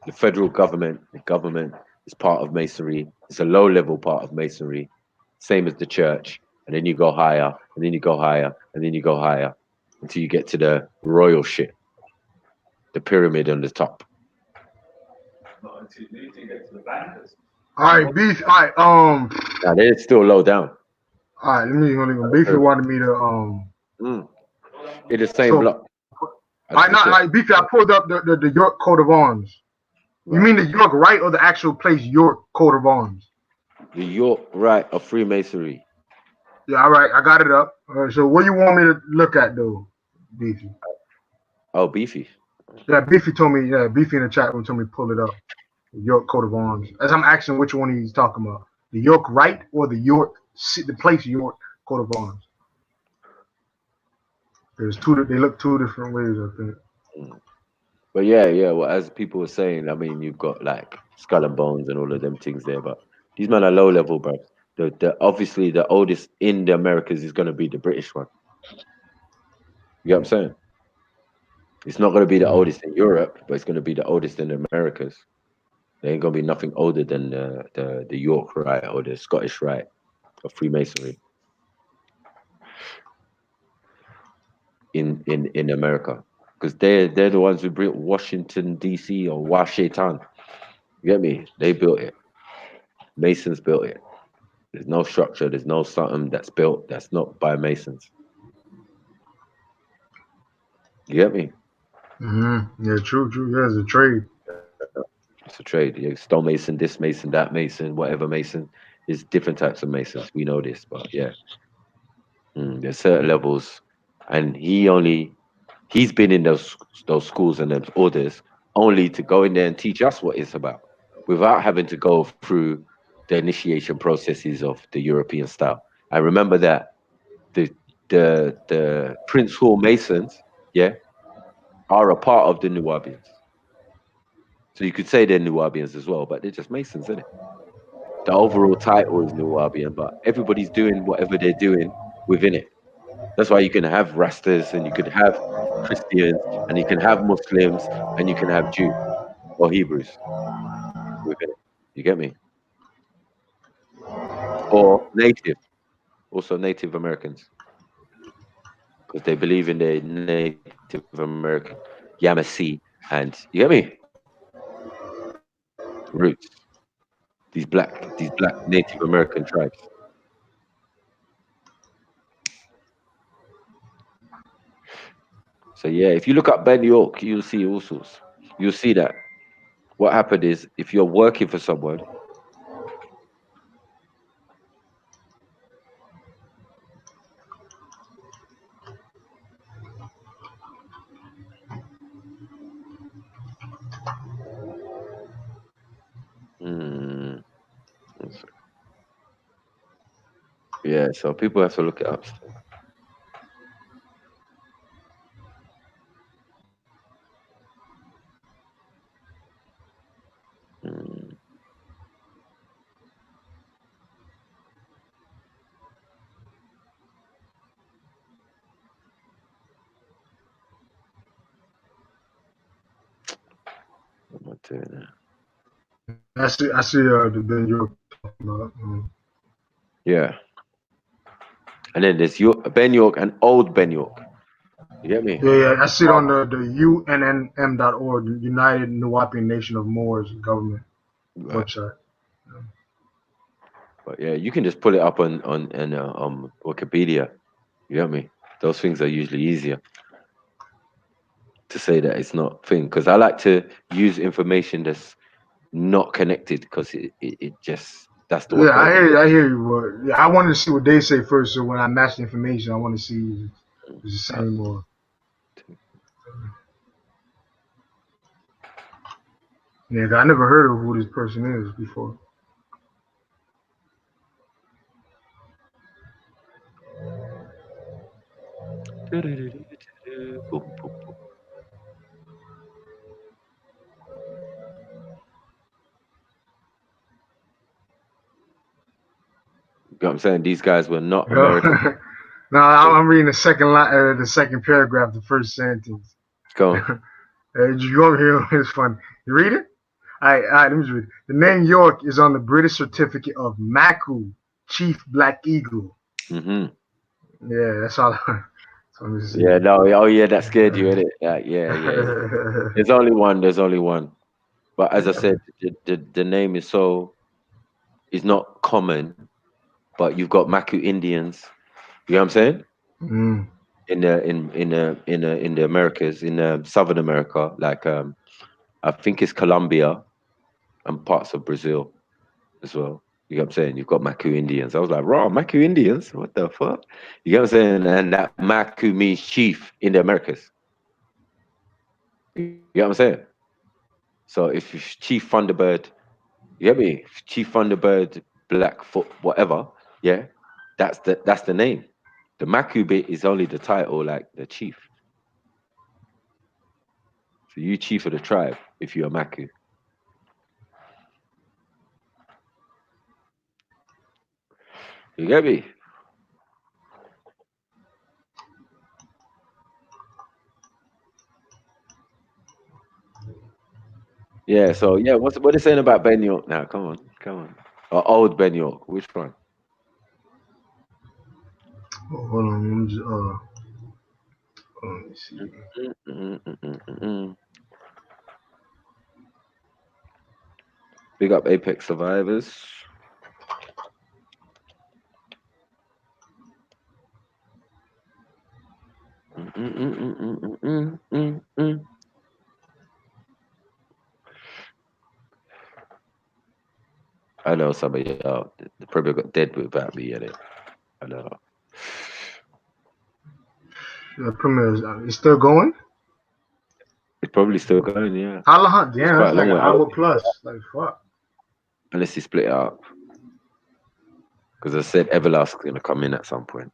Speaker 1: The federal government, the government is part of Masonry. It's a low-level part of Masonry, same as the church. And then you go higher, and then you go higher, and then you go higher, until you get to the royal shit, the pyramid on the top.
Speaker 9: All right, Beef. All right,
Speaker 1: Now they're still low down.
Speaker 9: all right. Let me. Beefy wanted me to
Speaker 1: In the same
Speaker 9: So,
Speaker 1: block.
Speaker 9: Beefy, I pulled up the York coat of arms. You mean the York Rite or the actual place York coat of arms?
Speaker 1: The York Rite of Freemasonry.
Speaker 9: Yeah, all right, I got it up. All right, so what you want me to look at though, Beefy?
Speaker 1: Oh, Beefy.
Speaker 9: Yeah, Beefy told me. Yeah, Beefy in the chat room told me to pull it up. The York coat of arms. As I'm asking, which one he's talking about, the York Rite or the place York coat of arms? There's two. They look two different ways, I think.
Speaker 1: But yeah. Well, as people were saying, I mean, you've got like Skull and Bones and all of them things there, but these men are low level, bro. The obviously the oldest in the Americas is going to be the British one. You know what I'm saying? It's not going to be the oldest in Europe, but it's going to be the oldest in the Americas. There ain't going to be nothing older than the York Rite or the Scottish Rite of Freemasonry in America, because they're the ones who built Washington D.C. or Washington. You get me? They built it. Masons built it. There's no structure. There's no something that's built that's not by Masons. You get me?
Speaker 9: Yeah, true. Yeah, it's a trade.
Speaker 1: It's a trade. Yeah, stonemason, this Mason, that Mason, whatever Mason. There's different types of Masons. We know this, but yeah. There's certain levels. And he's been in those schools and those orders only to go in there and teach us what it's about, without having to go through the initiation processes of the European style. I remember that the Prince Hall Masons, yeah, are a part of the Nuwabians. So you could say they're Nuwabians as well, but they're just Masons, isn't it? The overall title is Nuwabian, but everybody's doing whatever they're doing within it. That's why you can have Rastas and you could have Christians and you can have Muslims and you can have Jews or Hebrews within it. You get me? Or Native, also Native Americans, because they believe in their Native American Yamasee and, you get me? Roots. These black Native American tribes. So yeah, if you look up Ben York, you'll see all sorts. You'll see that what happened is, if you're working for someone, yeah, so people have to look it up.
Speaker 9: I see the Ben York talking about.
Speaker 1: Yeah. And then there's Ben York and old Ben York. You get me?
Speaker 9: Yeah, I see it on the UNNM.org, the United Nuwaubian Nation of Moors government website.
Speaker 1: But yeah, you can just pull it up on Wikipedia. You get me? Those things are usually easier to say that it's not thing, because I like to use information that's not connected, because it just that's the way.
Speaker 9: Yeah, I hear you. But yeah, I wanted to see what they say first, so when I match the information, I want to see if it's the same or. Yeah, I never heard of who this person is before.
Speaker 1: You know what I'm saying? These guys were not American.
Speaker 9: No, I'm reading the second line, the second paragraph, the first sentence.
Speaker 1: Go on.
Speaker 9: You over here? It's fun. You read it? All right. Let me just read it. The name York is on the British certificate of Maku, Chief Black Eagle.
Speaker 1: Mm-hmm.
Speaker 9: Yeah, that's all.
Speaker 1: Yeah, no, oh yeah, that scared you, innit? Yeah. There's only one. But as I said, the name is not common. But you've got Maku Indians. You know what I'm saying?
Speaker 9: Mm.
Speaker 1: In the Americas, in Southern America, like I think it's Colombia and parts of Brazil as well. You know what I'm saying? You've got Maku Indians. I was like, raw, Maku Indians? What the fuck? You know what I'm saying? And that Maku means chief in the Americas. You know what I'm saying? So if Chief Thunderbird, you get me? Chief Thunderbird, Blackfoot, whatever, yeah, that's the name. The Maku bit is only the title, like the chief. So you chief of the tribe if you're a Maku. You get me? Yeah, so yeah, what are they saying about Ben York now? Come on. Or old Ben York, which one?
Speaker 9: Oh, hold on, let me just let me see.
Speaker 1: Big up Apex Survivors. I know some of y'all probably got dead without me in it. I know.
Speaker 9: The premiere is still going?
Speaker 1: It's probably still going, yeah.
Speaker 9: Holla Hunt, damn, that's like an hour
Speaker 1: out.
Speaker 9: plus. Like fuck.
Speaker 1: Unless you split it up. Because I said Everlast's gonna come in at some point.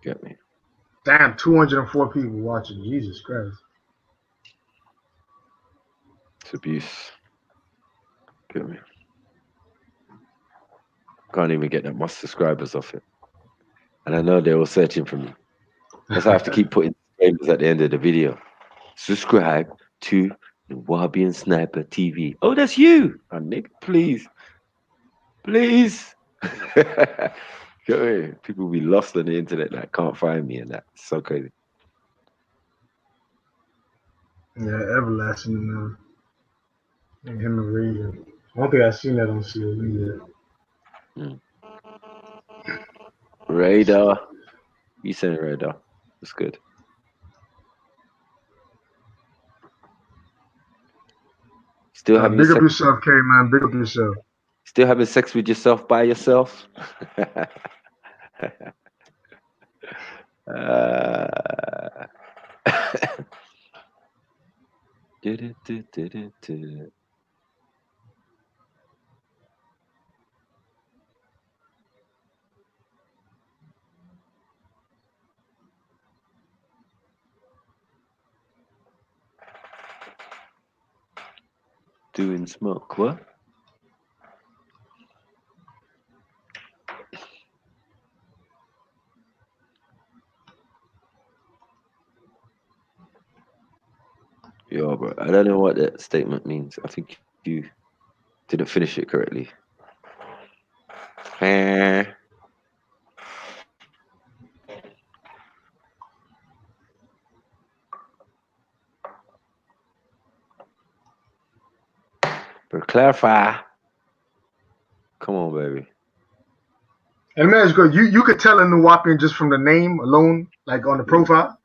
Speaker 1: Get me?
Speaker 9: Damn, 204 people watching. Jesus Christ.
Speaker 1: It's abuse. Get me? Can't even get that much subscribers off it. And I know they're all searching for me. That's why I have to keep putting disclaimers at the end of the video. Subscribe to Nuwaubian Sniper TV. Oh, that's you. Oh, nigga, please. Please. People be lost on the internet that can't find me, and that's so crazy.
Speaker 9: Yeah, Everlasting. And him and Reagan. I don't think I've seen that on COE yet.
Speaker 1: Radar. You saying Radar. That's good. Still having
Speaker 9: big up yourself, K man. Big up yourself.
Speaker 1: Still having sex with yourself by yourself? Doing smoke, what? Yo, bro, I don't know what that statement means. I think you didn't finish it correctly. But clarify. Come on, baby.
Speaker 9: And man, it's good. You could tell a Nuwapian just from the name alone, like on the profile.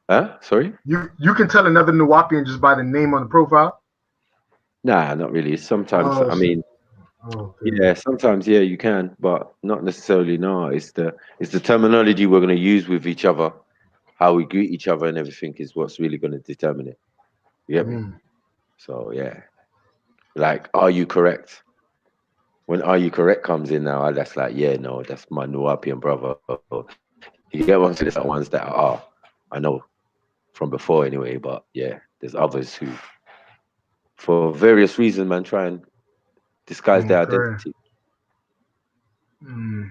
Speaker 1: Huh? Sorry?
Speaker 9: You can tell another Nuwapian just by the name on the profile.
Speaker 1: Nah, not really. Sometimes,
Speaker 9: Oh,
Speaker 1: I mean,
Speaker 9: okay.
Speaker 1: yeah, sometimes, yeah, you can, but not necessarily. No, it's the terminology we're going to use with each other, how we greet each other, and everything is what's really going to determine it. You get me? So yeah, like, are you correct? When "are you correct" comes in now, that's like, yeah, no, that's my Nuwapian brother. You get one to the ones that are, I know from before anyway, but yeah, there's others who, for various reasons, man, try and disguise their identity.
Speaker 9: Yeah,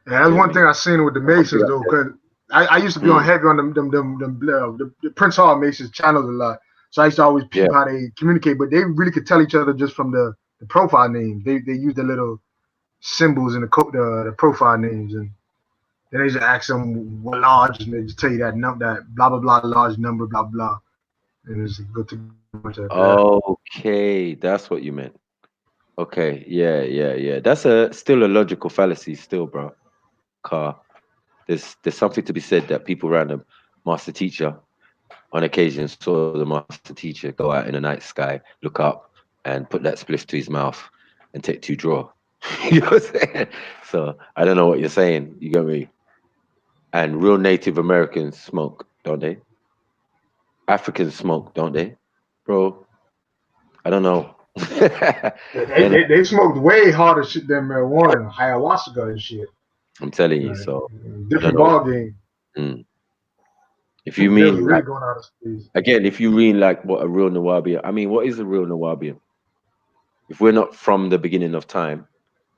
Speaker 9: that's one thing I seen with the Masons though, because I used to be on heavy on the Prince Hall Masons channels a lot. So I used to always peep how they communicate, but they really could tell each other just from the profile names. They use the little symbols in the profile names, and then they just ask them what large, and they just tell you that that blah blah blah large number blah blah, and it's go to bunch of
Speaker 1: Okay, that's what you meant. Okay, yeah. That's still a logical fallacy, still, bro. Car. There's something to be said that people around the master teacher on occasion saw the master teacher go out in the night sky, look up, and put that spliff to his mouth and take 2 draw. You know what I'm saying? So I don't know what you're saying. You get me? And real Native Americans smoke, don't they? Africans smoke, don't they? Bro, I don't know.
Speaker 9: they smoked way harder shit than marijuana, ayahuasca and shit.
Speaker 1: I'm telling you, so
Speaker 9: Different ball game.
Speaker 1: If you
Speaker 9: They was
Speaker 1: mean
Speaker 9: really
Speaker 1: like,
Speaker 9: going out of space.
Speaker 1: again, if you mean like what a real Nawabian, I mean, what is a real Nawabian? If we're not from the beginning of time,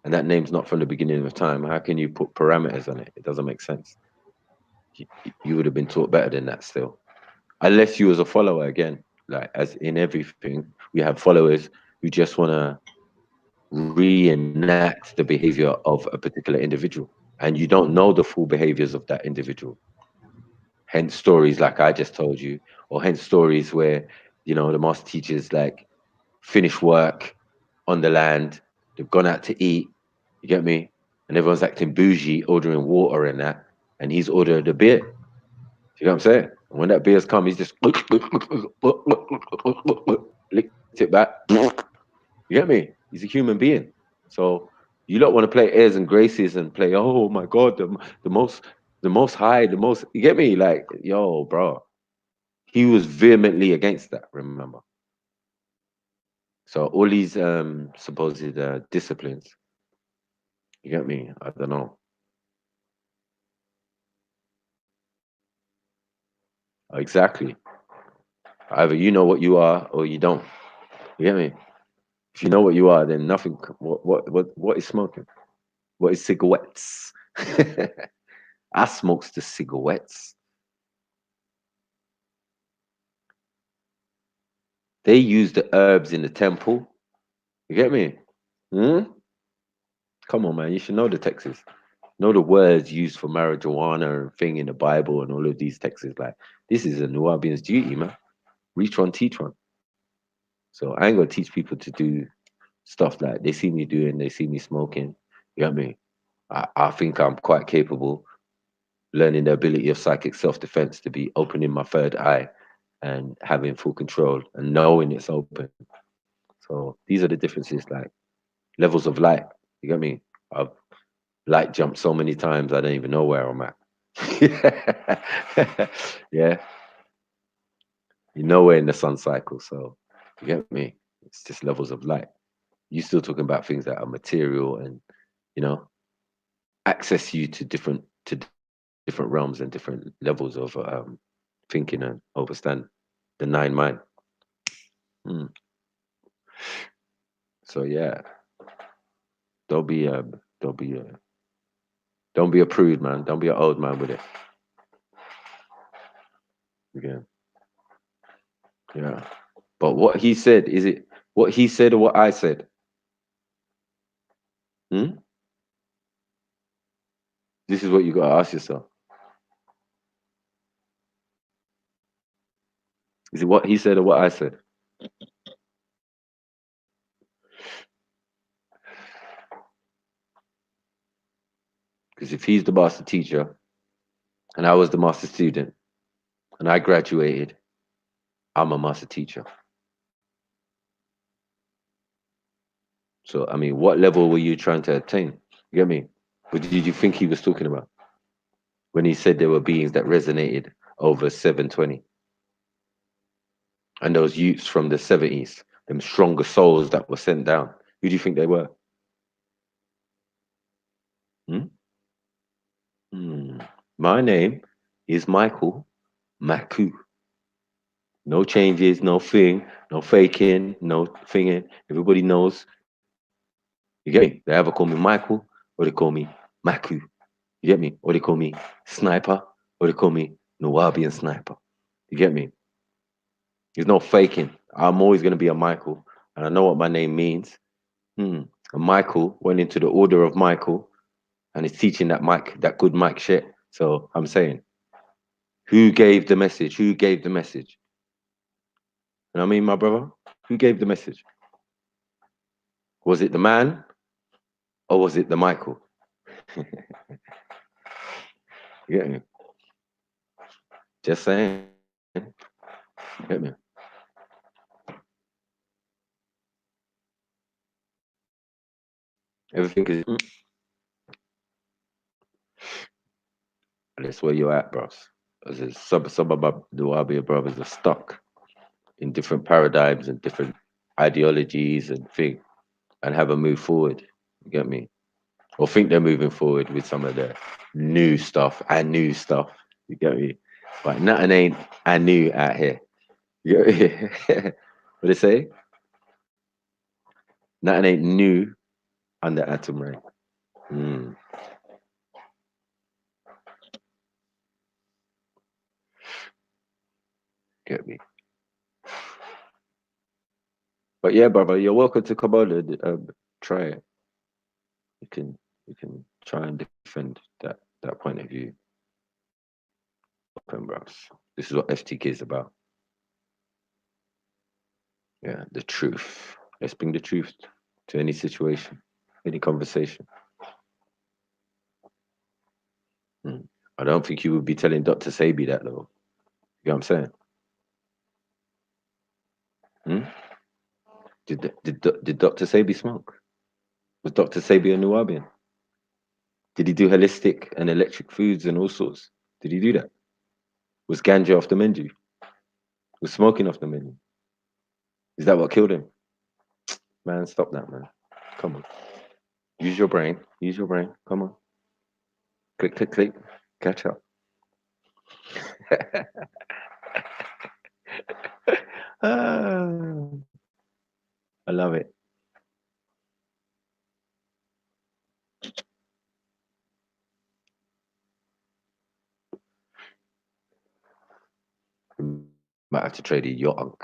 Speaker 1: and that name's not from the beginning of time, how can you put parameters on it? It doesn't make sense. You would have been taught better than that still. Unless you was a follower, again, like as in everything, we have followers who just want to reenact the behavior of a particular individual, and you don't know the full behaviors of that individual. Hence stories like I just told you, or hence stories where, you know, the master teachers like finish work on the land, they've gone out to eat, you get me? And everyone's acting bougie, ordering water and that, and he's ordered a beer. You know what I'm saying? And when that beer's come, he's just licked it back. You get me? He's a human being. So you don't want to play airs and graces and play, oh my God, the most high, you get me? Like, yo, bro. He was vehemently against that, remember? So all these supposed disciplines, you get me? I don't know. Exactly. Either you know what you are or you don't. You get me? If you know what you are, then nothing. What is smoking? What is cigarettes? I smokes the cigarettes. They use the herbs in the temple. You get me? Come on, man. You should know the texts. Know the words used for marijuana and thing in the Bible and all of these texts. Like, this is a Nuwabian's duty, man. Reach one, teach one. So I ain't gonna teach people to do stuff like they see me doing, they see me smoking. You get me? I think I'm quite capable, learning the ability of psychic self-defense to be opening my third eye and having full control and knowing it's open. So these are the differences, like levels of light. You get me? I've light jumped so many times I don't even know where I'm at. Yeah. You're nowhere in the sun cycle, so you get me? It's just levels of light. You're still talking about things that are material and, you know, access you to different realms and different levels of thinking and understand the 9 mind. So yeah, don't be a prude, man. Don't be an old man with it. Again. Yeah. But what he said, is it what he said or what I said? Hmm? This is what you gotta ask yourself. Is it what he said or what I said? Because if he's the master teacher and I was the master student and I graduated, I'm a master teacher. So, I mean, what level were you trying to attain? You get me? What did you think he was talking about when he said there were beings that resonated over 720? And those youths from the 70s, them stronger souls that were sent down, who do you think they were? My name is Michael Maku. No changes, no thing, no faking, no thinging. Everybody knows. You get me? They either call me Michael or they call me Maku. You get me? Or they call me Sniper or they call me Nawabian Sniper. You get me? There's no faking. I'm always going to be a Michael. And I know what my name means. And Michael went into the order of Michael and is teaching that good Mike shit. So I'm saying, who gave the message? Who gave the message? You know what I mean, my brother? Who gave the message? Was it the man or was it the Michael? You get me? Just saying. You get me? Everything is. That's where you're at, bros. Some of my Nawabian brothers are stuck in different paradigms and different ideologies and things, and haven't moved forward. You get me? Or think they're moving forward with some of the new stuff and new stuff. You get me? But nothing ain't and new out here. You get me? What they say? Nothing ain't new under atom rain. Get me? But yeah, brother, you're welcome to come on and try it. You can try and defend that point of view. Open, bros. This is what FTK is about. Yeah, the truth. Let's bring the truth to any situation, any conversation. I don't think you would be telling Dr. Sabi that, though. You know what I'm saying? Did Dr. Sabi smoke? Was Dr. Sabi a Nubian? Did he do holistic and electric foods and all sorts? Did he do that? Was ganja off the menu? Was smoking off the menu? Is that what killed him? Man, stop that, man. Come on. Use your brain. Use your brain. Come on. Click, click, click. Catch up. I love it. Might have to trade a yacht.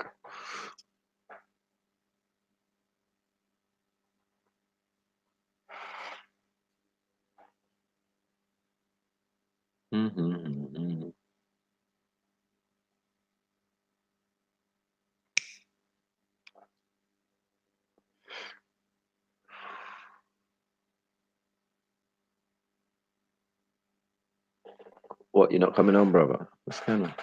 Speaker 1: What, you're not coming on, brother? What's going on?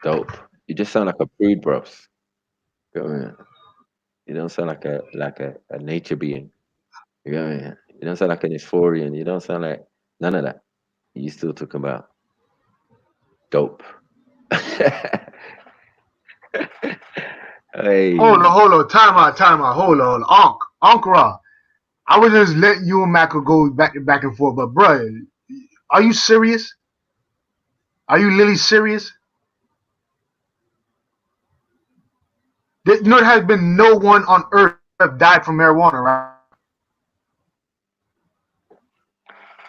Speaker 1: Dope. You just sound like a prude, bros. You don't sound like a nature being. You know what I mean? You don't sound like an historian. You don't sound like none of that. You still talking about dope. Hey.
Speaker 9: Hold on. Time out. Hold on. Ankara. I would just let you and Michael go back and forth, but bro, are you serious? Are you really serious? You know, there has been no one on earth that died from marijuana, right?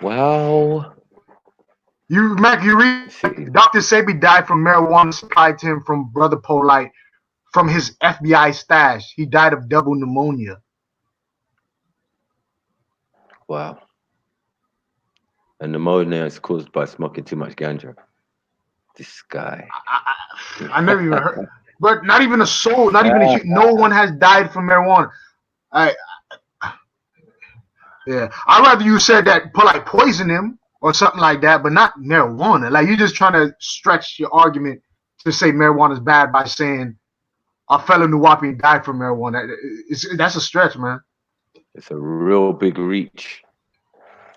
Speaker 1: Well,
Speaker 9: you read Dr. Sebi died from marijuana supplied to him from Brother Polite from his FBI stash. He died of double pneumonia.
Speaker 1: Wow. And pneumonia is caused by smoking too much ganja. This guy.
Speaker 9: I never even heard. But not even a soul, not even no one has died from marijuana. Yeah, I'd rather you said that Polite poisoned him or something like that, but not marijuana. Like, you're just trying to stretch your argument to say marijuana is bad by saying a fellow Nuwapian died from marijuana. That's a stretch, man.
Speaker 1: It's a real big reach.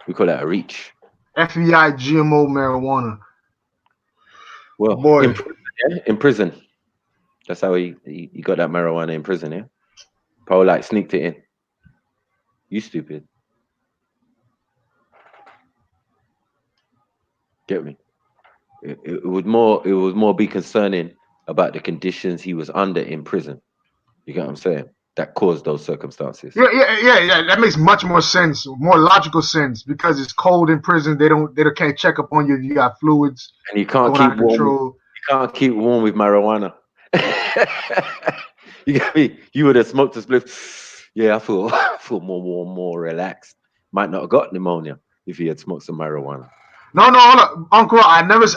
Speaker 1: We call that a reach.
Speaker 9: FBI GMO marijuana.
Speaker 1: Well,
Speaker 9: boy,
Speaker 1: in prison. That's how he got that marijuana in prison, yeah? Polite sneaked it in. You stupid. Get me? It would more be concerning about the conditions he was under in prison. You get what I'm saying? That caused those circumstances.
Speaker 9: Yeah. That makes much more sense, more logical sense, because it's cold in prison. They can't check up on you if you got fluids.
Speaker 1: And you can't keep warm. You can't keep warm with marijuana. You get me? You would have smoked a spliff. Yeah, I feel more warm, more relaxed. Might not have got pneumonia if he had smoked some marijuana.
Speaker 9: No, hold up, Uncle. I never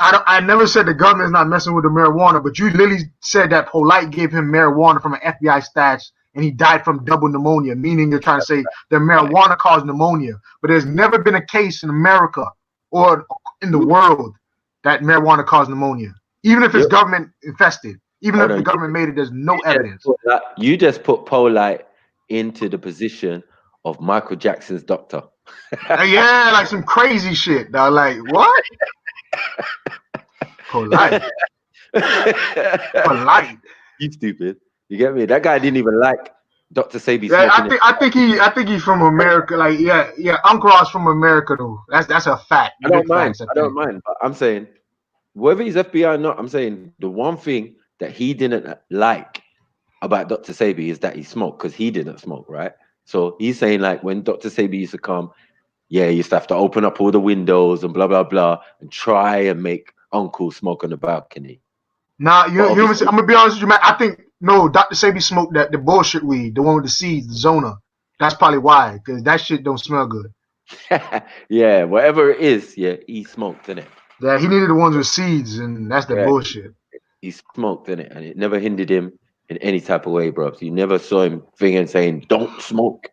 Speaker 9: said the government's not messing with the marijuana, but you literally said that Polite gave him marijuana from an FBI stash, and he died from double pneumonia. Meaning you're trying to say that marijuana caused pneumonia, but there's never been a case in America or in the world that marijuana caused pneumonia, even if it's government infested. Even if the government made it, there's no evidence.
Speaker 1: You just put Polite into the position of Michael Jackson's doctor.
Speaker 9: Yeah, like some crazy shit. Though. Like, what? Polite.
Speaker 1: You stupid. You get me? That guy didn't even like Dr. Sebi.
Speaker 9: Yeah, I think he's from America. Like, yeah, Uncle Ross from America though. That's a fact.
Speaker 1: I don't mind. But I'm saying, whether he's FBI or not, I'm saying the one thing that he didn't like about Dr. Sebi is that he smoked, because he didn't smoke, right? So he's saying, like, when Dr. Sebi used to come, yeah, he used to have to open up all the windows and blah, blah, blah, and try and make Uncle smoke on the balcony.
Speaker 9: Nah, I'm going to be honest with you, man. I think, no, Dr. Sebi smoked the bullshit weed, the one with the seeds, the Zona. That's probably why, because that shit don't smell good.
Speaker 1: Yeah, whatever it is, yeah, he smoked, innit?
Speaker 9: Yeah, he needed the ones with seeds, and that's the bullshit.
Speaker 1: He smoked, innit? And it never hindered him in any type of way, bro. You never saw him saying, don't smoke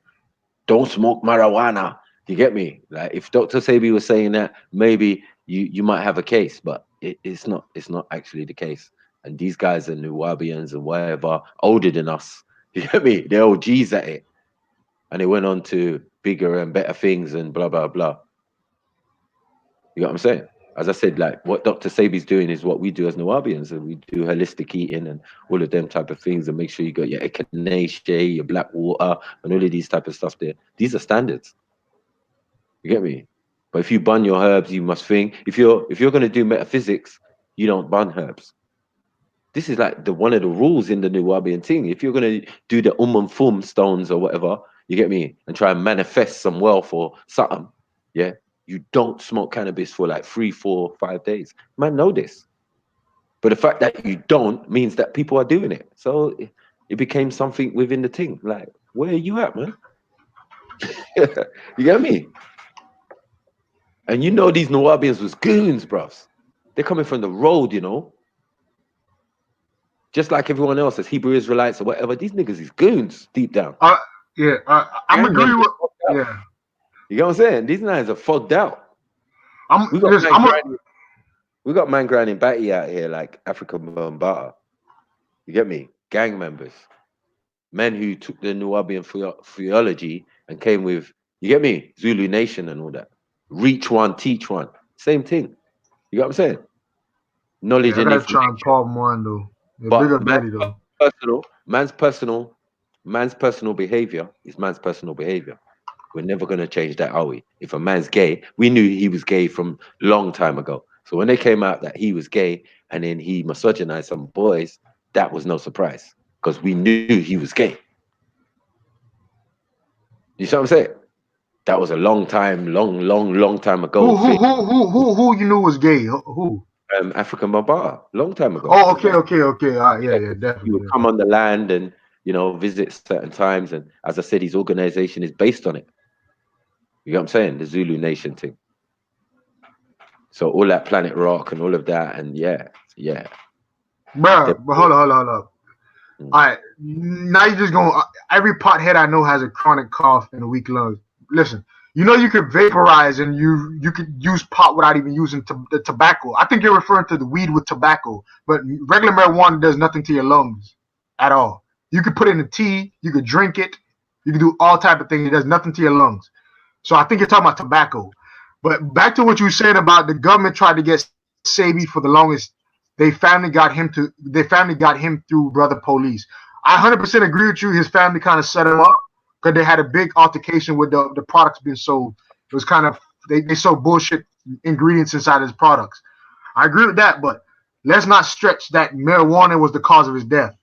Speaker 1: marijuana. You get me? Like, if Dr. Sebi was saying that, maybe you might have a case, but it's not actually the case. And these guys are Nuwabians and whatever, older than us. You get me? They're OGs at it. And they went on to bigger and better things and blah, blah, blah. You know what I'm saying? As I said, like, what Dr. Sebi's doing is what we do as Nuwabians, and we do holistic eating and all of them type of things, and make sure you got your echinacea, your black water, and all of these type of stuff there. These are standards. You get me? But if you burn your herbs, you must think. If you're going to do metaphysics, you don't burn herbs. This is like one of the rules in the Nuwabian thing. If you're going to do the and Fum stones or whatever, you get me, and try and manifest some wealth or something, yeah, you don't smoke cannabis for like 3, 4, 5 days. Man, know this. But the fact that you don't means that people are doing it. So it became something within the thing. Like, where are you at, man? You get me? And you know these Nuwabians was goons, bros. They're coming from the road, you know. Just like everyone else, as Hebrew Israelites or whatever, these niggas is goons deep down.
Speaker 9: I'm agree with. Yeah.
Speaker 1: You know what I'm saying? These guys are fogged out. We got man grinding batty out here like African Bambata. You get me? Gang members. Men who took the Nuwabian theology and came with, you get me? Zulu Nation and all that. Reach one, teach one. Same thing. You got what I'm saying? Knowledge and
Speaker 9: information. Try and palm one though.
Speaker 1: But man's personal behavior is man's personal behavior. We're never going to change that, are we? If a man's gay, we knew he was gay from long time ago. So when they came out that he was gay and then he misogynized some boys, that was no surprise because we knew he was gay. You see what I'm saying? That was a long time ago.
Speaker 9: Who you knew was gay? Who?
Speaker 1: African Bambaataa, long time ago.
Speaker 9: Oh, okay. All right, yeah, definitely.
Speaker 1: He would come on the land and visit certain times, and as I said, his organization is based on it. You know what I'm saying? The Zulu Nation thing. So all that Planet Rock and all of that, and yeah.
Speaker 9: Bro, but hold on. All right, now you're just going. Every pothead I know has a chronic cough and a weak lungs. Listen, you could vaporize and you could use pot without even using the tobacco. I think you're referring to the weed with tobacco, but regular marijuana does nothing to your lungs at all. You could put it in a tea, you could drink it, you could do all type of things. It does nothing to your lungs. So I think you're talking about tobacco. But back to what you were saying about the government tried to get Sebi for the longest. They finally got him through Brother Police. I 100% agree with you. His family kind of set him up because they had a big altercation with the products being sold. It was kind of they sold bullshit ingredients inside his products. I agree with that, but let's not stretch that marijuana was the cause of his death.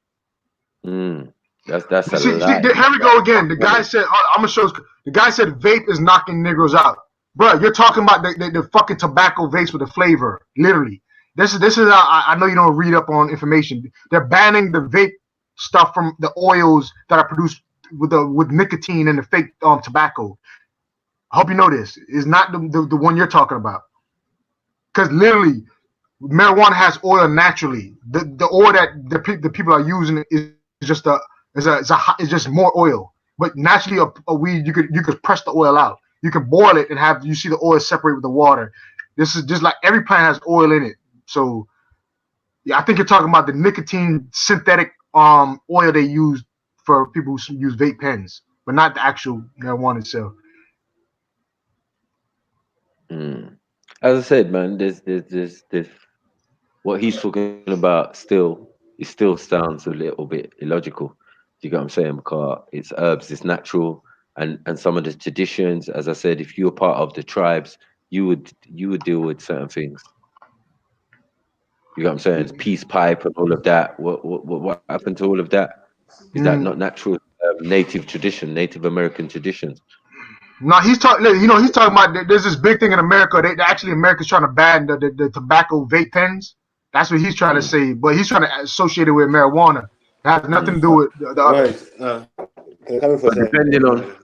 Speaker 1: That's a
Speaker 9: See,
Speaker 1: lie.
Speaker 9: here we go again. The guy said, "I'm gonna show." The guy said, "Vape is knocking Negroes out." Bro, you're talking about the fucking tobacco vapes with the flavor. Literally, this is. I know you don't read up on information. They're banning the vape stuff from the oils that are produced with nicotine and the fake tobacco. I hope you know this. It's not the one you're talking about. Because literally, marijuana has oil naturally. The oil that the people are using is just it's just more oil. But naturally, a weed you could press the oil out. You can boil it and you see the oil separate with the water. This is just like every plant has oil in it. So yeah, I think you're talking about the nicotine synthetic oil they use for people who use vape pens, but not the actual marijuana itself.
Speaker 1: As I said, man, there's what he's talking about still sounds a little bit illogical. Do you get what I'm saying? Because it's herbs, it's natural, and some of the traditions, as I said, if you're part of the tribes, you would deal with certain things. You know what I'm saying? It's peace pipe and all of that. What happened to all of that? Is that not natural native tradition, Native American traditions?
Speaker 9: No, he's talking. He's talking about. There's this big thing in America. They actually America's trying to ban the tobacco vape pens. That's what he's trying to say. But he's trying to associate it with marijuana. It has nothing to do with the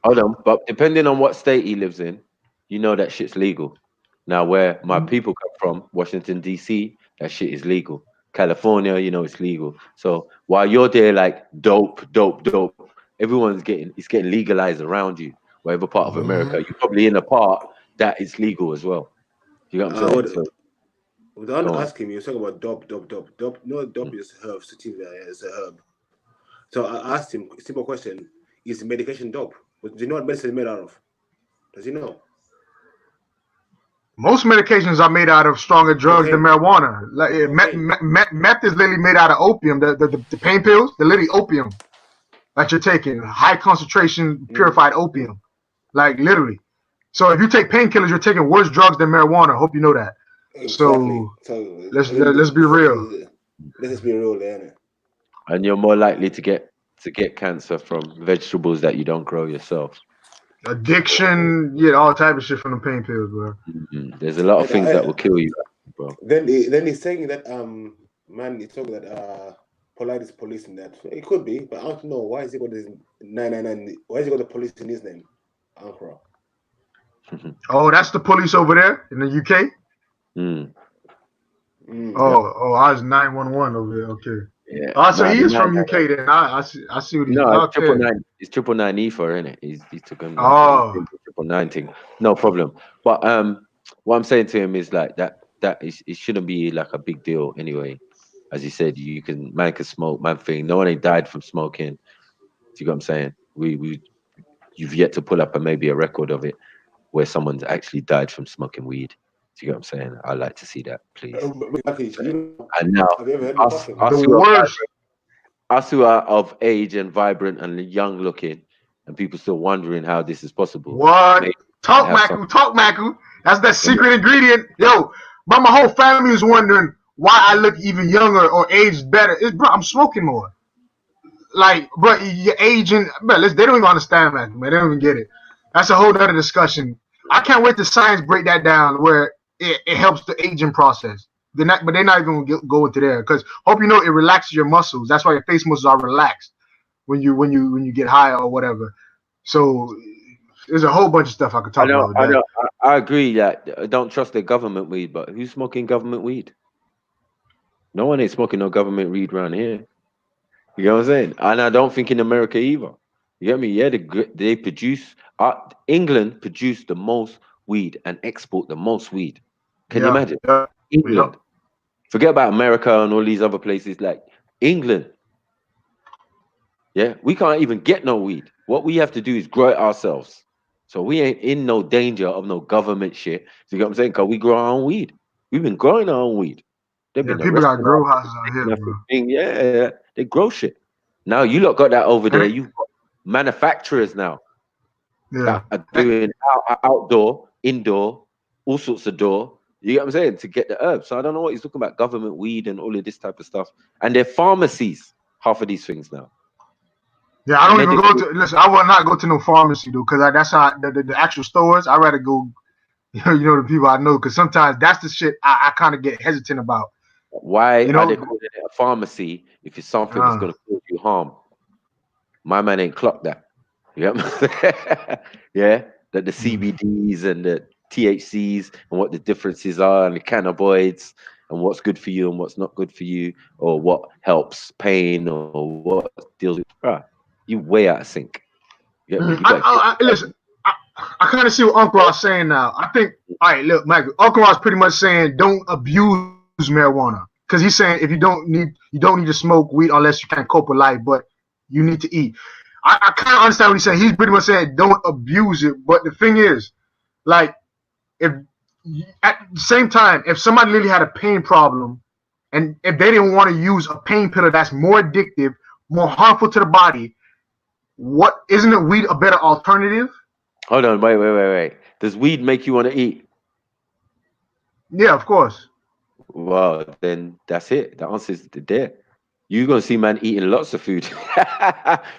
Speaker 9: other.
Speaker 1: But depending on what state he lives in, that shit's legal. Now, where my people come from, Washington D.C., that shit is legal. California, it's legal. So while you're there, like dope, everyone's getting legalized around you. Whatever part of America, you're probably in a part that is legal as well. You got what I'm saying?
Speaker 12: Without asking me, you're talking about dope. No, dope is a herb. Sativa is a herb. So I asked him a simple question: is medication dope? Do you know what medicine is made out of? Does he know?
Speaker 9: Most medications are made out of stronger drugs than marijuana. Like meth is literally made out of opium. The pain pills, they're literally opium that you're taking, high concentration purified opium, like literally. So if you take painkillers, you're taking worse drugs than marijuana. I hope you know that. Exactly. So let's be real.
Speaker 12: Let's be real, there.
Speaker 1: And you're more likely to get cancer from vegetables that you don't grow yourself.
Speaker 9: Addiction, all type of shit from the pain pills, bro.
Speaker 1: There's a lot of things that will kill you, bro.
Speaker 12: Then he's saying that man, he's talking that Polite is police in that. It could be, but I don't know why is he got this 999. Why is he got the police in his name, Ankara?
Speaker 9: Oh, that's the police over there in the UK. Oh, I was 911 over there. Okay.
Speaker 1: Yeah.
Speaker 9: Oh, so he is from UK then. I see what he's
Speaker 1: No,
Speaker 9: okay.
Speaker 1: it's 999 E4, isn't it? He took him.
Speaker 9: Oh.
Speaker 1: 999 thing. No problem. But what I'm saying to him is like that it shouldn't be like a big deal anyway. As you said, man can smoke, man thing. No one ain't died from smoking. Do you get what I'm saying? You've yet to pull up maybe a record of it where someone's actually died from smoking weed. Do you get what I'm saying? I'd like to see that, please. And now, us who are of age and vibrant and young looking, and people still wondering how this is possible.
Speaker 9: What? Talk Maku. That's that secret ingredient. Yo, But my whole family is wondering why I look even younger or aged better. Bro, I'm smoking more. Like, bro, you're aging. Bro, they don't even understand, man. They don't even get it. That's a whole other discussion. I can't wait to science break that down where it helps the aging process. They're not even gonna go into there because hope you know it relaxes your muscles. That's why your face muscles are relaxed when you get high or whatever. So there's a whole bunch of stuff I could talk about.
Speaker 1: I agree that I don't trust the government weed, but who's smoking government weed? No one ain't smoking no government weed around here. You know what I'm saying? And I don't think in America either. You get me? Yeah, they produce. England produce the most weed and export the most weed. Can you imagine? England. Forget about America and all these other places. Like England. Yeah, we can't even get no weed. What we have to do is grow it ourselves. So we ain't in no danger of no government shit. You get what I'm saying? Because we grow our own weed. We've been growing our own weed.
Speaker 9: People got grow houses out here, bro.
Speaker 1: Yeah, they grow shit. Now you lot got that over there. You've got manufacturers now that are doing outdoor, indoor, all sorts of door. You get what I'm saying? To get the herbs. So I don't know what he's talking about, government weed and all of this type of stuff. And they're pharmacies, half of these things now.
Speaker 9: Yeah, I don't even go to. Listen, I will not go to no pharmacy though, because that's how the actual stores. I rather go. You know the people I know, because sometimes that's the shit I kind of get hesitant about.
Speaker 1: Why are they calling it a pharmacy if it's something that's going to cause you harm? My man ain't clocked that. You know what I'm saying? Yeah, that the CBDs and the THCs and what the differences are and the cannabinoids and what's good for you and what's not good for you, or what helps pain or what deals with. Bruh, you way out of sync. You get me?
Speaker 9: Listen, I kind of see what Uncle Ross saying now. I think, all right, look, Michael, Uncle Ross pretty much saying don't abuse marijuana, because he's saying if you don't need to smoke weed unless you can cope with life, but you need to eat. I kind of understand what he's saying. He's pretty much saying don't abuse it, but the thing is, like, if at the same time, if somebody literally had a pain problem, and if they didn't want to use a painkiller that's more addictive, more harmful to the body, isn't it weed a better alternative?
Speaker 1: Hold on, wait. Does weed make you want to eat?
Speaker 9: Yeah, of course.
Speaker 1: Well, then that's it. The answer is there. You're gonna see man eating lots of food.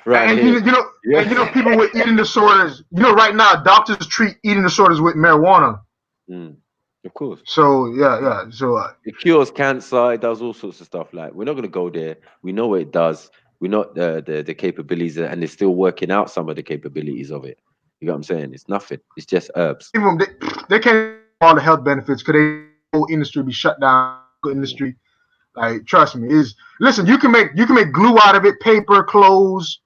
Speaker 1: Right.
Speaker 9: And
Speaker 1: here.
Speaker 9: you know, people with eating disorders. You know, right now doctors treat eating disorders with marijuana.
Speaker 1: Of course.
Speaker 9: So yeah. So
Speaker 1: it cures cancer. It does all sorts of stuff. Like, we're not gonna go there. We know what it does. We know the capabilities, and they're still working out some of the capabilities of it. You know what I'm saying? It's nothing. It's just herbs.
Speaker 9: They can't all the health benefits because the whole industry be shut down. Industry, like, trust me, listen. You can make glue out of it, paper, clothes,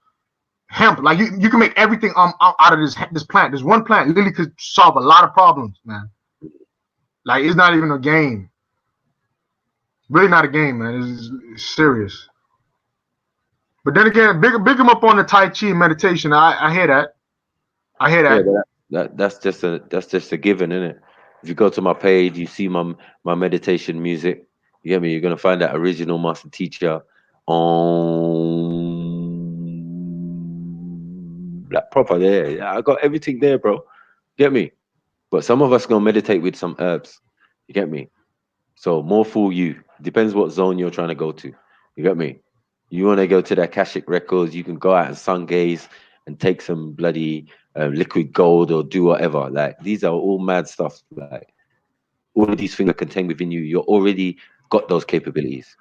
Speaker 9: hemp. Like you can make everything out of this plant. This one plant literally could solve a lot of problems, man. Like, it's not even a game. Really not a game, man. It's serious. But then again, big them up on the Tai Chi and meditation. I hear that.
Speaker 1: Yeah, but that's just a given, isn't it? If you go to my page, you see my meditation music. You get me? You're gonna find that original master teacher on like proper there. Yeah, I got everything there, bro. Get me? But some of us gonna meditate with some herbs. You get me? So more for you. Depends what zone you're trying to go to. You get me? You want to go to the Akashic Records, you can go out and sun gaze and take some bloody liquid gold or do whatever. Like, these are all mad stuff. Like, all of these things are contained within you. You're already got those capabilities.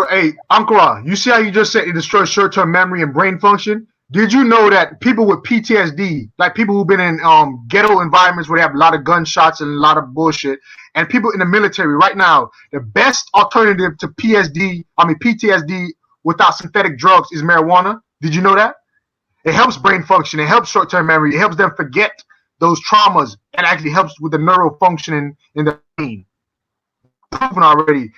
Speaker 9: Hey, Uncle Ra, you see how you just said it destroys short-term memory and brain function? Did you know that people with PTSD, like people who've been in ghetto environments where they have a lot of gunshots and a lot of bullshit, and people in the military right now, the best alternative to PTSD without synthetic drugs is marijuana? Did you know that? It helps brain function. It helps short-term memory. It helps them forget those traumas. It actually helps with the neural functioning in the brain. Proven already.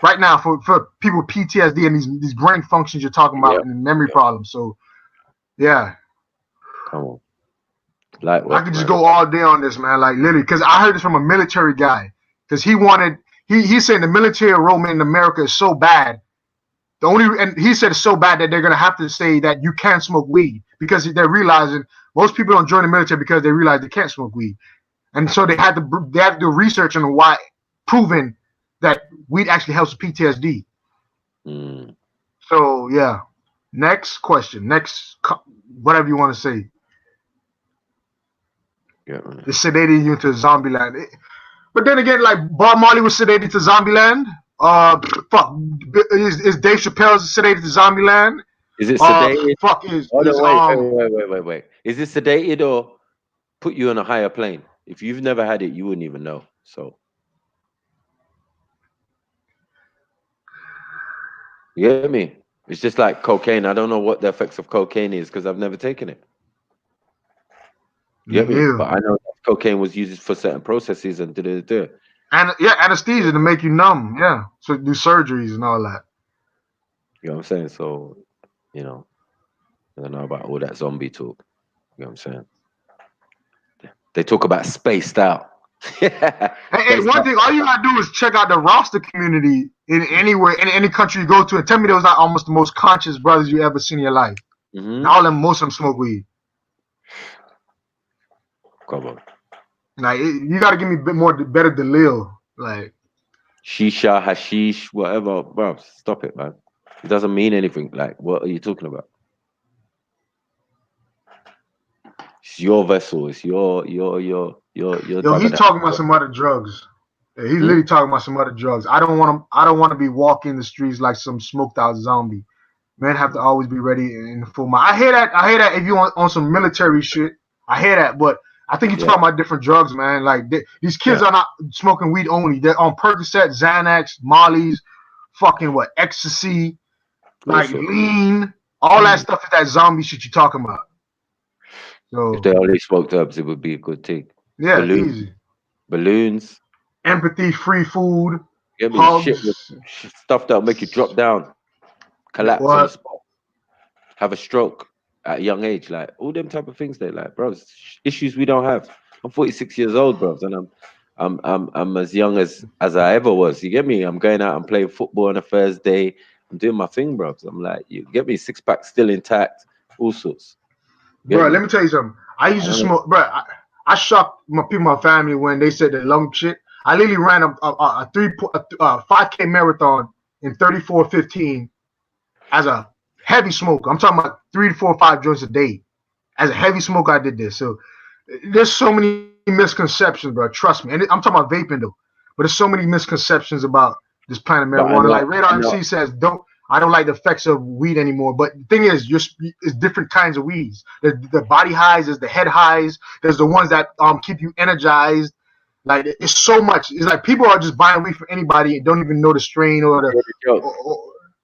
Speaker 9: Right now, for people with PTSD and these brain functions you're talking about and memory problems. So, yeah.
Speaker 1: Come on. Like,
Speaker 9: I could just go all day on this, man. Like, literally, because I heard this from a military guy. Because he's saying the military enrollment in America is so bad. And he said it's so bad that they're gonna have to say that you can't smoke weed, because they're realizing most people don't join the military because they realize they can't smoke weed, and so they had to do research on why proven that weed actually helps with PTSD.
Speaker 1: Mm.
Speaker 9: So yeah, next question, whatever you want to say.
Speaker 1: Yeah, man.
Speaker 9: It sedated you into Zombieland. But then again, like Bob Marley was sedated to Zombieland. Fuck, is Dave Chappelle sedated to Zombieland?
Speaker 1: Is it sedated?
Speaker 9: Fuck,
Speaker 1: Wait. Is it sedated or put you on a higher plane? If you've never had it, you wouldn't even know. So, you get me? It's just like cocaine. I don't know what the effects of cocaine is because I've never taken it. You get me? But I know that cocaine was used for certain processes and
Speaker 9: And yeah, anesthesia to make you numb. Yeah, so do surgeries and all that.
Speaker 1: You know what I'm saying? So, you know, I don't know about all that zombie talk. You know what I'm saying? They talk about spaced out.
Speaker 9: Hey, one thing, all you gotta do is check out the roster community in any country you go to, and tell me those are almost the most conscious brothers you ever seen in your life.
Speaker 1: Mm-hmm.
Speaker 9: All of them, most of them smoke weed.
Speaker 1: Come on.
Speaker 9: Like you gotta give me better Dalil. Like
Speaker 1: Shisha, hashish, whatever, bro. Stop it, man. It doesn't mean anything. Like, what are you talking about? It's your vessel. It's your.
Speaker 9: Yo, he's talking about some other drugs. Yeah, he's literally talking about some other drugs. I don't want to be walking the streets like some smoked out zombie. Men have to always be ready in full mind. I hear that if you on some military shit. I hear that, but I think you're talking about different drugs, man. Like these kids are not smoking weed only. They're on Percocet, Xanax, Molly's, fucking ecstasy, like lean, all that stuff is that zombie shit you're talking about. So
Speaker 1: if they only smoked herbs, it would be a good thing.
Speaker 9: Yeah, easy.
Speaker 1: Balloons.
Speaker 9: Empathy, free food.
Speaker 1: Get me
Speaker 9: hugs.
Speaker 1: shit with stuff that'll make you drop down, collapse on the spot, have a stroke at a young age, like all them type of things. They like, bro, issues we don't have. I'm 46 years old, bro, and I'm as young as I ever was. You get me? I'm going out and playing football on a Thursday. I'm doing my thing, bro. I'm like, you get me? 6-pack still intact, all sorts.
Speaker 9: Bro, let me tell you something. I used to smoke, bro. I shocked my family when they said the lung shit. I literally ran a 5K marathon in 34:15 as a heavy smoker. I'm talking about 3 to 4 or 5 joints a day. As a heavy smoker, I did this. So there's so many misconceptions, bro. Trust me. And I'm talking about vaping though, but there's so many misconceptions about this plant of marijuana. Like Radar MC says, I don't like the effects of weed anymore. But the thing is, it's different kinds of weeds. The body highs, there's the head highs. There's the ones that keep you energized. Like it's so much. It's like people are just buying weed for anybody and don't even know the strain or the.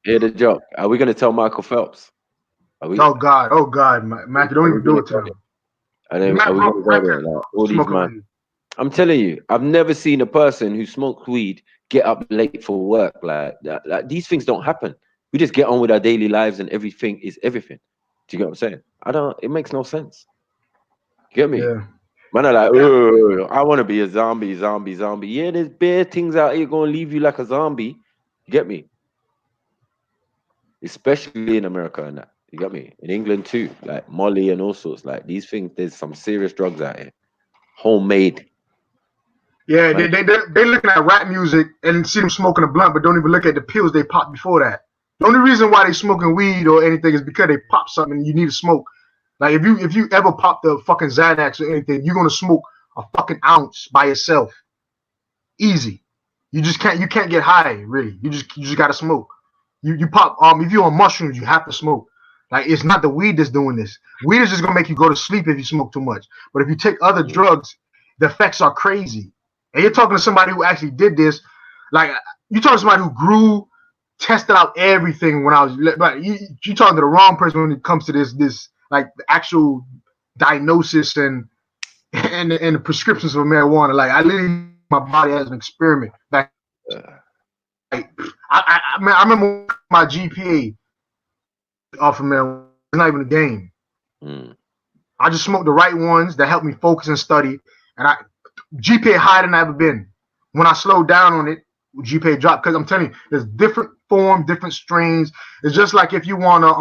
Speaker 1: Hear the joke. Are we gonna tell Michael Phelps?
Speaker 9: Oh God, Mac, don't even do it to him.
Speaker 1: And then are we gonna go there? Like, all these man. I'm telling you, I've never seen a person who smokes weed get up late for work. Like these things don't happen. We just get on with our daily lives and everything is everything. Do you get what I'm saying? It makes no sense. You get me?
Speaker 9: Yeah.
Speaker 1: Man, are like, oh, I want to be a zombie. Yeah, there's bare things out here gonna leave you like a zombie. You get me? Especially in America and that. You got me? In England too, like Molly and all sorts. Like these things, there's some serious drugs out here. Homemade.
Speaker 9: Yeah, they looking at rap music and see them smoking a blunt, but don't even look at the pills they popped before that. The only reason why they smoking weed or anything is because they pop something and you need to smoke. Like if you ever pop the fucking Xanax or anything, you're gonna smoke a fucking ounce by yourself. Easy. You can't get high, really. You just gotta smoke. You pop if you're on mushrooms, you have to smoke. Like it's not the weed that's doing this. Weed is just gonna make you go to sleep if you smoke too much. But if you take other drugs, the effects are crazy. And you're talking to somebody who actually did this. Like you're talking to somebody who grew, tested out everything when I was like you talking to the wrong person when it comes to this like the actual diagnosis and the prescriptions for marijuana. Like I literally my body as an experiment. Like I remember my GPA off of marijuana. It's not even a game. I just smoked the right ones that helped me focus and study. And GPA higher than I ever been. When I slowed down on it, GPA dropped. Because I'm telling you, there's different form, different strains. It's just like if you want to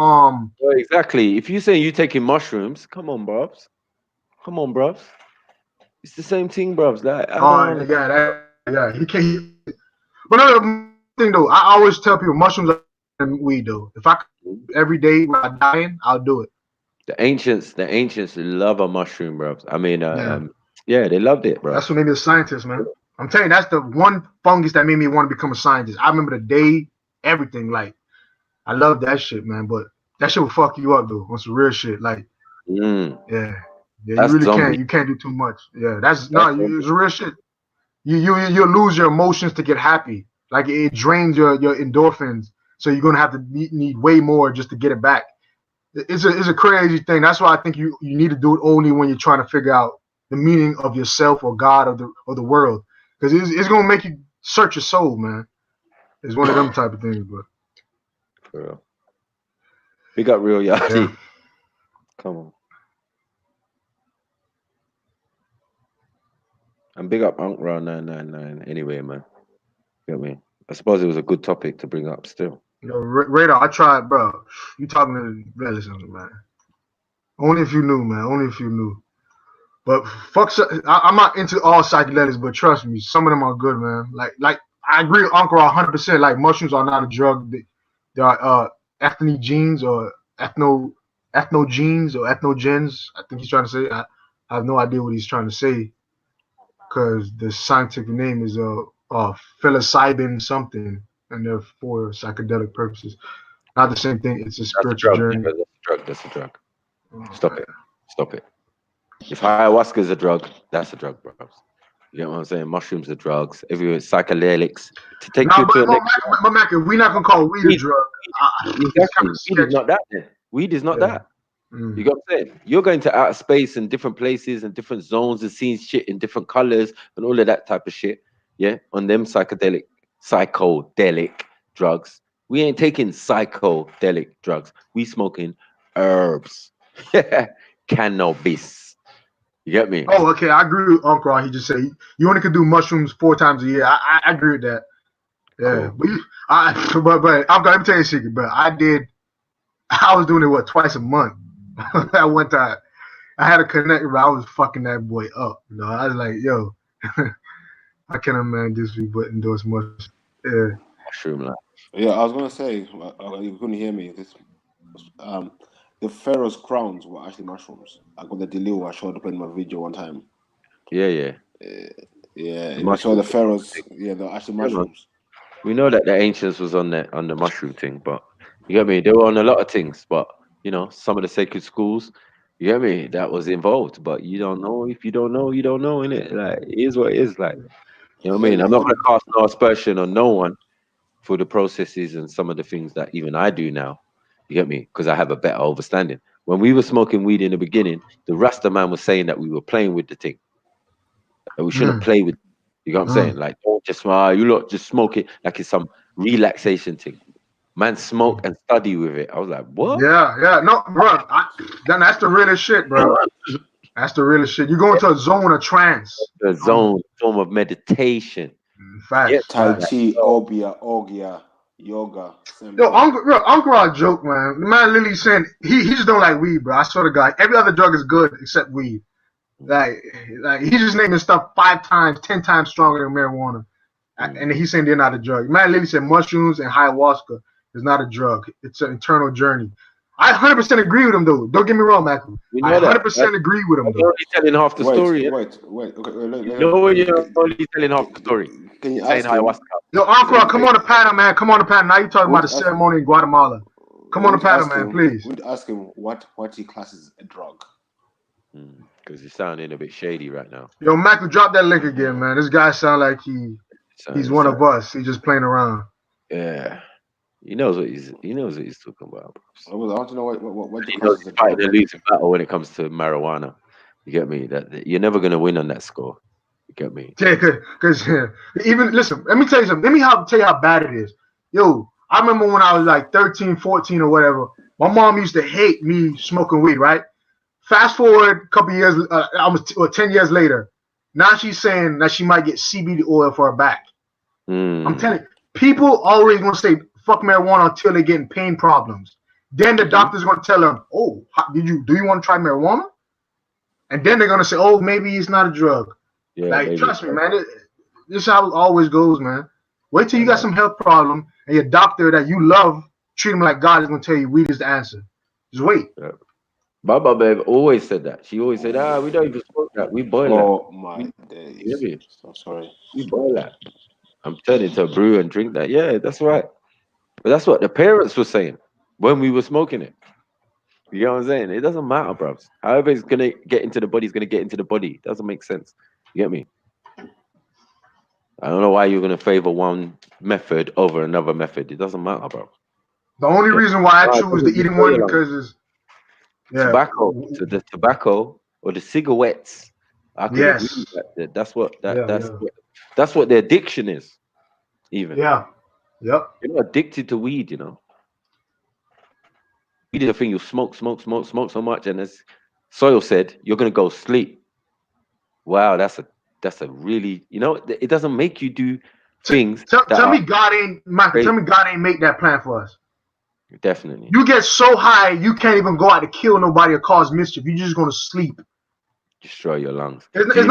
Speaker 1: Well, exactly. If you say you're taking mushrooms, come on, bros. It's the same thing, bros. Like,
Speaker 9: yeah, he can't. But another thing though, I always tell people mushrooms are better than weed though. If I could, every day when I'm dying, I'll do it.
Speaker 1: The ancients love a mushroom, bro. I mean, yeah, they loved it, bro.
Speaker 9: That's what made me a scientist, man. I'm telling you, that's the one fungus that made me want to become a scientist. I remember the day, everything. Like, I love that shit, man. But that shit will fuck you up though on some real shit. Like, yeah, you really can't. You can't do too much. Yeah, it's real shit. You'll lose your emotions to get happy. Like it drains your endorphins, so you're gonna have to need way more just to get it back. It's a crazy thing. That's why I think you need to do it only when you're trying to figure out the meaning of yourself or God or the world, because it's gonna make you search your soul, man. It's one of them type of things, but
Speaker 1: for real. We got real Yachty.
Speaker 9: Yeah.
Speaker 1: Come on. And big up Ankra 999 anyway, man. You get me? I suppose it was a good topic to bring up still.
Speaker 9: Yo, Radar, I tried, bro. You talking to listen, man. Only if you knew, man. Only if you knew. But fuck, I'm not into all psychedelics, but trust me, some of them are good, man. Like I agree with Uncle 100%. Like mushrooms are not a drug. They are ethnogenes or ethnogenes or ethnogens. I think he's trying to say. I have no idea what he's trying to say, because the scientific name is psilocybin something, and they're for psychedelic purposes. Not the same thing. It's a spiritual journey.
Speaker 1: That's a drug. Stop it. If ayahuasca is a drug, that's a drug, bro. You know what I'm saying? Mushrooms are drugs. Everywhere, psychedelics. To take you to the next.
Speaker 9: But Mac, we're not gonna call weed a drug.
Speaker 1: Weed is not that. Then. Weed is not that. You got what I'm saying? You're going to outer space and different places and different zones and seeing shit in different colors and all of that type of shit. Yeah, on them psychedelic drugs. We ain't taking psychedelic drugs. We smoking herbs, cannabis. You get me?
Speaker 9: Oh, okay. I agree with Uncle. He just said you only could do mushrooms 4 times a year. I agree with that. Yeah, cool. but let me tell you a secret. But I was doing it twice a month. At one time, I had a connect, but I was fucking that boy up. You know, I was like, yo, I can't man this be but endorse much. Yeah.
Speaker 1: Mushroom life.
Speaker 12: Yeah, I was gonna say, you couldn't hear me. The pharaoh's crowns were actually mushrooms. I got the Delio I showed up in my video one time.
Speaker 1: Yeah.
Speaker 12: I saw the pharaohs. Yeah, they're actually mushrooms.
Speaker 1: We know that the ancients was on the mushroom thing, but you get me? They were on a lot of things, but you know, some of the sacred schools, you get me? That was involved, but you don't know. If you don't know, you don't know, innit? Like, it is what it is. Like, you know what I mean? I'm not gonna cast no aspersion on no one for the processes and some of the things that even I do now. You get me? Because I have a better understanding. When we were smoking weed in the beginning, the Rasta man was saying that we were playing with the thing. That we shouldn't play with. You know what I'm saying? Like, don't just you lot just smoke it like it's some relaxation thing. Man, smoke and study with it. I was like, what?
Speaker 9: Yeah. No, bro. That's the realest shit, bro. That's the realest shit. You go into a zone of trance.
Speaker 1: A zone, form of meditation.
Speaker 9: Facts.
Speaker 12: Tai Chi, Ogya, yoga.
Speaker 9: Yo, Uncle Rod joke, man. The man literally saying he just don't like weed, bro. I swear to God, every other drug is good except weed. Like he just naming stuff 5 times, 10 times stronger than marijuana, and he's saying they're not a drug. Man literally said mushrooms and ayahuasca is not a drug. It's an internal journey. I 100% agree with him, though. Don't get me wrong, Michael. I 100% agree with him, though.
Speaker 1: You're only telling half the story.
Speaker 12: Wait. Okay,
Speaker 1: you're only telling half the story.
Speaker 12: Can you
Speaker 1: saying ayahuasca?
Speaker 9: Yo, Uncle, come on the panel, man. Come on the panel. Now you're talking about the ceremony in Guatemala. Come on the panel, man, please.
Speaker 12: We'd ask him what he classes a drug.
Speaker 1: Because he's sounding a bit shady right now.
Speaker 9: Yo, Michael, drop that link again, man. This guy sound like he's one of us. He's just playing around.
Speaker 1: Yeah. He knows what he's talking about.
Speaker 12: I want to know what
Speaker 1: he knows he's fighting a losing battle when it comes to marijuana. You get me? That you're never gonna win on that score. You get me?
Speaker 9: Yeah, because even listen, let me tell you something. Let me tell you how bad it is. Yo, I remember when I was like 13, 14 or whatever, my mom used to hate me smoking weed, right? Fast forward a couple years, almost 10 years later, now she's saying that she might get CBD oil for her back. I'm telling you, people always gonna say fuck marijuana until they're getting pain problems. Then the doctor's gonna tell them, "Oh, do you want to try marijuana?" And then they're gonna say, "Oh, maybe it's not a drug."
Speaker 1: Yeah,
Speaker 9: like, trust me, man. This is how it always goes, man. Wait till you got some health problem and your doctor that you love treat him like God is gonna tell you weed is the answer. Just wait.
Speaker 1: Yeah. Baba Bev always said that. She always said, we don't even smoke that. We boil
Speaker 12: Oh
Speaker 1: that.
Speaker 12: my days.
Speaker 1: You hear me?
Speaker 12: So sorry.
Speaker 1: We boil that. I'm turning to a brew and drink that. Yeah, that's right. But that's what the parents were saying when we were smoking it. You know what I'm saying? It doesn't matter, bro. However it's gonna get into the body, it's gonna get into the body. It doesn't make sense. You get me? I don't know why you're gonna favor one method over another method. It doesn't matter, bro.
Speaker 9: The only reason why I choose the eating one because it's
Speaker 1: tobacco, so the tobacco or the cigarettes. I can agree
Speaker 9: Yes.
Speaker 1: with that. That's what
Speaker 9: Yeah,
Speaker 1: that's what the addiction is. Even
Speaker 9: Yeah. Yep.
Speaker 1: you're not addicted to weed, you know. Weed is a thing you smoke so much, and as Soil said, you're gonna go sleep. Wow, that's a really, you know, it doesn't make you do things.
Speaker 9: Tell me God ain't Michael. Tell me God ain't make that plan for us.
Speaker 1: Definitely.
Speaker 9: You get so high you can't even go out to kill nobody or cause mischief. You're just gonna sleep.
Speaker 1: Destroy your lungs.
Speaker 9: It's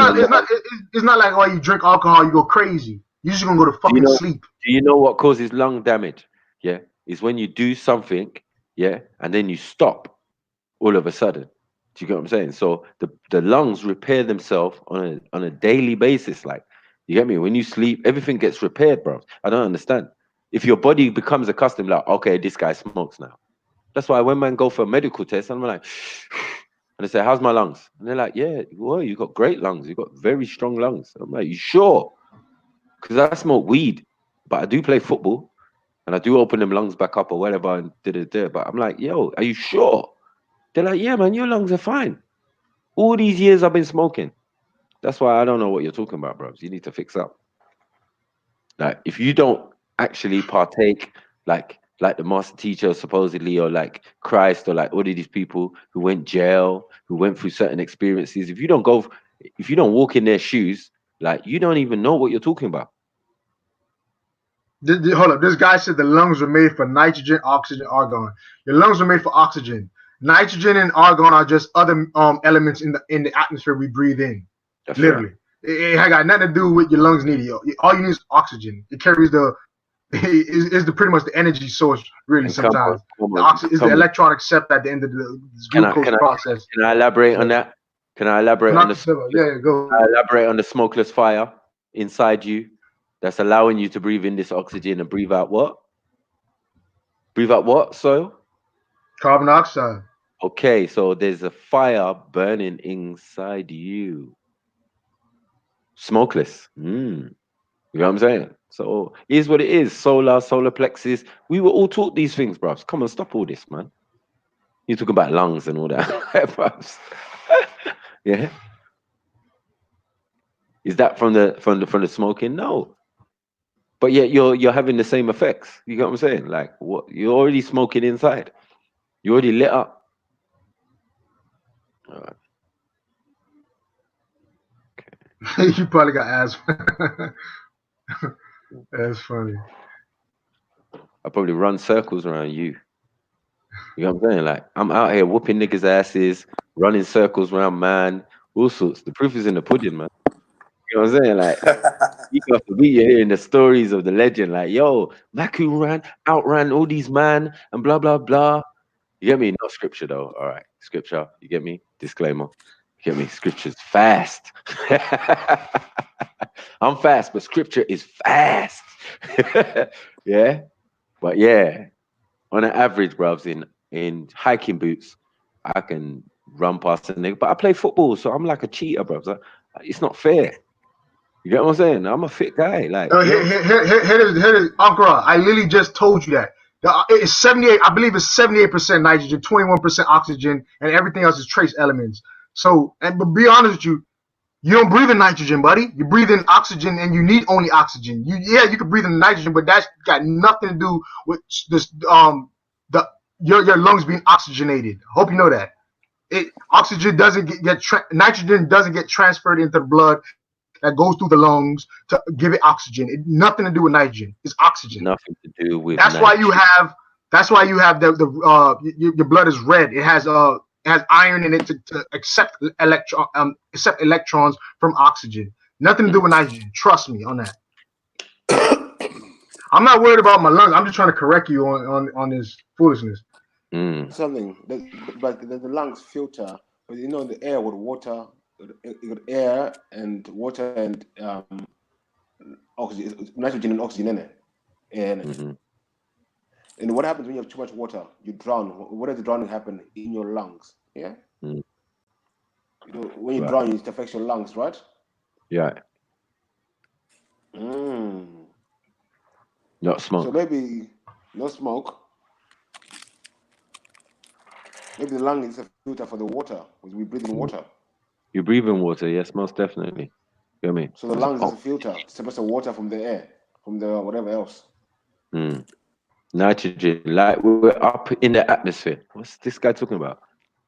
Speaker 9: not like while you drink alcohol you go crazy. You're just gonna go to fucking sleep.
Speaker 1: Do you know what causes lung damage? Yeah, is when you do something, yeah, and then you stop all of a sudden. Do you get what I'm saying? So the lungs repair themselves on a daily basis. Like, you get me? When you sleep, everything gets repaired, bro. I don't understand. If your body becomes accustomed, like, okay, this guy smokes now. That's why when man go for a medical test, I'm like, and they say, how's my lungs? And they're like, yeah, well, you got great lungs. You got very strong lungs. I'm like, you sure? Because I smoke weed, but I do play football, and I do open them lungs back up or whatever, and But I'm like, yo, are you sure? They're like, yeah, man, your lungs are fine. All these years I've been smoking. That's why I don't know what you're talking about, bro. You need to fix up. Like, if you don't actually partake, like the master teacher supposedly, or like Christ, or like all of these people who went jail, who went through certain experiences, if you don't walk in their shoes, like, you don't even know what you're talking about.
Speaker 9: Hold up. This guy said the lungs were made for nitrogen, oxygen, argon. Your lungs were made for oxygen. Nitrogen and argon are just other elements in the atmosphere we breathe in.
Speaker 1: That's
Speaker 9: literally.
Speaker 1: right.
Speaker 9: It got nothing to do with your lungs needing. All you need is oxygen. It carries is pretty much the energy source, really.
Speaker 1: And
Speaker 9: Sometimes
Speaker 1: come
Speaker 9: the
Speaker 1: on,
Speaker 9: oxygen is
Speaker 1: come
Speaker 9: the
Speaker 1: on.
Speaker 9: electron accept at the end of the glucose process.
Speaker 1: Can I elaborate on that? Can I elaborate on the
Speaker 9: go.
Speaker 1: Can I elaborate on the smokeless fire inside you that's allowing you to breathe in this oxygen and breathe out what? Breathe out what, Soil?
Speaker 9: Carbon dioxide.
Speaker 1: Okay, so there's a fire burning inside you. Smokeless. You know what I'm saying? So here's what it is. Solar plexus. We were all taught these things, bruv. Come on, stop all this, man. You're talking about lungs and all that, bruv. Yeah. Is that from the smoking? No. But yet you're having the same effects. You get what I'm saying? Like, what, you're already smoking inside. You already lit up. All right.
Speaker 9: You probably got asthma. That's funny.
Speaker 1: I probably run circles around you. You know what I'm saying? Like, I'm out here whooping niggas' asses, running circles around man, all sorts. The proof is in the pudding, man. You know what I'm saying? Like, you have to be hearing the stories of the legend. Like, yo, Maku outran all these man and blah, blah, blah. You get me? Not scripture, though. All right. Scripture. You get me? Disclaimer. You get me? Scripture's fast. I'm fast, but scripture is fast. Yeah? But yeah, on an average, bruv, in hiking boots, I can run past a nigga. But I play football, so I'm like a cheater, bruv. So it's not fair. You get what I'm saying? I'm a fit guy. Like,
Speaker 9: here, Uncle, I literally just told you that. It's 78. I believe it's 78% nitrogen, 21% oxygen, and everything else is trace elements. So, but be honest with you, you don't breathe in nitrogen, buddy. You breathe in oxygen, and you need only oxygen. You can breathe in nitrogen, but that's got nothing to do with this. Your lungs being oxygenated. Hope you know that. Oxygen doesn't nitrogen doesn't get transferred into the blood that goes through the lungs to give it oxygen. Nothing to do with nitrogen. It's oxygen.
Speaker 1: Nothing to do with.
Speaker 9: That's why you have. That's why you have your blood is red. It has iron in it to accept electrons from oxygen. Nothing to do with nitrogen. Trust me on that. I'm not worried about my lungs. I'm just trying to correct you on this foolishness.
Speaker 12: Something, but the lungs filter, but you know, the air with water, you got air and water and oxygen, nitrogen and oxygen in it. And what happens when you have too much water? You drown. What does the drowning happen in your lungs? Yeah. You know, when you drown, it affects your lungs, right?
Speaker 1: Yeah. Not smoke.
Speaker 12: So maybe no smoke. Maybe the lung is a filter for the water, because we breathe in water.
Speaker 1: You breathe in water, yes, most definitely. You know what I mean?
Speaker 12: So the lungs is a filter, separates the water from the air, from the whatever else.
Speaker 1: Nitrogen, like we're up in the atmosphere. What's this guy talking about?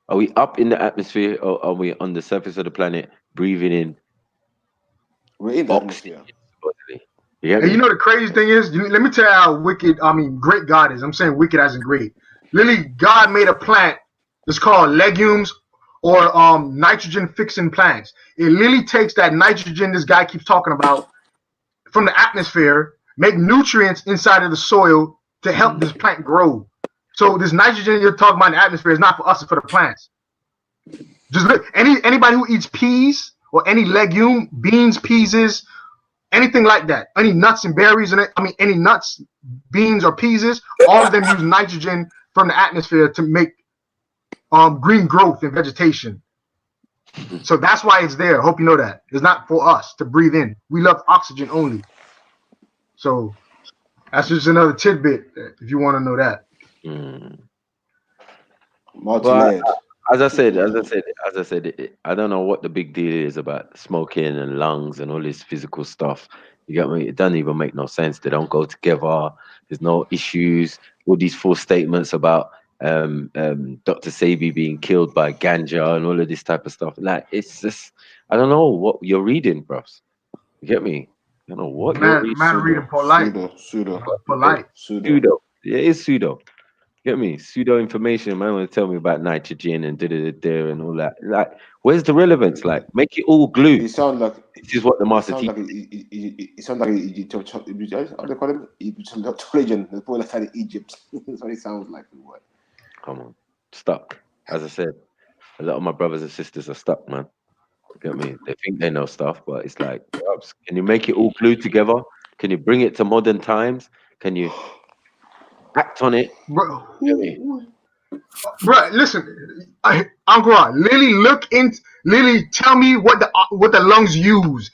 Speaker 1: Are we up in the atmosphere, or are we on the surface of the planet breathing in?
Speaker 12: We're in the atmosphere.
Speaker 1: Yeah.
Speaker 9: And you know the crazy thing is, let me tell you how wicked, great God is. I'm saying wicked as in great. Literally, God made a plant that's called legumes or nitrogen fixing plants. It literally takes that nitrogen this guy keeps talking about from the atmosphere, make nutrients inside of the soil to help this plant grow. So this nitrogen you're talking about in the atmosphere is not for us, it's for the plants. Just look, anybody who eats peas or any legume, beans, peas, anything like that, any nuts and berries, any nuts, beans, or peas, all of them use nitrogen from the atmosphere to make green growth and vegetation. So that's why it's there. Hope you know that. It's not for us to breathe in. We love oxygen only. So that's just another tidbit if you want to know that.
Speaker 1: Well, as I said, I don't know what the big deal is about smoking and lungs and all this physical stuff. You get me? It doesn't even make no sense. They don't go together. There's no issues. All these false statements about Dr. Sebi being killed by ganja and all of this type of stuff. Like, it's just, I don't know what you're reading, bros. You get me? I don't know what you're reading.
Speaker 9: Man reading polite.
Speaker 12: Pseudo.
Speaker 9: Polite.
Speaker 1: Pseudo. Yeah, it's pseudo. Get me? Pseudo information. Man want to tell me about nitrogen and and all that. Like, where's the relevance? Like, make it all glue.
Speaker 12: It sounds like
Speaker 1: this is what the master teacher.
Speaker 12: It sounds like how they call him? Egyptologian. The people that study Egypt. That's what it sounds like.
Speaker 1: Come on, stuck. As I said, a lot of my brothers and sisters are stuck, man. You get me? They think they know stuff, but it's like, can you make it all glued together? Can you bring it to modern times? Can you act on it?
Speaker 9: Bro, listen, Uncle Rod, Lily, tell me what the lungs use.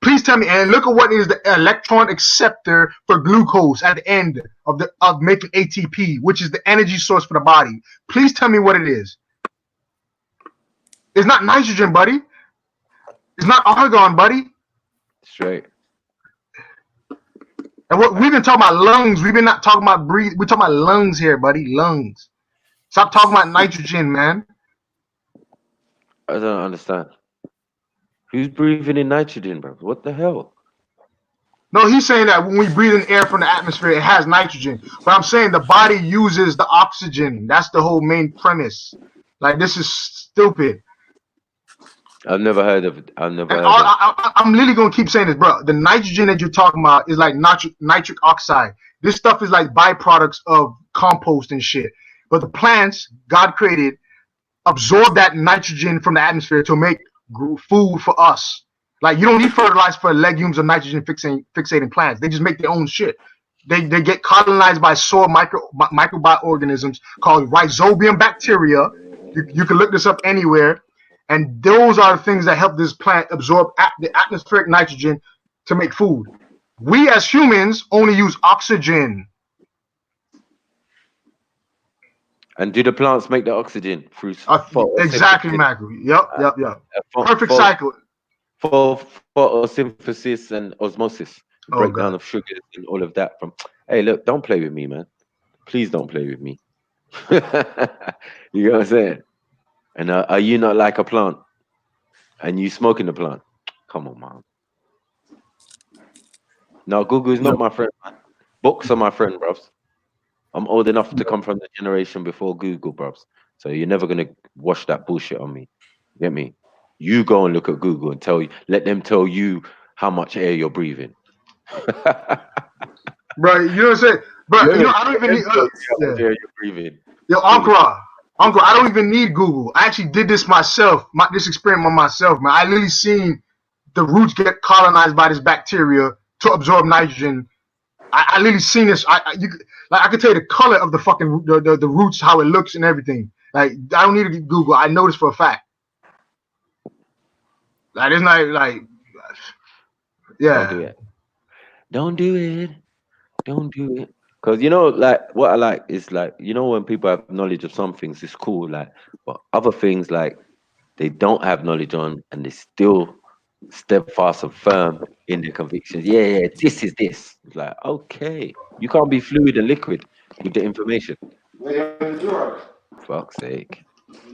Speaker 9: Please tell me, and look at what is the electron acceptor for glucose at the end of making ATP, which is the energy source for the body. Please tell me what it is. It's not nitrogen, buddy. It's not argon, buddy.
Speaker 1: Straight.
Speaker 9: And what we've been talking about lungs. We've been not talking about breathe. We're talking about lungs here, buddy. Lungs. Stop talking about nitrogen, man.
Speaker 1: I don't understand. Who's breathing in nitrogen, bro? What the hell?
Speaker 9: No, he's saying that when we breathe in air from the atmosphere, it has nitrogen. But I'm saying the body uses the oxygen. That's the whole main premise. Like, this is stupid.
Speaker 1: I've never heard of it. I'm
Speaker 9: literally gonna keep saying this, bro. The nitrogen that you're talking about is like nitric oxide. This stuff is like byproducts of compost and shit. But the plants God created absorb that nitrogen from the atmosphere to make food for us. Like, you don't need fertilizer for legumes or nitrogen fixating plants. They just make their own shit. They get colonized by soil microorganisms called rhizobium bacteria. You can look this up anywhere. And those are the things that help this plant absorb the atmospheric nitrogen to make food. We as humans only use oxygen.
Speaker 1: And do the plants make the oxygen through
Speaker 9: exactly, Michael. Yep. Perfect cycle.
Speaker 1: For photosynthesis and osmosis, breakdown of sugars and all of that. Hey, look, don't play with me, man. Please don't play with me. You know what I'm saying? And are you not like a plant? And you smoking the plant? Come on, man. No, Google is not my friend, man. Books are my friend, bros. I'm old enough to come from the generation before Google, bros. So you're never gonna wash that bullshit on me. Get me? You go and look at Google and let them tell you how much air you're breathing.
Speaker 9: Bro, you know what I'm saying? Bro, you know, I don't even need.
Speaker 1: How much air you're breathing.
Speaker 9: Yo, Uncle, I don't even need Google. I actually did this myself. This experiment on myself, man. I literally seen the roots get colonized by this bacteria to absorb nitrogen. I literally seen this. I could tell you the color of the fucking the roots, how it looks and everything. Like, I don't need to Google. I know this for a fact. Like, it's not like, yeah.
Speaker 1: Don't do it. Don't do it. Don't do it. Because, you know, like, what I like is, like, you know, when people have knowledge of some things, it's cool. Like, but other things, like, they don't have knowledge on, and they still steadfast and firm in their convictions. Yeah, this is this. It's like, okay, you can't be fluid and liquid with the information. Fuck's sake.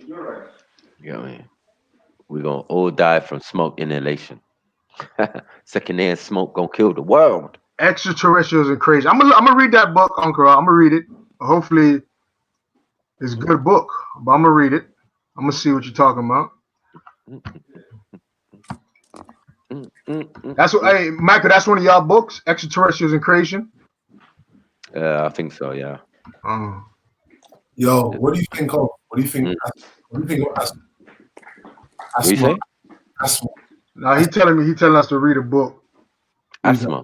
Speaker 1: You know what I mean? We're gonna all die from smoke inhalation. Secondhand smoke gonna kill the world.
Speaker 9: Extraterrestrials and crazy. I'm gonna read that book, Uncle. I'm gonna read it. Hopefully, it's a good book, but I'm gonna read it. I'm gonna see what you're talking about. That's what, hey, Michael. That's one of y'all books, Extraterrestrials and Creation.
Speaker 1: I think so. Yeah.
Speaker 14: Yo, what do you think of? What do you think? What do you think of asthma?
Speaker 1: What do you say?
Speaker 14: Asthma.
Speaker 9: No, he telling us to read a book.
Speaker 1: Asthma.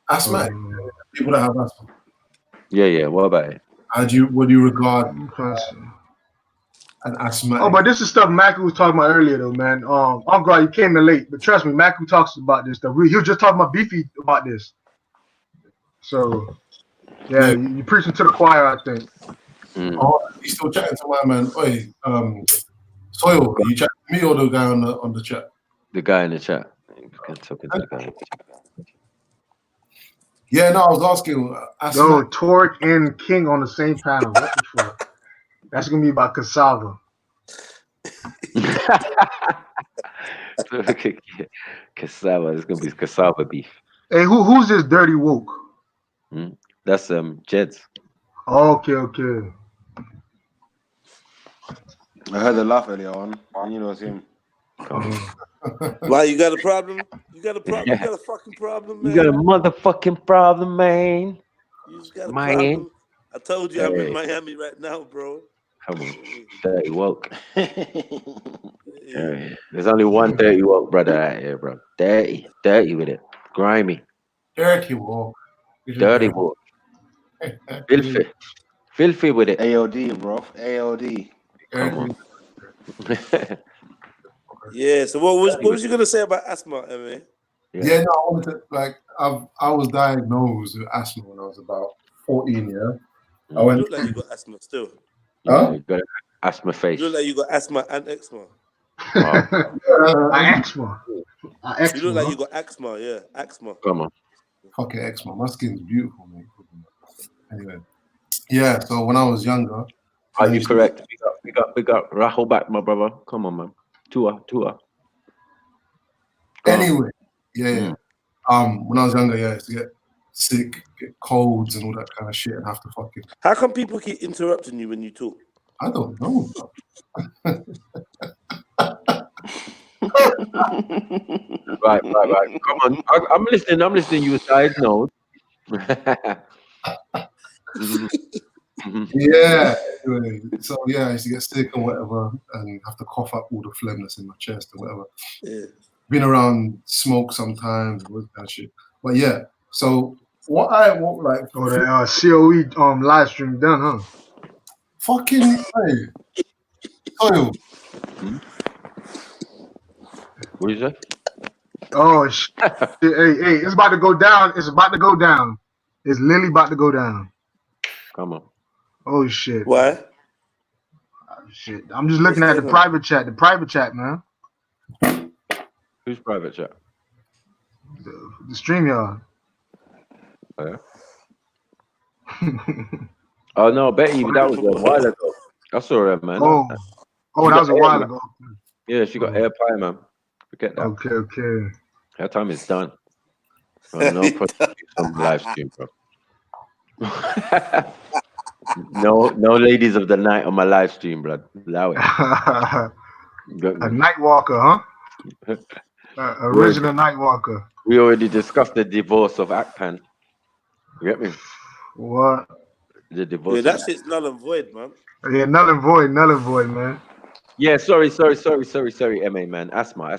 Speaker 14: Asthma. People that have asthma.
Speaker 1: Yeah. What about it?
Speaker 14: What do you regard an asthmatic?
Speaker 9: Oh, but this is stuff Macu was talking about earlier, though, man. Uncle, you came in late, but trust me, Macu talks about this stuff. He was just talking about Beefy about this. So, yeah, you preaching to the choir, I think.
Speaker 14: Oh, you still chatting to my man? Oi, Soil, are you chatting to me or the guy on the chat?
Speaker 1: The guy in the chat. Talking to the guy in the chat.
Speaker 14: Yeah, no, I was asking.
Speaker 9: Yo, Torque and King on the same panel. What the fuck? That's gonna be about cassava.
Speaker 1: Cassava. It's gonna be cassava beef.
Speaker 9: Hey, who's this dirty woke?
Speaker 1: That's Jeds.
Speaker 9: Okay.
Speaker 12: I heard the laugh earlier on. You know it's him.
Speaker 11: Why, you got a problem? You got a problem? You got a fucking problem, man?
Speaker 1: You got a motherfucking problem, man.
Speaker 11: You just got a
Speaker 1: Man.
Speaker 11: problem. I told you I'm
Speaker 1: Hey.
Speaker 11: in Miami right now, bro.
Speaker 1: Come on. Dirty woke. Yeah. There's only one dirty woke brother out here, bro. Dirty with it. Grimy.
Speaker 14: Dirty woke.
Speaker 1: Dirty woke. Filthy with it.
Speaker 12: AOD, bro. AOD.
Speaker 1: Come on.
Speaker 11: Yeah, so what was you gonna say about asthma, Emma?
Speaker 14: Yeah, no, I wanted to, like, I was diagnosed with asthma when I was about 14. Yeah, I
Speaker 11: You
Speaker 14: went.
Speaker 11: look like you got asthma still.
Speaker 14: Huh?
Speaker 1: You got asthma face.
Speaker 11: You look like you got asthma and eczema.
Speaker 9: Eczema.
Speaker 11: You look like you got eczema, yeah, eczema.
Speaker 1: Come on.
Speaker 14: Fucking eczema. My skin's beautiful, man. Anyway, yeah. So when I was younger,
Speaker 1: Are you correct? We got Rahul back, my brother. Come on, man. Tua.
Speaker 14: Anyway, yeah. When I was younger, I used to get sick, get colds and all that kind of shit, and have to fucking.
Speaker 11: How come people keep interrupting you when you talk?
Speaker 14: I don't know.
Speaker 1: Right. Come on. I'm listening. You side note.
Speaker 14: Yeah. Anyway, so yeah, I used to get sick or whatever, and have to cough up all the phlegm that's in my chest or whatever.
Speaker 11: Yeah.
Speaker 14: Been around smoke sometimes, all that shit. But yeah, so what like
Speaker 9: the COE live stream done, huh?
Speaker 14: Fucking hey. Soil.
Speaker 1: What is that?
Speaker 9: Oh shit. Hey, it's about to go down. It's literally about to go down.
Speaker 1: Come on.
Speaker 9: Oh shit.
Speaker 11: What?
Speaker 9: Shit. I'm just looking at the private chat. The private chat, man.
Speaker 1: Who's private chat?
Speaker 9: The StreamYard.
Speaker 1: Oh, yeah. Oh no, Betty, that was a while ago. I saw her, man.
Speaker 9: Oh, that was a while ago.
Speaker 1: Yeah, she got air pie, man. Forget that.
Speaker 9: Okay.
Speaker 1: Her time is done. No problem on the live stream, bro. no ladies of the night on my live stream, bro. Allow it.
Speaker 9: A night walker, huh? Original night walker.
Speaker 1: We already discussed the divorce of Akpan. You get me?
Speaker 9: What?
Speaker 1: The divorce.
Speaker 11: Yeah,
Speaker 1: of
Speaker 11: that shit's null and void, man.
Speaker 9: Yeah, null and void, man.
Speaker 1: Yeah, sorry, MA man. Asthma.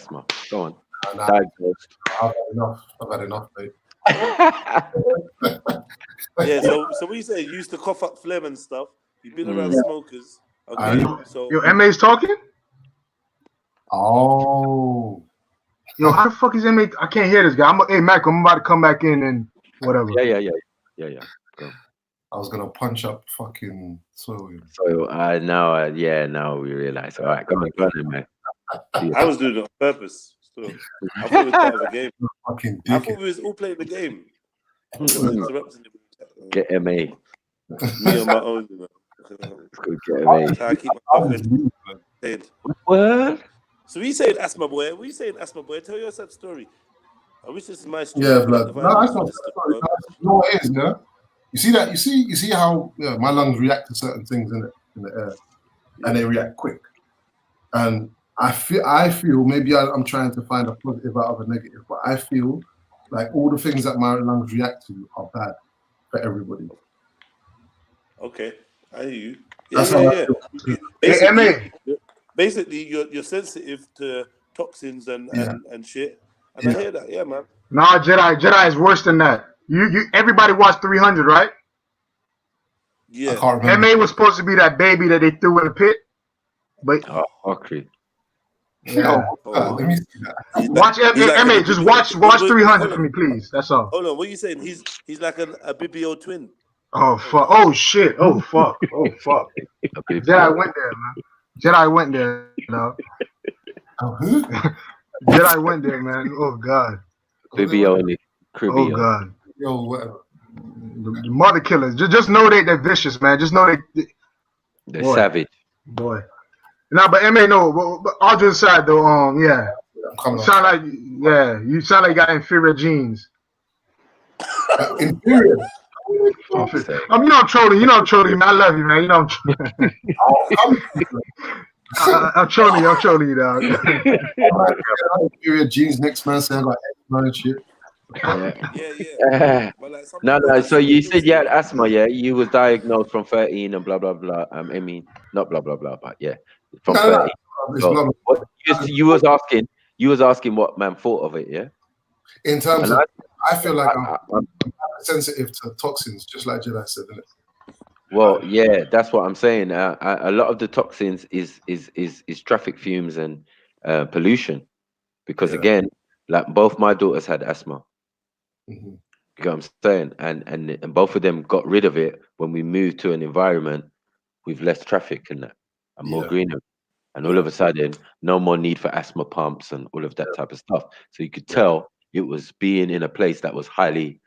Speaker 1: Go on.
Speaker 14: Nah,
Speaker 1: Diagnosed.
Speaker 14: I've had enough, mate.
Speaker 11: Yeah, so what you say? You used to cough up phlegm and stuff. You've been around smokers. Okay, so
Speaker 9: Yo, MA's talking?
Speaker 14: Oh.
Speaker 9: Yo, how the fuck is MA? I can't hear this guy. Hey, Mac, I'm about to come back in and whatever.
Speaker 1: Yeah. Go.
Speaker 14: I was gonna punch up fucking Soil.
Speaker 1: So now we realize. All right, go on, man.
Speaker 11: I was doing it on purpose. Still. I thought it was part of the game.
Speaker 14: Fucking
Speaker 11: I thought we was all playing the game.
Speaker 1: Get MA.
Speaker 11: Me on my own, you know.
Speaker 1: Get MA.
Speaker 11: I keep my head.
Speaker 1: What?
Speaker 11: So we saying Asthma Boy. What you saying, Asthma Boy? Tell us that story. I wish this is my story.
Speaker 14: Yeah, blood. No, that's not. You know what it is, yeah. You see that? You see how my lungs react to certain things in the air, and they react quick. And I feel maybe I'm trying to find a positive out of a negative, but I feel like all the things that my lungs react to are bad for everybody.
Speaker 11: Okay, I hear you.
Speaker 14: That's how I feel.
Speaker 11: Basically, you're sensitive to toxins and shit. And I hear that, yeah, man.
Speaker 9: Nah, Jedi is worse than that. You everybody watched 300, right?
Speaker 11: Yeah.
Speaker 14: I can't remember.
Speaker 9: MA was supposed to be that baby that they threw in the pit, but
Speaker 1: okay.
Speaker 9: Yeah.
Speaker 14: Let me see that.
Speaker 9: Watch MA. Just watch 300 for me, please. That's all.
Speaker 11: Hold on, what are you saying? He's like a Bibio twin.
Speaker 9: Oh fuck! Oh shit! Oh fuck! Oh fuck! Jedi went there, man. Jedi went there, no. Jedi went there, man. Oh god.
Speaker 1: Bibio.
Speaker 9: Oh god.
Speaker 14: Yo, whatever.
Speaker 9: The mother killers. Just know they're vicious, man. Just know
Speaker 1: they're savage.
Speaker 9: Boy. Nah, but MA, no. But all jokes aside, though, yeah. You sound like you got inferior genes.
Speaker 14: Inferior.
Speaker 9: You know I'm trolling. You know I'm trolling, man. I love you, man. You know I'm trolling. I'm trolling you, dog.
Speaker 14: Inferior genes. Next man saying like X-Men and shit.
Speaker 1: Yeah. No. So you said you had asthma, yeah? You was diagnosed from 13 and blah blah blah. I mean, not blah blah blah, but yeah, from 13. So you was asking what man thought of it, yeah?
Speaker 14: In terms of, I feel like I'm sensitive to toxins, just like Jedi said, isn't it?
Speaker 1: Well, yeah, that's what I'm saying. A lot of the toxins is traffic fumes and pollution, because again, like both my daughters had asthma.
Speaker 14: Mm-hmm.
Speaker 1: You know what I'm saying? And both of them got rid of it when we moved to an environment with less traffic and that, and more greenery. And all of a sudden, no more need for asthma pumps and all of that type of stuff. So you could tell it was being in a place that was highly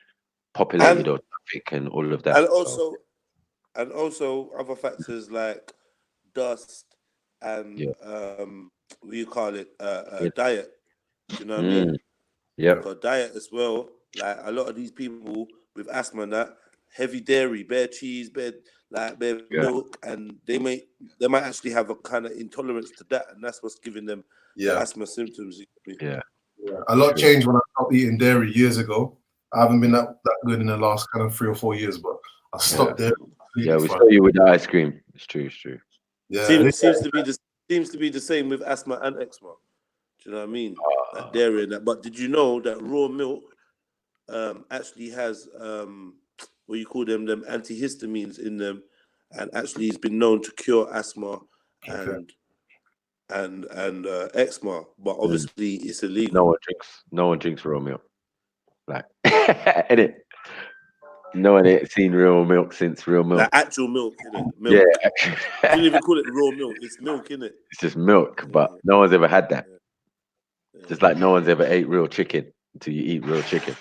Speaker 1: populated or traffic and all of that.
Speaker 11: And also other factors like dust and what do you call it? Diet. You know what I mean?
Speaker 1: Yeah.
Speaker 11: So diet as well. Like a lot of these people with asthma and that, heavy dairy, bare cheese, bare milk, and they might actually have a kind of intolerance to that, and that's what's giving them the asthma symptoms.
Speaker 1: Yeah.
Speaker 14: A lot changed when I stopped eating dairy years ago. I haven't been that good in the last kind of 3 or 4 years, but I stopped dairy.
Speaker 1: Yeah, we saw you with the ice cream. It's true.
Speaker 14: Yeah.
Speaker 11: Seems to be the same with asthma and eczema. Do you know what I mean? Like dairy and that. But did you know that raw milk actually has what you call them antihistamines in them, and actually it's been known to cure asthma and eczema, but obviously it's illegal.
Speaker 1: No one drinks raw milk. Like, innit? No one ain't seen real milk since real milk.
Speaker 11: Like actual milk, innit? Milk.
Speaker 1: Yeah.
Speaker 11: You didn't even call it raw milk. It's milk, innit?
Speaker 1: It's just milk, but no one's ever had that. Just like no one's ever ate real chicken until you eat real chicken.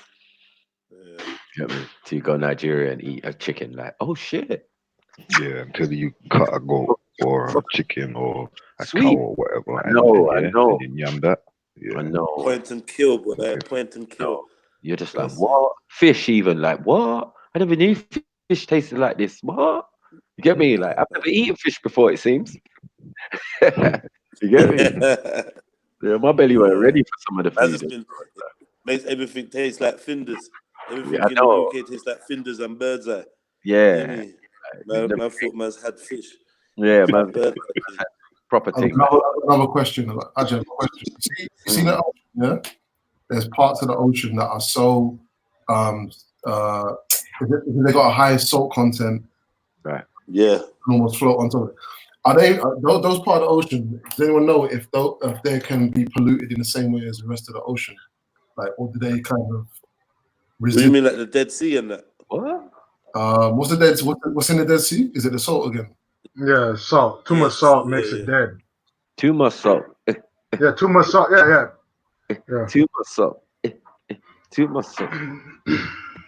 Speaker 1: You know what I mean? Till you go to Nigeria and eat a chicken, like, oh shit.
Speaker 15: Yeah, until you cut a goat or a chicken or a cow or whatever.
Speaker 1: I know.
Speaker 15: And you yam that. Yeah.
Speaker 1: I know.
Speaker 11: Point and kill, boy. Point and kill.
Speaker 1: You're just like, what? Fish even, like, what? I never knew fish tasted like this. What? You get me? Like, I've never eaten fish before, it seems. You get me? Yeah, my belly wasn't ready for some of the food.
Speaker 11: makes everything taste like Finders. Everything
Speaker 1: Yeah, I
Speaker 11: in the
Speaker 1: know.
Speaker 11: UK tastes like Finders and Bird's Eye.
Speaker 1: Yeah.
Speaker 11: You know what I mean? Man thought man's had fish.
Speaker 1: Yeah, man.
Speaker 11: Bird's Eye.
Speaker 1: Proper thing, man.
Speaker 14: Another question. Actually, question. You see that ocean, yeah? There's parts of the ocean that are so they got a high salt content.
Speaker 1: Right.
Speaker 11: Yeah.
Speaker 14: Almost float on top of it. Are they those part of the ocean? Does anyone know if they can be polluted in the same way as the rest of the ocean? Like, or do they kind of
Speaker 11: What do you mean, like the Dead Sea and that?
Speaker 1: What?
Speaker 14: What's the Dead? What's in the Dead Sea? Is it the salt again?
Speaker 9: Yeah, salt. Too much salt makes it dead.
Speaker 1: Too much salt.
Speaker 9: Yeah, too much salt. Yeah.
Speaker 1: Too much salt. Too much salt.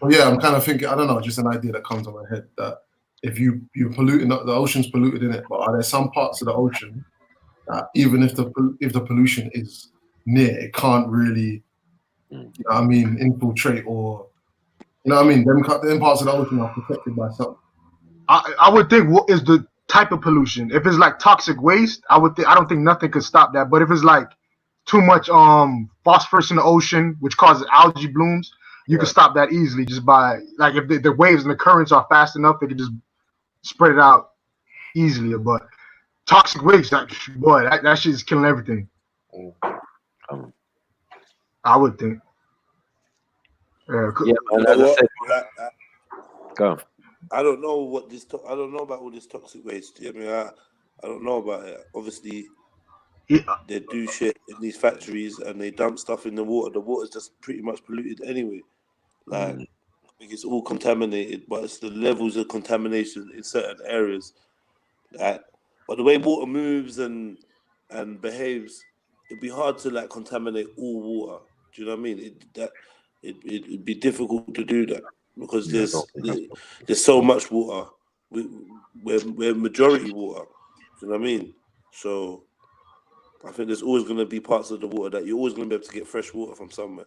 Speaker 14: Well, yeah, I'm kind of thinking. I don't know, just an idea that comes to my head that if you're polluting the ocean's polluted in it, but are there some parts of the ocean that even if the pollution is near, it can't really, you know what I mean, infiltrate or, you know what I mean, them parts of the ocean are protected by something.
Speaker 9: I would think what is the type of pollution. If it's like toxic waste, I don't think nothing could stop that. But if it's like too much phosphorus in the ocean, which causes algae blooms, you can stop that easily just by, like, if the waves and the currents are fast enough, they can just spread it out easily. But toxic waste, that shit is killing everything. I would think.
Speaker 1: Yeah,
Speaker 11: You know what?
Speaker 1: Go.
Speaker 11: I don't know what this. I don't know about all this toxic waste. I mean, I don't know about it. Obviously, they do shit in these factories and they dump stuff in the water. The water's just pretty much polluted anyway. Like, I think it's all contaminated, but it's the levels of contamination in certain areas. But the way water moves and behaves, it'd be hard to like contaminate all water. Do you know what I mean? It'd be difficult to do that because there's so much water. We're majority water. Do you know what I mean? So I think there's always going to be parts of the water that you're always going to be able to get fresh water from somewhere.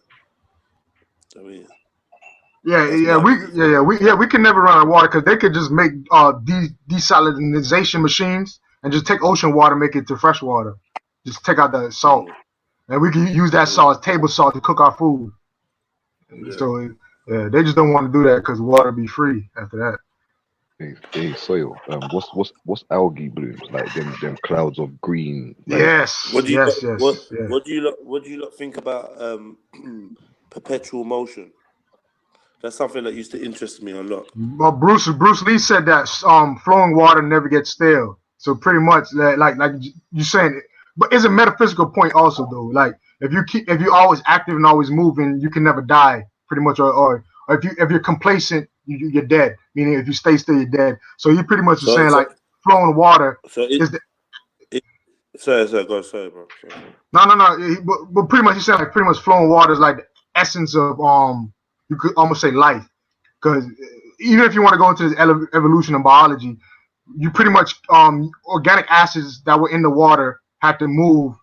Speaker 11: I mean,
Speaker 9: we can never run out of water because they could just make desalinization machines and just take ocean water, make it to fresh water. Just take out the salt, and we can use that salt as table salt to cook our food.
Speaker 11: Yeah.
Speaker 9: So they just don't want to do that because water be free after that.
Speaker 15: Hey, soil. What's algae blooms like? Them clouds of green. Like,
Speaker 9: Yes.
Speaker 11: What do you
Speaker 9: yes.
Speaker 11: what do you lot think about perpetual motion? That's something that used to interest me a lot.
Speaker 9: Well, Bruce Lee said that flowing water never gets stale. So pretty much like you're saying, but it's a metaphysical point also though. Like if you're always active and always moving, you can never die pretty much. Or if you're complacent, you're dead. Meaning if you stay still, you're dead. So you pretty much are saying like flowing water is the.
Speaker 11: Sorry, bro. Sorry.
Speaker 9: No. But pretty much he's saying like pretty much flowing water is like the essence of you could almost say life, because even if you want to go into this evolution and biology, you pretty much organic acids that were in the water had to move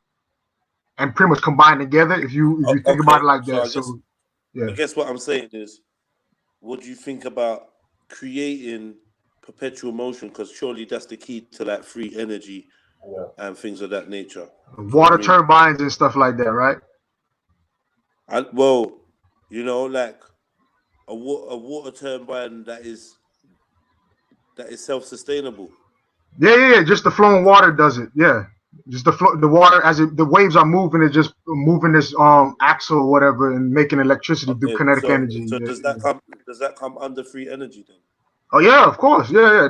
Speaker 9: and pretty much combine together. If you think about it like that,
Speaker 11: I guess what I'm saying is, what do you think about creating perpetual motion? Because surely that's the key to like free energy and things of that nature.
Speaker 9: Water turbines and stuff like that, right?
Speaker 11: Well, you know, like a water turbine that is self-sustainable.
Speaker 9: Yeah. Just the flowing water does it. Yeah, just the water as the waves are moving, it's just moving this axle or whatever and making electricity through kinetic energy.
Speaker 11: So does that come under free energy then?
Speaker 9: Oh yeah, of course. Yeah.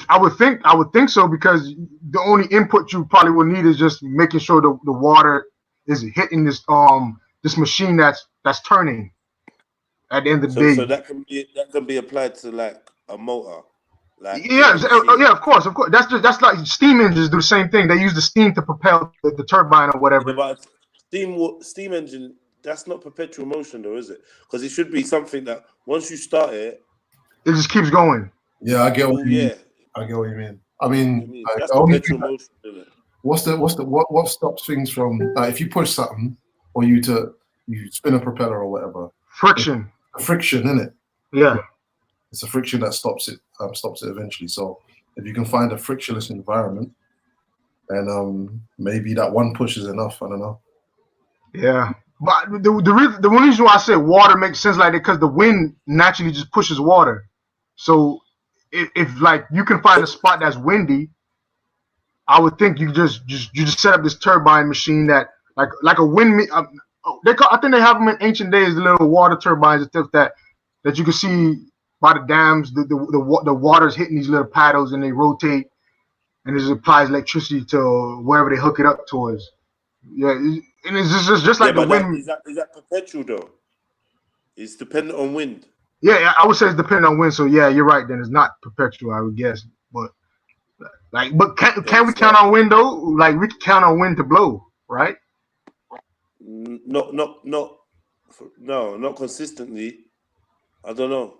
Speaker 9: I would think so, because the only input you probably would need is just making sure the water is hitting this this machine that's turning at the end of the day.
Speaker 11: So that can be applied to like a motor. Like
Speaker 9: yeah, of course. That's like steam engines do the same thing. They use the steam to propel the turbine or whatever.
Speaker 11: Yeah, but steam engine, that's not perpetual motion though, is it? Because it should be something that once you start it
Speaker 9: just keeps going.
Speaker 14: Yeah, I get what you mean. I get what you mean. I mean, like,
Speaker 11: that's perpetual motion, isn't it?
Speaker 14: What stops things from if you push something or you spin a propeller or whatever?
Speaker 9: Friction.
Speaker 14: Friction, isn't it?
Speaker 9: Yeah.
Speaker 14: It's a friction that stops it eventually. So if you can find a frictionless environment, and maybe that one push is enough. I don't know.
Speaker 9: Yeah, But the one reason why I said water makes sense like that because the wind naturally just pushes water. So if like you can find a spot that's windy, I would think you just set up this turbine machine that like a wind. I think they have them in ancient days, the little water turbines and stuff that you can see by the dams. The water's hitting these little paddles and they rotate, and it just applies electricity to wherever they hook it up towards. Yeah, and it's just like the wind.
Speaker 11: Is that perpetual though? It's dependent on wind.
Speaker 9: Yeah, I would say it's dependent on wind. So yeah, you're right. Then it's not perpetual, I would guess. But can we count on wind though? Like we can count on wind to blow, right?
Speaker 11: Not consistently. I don't know.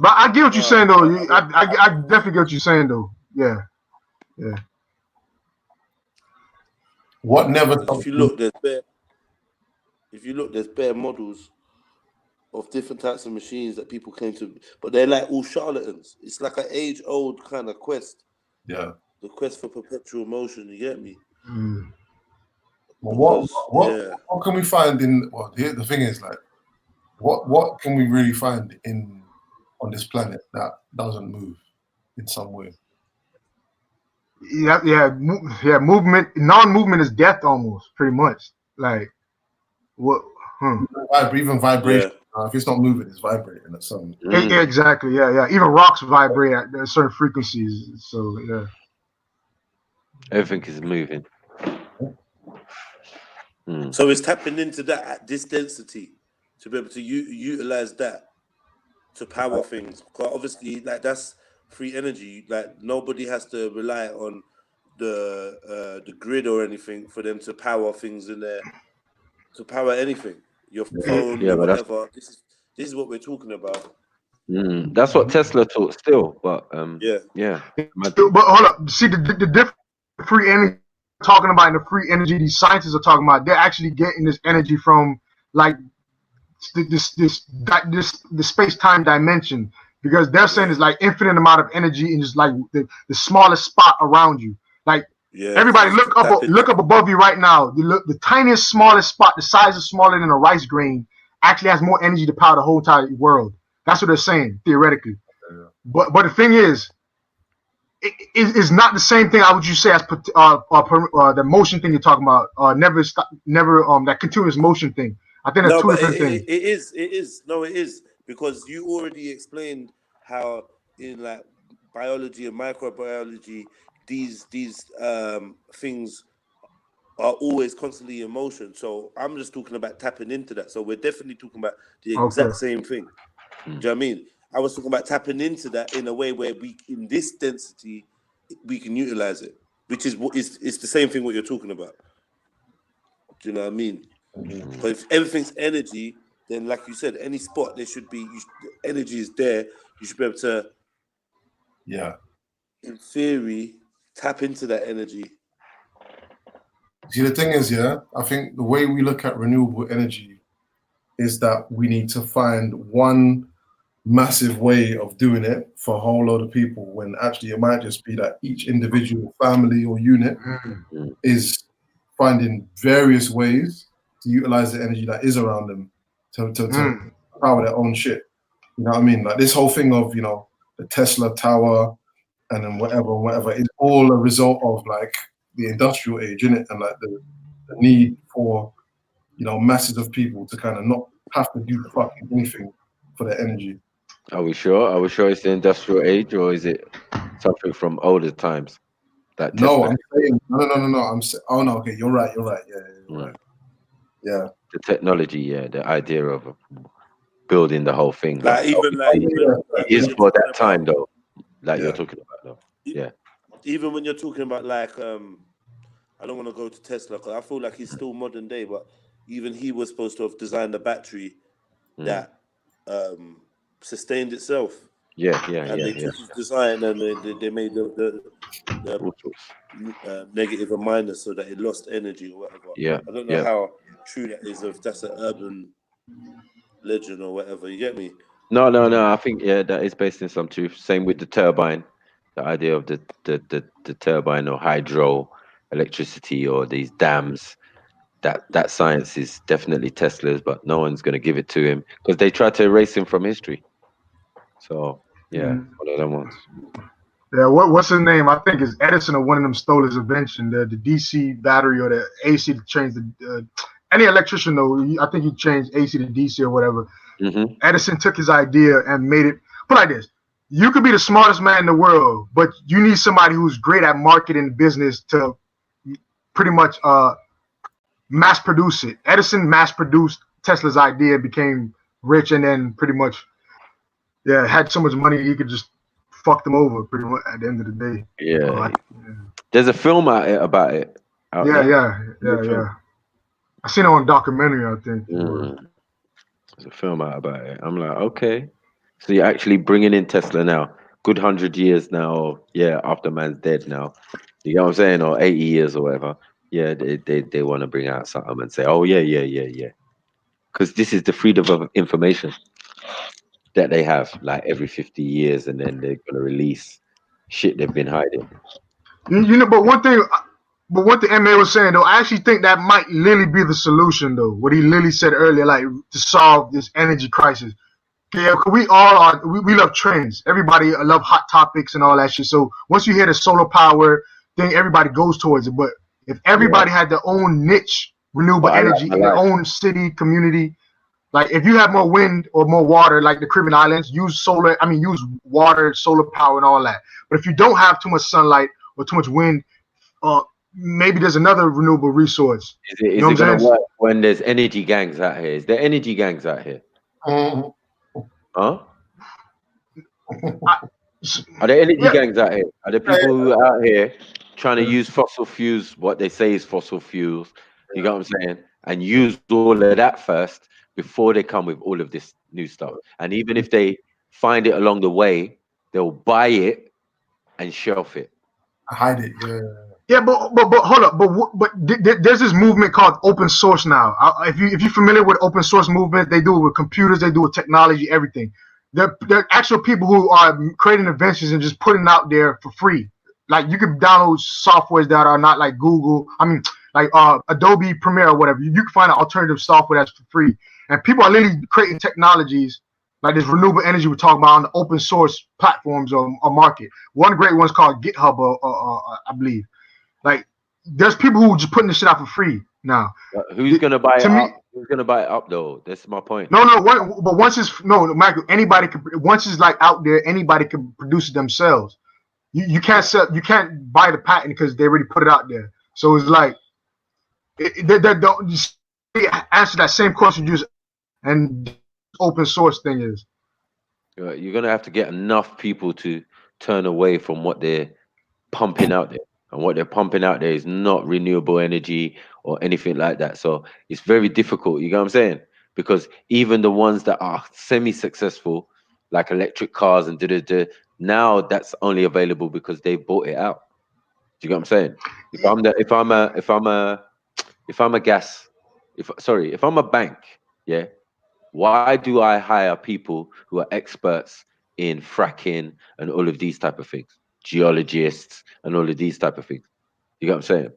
Speaker 9: But I get what you're saying though. I definitely get what you're saying though. Yeah.
Speaker 14: What never?
Speaker 11: If you look, there's bare models of different types of machines that people claim to, but they're like all charlatans. It's like an age-old kind of quest.
Speaker 14: Yeah.
Speaker 11: The quest for perpetual motion. You get me?
Speaker 14: Well, what can we find in? Well, the thing is, like, what can we really find on this planet that doesn't move in some way?
Speaker 9: Yeah. Movement, non-movement is death almost, pretty much. Like, what?
Speaker 14: Even vibration. If it's not moving, it's vibrating at some.
Speaker 9: Yeah, exactly. Yeah. Even rocks vibrate at certain frequencies. So yeah.
Speaker 1: Everything is moving.
Speaker 11: So it's tapping into that at this density to be able to utilize that to power things. Because obviously, like that's free energy. Like nobody has to rely on the grid or anything for them to power things in there. To power anything, your phone, whatever. This is what we're talking about.
Speaker 1: That's what Tesla taught still, but yeah.
Speaker 9: But hold up, see the different free energy talking about in the free energy these scientists are talking about. They're actually getting this energy from like the space-time dimension because they're saying it's like infinite amount of energy and just like the smallest spot around you. Like everybody look up above you right now. The tiniest, smallest spot, the size is smaller than a rice grain, actually has more energy to power the whole entire world. That's what they're saying theoretically. But the thing is, it's not the same thing. How would you say as the motion thing you're talking about? Never that continuous motion thing. I think that's two different things.
Speaker 11: It is because you already explained how in like biology and microbiology these things are always constantly in motion. So I'm just talking about tapping into that. So we're definitely talking about the exact same thing. Do you know what I mean? I was talking about tapping into that in a way where we, in this density, we can utilize it, which is what it's the same thing what you're talking about. Do you know what I mean? But if everything's energy, then like you said, any spot there should be energy is there. You should be able to, in theory, tap into that energy.
Speaker 14: See, the thing is, I think the way we look at renewable energy is that we need to find one massive way of doing it for a whole lot of people, when actually it might just be that each individual family or unit is finding various ways to utilize the energy that is around them to power their own shit. You know what I mean? Like this whole thing of, the Tesla tower and then whatever is all a result of like the industrial age, innit? And like the need for, masses of people to kind of not have to do fucking anything for their energy.
Speaker 1: Are we sure it's the industrial age, or is it something from older times? That
Speaker 14: no, I'm saying no. Okay, you're right. Yeah.
Speaker 1: The technology, the idea of building the whole thing.
Speaker 11: Like
Speaker 1: it is for that time though. Like you're talking about though. Yeah.
Speaker 11: Even when you're talking about like I don't want to go to Tesla because I feel like he's still modern day, but even he was supposed to have designed a battery that sustained itself.
Speaker 1: Yeah.
Speaker 11: And they took his design and they made the negative and minus so that it lost energy or whatever.
Speaker 1: Yeah.
Speaker 11: I don't know how true that is, or if that's an urban legend or whatever. You get me?
Speaker 1: No. I think that is based in some truth. Same with the turbine, the idea of the turbine or hydro electricity or these dams. that science is definitely Tesla's, but no one's going to give it to him because they tried to erase him from history. So yeah, one of them ones.
Speaker 9: Yeah, what's his name? I think it's Edison or one of them stole his invention, the DC battery or the AC to change the any electrician though. I think he changed AC to DC or whatever.
Speaker 1: Mm-hmm.
Speaker 9: Edison took his idea and made it. Put like this: you could be the smartest man in the world, but you need somebody who's great at marketing business to pretty much mass produce it. Edison mass produced Tesla's idea, became rich, and then pretty much had so much money he could just fuck them over pretty much at the end of the day.
Speaker 1: Yeah. There's a film about it.
Speaker 9: Yeah. I seen it on a documentary, I think.
Speaker 1: There's a film out about it. I'm like, okay. So you're actually bringing in Tesla now. Good 100 years now, after man's dead now. You know what I'm saying? Or 80 years or whatever. Yeah, they want to bring out something and say, oh, yeah. Because this is the freedom of information that they have, like every 50 years, and then they're going to release shit they've been hiding.
Speaker 9: You know, but one thing MA was saying, though, I actually think that might literally be the solution, though. What he literally said earlier, like, to solve this energy crisis. Yeah, we all we love trends. Everybody love hot topics and all that shit. So once you hear the solar power thing, everybody goes towards it. But if everybody had their own niche renewable energy in their own city, community, like if you have more wind or more water, like the Caribbean islands, use water, solar power and all that. But if you don't have too much sunlight or too much wind, maybe there's another renewable resource.
Speaker 1: Is it going to work when there's energy gangs out here? Is there energy gangs out here? Huh? Are there energy gangs out here? Are there people who are out here trying to use fossil fuels, what they say is fossil fuels, you got what I'm saying? And use all of that first before they come with all of this new stuff. And even if they find it along the way, they'll buy it and shelf it.
Speaker 14: Hide it,
Speaker 9: Yeah, but hold up, but there's this movement called open source now. If you're familiar with open source movement, they do it with computers, they do it with technology, everything. They're actual people who are creating inventions and just putting it out there for free. Like you can download softwares that are not like Google. I mean, like Adobe Premiere or whatever. You can find an alternative software that's for free. And people are literally creating technologies like this renewable energy we're talking about on the open source platforms or market. One great one's called GitHub, I believe. Like, there's people who are just putting this shit out for free now.
Speaker 1: Who's gonna buy it up? Who's gonna buy it up though? That's my point.
Speaker 9: But once it's Michael, anybody can. Once it's like out there, anybody can produce it themselves. You can't sell. You can't buy the patent because they already put it out there. So it's like, don't answer that same question. Just and open source thing is.
Speaker 1: You're gonna have to get enough people to turn away from what they're pumping out there. And what they're pumping out there is not renewable energy or anything like that. So it's very difficult, you know what I'm saying? Because even the ones that are semi-successful, like electric cars and now that's only available because they bought it out. Do you know what I'm saying? If I'm a bank, yeah, why do I hire people who are experts in fracking and all of these type of things? Geologists and all of these type of things. You get what I'm saying?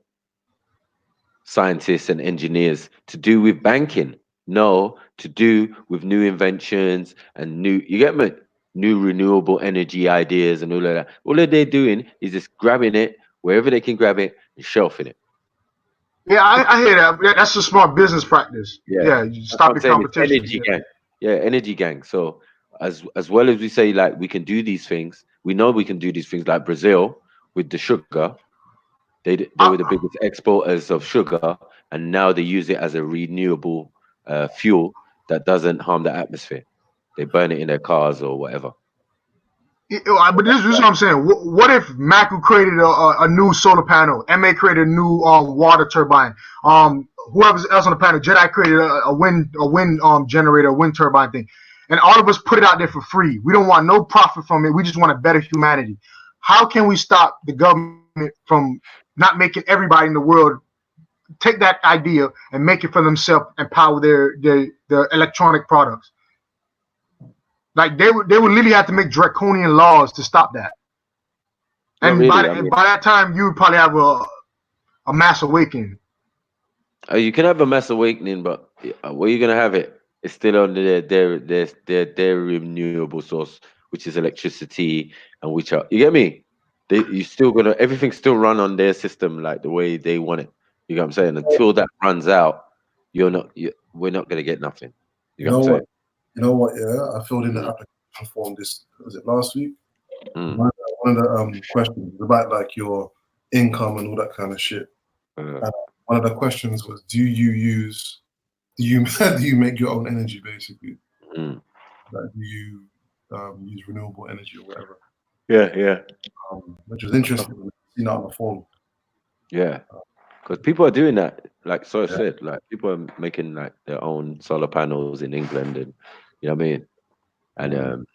Speaker 1: Scientists and engineers to do with banking. No, to do with new inventions and you get me? New renewable energy ideas and all of that. All that they're doing is just grabbing it wherever they can grab it and shelving it.
Speaker 9: Yeah, I hear that. That's a smart business practice. Yeah, you stop the competition.
Speaker 1: Energy gang. Yeah, energy gang. So as well as we say, like, we can do these things, we know we can do these things, like Brazil with the sugar. They were the biggest exporters of sugar, and now they use it as a renewable fuel that doesn't harm the atmosphere. They burn it in their cars or whatever.
Speaker 9: But this is what I'm saying. What if Macu created a new solar panel? MA created a new water turbine. Whoever else on the panel, Jedi created a wind generator, a wind turbine thing. And all of us put it out there for free. We don't want no profit from it. We just want a better humanity. How can we stop the government from not making everybody in the world take that idea and make it for themselves and power their electronic products? Like they would literally have to make draconian laws to stop that. And by that time, you would probably have a mass awakening.
Speaker 1: You can have a mass awakening, but where you gonna have it? It's still on their renewable source, which is electricity, and which are you get me? You still gonna everything's still run on their system like the way they want it. You get what I'm saying? Until that runs out, we're not gonna get nothing. You
Speaker 14: You
Speaker 1: get
Speaker 14: know
Speaker 1: what I'm
Speaker 14: what?
Speaker 1: saying?
Speaker 14: You know what? Yeah, I filled in the application form. Was it last week?
Speaker 1: Mm.
Speaker 14: One of the questions was about like your income and all that kind of shit. And one of the questions was, do you make your own energy basically?
Speaker 1: Mm.
Speaker 14: Like, do you use renewable energy or whatever?
Speaker 1: Yeah.
Speaker 14: Which was interesting. You know, on the form.
Speaker 1: Yeah, because people are doing that. Like I said, like people are making like their own solar panels in England, and you know what I mean. And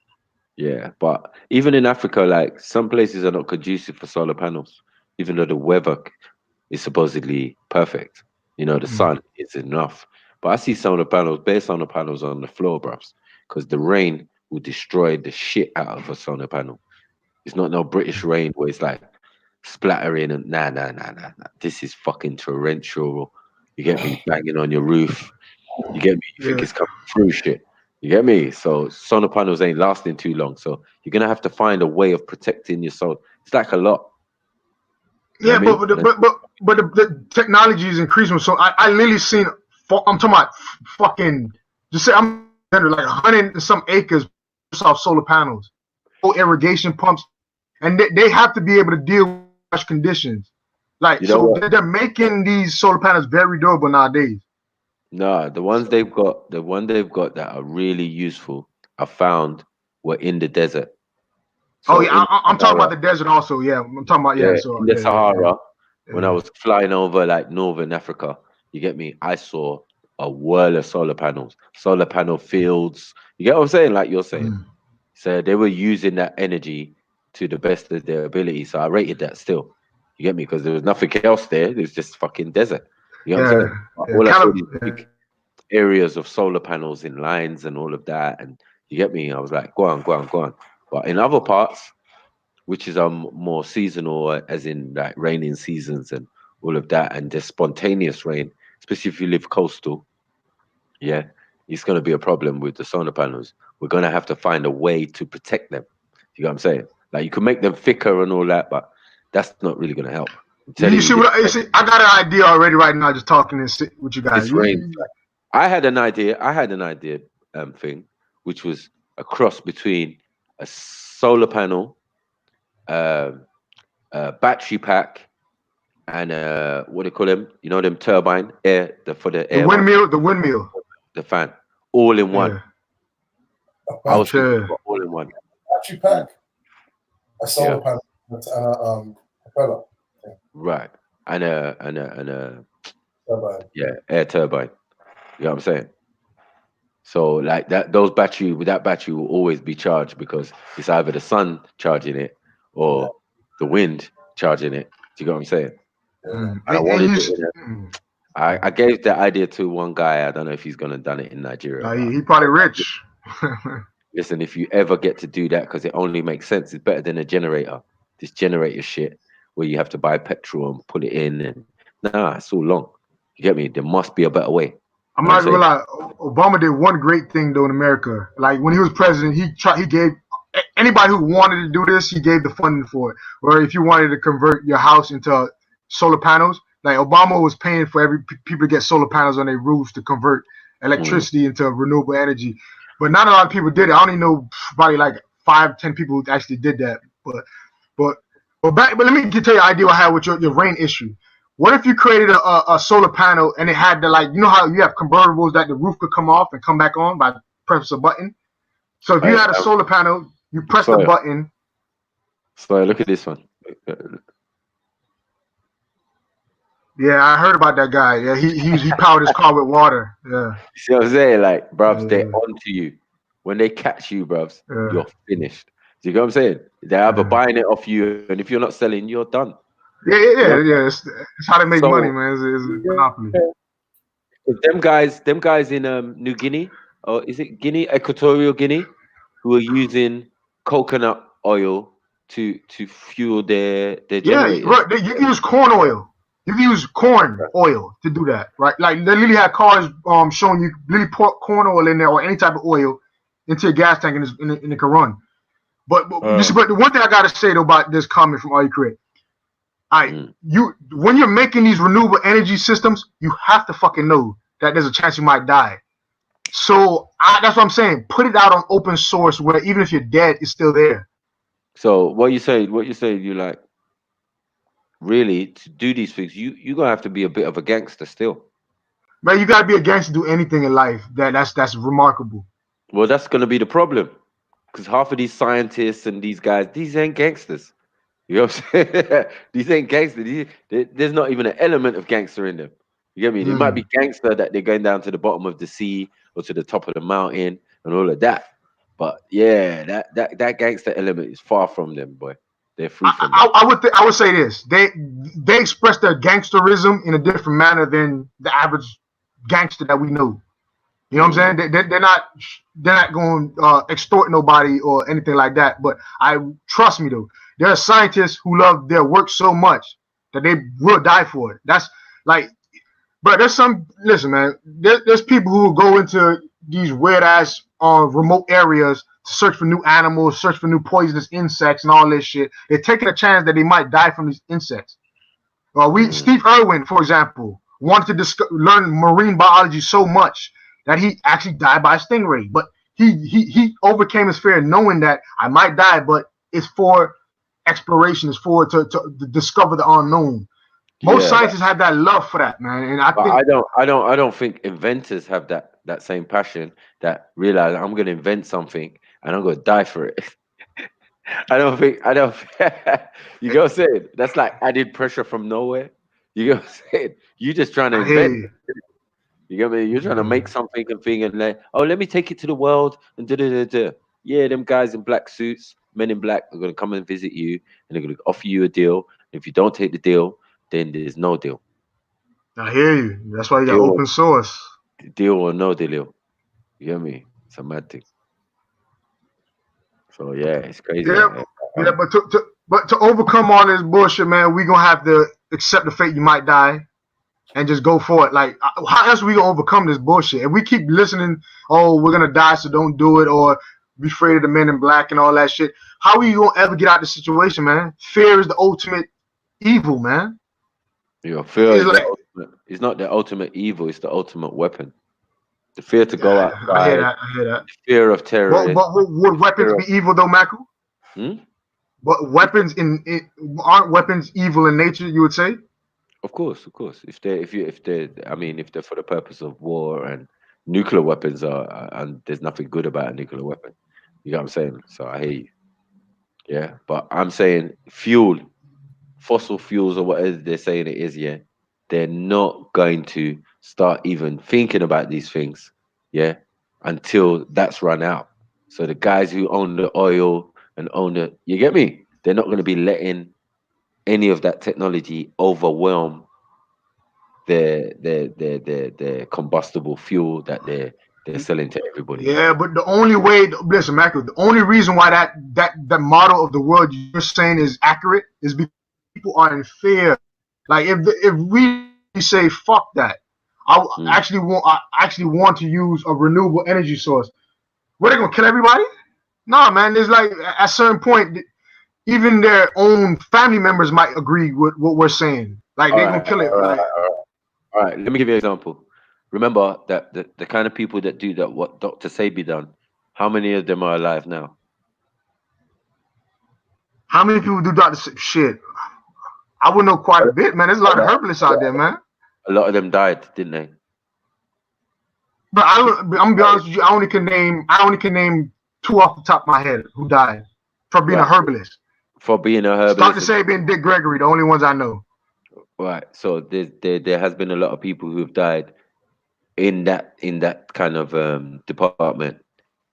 Speaker 1: yeah, but even in Africa, like some places are not conducive for solar panels, even though the weather is supposedly perfect. You know, the sun is enough. But I see solar panels, bare solar panels on the floor, bruv, because the rain will destroy the shit out of a solar panel. It's not no British rain where it's like splattering and nah. This is fucking torrential. You get me? Banging on your roof. You get me? You think it's coming through shit. You get me? So solar panels ain't lasting too long. So you're gonna have to find a way of protecting your soul. It's like a lot. You know
Speaker 9: Yeah,
Speaker 1: what I mean?
Speaker 9: but the technology is increasing. So I literally seen. I'm talking about fucking. Just say I'm like 100 and some acres of solar panels, full irrigation pumps, and they have to be able to deal with harsh conditions. Like
Speaker 1: You know
Speaker 9: so,
Speaker 1: what?
Speaker 9: they're making these solar panels very durable nowadays.
Speaker 1: No, the one they've got that are really useful, I found were in the desert.
Speaker 9: Oh
Speaker 1: So
Speaker 9: yeah,
Speaker 1: in
Speaker 9: I'm talking about
Speaker 1: Sahara,
Speaker 9: the desert also. Yeah, I'm talking about
Speaker 1: yeah,
Speaker 9: So
Speaker 1: in the
Speaker 9: yeah.
Speaker 1: Sahara, when I was flying over like northern Africa, you get me? I saw a whirl of solar panels, solar panel fields. You get what I'm saying? Like you're saying. So they were using that energy to the best of their ability. So I rated that still. You get me? Because there was nothing else there. There was just fucking desert. You know what I'm saying? All I saw these big areas of solar panels in lines and all of that. And you get me? I was like, go on. But in other parts, which is more seasonal, as in like raining seasons and all of that, and just spontaneous rain, especially if you live coastal, yeah, it's going to be a problem with the solar panels. We're going to have to find a way to protect them. You know what I'm saying? Like you can make them thicker and all that, but that's not really going to help. I'm telling
Speaker 9: You see
Speaker 1: you,
Speaker 9: what you see? I got an idea already right now. Just talking this with you guys.
Speaker 1: this rain. I had an idea thing, which was a cross between a solar panel, a battery pack, and what do you call them? You know them turbine air for the air.
Speaker 9: The windmill,
Speaker 1: the fan, all in one. I was thinking about all in one.
Speaker 14: Battery pack, a solar panel, and a propeller.
Speaker 1: Right, and a
Speaker 14: turbine.
Speaker 1: Yeah, air turbine. You know what I'm saying? So like that, that battery will always be charged because it's either the sun charging it or the wind charging it. Do you get what I'm saying? And I wanted it. I gave that idea to one guy. I don't know if he's gonna done it in Nigeria.
Speaker 9: He probably rich.
Speaker 1: Listen, if you ever get to do that, because it only makes sense, it's better than a generator. This generator shit where you have to buy petrol and put it in, and it's all long. You get me? There must be a better way.
Speaker 9: I'm not gonna lie. Obama did one great thing though in America. Like when he was president, he gave anybody who wanted to do this, he gave the funding for it. Or if you wanted to convert your house into solar panels, like Obama was paying for people to get solar panels on their roofs to convert electricity into renewable energy. But not a lot of people did it. I only know probably like 5-10 people who actually did that. But let me tell you an idea I had with your rain issue. What if you created a solar panel and it had you know how you have convertibles that the roof could come off and come back on by pressing a button? So if you had a solar panel, you press the button.
Speaker 1: So look at this one.
Speaker 9: Yeah, I heard about that guy. Yeah, he powered his car with water. Yeah.
Speaker 1: You see what I'm saying? Like, bruvs, they're onto you. When they catch you, bruvs, you're finished. Do you get what I'm saying? They're either buying it off you, and if you're not selling, you're done.
Speaker 9: Yeah. It's how they make money, man. It's a monopoly.
Speaker 1: Them guys in New Guinea, or is it Guinea, Equatorial Guinea, who are using coconut oil to fuel their generators.
Speaker 9: Yeah, right. You can use corn oil. You can use corn oil to do that, right? Like they literally had cars showing you literally pour corn oil in there or any type of oil into a gas tank and it can run. But the one thing I gotta say though about this comment from Are You Correct? When you're making these renewable energy systems, you have to fucking know that there's a chance you might die. So that's what I'm saying. Put it out on open source where even if you're dead, it's still there.
Speaker 1: So what you say, you like, really, to do these things, you're gonna have to be a bit of a gangster still.
Speaker 9: Man, you gotta be a gangster to do anything in life. That's remarkable.
Speaker 1: Well, that's gonna be the problem. Because half of these scientists and these guys, these ain't gangsters. You know what I'm saying? These ain't gangsters. There's not even an element of gangster in them. You get me? They might be gangster that they're going down to the bottom of the sea or to the top of the mountain and all of that. But yeah, that gangster element is far from them, boy. They're free from that.
Speaker 9: I would say this: they express their gangsterism in a different manner than the average gangster that we know. You know what I'm saying? They're not going to extort nobody or anything like that. But trust me though, there are scientists who love their work so much that they will die for it. That's like, but listen, man. There's people who go into these weird ass remote areas to search for new animals, search for new poisonous insects and all this shit. They're taking a chance that they might die from these insects. Steve Irwin, for example, wanted to learn marine biology so much that he actually died by a stingray. But he overcame his fear knowing that I might die, but it's for exploration, it's for to discover the unknown. Most scientists have that love for that, man. And I
Speaker 1: don't think inventors have that same passion, that realize I'm gonna invent something and I'm gonna die for it. I don't you know what I'm saying? That's like added pressure from nowhere. You know what I'm saying? You just trying to invent. You get me? You're trying to make something and thing and like, oh, let me take it to the world and da. Yeah, them guys in black suits, men in black, are gonna come and visit you and they're gonna offer you a deal. If you don't take the deal, then there's no deal.
Speaker 9: I hear you. That's why you got open source.
Speaker 1: Deal or no deal. You hear me? It's a mad thing. So yeah, it's crazy.
Speaker 9: Yeah, but to overcome all this bullshit, man, we gonna have to accept the fate you might die and just go for it. Like, how else are we gonna overcome this bullshit? If we keep listening, oh, we're gonna die, so don't do it, or be afraid of the men in black and all that shit, how are you gonna ever get out of the situation, man? Fear is the ultimate evil, man.
Speaker 1: Fear is it's not the ultimate evil, it's the ultimate weapon. The fear to go outside.
Speaker 9: I hear that.
Speaker 1: The fear of terror.
Speaker 9: Would weapons be evil though, Michael? But weapons aren't weapons evil in nature, you would say?
Speaker 1: Of course. If they're for the purpose of war, and nuclear weapons are, and there's nothing good about a nuclear weapon. You know what I'm saying? So I hear you. Yeah, but I'm saying fossil fuels or whatever they're saying it is, yeah, they're not going to start even thinking about these things, yeah, until that's run out. So the guys who own the oil and you get me? They're not going to be letting any of that technology overwhelm their combustible fuel that they're selling to everybody.
Speaker 9: Yeah, but the only way, listen, Michael, the only reason why that model of the world you're saying is accurate is because people are in fear. Like if we say fuck that, I actually want to use a renewable energy source. What, they gonna kill everybody? Nah, man. There's like at a certain point, even their own family members might agree with what we're saying. Like they're gonna kill it.
Speaker 1: All right. Let me give you an example. Remember that the kind of people that do that, what Dr. Sebi done, how many of them are alive now?
Speaker 9: How many people do Dr. Sebi? Shit, I would know quite a bit, man. There's a lot of herbalists out there, man.
Speaker 1: A lot of them died, didn't they?
Speaker 9: But I'm gonna be honest with you. I only can name 2 off the top of my head who died for being a herbalist.
Speaker 1: For being a herbalist.
Speaker 9: Dr. Sebi and Dick Gregory, the only ones I know.
Speaker 1: Right. So there has been a lot of people who have died in that kind of department.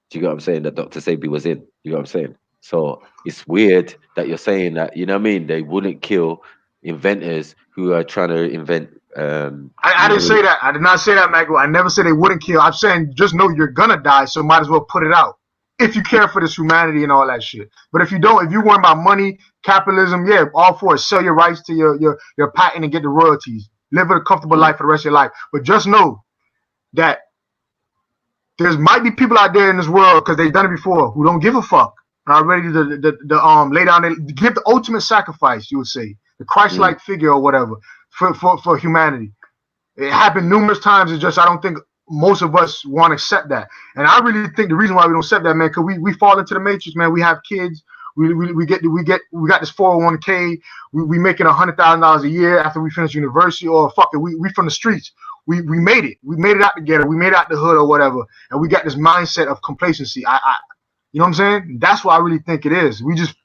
Speaker 1: Do you get what I'm saying? That Dr. Sebi was in. You know what I'm saying? So it's weird that you're saying that. You know what I mean? They wouldn't kill inventors who are trying to invent.
Speaker 9: I didn't say that. I did not say that, Michael. I never said they wouldn't kill. I'm saying just know you're gonna die, so might as well put it out. if you care for this humanity and all that shit. But if you don't, if you worry about money, capitalism, yeah, all for it. Sell your rights to your patent and get the royalties. Live a comfortable life for the rest of your life. But just know that there might be people out there in this world, because they've done it before, who don't give a fuck and are ready to lay down, give the ultimate sacrifice, you would say, the Christ-like figure or whatever for humanity. It happened numerous times. It's just I don't think most of us want to accept that. And I really think the reason why we don't accept that, man, because we fall into the matrix, man. We have kids. We got this 401k. We making $100,000 a year after we finish university, or fuck it, we from the streets. We made it. We made it out together. We made it out the hood or whatever. And we got this mindset of complacency. You know what I'm saying? That's what I really think it is. We just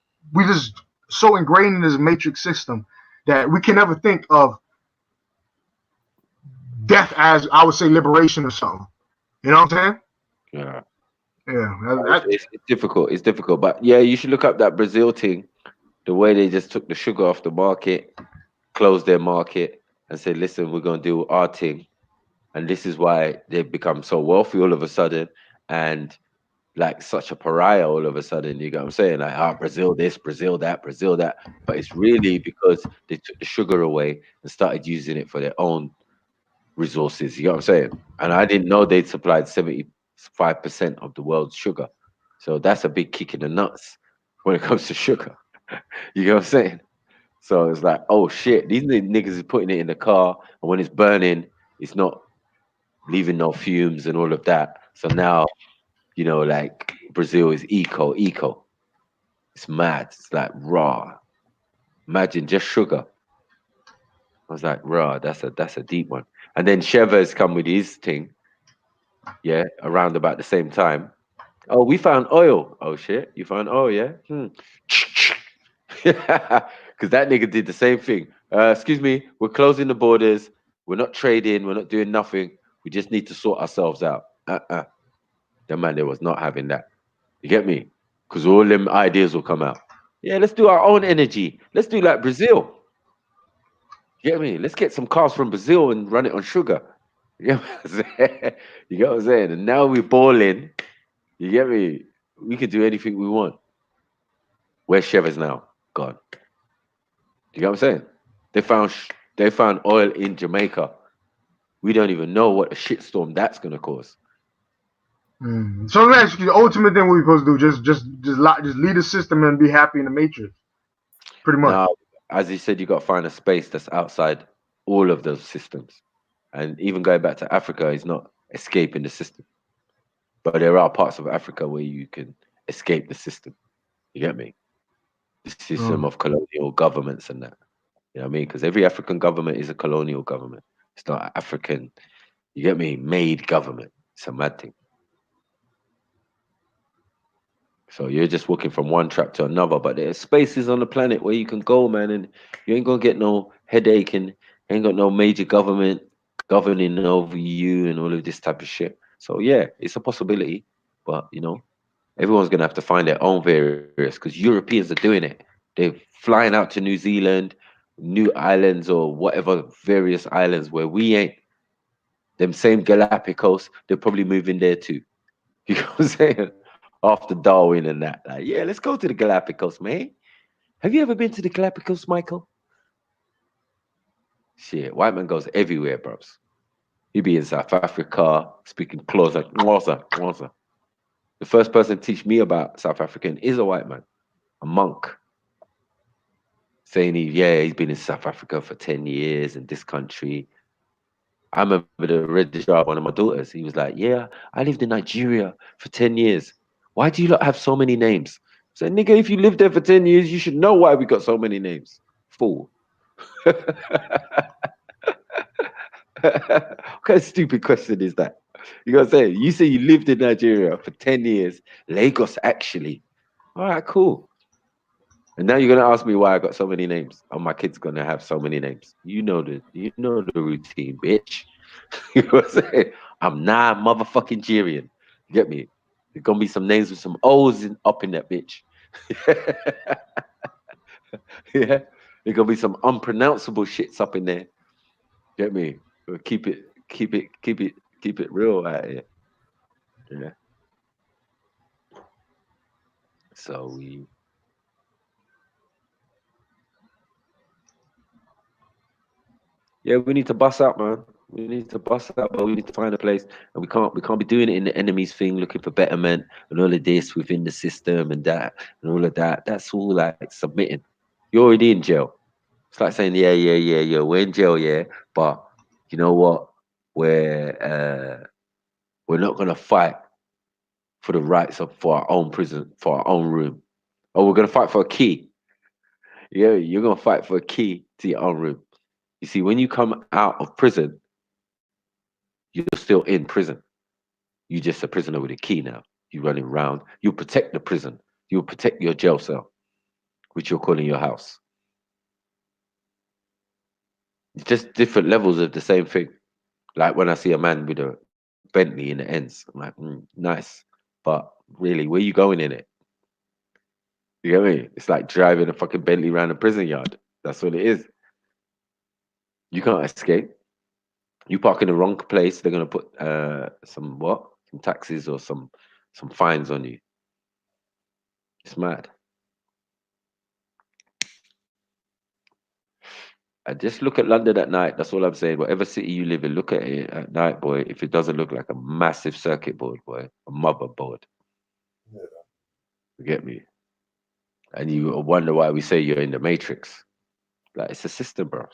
Speaker 9: so ingrained in this matrix system that we can never think of death as, I would say, liberation or something. You know what I'm saying?
Speaker 1: Yeah.
Speaker 9: Yeah.
Speaker 1: It's difficult. It's difficult. But yeah, you should look up that Brazil thing. The way they just took the sugar off the market, closed their market, and said, listen, we're going to do our thing. And this is why they've become so wealthy all of a sudden, and like such a pariah all of a sudden. You get what I'm saying? Like, Brazil this, Brazil that, Brazil that. But it's really because they took the sugar away and started using it for their own resources. You know what I'm saying? And I didn't know they'd supplied 75% of the world's sugar. So that's a big kick in the nuts when it comes to sugar. You know what I'm saying? So it's like, oh shit, these niggas is putting it in the car, and when it's burning, it's not leaving no fumes and all of that. So now, you know, like Brazil is eco. It's mad. It's like raw. Imagine just sugar. I was like, raw, that's a deep one. And then Chavez come with his thing, yeah, around about the same time. Oh, we found oil. Oh shit, you found oil, yeah? Because that nigga did the same thing. Excuse me, we're closing the borders. We're not trading. We're not doing nothing. We just need to sort ourselves out. The man there was not having that. You get me? Because all them ideas will come out. Yeah, let's do our own energy. Let's do like Brazil. You get me? Let's get some cars from Brazil and run it on sugar. You get what I'm saying? You get what I'm saying? And now we're balling. You get me? We can do anything we want. Where's Chavez now? Gone. You get what I'm saying? They found oil in Jamaica. We don't even know what a shitstorm that's gonna cause.
Speaker 9: So let me ask you, the ultimate thing we're supposed to do, just lead the system and be happy in the matrix. Pretty much.
Speaker 1: Now, as you said, you got to find a space that's outside all of those systems. And even going back to Africa is not escaping the system. But there are parts of Africa where you can escape the system. You get me? The system of colonial governments and that. You know what I mean? Because every African government is a colonial government. It's not an African, you get me, made government. It's a mad thing. So you're just walking from one trap to another, but there's spaces on the planet where you can go, man, and you ain't gonna get no headache and ain't got no major government governing over you and all of this type of shit. So yeah, it's a possibility, but you know, everyone's gonna have to find their own various, because Europeans are doing it. They're flying out to New Zealand, new islands or whatever, various islands where we ain't. Them same Galapagos, they're probably moving there too. You know what I'm saying? After Darwin and that. Like, yeah, let's go to the Galapagos, man. Have you ever been to the Galapagos, Michael? Shit, white man goes everywhere, bros. He be in South Africa, speaking Xhosa. The first person to teach me about South African is a white man, a monk. Saying he's been in South Africa for 10 years in this country. I remember the registrar of one of my daughters. He was like, yeah, I lived in Nigeria for 10 years. Why do you not have so many names? I said, nigga, if you lived there for 10 years, you should know why we got so many names. Fool. What kind of stupid question is that? You know what I'm saying? You say you lived in Nigeria for 10 years. Lagos, actually. All right, cool. And now you're gonna ask me why I got so many names. Oh, my kid's gonna have so many names. You know the routine, bitch. You know what I'm saying? I'm not motherfucking Nigerian. You get me? There's gonna be some names with some O's up in that bitch. Yeah. There's gonna be some unpronounceable shits up in there. Get me? Keep it real out here. Yeah. So we need to bust out, man. We need to bust out, but we need to find a place, and we can't be doing it in the enemy's thing, looking for betterment and all of this within the system and that and all of that. That's all like submitting. You're already in jail. It's like saying, yeah, we're in jail, yeah, but you know what? We're not gonna fight for the rights for our own prison, for our own room. Oh, we're gonna fight for a key. Yeah, you're gonna fight for a key to your own room. You see, when you come out of prison, you're still in prison. You're just a prisoner with a key now. You're running around. You protect the prison. You protect your jail cell, which you're calling your house. It's just different levels of the same thing. Like when I see a man with a Bentley in the ends, I'm like, nice. But really, where you going in it? You get me? It's like driving a fucking Bentley around a prison yard. That's what it is. You can't escape. You park in the wrong place, they're gonna put some taxes or some fines on you. It's mad. I just look at London at night. That's all I'm saying. Whatever city you live in, look at it at night, boy. If it doesn't look like a massive circuit board, boy, a motherboard.
Speaker 14: Yeah.
Speaker 1: You get me? And you wonder why we say you're in the Matrix. Like, it's a system, bro.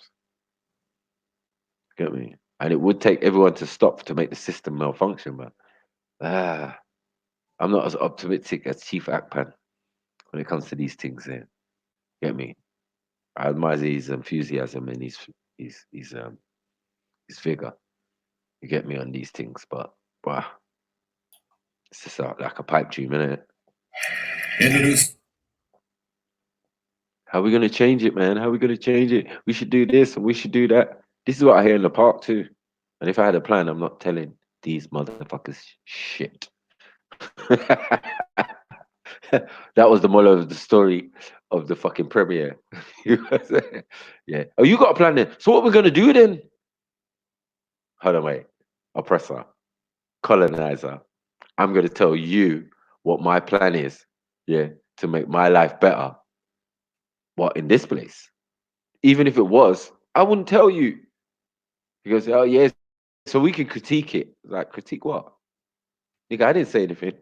Speaker 1: Get me? And it would take everyone to stop to make the system malfunction, man. I'm not as optimistic as Chief Akpan when it comes to these things here. Get me? I admire his enthusiasm and his vigor. You get me on these things, but wow, it's just like a pipe dream, isn't it? How are we gonna change it, man? How are we gonna change it? We should do this and we should do that. This is what I hear in the park too. And if I had a plan, I'm not telling these motherfuckers shit. That was the moral of the story of the fucking premiere. Yeah. Oh, you got a plan then? So what we're gonna do then? Hold on, wait. Oppressor, colonizer. I'm gonna tell you what my plan is. Yeah, to make my life better. What, in this place? Even if it was, I wouldn't tell you. Because oh yeah, so we can critique it. Like, critique what? Nigga, I didn't say anything.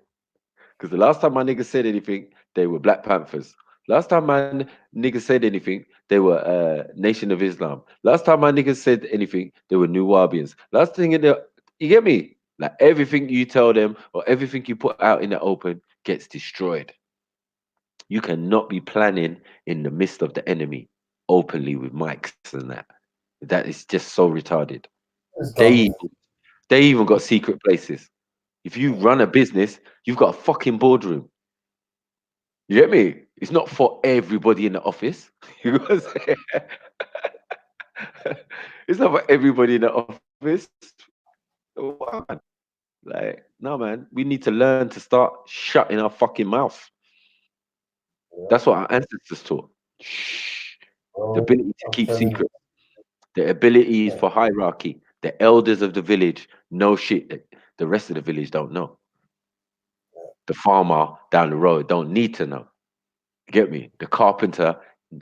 Speaker 1: Because the last time my niggas said anything, they were Black Panthers. Last time my niggas said anything, they were Nation of Islam. Last time my niggas said anything, they were New Wabians. Last thing in the, you get me? Like, everything you tell them or everything you put out in the open gets destroyed. You cannot be planning in the midst of the enemy openly with mics and that. That is just so retarded. They even got secret places. If you run a business, you've got a fucking boardroom. You get me? It's not for everybody in the office. You know what I'm saying? It's not for everybody in the office. What? Like, no, man. We need to learn to start shutting our fucking mouth. That's what our ancestors taught. Shh. The ability to keep secrets. The ability for hierarchy. The elders of the village know shit that the rest of the village don't know. The farmer down the road don't need to know. You get me? The carpenter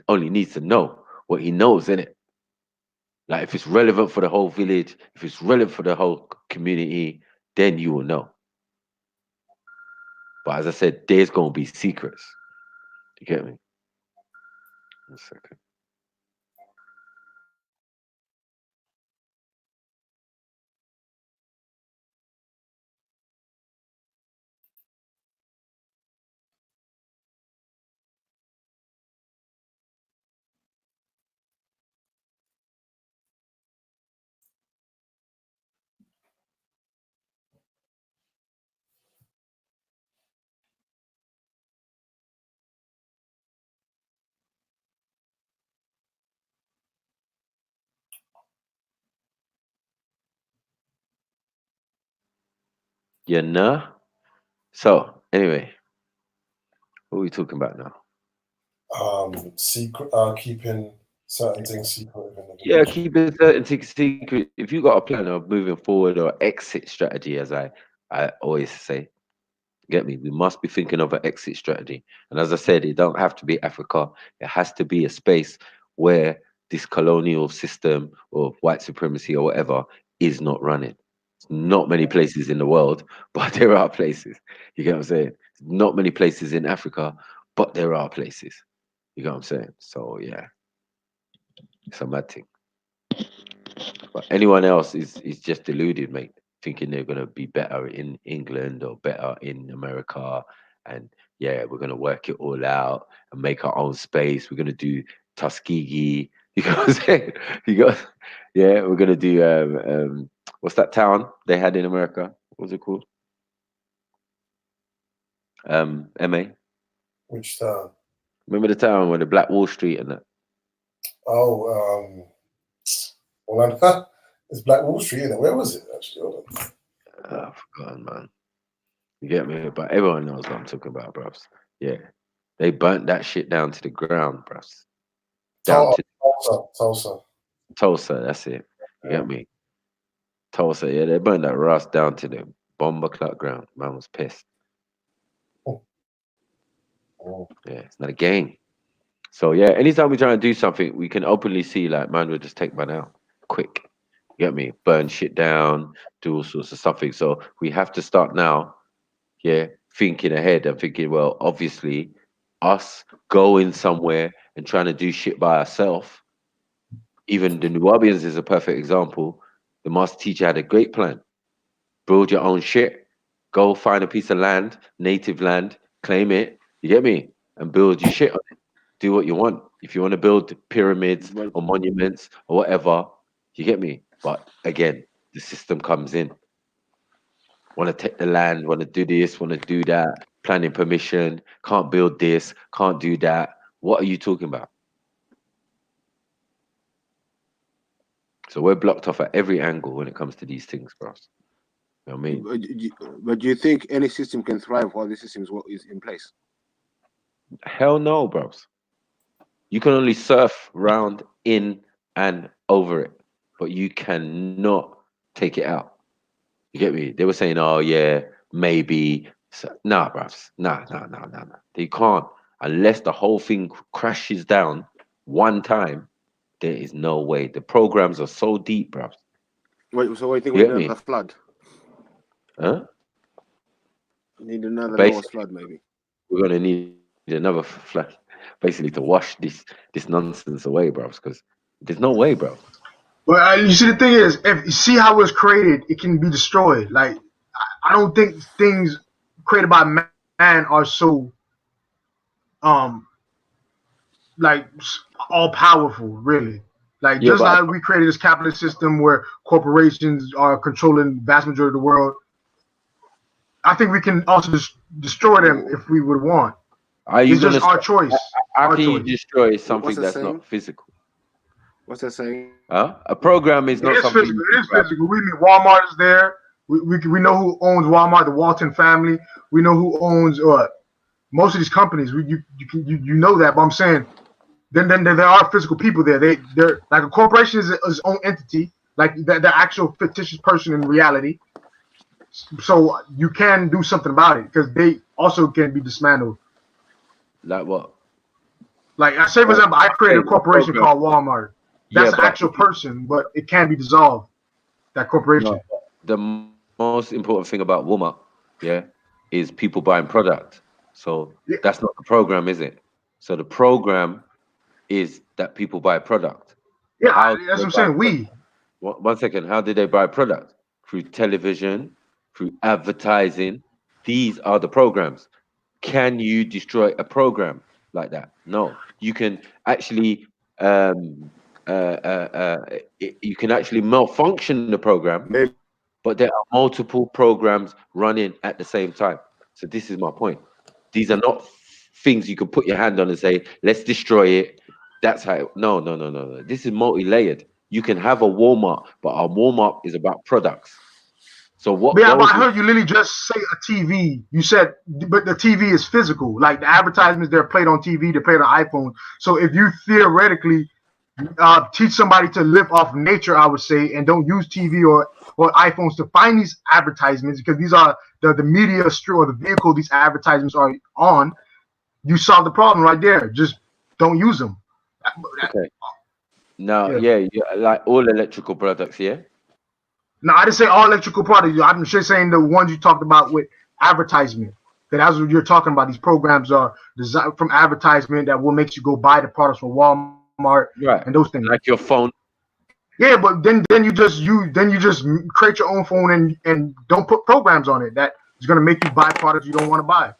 Speaker 1: only needs to know what he knows, innit? Like, if it's relevant for the whole village, if it's relevant for the whole community, then you will know. But as I said, there's gonna be secrets. You get me? 1 second. You know? So, anyway, what are we talking about now?
Speaker 14: Secret, keeping certain things secret within the
Speaker 1: Yeah, keeping certain things secret. If you got a plan of moving forward or exit strategy, as I always say, Get me? We must be thinking of an exit strategy. And as I said, it don't have to be Africa. It has to be a space where this colonial system or white supremacy or whatever is not running. Not many places in the world, but there are places. You get what I'm saying? Not many places in Africa, but there are places. You get what I'm saying? So yeah, it's a mad thing. But anyone else is just deluded, mate, thinking they're gonna be better in England or better in America, and yeah, we're gonna work it all out and make our own space. We're gonna do Tuskegee. You know what I'm saying? Yeah, we're gonna do what's that town they had in America? What was it called? MA.
Speaker 14: Which town?
Speaker 1: Remember the town where the Black Wall Street and that?
Speaker 14: Oh, Orlando. It's Black Wall Street, isn't it? Where was it actually? Hold on.
Speaker 1: I've forgotten, man. You get me? But everyone knows what I'm talking about, bros. Yeah. They burnt that shit down to the ground, bros. Down to Tulsa, that's it. You get me? Tulsa, yeah, they burned that rust down to the bomber clock ground. Man was pissed. Yeah, it's not a game. So yeah, anytime we try and do something, we can openly see like, man, we'll just take man out quick. You get me? Burn shit down, do all sorts of stuff. So we have to start now, yeah, thinking ahead and thinking, well, obviously, us going somewhere and trying to do shit by ourselves. Even the Nubians is a perfect example. The master teacher had a great plan. Build your own shit. Go find a piece of land, native land, claim it. You get me? And build your shit on it. Do what you want. If you want to build pyramids or monuments or whatever, you get me? But again, the system comes in. Want to take the land, want to do this, want to do that, planning permission, can't build this, can't do that. What are you talking about? So we're blocked off at every angle when it comes to these things, bro. You know what I mean?
Speaker 12: But do you think any system can thrive while the system is in place?
Speaker 1: Hell no, bros. You can only surf round, in, and over it, but you cannot take it out. You get me? They were saying, oh, yeah, maybe. So, nah, bros. Nah. They can't. Unless the whole thing crashes down one time, there is no way. The programs are so deep, bros.
Speaker 12: Wait, so what do you think with a flood?
Speaker 1: Huh?
Speaker 12: Need another
Speaker 1: Basically,
Speaker 12: lower flood, maybe.
Speaker 1: We're going to need another flood, basically, to wash this nonsense away, bros, because there's no way, bro.
Speaker 9: Well, you see, the thing is, if you see how it was created, it can be destroyed. Like, I don't think things created by man are so, like, all powerful, really. Like,
Speaker 1: Yeah,
Speaker 9: just
Speaker 1: but
Speaker 9: like we created this capitalist system where corporations are controlling the vast majority of the world, I think we can also destroy them if we would want.
Speaker 1: are you
Speaker 9: It's
Speaker 1: going to
Speaker 9: just our choice.
Speaker 1: How
Speaker 9: Our
Speaker 1: can you
Speaker 9: choice.
Speaker 1: destroy something
Speaker 12: What's that
Speaker 1: that's
Speaker 12: saying?
Speaker 1: not physical?
Speaker 12: What's that saying?
Speaker 1: Huh? A program is
Speaker 9: It
Speaker 1: not
Speaker 9: is
Speaker 1: something
Speaker 9: physical.
Speaker 1: you
Speaker 9: It
Speaker 1: can
Speaker 9: is
Speaker 1: grab.
Speaker 9: physical. We mean Walmart is there. We know who owns Walmart, the Walton family. We know who owns most of these companies. You know that, but I'm saying then there are physical people there. They're like a corporation is its own entity, like the actual fictitious person in reality. So you can do something about it because they also can be dismantled.
Speaker 1: Like what?
Speaker 9: Like I say, for example, I created a
Speaker 1: Okay,
Speaker 9: corporation
Speaker 1: program.
Speaker 9: called Walmart.
Speaker 1: Yeah,
Speaker 9: That's the
Speaker 1: but
Speaker 9: actual person, but it can be dissolved. That corporation.
Speaker 1: no, the most important thing about Walmart, yeah, is people buying product. So
Speaker 9: Yeah.
Speaker 1: that's not the program, is it? So the program is that people buy product.
Speaker 9: Yeah,
Speaker 1: How do
Speaker 9: that's
Speaker 1: they
Speaker 9: what I'm
Speaker 1: buy
Speaker 9: saying.
Speaker 1: product? One second. How did they buy product? Through television, through advertising. These are the programs. Can you destroy a program like that? No. You can actually you can actually malfunction the program,
Speaker 12: Maybe.
Speaker 1: but there are multiple programs running at the same time. So this is my point. These are not things you can put your hand on and say, let's destroy it. That's how it, no. This is multi-layered. You can have a Walmart, but our Walmart is about products. So what
Speaker 9: Yeah, but
Speaker 1: goes
Speaker 9: I heard you literally just say a TV. You said, but the TV is physical. Like the advertisements, they're played on TV, they're played on iPhone. So if you theoretically teach somebody to live off nature, I would say, and don't use TV or iPhones to find these advertisements, because these are the media or the vehicle these advertisements are on, you solve the problem right there. Just don't use them.
Speaker 1: Okay. Now, yeah, like all electrical products, yeah?
Speaker 9: No, I didn't say all electrical products. I'm just saying the ones you talked about with advertisement. That's what you're talking about. These programs are designed from advertisement that will make you go buy the products from Walmart,
Speaker 1: right,
Speaker 9: and those things.
Speaker 1: Like your phone.
Speaker 9: Yeah, but then you just create your own phone and don't put programs on it that is going to make you buy products you don't want to buy.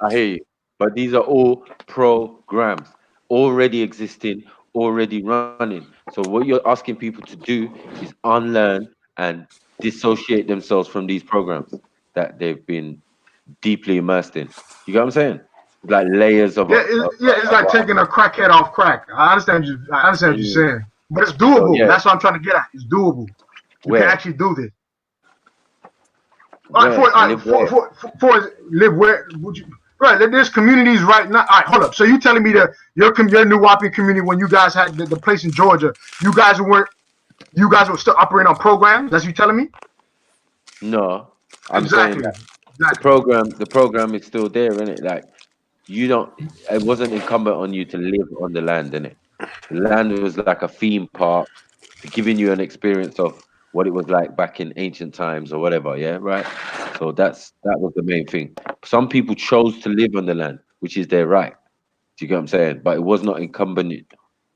Speaker 1: I hear you, but these are all programs already existing, already running. So what you're asking people to do is unlearn and dissociate themselves from these programs that they've been deeply immersed in. You get what I'm saying? Like layers of
Speaker 9: it's like taking a crackhead off crack. I understand what you're saying, but it's doable.
Speaker 1: yeah.
Speaker 9: That's what I'm trying to get at. It's doable. You can actually do this. Live where would you? Right, there's communities right now. All right, hold up. So you telling me that your New Wapian community, when you guys had the place in Georgia, you guys were still operating on programs? That's you telling me?
Speaker 1: No, I'm saying that the program is still there, isn't it? Like it wasn't incumbent on you to live on the land, innit? The land was like a theme park, giving you an experience of what it was like back in ancient times or whatever, yeah, right? So that was the main thing. Some people chose to live on the land, which is their right. Do you get what I'm saying? But it was not incumbent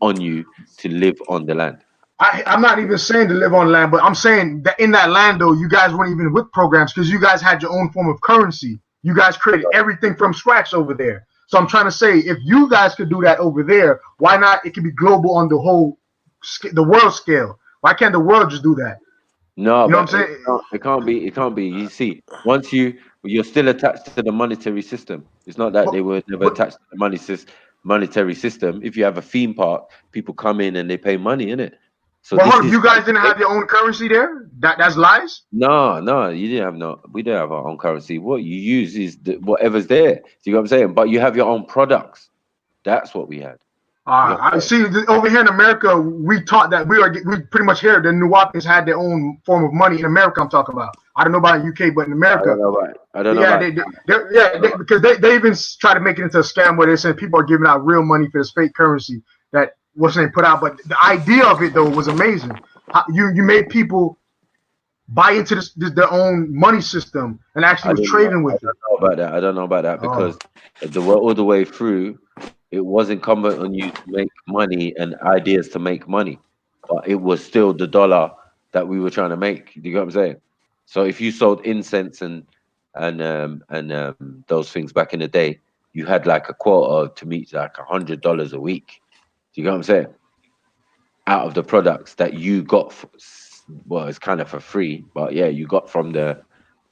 Speaker 1: on you to live on the land.
Speaker 9: I'm not even saying to live on land, but I'm saying that in that land, though, you guys weren't even with programs because you guys had your own form of currency. You guys created everything from scratch over there. So I'm trying to say, if you guys could do that over there, why not? It could be global on the world scale. Why can't the world just do that?
Speaker 1: No,
Speaker 9: you know
Speaker 1: but
Speaker 9: what I'm saying?
Speaker 1: it can't be. It can't be. You see, once you're still attached to the monetary system. It's not that they were never attached to the monetary system. If you have a theme park, people come in and they pay money, innit? So
Speaker 9: you guys didn't have your own currency there? That's lies?
Speaker 1: No, you didn't have we didn't have our own currency. What you use is whatever's there. Do you know what I'm saying? But you have your own products. That's what we had.
Speaker 9: I see. Over here in America, we taught that we pretty much here. The Nuwapians had their own form of money in America. I'm talking about. I don't know about UK, but in America,
Speaker 1: I don't know.
Speaker 9: Because they even try to make it into a scam where they say people are giving out real money for this fake currency that wasn't put out. But the idea of it though was amazing. You made people buy into their own money system and actually was trading with it.
Speaker 1: I don't know about that because all the way through. It was incumbent on you to make money and ideas to make money, but it was still the dollar that we were trying to make. Do you get what I'm saying? So if you sold incense and those things back in the day, you had like a quota to meet like $100 a week. Do you get what I'm saying? Out of the products that you got, well, it's kind of for free, but yeah, you got from the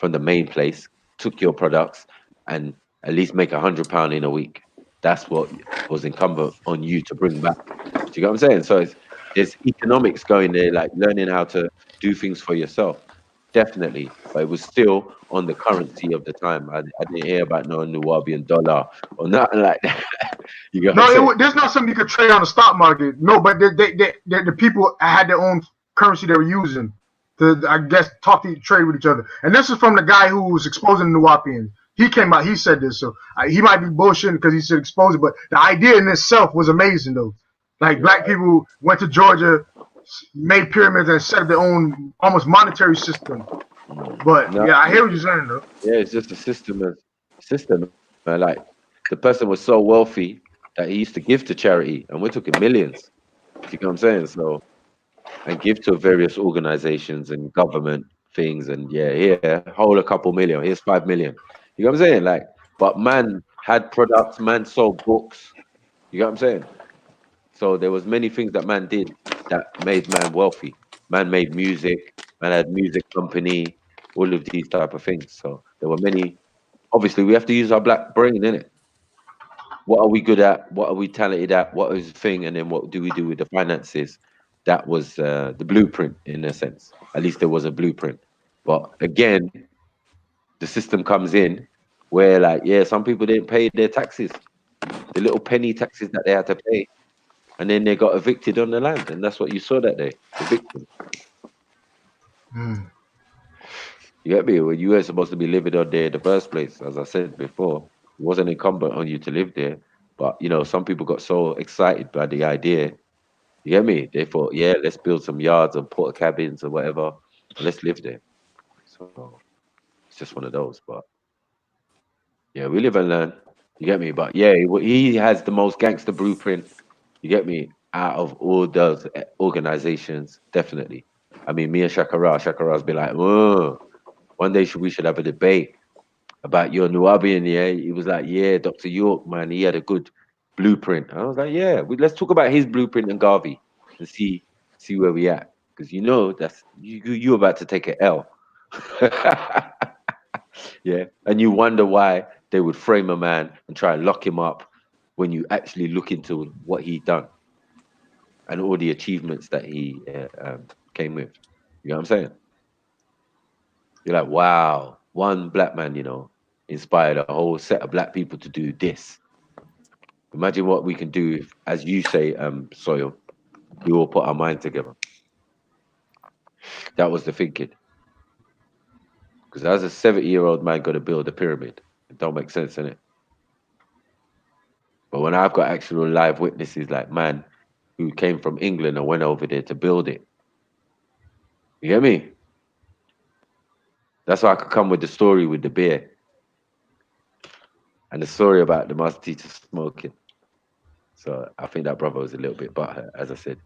Speaker 1: main place, took your products and at least make £100 in a week. That's what was incumbent on you to bring back. Do you get what I'm saying? So there's economics going there, like learning how to do things for yourself. Definitely. But it was still on the currency of the time. I didn't hear about no Nuwabian dollar or nothing like that. You get what I'm saying?
Speaker 9: There's not something you could trade on the stock market. No, but the people had their own currency they were using to, I guess, trade with each other. And this is from the guy who was exposing the Nuwapians. He came out, he said this, so he might be bullshitting because he said expose it, but the idea in itself was amazing, though. Like, black people went to Georgia, made pyramids, and set up their own almost monetary system. But, yeah, I hear what you're saying, though.
Speaker 1: Yeah, it's just a system. Man. Like, the person was so wealthy that he used to give to charity, and we're talking millions. You know what I'm saying? So, and give to various organizations and government things, and here, hold a couple million, here's 5 million. You know what I'm saying? Like, but man had products, man sold books. You know what I'm saying? So there was many things that man did that made man wealthy. Man made music, man had music company, all of these type of things. So there were many. Obviously, we have to use our black brain, innit? What are we good at? What are we talented at? What is the thing? And then what do we do with the finances? That was the blueprint in a sense. At least there was a blueprint. But again, the system comes in where, like, some people didn't pay their taxes, the little penny taxes that they had to pay. and then they got evicted on the land, and that's what you saw that day. Evicted.
Speaker 9: Mm.
Speaker 1: You get me? Well, you were supposed to be living on there in the first place, as I said before. It wasn't incumbent on you to live there, but you know, some people got so excited by the idea. You get me? They thought, yeah, let's build some yards and porta cabins or whatever, and let's live there. So it's just one of those. But yeah, we live and learn. You get me? But yeah, he has the most gangster blueprint. You get me? Out of all those organizations, definitely. I mean, me and Shakara's be like, oh, one day we should have a debate about your Nubian. Yeah, he was like, yeah, Dr. York, man, he had a good blueprint. I was like, yeah, let's talk about his blueprint and Garvey and see where we at, because you know that's you about to take an L. Yeah, and you wonder why they would frame a man and try and lock him up when you actually look into what he done and all the achievements that he came with. You know what I'm saying? You're like, wow, one black man, you know, inspired a whole set of black people to do this. Imagine what we can do if, as you say, Soil, we all put our mind together. That was the thinking. Because as a 70-year-old man got to build a pyramid, it don't make sense, innit? But when I've got actual live witnesses, like man who came from England and went over there to build it, you get me? That's why I could come with the story with the beer and the story about the master teacher smoking. So I think that brother was a little bit butthurt. As I said,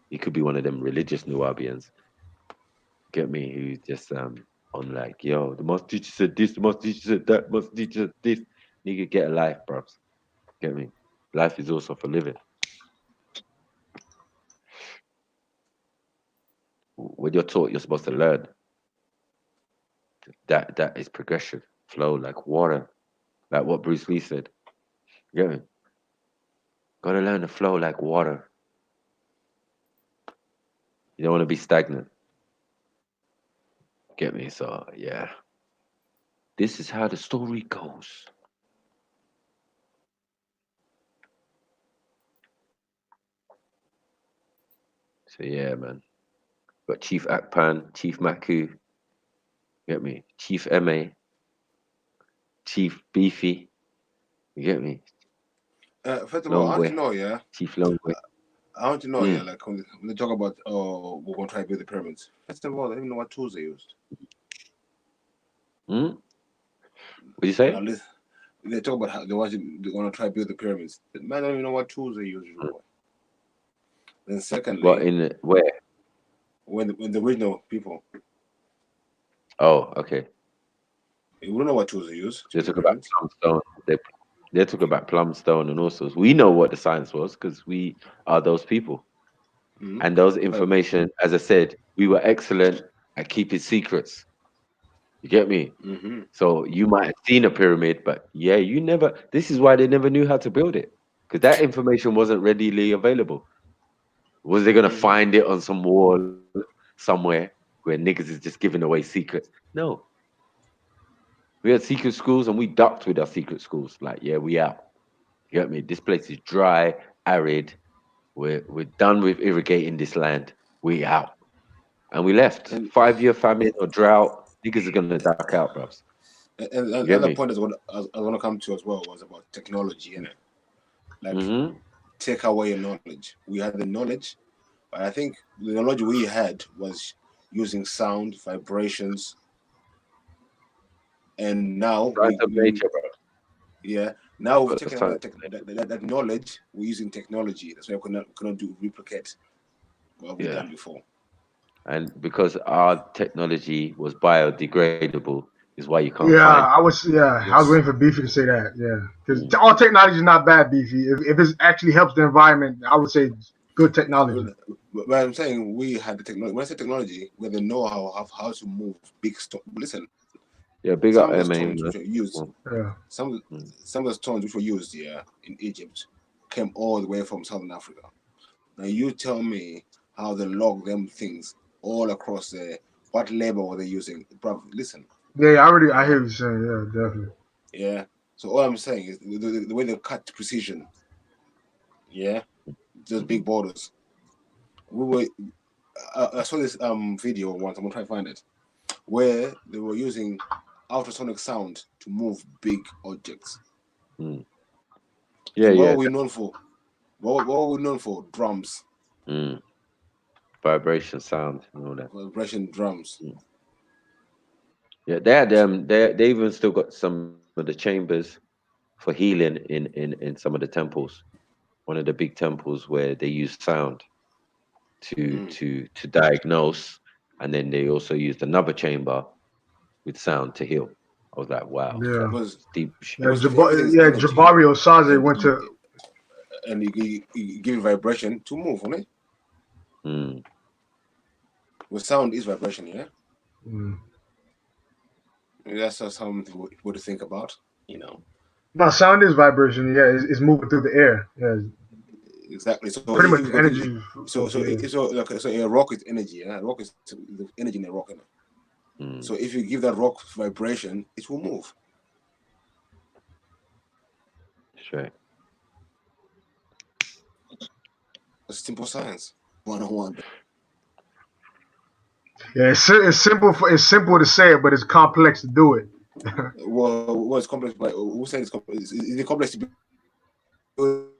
Speaker 1: he could be one of them religious Nubians. Get me? Who just on like, yo, the master teacher said this, the master teacher said that, master teacher said this. Nigga, get a life, bros. Get me? Life is also for living. When you're taught, you're supposed to learn. That is progression. Flow like water. Like what Bruce Lee said. Get me? Gotta learn to flow like water. You don't want to be stagnant. Get me? So yeah. This is how the story goes. So yeah, man. Got Chief Akpan, Chief Maku. Get me? Chief MA. Chief Beefy. You get me?
Speaker 12: First of all, I want to know, yeah.
Speaker 1: Chief Longway.
Speaker 12: I want to know, yeah, like when they talk about, oh, we're going to try to build the pyramids. First of all, I don't even know what tools they used.
Speaker 1: What do you say?
Speaker 12: Now, they talk about how they're going to try to build the pyramids. The man don't even know what tools they used. Then secondly,
Speaker 1: What in where?
Speaker 12: When the original people,
Speaker 1: Oh, okay.
Speaker 12: we don't know what tools they use.
Speaker 1: They talk about plumstone. They talk about plumstone and all sorts. We know what the science was because we are those people. And those information, as I said, we were excellent at keeping secrets. You get me? So you might have seen a pyramid, but yeah, you never. This is why they never knew how to build it, because that information wasn't readily available. Was they gonna find it on some wall somewhere where niggas is just giving away secrets? No. We had secret schools and we ducked with our secret schools. Like, yeah, we out. You get me? This place is dry, arid. We're done with irrigating this land. We out. And we left. 5-year famine or drought, niggas are gonna duck out, bros.
Speaker 12: And another point is what I want to come to as well was about technology, innit? Like, take away your knowledge. We had the knowledge, but I think the knowledge we had was using sound, vibrations, and now now we're taking that knowledge. We're using technology. That's why we cannot replicate what we've done before.
Speaker 1: And because our technology was biodegradable, is why you can't.
Speaker 9: I was waiting for Beefy to say that. Yeah, because all technology is not bad, Beefy. If it actually helps the environment, I would say it's good technology.
Speaker 12: But I'm saying we had the technology. When I say technology, we had the know-how of how to move big stuff. Listen.
Speaker 1: Yeah, big up, man.
Speaker 12: Some of the stones which were used here in Egypt came all the way from Southern Africa. Now you tell me how they log them things all across there. What labor were they using? Bro, listen.
Speaker 9: Yeah, I hear you saying. Yeah, definitely.
Speaker 12: Yeah. So all I'm saying is the way they cut precision. Yeah. just big borders. We were. I saw this video once. I'm gonna try to find it, where they were using ultrasonic sound to move big objects.
Speaker 1: Yeah,
Speaker 12: So what
Speaker 1: yeah.
Speaker 12: are we known for? What are we known for? Drums,
Speaker 1: Vibration, sound, and all that.
Speaker 12: vibration drums.
Speaker 1: Yeah, they had they even still got some of the chambers for healing in some of the temples. One of the big temples where they use sound to diagnose, and then they also used another chamber with sound to heal. I was like, wow,
Speaker 9: Yeah.
Speaker 12: Was
Speaker 1: deep shit.
Speaker 9: Yeah, Jabari Osaze went to.
Speaker 12: And you give it vibration to move, right? Well, sound is vibration, yeah. That's just something what to think about, you know.
Speaker 9: No, sound is vibration. Yeah, it's moving through the air. Yeah,
Speaker 12: Exactly. So
Speaker 9: pretty much
Speaker 12: if you-
Speaker 9: energy.
Speaker 12: So a rock is energy. Yeah, a rock is the energy in a rock. So if you give that rock vibration, it will move.
Speaker 1: Straight.
Speaker 12: It's simple science. 101.
Speaker 9: Yeah, it's simple to say it, but it's complex to do it.
Speaker 12: Well, it's complex, but who said it's complex? Is it complex to build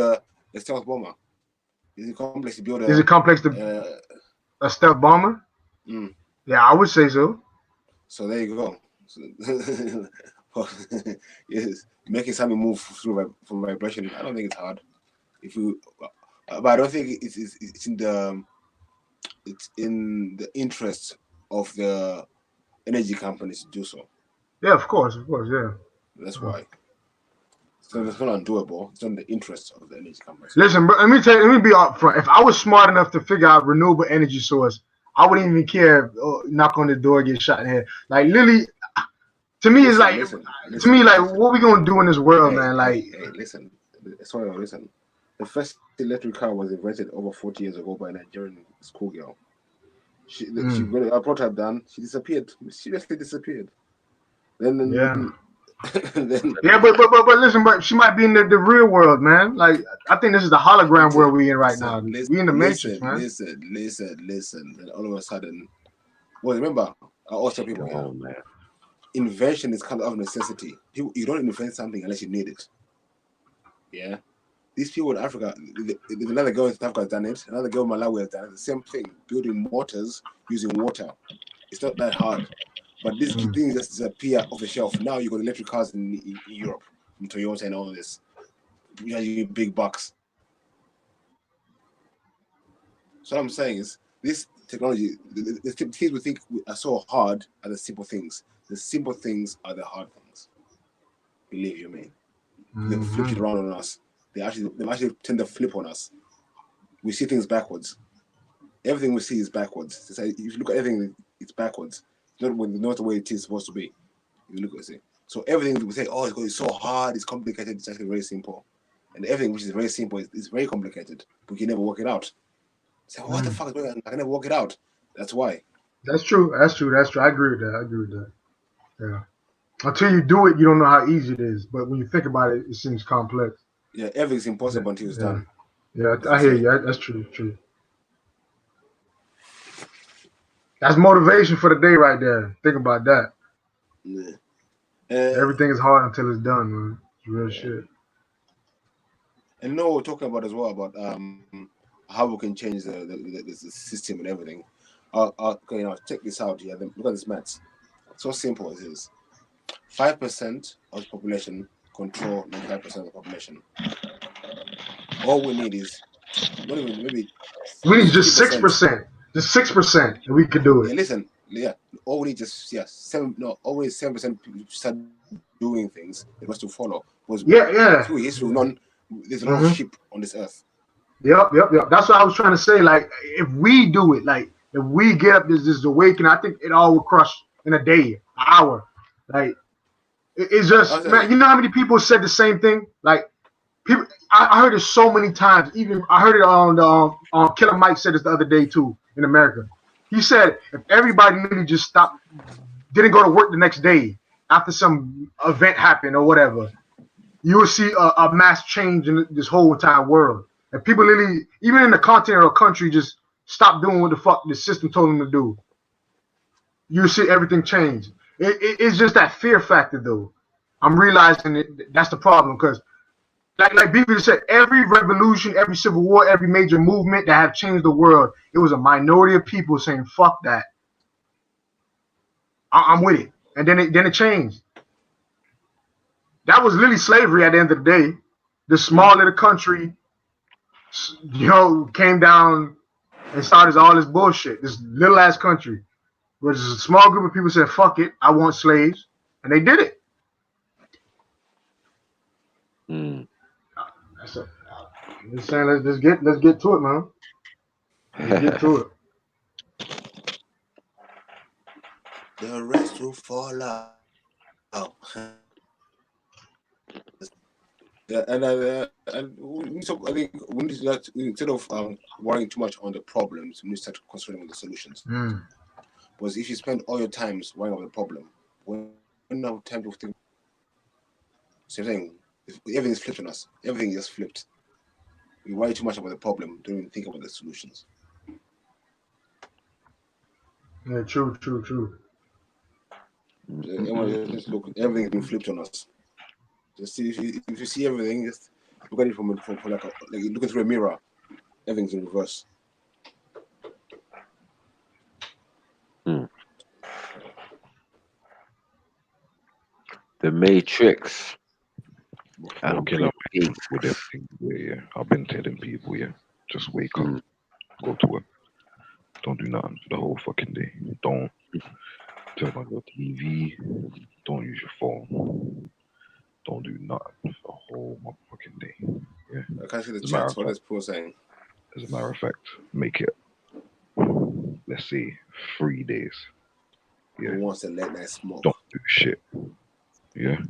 Speaker 12: a stealth bomber? Is it complex to build a?
Speaker 9: Is it complex to a stealth bomber? Yeah, I would say so.
Speaker 12: So there you go. So, yes, making something move through from vibration. I don't think it's hard. If you, but I don't think it's in the interest of the energy companies to do so.
Speaker 9: Yeah, of course, yeah.
Speaker 12: That's why. So it's not undoable. It's in the interest of the energy companies.
Speaker 9: Listen, bro, let me be upfront. If I was smart enough to figure out renewable energy source, I wouldn't even care. Knock on the door, get shot in the head. Like literally, to me, it's like what we gonna do in this world, man? Like,
Speaker 12: hey, listen. Sorry, listen. The first electric car was invented over 40 years ago by a Nigerian schoolgirl. She got a prototype done. She disappeared. Seriously disappeared. Then
Speaker 9: yeah, but listen, but she might be in the real world, man. Like, I think this is the hologram world we in right now. We in the matrix, man.
Speaker 12: Listen. And all of a sudden, well, remember, I always tell people, man, invention is kind of necessity. You don't invent something unless you need it. Yeah. These people in Africa, another girl in South Africa has done it. Another girl in Malawi has done it. The same thing, building motors using water. It's not that hard. But these things just disappear off the shelf. Now you got electric cars in Europe, from Toyota and all this. You have big bucks. So what I'm saying is, this technology, the things we think are so hard are the simple things. The simple things are the hard things. Believe you me. They flip it around on us. They actually tend to flip on us. We see things backwards. Everything we see is backwards. It's like, if you look at everything, it's backwards. Not the way it is supposed to be. You look at it. So everything we say, oh, it's so hard, it's complicated. It's actually very simple. And everything which is very simple is very complicated. We can never work it out. Say, what the fuck is going on? I can never work it out. That's why.
Speaker 9: That's true. I agree with that. Yeah. Until you do it, you don't know how easy it is. But when you think about it, it seems complex.
Speaker 12: Yeah, everything's impossible until it's done.
Speaker 9: Yeah, I hear you. That's true. That's motivation for the day right there. Think about that.
Speaker 12: Yeah.
Speaker 9: Everything is hard until it's done, man. It's real shit.
Speaker 12: And we're talking about as well about how we can change the system and everything. Okay, now check this out here. Look at this maths. So simple as it is. 5% of the population control 95% of the population. All we need is maybe
Speaker 9: we need just 6%. Just 6%, and we can do it.
Speaker 12: Yeah, listen, all we need always 7% start doing things. The rest to follow. Through history, there's a lot of sheep on this earth.
Speaker 9: Yep. That's what I was trying to say. Like, if we do it, like if we get up this awakening, I think it all will crush in a day, an hour. Like, it's just, man, you know how many people said the same thing? Like, people, I heard it so many times. Even I heard it on Killer Mike said this the other day too in America. He said if everybody really just stopped, didn't go to work the next day after some event happened or whatever, you will see a mass change in this whole entire world. And people literally, even in the continental country, just stop doing what the fuck the system told them to do. You see everything change. It's just that fear factor, though. I'm realizing that's the problem because, like Beaver said, every revolution, every civil war, every major movement that have changed the world, it was a minority of people saying "fuck that." I'm with it, and then it changed. That was literally slavery at the end of the day. The small little country, came down and started all this bullshit. This little ass country, where just a small group of people said "fuck it, I want slaves," and they did it. That's it. I'm just saying, let's get to it, man. Let's get to it.
Speaker 12: The rest will fall out. Yeah, and we talk, I think we need to, instead of worrying too much on the problems, we need to start concentrating on the solutions. Because if you spend all your time worrying about the problem, when you don't have time to think, same thing. Everything is flipped on us. Everything is flipped. We worry too much about the problem, don't even think about the solutions.
Speaker 9: Yeah, true.
Speaker 12: Just look, everything's been flipped on us. Just see if you see everything, just look at it from like looking through a mirror. Everything's in reverse.
Speaker 1: The Matrix.
Speaker 15: Fucking up with everything. Yeah. I've been telling people, just wake up, go to work, don't do nothing for the whole fucking day. Don't turn on your TV, don't use your phone, don't do nothing for the whole motherfucking day. Yeah.
Speaker 12: I can't see the chat. What is Paul saying?
Speaker 15: As a matter of fact, make it, let's say, 3 days. Yeah.
Speaker 12: Who wants to let that smoke?
Speaker 15: Don't do shit. Yeah.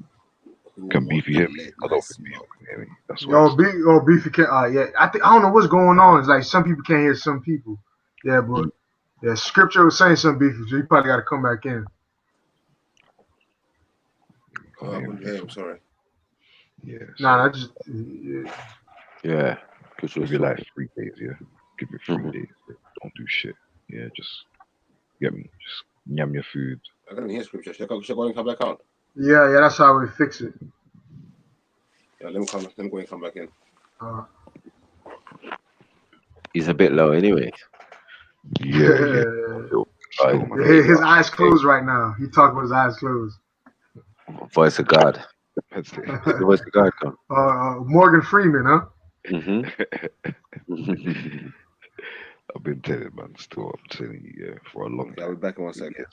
Speaker 15: Can Beefy hear me? I don't think Beefy can hear me. That's what
Speaker 9: Beefy can't. Yeah, I don't know what's going on. It's like some people can't hear some people. Yeah, but Scripture was saying something, Beefy, so you probably got to come back in.
Speaker 12: I'm sorry.
Speaker 15: Yeah.
Speaker 9: Nah, I just.
Speaker 1: Yeah.
Speaker 15: Give you like 3 days. Yeah. Give you 3 days. Don't do shit. Yeah. Just get me. Just yam your food.
Speaker 12: I can't hear Scripture. Should I go and come back out?
Speaker 9: Yeah, that's how we fix it.
Speaker 12: Yeah, let me go and come back in.
Speaker 1: He's a bit low anyway.
Speaker 15: Yeah.
Speaker 9: His eyes closed right now. He talking with his eyes closed.
Speaker 1: Voice of God. The voice of God come.
Speaker 9: Morgan Freeman, huh?
Speaker 15: I've been telling man, still I'm telling you, for a long time.
Speaker 12: I'll be back in 1 second.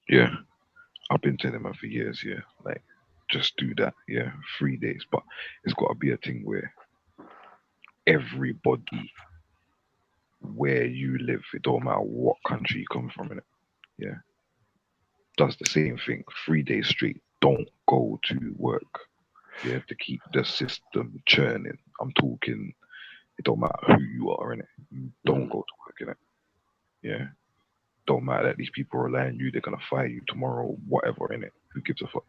Speaker 15: Yeah. I've been telling man for years, like just do that, 3 days. But it's gotta be a thing where everybody where you live, it don't matter what country you come from, innit? Does the same thing 3 days straight. Don't go to work. You have to keep the system churning. I'm talking, it don't matter who you are, innit? Don't go to work, innit? Don't matter that these people rely on you, they're gonna fire you tomorrow, whatever, innit? Who gives a fuck?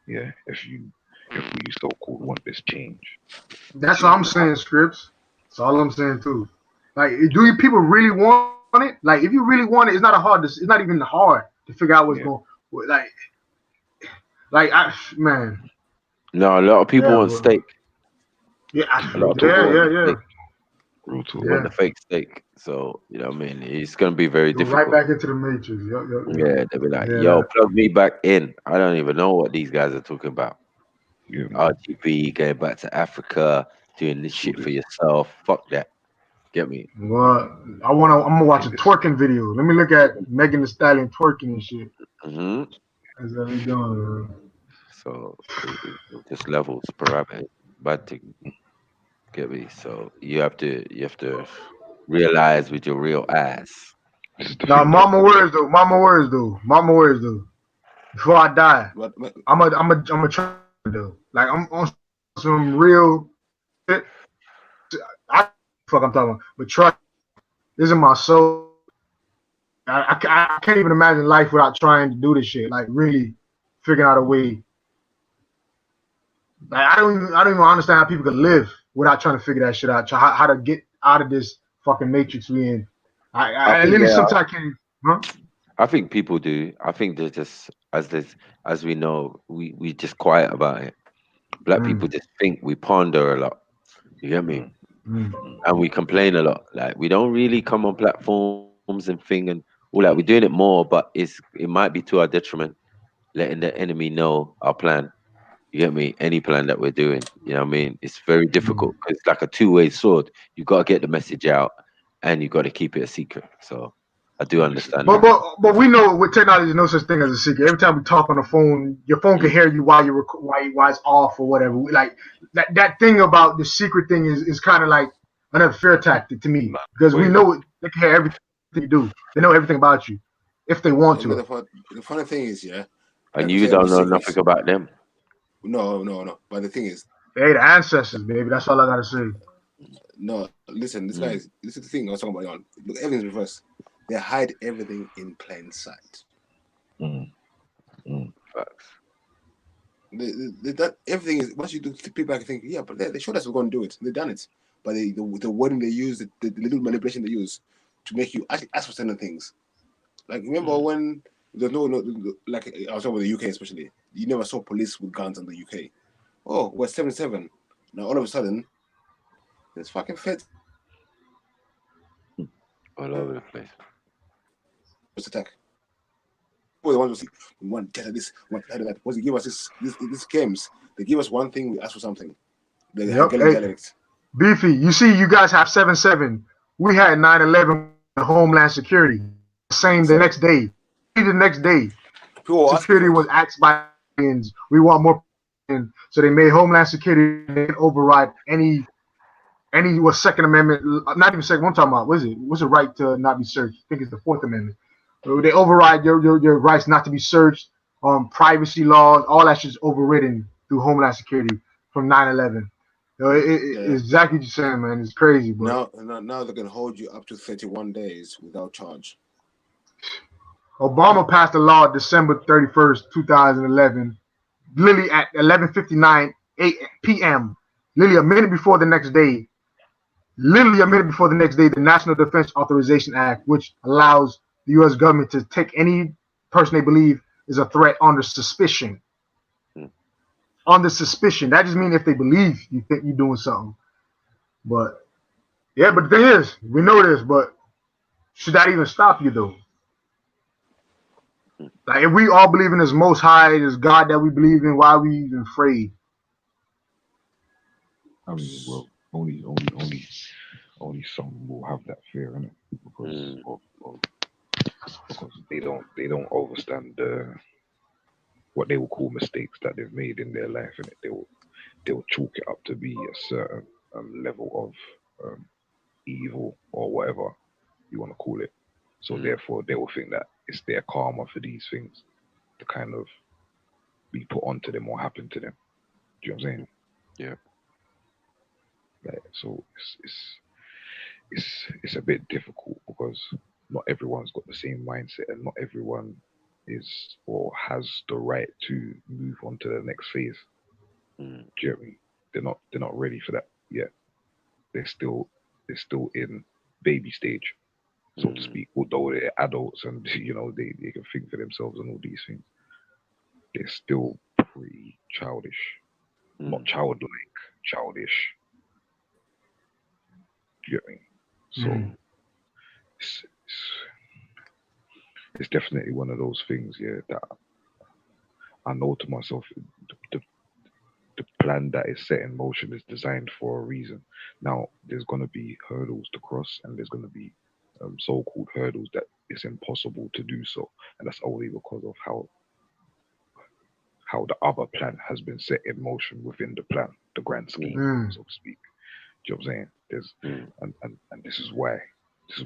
Speaker 15: If we so-called want this change.
Speaker 9: That's what I'm saying, Scripps. That's all I'm saying too. Like, do you people really want it? Like, if you really want it, it's not even hard to figure out what's going. Man.
Speaker 1: No, a lot of people want steak.
Speaker 9: Yeah,
Speaker 1: a lot of people
Speaker 9: want
Speaker 1: the fake steak. So you know what I mean. It's gonna be very difficult.
Speaker 9: Right back into the matrix.
Speaker 1: Yeah, they'll be like, "Yo, plug me back in." I don't even know what these guys are talking about. RGB, going back to Africa, doing this shit for yourself. Fuck that. Get me?
Speaker 9: Well, I'm gonna watch a twerking video. Let me look at Megan Thee Stallion twerking and shit. That's how we doing, man.
Speaker 1: So just levels, parameters, bad thing. Get me? So you have to realize with your real ass.
Speaker 9: Now, mama words though. Before I die, I'm a try though. Like, I'm on some real shit. I'm talking about, but trust. This is my soul. I can't even imagine life without trying to do this shit. Like, really figuring out a way Like I don't even understand how people can live without trying to figure that shit out. How to get out of this fucking matrix we in. I
Speaker 1: think
Speaker 9: literally
Speaker 1: they are.
Speaker 9: sometimes can't. Huh?
Speaker 1: I think people do. I think they're just as we know, we just quiet about it. Black people just think we ponder a lot. You get me? And we complain a lot. Like we don't really come on platforms and thing and all that. We're doing it more, but it might be to our detriment, letting the enemy know our plan. You get me? Any plan that we're doing. You know what I mean? It's very difficult. It's like a two-way sword. You got to get the message out, and you got to keep it a secret. So I do understand
Speaker 9: But
Speaker 1: that.
Speaker 9: but we know with technology, there's no such thing as a secret. Every time we talk on the phone, your phone can hear you while you're while it's off or whatever. Like that thing about the secret thing is kind of like another fear tactic to me because we know they can hear everything you do. They know everything about you if they want
Speaker 12: You know,
Speaker 9: to.
Speaker 12: the funny thing is, yeah.
Speaker 1: And
Speaker 12: like
Speaker 1: you
Speaker 12: we say, all
Speaker 1: don't
Speaker 12: these
Speaker 1: know
Speaker 12: secrets.
Speaker 1: nothing about them.
Speaker 12: No. But the thing is,
Speaker 9: Hey, the ancestors, baby. That's all I gotta say.
Speaker 12: no, listen, this guy is, this is the thing I was talking about. Look, everything's reversed. They hide everything in plain sight. That everything is, once you do, people can think, yeah, but they showed us we're going to do it. They've done it. But the wording they use, the little manipulation they use to make you actually ask for certain things. Like, remember when there's no, like, I was talking about the UK especially, you never saw police with guns in the UK. Oh, we're 7-7. Now, all of a sudden, there's fucking feds.
Speaker 1: All over the place.
Speaker 12: Attack. We want to this, we want to that. Once they give us this games, they give us one thing, we ask for something. They
Speaker 9: Yep.
Speaker 12: have
Speaker 9: Hey,
Speaker 12: dialects.
Speaker 9: Beefy, you see, you guys have 7-7. We had 9/11 Homeland Security. Same the next day. The next day, security was asked by Indians. We want more, so they made Homeland Security override any Second Amendment. Not even second. What I'm talking about. What's it right to not be searched? I think it's the Fourth Amendment. So they override your rights not to be searched. Privacy laws, all that shit's overridden through Homeland Security from 9/11. So it's exactly what you're saying, man. It's crazy, but
Speaker 12: Now they can hold you up to 31 days without charge.
Speaker 9: Obama passed a law December 31st, 2011, literally at 11:59 p.m. Literally a minute before the next day. Literally a minute before the next day, the National Defense Authorization Act, which allows the U.S. government to take any person they believe is a threat under suspicion. Under suspicion. That just means if they believe you think you're doing something. But yeah, but the thing is, we know this, but should that even stop you though? Like if we all believe in this Most High, this God that we believe in, why are we even afraid?
Speaker 15: I mean, well, only some will have that fear in it because they don't understand what they will call mistakes that they've made in their life, and they'll chalk it up to be a certain level of evil or whatever you want to call it. So therefore, they will think that it's their karma for these things to kind of be put onto them or happen to them. Do you know what I'm saying?
Speaker 1: Yeah.
Speaker 15: Like, so it's a bit difficult because not everyone's got the same mindset, and not everyone is or has the right to move on to the next phase. Do you know what I mean? They're not ready for that yet. They're still in baby stage, so to speak. Although they're adults and you know they can think for themselves and all these things, they're still pretty childish. Not childlike, childish. Do you know what I mean? So it's definitely one of those things, yeah, that I know to myself, the plan that is set in motion is designed for a reason. Now, there's going to be hurdles to cross, and there's going to be so-called hurdles that it's impossible to do so, and that's only because of how the other plan has been set in motion within the plan, the grand scheme, so to speak. Do you know what I'm saying? There's and this is why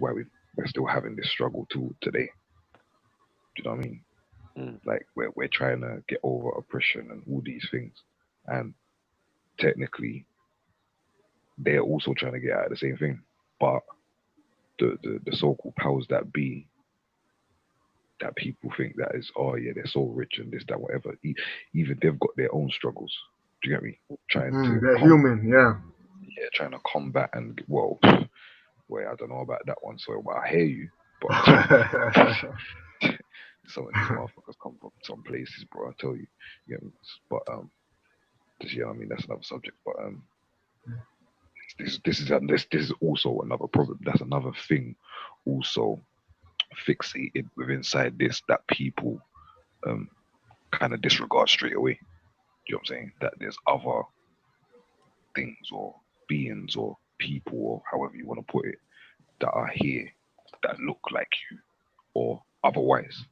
Speaker 15: we're still having this struggle today. Do you know what I mean? Like we're trying to get over oppression and all these things, and technically they're also trying to get out of the same thing. But the so-called powers that be, that people think that is, oh yeah, they're so rich and this, that, whatever. Even they've got their own struggles. Do you get me? Trying
Speaker 9: They're human, yeah.
Speaker 15: Yeah, trying to combat and well, I don't know about that one. So, but I hear you. But some of these motherfuckers come from some places, bro. I tell you. You get me? But just, I mean, that's another subject. But this is also another problem. That's another thing, also fixated within inside this that people kind of disregard straight away. Do you know what I'm saying? That there's other things or beings or people or however you want to put it that are here that look like you or otherwise.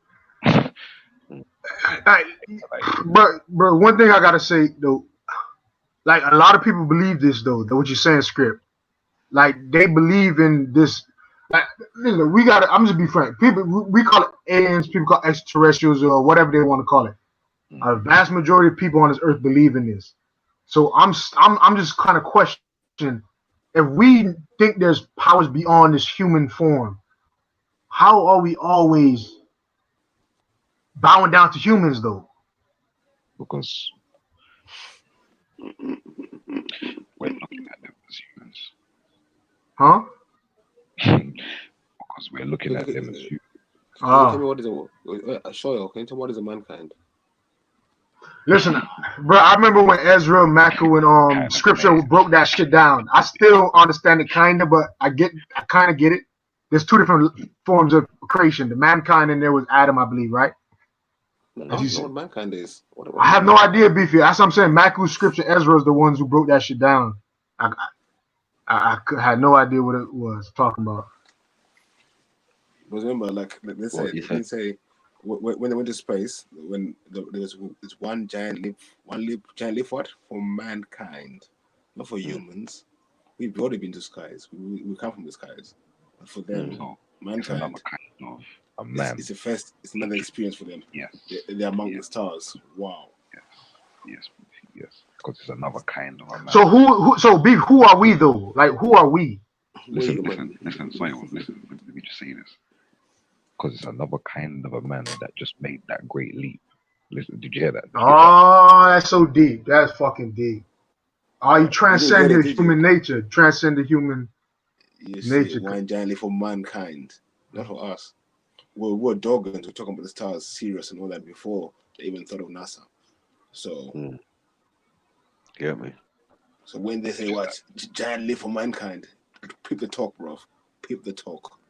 Speaker 9: But one thing I gotta say though, like a lot of people believe this though, that what you're saying, Script. Like they believe in this. Like, listen, we gotta. I'm just be frank. People, we call it aliens. People call it extraterrestrials or whatever they want to call it. A vast majority of people on this earth believe in this. So I'm just kind of questioning if we think there's powers beyond this human form. How are we always bowing down to humans though?
Speaker 15: Because we're looking at them as humans.
Speaker 9: Huh?
Speaker 15: Because we're looking at them as humans.
Speaker 12: Can you tell me what is Shoyo, can you tell me what is a mankind?
Speaker 9: Listen, bro, I remember when Ezra, Maku, and Scripture broke that shit down. I still understand it kinda, but I kind of get it. There's two different forms of creation. The mankind, and there was Adam, I believe, right?
Speaker 12: I don't know what mankind is.
Speaker 9: I have no idea, Beefy. That's what I'm saying. Maku, Scripture, Ezra is the ones who broke that shit down. I had no idea what it was talking about.
Speaker 12: Because remember, like let's say when they went to space, when there was this one giant leap forward for mankind, not for humans. We've already been to skies. We come from the skies. But for them, mankind, it's the first. It's another experience for them.
Speaker 15: Yes,
Speaker 12: they're among the stars. Wow.
Speaker 15: Yes. Because it's another kind of a man.
Speaker 9: So who are we though? Like who are we?
Speaker 15: Listen, Soil, listen. Let me just say this. Because it's another kind of a man that just made that great leap. Listen, did you hear that?
Speaker 9: Oh, that's so deep. That's fucking deep. Oh, you transcend the human nature. Transcend the human nature.
Speaker 12: One giant leap for mankind, not for us. We're Dogons. We're talking about the stars, Sirius, and all that before they even thought of NASA. So,
Speaker 1: get me.
Speaker 12: So when they say what giant leap for mankind, peep the talk, bro. Peep the talk.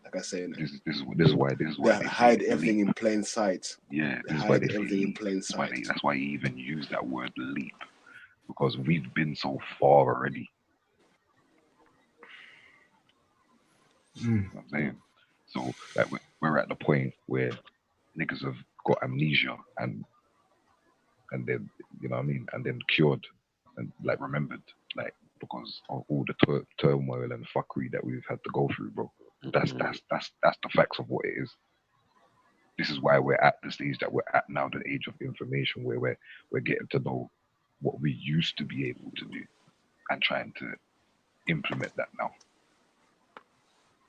Speaker 12: Like I say,
Speaker 15: this is why
Speaker 12: they hide everything in plain sight.
Speaker 15: Yeah,
Speaker 12: they hide everything in plain sight.
Speaker 15: That's why you even use that word leap, because we've been so far already. You know what I'm saying? So like we're at the point where niggas have got amnesia and then, you know what I mean, and then cured and like remembered, like because of all the turmoil and fuckery that we've had to go through, bro. That's the facts of what it is. This is why we're at the stage that we're at now, the age of information, where we're getting to know what we used to be able to do and trying to implement that now.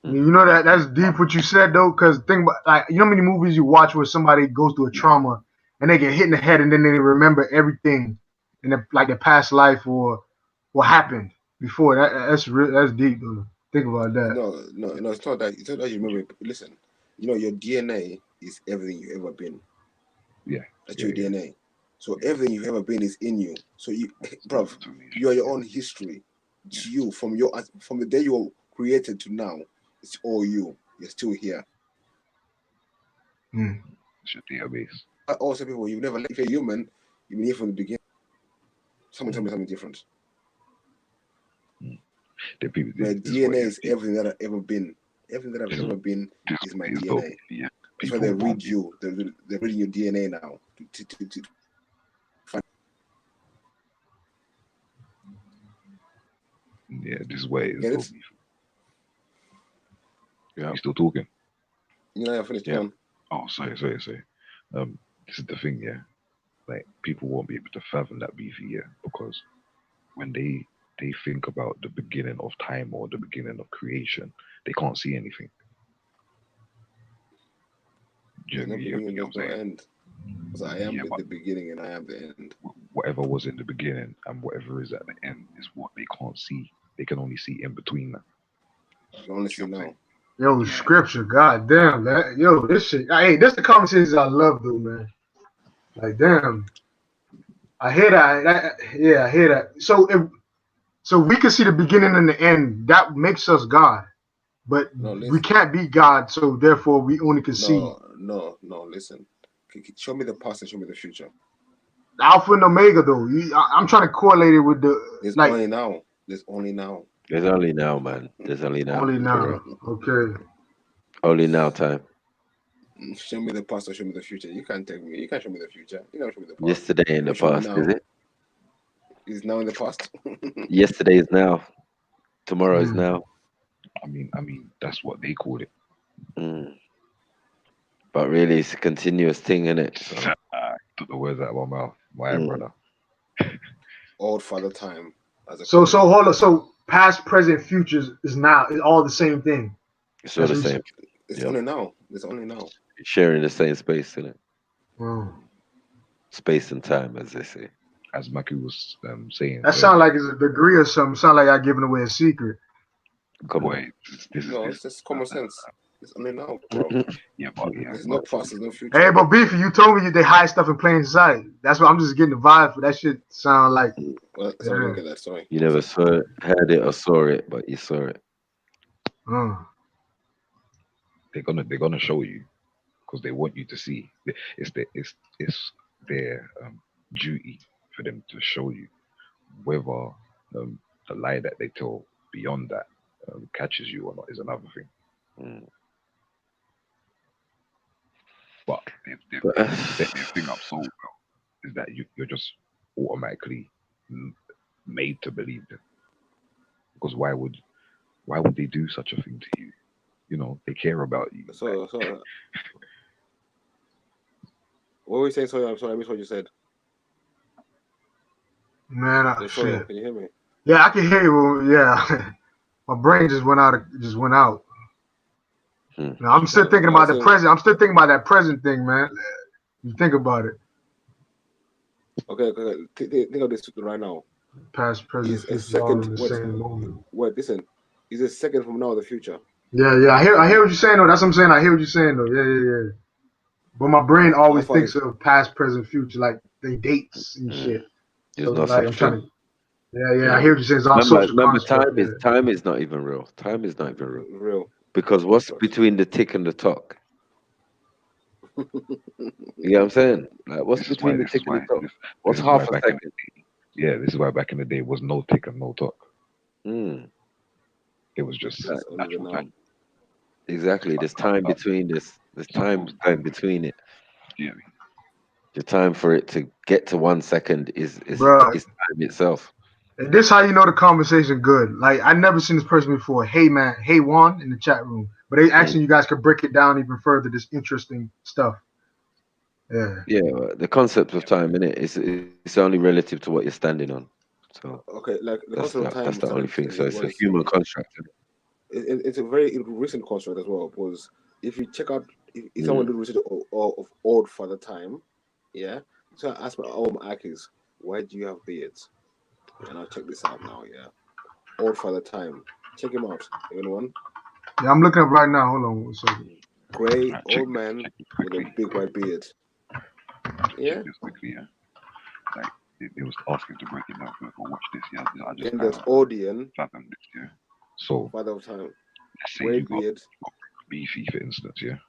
Speaker 9: You know that's deep what you said though, because think about like you know how many movies you watch where somebody goes through a trauma and they get hit in the head and then they remember everything in their past life or what happened before. That's deep though. Think about that.
Speaker 12: No, it's not that. It's not that you remember. Listen, you know your DNA is everything you've ever been.
Speaker 15: Yeah,
Speaker 12: that's your DNA. So everything you've ever been is in you. So you, bruv, you are your own history. It's you from the day you were created to now. It's all you. You're still here.
Speaker 15: It's your database.
Speaker 12: Also, people, you've never. If you're human, you've been here from the beginning. Someone tell me something different.
Speaker 15: The
Speaker 12: DNA is everything that I've ever been. Everything that I've ever been is my DNA.
Speaker 15: Yeah.
Speaker 12: That's why they read you. They're reading your DNA now. To find.
Speaker 15: Yeah, this way is.
Speaker 12: Get it?
Speaker 15: Yeah, you still talking?
Speaker 12: Yeah, I finished.
Speaker 15: Yeah. Oh, sorry. This is the thing, yeah. Like people won't be able to fathom that beefy, yeah, because when they think about the beginning of time or the beginning of creation, they can't see anything. You know what I'm saying?
Speaker 12: Because I am
Speaker 15: Yeah,
Speaker 12: the
Speaker 15: but
Speaker 12: beginning and I am the end.
Speaker 15: whatever was in the beginning and whatever is at the end is what they can't see. They can only see in between that.
Speaker 12: You can only see now.
Speaker 9: Yo, scripture, god damn that. Yo, this shit. Hey, this the conversations I love, though, man. Like, damn. I hear that. Yeah, I hear that. So we can see the beginning and the end. That makes us God. But
Speaker 12: No,
Speaker 9: we
Speaker 12: listen.
Speaker 9: can't be God, so therefore we only can see
Speaker 12: No, listen. Show me the past and show me the future.
Speaker 9: Alpha and Omega, though. I'm trying to correlate it with the
Speaker 12: There's
Speaker 9: like
Speaker 12: only now. There's only now.
Speaker 1: There's only now, man. There's only now.
Speaker 9: only
Speaker 1: For
Speaker 9: now.
Speaker 1: real.
Speaker 9: Okay.
Speaker 1: Only now time.
Speaker 12: Show me the past or show me the future. You can't take me. You can't show me the future. You can't show me the past.
Speaker 1: Yesterday in the
Speaker 12: Show me
Speaker 1: past,
Speaker 12: now.
Speaker 1: is it?
Speaker 12: Is now in the past.
Speaker 1: Yesterday is now. Tomorrow is now.
Speaker 15: I mean, that's what they called it.
Speaker 1: But really, it's a continuous thing, isn't it? So,
Speaker 15: Took the words out of my mouth, my brother.
Speaker 12: Old father time.
Speaker 9: So hold on. So past, present, futures is now. It's all the same thing.
Speaker 1: it's all the same.
Speaker 12: It's
Speaker 1: Yep.
Speaker 12: only now. It's only now.
Speaker 1: Sharing the same space, isn't it?
Speaker 9: Wow.
Speaker 1: Space and time, as they say.
Speaker 15: As Maki was saying.
Speaker 9: That sounds like it's a degree or something. Sound like y'all giving away a secret.
Speaker 1: Come
Speaker 15: on.
Speaker 12: No, it's just common sense. It's only now, bro.
Speaker 15: Yeah, but
Speaker 12: There's no past, there's no future.
Speaker 9: Hey, but Beefy, you told me they hide stuff in plain sight. That's what I'm just getting the vibe for that shit. Sound like.
Speaker 12: Well, sorry, I didn't get that. Sorry.
Speaker 1: You never saw it, heard it, or saw it, but you saw it.
Speaker 15: They're gonna show you because they want you to see. It's their duty for them to show you whether the lie that they tell beyond that catches you or not is another thing. But the thing up so well is that you're just automatically made to believe them. Because why would they do such a thing to you? You know, they care about you.
Speaker 12: So what were you saying? Sorry, I'm sorry, I missed what you said.
Speaker 9: Man,
Speaker 12: Can
Speaker 9: shit.
Speaker 12: you hear me?
Speaker 9: Yeah, I can hear you. Yeah, my brain just went out. No, I'm still thinking about the present. I'm still thinking about that present thing, man. You think about it.
Speaker 12: Okay. Think of this right now.
Speaker 9: Past, present,
Speaker 12: Is a
Speaker 9: future, all in
Speaker 12: second.
Speaker 9: the same moment.
Speaker 12: Wait, listen. Is a second from now the future?
Speaker 9: Yeah. I hear what you're saying though. That's what I'm saying. I hear what you're saying though. Yeah. But my brain always thinks of past, present, future, like they dates and shit.
Speaker 1: There's
Speaker 9: So
Speaker 1: no
Speaker 9: like
Speaker 1: such
Speaker 9: I'm trying
Speaker 1: thing.
Speaker 9: to. Yeah. I hear what you're saying. It's all social
Speaker 1: Remember,
Speaker 9: construct.
Speaker 1: time is not even real. Time is not even
Speaker 12: real.
Speaker 1: Because what's between the tick and the tock? You know what I'm saying? Like, what's between the tick and the tock? What's half a second?
Speaker 15: Yeah, this is why back in the day was no tick and no talk. It was just natural time.
Speaker 1: Exactly. There's time between this. There's time between it.
Speaker 15: Yeah.
Speaker 1: The time for it to get to 1 second is
Speaker 9: Bruh.
Speaker 1: time itself.
Speaker 9: And this how you know the conversation good. Like I never seen this person before. Hey man, hey Juan in the chat room. But they actually you guys could break it down even further. This interesting stuff. Yeah.
Speaker 1: Yeah, the concept of time, innit? It's only relative to what you're standing on. So
Speaker 12: okay, like the
Speaker 1: that's
Speaker 12: concept of time.
Speaker 1: that's the only thing. So it's a human construct.
Speaker 12: It's a very recent construct as well. Because if you check out, if someone did research of old father time, yeah. So I asked my Akis, why do you have beards? And I'll check this out now. Yeah, old father time. Check him out. Anyone?
Speaker 9: Yeah, I'm looking up right now. Hold on 1 second.
Speaker 12: Gray old man with a big white beard. Yeah.
Speaker 15: Like it was asking to break it down. But watch this. Yeah, I just
Speaker 12: And there's Odeon.
Speaker 15: fathom this. Yeah. So
Speaker 12: Father of time.
Speaker 15: let's say
Speaker 12: Gray
Speaker 15: you got
Speaker 12: beard.
Speaker 15: Beefy, for instance. Yeah.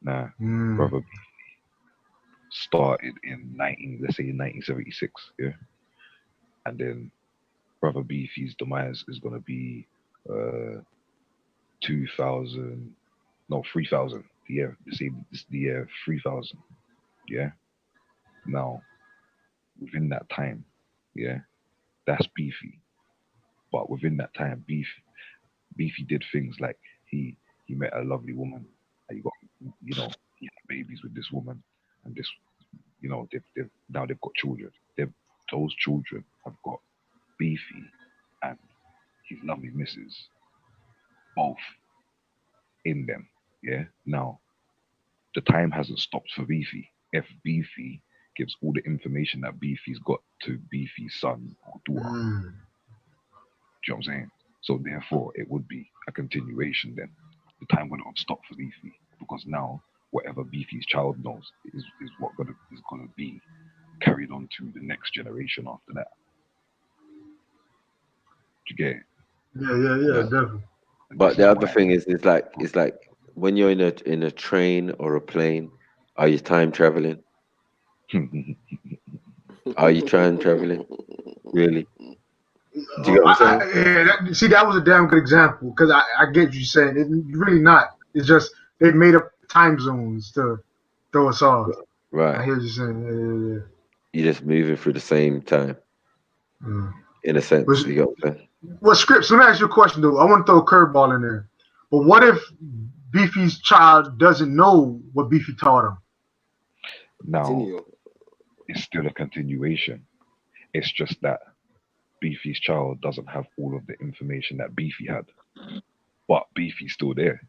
Speaker 15: Now,
Speaker 9: Mm.
Speaker 15: brother Beefy started in 1976. Yeah. And then brother Beefy's demise is gonna be 3000. The year. It's the year 3000. Yeah. Now, within that time, yeah, that's Beefy. But within that time, Beefy did things like he met a lovely woman, and he had babies with this woman, and this, they've now got children. Those children have got Beefy and his lovely missus both in them. Yeah. Now, the time hasn't stopped for Beefy. if Beefy gives all the information that Beefy's got to Beefy's son or daughter. Do you know what I'm saying? So therefore, it would be a continuation then. The time would not stop for Beefy because now whatever Beefy's child knows is what is gonna be carried on to the next generation after that. Do you get it?
Speaker 9: Yeah, definitely.
Speaker 1: But the other thing is like when you're in a train or a plane, are you time traveling? Are you time traveling? Really? Do you get what I'm saying?
Speaker 9: See, that was a damn good example because I get what you're saying. It's really not. It's just they made up time zones to throw us off.
Speaker 1: Right.
Speaker 9: I hear you saying.
Speaker 1: You're just moving through the same time,
Speaker 9: Yeah.
Speaker 1: in a sense.
Speaker 9: Was-
Speaker 1: You get what I'm saying?
Speaker 9: Well, Scripps, let me ask you a question, though. I want to throw a curveball in there. But what if Beefy's child doesn't know what Beefy taught him?
Speaker 15: Now, it's still a continuation. It's just that Beefy's child doesn't have all of the information that Beefy had. But Beefy's still there.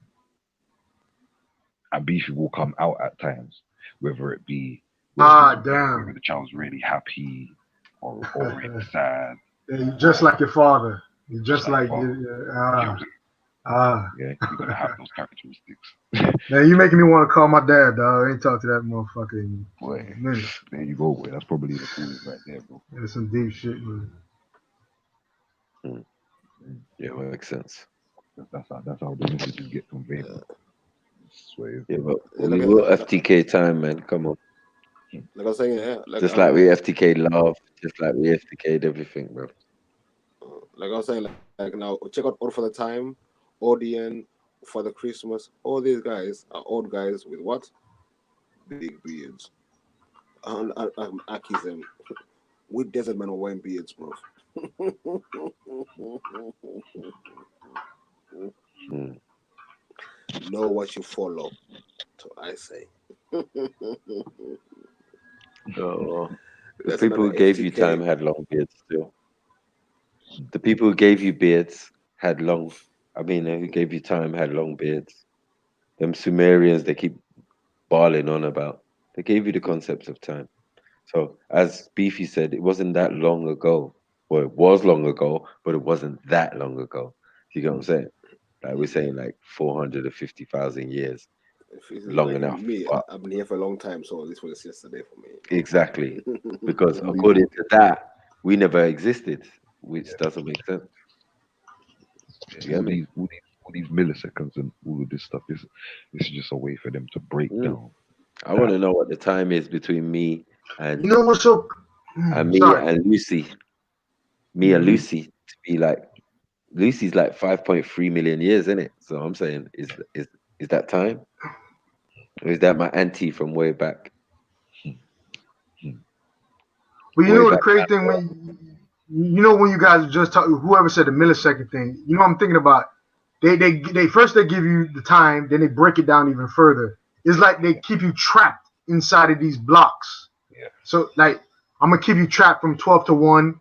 Speaker 15: And Beefy will come out at times, whether it be whether the child's really happy or really sad.
Speaker 9: Yeah, you're just like your father. You're just like
Speaker 15: father. Yeah, you gotta have those characteristics.
Speaker 9: Man, you making me want to call my dad, dog. I ain't talked to that motherfucker in
Speaker 15: Boy,
Speaker 9: a minute.
Speaker 15: there you go, boy. That's probably the coolest right there, bro.
Speaker 9: That's some deep shit, man.
Speaker 1: Yeah, makes sense.
Speaker 15: That's how the messages get conveyed. Swear.
Speaker 1: Yeah, but we will FTK time, man. Come on.
Speaker 12: Like I was saying, yeah.
Speaker 1: Just like we FTK love, just like we FTK'd everything, bro.
Speaker 12: Like I was saying, like now check out All for the Time, ODN, Father Christmas. All these guys are old guys with what? Big beards. Aki's them. We desert men are wearing beards, bro. Know what you follow. So I say.
Speaker 1: The
Speaker 12: That's
Speaker 1: people who
Speaker 12: another
Speaker 1: gave you
Speaker 12: FTK.
Speaker 1: time had long beards still. The people who gave you beards had long. I mean, who gave you time had long beards. Them Sumerians they keep barling on about. They gave you the concepts of time. So as Beefy said, it wasn't that long ago. Well, it was long ago, but it wasn't that long ago. You get what I'm saying? Like we're saying, like 450,000 years.
Speaker 12: If it's
Speaker 1: Long
Speaker 12: like
Speaker 1: enough.
Speaker 12: me,
Speaker 1: But
Speaker 12: I've been here for a long time, so this was yesterday for me.
Speaker 1: exactly. Because according to that, we never existed, which doesn't make sense. You get
Speaker 15: all
Speaker 1: me?
Speaker 15: these milliseconds and all of this stuff is just a way for them to break down.
Speaker 1: I want to know what the time is between me and
Speaker 9: You know what's so? Sorry.
Speaker 1: and Lucy. Me and Lucy to be like Lucy's like 5.3 million years, isn't it? So I'm saying, is that time? Or is that my auntie from way back?
Speaker 9: But you know the crazy thing when when you guys just talk, whoever said the millisecond thing, you know what I'm thinking about? They first they give you the time, then they break it down even further. It's like they keep you trapped inside of these blocks.
Speaker 15: Yeah.
Speaker 9: So like I'm gonna keep you trapped from 12 to 1.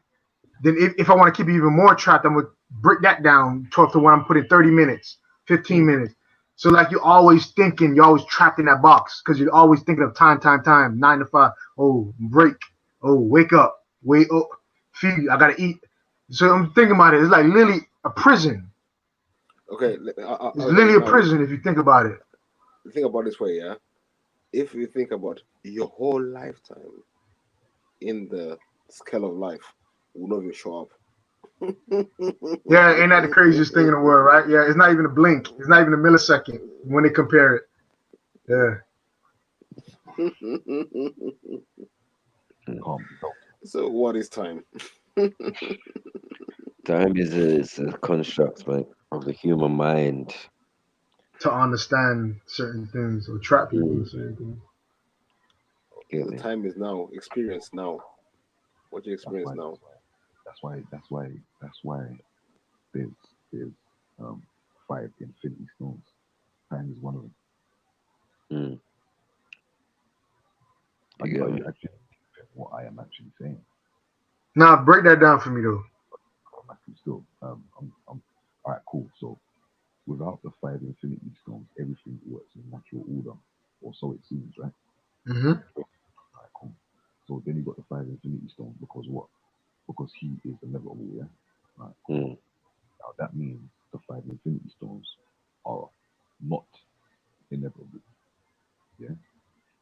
Speaker 9: Then if I want to keep you even more trapped, I'm gonna break that down 12 to 1. I'm putting 30 minutes, 15 minutes. So like you're always thinking, you're always trapped in that box because you're always thinking of time, 9 to 5. Oh, break. Oh, wake up. Wait. Oh, feed. I gotta eat. So I'm thinking about it. It's like literally a prison.
Speaker 12: Okay,
Speaker 9: It's literally a prison if you think about it.
Speaker 12: Think about it this way, yeah. If you think about your whole lifetime in the scale of life, will not even show up.
Speaker 9: Yeah, ain't that the craziest thing in the world, right? Yeah, it's not even a blink. It's not even a millisecond when they compare it. Yeah.
Speaker 12: So what is time?
Speaker 1: Time is a construct, right, of the human mind.
Speaker 9: To understand certain things or trap people in certain things.
Speaker 12: The time is now. Experience now. What you experience now.
Speaker 15: That's why there's 5 infinity stones. Time is one of them. Are you actually what I am actually saying?
Speaker 9: Now break that down for me though.
Speaker 15: Still, I'm all right, cool. So without the 5 infinity stones, everything works in natural order, or so it seems, right?
Speaker 9: Mm-hmm.
Speaker 15: then you got the 5 Infinity Stones because what? Because he is inevitable, yeah? Right.
Speaker 1: Mm.
Speaker 15: Now that means the 5 Infinity Stones are not inevitable, yeah?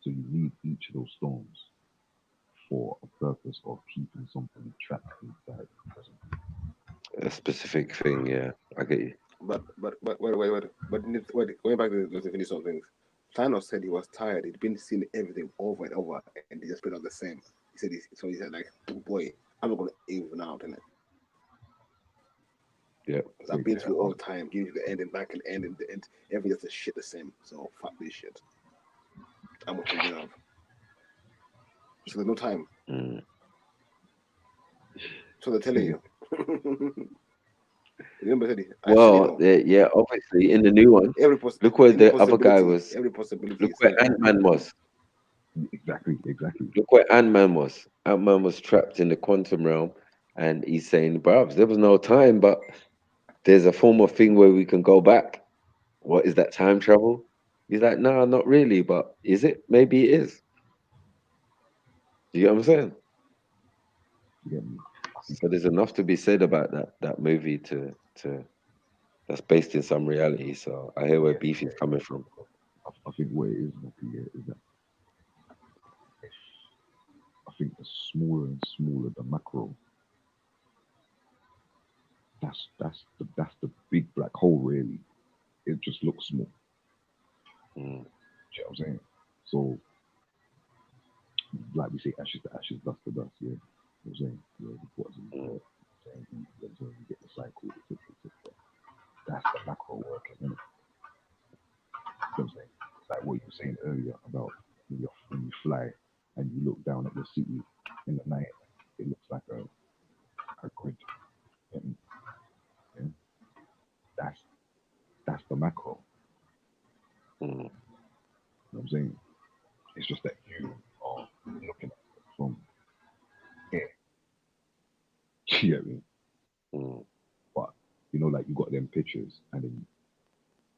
Speaker 15: So you need each of those stones for a purpose of keeping something trapped inside the present.
Speaker 1: A specific thing, yeah. I get you.
Speaker 12: But going back to those Infinity Stone things, Thanos said he was tired. He'd been seeing everything over and over, and they just put out the same. He said, like, boy, I'm not gonna even out in it.
Speaker 1: Yeah.
Speaker 12: Because I've been through all the time, giving you the end and back and end and the end. Everything's the shit the same. So fuck this shit. I'm what you have. So there's no time.
Speaker 1: Mm.
Speaker 12: So they're telling you. Remember,
Speaker 1: Well, yeah, obviously in the new one, look where the other guy was.
Speaker 12: Every possibility.
Speaker 1: Look where Ant-Man was.
Speaker 15: Exactly.
Speaker 1: Look where Ant-Man was. Ant-Man was trapped in the quantum realm, and he's saying, "Bruv, there was no time, but there's a form of thing where we can go back. What is that, time travel?" He's like, "No, not really, but is it? Maybe it is." Do you get what I'm saying? So there's enough to be said about that movie to that's based in some reality. So I hear where Beefy's coming from.
Speaker 15: I think what it is, is that I think the smaller and smaller the macro, that's the big black hole really. It just looks small.
Speaker 1: Mm.
Speaker 15: Do you know what I'm saying? So like we say, ashes to ashes, dust to dust, yeah. You know what I'm saying? Yeah, what's in the saying, you get the cycle, etc. That's the macro working, isn't it? You know what I'm saying? Like what you were saying earlier about when you fly and you look down at the city in the night, it looks like a grid. Yeah? That's the macro.
Speaker 1: Mm.
Speaker 15: You know what I'm saying? It's just that you are looking at it from here. You get me?
Speaker 1: Mm.
Speaker 15: But you know, like you got them pictures and then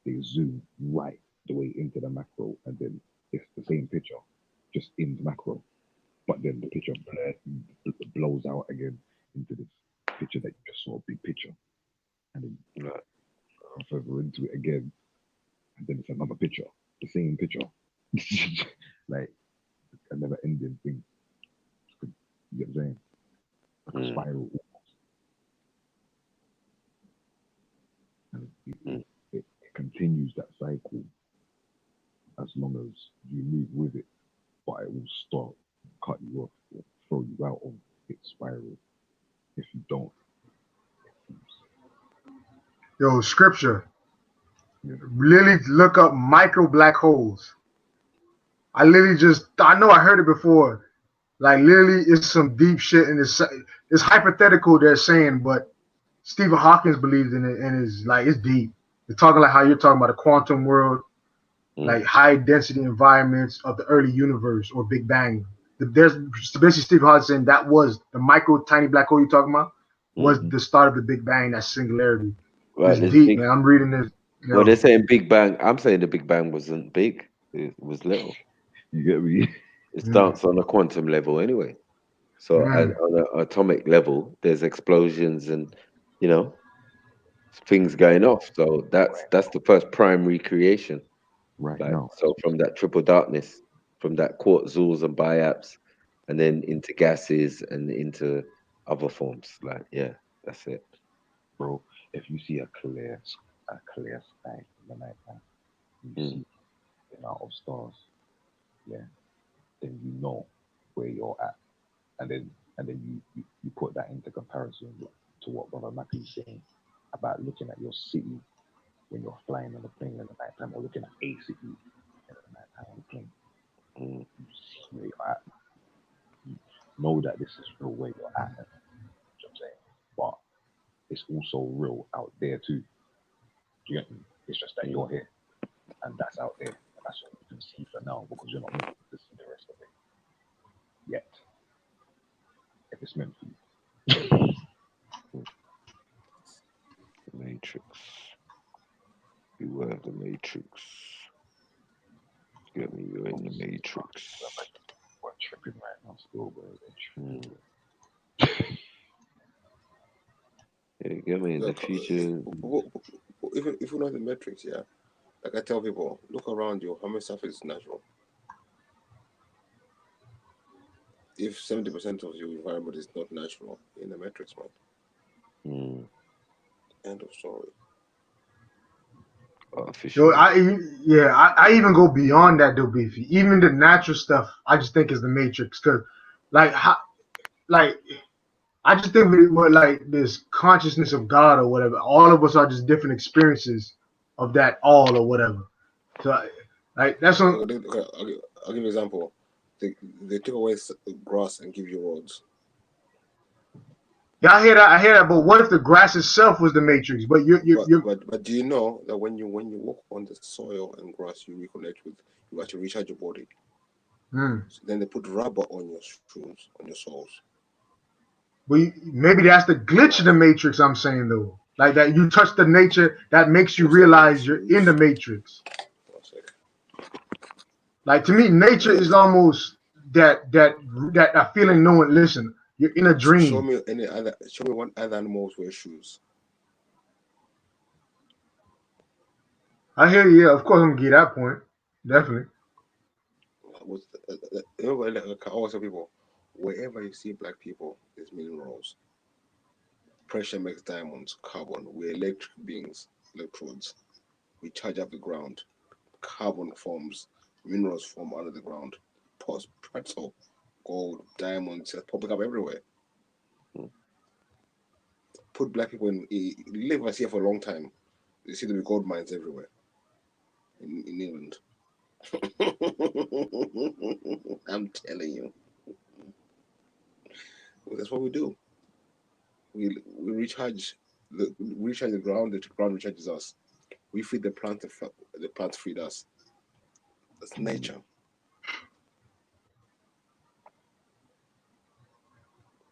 Speaker 15: they zoom right the way into the macro, and then it's the same picture, just in the macro. But then the picture blows out again into this picture that you just saw, a big picture. And then further into it again, and then it's another picture, the same picture. Like a never ending thing. You get what I'm saying? Like a spiral. And it continues that cycle as long as you move with it, but it will start, cut you off, or throw you out of its spiral if you don't.
Speaker 9: Yo, scripture. Literally look up micro black holes. I know I heard it before. Like literally, it's some deep shit, and it's hypothetical they're saying, but Stephen Hawking believes in it, and it's deep. They're talking like how you're talking about a quantum world, like high density environments of the early universe or Big Bang. There's basically Stephen Hawking saying that was the micro tiny black hole you're talking about was the start of the Big Bang, that singularity.
Speaker 1: Right,
Speaker 9: It's deep, man. I'm reading this.
Speaker 1: Well, they're saying Big Bang. I'm saying the Big Bang wasn't big. It was little.
Speaker 15: You get me?
Speaker 1: It starts on a quantum level anyway. So on an atomic level, there's explosions and, things going off. So that's the first primary creation.
Speaker 15: Right
Speaker 1: now. So from that triple darkness, from that quartz, Zools and biaps, and then into gases and into other forms. Like, yeah, that's it.
Speaker 15: Bro, if you see a clear sky in the night time, you see the amount of stars, yeah, then you know where you're at. And then you put that into comparison to what Brother Mackey's saying about looking at your city when you're flying on the plane in the nighttime, or looking at a city in the nighttime on the plane. You see where you're at. You know that this is real where you're at. You know what I'm saying? But it's also real out there too. Do you get me? It's just that you're here and that's out there. And that's what you can see for now, because you're not meant to see the rest of it yet. If it's meant for you.
Speaker 1: The Matrix. Beware of the Matrix. Get me, you're in the Matrix.
Speaker 15: tripping right now, still, bro.
Speaker 1: Yeah, you get me? The
Speaker 12: Look,
Speaker 1: future.
Speaker 12: if you know the metrics, yeah, like I tell people, look around you. How much stuff is natural? If 70% of your environment is not natural, in the metrics, man. End of story.
Speaker 9: Yo, I even go beyond that though, Beefy. Even the natural stuff, I just think is the Matrix. Cause, like, I just think with like this consciousness of God or whatever. All of us are just different experiences of that all or whatever. So, like, that's what.
Speaker 12: I'll give you an example. They took away grass and give you roads.
Speaker 9: Yeah, I hear that. But what if the grass itself was the Matrix? But
Speaker 12: But do you know that when you walk on the soil and grass, you reconnect with, you actually recharge your body. So then they put rubber on your shoes, on your soles.
Speaker 9: But maybe that's the glitch of the Matrix. I'm saying though, like that you touch the nature that makes you realize you're in the Matrix. Like to me, nature is almost that feeling. No one listen. You're in a dream.
Speaker 12: Show me one other animals wear shoes.
Speaker 9: I hear you. Yeah, of course I'm gonna get that point. Definitely.
Speaker 12: Like I always tell people, wherever you see black people, there's minerals. Pressure makes diamonds, carbon. We're electric beings, electrodes. We charge up the ground. Carbon forms, minerals form under the ground. Pretzel, gold, diamonds, popping up everywhere. Put black people in, live us here for a long time. You see there be gold mines everywhere in England. I'm telling you. That's what we do. We recharge the ground. The ground recharges us. We feed the plant. The plant feed us. That's nature.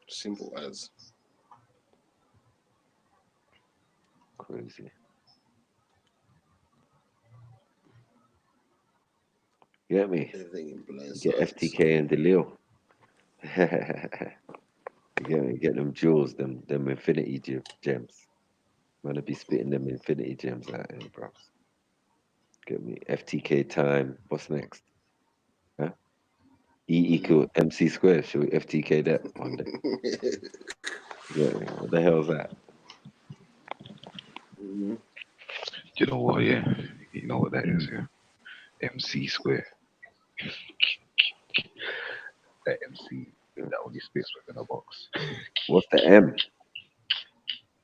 Speaker 12: Simple as.
Speaker 1: Crazy. You get me?
Speaker 12: Everything in blind
Speaker 1: You get
Speaker 12: sides.
Speaker 1: FTK and Delil. You get me? Get them jewels, them infinity gems. I'm gonna be spitting them infinity gems out here, bros. Get me? FTK time. What's next? Huh? E equal MC squared. Should we FTK that one day? Yeah, what the hell's that?
Speaker 15: Do you know what? Yeah, you know what that is. Yeah, MC square. That MC that only spits within a box.
Speaker 1: What's the M?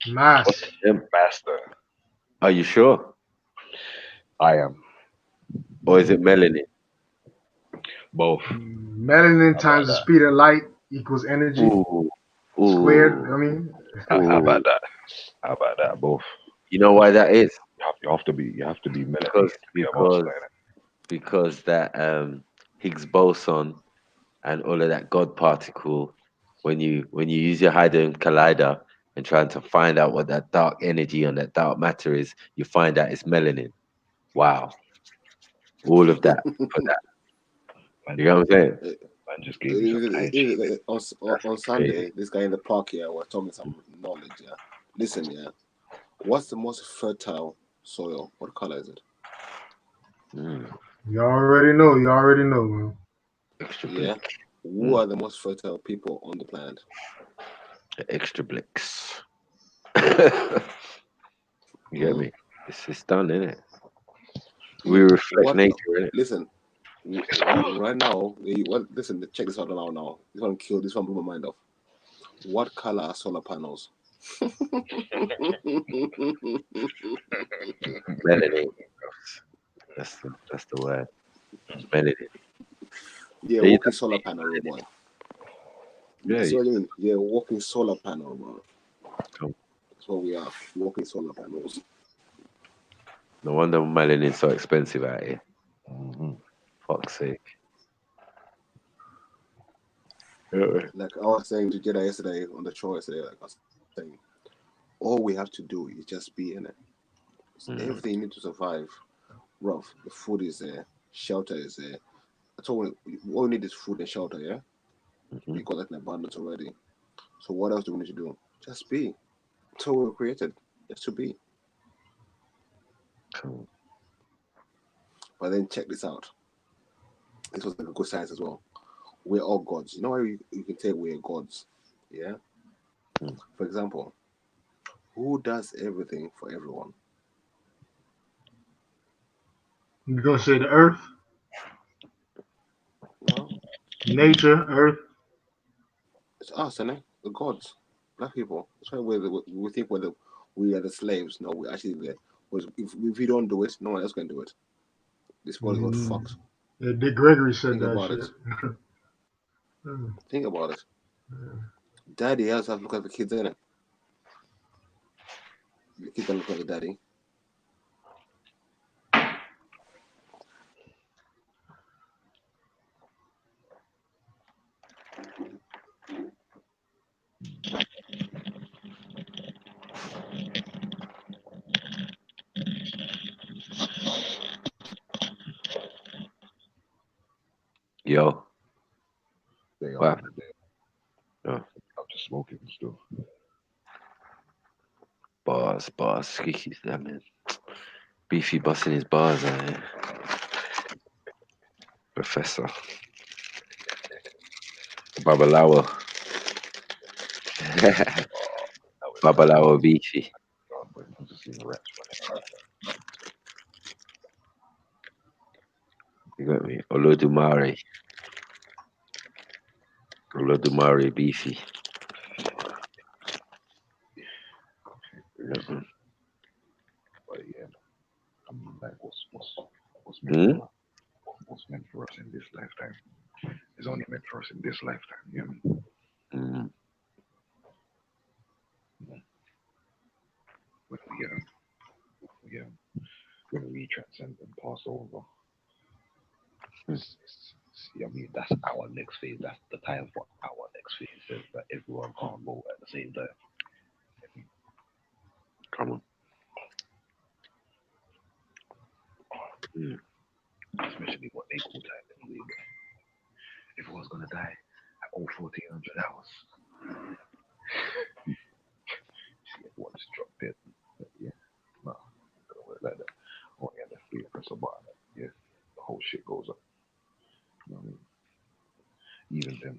Speaker 9: Mass.
Speaker 1: What's the M?
Speaker 15: Master.
Speaker 1: Are you sure?
Speaker 15: I am.
Speaker 1: Or is it melanin?
Speaker 15: Both.
Speaker 9: Melanin times the speed of light equals energy squared. I mean,
Speaker 15: how about that? How about that? Both.
Speaker 1: You know why that is?
Speaker 15: You have to be melanated to be a monster.
Speaker 1: Because that Higgs boson and all of that God particle, when you use your Hadron Collider and trying to find out what that dark energy and that dark matter is, you find out it's melanin. Wow. All of that for that. You know what I'm saying?
Speaker 15: Man just gave me
Speaker 12: on Sunday, this guy in the park here was talking some knowledge. Yeah, listen, yeah. What's the most fertile soil? What color is it?
Speaker 9: You already know, man.
Speaker 12: Yeah. Who are the most fertile people on the planet?
Speaker 1: Extra blicks. You get me? It's done, isn't it? We reflect nature, innit?
Speaker 12: Listen, right now, listen, check this out now. This one blew my mind off. What color are solar panels?
Speaker 1: Melanin. That's the word. Melanin.
Speaker 12: Yeah, walking solar panel, boy.
Speaker 1: Yeah.
Speaker 12: See what I mean? Yeah, walking solar panel, bro. That's what we are. Walking solar panels.
Speaker 1: No wonder melanin's so expensive out here. Fuck's sake.
Speaker 12: Like I was saying to Jedi yesterday on the show yesterday, like I was saying, all we have to do is just be in it. Everything you need to survive. Rough. The food is there, shelter is there, I told you, all we need is food and shelter, yeah? We got that in abundance already. So what else do we need to do? Just be. So we were created, just to be.
Speaker 1: Cool.
Speaker 12: But then check this out. This was like a good science as well. We're all gods. You know why you can say we're gods? Yeah? For example, who does everything for everyone?
Speaker 9: You're gonna say the earth,
Speaker 12: No,
Speaker 9: nature, earth.
Speaker 12: it's us, isn't it? The gods, black people. That's why we think we are the slaves. No, we're actually there. Because if we don't do it, no one else can do it. This world got fucked.
Speaker 9: Yeah, Dick Gregory said
Speaker 12: Think
Speaker 9: that
Speaker 12: about
Speaker 9: shit.
Speaker 12: it. Think about it. Daddy has to look at the kids, innit? The kids don't look at the daddy.
Speaker 1: Yo.
Speaker 15: They
Speaker 1: Wow.
Speaker 15: I'm just smoking still.
Speaker 1: Bars. Skiki's there, man. Beefy busting his bars out here. Professor. Babalawo. Babalawo Beefy.
Speaker 15: I'm just seeing rats running.
Speaker 1: You got me? Olodumare Beefy.
Speaker 15: But yeah, I mean, like, what's meant what's meant for us in this lifetime is only meant for us in this lifetime. You know what I mean? When we transcend and pass over, I mean, that's our next phase. That's the time for our next phase. Says that everyone can't go at the same time.
Speaker 1: Come on.
Speaker 15: Especially what they call time anyway. Everyone's gonna die at all 1400 hours. See, everyone just dropped dead. But yeah, no, it don't work like that. Only at the free press a button. Yeah, the whole shit goes up. You know what I mean? Even then,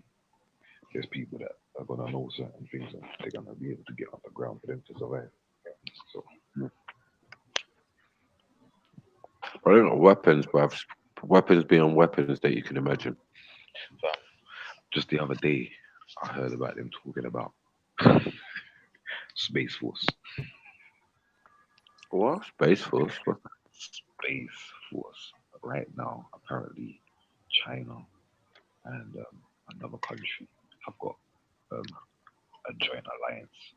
Speaker 15: there's people that are gonna know certain things and they're gonna be able to get underground for them to survive. So.
Speaker 1: I don't know, weapons, bruv. Weapons beyond weapons that you can imagine.
Speaker 15: Just the other day, I heard about them talking about Space Force.
Speaker 1: What? Space Force? What?
Speaker 15: Space Force. Right now, apparently, China and another country have got a joint alliance,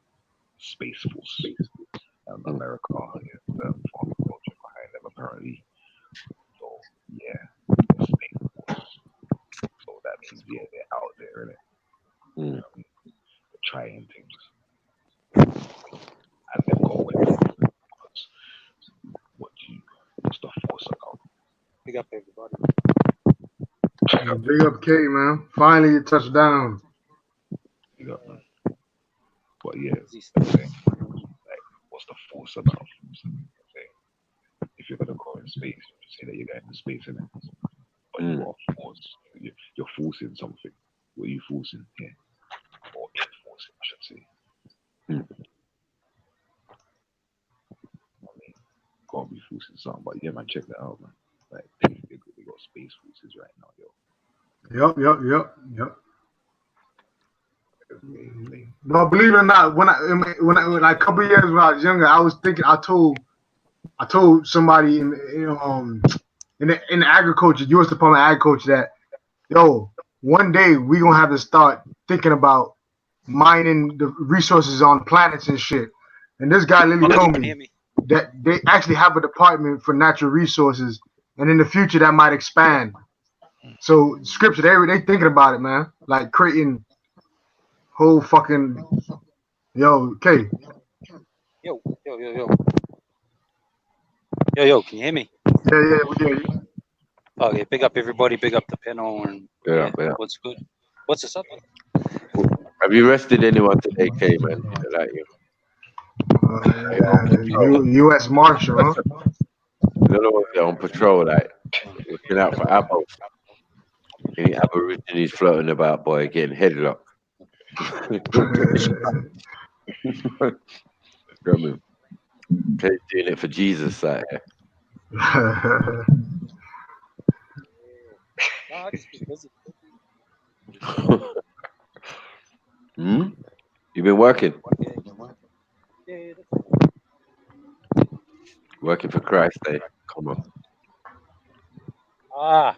Speaker 15: Space Force. America, farming culture behind them, apparently. So, yeah, Space Force. So that means, yeah, they're out there, innit? You know what I mean? They're trying things. And they've got weapons. What's the force about?
Speaker 16: Big up everybody.
Speaker 9: Big up K, man. Finally you touched down.
Speaker 15: Big up, man. But yeah, like, what's the force about? If you're gonna go in space, you say that you're going to space, innit? But you are forced. You're forcing something. What are you forcing here? Or enforcing, I should say. I mean, can't be forcing something, but yeah, man, check that out, man. Like, they got space forces right now, yo.
Speaker 9: Yep. No, believe it or not, when I like a couple of years when I was younger, I was thinking. I told somebody in the agriculture, U.S. Department of Agriculture, that one day we gonna have to start thinking about mining the resources on planets and shit. And this guy literally told me that they actually have a department for natural resources, and in the future that might expand. So scripture, they thinking about it, man. Like creating whole fucking K.
Speaker 16: Yo, can you hear me?
Speaker 9: Yeah, we hear you.
Speaker 10: Okay, big up everybody, big up the panel, and
Speaker 1: Yeah, yeah.
Speaker 10: what's good? What's the subject?
Speaker 1: Have you arrested anyone today, K man? Like you?
Speaker 9: U.S. Marshal, huh?
Speaker 1: You know what? They're on patrol, like looking out for apples. Any Aborigines floating about, boy, getting headlocked. Drumming. K's doing it for Jesus, like. Hmm? You been working? Working for Christ, eh? Come on.
Speaker 10: Ah,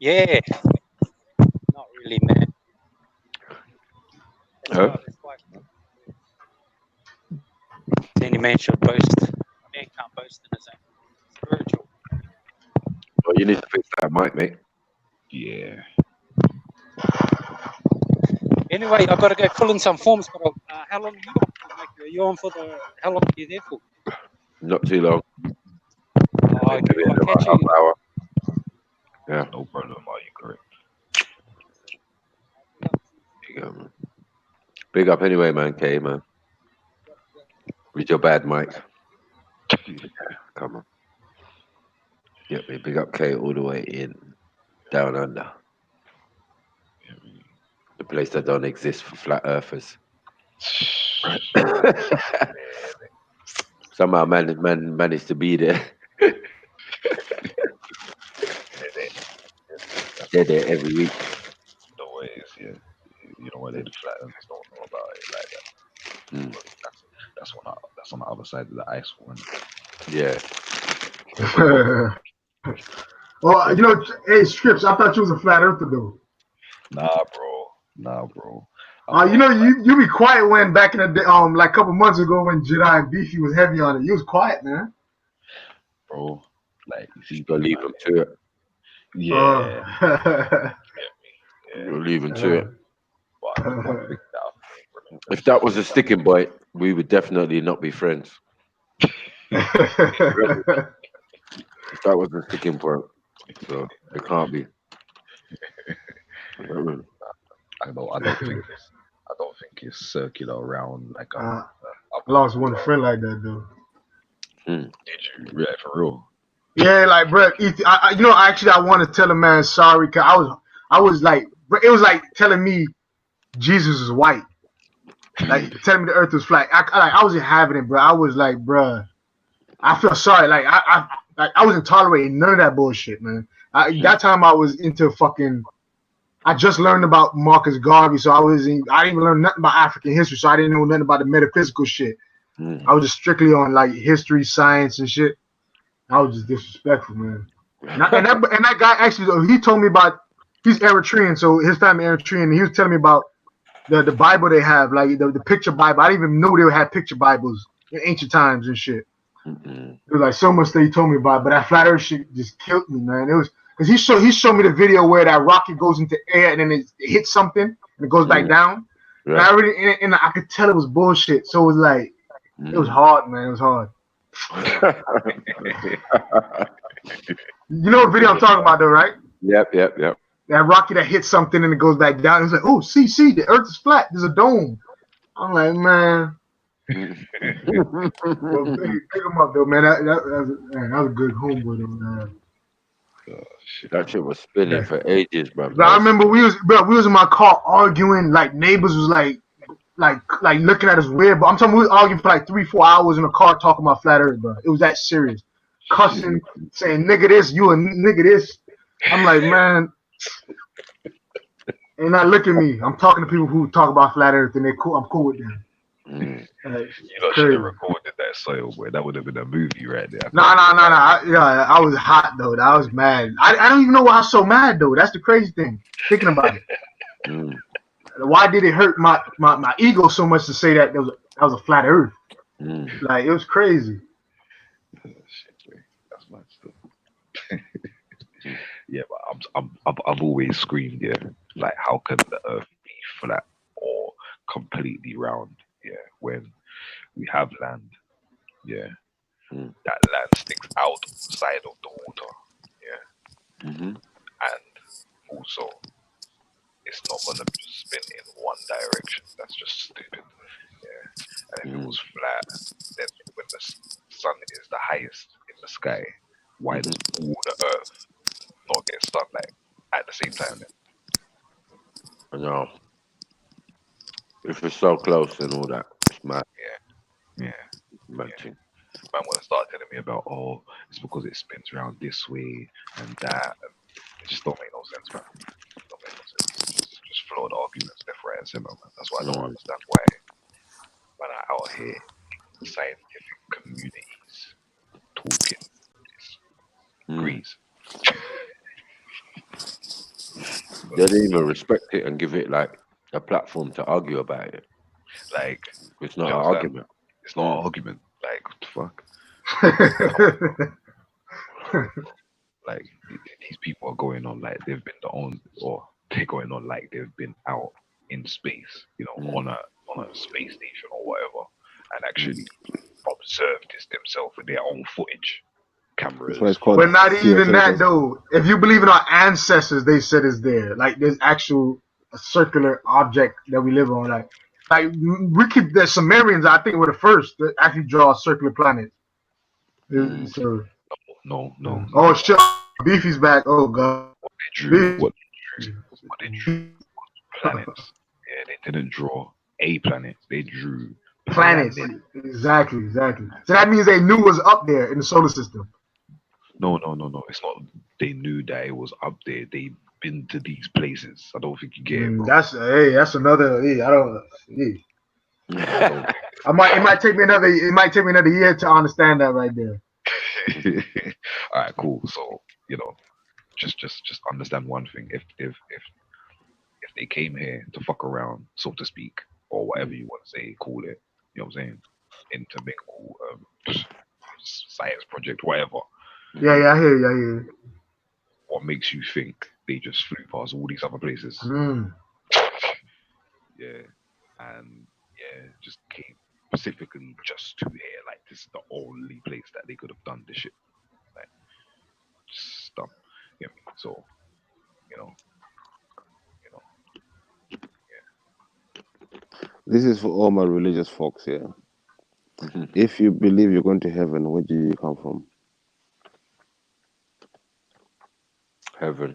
Speaker 10: yeah. Not really, man.
Speaker 1: Huh?
Speaker 10: Any man should boast. A man can't boast in his own spiritual.
Speaker 1: Well, you need to fix that mic, mate.
Speaker 15: Yeah.
Speaker 10: Anyway, I've got to go fill in some forms, but how long are you on for, mate? Are you on for how long are you there for?
Speaker 1: Not too long.
Speaker 10: Oh, okay,
Speaker 1: Maybe in
Speaker 10: I'll
Speaker 1: about
Speaker 10: catch
Speaker 1: half
Speaker 10: you.
Speaker 1: hour. Yeah.
Speaker 15: No problem. Are you correct?
Speaker 1: There you go, man. Big up anyway, man, K, man. With your bad mic. Yeah, come on. Yep, big up K all the way in down under. The place that don't exist for flat earthers. Somehow man managed to be there. They're there every week.
Speaker 15: No ways, yeah. You know what? They the flat earthers don't know about it like that. But that's on the other side of the ice one.
Speaker 1: Yeah.
Speaker 9: Well, you know, hey, Scripps, I thought you was a flat earther, though.
Speaker 15: Nah, bro.
Speaker 9: You know, you be quiet when back in the day, like a couple months ago when Jedi and Beefy was heavy on it. You was quiet, man.
Speaker 15: Bro, like you see,
Speaker 1: gotta leave them to it.
Speaker 15: Yeah.
Speaker 1: We'll leave them to it. If that was a sticking point, we would definitely not be friends. If that was a sticking point, so it can't be.
Speaker 15: I don't think it's circular around like
Speaker 9: I lost one friend like that, though.
Speaker 15: Did you? Yeah, for real.
Speaker 9: Yeah, like, bro, you know, actually, I want to tell a man sorry, because I was like, it was like telling me Jesus is white, like telling me the earth was flat. I wasn't having it, bro. I was like, bro, I feel sorry. Like, I wasn't tolerating none of that bullshit, man. That time I was into fucking. I just learned about Marcus Garvey, so I didn't even learn nothing about African history, so I didn't know nothing about the metaphysical shit. I was just strictly on like history, science, and shit. I was just disrespectful, man. And that guy actually, he told me about. He's Eritrean, so his family Eritrean. And he was telling me about the Bible they have, like the picture Bible. I didn't even know they had picture Bibles in ancient times and shit. There was like so much that he told me about, but that flat earth shit just killed me, man. It was because he showed me the video where that rocket goes into air and then it hits something and it goes back down.
Speaker 1: Right.
Speaker 9: And I could tell it was bullshit. So it was like it was hard, man. It was hard. You know what video I'm talking about, though, right?
Speaker 1: Yep.
Speaker 9: That rocket that hits something and it goes back down. It's like, oh, see, the Earth is flat. There's a dome. I'm like, man. Well, pick him up, though, man. That was a good homeboy, though, man.
Speaker 1: That shit was spinning for ages, bro.
Speaker 9: I remember we was in my car arguing. Like neighbors was like looking at us weird. But I'm talking, we was arguing for like 3-4 hours in the car talking about flat Earth, bro. It was that serious. Cussing, saying nigga this, you a nigga this. I'm like, man. And now look at me. I'm talking to people who talk about flat Earth, and they're cool. I'm cool with them.
Speaker 15: You know, should have recorded that soil, boy. That would have been a movie right there.
Speaker 9: No. I was hot though. I was mad. I don't even know why I was so mad though. That's the crazy thing. Thinking about it. Why did it hurt my ego so much to say that that was a flat Earth? Like it was crazy.
Speaker 15: That's my stuff. Yeah, but I've always screamed, yeah. Like, how can the Earth be flat or completely round? Yeah, when we have land, yeah, that land sticks outside of the water. Yeah.
Speaker 1: Mm-hmm.
Speaker 15: And also, it's not gonna just spin in one direction. That's just stupid. Yeah. And if it was flat, then when the sun is the highest in the sky, why does all the Earth not get sunlight at the same time? Then?
Speaker 1: I know. If it's so close and all that, it's mad.
Speaker 15: Yeah.
Speaker 1: Matching.
Speaker 15: Man want to start telling me about, oh, it's because it spins around this way and that. And it just don't make no sense, man. Don't make no sense. Just flawed arguments left, right, and center, man. That's why I don't understand why when I out here in scientific communities talking degrees.
Speaker 1: They didn't even respect it and give it like a platform to argue about it.
Speaker 15: Like,
Speaker 1: it's not
Speaker 15: you
Speaker 1: an
Speaker 15: understand?
Speaker 1: argument.
Speaker 15: It's not an argument. Like, what the fuck? Like, these people are going on like they've been or they're going on like they've been out in space, you know, on a space station or whatever, and actually observed this themselves with their own footage, cameras.
Speaker 9: But not even that though. If you believe in our ancestors, they said it's there. Like there's actual a circular object that we live on. Like we keep the Sumerians. I think were the first to actually draw a circular planet. So
Speaker 15: no.
Speaker 9: Oh shit! Beefy's back. Oh god.
Speaker 15: What they drew was planets. Yeah, they didn't draw a planet. They drew
Speaker 9: Planets. Exactly. So that means they knew it was up there in the solar system.
Speaker 15: No. It's not. They knew that it was up there. They've been to these places. I don't think you get it, bro.
Speaker 9: That's another. I don't. It might take me another year to understand that right there.
Speaker 15: All right, cool. So just understand one thing. If they came here to fuck around, so to speak, or whatever you want to say, call it, you know what I'm saying, intermingle science project, whatever.
Speaker 9: Yeah, I hear you.
Speaker 15: What makes you think they just flew past all these other places? Yeah, and just came specifically just to here. Like this is the only place that they could have done this shit. Like, just dumb. You know what I mean? So,
Speaker 12: This is for all my religious folks here. If you believe you're going to heaven, where do you come from?
Speaker 1: Heaven.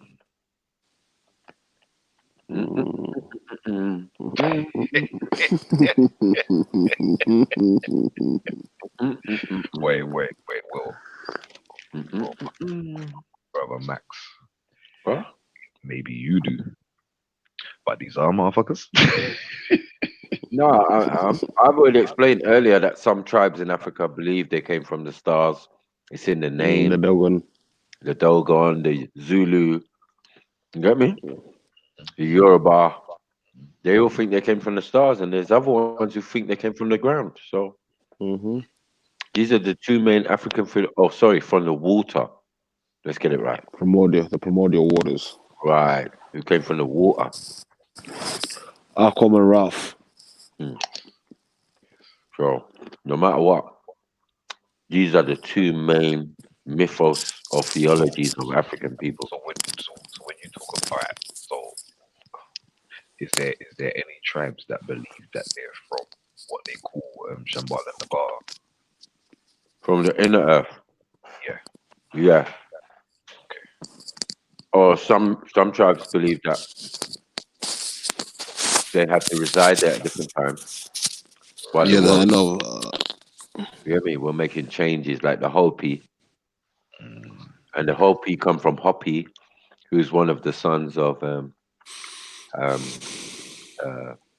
Speaker 15: Wait, Will. Brother Max.
Speaker 1: What?
Speaker 15: Maybe you do. But these are motherfuckers.
Speaker 1: No, I've already explained earlier that some tribes in Africa believe they came from the stars. It's in the name.
Speaker 12: The Dogon.
Speaker 1: The Dogon, the Zulu. You get me? The Yoruba. They all think they came from the stars, and there's other ones who think they came from the ground. So these are the two main African from the water. Let's get it right.
Speaker 12: The primordial waters.
Speaker 1: Right. Who came from the water.
Speaker 12: Aquaman Ralph.
Speaker 1: So no matter what, these are the two main mythos or theologies of African people.
Speaker 15: So when you talk about it, so is there any tribes that believe that they're from what they call Shambhala and Nagar?
Speaker 1: From the inner earth? Yeah.
Speaker 15: Okay.
Speaker 1: Or some tribes believe that they have to reside there at different times.
Speaker 12: I know.
Speaker 1: You get me? We're making changes like the Hopi. And the Hopi come from Hopi, who's one of the sons of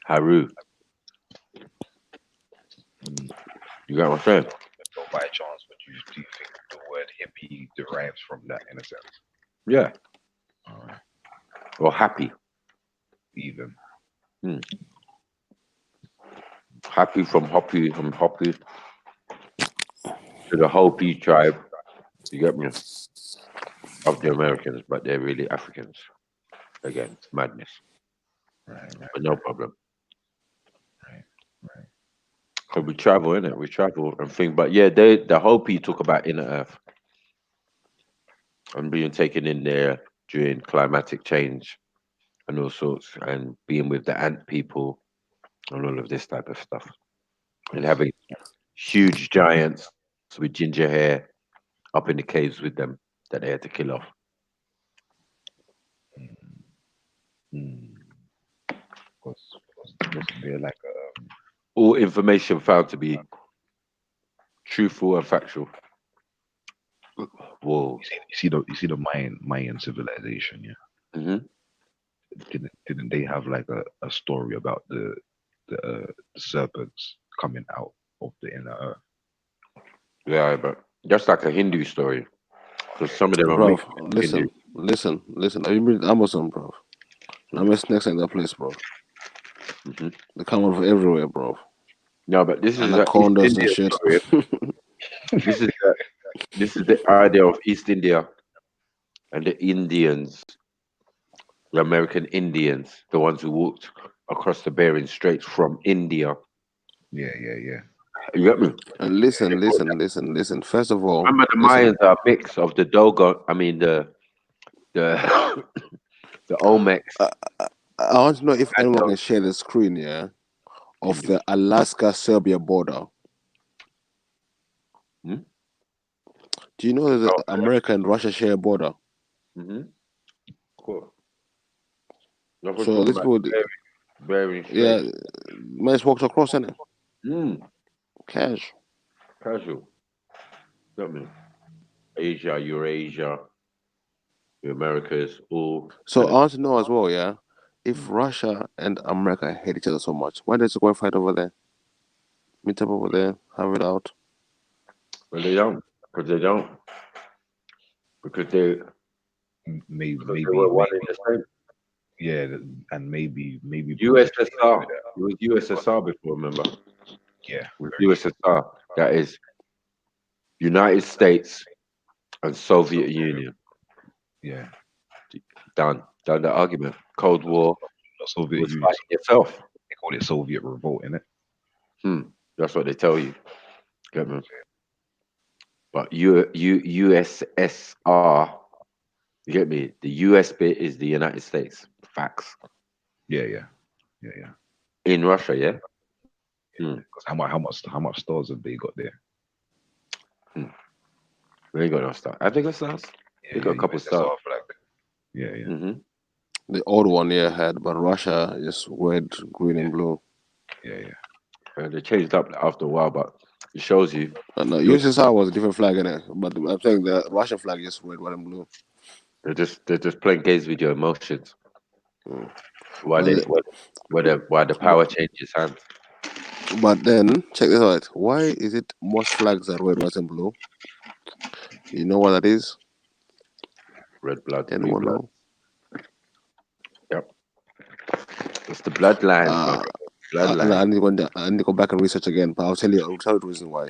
Speaker 1: Haru. You got what I'm saying?
Speaker 15: So by chance, do you think the word hippie derives from that in a sense?
Speaker 1: Yeah.
Speaker 15: Alright.
Speaker 1: Or happy.
Speaker 15: Even.
Speaker 1: Happy from Hopi to the Hopi tribe. You get me? Of the Americans, but they're really Africans. Again, it's madness.
Speaker 15: Right.
Speaker 1: But no problem.
Speaker 15: Right.
Speaker 1: 'Cause we travel, innit? We travel and think. But yeah, the Hopi talk about inner Earth and being taken in there during climatic change and all sorts, and being with the ant people and all of this type of stuff, and having huge giants with ginger hair up in the caves with them that they had to kill off.
Speaker 15: Was there like
Speaker 1: All information found to be truthful and factual. Whoa.
Speaker 15: you see the Mayan civilization, yeah?
Speaker 1: Mm-hmm.
Speaker 15: Didn't they have like a story about the serpents coming out of the inner earth?
Speaker 1: Yeah, but that's like a Hindu story. Because some of them are
Speaker 12: Bro,
Speaker 1: mixed with Hindu.
Speaker 12: listen. Have you been to Amazon, bro? How many snakes in that place, bro?
Speaker 1: Mm-hmm.
Speaker 12: They come out of everywhere, bro.
Speaker 1: No, but this is an East
Speaker 12: Anacondas and
Speaker 1: Indian
Speaker 12: shit.
Speaker 1: story. This is the idea of East India and the Indians, the American Indians, the ones who walked across the Bering Straits from India.
Speaker 15: Yeah.
Speaker 1: You get me?
Speaker 12: And listen. First of all,
Speaker 1: Remember, the Mayans are a mix of the Dogon. I mean, the the Olmecs.
Speaker 12: I want to know if anyone can share the screen, yeah, of the Alaska-Serbia border.
Speaker 1: Hmm?
Speaker 12: Do you know that America and Russia share a border?
Speaker 1: Mm-hmm. Cool.
Speaker 12: So this would,
Speaker 1: Bering
Speaker 12: yeah,
Speaker 1: Straits.
Speaker 12: man's walked across, innit? Cash.
Speaker 1: Casual. Got me. Asia, Eurasia, the Americas, all.
Speaker 12: So I want to know as well, yeah, if Russia and America hate each other so much, why don't you go and fight over there? Meet up over there, have it out.
Speaker 1: Well, they don't. Because they don't. Because they.
Speaker 15: Maybe
Speaker 1: They were one in the same.
Speaker 15: Yeah, and maybe
Speaker 1: USSR. It was USSR before, remember?
Speaker 15: Yeah.
Speaker 1: It was USSR. That is United States and Soviet Union.
Speaker 15: Yeah.
Speaker 1: Done the argument. Cold War.
Speaker 15: Soviet
Speaker 1: was
Speaker 15: Union.
Speaker 1: fighting yourself.
Speaker 15: They call it Soviet revolt, innit?
Speaker 1: That's what they tell you. Get me? But USSR, you get me? The US bit is the United States. Facts.
Speaker 15: Yeah.
Speaker 1: In Russia, yeah?
Speaker 15: Because how much stars have they got there?
Speaker 1: They ain't got no stars. Have they got stars? They got a couple stars.
Speaker 15: Yeah.
Speaker 1: Mm-hmm.
Speaker 12: The old one, yeah, had, but Russia is red, green, and blue.
Speaker 15: Yeah.
Speaker 1: They changed up after a while, but it shows you.
Speaker 12: No, USSR was a different flag in it, but I'm saying the Russian flag is red, white, and blue.
Speaker 1: They're just playing games with your emotions. Why the power changes hands.
Speaker 12: But then check this out. Why is it most flags are red, white, and blue? You know what that is?
Speaker 1: Red blood, blue
Speaker 12: Anyone
Speaker 1: blood.
Speaker 12: know?
Speaker 1: Yep. It's the bloodline. Bloodline.
Speaker 12: I need to go back and research again, but I'll tell you the reason why.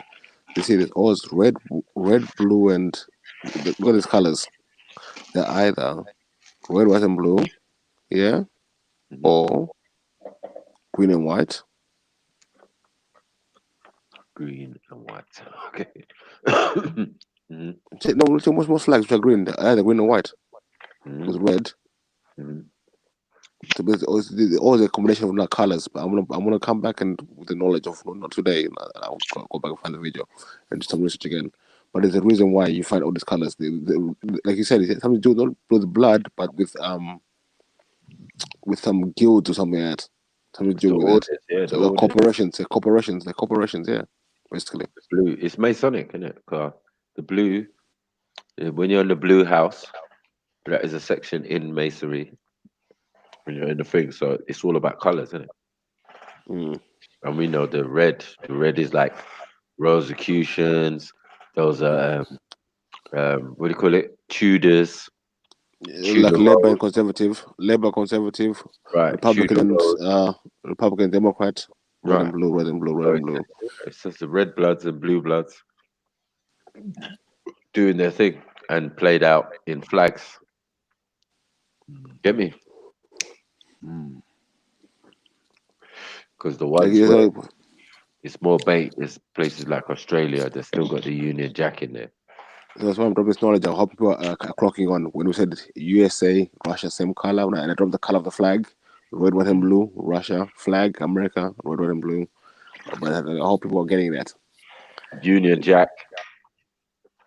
Speaker 12: You see this all is red, blue, and look at these colors. They're either red, white, and blue, yeah, or green and white.
Speaker 1: Green and white. Okay.
Speaker 12: No, most flags which are green, they're either green and white with red. So it's always a combination of colors. But I'm gonna come back and with the knowledge of not today. I'll go back and find the video and do some research again. But there's a reason why you find all these colors. Like you said, it has something to do not with blood, but with some guild or something like that. Something to do with it.
Speaker 1: Yeah,
Speaker 12: So corporations, yeah, basically.
Speaker 1: Blue. It's Masonic, isn't it? The blue. When you're in the blue house, that is a section in Masonry. When you're in the thing, so it's all about colors, isn't it? And we know the red. The red is like Rosicrucians. Those are what do you call it? Tudors.
Speaker 12: Like Labour and Conservative, right? Republican, Democrat, red and blue.
Speaker 1: It's just the red bloods and blue bloods doing their thing and played out in flags. Get me? Because the ones It's more bait. It's places like Australia. They still got the Union Jack in there.
Speaker 12: That's why I'm dropping this knowledge. I hope people are clocking on when we said USA, Russia, same color, and I dropped the color of the flag: red, white, and blue. Russia flag, America, red, white, and blue. But I hope people are getting that.
Speaker 1: Union Jack.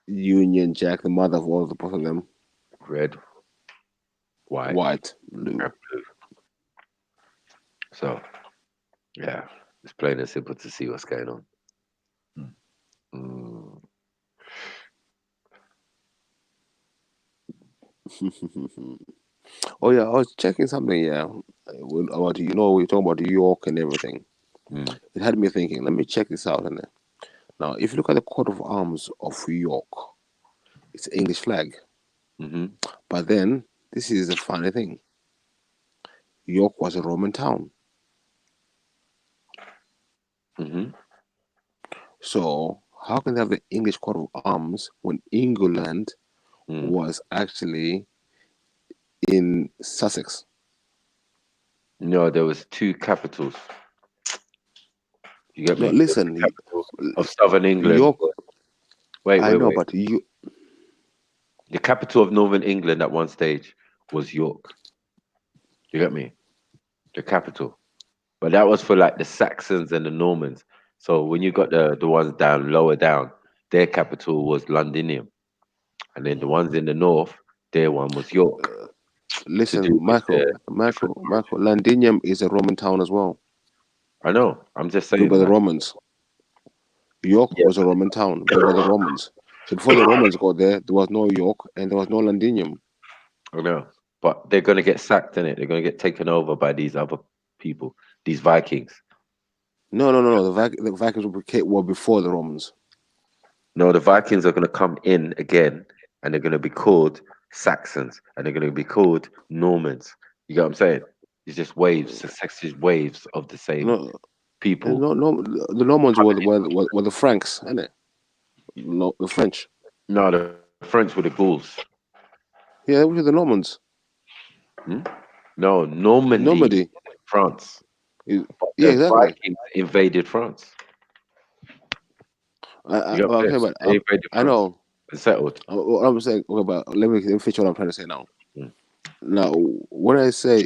Speaker 12: Union Jack, the mother of all the both of them.
Speaker 1: Red,
Speaker 12: white, blue.
Speaker 1: and blue. So, yeah, it's plain and simple to see what's going on. Mm.
Speaker 12: Oh yeah, I was checking something. Yeah, about we were talking about New York and everything. It had me thinking. Let me check this out. And now, if you look at the coat of arms of York, it's an English flag. But then this is the funny thing. York was a Roman town. So how can they have the English coat of arms when England was actually in Sussex?
Speaker 1: No, there was two capitals. You get me?
Speaker 12: No, listen,
Speaker 1: The capital of Southern England.
Speaker 12: York.
Speaker 1: Wait,
Speaker 12: I know,
Speaker 1: wait.
Speaker 12: but you.
Speaker 1: The capital of Northern England at one stage was York. You get me? The capital. But that was for like the Saxons and the Normans. So when you got the ones down lower down, their capital was Londinium. And then the ones in the north, their one was York.
Speaker 12: Listen, Michael, Londinium is a Roman town as well.
Speaker 1: I know. I'm just saying.
Speaker 12: Built by the Romans. York was a Roman town built by the Romans. So before the Romans got there was no York and there was no Londinium.
Speaker 1: I know. But they're going to get sacked in it. They're going to get taken over by these other people, these Vikings.
Speaker 12: No. The Vikings were before the Romans.
Speaker 1: No, the Vikings are going to come in again and they're going to be called Saxons and they're going to be called Normans. You get what I'm saying? It's just waves, successive waves of the same people.
Speaker 12: No, the Normans were the Franks, isn't it? No, the French.
Speaker 1: No, the French were the Gauls.
Speaker 12: Yeah, which are the Normans.
Speaker 1: No, Normandy. France.
Speaker 12: Yeah,
Speaker 1: the
Speaker 12: exactly.
Speaker 1: Vikings invaded France.
Speaker 12: I know.
Speaker 1: It's settled.
Speaker 12: What I'm saying, okay, but let me finish what I'm trying to say now. Now, when I say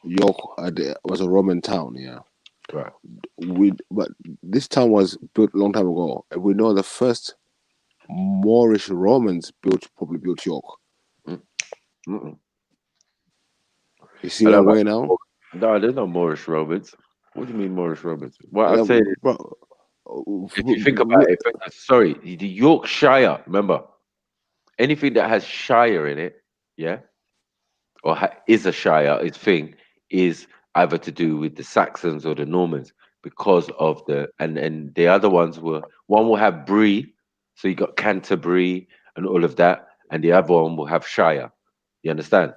Speaker 12: York was a Roman town, yeah,
Speaker 1: right.
Speaker 12: But this town was built a long time ago, and we know the first Moorish Romans probably built York. You see what I'm going now?
Speaker 1: No, there's no Moorish Romans. What do you mean Moorish Romans? What I'm saying is, if you think about it, sorry, the Yorkshire, remember, anything that has Shire in it, yeah, or is a Shire, its thing, is either to do with the Saxons or the Normans because of and the other ones one will have Bree, so you got Canterbury and all of that, and the other one will have Shire. You understand?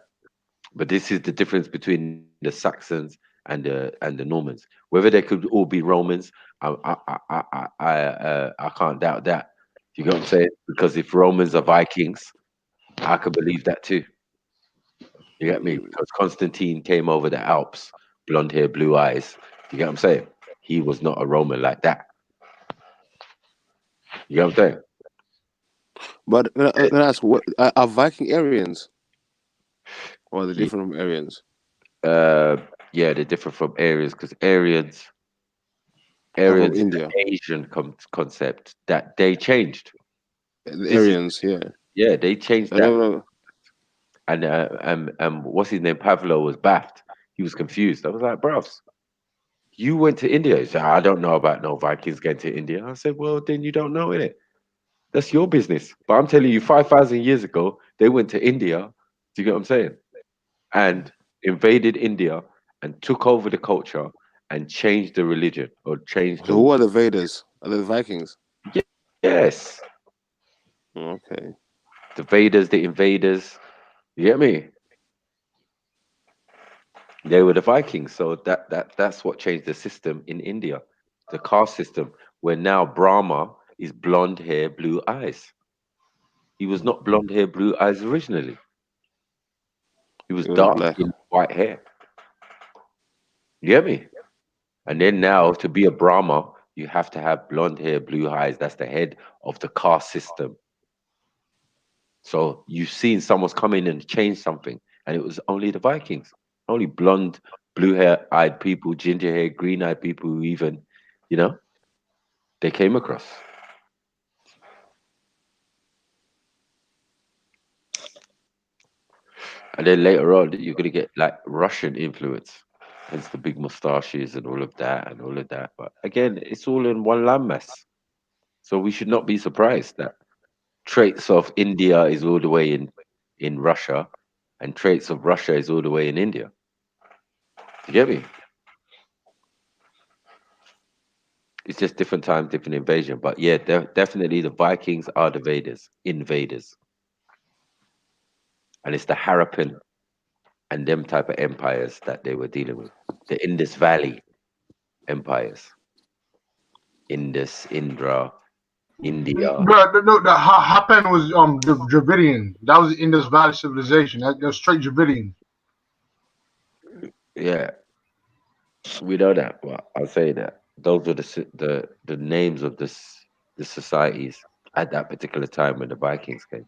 Speaker 1: But this is the difference between the Saxons and the Normans. Whether they could all be Romans, I can't doubt that. You get what I'm saying? Because if Romans are Vikings, I could believe that too. You get me? Because Constantine came over the Alps, blonde hair, blue eyes. You get what I'm saying? He was not a Roman like that. You get what I'm saying?
Speaker 12: But can I ask, what are Viking Aryans? Or are they different from Aryans?
Speaker 1: Yeah, they're different from Aryans because Aryans is
Speaker 12: India.
Speaker 1: an Asian concept that they changed.
Speaker 12: The Aryans,
Speaker 1: yeah, they changed that. And what's his name? Pavlo was baffed. He was confused. I was like, bruv, you went to India. He said, I don't know about no Vikings going to India. I said, well, then you don't know, innit? That's your business. But I'm telling you, 5,000 years ago, they went to India. Do you get what I'm saying? And invaded India and took over the culture and changed the religion or changed.
Speaker 12: So who are the Vedas? Are they the Vikings?
Speaker 1: Yes.
Speaker 12: Okay.
Speaker 1: The Vedas, the invaders. You get me? They were the Vikings. So that's what changed the system in India, the caste system, where now Brahma is blonde hair, blue eyes. He was not blonde hair, blue eyes originally. He was dark skin, white hair. You get me? And then now to be a Brahma, you have to have blonde hair, blue eyes. That's the head of the caste system. So you've seen someone's come in and change something, and it was only the Vikings, only blonde, blue hair-eyed people, ginger hair, green-eyed people who even, you know, they came across. And then later on, you're gonna get like Russian influence, hence the big mustaches and all of that and all of that. But again, it's all in one landmass. So we should not be surprised that traits of India is all the way in Russia, and traits of Russia is all the way in India. You get me? It's just different time, different invasion. But yeah, definitely the Vikings are the invaders. And it's the Harappan and them type of empires that they were dealing with. The Indus Valley empires. Indus, Indra, India.
Speaker 9: Bro, no, the Hapan was the Dravidian. That was the Indus Valley civilization. That was straight Dravidian.
Speaker 1: Yeah, we know that. But I'll say that those were the names of the societies at that particular time when the Vikings came.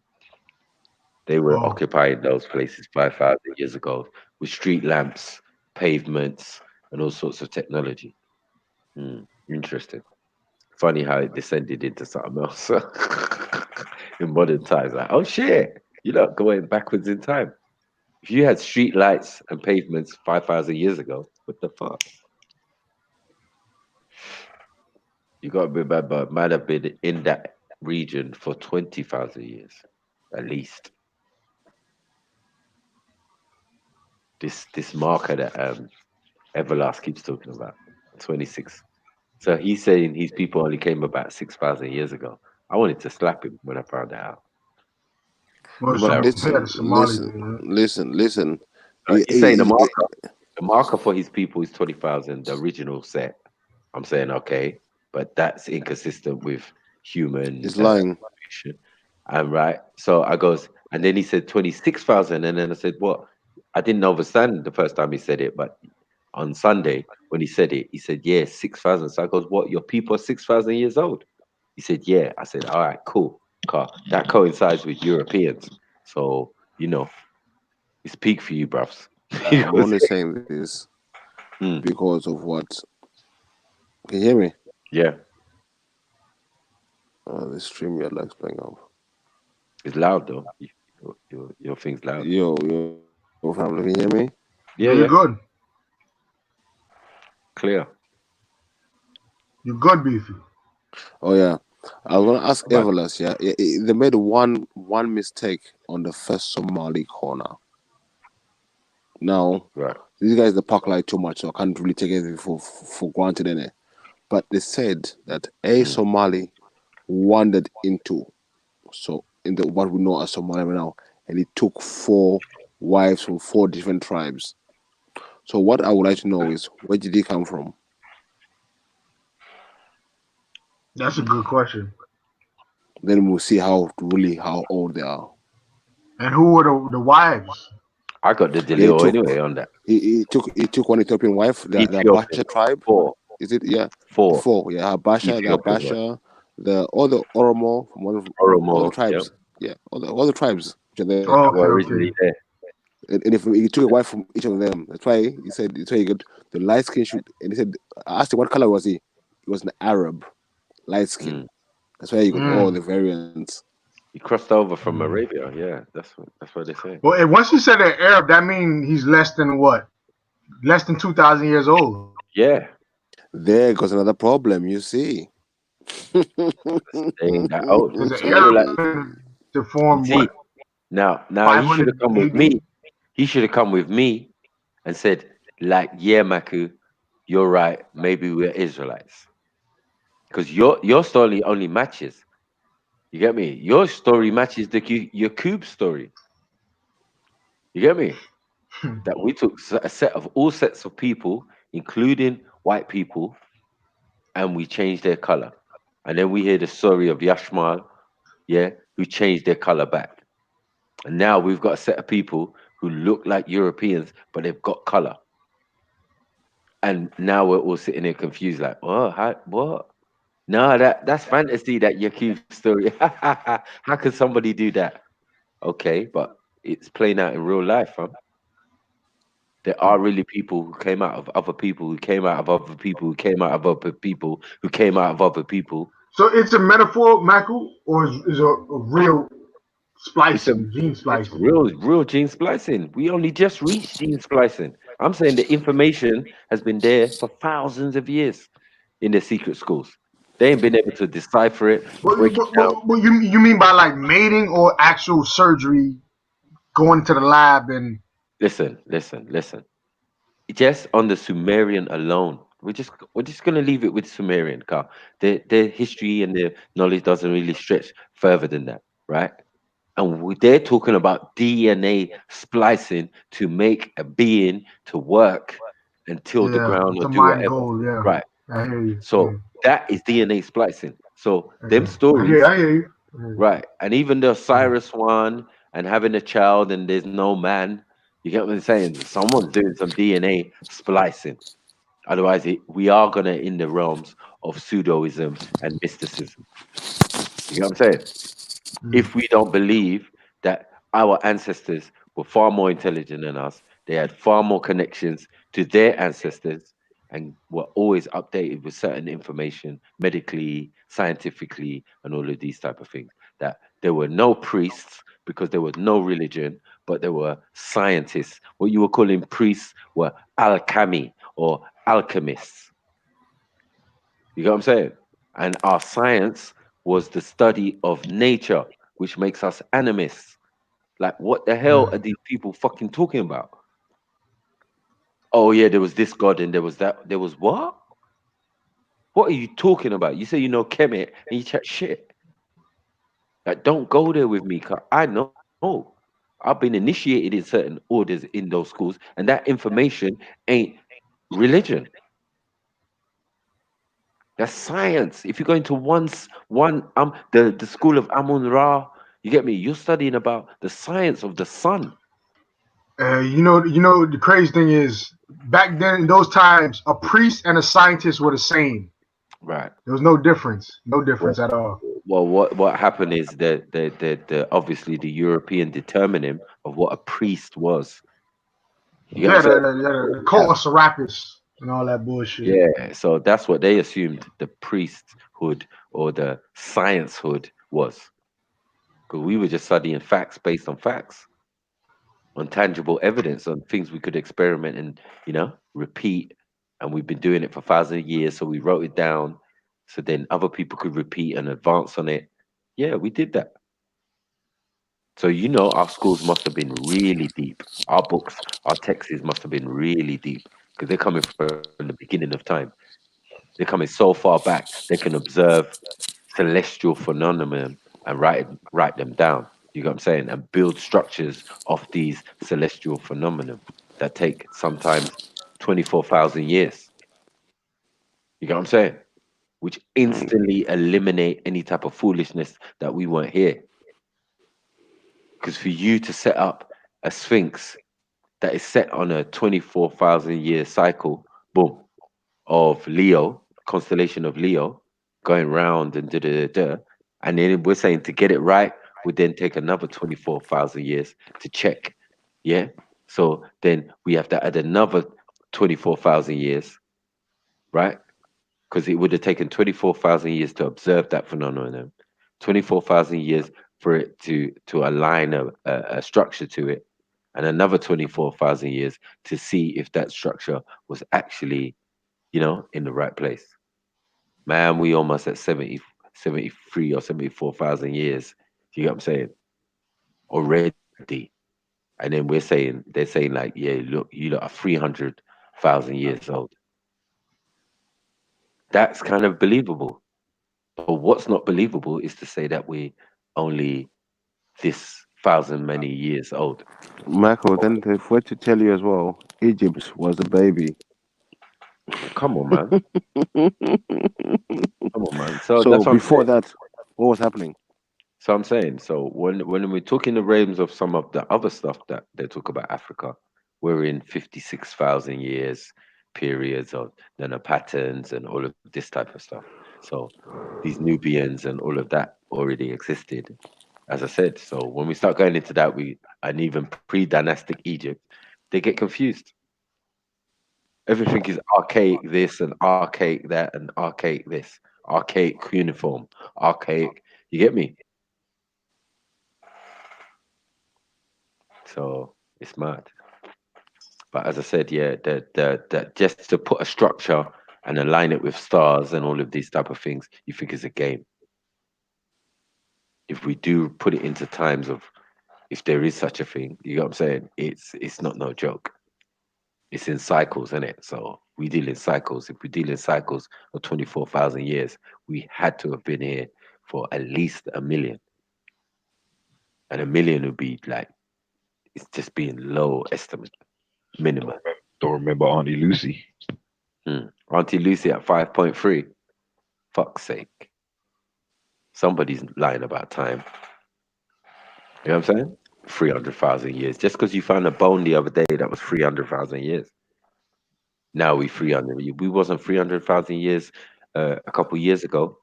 Speaker 1: They were occupying those places 5,000 years ago with street lamps, pavements, and all sorts of technology. Interesting. Funny how it descended into something else in modern times. Like, oh shit, you're not going backwards in time. If you had street lights and pavements 5,000 years ago, what the fuck? You got to remember, it might have been in that region for 20,000 years, at least. This marker that Everlast keeps talking about, 26. So he's saying his people only came about 6,000 years ago. I wanted to slap him when I found that out.
Speaker 12: But listen.
Speaker 1: He's saying the marker for his people is 20,000, the original set. I'm saying okay, but that's inconsistent with human.
Speaker 12: He's lying.
Speaker 1: And right, so I goes, and then he said 26,000, and then I said, what? I didn't understand the first time he said it, but on Sunday when he said it, he said, yeah, 6,000. So I goes, what? Your people are 6,000 years old? He said, yeah. I said, all right, cool. That coincides with Europeans, so you know, it's peak for you, bruv.
Speaker 12: I'm only saying this because of what. Can you hear me?
Speaker 1: Yeah.
Speaker 12: The stream your legs playing up.
Speaker 1: It's loud though. Your thing's loud.
Speaker 12: Yo, family, can you hear me?
Speaker 1: Yeah,
Speaker 9: you're good.
Speaker 1: Clear.
Speaker 9: You're good, Beefy.
Speaker 12: Oh yeah. I was gonna ask Everlast, they made one mistake on the first Somali corner. Now, these guys they park like too much, so I can't really take it for granted in it. But they said that a Somali wandered into, so in the what we know as Somalia now, and he took 4 wives from 4 different tribes. So what I would like to know is, where did he come from?
Speaker 9: That's a good question.
Speaker 12: Then we'll see how old they are.
Speaker 9: And who were the wives?
Speaker 1: I got the Delio anyway on that.
Speaker 12: He took one Ethiopian wife, the Habasha tribe.
Speaker 1: 4.
Speaker 12: Is it? Yeah.
Speaker 1: 4.
Speaker 12: 4. Yeah, Habasha, all the Oromo from one of all the tribes. Yeah, all the tribes.
Speaker 1: Originally there.
Speaker 12: And if he took a wife from each of them, that's why he said he got the light skin shoot. And he said, I asked him what color was he? He was an Arab, light skin. That's why you got all the variants.
Speaker 1: He crossed over from Arabia. Yeah, that's what they say.
Speaker 9: Well, once you said an Arab, that means he's less than what? Less than 2,000 years old.
Speaker 1: Yeah.
Speaker 12: There goes another problem. You see.
Speaker 1: Saying that old.
Speaker 9: To form what?
Speaker 1: Now he should have come with me. He should have come with me and said, like, yeah, Maku, you're right. Maybe we're Israelites. Because your story only matches. You get me? Your story matches the Yaqub story. You get me? That we took all sets of people, including white people, and we changed their color. And then we hear the story of Yashmal, who changed their color back. And now we've got a set of people who look like Europeans, but they've got color. And now we're all sitting there confused, like, oh, what? No, that's fantasy. That Yakub story. How could somebody do that? Okay, but it's playing out in real life, huh? There are really people who came out of other people, who came out of other people, who came out of other people, who came out of other people.
Speaker 9: So it's a metaphor, Michael, or is a real
Speaker 1: It's a
Speaker 9: splicing, gene
Speaker 1: it's
Speaker 9: splicing?
Speaker 1: real gene splicing. We only just reached gene splicing. I'm saying the information has been there for thousands of years in the secret schools. They ain't been able to decipher it, break it down.
Speaker 9: What you mean by like mating or actual surgery, going to the lab and
Speaker 1: Listen. Just on the Sumerian alone, we're just gonna leave it with Sumerian, car. Their history and their knowledge doesn't really stretch further than that, right? And they're talking about DNA splicing to make a being to work and till the
Speaker 9: yeah,
Speaker 1: ground or
Speaker 9: to
Speaker 1: do
Speaker 9: mine
Speaker 1: whatever,
Speaker 9: gold? Yeah,
Speaker 1: right?
Speaker 9: I hear you.
Speaker 1: So that is DNA splicing. So them
Speaker 9: I
Speaker 1: stories,
Speaker 9: hear you.
Speaker 1: right? And even the Osiris one and having a child and there's no man, you get what I'm saying? Someone's doing some DNA splicing. Otherwise, we are gonna in the realms of pseudoism and mysticism. You know what I'm saying? If we don't believe that our ancestors were far more intelligent than us, they had far more connections to their ancestors and were always updated with certain information medically, scientifically, and all of these type of things. That there were no priests because there was no religion, but there were scientists. What you were calling priests were alchemy or alchemists. You get what I'm saying? And our science was the study of nature, which makes us animists. Like, what the hell are these people fucking talking about? Oh yeah, there was this god and there was that. There was what? What are you talking about? You say you know Kemet and you chat shit. Like, don't go there with me, cause I know. I've been initiated in certain orders in those schools, and that information ain't religion. That's science. If you go into the school of Amun Ra, you get me. You're studying about the science of the sun.
Speaker 9: You know, the crazy thing is, back then in those times, a priest and a scientist were the same.
Speaker 1: Right.
Speaker 9: There was no difference at all.
Speaker 1: Well, what happened is that the obviously the European determining of what a priest was. You get
Speaker 9: Yeah,
Speaker 1: what I'm saying?
Speaker 9: the cult of Serapis and all that bullshit.
Speaker 1: Yeah, so that's what they assumed the priesthood or the sciencehood was. Because we were just studying facts based on facts, on tangible evidence, on things we could experiment and, repeat. And we've been doing it for thousands of years, so we wrote it down so then other people could repeat and advance on it. Yeah, we did that. So, our schools must have been really deep. Our books, our texts must have been really deep because they're coming from the beginning of time. They're coming so far back, they can observe celestial phenomenon and write them down. You know what I'm saying? And build structures of these celestial phenomena that take sometimes 24,000 years. You know what I'm saying? Which instantly eliminate any type of foolishness that we weren't here. Because for you to set up a sphinx that is set on a 24,000 year cycle, boom, of Leo, constellation of Leo, going round and and then we're saying to get it right would then take another 24,000 years to check. Yeah. So then we have to add another 24,000 years, right? Because it would have taken 24,000 years to observe that phenomenon, 24,000 years for it to align a structure to it, and another 24,000 years to see if that structure was actually, in the right place. Man, we almost at 73 or 74,000 years. You get what I'm saying? Already. And then they're saying like, yeah, look, you lot are 300,000 years old. That's kind of believable. But what's not believable is to say that we only this thousand many years old.
Speaker 12: Michael, then they forgot to tell you as well, Egypt was a baby.
Speaker 1: Come on, man. Come on, man. So
Speaker 12: So
Speaker 1: that's what I'm
Speaker 12: before
Speaker 1: saying.
Speaker 12: that, what was happening?
Speaker 1: So I'm saying, so when we talk in the realms of some of the other stuff that they talk about Africa, we're in 56,000 years periods of patterns and all of this type of stuff. So these Nubians and all of that already existed, as I said. So when we start going into that, and even pre-dynastic Egypt, they get confused. Everything is archaic this and archaic that and archaic this, archaic cuneiform, archaic. You get me? So it's mad. But as I said, yeah, that just to put a structure and align it with stars and all of these type of things, you think is a game. If we do put it into times of, if there is such a thing, you know what I'm saying? It's not no joke. It's in cycles, isn't it? So we deal in cycles. If we deal in cycles of 24,000 years, we had to have been here for at least 1 million. And 1 million would be like, it's just being low estimate, minimum.
Speaker 15: Don't remember Auntie Lucy.
Speaker 1: Auntie Lucy at 5.3. Fuck's sake. Somebody's lying about time. You know what I'm saying? 300,000 years. Just because you found a bone the other day that was 300,000 years. Now we 300. We wasn't 300,000 years a couple years ago,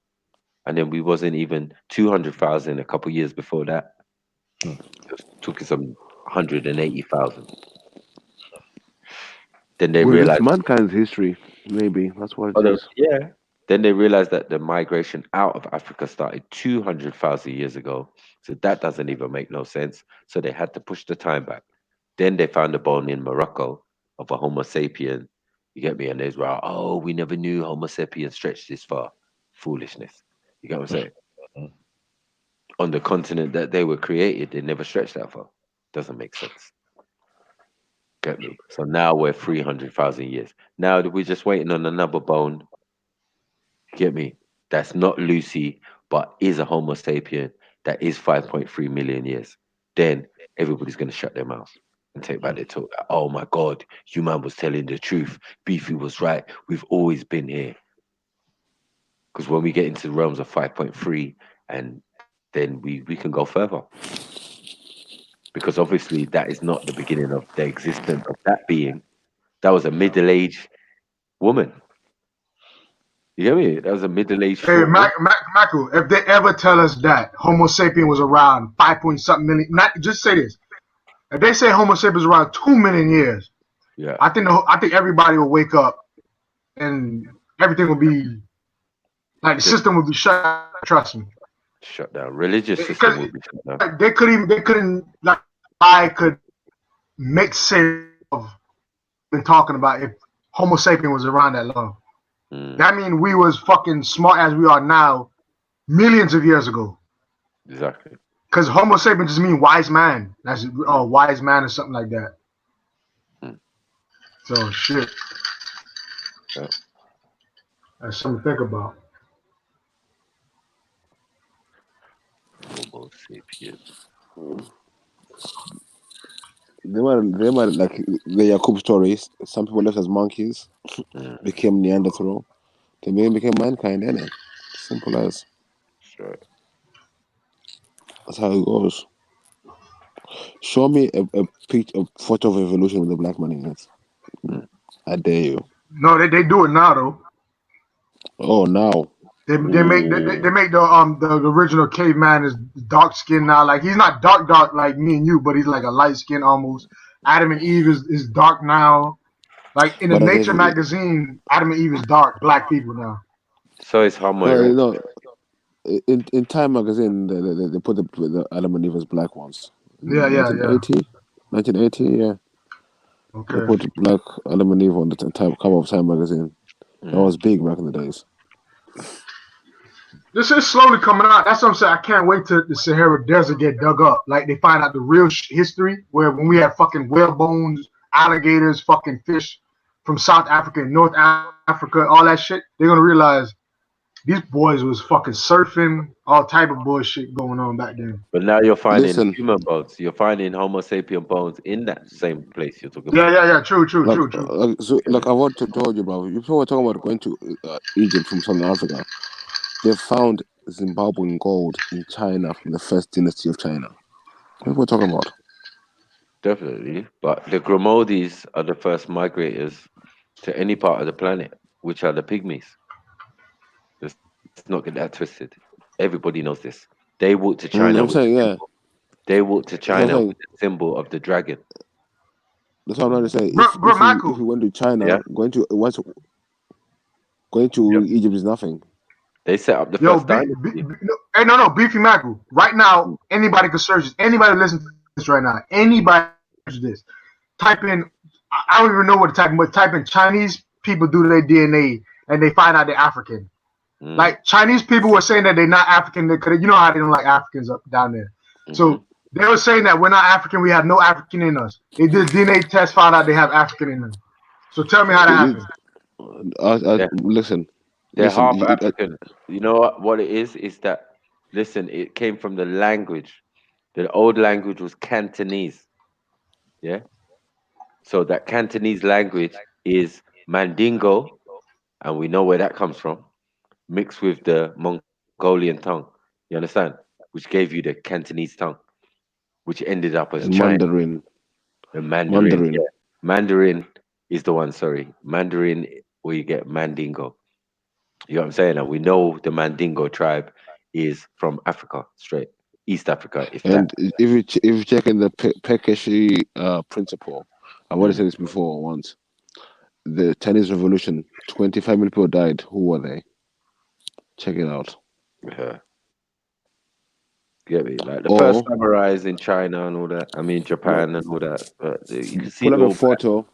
Speaker 1: and then we wasn't even 200,000 a couple years before that. It took us some 180,000. Then they
Speaker 12: Well,
Speaker 1: realized
Speaker 12: it's mankind's history, maybe. That's what it is.
Speaker 1: yeah. Then they realized that the migration out of Africa started 200,000 years ago. So that doesn't even make no sense. So they had to push the time back. Then they found a bone in Morocco of a Homo sapien. You get me? And they were, oh, we never knew Homo sapien stretched this far. Foolishness. You get what I'm saying? On the continent that they were created, they never stretched that far. Doesn't make sense. Get me? So now we're 300,000 years. Now we're just waiting on another bone. Get me? That's not Lucy, but is a Homo sapien that is 5.3 million years. Then everybody's going to shut their mouth and take back their talk. Oh my God, you man was telling the truth. Beefy was right. We've always been here. Because when we get into the realms of 5.3, and then we can go further. Because obviously that is not the beginning of the existence of that being. That was a middle-aged woman. You get me? That was a middle-aged
Speaker 9: Hey, Michael, if they ever tell us that Homo sapien was around 5-point-something million, not just say this. If they say Homo sapien was around 2 million years,
Speaker 1: yeah,
Speaker 9: I think everybody will wake up and everything will be like the system will be shut. Trust me.
Speaker 1: Shut down. Religious system will be shut down.
Speaker 9: They couldn't like I could make sense of been talking about if Homo sapien was around that long. That means we was fucking smart as we are now millions of years ago.
Speaker 1: Exactly.
Speaker 9: Because Homo sapien just means wise man. That's wise man or something like that. So shit.
Speaker 1: Yeah.
Speaker 9: That's something to think about.
Speaker 1: Homo sapien.
Speaker 12: They might like the Yakub stories. Some people left as monkeys, became Neanderthal. They maybe became mankind, innit? Simple as.
Speaker 1: Sure.
Speaker 12: That's how it goes. Show me a photo of evolution with a black man in it. I dare you.
Speaker 9: No, they do it now though.
Speaker 12: Oh, now.
Speaker 9: They make the original caveman is dark skin now. Like he's not dark like me and you, but he's like a light skin almost. Adam and Eve is dark now. Like in the Nature magazine, Adam and Eve is dark, black people now.
Speaker 1: So it's Homo.
Speaker 12: No, in Time magazine, they put the Adam and Eve as black ones.
Speaker 9: Yeah.
Speaker 12: 1980, yeah.
Speaker 9: Okay.
Speaker 12: They put black Adam and Eve on the cover of Time magazine. That was big back in the days.
Speaker 9: This is slowly coming out. That's what I'm saying. I can't wait till the Sahara Desert get dug up. Like they find out the real history, where when we had fucking whale bones, alligators, fucking fish from South Africa and North Africa, all that shit, they're gonna realize these boys was fucking surfing, all type of bullshit going on back then.
Speaker 1: But now you're finding human bones. You're finding Homo sapien bones in that same place you're talking about.
Speaker 9: Yeah. True.
Speaker 12: So, like I want to tell you, bro. You were talking about going to Egypt from Southern Africa. They found Zimbabwean gold in China from the first dynasty of China. What are we talking about?
Speaker 1: Definitely. But the Grimaldis are the first migrators to any part of the planet, which are the pygmies. not get that twisted. Everybody knows this. They walked to China.
Speaker 12: I'm
Speaker 1: with
Speaker 12: saying, yeah.
Speaker 1: They walked to
Speaker 12: That's what I'm
Speaker 1: China
Speaker 12: saying.
Speaker 1: with the symbol of the dragon.
Speaker 12: That's what I'm trying to say.
Speaker 9: Bro,
Speaker 12: If
Speaker 9: Michael.
Speaker 12: we went to China,
Speaker 1: Yeah.
Speaker 12: going to Egypt is nothing.
Speaker 1: They set up the
Speaker 9: Yo,
Speaker 1: first dynasty.
Speaker 9: no, Beefy Michael. Right now, anybody can search this. Anybody listen to this right now. Anybody search this. Type in, I don't even know what to type in, but type in Chinese people do their DNA and they find out they're African. Like Chinese people were saying that they're not African because you know how they don't like Africans up down there. So they were saying that we're not African, we have no African in us. They did DNA test, found out they have African in them. So tell me how that happened.
Speaker 12: Listen.
Speaker 1: They're
Speaker 12: listen,
Speaker 1: half African. You know what it is? Is that, listen, it came from the language. The old language was Cantonese. Yeah? So that Cantonese language is Mandingo, and we know where that comes from, mixed with the Mongolian tongue. You understand? Which gave you the Cantonese tongue, which ended up as
Speaker 12: and
Speaker 1: China.
Speaker 12: Mandarin.
Speaker 1: The Mandarin. Yeah. Mandarin is the one, sorry. Mandarin, where you get Mandingo. You know what I'm saying? And we know the Mandingo tribe is from Africa, straight. East Africa, if
Speaker 12: And
Speaker 1: that.
Speaker 12: if you check in the Pekeshi principle, I've already said this before once. The Chinese Revolution, 25 million people died. Who were they? Check it out.
Speaker 1: Yeah. Get me? Like the first samurais in China and all that. I mean Japan and all that. But you can see
Speaker 12: Pull up
Speaker 1: they're
Speaker 12: a
Speaker 1: all
Speaker 12: photo.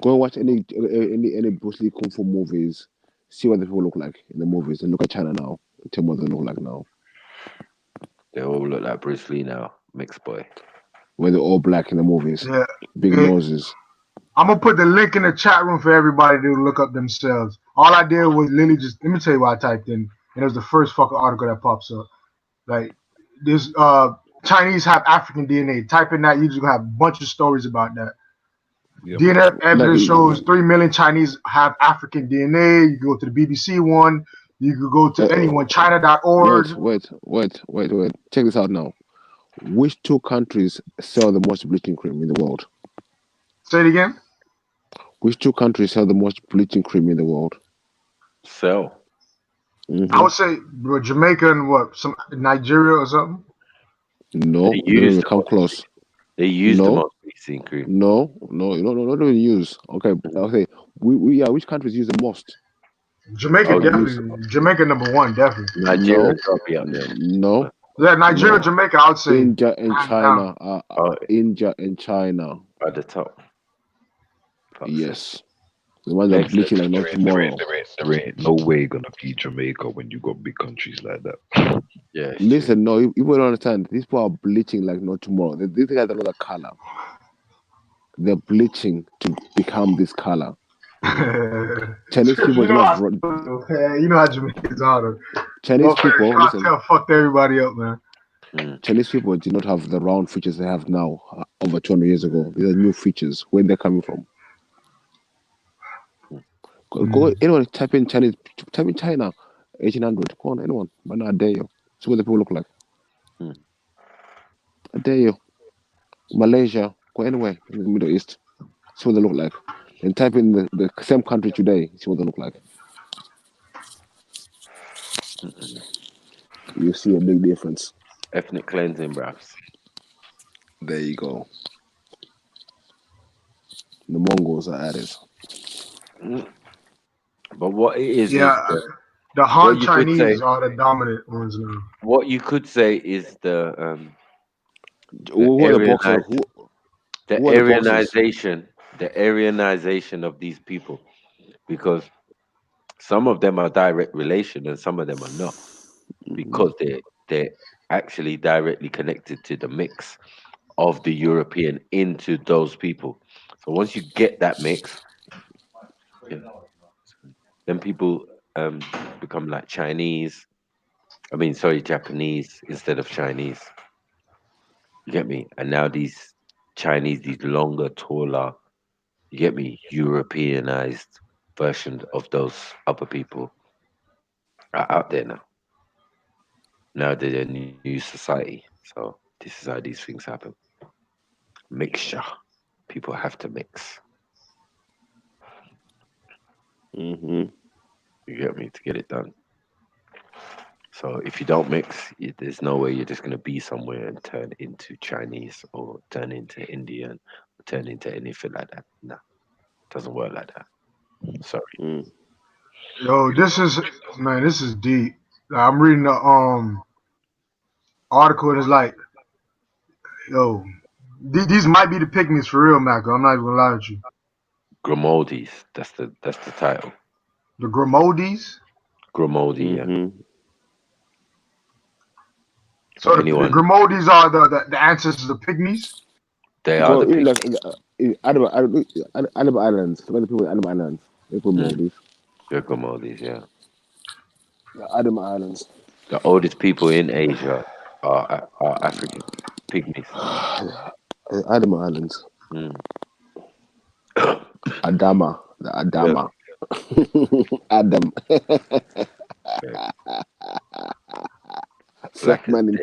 Speaker 12: Go and watch any Bruce Lee kung fu movies. See what the people look like in the movies, and look at China now. Tell me what they look like now.
Speaker 1: They all look like Bruce Lee now, mixed boy.
Speaker 12: When they're all black in the movies,
Speaker 9: Yeah.
Speaker 12: big noses.
Speaker 9: I'm gonna put the link in the chat room for everybody to look up themselves. All I did was literally just let me tell you what I typed in, and it was the first fucking article that pops up. Like this Chinese have African DNA. Type in that, you just gonna have a bunch of stories about that.
Speaker 15: Yeah,
Speaker 9: DNA evidence shows 3 million Chinese have African DNA. You go to the BBC one, you could go to anyone, China.org.
Speaker 12: Wait. Check this out now. Which two countries sell the most bleaching cream in the world?
Speaker 9: Say it again.
Speaker 12: Which two countries sell the most bleaching cream in the world?
Speaker 1: Sell.
Speaker 9: I would say Jamaica and what? Some Nigeria or something?
Speaker 12: No,
Speaker 1: They
Speaker 12: they don't
Speaker 1: use
Speaker 12: even
Speaker 1: the
Speaker 12: come
Speaker 1: most-
Speaker 12: close.
Speaker 1: They use the
Speaker 12: No.
Speaker 1: most bleaching cream.
Speaker 12: No, not even use. Okay. Which countries use the most?
Speaker 9: Jamaica definitely. Jamaica number one, definitely.
Speaker 1: Nigeria probably up there.
Speaker 12: No.
Speaker 9: Yeah, Nigeria, Jamaica, I would say.
Speaker 12: India and
Speaker 9: hands
Speaker 12: China
Speaker 9: down.
Speaker 12: are India and China
Speaker 1: at the top.
Speaker 12: Yes, the ones that are bleaching like not tomorrow.
Speaker 15: There ain't no way gonna be Jamaica when you got big countries like that.
Speaker 1: Yeah.
Speaker 12: Listen, no, you don't understand. These people are bleaching like not tomorrow. These guys are another color. They're bleaching to become this color. Chinese people
Speaker 9: you
Speaker 12: do
Speaker 9: know
Speaker 12: not.
Speaker 9: how, you know how Jamaicans are. Though.
Speaker 12: Chinese people, listen.
Speaker 9: Cocktail fucked everybody up, man.
Speaker 12: Chinese people did not have the round features they have now over 200 years ago. These are new features. Where they're coming from? Go anyone type in Chinese, type in China, 1800. Go on, anyone. But I dare you. See what the people look like. I dare you. Malaysia, go anywhere in the Middle East. See what they look like. And type in the same country today. See what they look like. You see a big difference.
Speaker 1: Ethnic cleansing, bruv.
Speaker 12: There you go. The Mongols are at it.
Speaker 1: But what it is
Speaker 9: Yeah,
Speaker 1: the
Speaker 9: Han
Speaker 1: what you could
Speaker 9: Chinese
Speaker 1: say-
Speaker 9: are the dominant ones now.
Speaker 1: What you could say is the
Speaker 12: Who are the boxers?
Speaker 1: the
Speaker 12: who are the boxers?
Speaker 1: Aryanization of these people, because some of them are direct relation and some of them are not, because they're actually directly connected to the mix of the European into those people. So once you get that mix, then people become like Chinese. I mean, sorry, Japanese instead of Chinese. You get me? And now these Chinese, these longer, taller, you get me, Europeanized versions of those other people are out there now. Now they're a new society. So this is how these things happen. Mixture. People have to mix.
Speaker 12: Mm-hmm.
Speaker 1: You get me? To get it done. So if you don't mix, there's no way you're just going to be somewhere and turn into Chinese or turn into Indian or turn into anything like that. No, doesn't work like that. Sorry.
Speaker 9: Yo, this is deep. I'm reading the article and it's like, yo, these might be the pygmies for real, Mac. I'm not even gonna lie with you.
Speaker 1: Grimaldis, that's the title.
Speaker 9: The Grimaldis.
Speaker 1: Grimaldi, yeah.
Speaker 9: So the
Speaker 1: anyone,
Speaker 9: Grimaldis are the ancestors of pygmies.
Speaker 1: they
Speaker 12: So
Speaker 1: are the
Speaker 12: in
Speaker 1: pygmies.
Speaker 12: Andaman Islands, when the people in Andaman Islands, they're called Maldives.
Speaker 1: They're Grimaldis, yeah.
Speaker 12: The Andaman Islands.
Speaker 1: The oldest people in Asia are African pygmies.
Speaker 12: Andaman Islands.
Speaker 1: Mm.
Speaker 12: Adama. The Adama. Adam. First man in,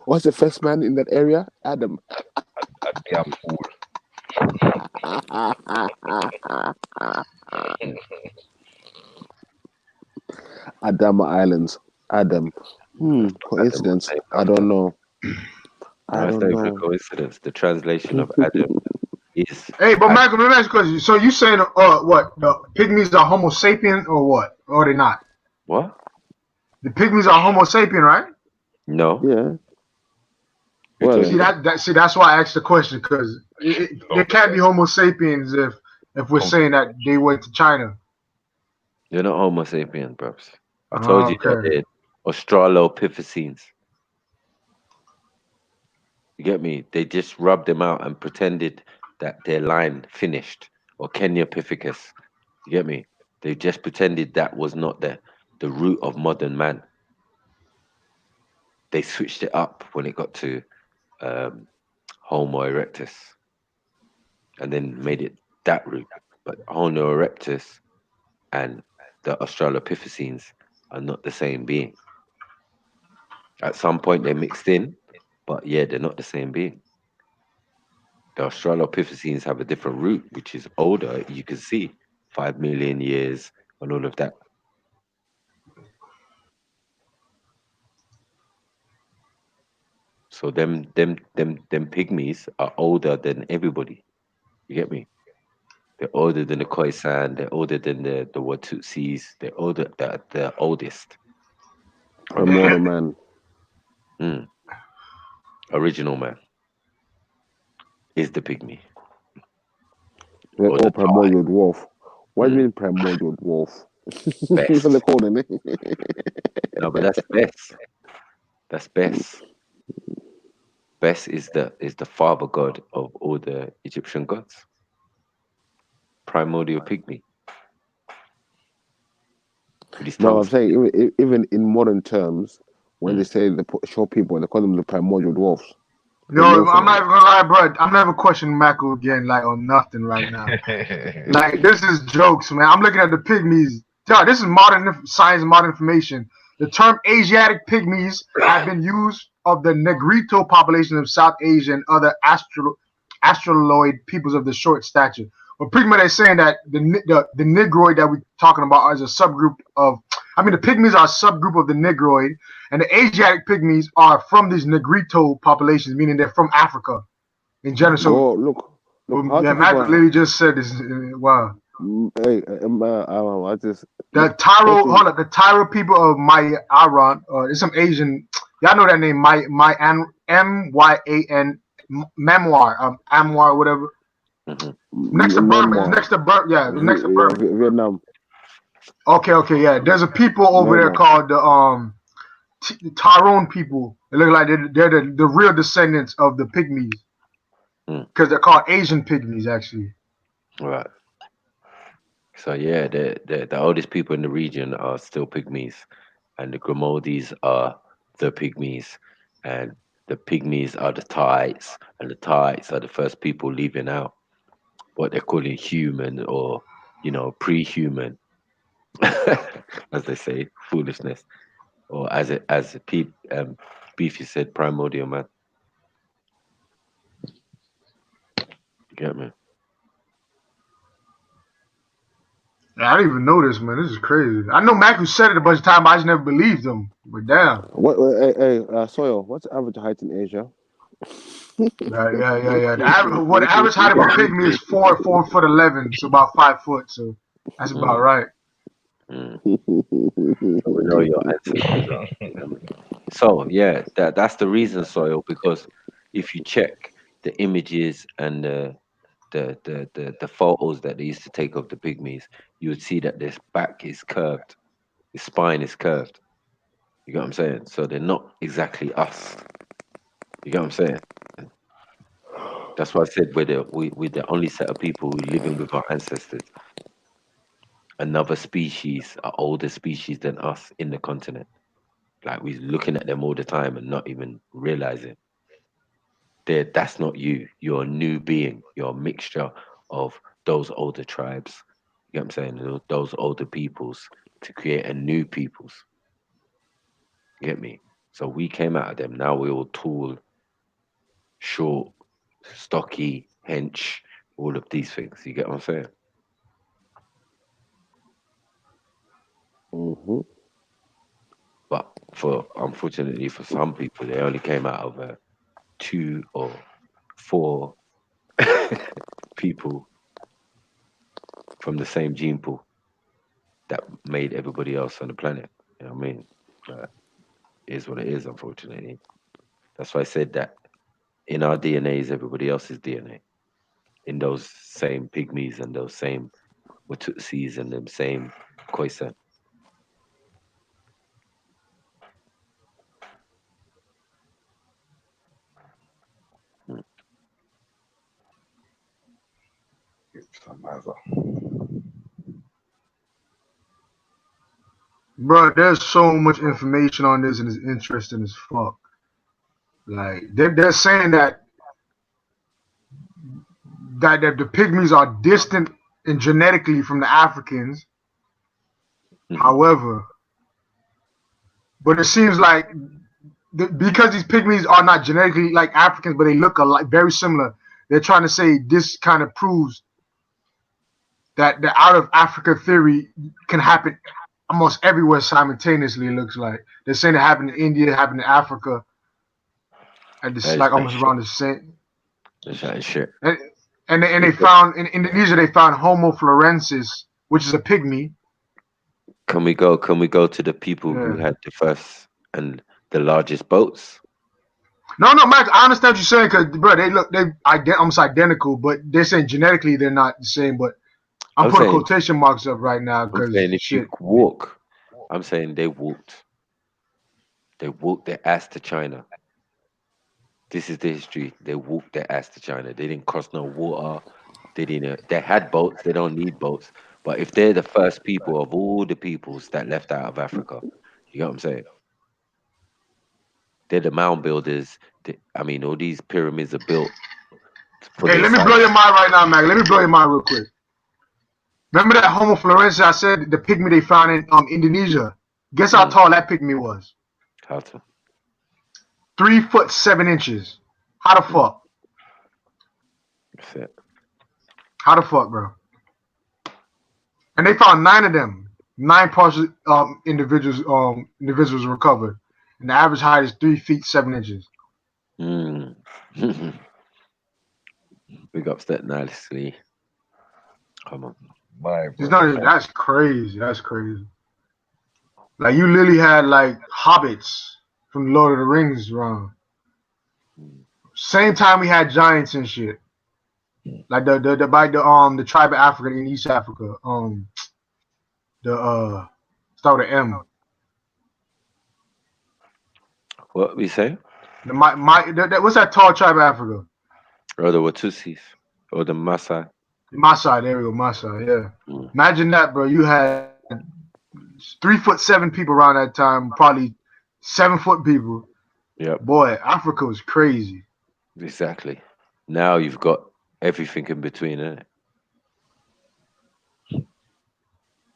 Speaker 12: what's the first man in that area? Adam.
Speaker 15: Damn fool.
Speaker 12: Adama Islands. Adam. Coincidence? I don't know. I
Speaker 1: That's
Speaker 12: don't
Speaker 1: not even a
Speaker 12: know.
Speaker 1: coincidence. The translation of Adam is
Speaker 9: Hey, but Michael, let me ask you a question. So you saying what? The pygmies are Homo sapien or what? Or are they not?
Speaker 1: what?
Speaker 9: The pygmies are Homo sapien, right?
Speaker 1: No.
Speaker 12: Yeah.
Speaker 1: Well,
Speaker 9: That's why I asked the question, because there can't be Homo sapiens if we're saying that they went to China.
Speaker 1: They're not Homo sapiens, bros. I told you that
Speaker 9: Okay.
Speaker 1: they're Australopithecines. You get me? They just rubbed them out and pretended that their line finished, or Keniopithecus. You get me? They just pretended that was not the root of modern man. They switched it up when it got to Homo erectus, and then made it that root. But Homo erectus and the Australopithecines are not the same being. At some point they're mixed in, but yeah, they're not the same being. The Australopithecines have a different root, which is older. You can see 5 million years and all of that. So them pygmies are older than everybody. You get me? They're older than the Khoisan. They're older than the Watutsis. They're older. They're the oldest.
Speaker 12: Primordial man.
Speaker 1: Original man is the pygmy.
Speaker 12: They're
Speaker 1: Or
Speaker 12: all
Speaker 1: the
Speaker 12: primordial dwarf. What do you mean primordial dwarf? That's what they call them.
Speaker 1: No, but that's Bes. That's Bes. Bes is the father god of all the Egyptian gods. Primordial pygmy. With his
Speaker 12: No,
Speaker 1: tongue
Speaker 12: I'm saying even in modern terms, when they say the short people, they call them the primordial dwarfs.
Speaker 9: No, I'm not even gonna lie, bro. I'm never questioning Mako again, like on nothing right now. Like this is jokes, man. I'm looking at the pygmies. Duh, this is modern science, modern information. The term Asiatic pygmies have been used of the Negrito population of South Asia and other Australoid peoples of the short stature. But pretty much they're saying that the Negroid that we're talking about is a subgroup of. I mean, the pygmies are a subgroup of the Negroid, and the Asiatic pygmies are from these Negrito populations, meaning they're from Africa in general. So,
Speaker 12: look,
Speaker 9: yeah, Michael literally just said this. Wow.
Speaker 12: Hey, I just
Speaker 9: The Tyro people of Myaran, it's some Asian. Y'all know that name, Myan, M-Y-A-N, Memoir, Amwar, whatever. Next to Burma, next to Burma,
Speaker 12: Vietnam.
Speaker 9: Okay, yeah. There's a people over there called the Tyrone people. They look like they're the real descendants of the pygmies, because they're called Asian pygmies, actually.
Speaker 1: Right. So yeah, the oldest people in the region are still pygmies, and the Grimaldis are the pygmies, and the pygmies are the Tites, and the Tites are the first people leaving out what they're calling human, or pre-human, as they say, foolishness, or Beefy said, primordial man. You get me?
Speaker 9: Yeah, I didn't even know this, man. This is crazy. I know Mac who said it a bunch of times, but I just never believed him. But damn.
Speaker 12: Hey, Soil, what's the average height in Asia?
Speaker 9: Yeah. The average height of a pygmy is 4'11", so about 5 foot. So that's about right.
Speaker 1: We know your ancestors are. So yeah, that's the reason, Soil, because if you check the images and the photos that they used to take of the pygmies, you would see that this back is curved, the spine is curved. You get what I'm saying? So they're not exactly us. You get what I'm saying? That's why I said we're the only set of people who living with our ancestors. Another species, an older species than us in the continent. Like we're looking at them all the time and not even realizing. That's not you. You're a new being. You're a mixture of those older tribes. You get what I'm saying? Those older peoples to create a new peoples. You get me? So we came out of them. Now we're all tall, short, stocky, hench, all of these things. You get what I'm saying?
Speaker 12: Mm-hmm.
Speaker 1: But unfortunately for some people, they only came out of 2 or 4 people from the same gene pool that made everybody else on the planet. You know what I mean? But it is what it is, unfortunately. That's why I said that in our DNA is everybody else's DNA. In those same pygmies and those same Watutsis and them same Khoisan.
Speaker 9: Bro, there's so much information on this and it's interesting as fuck. Like they're saying that the pygmies are distant and genetically from the Africans. However, but it seems like because these pygmies are not genetically like Africans, but they look alike, very similar. They're trying to say this kind of proves that the out of Africa theory can happen almost everywhere simultaneously. It looks like they're saying it happened in India, it happened in Africa, and it's like almost around the same.
Speaker 1: That's shit.
Speaker 9: And they found in Indonesia they found Homo florensis, which is a pygmy.
Speaker 1: Can we go to the people who had the first and the largest boats?
Speaker 9: No, Max, I understand what you're saying because, bro, they almost identical, but they're saying genetically they're not the same. But I'm putting quotation marks up right now because
Speaker 1: if you walk, I'm saying they walked their ass to China. This is the history. They walked their ass to China. They didn't cross no water. They had boats. They don't need boats. But if they're the first people of all the peoples that left out of Africa, you know what I'm saying? They're the mound builders. All these pyramids are built.
Speaker 9: Hey, let me blow your mind right now, Mac. Let me blow your mind real quick. Remember that Homo florensis I said, the pygmy they found in Indonesia? Guess how tall that pygmy was?
Speaker 1: How tall?
Speaker 9: 3'7". How the fuck?
Speaker 1: That's it.
Speaker 9: How the fuck, bro? And they found 9 of them. 9 partial individuals recovered. And the average height is 3'7".
Speaker 1: Big ups that nicely. Come on.
Speaker 9: That's crazy. That's crazy. Like you literally had like hobbits from Lord of the Rings around. Same time we had giants and shit. Like the tribe of Africa in East Africa. Start with an M.
Speaker 1: What we say?
Speaker 9: What's that tall tribe of Africa?
Speaker 1: Or the Watusis. Or the Maasai.
Speaker 9: Maasai, there we go, Maasai, yeah. Imagine that, bro. You had 3'7" people around that time, probably 7 foot people.
Speaker 1: Yeah.
Speaker 9: Boy, Africa was crazy.
Speaker 1: Exactly. Now you've got everything in between, innit?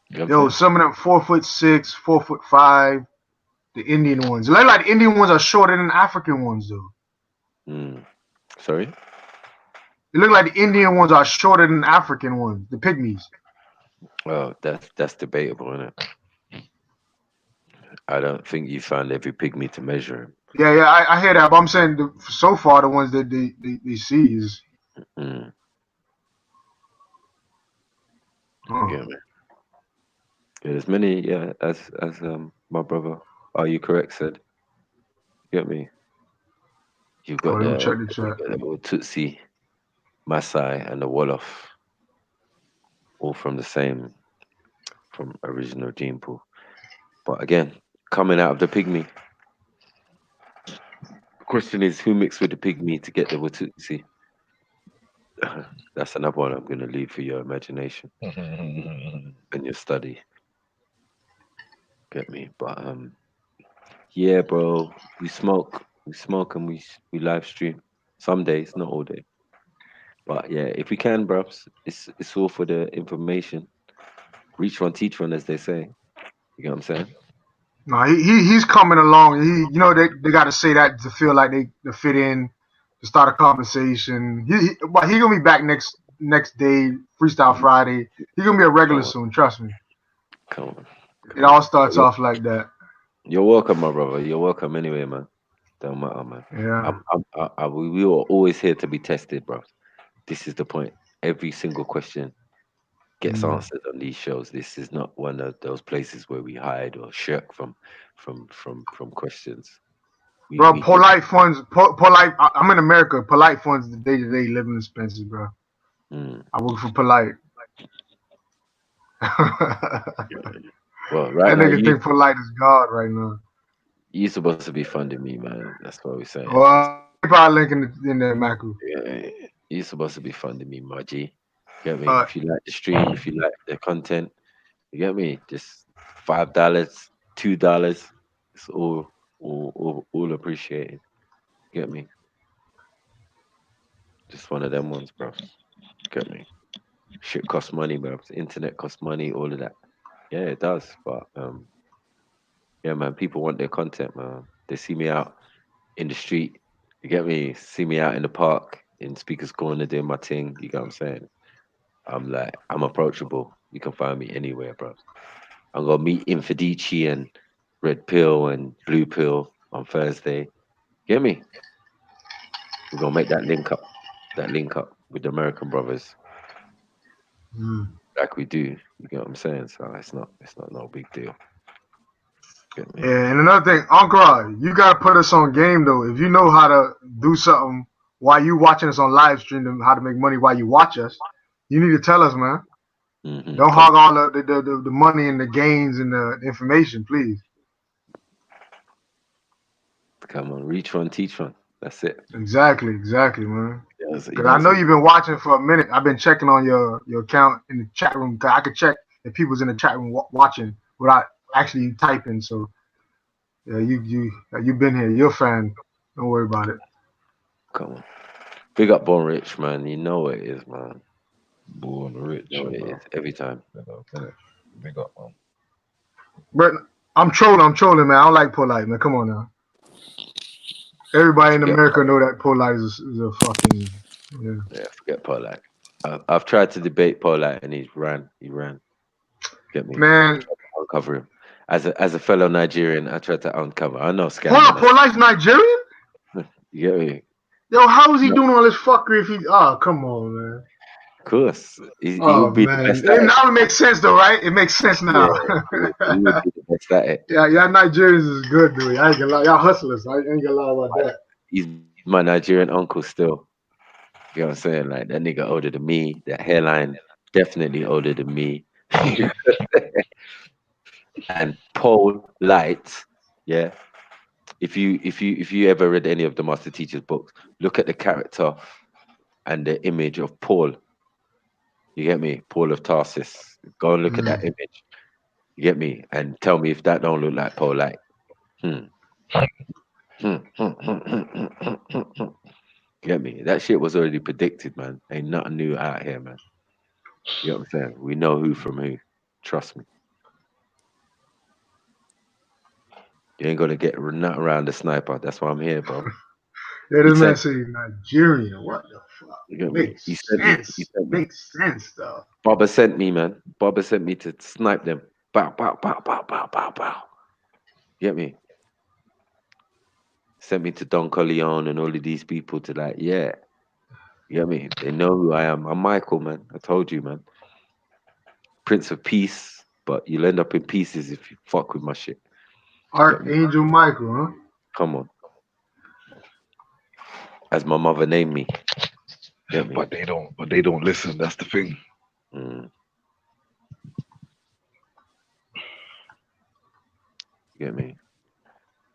Speaker 9: Yo, some of them 4'6", 4'5". The Indian ones. Like the Indian ones are shorter than the African ones, though.
Speaker 1: Sorry?
Speaker 9: It look like the Indian ones are shorter than the African ones, the pygmies.
Speaker 1: Well, that's debatable, isn't it? I don't think you found every pygmy to measure him.
Speaker 9: Yeah, I hear that, but I'm saying so far the ones that they see is.
Speaker 1: Mm.
Speaker 9: Oh.
Speaker 1: Yeah, man. Yeah, there's many. Yeah, as my brother, are you correct? Said. Get me. You've got
Speaker 9: Let me check the
Speaker 1: you
Speaker 9: chat.
Speaker 1: got the Tutsi, Maasai, and the Wolof, all from original gene pool. But again, coming out of the pygmy. The question is, who mixed with the pygmy to get the Watutsi? That's another one I'm going to leave for your imagination and your study. Get me? But yeah, bro, we smoke, and we live stream. Some days, not all day. But yeah, if we can, bro, it's all for the information. Reach one, teach one, as they say. You get what I'm saying?
Speaker 9: No, he's coming along. They got to say that to feel like they fit in, to start a conversation. But he gonna be back next day, Freestyle Friday. He gonna be a regular soon. Trust me.
Speaker 1: Come on.
Speaker 9: It all starts off like that.
Speaker 1: You're welcome, my brother. You're welcome anyway, man. Don't matter, man.
Speaker 9: Yeah.
Speaker 1: We are always here to be tested, bro. This is the point. Every single question gets answered on these shows. This is not one of those places where we hide or shirk from questions.
Speaker 9: Bro, polite funds. Polite. I'm in America. Polite funds the day-to-day living expenses, bro. I work for Polite.
Speaker 1: Well, right
Speaker 9: that
Speaker 1: now,
Speaker 9: nigga think Polite is God right now.
Speaker 1: You're supposed to be funding me, man. That's what we're saying.
Speaker 9: Well, probably link in there, Maku.
Speaker 1: Yeah, you're supposed to be funding me, my G. You get me? If you like the stream, if you like the content, you get me? Just $5, $2. It's all appreciated. You get me? Just one of them ones, bro. Get me? Shit costs money, bro. The internet costs money, all of that. Yeah, it does. But yeah, man, people want their content, man. They see me out in the street. You get me? See me out in the park, in Speaker's Corner doing my thing. You get what I'm saying? I'm approachable. You can find me anywhere, bro. I'm gonna meet Infedici and Red Pill and Blue Pill on Thursday. Get me? We're gonna make that link up with the American brothers, like we do. You get what I'm saying? So it's not no big deal. Get me?
Speaker 9: Yeah, and another thing, Uncle, you gotta put us on game though. If you know how to do something while you watching us on live stream, and how to make money while you watch us, you need to tell us, man. Don't hog all the money and the gains and the information, please.
Speaker 1: Come on, reach one, teach one. That's it.
Speaker 9: Exactly, man.
Speaker 1: Yes,
Speaker 9: Because I know you've been watching for a minute. I've been checking on your account in the chat room. Cause I could check if people's in the chat room watching without actually typing. So yeah, you've been here. You're a fan. Don't worry about it.
Speaker 1: Come on. Big up Born Rich, man. You know what it is, man.
Speaker 15: Born Rich.
Speaker 1: You know what it is. Every time.
Speaker 15: Big up, man.
Speaker 9: But I'm trolling, man. I don't like Polite, man. Come on now. Everybody in America know that Polite is a fucking
Speaker 1: yeah. Forget Polite. I've tried to debate Polite and he ran. Get me,
Speaker 9: man.
Speaker 1: Uncover him. As a fellow Nigerian, I tried to uncover. I know scam.
Speaker 9: Hold on, Polite's Nigerian?
Speaker 1: You get me?
Speaker 9: Yo, how is he doing all this fuckery if he? Oh, come on, man.
Speaker 1: Of course. He
Speaker 9: Oh
Speaker 1: would be
Speaker 9: man,
Speaker 1: the best at it.
Speaker 9: now it makes sense though, right? It makes sense now.
Speaker 1: Yeah, he would be the best at it.
Speaker 9: Yeah, y'all Nigerians is good, dude. I ain't gonna lie. Y'all hustlers. I ain't gonna lie about that.
Speaker 1: He's my Nigerian uncle still. You know what I'm saying? Like that nigga older than me. That hairline definitely older than me. And Paul Light, yeah. If you ever read any of the Master Teacher's books, look at the character and the image of Paul. You get me? Paul of Tarsus. Go and look at that image. You get me? And tell me if that don't look like Paul Light. Get me? That shit was already predicted, man. Ain't nothing new out here, man. You know what I'm saying? We know who from who. Trust me. You ain't gonna get nothing around the sniper. That's why I'm here, bro.
Speaker 9: Yeah,
Speaker 1: He
Speaker 9: this man
Speaker 1: sent,
Speaker 9: say Nigerian. What the fuck?
Speaker 1: you get me?
Speaker 9: Makes
Speaker 1: He sent me.
Speaker 9: sense.
Speaker 1: He sent me.
Speaker 9: Makes sense though.
Speaker 1: Baba sent me, man. Baba sent me to snipe them. Bow, bow, bow, bow, bow, bow, bow. Get me? Sent me to Don Corleone and all of these people to like, yeah. You get me? They know who I am. I'm Michael, man. I told you, man. Prince of Peace, but you'll end up in pieces if you fuck with my shit.
Speaker 9: Archangel Michael, huh?
Speaker 1: Come on. As my mother named me. Get me?
Speaker 15: But they don't listen. That's the thing.
Speaker 1: Get me?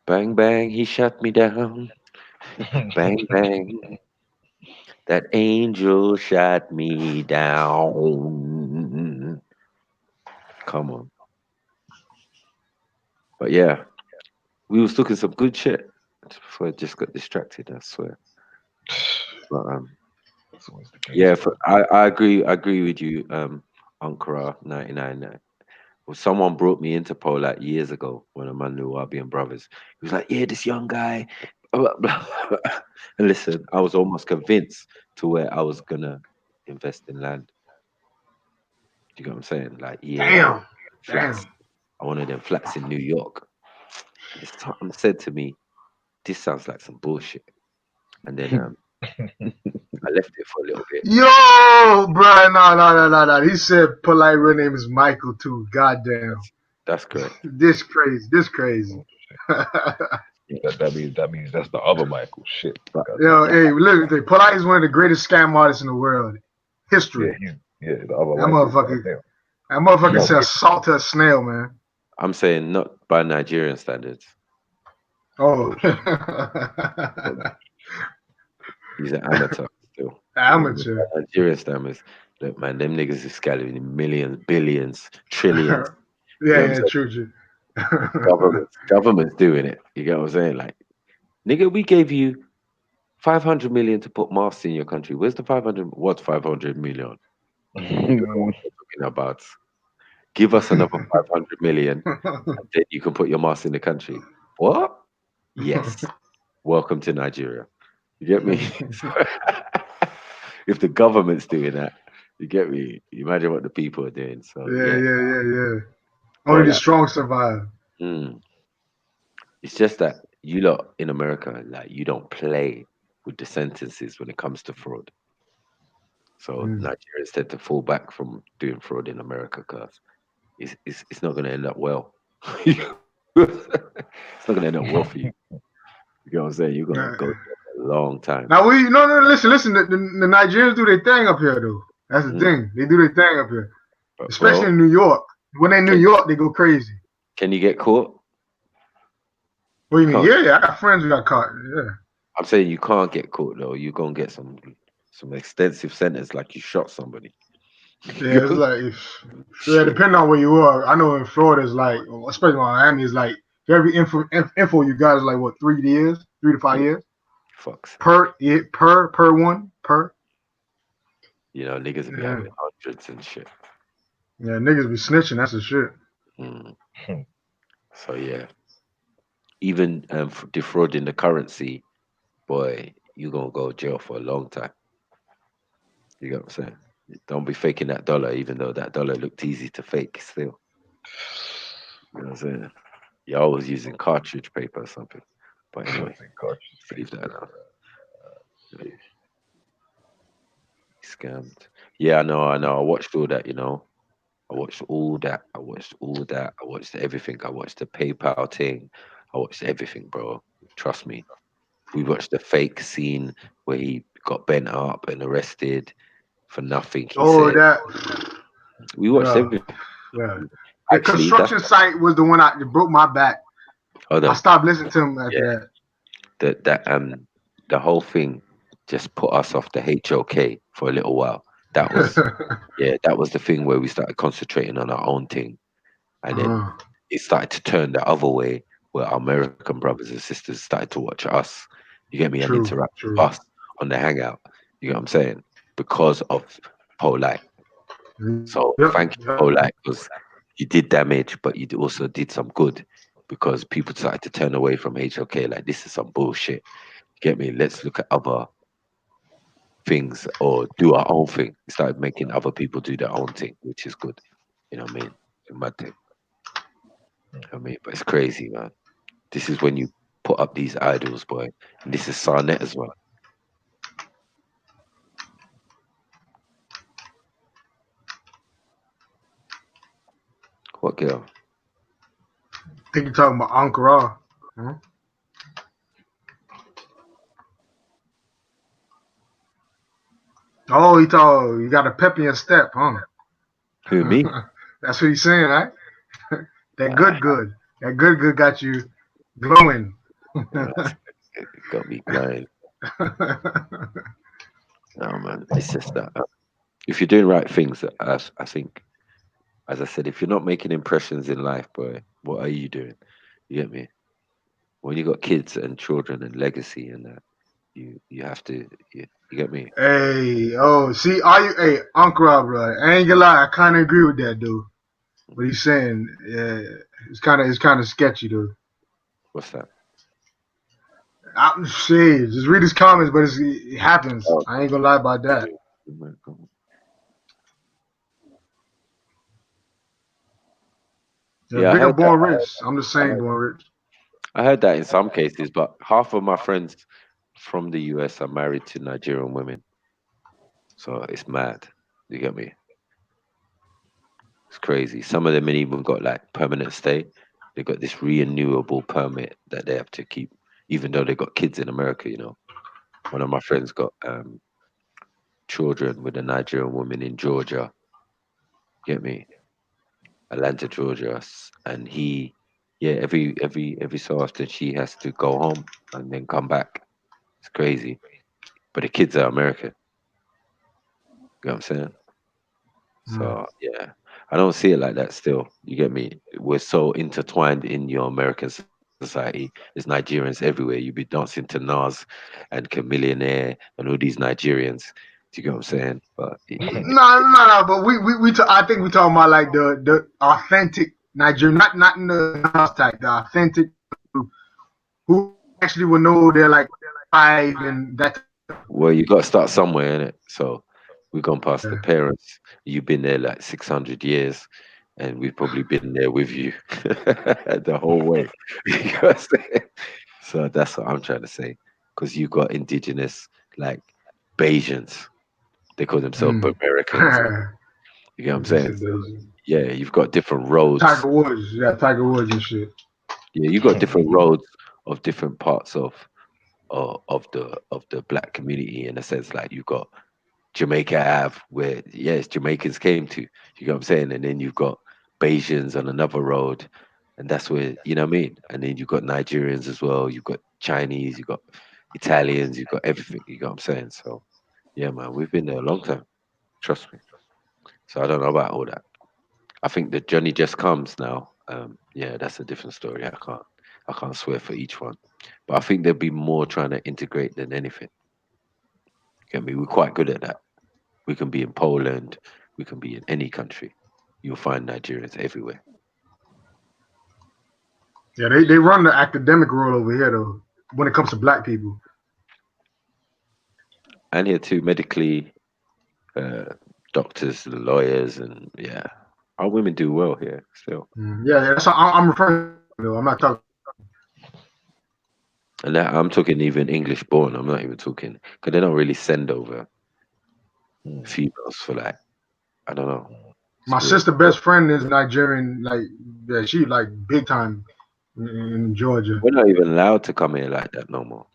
Speaker 1: Bang, bang, he shut me down. Bang, bang. That angel shot me down. Come on. But yeah, we was looking some good shit before I just got distracted, I swear. But yeah, I agree with you, Ankara 99. Well, someone brought me into Pole like years ago when I'm on Nubian Brothers. He was like, yeah, this young guy. And listen, I was almost convinced to where I was gonna invest in land. Do you get what I'm saying? Like, yeah, flats. I wanted them flats in New York. Someone said to me, this sounds like some bullshit. And then I left it for a little bit.
Speaker 9: Yo, bro, no. He said polite real name is Michael too. Goddamn.
Speaker 1: That's correct.
Speaker 9: This crazy.
Speaker 15: That means that's the other Michael. Shit.
Speaker 9: Yo, hey, literally, polite is one of the greatest scam artists in the world. History.
Speaker 15: Yeah, the other
Speaker 9: That
Speaker 15: Michael.
Speaker 9: motherfucker says salt to a snail, man.
Speaker 1: I'm saying not by Nigerian standards.
Speaker 9: Oh.
Speaker 1: He's an amateur still.
Speaker 9: Amateur.
Speaker 1: Nigerian standards. Look, man, them niggas is scalloping in millions, billions, trillions.
Speaker 9: Yeah, true.
Speaker 1: Government's doing it. You get what I'm saying? Like, nigga, we gave you 500 million to put masks in your country. Where's the 500? What's 500 million? What you're talking about? Give us another 500 million, and then you can put your mask in the country. What? Yes. Welcome to Nigeria. You get me? If the government's doing that, you get me? You imagine what the people are doing. So
Speaker 9: Yeah. Only the strong survive.
Speaker 1: It's just that you lot in America, like, you don't play with the sentences when it comes to fraud. So Nigerians tend to fall back from doing fraud in America because it's not going to end up well. It's not going to end up well for you. You know what I'm saying? You're going to go a long time.
Speaker 9: Now listen. The Nigerians do their thing up here though. That's the thing. They do their thing up here, especially in New York. When they're in New York, they go crazy.
Speaker 1: Can you get caught?
Speaker 9: What do you mean? Yeah, I got friends who got caught. Yeah.
Speaker 1: I'm saying you can't get caught though. You're gonna get some extensive sentence, like you shot somebody.
Speaker 9: Yeah, it's like depending on where you are. I know in Florida it's like, especially Miami, it's like every info you got is like what, 3 years, 3 to 5 years.
Speaker 1: Fucks.
Speaker 9: Per one.
Speaker 1: You know, niggas be having hundreds and shit.
Speaker 9: Yeah, niggas be snitching. That's the shit.
Speaker 1: So yeah, even defrauding the currency, boy, you gonna go to jail for a long time. You get what I'm saying? Don't be faking that dollar, even though that dollar looked easy to fake still. You know what I'm saying? You're always using cartridge paper or something. But anyway, leave that out. Scammed. Yeah, I know. I watched all that, you know. I watched everything. I watched the PayPal thing. I watched everything, bro. Trust me. We watched the fake scene where he got bent up and arrested for nothing. We watched everything.
Speaker 9: Yeah. The construction site was the one that broke my back. I stopped listening to him after that.
Speaker 1: The whole thing just put us off the HOK for a little while. That was that was the thing where we started concentrating on our own thing, and then it started to turn the other way, where our American brothers and sisters started to watch us. You get me? And interact with us on the hangout. You get what I'm saying? Because of Polite. So thank you, Polite, because you did damage, but you also did some good, because people started to turn away from HOK. Like, this is some bullshit. Get me? Let's look at other things or do our own thing. We started making other people do their own thing, which is good. You know what I mean? It's a mad thing. You know what I mean? But it's crazy, man. This is when you put up these idols, boy. And this is Sarnet as well. What girl?
Speaker 9: I think you're talking about Ankara. Huh? Oh, you got a pep in your step, huh?
Speaker 1: Who, me?
Speaker 9: That's what he's saying, right? That good. That good got you glowing.
Speaker 1: Got me glowing. No, man. It's just that if you're doing right things, I think, as I said, if you're not making impressions in life, boy, what are you doing? You get me? When you got kids and children and legacy and that, you have to, you get me?
Speaker 9: Hey, see, hey, Ankara, bro. I ain't gonna lie, I kind of agree with that, dude. What he's saying, yeah, it's kind of sketchy, dude.
Speaker 1: What's that?
Speaker 9: I'm shit. Just read his comments, but it happens. I ain't gonna lie about that.
Speaker 1: Yeah,
Speaker 9: big up Born Rich. I'm just saying, Born Rich.
Speaker 1: I heard that in some cases, but half of my friends from the US are married to Nigerian women. So it's mad. You get me? It's crazy. Some of them ain't even got like permanent stay. They got this renewable permit that they have to keep, even though they got kids in America, you know. One of my friends got children with a Nigerian woman in Georgia. Get me? Atlanta, Georgia. And he, yeah, every so often she has to go home and then come back. It's crazy. But the kids are American. You know what I'm saying? So yeah, I don't see it like that still. You get me? We're so intertwined in your American society. There's Nigerians everywhere. You be dancing to Nas and Chamillionaire and all these Nigerians. Do you get what I'm saying? But
Speaker 9: No. But I think we talking about like the authentic Nigerian, not in the house type, the authentic who actually will know they're like 5 and that.
Speaker 1: Well, you got to start somewhere, innit? So we've gone past the parents. You've been there like 600 years, and we've probably been there with you the whole way. You know what I'm saying? So that's what I'm trying to say. Because you got indigenous, like Bajans. They call themselves Americans. You know what I'm saying? Yeah, you've got different roads.
Speaker 9: Tiger Woods, Tiger Woods and shit.
Speaker 1: Yeah, you got different roads of different parts of the black community, in a sense. Like you've got Jamaica Ave, where Jamaicans came to. You know what I'm saying? And then you've got Bajans on another road, and that's where, you know what I mean. And then you've got Nigerians as well. You've got Chinese. You've got Italians. You've got everything. You know what I'm saying? So yeah, man, we've been there a long time. Trust me. So I don't know about all that. I think the journey just comes now. Yeah, that's a different story. I can't swear for each one, but I think there'll be more trying to integrate than anything. Get me? We're quite good at that. We can be in Poland. We can be in any country. You'll find Nigerians everywhere.
Speaker 9: Yeah, they run the academic role over here though when it comes to black people. And
Speaker 1: here too, medically, doctors, lawyers, and yeah, our women do well here still.
Speaker 9: Yeah, that's what I'm referring to. I'm not talking.
Speaker 1: And that, I'm talking even English born. I'm not even talking, because they don't really send over females for like, I don't know.
Speaker 9: My sister best friend is Nigerian, like yeah, she like big time in Georgia.
Speaker 1: We're not even allowed to come here like that no more.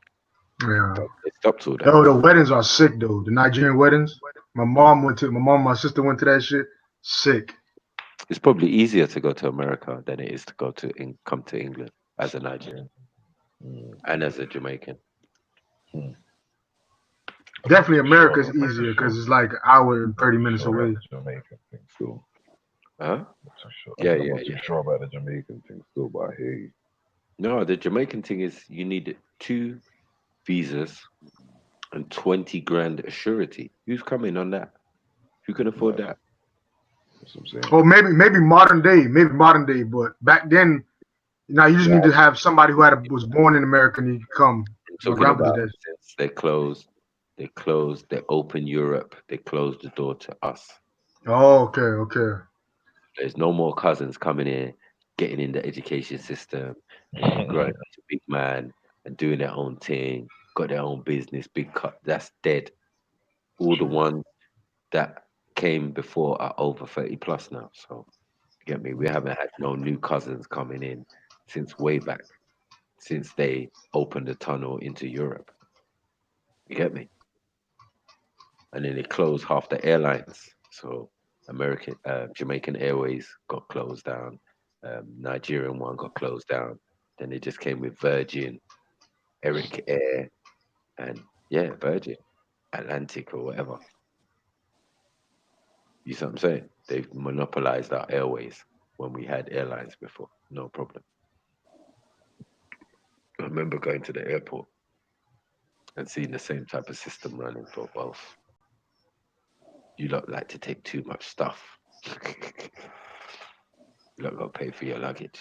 Speaker 9: Yeah.
Speaker 1: They stopped all that.
Speaker 9: Yo, the weddings are sick though. The Nigerian weddings. My sister went to that shit. Sick.
Speaker 1: It's probably easier to go to America than it is to go to come to England as a Nigerian and as a Jamaican.
Speaker 9: Definitely America's easier because it's like an hour and 30 minutes away.
Speaker 5: Jamaican thing still.
Speaker 1: Huh?
Speaker 5: I'm not too sure about the Jamaican thing still, but I hear you.
Speaker 1: No, the Jamaican thing is you need 2 visas and 20 grand a surety. Who's coming on that? Who can afford that?
Speaker 5: That's what I'm saying.
Speaker 9: Or maybe modern day, but back then, you just need to have somebody who was born in America and you can come. My
Speaker 1: talking
Speaker 9: grandpa did
Speaker 1: about
Speaker 9: that.
Speaker 1: since they opened Europe, they closed the door to us.
Speaker 9: Oh, okay, okay.
Speaker 1: There's no more cousins coming in, getting in the education system, and growing up to big man and doing their own thing, got their own business, big cut. That's dead. All the ones that came before are over 30 plus now. So you get me? We haven't had no new cousins coming in since way back, since they opened the tunnel into Europe. You get me? And then they closed half the airlines. So Jamaican Airways got closed down. Nigerian one got closed down. Then they just came with Virgin, Eric Air, and yeah, Virgin, Atlantic or whatever. You see what I'm saying? They've monopolized our airways when we had airlines before. No problem. I remember going to the airport and seeing the same type of system running for both. You lot like to take too much stuff. You lot got to pay for your luggage.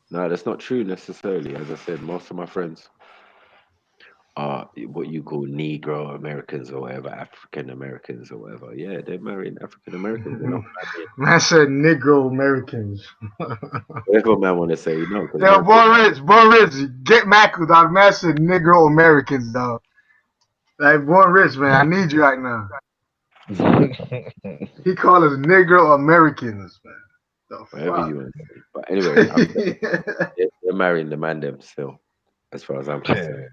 Speaker 1: No, that's not true necessarily. As I said, most of my friends are what you call Negro Americans or whatever, African Americans or whatever. Yeah, they're marrying African Americans. They're not marrying
Speaker 9: Man said Negro Americans.
Speaker 1: whatever man want to say. No, because
Speaker 9: Yo, Born Rich, get Mac with that. Man said Negro Americans, dog. Like, Born Rich, man, I need you right now. He called us Negro Americans, man. The
Speaker 1: whatever
Speaker 9: fuck?
Speaker 1: you want to say. But anyway, they're marrying the man them still, as far as I'm concerned.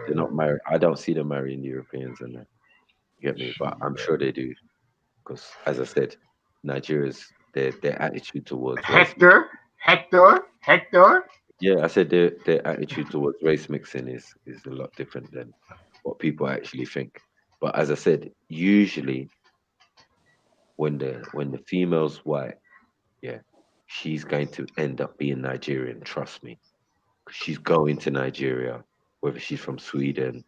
Speaker 1: They're not married. I don't see them marrying Europeans and that. You get me? But I'm sure they do. Because as I said, Nigeria's their attitude towards race.
Speaker 9: Hector.
Speaker 1: Yeah, I said their attitude towards race mixing is a lot different than what people actually think. But as I said, usually when the female's white, yeah, she's going to end up being Nigerian. Trust me, 'cause she's going to Nigeria, whether she's from Sweden,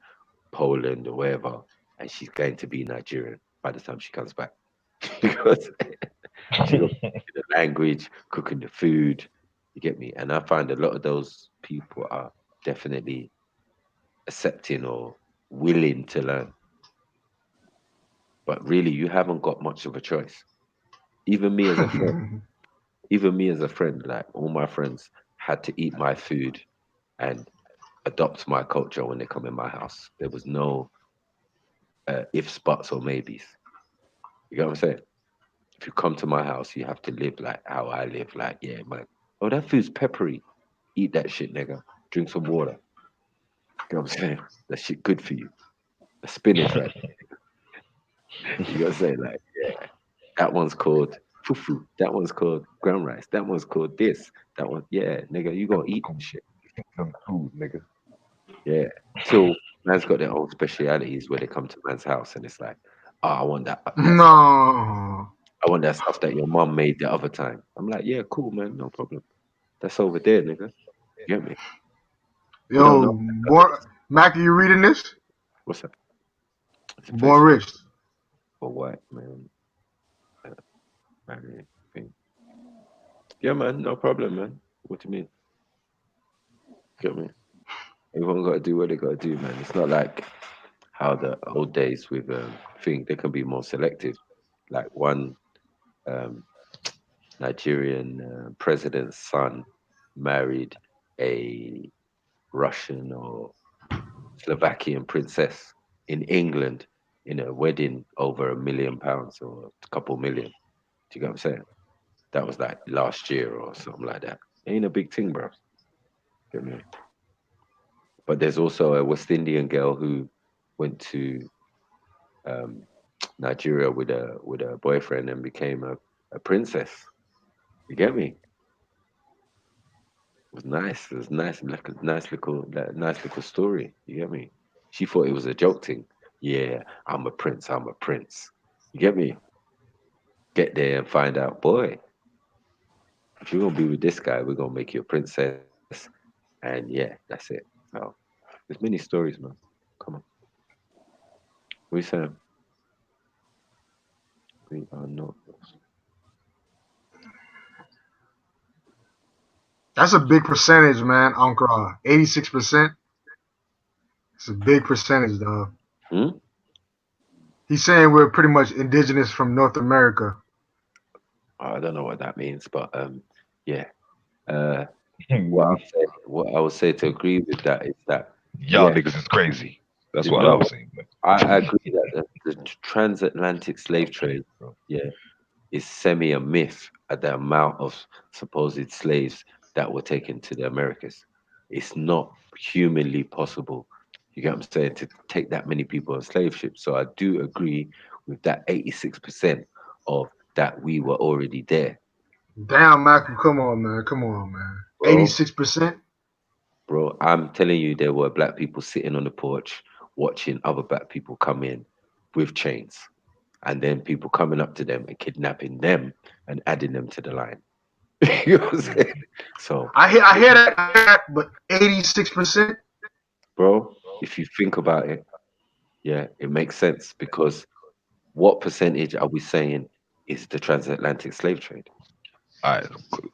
Speaker 1: Poland, or wherever, and she's going to be Nigerian by the time she comes back because she's got the language, cooking the food. You get me? And I find a lot of those people are definitely accepting or willing to learn. But really, you haven't got much of a choice. Even me as a friend, like all my friends had to eat my food and adopt my culture when they come in my house. There was no ifs, buts, or maybes. You get what I'm saying? If you come to my house, you have to live like how I live. Like, yeah, man. Oh, that food's peppery. Eat that shit, nigga. Drink some water. You know what I'm saying? That shit good for you. The spinach, right? You gotta say, like, yeah, that one's called fufu. That one's called ground rice. That one's called this. That one, yeah, nigga, you gonna eat that shit.
Speaker 5: Some food, nigga.
Speaker 1: Yeah. Till man's got their own specialities where they come to man's house and it's like, oh, I want that.
Speaker 9: No.
Speaker 1: I want that stuff that your mom made the other time. I'm like, yeah, cool, man, no problem. That's over there, nigga. You get me?
Speaker 9: Yo, Mac, are you reading this?
Speaker 1: What's up?
Speaker 9: Born Rich.
Speaker 1: For what, man? Yeah, man, no problem, man. What do you mean? Get me? Everyone got to do what they got to do, man. It's not like how the old days with thing. They can be more selective. Like one Nigerian president's son married a Russian or Slovakian princess in England in a wedding over £1 million or a couple million. Do you get what I'm saying? That was like last year or something like that. Ain't a big thing, bro. Get me? But there's also a West Indian girl who went to Nigeria with a boyfriend and became a princess. You get me? It was nice. It was nice, like a nice little story. You get me? She thought it was a joke thing. Yeah, I'm a prince. I'm a prince. You get me? Get there and find out, boy, if you're gonna be with this guy, we're gonna make you a princess. And yeah, that's it. So there's many stories, man. Come on. What are you saying? We are not.
Speaker 9: That's a big percentage, man. Ankara, 86%. It's a big percentage, dog.
Speaker 1: Hmm?
Speaker 9: He's saying we're pretty much indigenous from North America.
Speaker 1: I don't know what that means, but yeah. What I would say to agree with that is that
Speaker 15: Y'all niggas is crazy. That's
Speaker 1: you
Speaker 15: what I
Speaker 1: know,
Speaker 15: was saying.
Speaker 1: I agree that the transatlantic slave trade, yeah, is semi a myth at the amount of supposed slaves that were taken to the Americas. It's not humanly possible. You get what I'm saying? To take that many people on slave ships. So I do agree with that 86% of that we were already there.
Speaker 9: Damn, Michael, come on, man. Come on, man.
Speaker 1: Bro.
Speaker 9: 86%?
Speaker 1: Bro, I'm telling you, there were black people sitting on the porch watching other black people come in with chains. And then people coming up to them and kidnapping them and adding them to the line. You know what I'm saying? So
Speaker 9: I hear that, but 86%?
Speaker 1: bro, if you think about it, yeah, it makes sense because what percentage are we saying is the transatlantic slave trade?
Speaker 15: All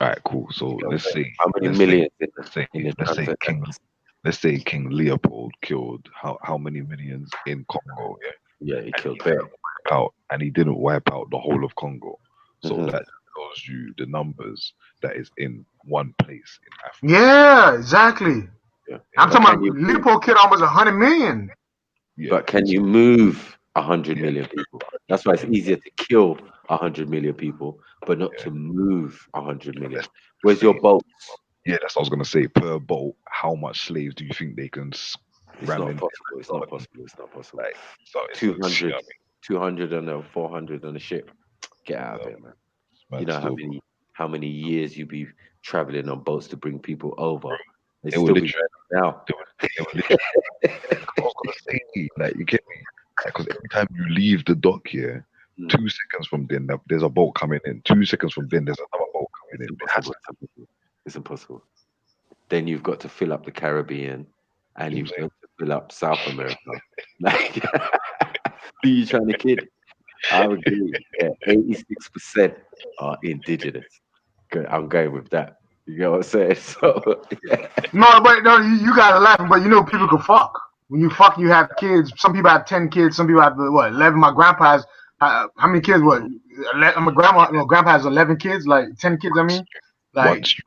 Speaker 15: right, cool. So let's say
Speaker 1: How many
Speaker 15: let's
Speaker 1: millions
Speaker 15: say
Speaker 1: in the
Speaker 15: let's say King Leopold killed how many millions in Congo?
Speaker 1: Yeah, he killed bear.
Speaker 15: And he didn't wipe out the whole of Congo. So
Speaker 1: Mhm.
Speaker 15: that shows you the numbers that is in one place in Africa.
Speaker 9: Yeah, exactly.
Speaker 1: Yeah.
Speaker 9: I'm
Speaker 1: But
Speaker 9: talking about Leopold killed almost 100 million.
Speaker 1: But can you move 100 million people? That's why it's easier to kill 100 million people, but not to move 100 million. Where's your boats?
Speaker 15: Yeah, that's what I was gonna say. Per boat, how much slaves do you think they can
Speaker 1: It's
Speaker 15: ram
Speaker 1: not
Speaker 15: in?
Speaker 1: possible. It's not possible. It's not possible.
Speaker 15: Like, so it's
Speaker 1: 200, 200 on a 400 on a ship. Get out of here, man. You know how many years you be traveling on boats to bring people over. They
Speaker 15: They were
Speaker 1: still be
Speaker 15: literally
Speaker 1: now.
Speaker 15: I was gonna say, like, you get me? Because every time you leave the dock here, 2 seconds from then there's a boat coming in. 2 seconds from then there's another boat coming in.
Speaker 1: It's impossible. Then you've got to fill up the Caribbean and you've got to fill up South America. Like, who are you trying to kid? I would agree. Yeah, 86% are indigenous. Good, I'm going with that. You know what I'm saying? So, yeah.
Speaker 9: No, you gotta laugh, but you know people can fuck. When you fuck, you have kids. Some people have 10 kids. Some people have 11. My grandpa has how many kids? My grandpa has 11 kids, like 10 kids. I mean, like
Speaker 15: Once you've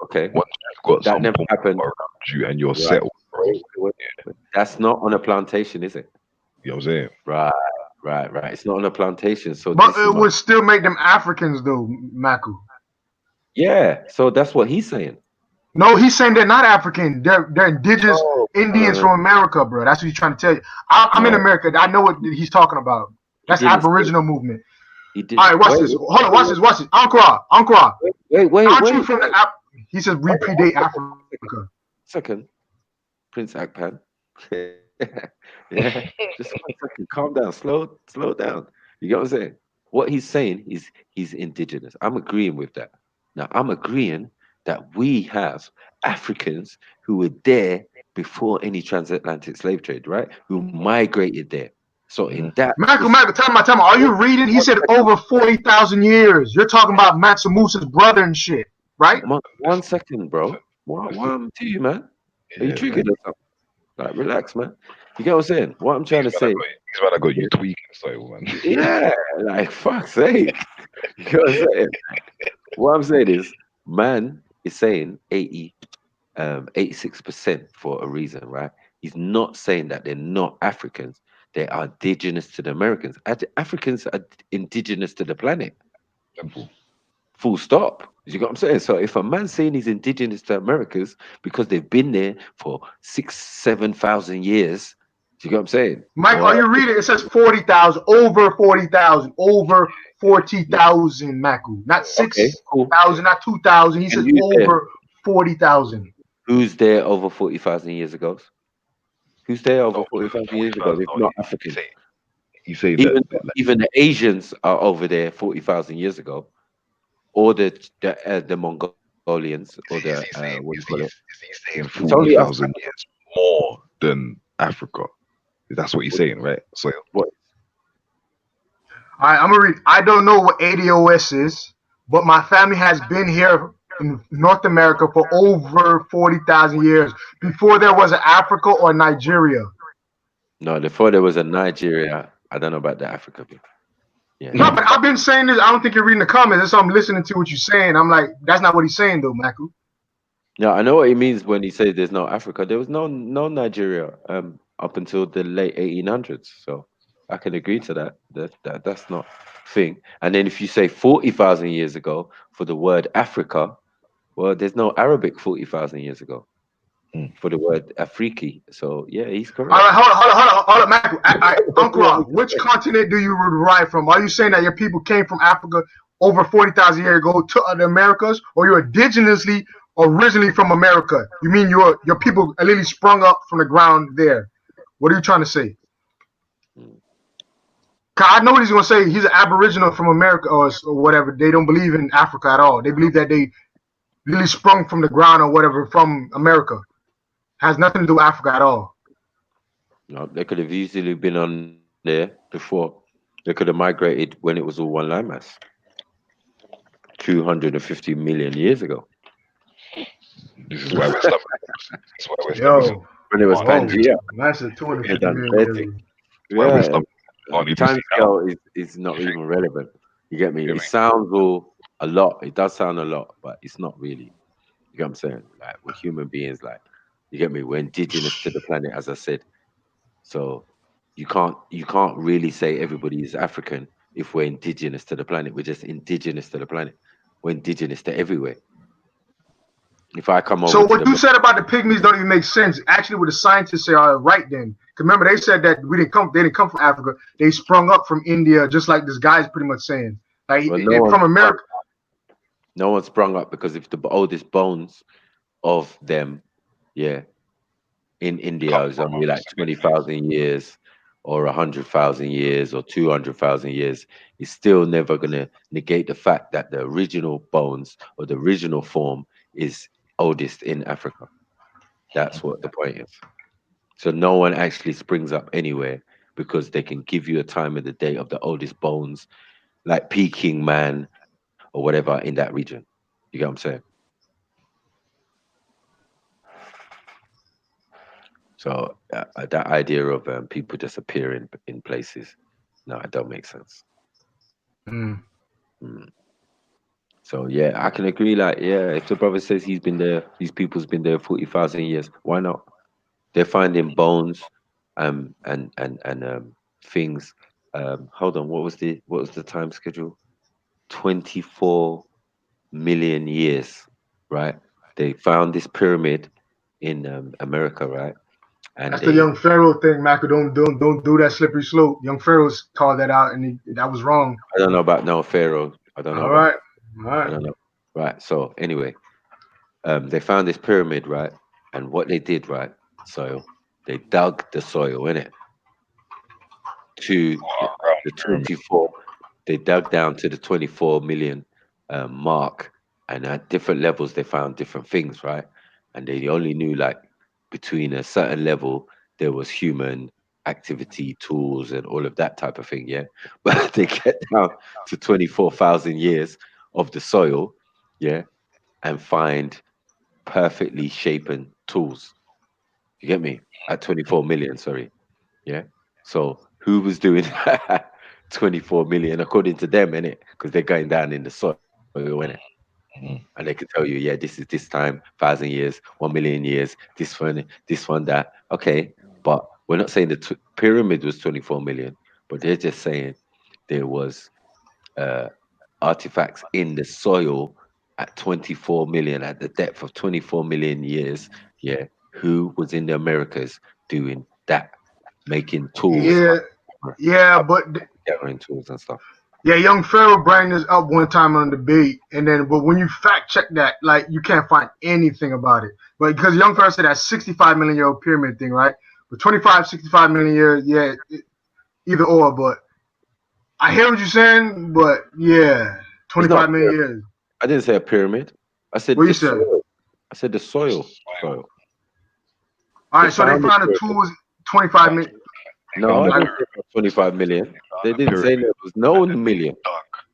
Speaker 15: got
Speaker 1: that never happened
Speaker 15: around you and you're
Speaker 1: Right.
Speaker 15: settled,
Speaker 1: That's not on a plantation, is it?
Speaker 15: you know what I'm saying?
Speaker 1: Right. It's not on a plantation. So
Speaker 9: but
Speaker 1: this is
Speaker 9: it would still make them Africans, though, Maku.
Speaker 1: yeah. So that's what he's saying.
Speaker 9: No, he's saying they're not African. They're indigenous Indians from America, bro. That's what he's trying to tell you. I'm in America. I know what he's talking about. That's
Speaker 1: didn't
Speaker 9: Aboriginal movement.
Speaker 1: He did.
Speaker 9: All right, watch this. Hold on, watch this. Ankara.
Speaker 1: Wait.
Speaker 9: Aren't you from the He says we predate Africa.
Speaker 1: Second, Prince Akpan. Yeah, just 1 second. Calm down. Slow down. You get what I'm saying? What he's saying is he's indigenous. I'm agreeing with that. Now I'm agreeing that we have Africans who were there before any transatlantic slave trade, right? Who migrated there. So in that,
Speaker 9: Michael, tell me. Are you reading? He said over 40,000 years. You're talking about Matsu Musa's brother and shit, right?
Speaker 1: 1 second, bro. What I'm to you, man? Are you triggered or something? Like, relax, man. You get what I'm saying? What I'm trying to say.
Speaker 15: He's about to got you tweaking, so man.
Speaker 1: Yeah, like fuck's sake. You know what I'm saying? What I'm saying is, man is saying 86% for a reason, right? He's not saying that they're not Africans. They are indigenous to the Americans. Africans are indigenous to the planet.
Speaker 15: Simple.
Speaker 1: Full stop. You got what I'm saying? So if a man's saying he's indigenous to Americas because they've been there for 6,000-7,000 years, you got what I'm saying?
Speaker 9: Mike, are you reading? It says 40,000, over 40,000, over 40,000, Maku. Not 6,000, not 2,000. He says over 40,000.
Speaker 1: Who's there over 40,000 years ago? Who's there over 40,000 years ago? If not African.
Speaker 15: He's saying
Speaker 1: even the Asians are over there 40,000 years ago, or the Mongolians, or the what do you call it?
Speaker 15: He's saying 40,000 years more than Africa. That's what he's saying, right? So
Speaker 1: what?
Speaker 9: All right, I'm gonna read. I don't know what ADOS is, but my family has been here in North America for over 40,000 years. Before there was an Africa or Nigeria.
Speaker 1: No, before there was a Nigeria. I don't know about the Africa bit. Yeah.
Speaker 9: No, but I've been saying this. I don't think you're reading the comments. That's why I'm listening to what you're saying. I'm like, that's not what he's saying though, Maku.
Speaker 1: No, I know what he means when he says there's no Africa. There was no Nigeria up until the late 1800s. So I can agree to that. That's not thing. And then if you say 40,000 years ago for the word Africa, well, there's no Arabic 40,000 years ago for the word Afriki. So yeah, he's correct.
Speaker 9: All right, hold on, Maku. Uncle Rob, which continent do you derive from? Are you saying that your people came from Africa over 40,000 years ago to the Americas, or you're indigenously originally from America? You mean your people literally sprung up from the ground there? What are you trying to say? I know what he's gonna say. He's an Aboriginal from America or whatever. They don't believe in Africa at all. They believe that they really sprung from the ground or whatever from America. Has nothing to do with Africa at all.
Speaker 1: No, they could have easily been on there before. They could have migrated when it was all one landmass 250 million years ago.
Speaker 15: This is why we're stubborn. That's why we're
Speaker 9: Yo,
Speaker 15: stubborn.
Speaker 1: When it was Pangea.
Speaker 9: That's a 250 million years.
Speaker 15: Why we're
Speaker 1: Yeah,
Speaker 15: stubborn. Can't even
Speaker 1: time
Speaker 15: see
Speaker 1: scale is not even relevant. You get me? It sounds all a lot. It does sound a lot, but it's not really. You get what I'm saying? Like we're human beings. Like you get me? We're indigenous to the planet, as I said. So you can't really say everybody is African if we're indigenous to the planet. We're just indigenous to the planet. We're indigenous to everywhere. If I come over,
Speaker 9: So what you said about the pygmies don't even make sense. Actually, what the scientists say are right then. 'Cause remember, they said that they didn't come from Africa. They sprung up from India, just like this guy's pretty much saying. Like
Speaker 1: well,
Speaker 9: they're from America.
Speaker 1: No one sprung up because if the oldest bones of them, yeah, in India is only like 20,000 years or 100,000 years or 200,000 years, it's still never going to negate the fact that the original bones or the original form is oldest in Africa. That's what the point is. So no one actually springs up anywhere because they can give you a time of the day of the oldest bones, like Peking man or whatever in that region. You get what I'm saying? So that idea of people just appearing in places, no, it don't make sense. So yeah, I can agree. Like, yeah, if the brother says he's been there, these people's been there 40,000 years, why not? They're finding bones, and things. Hold on, what was the time schedule? 24 million years, right? They found this pyramid in America, right? And
Speaker 9: That's the young Pharaoh thing, Maku. Don't do that slippery slope. Young Pharaoh's called that out, and that was wrong.
Speaker 1: I don't know about no Pharaoh. I don't know.
Speaker 9: All
Speaker 1: about,
Speaker 9: right.
Speaker 1: I don't know. Right. So anyway, they found this pyramid, right? And what they did, right? Soil. They dug the soil in it to the 24. They dug down to the 24 million mark, and at different levels they found different things, right? And they only knew like between a certain level there was human activity, tools, and all of that type of thing, yeah. But they get down to 24,000 years of the soil, yeah, and find perfectly shapen tools. You get me? At 24 million, sorry, yeah. So who was doing 24 million according to them, innit? Because they're going down in the soil, innit? And they could tell you, yeah, this is this time, 1,000 years, 1 million years, this one, that. Okay, but we're not saying the pyramid was 24 million, but they're just saying there was artifacts in the soil at 24 million, at the depth of 24 million years. Yeah, who was in the Americas doing that, making tools?
Speaker 9: Yeah, but
Speaker 1: gathering tools and stuff.
Speaker 9: Yeah, young Pharaoh brought this up one time on a debate, but when you fact check that, like you can't find anything about it. But because young Pharaoh said that 65 million year old pyramid thing, right? But 65 million years, yeah, either or. But I hear what you're saying, but yeah, 25 million years.
Speaker 1: I didn't say a pyramid. I said
Speaker 9: what you said.
Speaker 1: Soil. I said the soil.
Speaker 9: All right, so they found the tools 25 million.
Speaker 1: No,
Speaker 15: found
Speaker 1: I
Speaker 15: the
Speaker 1: didn't say about 25 million. They didn't say
Speaker 15: pyramid.
Speaker 1: there was no million.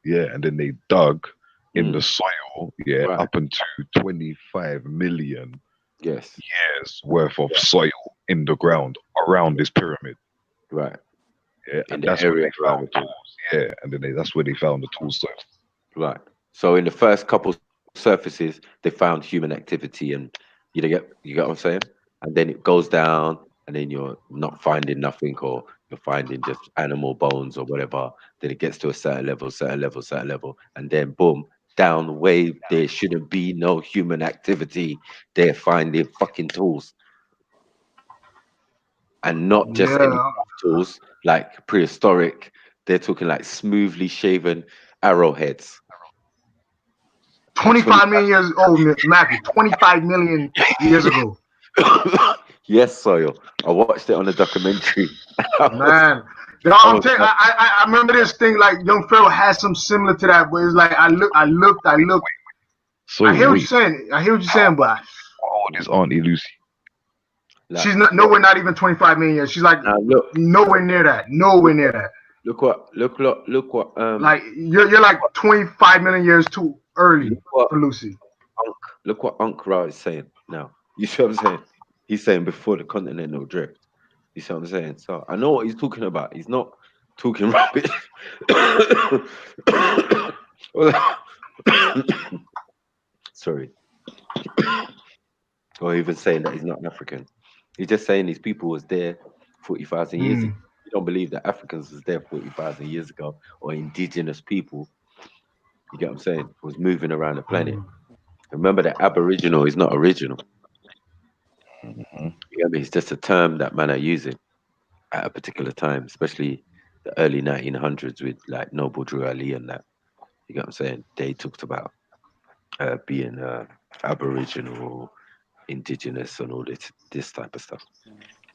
Speaker 15: Yeah, and then they dug in
Speaker 1: Mm.
Speaker 15: the soil, yeah,
Speaker 1: Right.
Speaker 15: up into 25 million
Speaker 1: Yes.
Speaker 15: years worth of soil in the ground around this pyramid.
Speaker 1: Right.
Speaker 15: Yeah,
Speaker 1: In
Speaker 15: and
Speaker 1: the
Speaker 15: that's where
Speaker 1: area
Speaker 15: they
Speaker 1: around
Speaker 15: found
Speaker 1: the
Speaker 15: tools. Yeah, and then that's where they found the tools. So
Speaker 1: Right. So in the first couple surfaces, they found human activity, and you get what I'm saying? And then it goes down, and then you're not finding nothing, or you're finding just animal bones or whatever. Then it gets to a certain level, and then boom, down the way there shouldn't be no human activity. They're finding fucking tools, and not just any
Speaker 9: Yeah.
Speaker 1: tools like prehistoric. They're talking like smoothly shaven arrowheads.
Speaker 9: 25 million years old, Matthew. 25 million years ago.
Speaker 1: Yes, Soil. I watched it on a documentary.
Speaker 9: Man. Yo, I'm telling you, I remember this thing like Young Pharaoh had some similar to that, but it's like I looked.
Speaker 15: So
Speaker 9: I hear what
Speaker 15: wait,
Speaker 9: you're saying. but
Speaker 15: how old is Auntie Lucy?
Speaker 9: she's not nowhere not even 25 million years. She's like nowhere near that. Nowhere near that.
Speaker 1: Look what
Speaker 9: Like you're like 25 million years too early for Lucy.
Speaker 1: look what Unc Ra is saying now. You see what I'm saying? He's saying before the continental drift. You see what I'm saying? So I know what he's talking about. He's not talking rubbish. Sorry. Or even saying that he's not African. He's just saying these people was there 40,000 years ago. You don't believe that Africans was there 40,000 years ago, or indigenous people, you get what I'm saying, was moving around the planet. Remember that Aboriginal is not original. You get me? It's just a term that man are using at a particular time, especially the early 1900s with like Noble Drew Ali and that. You get what I'm saying? They talked about being Aboriginal, indigenous, and all this type of stuff.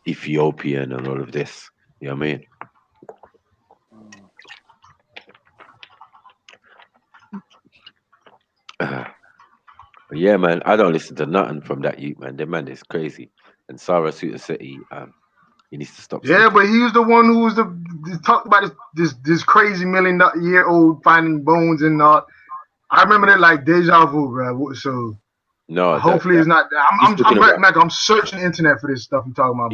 Speaker 1: Ethiopian and all of this. You know what I mean? But yeah, man, I don't listen to nothing from that youth, man. That man is crazy. And Sarah Suter City, he needs to stop.
Speaker 9: Yeah, but he was the one who was the talked about this crazy million-year-old finding bones and all. I remember that like deja vu, bro. So
Speaker 1: No,
Speaker 9: hopefully it's not. I'm searching the internet for this stuff I'm talking about.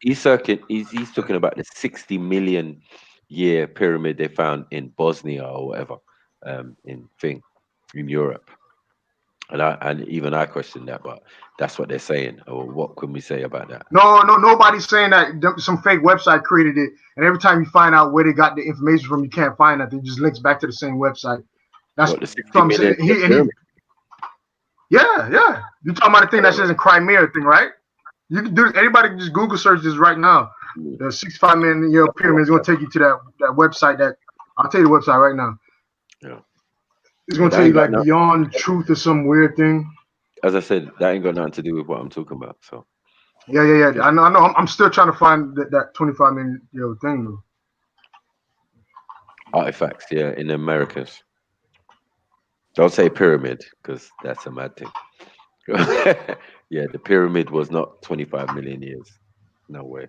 Speaker 1: He's talking about the 60 million year pyramid they found in Bosnia or whatever, in Europe. And even I question that, but that's what they're saying. Or what can we say about that?
Speaker 9: No, nobody's saying that. Some fake website created it, and every time you find out where they got the information from, you can't find it. It just links back to the same website. That's what I'm saying. Yeah. You're talking about the thing that says in Crimea thing, right? You can do. Anybody can just Google search this right now. The 65 million year pyramid is going to take you to that website. That I'll tell you the website right now.
Speaker 1: Yeah.
Speaker 9: It's going to tell you like Beyond Truth or some weird thing.
Speaker 1: As I said, that ain't got nothing to do with what I'm talking about. So.
Speaker 9: Yeah. I know. I'm still trying to find that 25 million year thing though.
Speaker 1: Artifacts, yeah, in the Americas. Don't say pyramid, because that's a mad thing. Yeah, the pyramid was not 25 million years. No way.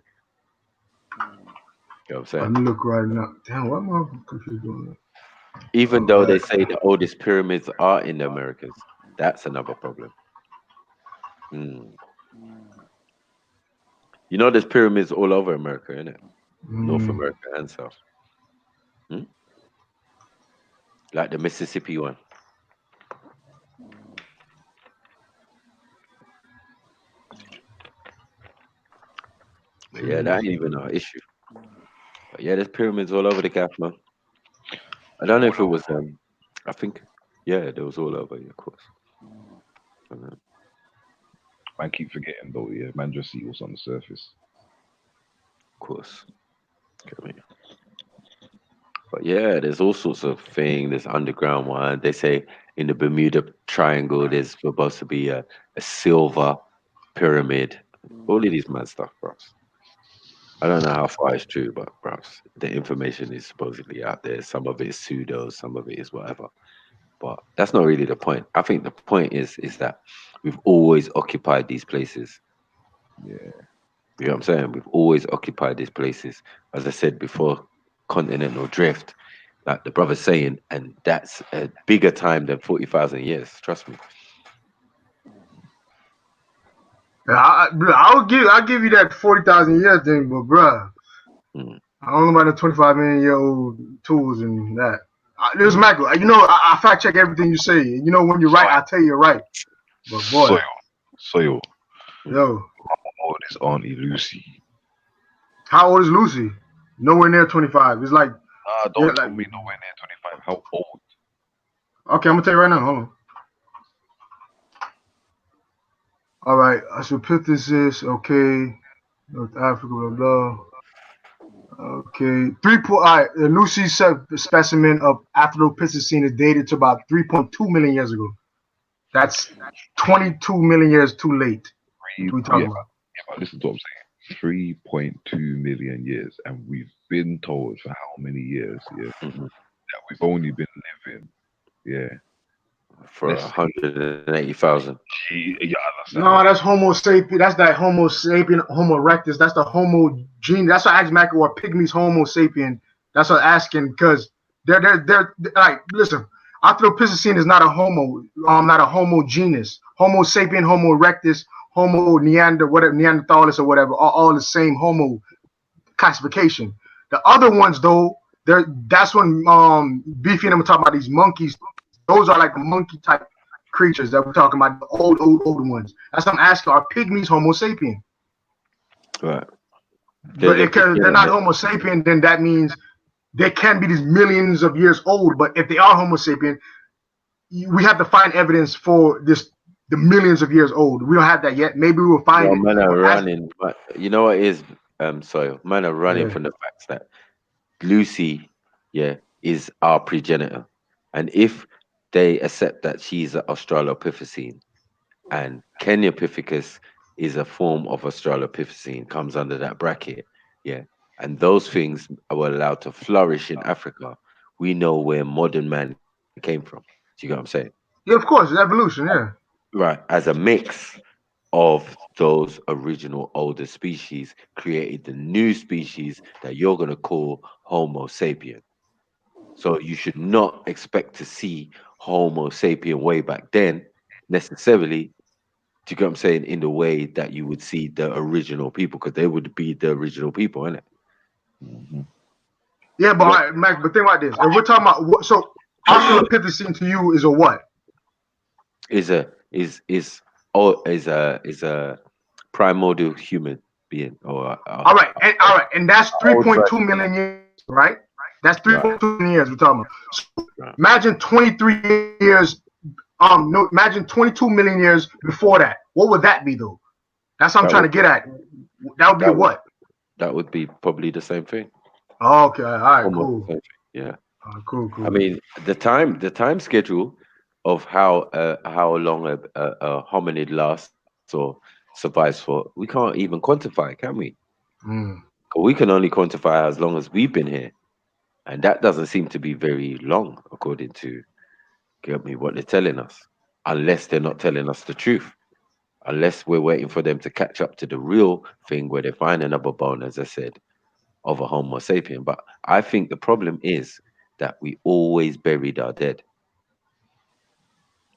Speaker 1: You know what I'm saying?
Speaker 9: I'm look right now. Damn, what am I confused doing?
Speaker 1: Even though they say the oldest pyramids are in the Americas, that's another problem. You know, there's pyramids all over America, innit? North America and South. Like the Mississippi one. But yeah, that ain't even our issue. But yeah, there's pyramids all over the gaff, man. I don't know if it was I think, yeah, there was all over, of course.
Speaker 15: Man, keep forgetting though, yeah. Man, just see what's on the surface.
Speaker 1: Of course. But yeah, there's all sorts of things. There's underground one. They say in the Bermuda Triangle, there's supposed to be a silver pyramid. All of these mad stuff, bros. I don't know how far it's true, but bros, the information is supposedly out there. Some of it is pseudo, some of it is whatever. But that's not really the point. I think the point is that we've always occupied these places.
Speaker 15: Yeah.
Speaker 1: You know what I'm saying? We've always occupied these places, as I said before, continental drift, like the brother's saying, and that's a bigger time than 40,000 years. Trust me.
Speaker 9: I'll give you that 40,000 years thing, but bruh, I don't know about the 25 million year old tools and that. This Michael, you know, I fact check everything you say. You know, when you're right, I tell you you're right. But boy,
Speaker 5: Soil.
Speaker 9: yo,
Speaker 5: How old is Auntie Lucy?
Speaker 9: how old is Lucy? Nowhere near 25. It's like,
Speaker 5: Don't tell me nowhere near 25. How old?
Speaker 9: okay, I'm gonna tell you right now. Hold on. All right, Australopithecus, okay, North Africa, blah blah. Okay, all right. The Lucy specimen of Australopithecine is dated to about 3.2 million years ago. That's 22 million years too late. What we talking about?
Speaker 5: Listen to what I'm saying. 3.2 million years, and we've been told for how many years, that we've only been living,
Speaker 1: for 180,000.
Speaker 9: No, that's Homo sapien. That's that Homo sapien, Homo erectus. That's the Homo gene. That's what I asked Michael what pygmies Homo sapien. That's what I'm asking because they're like listen. Australopithecine is not a Homo, not a Homo genus. Homo sapien, Homo erectus, Homo Neanderthalis or whatever, are all the same Homo classification. The other ones though, that's when Beefy and them were talking about these monkeys. Those are like the monkey type creatures that we're talking about, the old ones. That's what I'm asking. Are pygmies Homo sapien?
Speaker 1: Right.
Speaker 9: But because they're not Homo sapien, then that means they can be these millions of years old. But if they are Homo sapien, we have to find evidence for the millions of years old. We don't have that yet. Maybe we'll find it.
Speaker 1: Man are running, but you know what it is, Soil? Man are running from the fact that Lucy, is our progenitor. And if they accept that she's an Australopithecine and Keniopithecus is a form of Australopithecine, comes under that bracket, and those things were allowed to flourish in Africa, we know where modern man came from. Do you get what I'm saying?
Speaker 9: Yeah, of course, evolution,
Speaker 1: Right, as a mix of those original older species created the new species that you're going to call Homo sapien. So you should not expect to see Homo sapien way back then necessarily, do you get what I'm saying, in the way that you would see the original people, because they would be the original people, innit?
Speaker 9: Yeah, but all right, Mike, but think about this. If we're talking about so Australopithecine to you is a what?
Speaker 1: Is a primordial human being, or
Speaker 9: all right, and that's 3.2 million years, right? That's 3.2 million years we're talking about. So imagine 23 years. Imagine 22 million years before that. What would that be, though? That's what I'm trying to get at. That would be what?
Speaker 1: That would be probably the same thing.
Speaker 9: Oh, okay, all right, cool.
Speaker 1: Yeah.
Speaker 9: Cool.
Speaker 1: I mean, the time schedule of how long a hominid lasts or survives for, we can't even quantify, can we? We can only quantify as long as we've been here, and that doesn't seem to be very long, according to what they're telling us, unless they're not telling us the truth, unless we're waiting for them to catch up to the real thing where they find another bone, as I said, of a Homo sapien. But I think the problem is that we always buried our dead.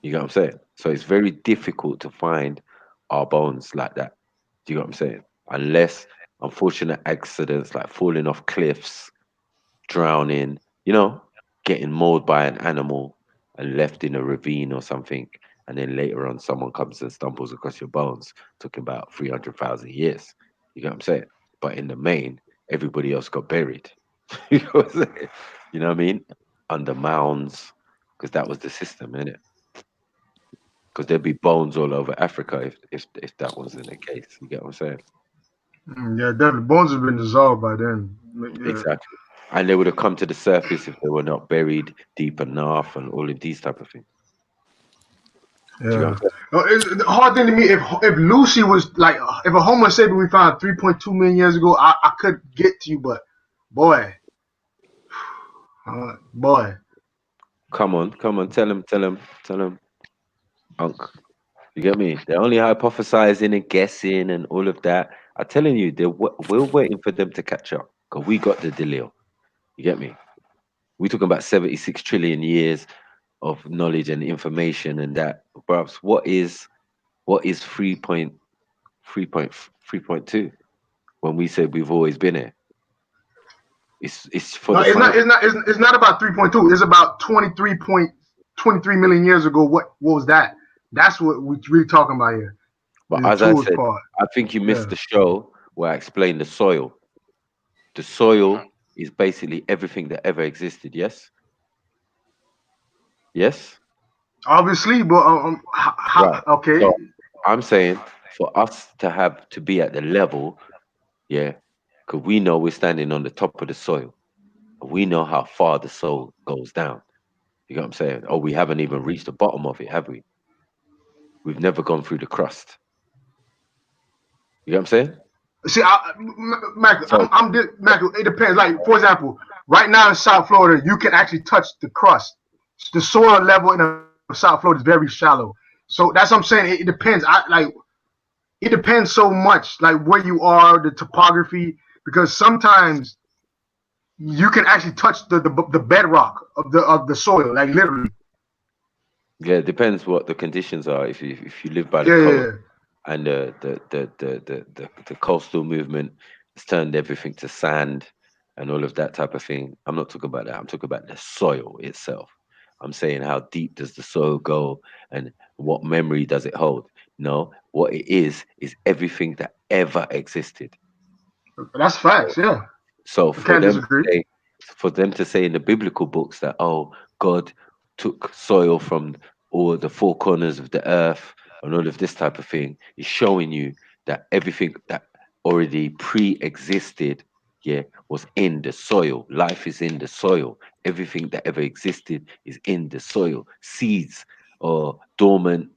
Speaker 1: You get what I'm saying? So it's very difficult to find our bones like that. Do you get what I'm saying? Unless unfortunate accidents like falling off cliffs, drowning, getting mauled by an animal and left in a ravine or something, and then later on someone comes and stumbles across your bones, talking about 300,000 years. You get what I'm saying? But in the main, everybody else got buried. You know what I'm saying? You know what I mean? Under mounds, because that was the system, innit? Because there'd be bones all over Africa if that wasn't the case. You get what I'm saying?
Speaker 9: Yeah, definitely. Bones have been dissolved by then. Yeah.
Speaker 1: Exactly. And they would have come to the surface if they were not buried deep enough and all of these type of things.
Speaker 9: Yeah. It's the hard thing to me, if Lucy was like, if a Homo sapien we found 3.2 million years ago, I could get to you, but boy.
Speaker 1: Come on, tell him, Unc. You get me? They're only hypothesizing and guessing and all of that. I'm telling you, we're waiting for them to catch up because we got the dealio. You get me? We're talking about 76 trillion years of knowledge and information, and that, perhaps, what is 3.2 when we said we've always been here? It's for
Speaker 9: No,
Speaker 1: the
Speaker 9: it's not about 3.2. It's about 23 million years ago. What was that? That's what we're really talking about here.
Speaker 1: But
Speaker 9: The
Speaker 1: as I
Speaker 9: tools
Speaker 1: said,
Speaker 9: part.
Speaker 1: I think you missed
Speaker 9: Yeah.
Speaker 1: the show where I explained the soil. The soil is basically everything that ever existed. Yes. Yes.
Speaker 9: Obviously, but
Speaker 1: Right.
Speaker 9: okay.
Speaker 1: So I'm saying for us to be at the level, yeah, because we know we're standing on the top of the soil. We know how far the soil goes down. You know what I'm saying? Oh, we haven't even reached the bottom of it, have we? We've never gone through the crust. You know what I'm saying?
Speaker 9: See, Michael,
Speaker 1: So-
Speaker 9: Michael, it depends. Like, for example, right now in South Florida, you can actually touch the crust. The soil level in South Florida is very shallow. So that's what I'm saying. It depends. It depends so much, like where you are, the topography, because sometimes you can actually touch the bedrock of the soil, like literally.
Speaker 1: Yeah, it depends what the conditions are. If you live by the
Speaker 9: Yeah,
Speaker 1: coast,
Speaker 9: yeah, yeah.
Speaker 1: and the coastal movement has turned everything to sand and all of that type of thing. I'm not talking about that. I'm talking about the soil itself. I'm saying, how deep does the soil go and what memory does it hold? No, what it is everything that ever existed.
Speaker 9: That's facts. Yeah.
Speaker 1: So
Speaker 9: I can't disagree.
Speaker 1: for them to say in the biblical books that, oh, God took soil from all the four corners of the earth and all of this type of thing, is showing you that everything that already pre-existed, yeah, was in the soil. Life is in the soil. Everything that ever existed is in the soil. Seeds or dormant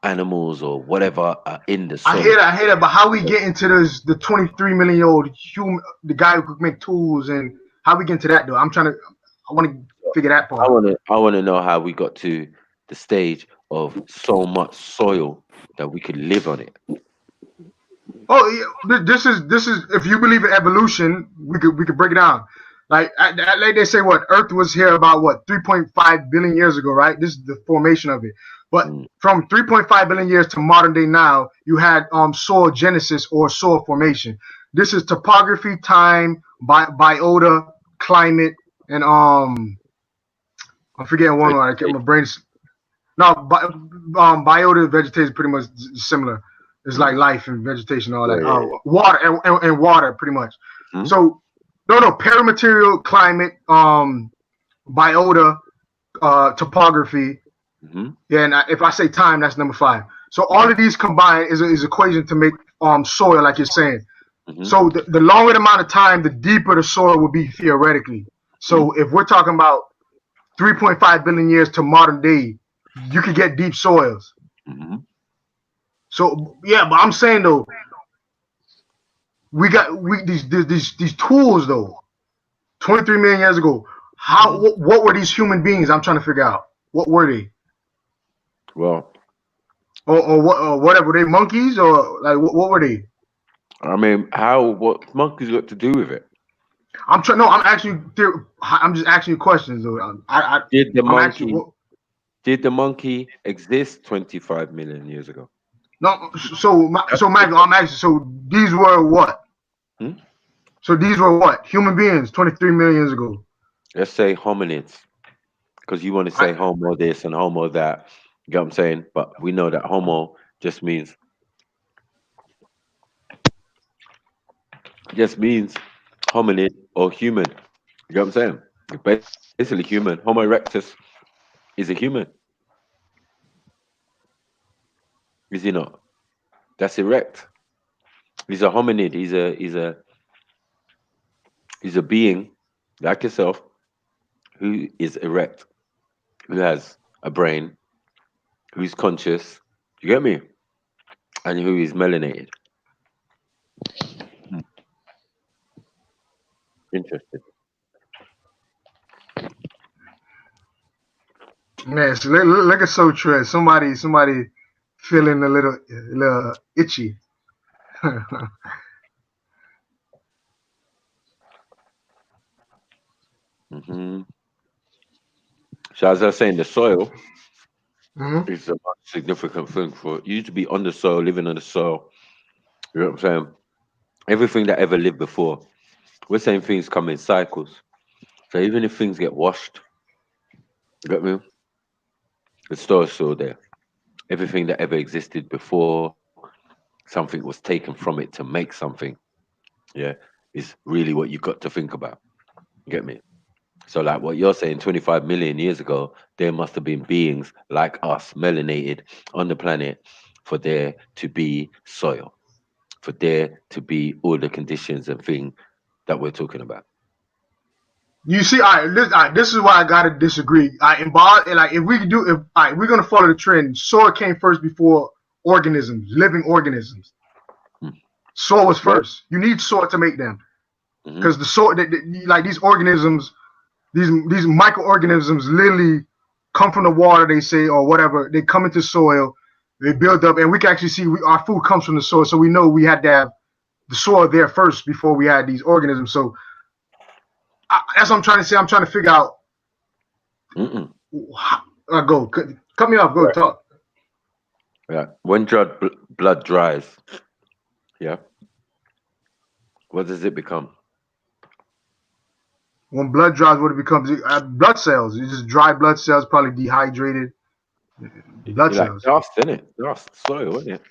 Speaker 1: animals or whatever are in the soil.
Speaker 9: I hear that, but how we get into the 23 million year old human, the guy who could make tools, and how we get into that though? I want to figure that part.
Speaker 1: I want to know how we got to the stage of so much soil that we could live on it.
Speaker 9: Oh, yeah, this is if you believe in evolution, we could break it down. Like they say, what Earth was here about 3.5 billion years ago, right? This is the formation of it. But from 3.5 billion years to modern day now, you had soil genesis or soil formation. This is topography, time, biota, climate, and I'm forgetting one. I can't, my brain's no. Biota, vegetation, pretty much similar. It's like life and vegetation, all that.
Speaker 1: Yeah.
Speaker 9: Water and water, pretty much. So no, paramaterial, climate, biota, topography. Yeah, and if I say time, that's number 5. So all of these combined is equation to make soil, like you're saying. So the longer the amount of time, the deeper the soil will be theoretically. So if we're talking about 3.5 billion years to modern day, you could get deep soils. So yeah, but I'm saying though, we these tools though. 23 million years ago, what were these human beings? I'm trying to figure out. What were they?
Speaker 1: Well,
Speaker 9: or whatever. Were they monkeys or like what were they?
Speaker 1: I mean, what monkeys got to do with it?
Speaker 9: I'm trying. No, I'm just asking you questions though.
Speaker 1: Did the monkey exist 25 million years ago?
Speaker 9: No, so Michael, I'm asking. So these were what? So these were what? Human beings 23 million years ago.
Speaker 1: Let's say hominids, because you want to say homo this and homo that. You know what I'm saying? But we know that homo just means hominid or human. You know what I'm saying? It's basically human. Homo erectus is a human. Is he not? That's erect. He's a hominid. He's a being like yourself who is erect, who has a brain, who's conscious. You get me? And who is melanated. Interesting.
Speaker 9: Man, so look at So Trey. Somebody feeling a little itchy.
Speaker 1: Mm-hmm. So as I was saying, the soil
Speaker 9: Mhm.
Speaker 1: is a much significant thing for you to be on the soil, living on the soil. You know what I'm saying? Everything that ever lived before, we're saying things come in cycles. So even if things get washed, you get me? The soil's still there. Everything that ever existed before something was taken from it to make something, yeah, is really what you got to think about. You get me? So like what you're saying, 25 million years ago, there must have been beings like us, melanated on the planet, for there to be soil, for there to be all the conditions and things that we're talking about.
Speaker 9: You see, all right, this is why I gotta disagree. Like if we could do, if all right, we're gonna follow the trend. Soil came first before organisms, living organisms. Soil was first. You need soil to make them, because the soil, like these organisms, these microorganisms, literally come from the water. They say, or whatever. They come into soil, they build up, and we can actually see our food comes from the soil. So we know we had to have the soil there first before we had these organisms. So that's what I'm trying to say. I'm trying to figure out. Go cut me off. Go talk.
Speaker 1: Yeah. When blood dries, yeah, what does it become?
Speaker 9: When blood dries, what it becomes? Blood cells. It's just dry blood cells, probably dehydrated blood
Speaker 1: Like
Speaker 9: cells.
Speaker 1: dust, isn't it? Dust, soil, isn't it?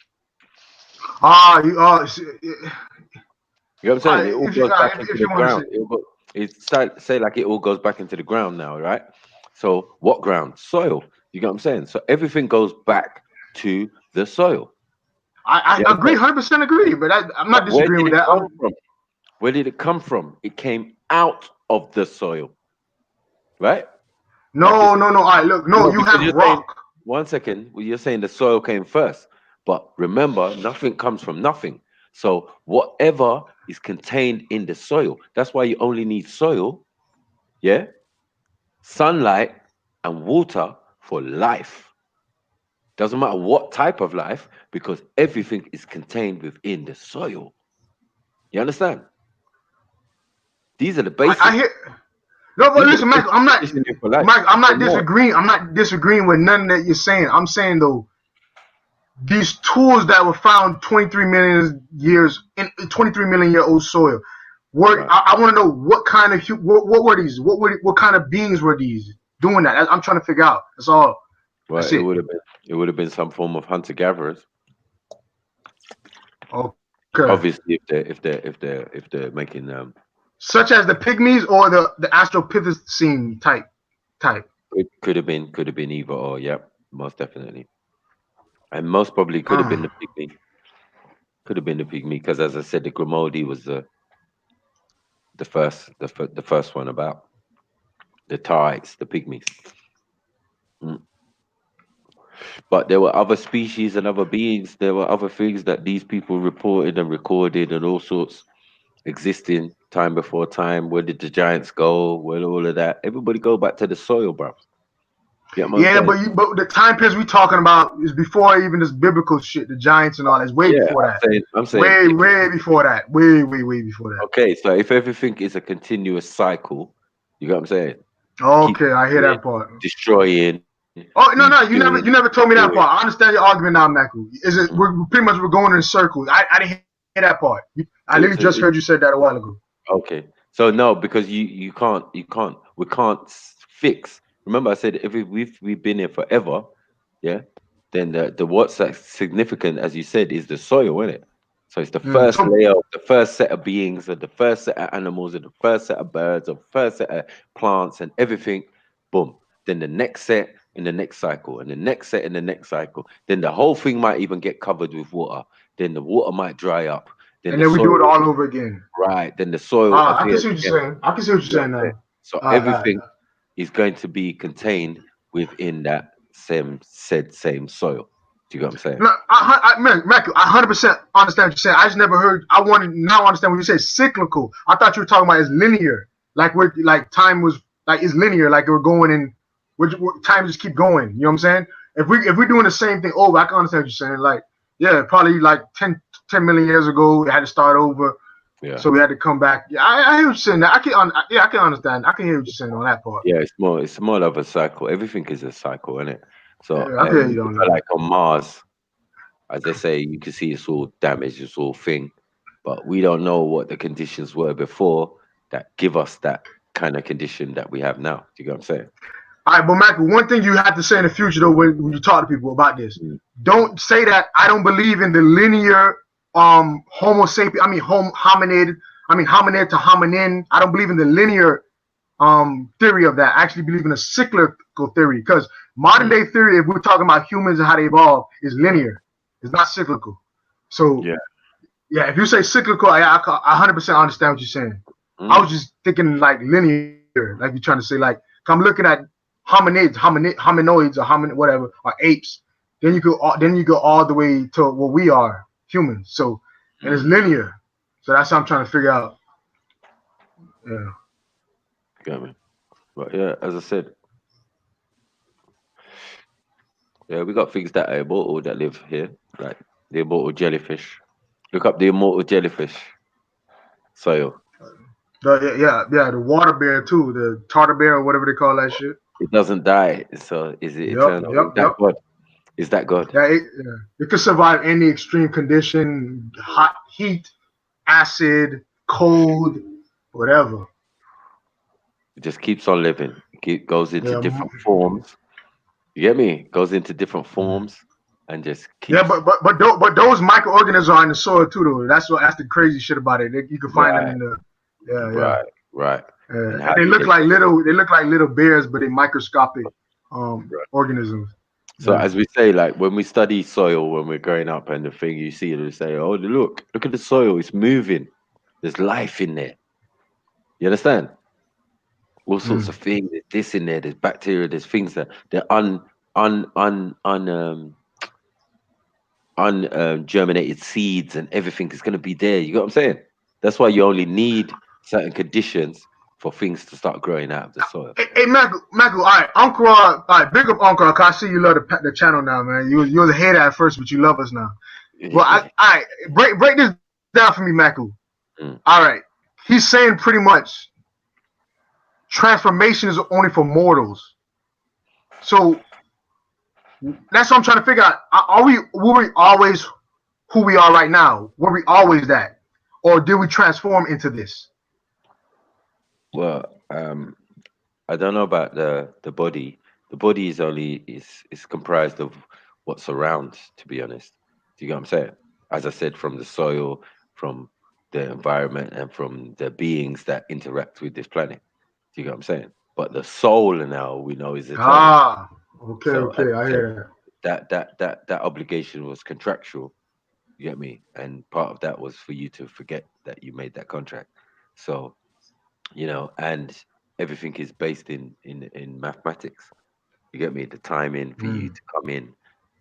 Speaker 9: You
Speaker 1: know what I'm saying? It all goes back into the ground. Say like it all goes back into the ground now, right? So what ground? Soil. You get what I'm saying? So everything goes back to the soil.
Speaker 9: I agree, 100% agree, but I'm not disagreeing with that.
Speaker 1: Where did it come from? It came out of the soil, right?
Speaker 9: No. All right, look, you have
Speaker 1: saying,
Speaker 9: rock.
Speaker 1: 1 second. Well, you're saying the soil came first, but remember, nothing comes from nothing. So whatever is contained in the soil, that's why you only need soil, yeah, sunlight, and water for life. Doesn't matter what type of life, because everything is contained within the soil. You understand? These are the basics.
Speaker 9: I hear. No, but listen, Michael, I'm not disagreeing. I'm not disagreeing with none that you're saying. I'm saying though, these tools that were found 23 million years in 23 million year old soil. I want to know what kind of what were these? What kind of beings were these doing that? I'm trying to figure out. That's all.
Speaker 1: Well, it would have been some form of hunter gatherers.
Speaker 9: Okay.
Speaker 1: Obviously, if they're making
Speaker 9: such as the pygmies or the Australopithecine type.
Speaker 1: It could have been either or. Yep, most definitely. And most probably could have been the pygmy. Could have been the pygmy because, as I said, the Grimaldi was the first one about the Taites, the pygmies. But there were other species and other beings. There were other things that these people reported and recorded and all sorts existing time before time. Where did the giants go? Where all of that? Everybody go back to the soil, bro.
Speaker 9: Yeah, but the time periods we talking about is before even this biblical shit, the giants and all that. It's way before that.
Speaker 1: I'm saying
Speaker 9: way before that. Way before that.
Speaker 1: Okay, so if everything is a continuous cycle, you got what I'm saying?
Speaker 9: Okay, I hear that part.
Speaker 1: Destroying.
Speaker 9: Oh no, you never told me that part. I understand your argument now, Michael. We're pretty much going in circles. I didn't hear that part. I literally just heard you said that a while ago.
Speaker 1: Okay, so no, because we can't fix. Remember, I said if we've been here forever, yeah. Then the what's significant, as you said, is the soil, isn't it? So it's the first layer, the first set of beings, or the first set of animals, or the first set of birds, or the first set of plants, and everything. Boom. Then the next set in the next cycle, and the next set in the next cycle. Then the whole thing might even get covered with water. Then the water might dry up.
Speaker 9: And then we do it all over again.
Speaker 1: Right. Then the soil.
Speaker 9: I can see what you're saying. I can see what you're saying now.
Speaker 1: So everything is going to be contained within that same soil. Do you get what I'm saying?
Speaker 9: No, Michael, I 100% understand what you're saying. I just never heard. I want to now understand when you say cyclical. I thought you were talking about as linear, like time was like it's linear, like we're going in. Time just keep going. You know what I'm saying? If we're doing the same thing over, I can understand what you're saying. Like, yeah, probably like 10 million years ago, it had to start over.
Speaker 1: Yeah.
Speaker 9: So we had to come back. Yeah, I hear what you're saying. I can understand. I can hear what you're saying on that part.
Speaker 1: Yeah, it's more of a cycle. Everything is a cycle, isn't it? So
Speaker 9: Yeah, I can hear you on that.
Speaker 1: like on Mars, as they say, you can see it's all damaged, it's all thing, but we don't know what the conditions were before that give us that kind of condition that we have now. Do you get what I'm saying?
Speaker 9: All right, but Michael, one thing you have to say in the future though, when you talk to people about this, don't say that I don't believe in the linear Homo sapien. Hominid to hominin. I don't believe in the linear theory of that. I actually believe in a cyclical theory, because modern day theory, if we're talking about humans and how they evolve, is linear. It's not cyclical. So yeah, if you say cyclical, I 100% understand what you're saying. I was just thinking like linear, like you're trying to say, like, I'm looking at hominoids or whatever, or apes. Then you go all the way to what we are, humans. So, and it's linear. So that's what I'm trying to figure out. Yeah.
Speaker 1: Got me. But yeah, as I said, yeah, we got things that are immortal that live here, like the immortal jellyfish. Look up the immortal jellyfish. Soil.
Speaker 9: The water bear too, the tartar bear or whatever they call that shit.
Speaker 1: It doesn't die. So is it eternal? God? Is that God?
Speaker 9: Yeah, it could survive any extreme condition, hot, heat, acid, cold, whatever.
Speaker 1: It just keeps on living. It goes into different forms. You get me? Goes into different forms and just keeps.
Speaker 9: Yeah, but those microorganisms are in the soil too, though. That's the crazy shit about it. You can find them in the
Speaker 1: right.
Speaker 9: And they look like little bears, but they're microscopic organisms.
Speaker 1: So as we say, like when we study soil when we're growing up, and the thing you see, they say, "Oh, look at the soil. It's moving. There's life in there." You understand? All sorts of things. There's this in there. There's bacteria. There's things that they're germinated seeds, and everything is going to be there. You got what I'm saying? That's why you only need certain conditions for things to start growing out of the soil.
Speaker 9: Hey, Michael, all right, Uncle, all right, big up Uncle, cause I see you love the channel now, man. You was a hater at first, but you love us now. Well, all right, break this down for me, Michael. All right, he's saying pretty much transformation is only for mortals. So that's what I'm trying to figure out. Were we always who we are right now? Were we always that, or did we transform into this?
Speaker 1: Well, I don't know about the body. The body is comprised of what surrounds, to be honest. Do you get what I'm saying? As I said, from the soil, from the environment, and from the beings that interact with this planet. Do you get what I'm saying? But the soul now we know is eternal.
Speaker 9: Okay, I hear
Speaker 1: that. That obligation was contractual. You get me? And part of that was for you to forget that you made that contract. So, you know, and everything is based in mathematics. You get me? The timing for you to come in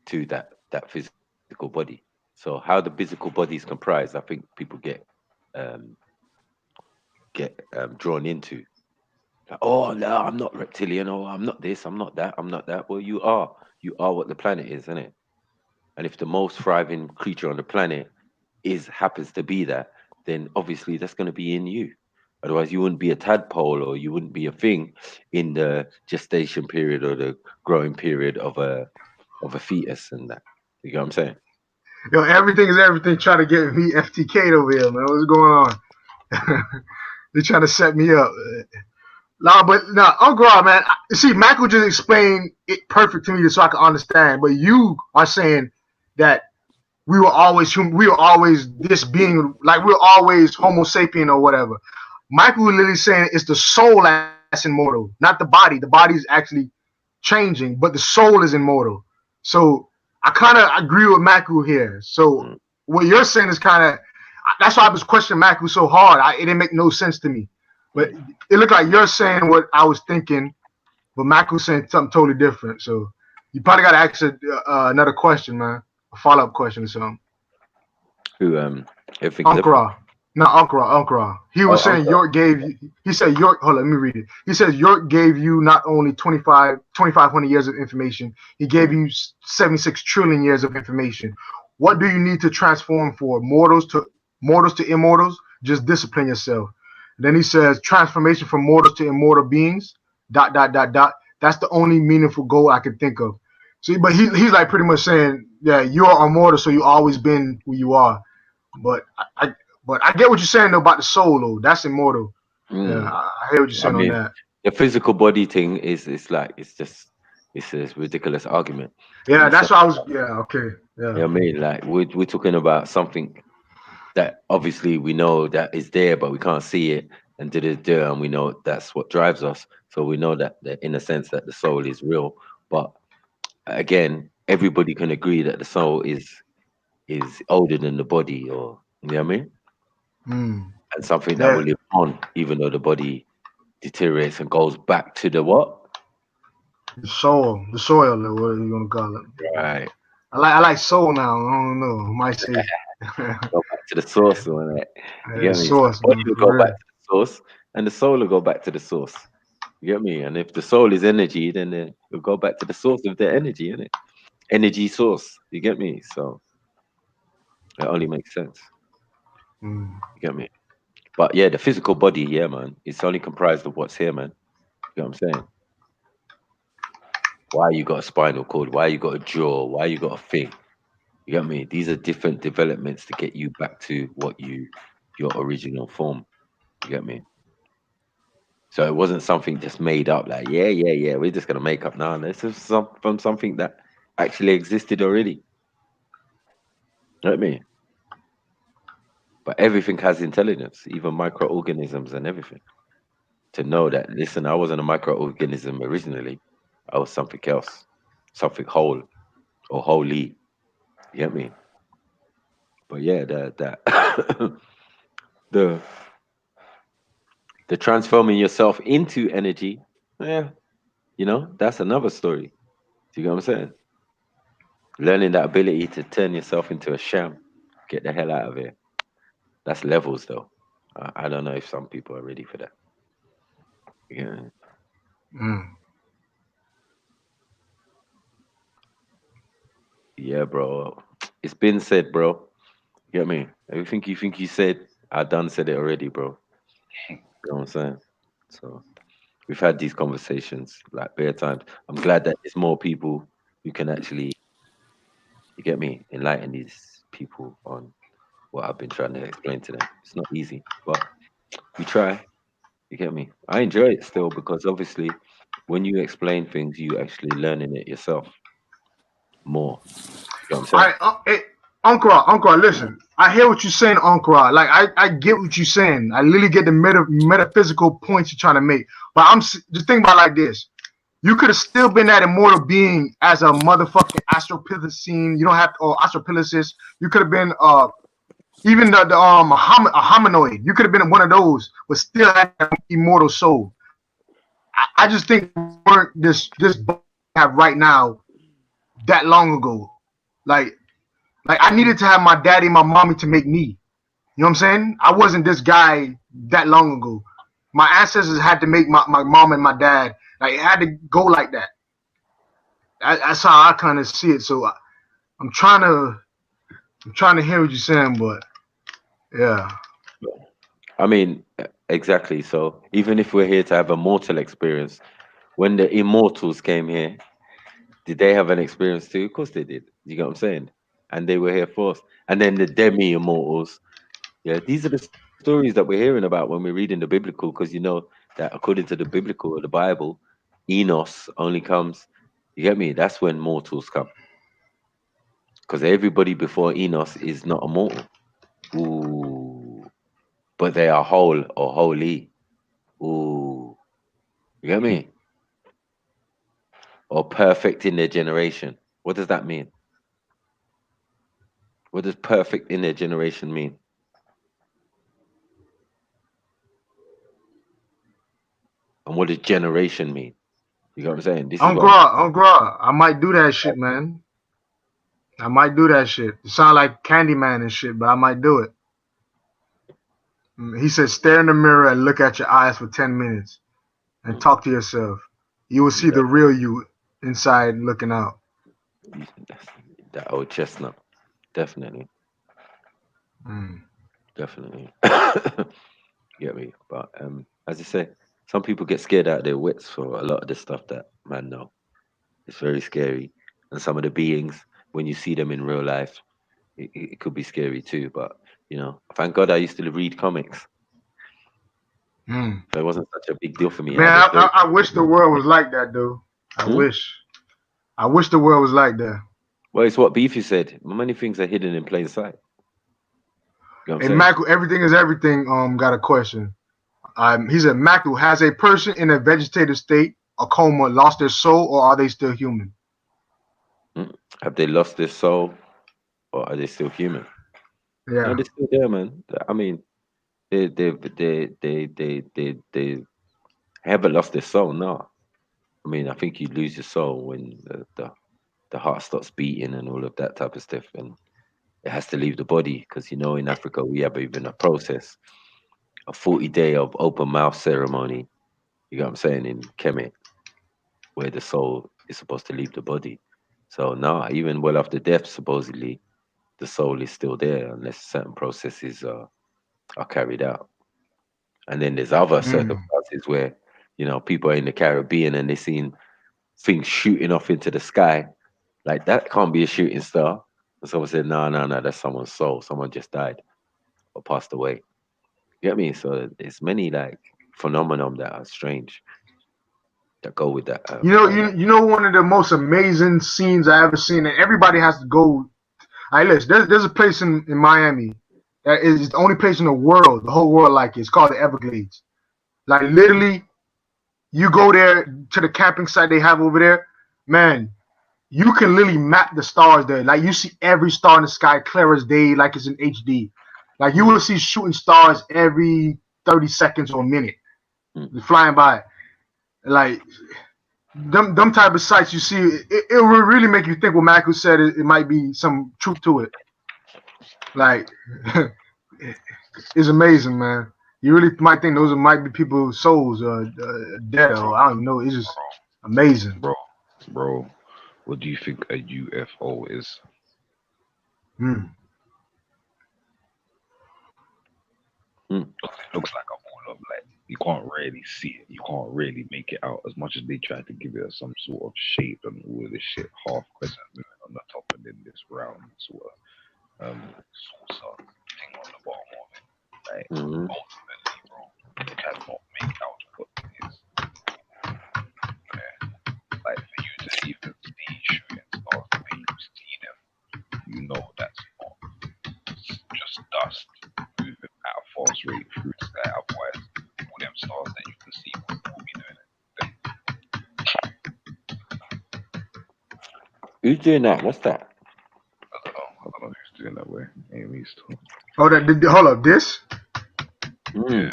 Speaker 1: to that physical body. So how the physical body is comprised, I think people get drawn into. Like, oh no, I'm not reptilian, or I'm not this, I'm not that, I'm not that. Well, you are what the planet is, isn't it? And if the most thriving creature on the planet happens to be that, then obviously that's going to be in you. Otherwise, you wouldn't be a tadpole, or you wouldn't be a thing in the gestation period or the growing period of a fetus and that. You know what I'm saying?
Speaker 9: Yo, everything is everything. Trying to get me FTK'd over here, man. What's going on? They're trying to set me up. Uncle Rob, man. See, Michael just explained it perfect to me so I can understand. But you are saying that we were always this being, like we were always Homo sapien or whatever. Michael was literally saying it's the soul that's immortal, not the body. The body is actually changing, but the soul is immortal. So I kind of agree with Michael here. So what you're saying is kind of, that's why I was questioning Michael so hard. It didn't make no sense to me. But it looked like you're saying what I was thinking, but Michael's saying something totally different. So you probably got to ask another question, man, a follow-up question or something.
Speaker 1: Who
Speaker 9: Uncle Ra. No, Uncle Ra. He was saying York gave you. He said York. Hold on, let me read it. He says York gave you not only 2,500 years of information. He gave you 76 trillion years of information. What do you need to transform for mortals to immortals? Just discipline yourself. Then he says, transformation from mortals to immortal beings. ... That's the only meaningful goal I can think of. See, but he's like pretty much saying, yeah, you are immortal, so you always been who you are. But I get what you're saying though about the soul though. That's immortal. Yeah, I hear what you're
Speaker 1: I
Speaker 9: saying on
Speaker 1: mean,
Speaker 9: that.
Speaker 1: the physical body thing is it's a ridiculous argument.
Speaker 9: Yeah,
Speaker 1: And
Speaker 9: that's
Speaker 1: so,
Speaker 9: what I was. Yeah, okay.
Speaker 1: you know
Speaker 9: Yeah.
Speaker 1: what I mean? Like we're talking about something that obviously we know that is there, but we can't see it, and and we know that's what drives us. So we know that in a sense that the soul is real. But again, everybody can agree that the soul is older than the body, or you know what I mean?
Speaker 9: Mm.
Speaker 1: And something that
Speaker 9: Yeah.
Speaker 1: will live on, even though the body deteriorates and goes back to the what?
Speaker 9: The soil, or whatever you gonna call it.
Speaker 1: Right.
Speaker 9: I like soul now. I don't know. I might say
Speaker 1: Go back to the source, man. You
Speaker 9: yeah,
Speaker 1: get me?
Speaker 9: source,
Speaker 1: The body
Speaker 9: man,
Speaker 1: will
Speaker 9: for
Speaker 1: go back
Speaker 9: real.
Speaker 1: to the source, and the soul will go back to the source. You get me? And if the soul is energy, then it'll go back to the source of the energy, innit? Energy source. You get me? So it only makes sense.
Speaker 9: Mm.
Speaker 1: You get me? But yeah, the physical body, yeah, man, it's only comprised of what's here, man. You know what I'm saying? Why you got a spinal cord? Why you got a jaw? Why you got a thing? You get me? These are different developments to get you back to your original form. You get me? So it wasn't something just made up, like, yeah, we're just gonna make up. No, this is from something that actually existed already. You know what I mean? But everything has intelligence, even microorganisms and everything. To know that, listen, I wasn't a microorganism originally. I was something else, something whole or holy. You get me? But yeah, the transforming yourself into energy, yeah, that's another story. Do you get what I'm saying? Learning that ability to turn yourself into a sham, get the hell out of here. That's levels, though. I don't know if some people are ready for that. Yeah.
Speaker 9: Mm.
Speaker 1: Yeah, bro. It's been said, bro. You get me? Everything you think you said, I done said it already, bro. You know what I'm saying? So we've had these conversations like bare times. I'm glad that there's more people who can actually, you get me, enlighten these people on what I've been trying to explain to them. It's not easy, but we try. You get me? I enjoy it still because obviously when you explain things, you actually learning it yourself more. You know what I'm saying?
Speaker 9: Hey, Uncle, listen. I hear what you're saying, Uncle. Like I get what you're saying. I literally get the metaphysical points you're trying to make. But I'm just thinking about it like this. You could have still been that immortal being as a motherfucking astropithecine. You don't have to, or astropithecist. You could have been even a hominoid. You could have been one of those, but still had an immortal soul. I just think we weren't this have right now that long ago. Like I needed to have my daddy and my mommy to make me. You know what I'm saying? I wasn't this guy that long ago. My ancestors had to make my mom and my dad. Like it had to go like that. That's how I kind of see it. So I'm trying to hear what you're saying, but yeah.
Speaker 1: I mean, exactly. So even if we're here to have a mortal experience, when the immortals came here, did they have an experience too? Of course they did. You get what I'm saying? And they were here first. And then the demi-immortals, yeah, these are the stories that we're hearing about when we're reading the biblical, because you know that according to the biblical or the Bible, Enos only comes, you get me? That's when mortals come. Because everybody before Enos is not a mortal. Ooh. But they are whole or holy. Ooh. You get me? Or perfect in their generation. What does that mean? What does perfect in their generation mean? And what does generation mean? You know what I'm saying? This is
Speaker 9: Uncle, I might do that shit, man. I might do that shit. It sound like Candyman and shit, but I might do it. He said, stare in the mirror and look at your eyes for 10 minutes and talk to yourself. You will see the real you inside looking out.
Speaker 1: That old chestnut. Definitely. Definitely. Get me? But as I say, some people get scared out of their wits for a lot of the stuff that man know. It's very scary. And some of the beings, when you see them in real life, it could be scary too. But thank God I used to read comics.
Speaker 9: Mm.
Speaker 1: So it wasn't such a big deal for me.
Speaker 9: Man, I wish the world was like that, though. I wish the world was like that.
Speaker 1: Well, it's what Beefy said. Many things are hidden in plain sight. You know what I'm
Speaker 9: Hey,
Speaker 1: saying?
Speaker 9: Michael, everything is everything. Got a question. He said, Michael, has a person in a vegetative state, a coma, lost their soul, or are they still human?
Speaker 1: Have they lost their soul, or are they still human?
Speaker 9: Yeah.
Speaker 1: No, they're still there, man. I mean, they haven't lost their soul. No, I mean, I think you lose your soul when the heart stops beating and all of that type of stuff, and it has to leave the body because in Africa we have even a process, a 40-day of open mouth ceremony. You know what I'm saying, in Kemet, where the soul is supposed to leave the body. So now, even well after death, supposedly, the soul is still there unless certain processes are carried out. And then there's other circumstances where, people are in the Caribbean and they seen things shooting off into the sky. Like, that can't be a shooting star. And someone said, no, that's someone's soul. Someone just died or passed away. You get me? So there's many like phenomenon that are strange that go with that.
Speaker 9: You know one of the most amazing scenes I ever seen, and everybody has to go. All right, listen, there's a place in Miami that is the only place in the world, the whole world like it. It's called the Everglades. Like literally, you go there to the camping site they have over there, man. You can literally map the stars there. Like you see every star in the sky clear as day, like it's in HD. Like you will see shooting stars every 30 seconds or a minute, flying by. Like them type of sites you see, it will really make you think what Michael said. It might be some truth to it. Like it's amazing, man. You really might think those might be people's souls dead, or I don't know. It's just amazing,
Speaker 5: bro. What do you think a UFO is? It looks like a ball of light. You can't really see it. You can't really make it out as much as they try to give it some sort of shape and all of this shit. Half crescent moon on the top and then this round sort of saucer thing on the bottom of it. Like ultimately, bro, you cannot make out what it is. Yeah. Like for you to even see shooting stars the way you see them, you know that's not just dust moving at a fast rate through the sky. Otherwise, all them stars that you can see will be doing it.
Speaker 1: Who's doing that? What's that?
Speaker 5: I don't know who's doing that way. Ain't me still.
Speaker 9: Oh, hold up, this?
Speaker 5: Yeah.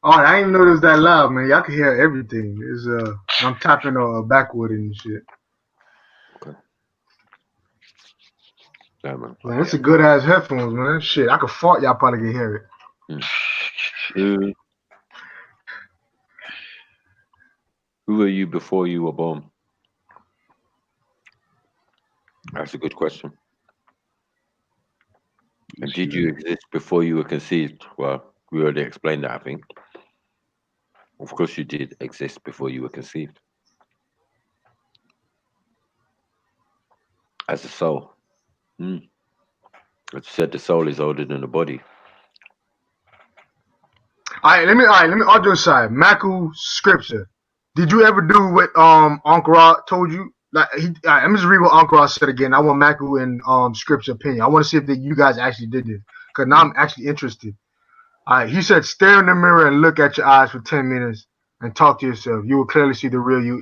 Speaker 9: Oh, I didn't know it was that loud, man. Y'all can hear everything. It's I'm tapping backward and shit.
Speaker 1: Yeah, man.
Speaker 9: Man, it's a good ass headphones, man. Shit, I could fart. Y'all probably can hear it.
Speaker 1: Who were you before you were born? That's a good question. And did you exist before you were conceived? Well, we already explained that, I think. Of course you did exist before you were conceived. As a soul. As you said, the soul is older than the body.
Speaker 9: All right, let me on your side. Maku scripture. Did you ever do what Uncle Ra told you? Like let me just read what Uncle Ra said again. I want Maku and scripture opinion. I want to see if you guys actually did this, because now I'm actually interested. All right, he said, stare in the mirror and look at your eyes for 10 minutes and talk to yourself. You will clearly see the real you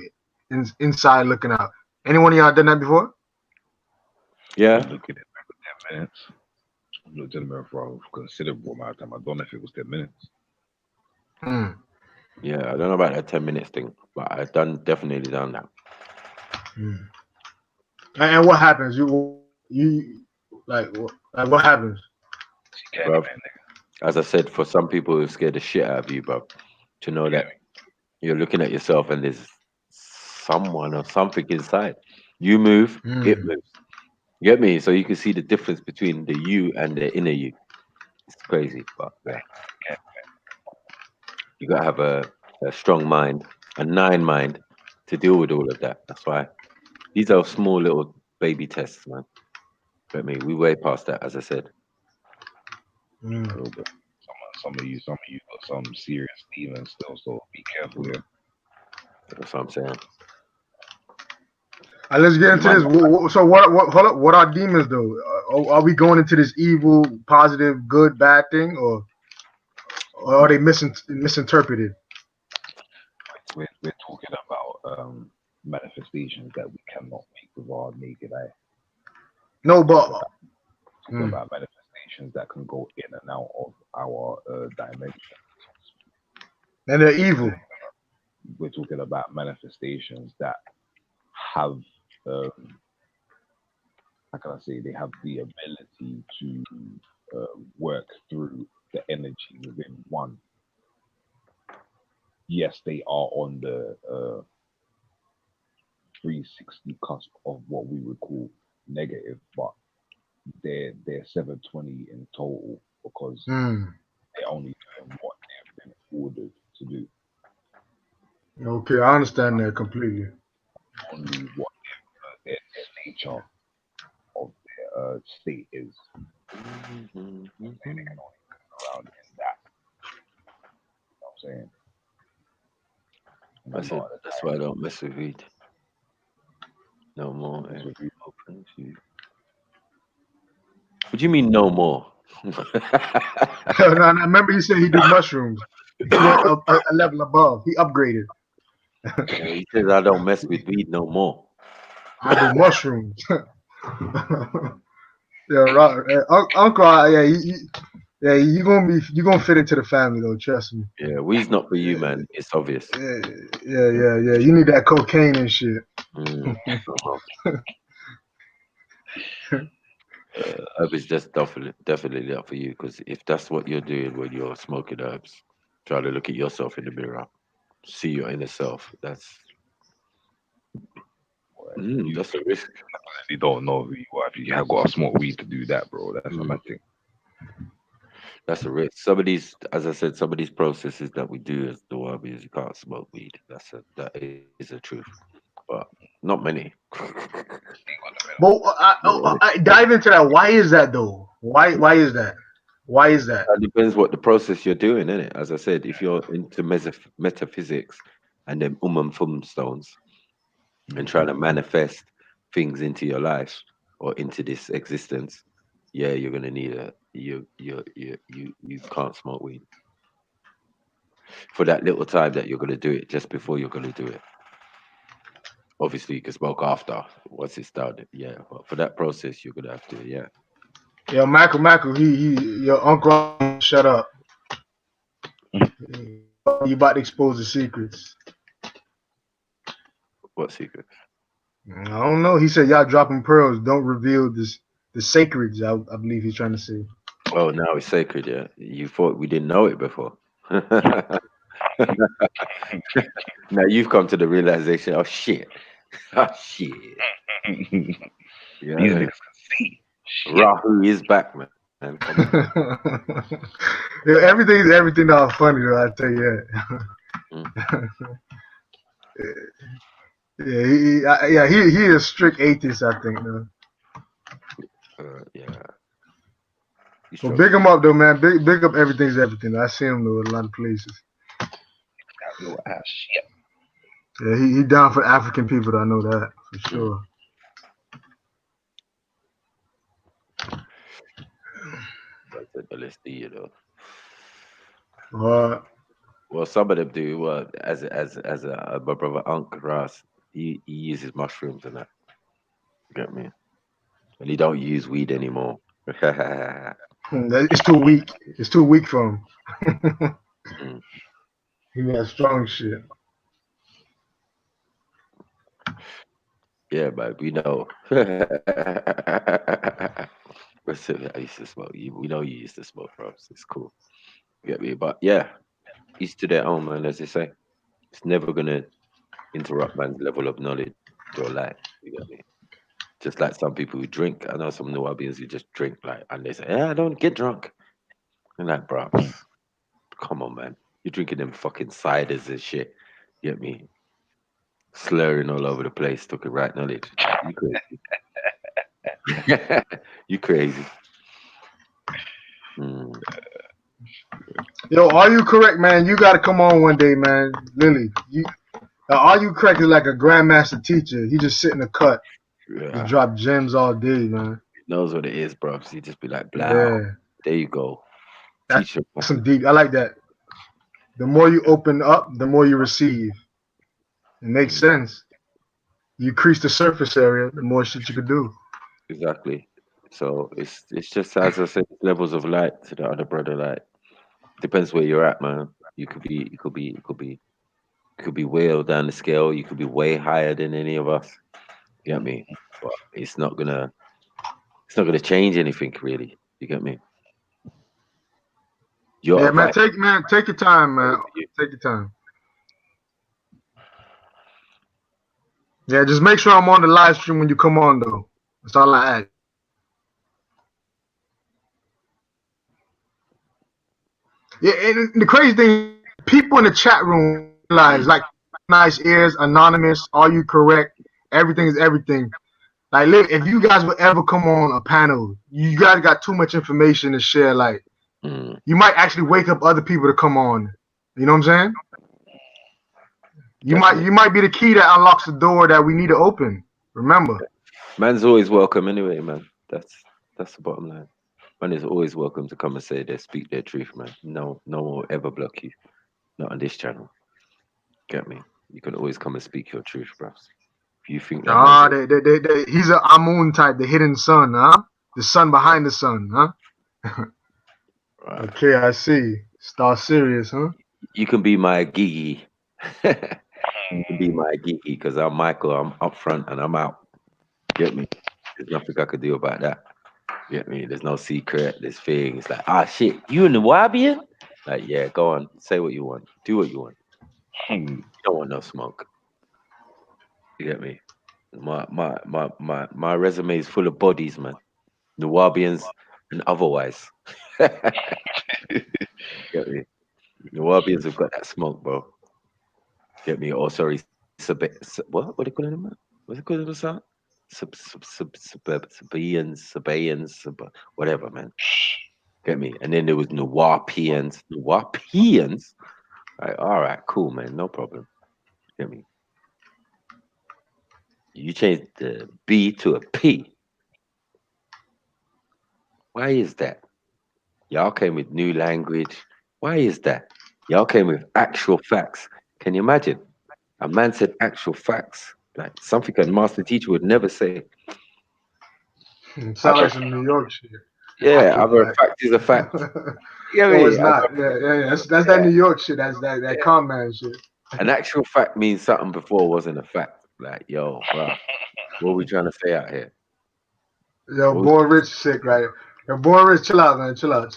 Speaker 9: inside looking out. Anyone of y'all done that before?
Speaker 1: Yeah.
Speaker 5: Look at it for 10 minutes. Looked at the mirror for a considerable amount of time. I don't know if it was 10 minutes.
Speaker 1: Yeah, I don't know about that 10 minutes thing, but I've definitely done that.
Speaker 9: And what happens? You what happens?
Speaker 1: Bruv, as I said, for some people it scared the shit out of you, but to know that you're looking at yourself and there's someone or something inside. You move, it moves. You get me? So you can see the difference between the you and the inner you. It's crazy, but yeah. You gotta have a strong mind, a 9 mind to deal with all of that. That's why these are small little baby tests, man. But me, we way past that, as I said.
Speaker 9: Mm.
Speaker 5: A little bit. Some of you got some serious demons still, so be careful here.
Speaker 1: That's what I'm saying.
Speaker 9: Let's get into this. So hold up. What are demons though? Are we going into this evil, positive, good, bad thing, or are they misinterpreted?
Speaker 5: We're talking about manifestations that we cannot make with our naked eye.
Speaker 9: No, but
Speaker 5: talking about manifestations that can go in and out of our dimension.
Speaker 9: And they're evil.
Speaker 5: We're talking about manifestations that have, how can I say, they have the ability to work through the energy within one. Yes, they are on the 360 cusp of what we would call negative, but they're 720 in total because they're only doing what they've been ordered to do.
Speaker 9: Okay, I understand that completely.
Speaker 5: Only what their nature of their state is. They can only move around in that. You know what I'm saying?
Speaker 1: That's why I don't mess with weed. No more. Open to. What do you mean no more?
Speaker 9: No, remember he said he did mushrooms. He went up a level above. He upgraded.
Speaker 1: He says I don't mess with weed no more.
Speaker 9: I do mushrooms. Yeah, right. Uncle. Yeah, you're gonna fit into the family though. Trust me.
Speaker 1: Yeah, weed's not for you, man. It's obvious.
Speaker 9: Yeah. You need that cocaine and shit.
Speaker 1: Herb is just definitely not for you because if that's what you're doing when you're smoking herbs, try to look at yourself in the mirror, see your inner self. That's a risk.
Speaker 5: You don't know who you are if you have got to smoke weed to do that, bro. That's a bad thing.
Speaker 1: That's a risk. Some of these, as I said, some of these processes that we do as the Wahhabis, you can't smoke weed. That is a truth, but not many.
Speaker 9: But I dive into that. Why is that though? Why is that? Why is that?
Speaker 1: It depends what the process you're doing, innit? As I said, if you're into metaphysics and then fum stones and trying to manifest things into your life or into this existence, yeah, you're gonna need you can't smoke weed for that little time that you're gonna do it. Just before you're gonna do it, obviously you can smoke after once it's done. Yeah, but for that process, you're gonna have to. Yeah.
Speaker 9: Yeah, Michael, your uncle, shut up. You about to expose the secrets.
Speaker 1: What secrets?
Speaker 9: I don't know. He said y'all dropping pearls. Don't reveal the sacreds. I believe he's trying to say.
Speaker 1: Oh, now it's sacred. Yeah, you thought we didn't know it before. Now you've come to the realization. Oh shit! Oh shit! Yeah.
Speaker 5: These niggas can see.
Speaker 1: Rahu is back, man.
Speaker 9: Yeah, everything not funny though. I tell you that. He is strict atheist. I think. No.
Speaker 1: Yeah.
Speaker 9: Well, big him up though, man. Big up everything's everything. I see him though in a lot of places. Yeah, he down for African people. I know that for sure.
Speaker 1: That's an LSD, you know.
Speaker 9: What?
Speaker 1: Well, some of them do. Well, as my brother Unc Ras, he uses mushrooms and that. You get me? And he don't use weed anymore.
Speaker 9: It's too weak. It's too weak for him. He got strong shit.
Speaker 1: Yeah, man, we know. I used to smoke. We know you used to smoke, bro. So it's cool. You get me? But yeah, each to their own, man. As they say, it's never gonna interrupt man's level of knowledge or life. You get me? Just like some people who drink. I know some Nubians who just drink, like, and they say, "Yeah, I don't get drunk." And like, bro, come on, man. You're drinking them fucking ciders and shit. You get me? Slurring all over the place, talking right knowledge. You crazy. You crazy. Mm.
Speaker 9: Yo, are you correct, man? You gotta come on one day, man. Lily, are you correct is like a grandmaster teacher. He just sit in the cut.
Speaker 1: Yeah.
Speaker 9: He drop gems all day, man.
Speaker 1: He knows what it is, bro. So you just be like, blah.
Speaker 9: Yeah.
Speaker 1: There you go.
Speaker 9: That's
Speaker 1: Teacher.
Speaker 9: some deep. I like that. The more you open up, the more you receive. It makes sense. You increase the surface area, the more shit you could do.
Speaker 1: Exactly. So it's just, as I said, levels of light to the other brother. Like, depends where you're at, man. You could be way down the scale. You could be way higher than any of us. You get me? But it's not gonna change anything really. You get me?
Speaker 9: Yeah, man. Take your time, man. Take your time. Yeah, just make sure I'm on the live stream when you come on, though. That's all I ask. Yeah, and the crazy thing, people in the chat room realize, like, nice ears, anonymous, are you correct? Everything is everything. Like, if you guys would ever come on a panel, you guys got too much information to share. Like, you might actually wake up other people to come on. You know what I'm saying? You might be the key that unlocks the door that we need to open. Remember,
Speaker 1: man's always welcome anyway, man. That's the bottom line. Man is always welcome to come and speak their truth, man. No one will ever block you. Not on this channel. Get me? You can always come and speak your truth, bro. If you think that
Speaker 9: he's a Amun type, the hidden sun, huh? The sun behind the sun, huh?
Speaker 1: Right.
Speaker 9: Okay, I see. Star Sirius, huh?
Speaker 1: You can be my Gigi. You can be my Gigi because I'm Michael. I'm up front and I'm out. Get me? There's nothing I could do about that. Get me? There's no secret. There's things like, shit, you and the Wabian? Like, yeah, go on. Say what you want. Do what you want. You don't want no smoke. You get me? My resume is full of bodies, man. Nawabians and otherwise. Get me? Nawabians have got that smoke, bro. Get me? Oh, sorry. What do you call them, man? What's it called? Sabaeans, whatever, man. Get me? And then there was Nawapians. Nawapians? Like, all right, cool, man. No problem. Get me? You changed the B to a P. Why is that? Y'all came with new language. Why is that? Y'all came with actual facts. Can you imagine? A man said actual facts. Like something a master teacher would never say.
Speaker 9: Sound like some New York shit.
Speaker 1: Yeah, either a fact is a fact. Yeah,
Speaker 9: no, it's not. Yeah. That's that New York shit. That's that con man shit.
Speaker 1: An actual fact means something before wasn't a fact. Like, yo, bro, what are we trying to say out here?
Speaker 9: Yo, Born Rich sick, right? Yo, Born Rich, chill out, man. Chill out.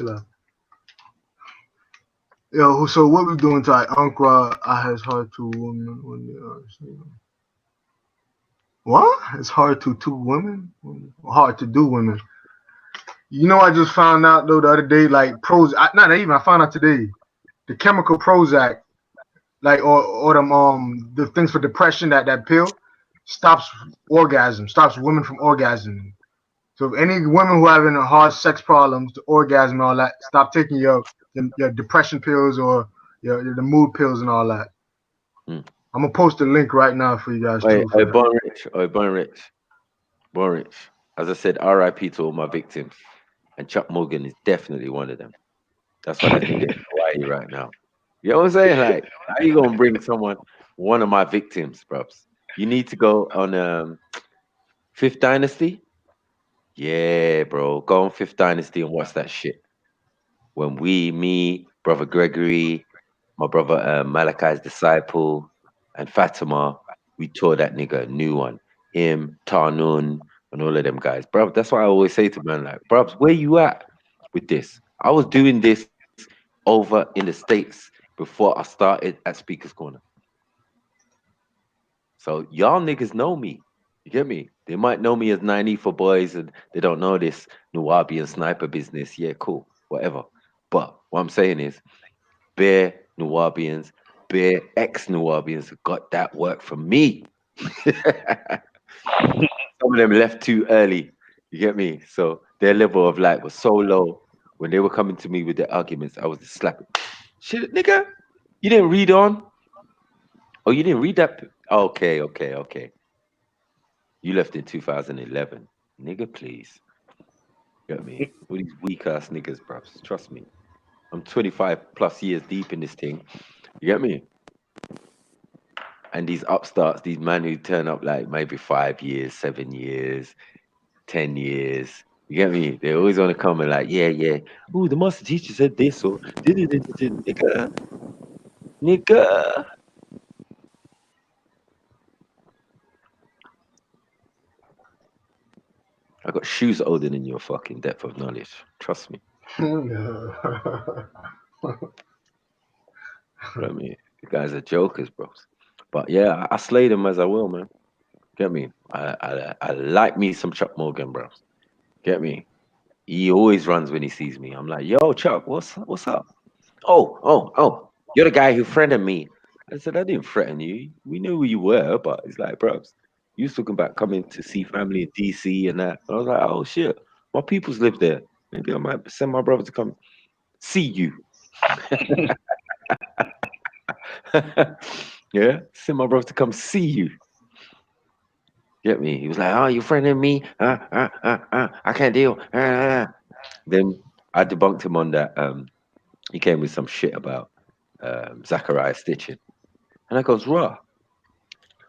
Speaker 9: Yo, so what we doing tonight? Uncle, I has hard to women when they are sleeping. What? It's hard to two women? Hard to do women. You know, I just found out though the other day, like I found out today, the chemical Prozac, like or the things for depression, that pill stops orgasm, stops women from orgasming. So if any women who having hard sex problems, the orgasm and all that, stop taking your depression pills or the mood pills and all that. I'm gonna post a link right now for you guys.
Speaker 1: Born Rich. As I said, R.I.P. to all my victims, and Chuck Morgan is definitely one of them. That's why I think it's Hawaii right now. You know what I'm saying? Like, how you gonna bring one of my victims, bros? You need to go on Fifth Dynasty. Yeah, bro, go on Fifth Dynasty and watch that shit. When me, brother Gregory, my brother Malachi's disciple, and Fatima, we tore that nigga a new one. Him, Tarnun, and all of them guys. Bro, that's why I always say to man, like, bro, where you at with this? I was doing this over in the States before I started at Speaker's Corner. So y'all niggas know me. You get me? They might know me as 90 for boys and they don't know this Nawabian sniper business. Yeah, cool. Whatever. But what I'm saying is, bare Nuwabians, bare ex-Nuwabians got that work from me. Some of them left too early. You get me? So their level of light was so low. When they were coming to me with their arguments, I was just slapping. Shit, nigga, you didn't read on? Oh, you didn't read that? Okay. You left in 2011. Nigga, please. You get me? All these weak ass niggas, bro. Trust me. I'm 25 plus years deep in this thing. You get me? And these upstarts, these men who turn up like maybe 5 years, 7 years, 10 years. You get me? They always want to come and like, yeah. Ooh, the master teacher said this or nigga. Nigga. I got shoes older than your fucking depth of knowledge. Trust me. You know what I mean? You guys are jokers, bros. But yeah, I slay them as I will, man. Get me? I like me some Chuck Morgan, bros. Get me? He always runs when he sees me. I'm like, yo, Chuck, what's up? Oh, you're the guy who threatened me. I said, I didn't threaten you. We knew who you were, but it's like, bros, you was talking about coming to see family in DC and that. I was like, oh shit, my peoples live there. Maybe I might send my brother to come see you. Yeah, send my brother to come see you. Get me? He was like, oh, you threatening me? I can't deal. Then I debunked him on that. He came with some shit about Zachariah Stitchin. And I goes, raw.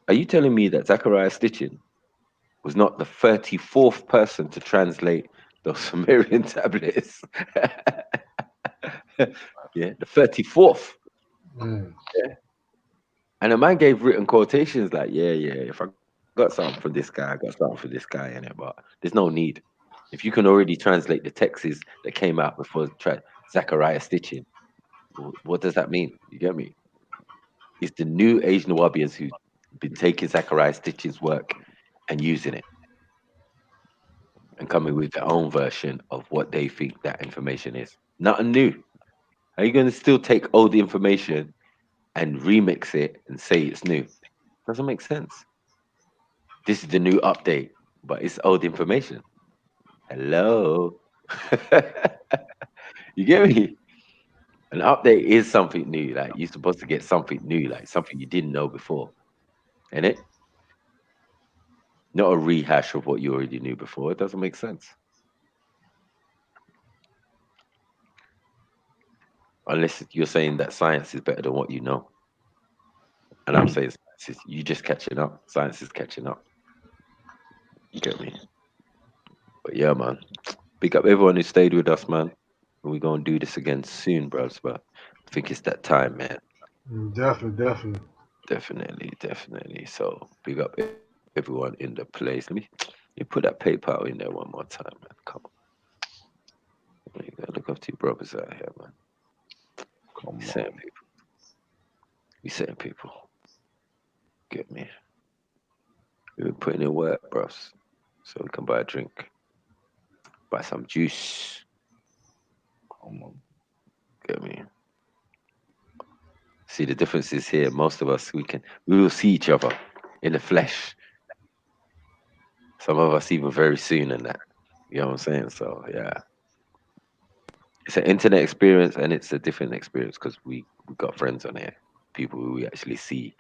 Speaker 1: Are you telling me that Zachariah Stitchin was not the 34th person to translate those Sumerian tablets? Yeah, the 34th. Yeah. And the man gave written quotations like, yeah, if I got something for this guy, I got something for this guy in it, but there's no need. If you can already translate the texts that came out before Zachariah Stitchin, what does that mean? You get me? It's the new age Nawabians who've been taking Zachariah Stitchin's work and using it and coming with their own version of what they think that information is. Nothing new. Are you going to still take old information and remix it and say it's new? Doesn't make sense. This is the new update, but it's old information. Hello. You get me? An update is something new. Like you're supposed to get something new, like something you didn't know before. And it? Not a rehash of what you already knew before. It doesn't make sense. Unless you're saying that science is better than what you know. And I'm saying you just catching up. Science is catching up. You get me? But yeah, man. Big up everyone who stayed with us, man. We're going to do this again soon, bros. But I think it's that time, man.
Speaker 9: Definitely.
Speaker 1: Definitely. So big up everyone in the place. Let me put that PayPal in there one more time, man. Come on. You gotta look up to your brothers out here, man. Come on. We setting people. Get me. We've been putting in work, bros. So we can buy a drink. Buy some juice. Come on. Get me. See, the difference is here. Most of us, we will see each other in the flesh. Some of us even very soon in that. You know what I'm saying? So yeah. It's an internet experience and it's a different experience because we got friends on here. People who we actually see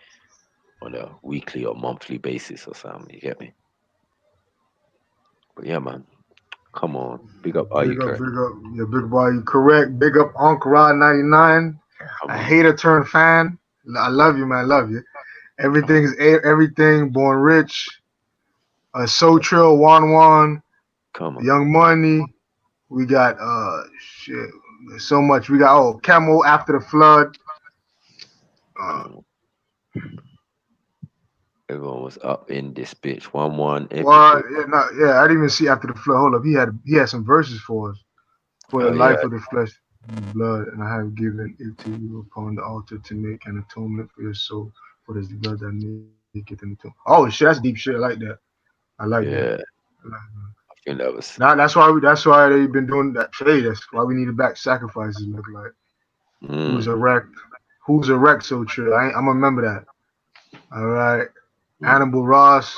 Speaker 1: on a weekly or monthly basis or something. You get me? But yeah, man. Come on. Big up. Are you correct?
Speaker 9: Big up. Yeah, big boy, you correct. Big up Uncle Rod 99. A hater turned fan. I love you, man. I love you. Everything. Born Rich. Sotrill, Wan.
Speaker 1: Come on.
Speaker 9: Young Money. We got shit. There's so much. We got Camel After the Flood.
Speaker 1: Everyone was up in this bitch. 1-1.
Speaker 9: I didn't even see After the Flood. Hold up. He had some verses for us. For the life of the flesh and blood, and I have given it to you upon the altar to make an atonement for your soul, for this blood that maketh an atonement. Oh shit, that's deep shit. I like that. I like that.
Speaker 1: I And that was
Speaker 9: Now that's why they've been doing that trade. That's why we need to back sacrifices. Look like who's erect, so true. I'm gonna remember that. All right, Annabelle Ross.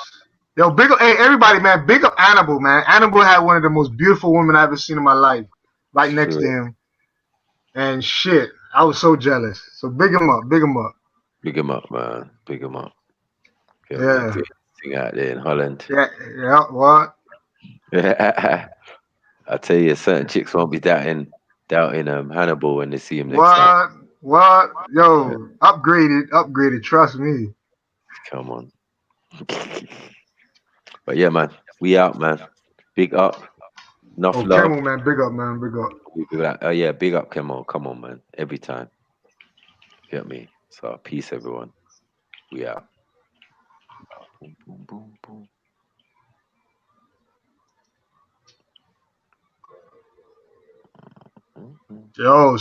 Speaker 9: Yo, big up, hey everybody, man. Big up Annabelle, man. Annabelle had one of the most beautiful women I've ever seen in my life, right next to him. And shit, I was so jealous. So big him up, big him up.
Speaker 1: Big him up, man. Big him up.
Speaker 9: Yeah.
Speaker 1: Thing out there in Holland.
Speaker 9: Yeah. What?
Speaker 1: I tell you, certain chicks won't be doubting Hannibal when they see him next time.
Speaker 9: What? Yo, upgraded. Trust me.
Speaker 1: Come on. But yeah, man, we out, man. Big up. Enough love.
Speaker 9: Kemo, man, big up, man, big up.
Speaker 1: Oh yeah, big up, Kemo. Come on, man. Every time. Get me. So peace, everyone. We out. Boom, boom, boom, boom.
Speaker 9: Yo.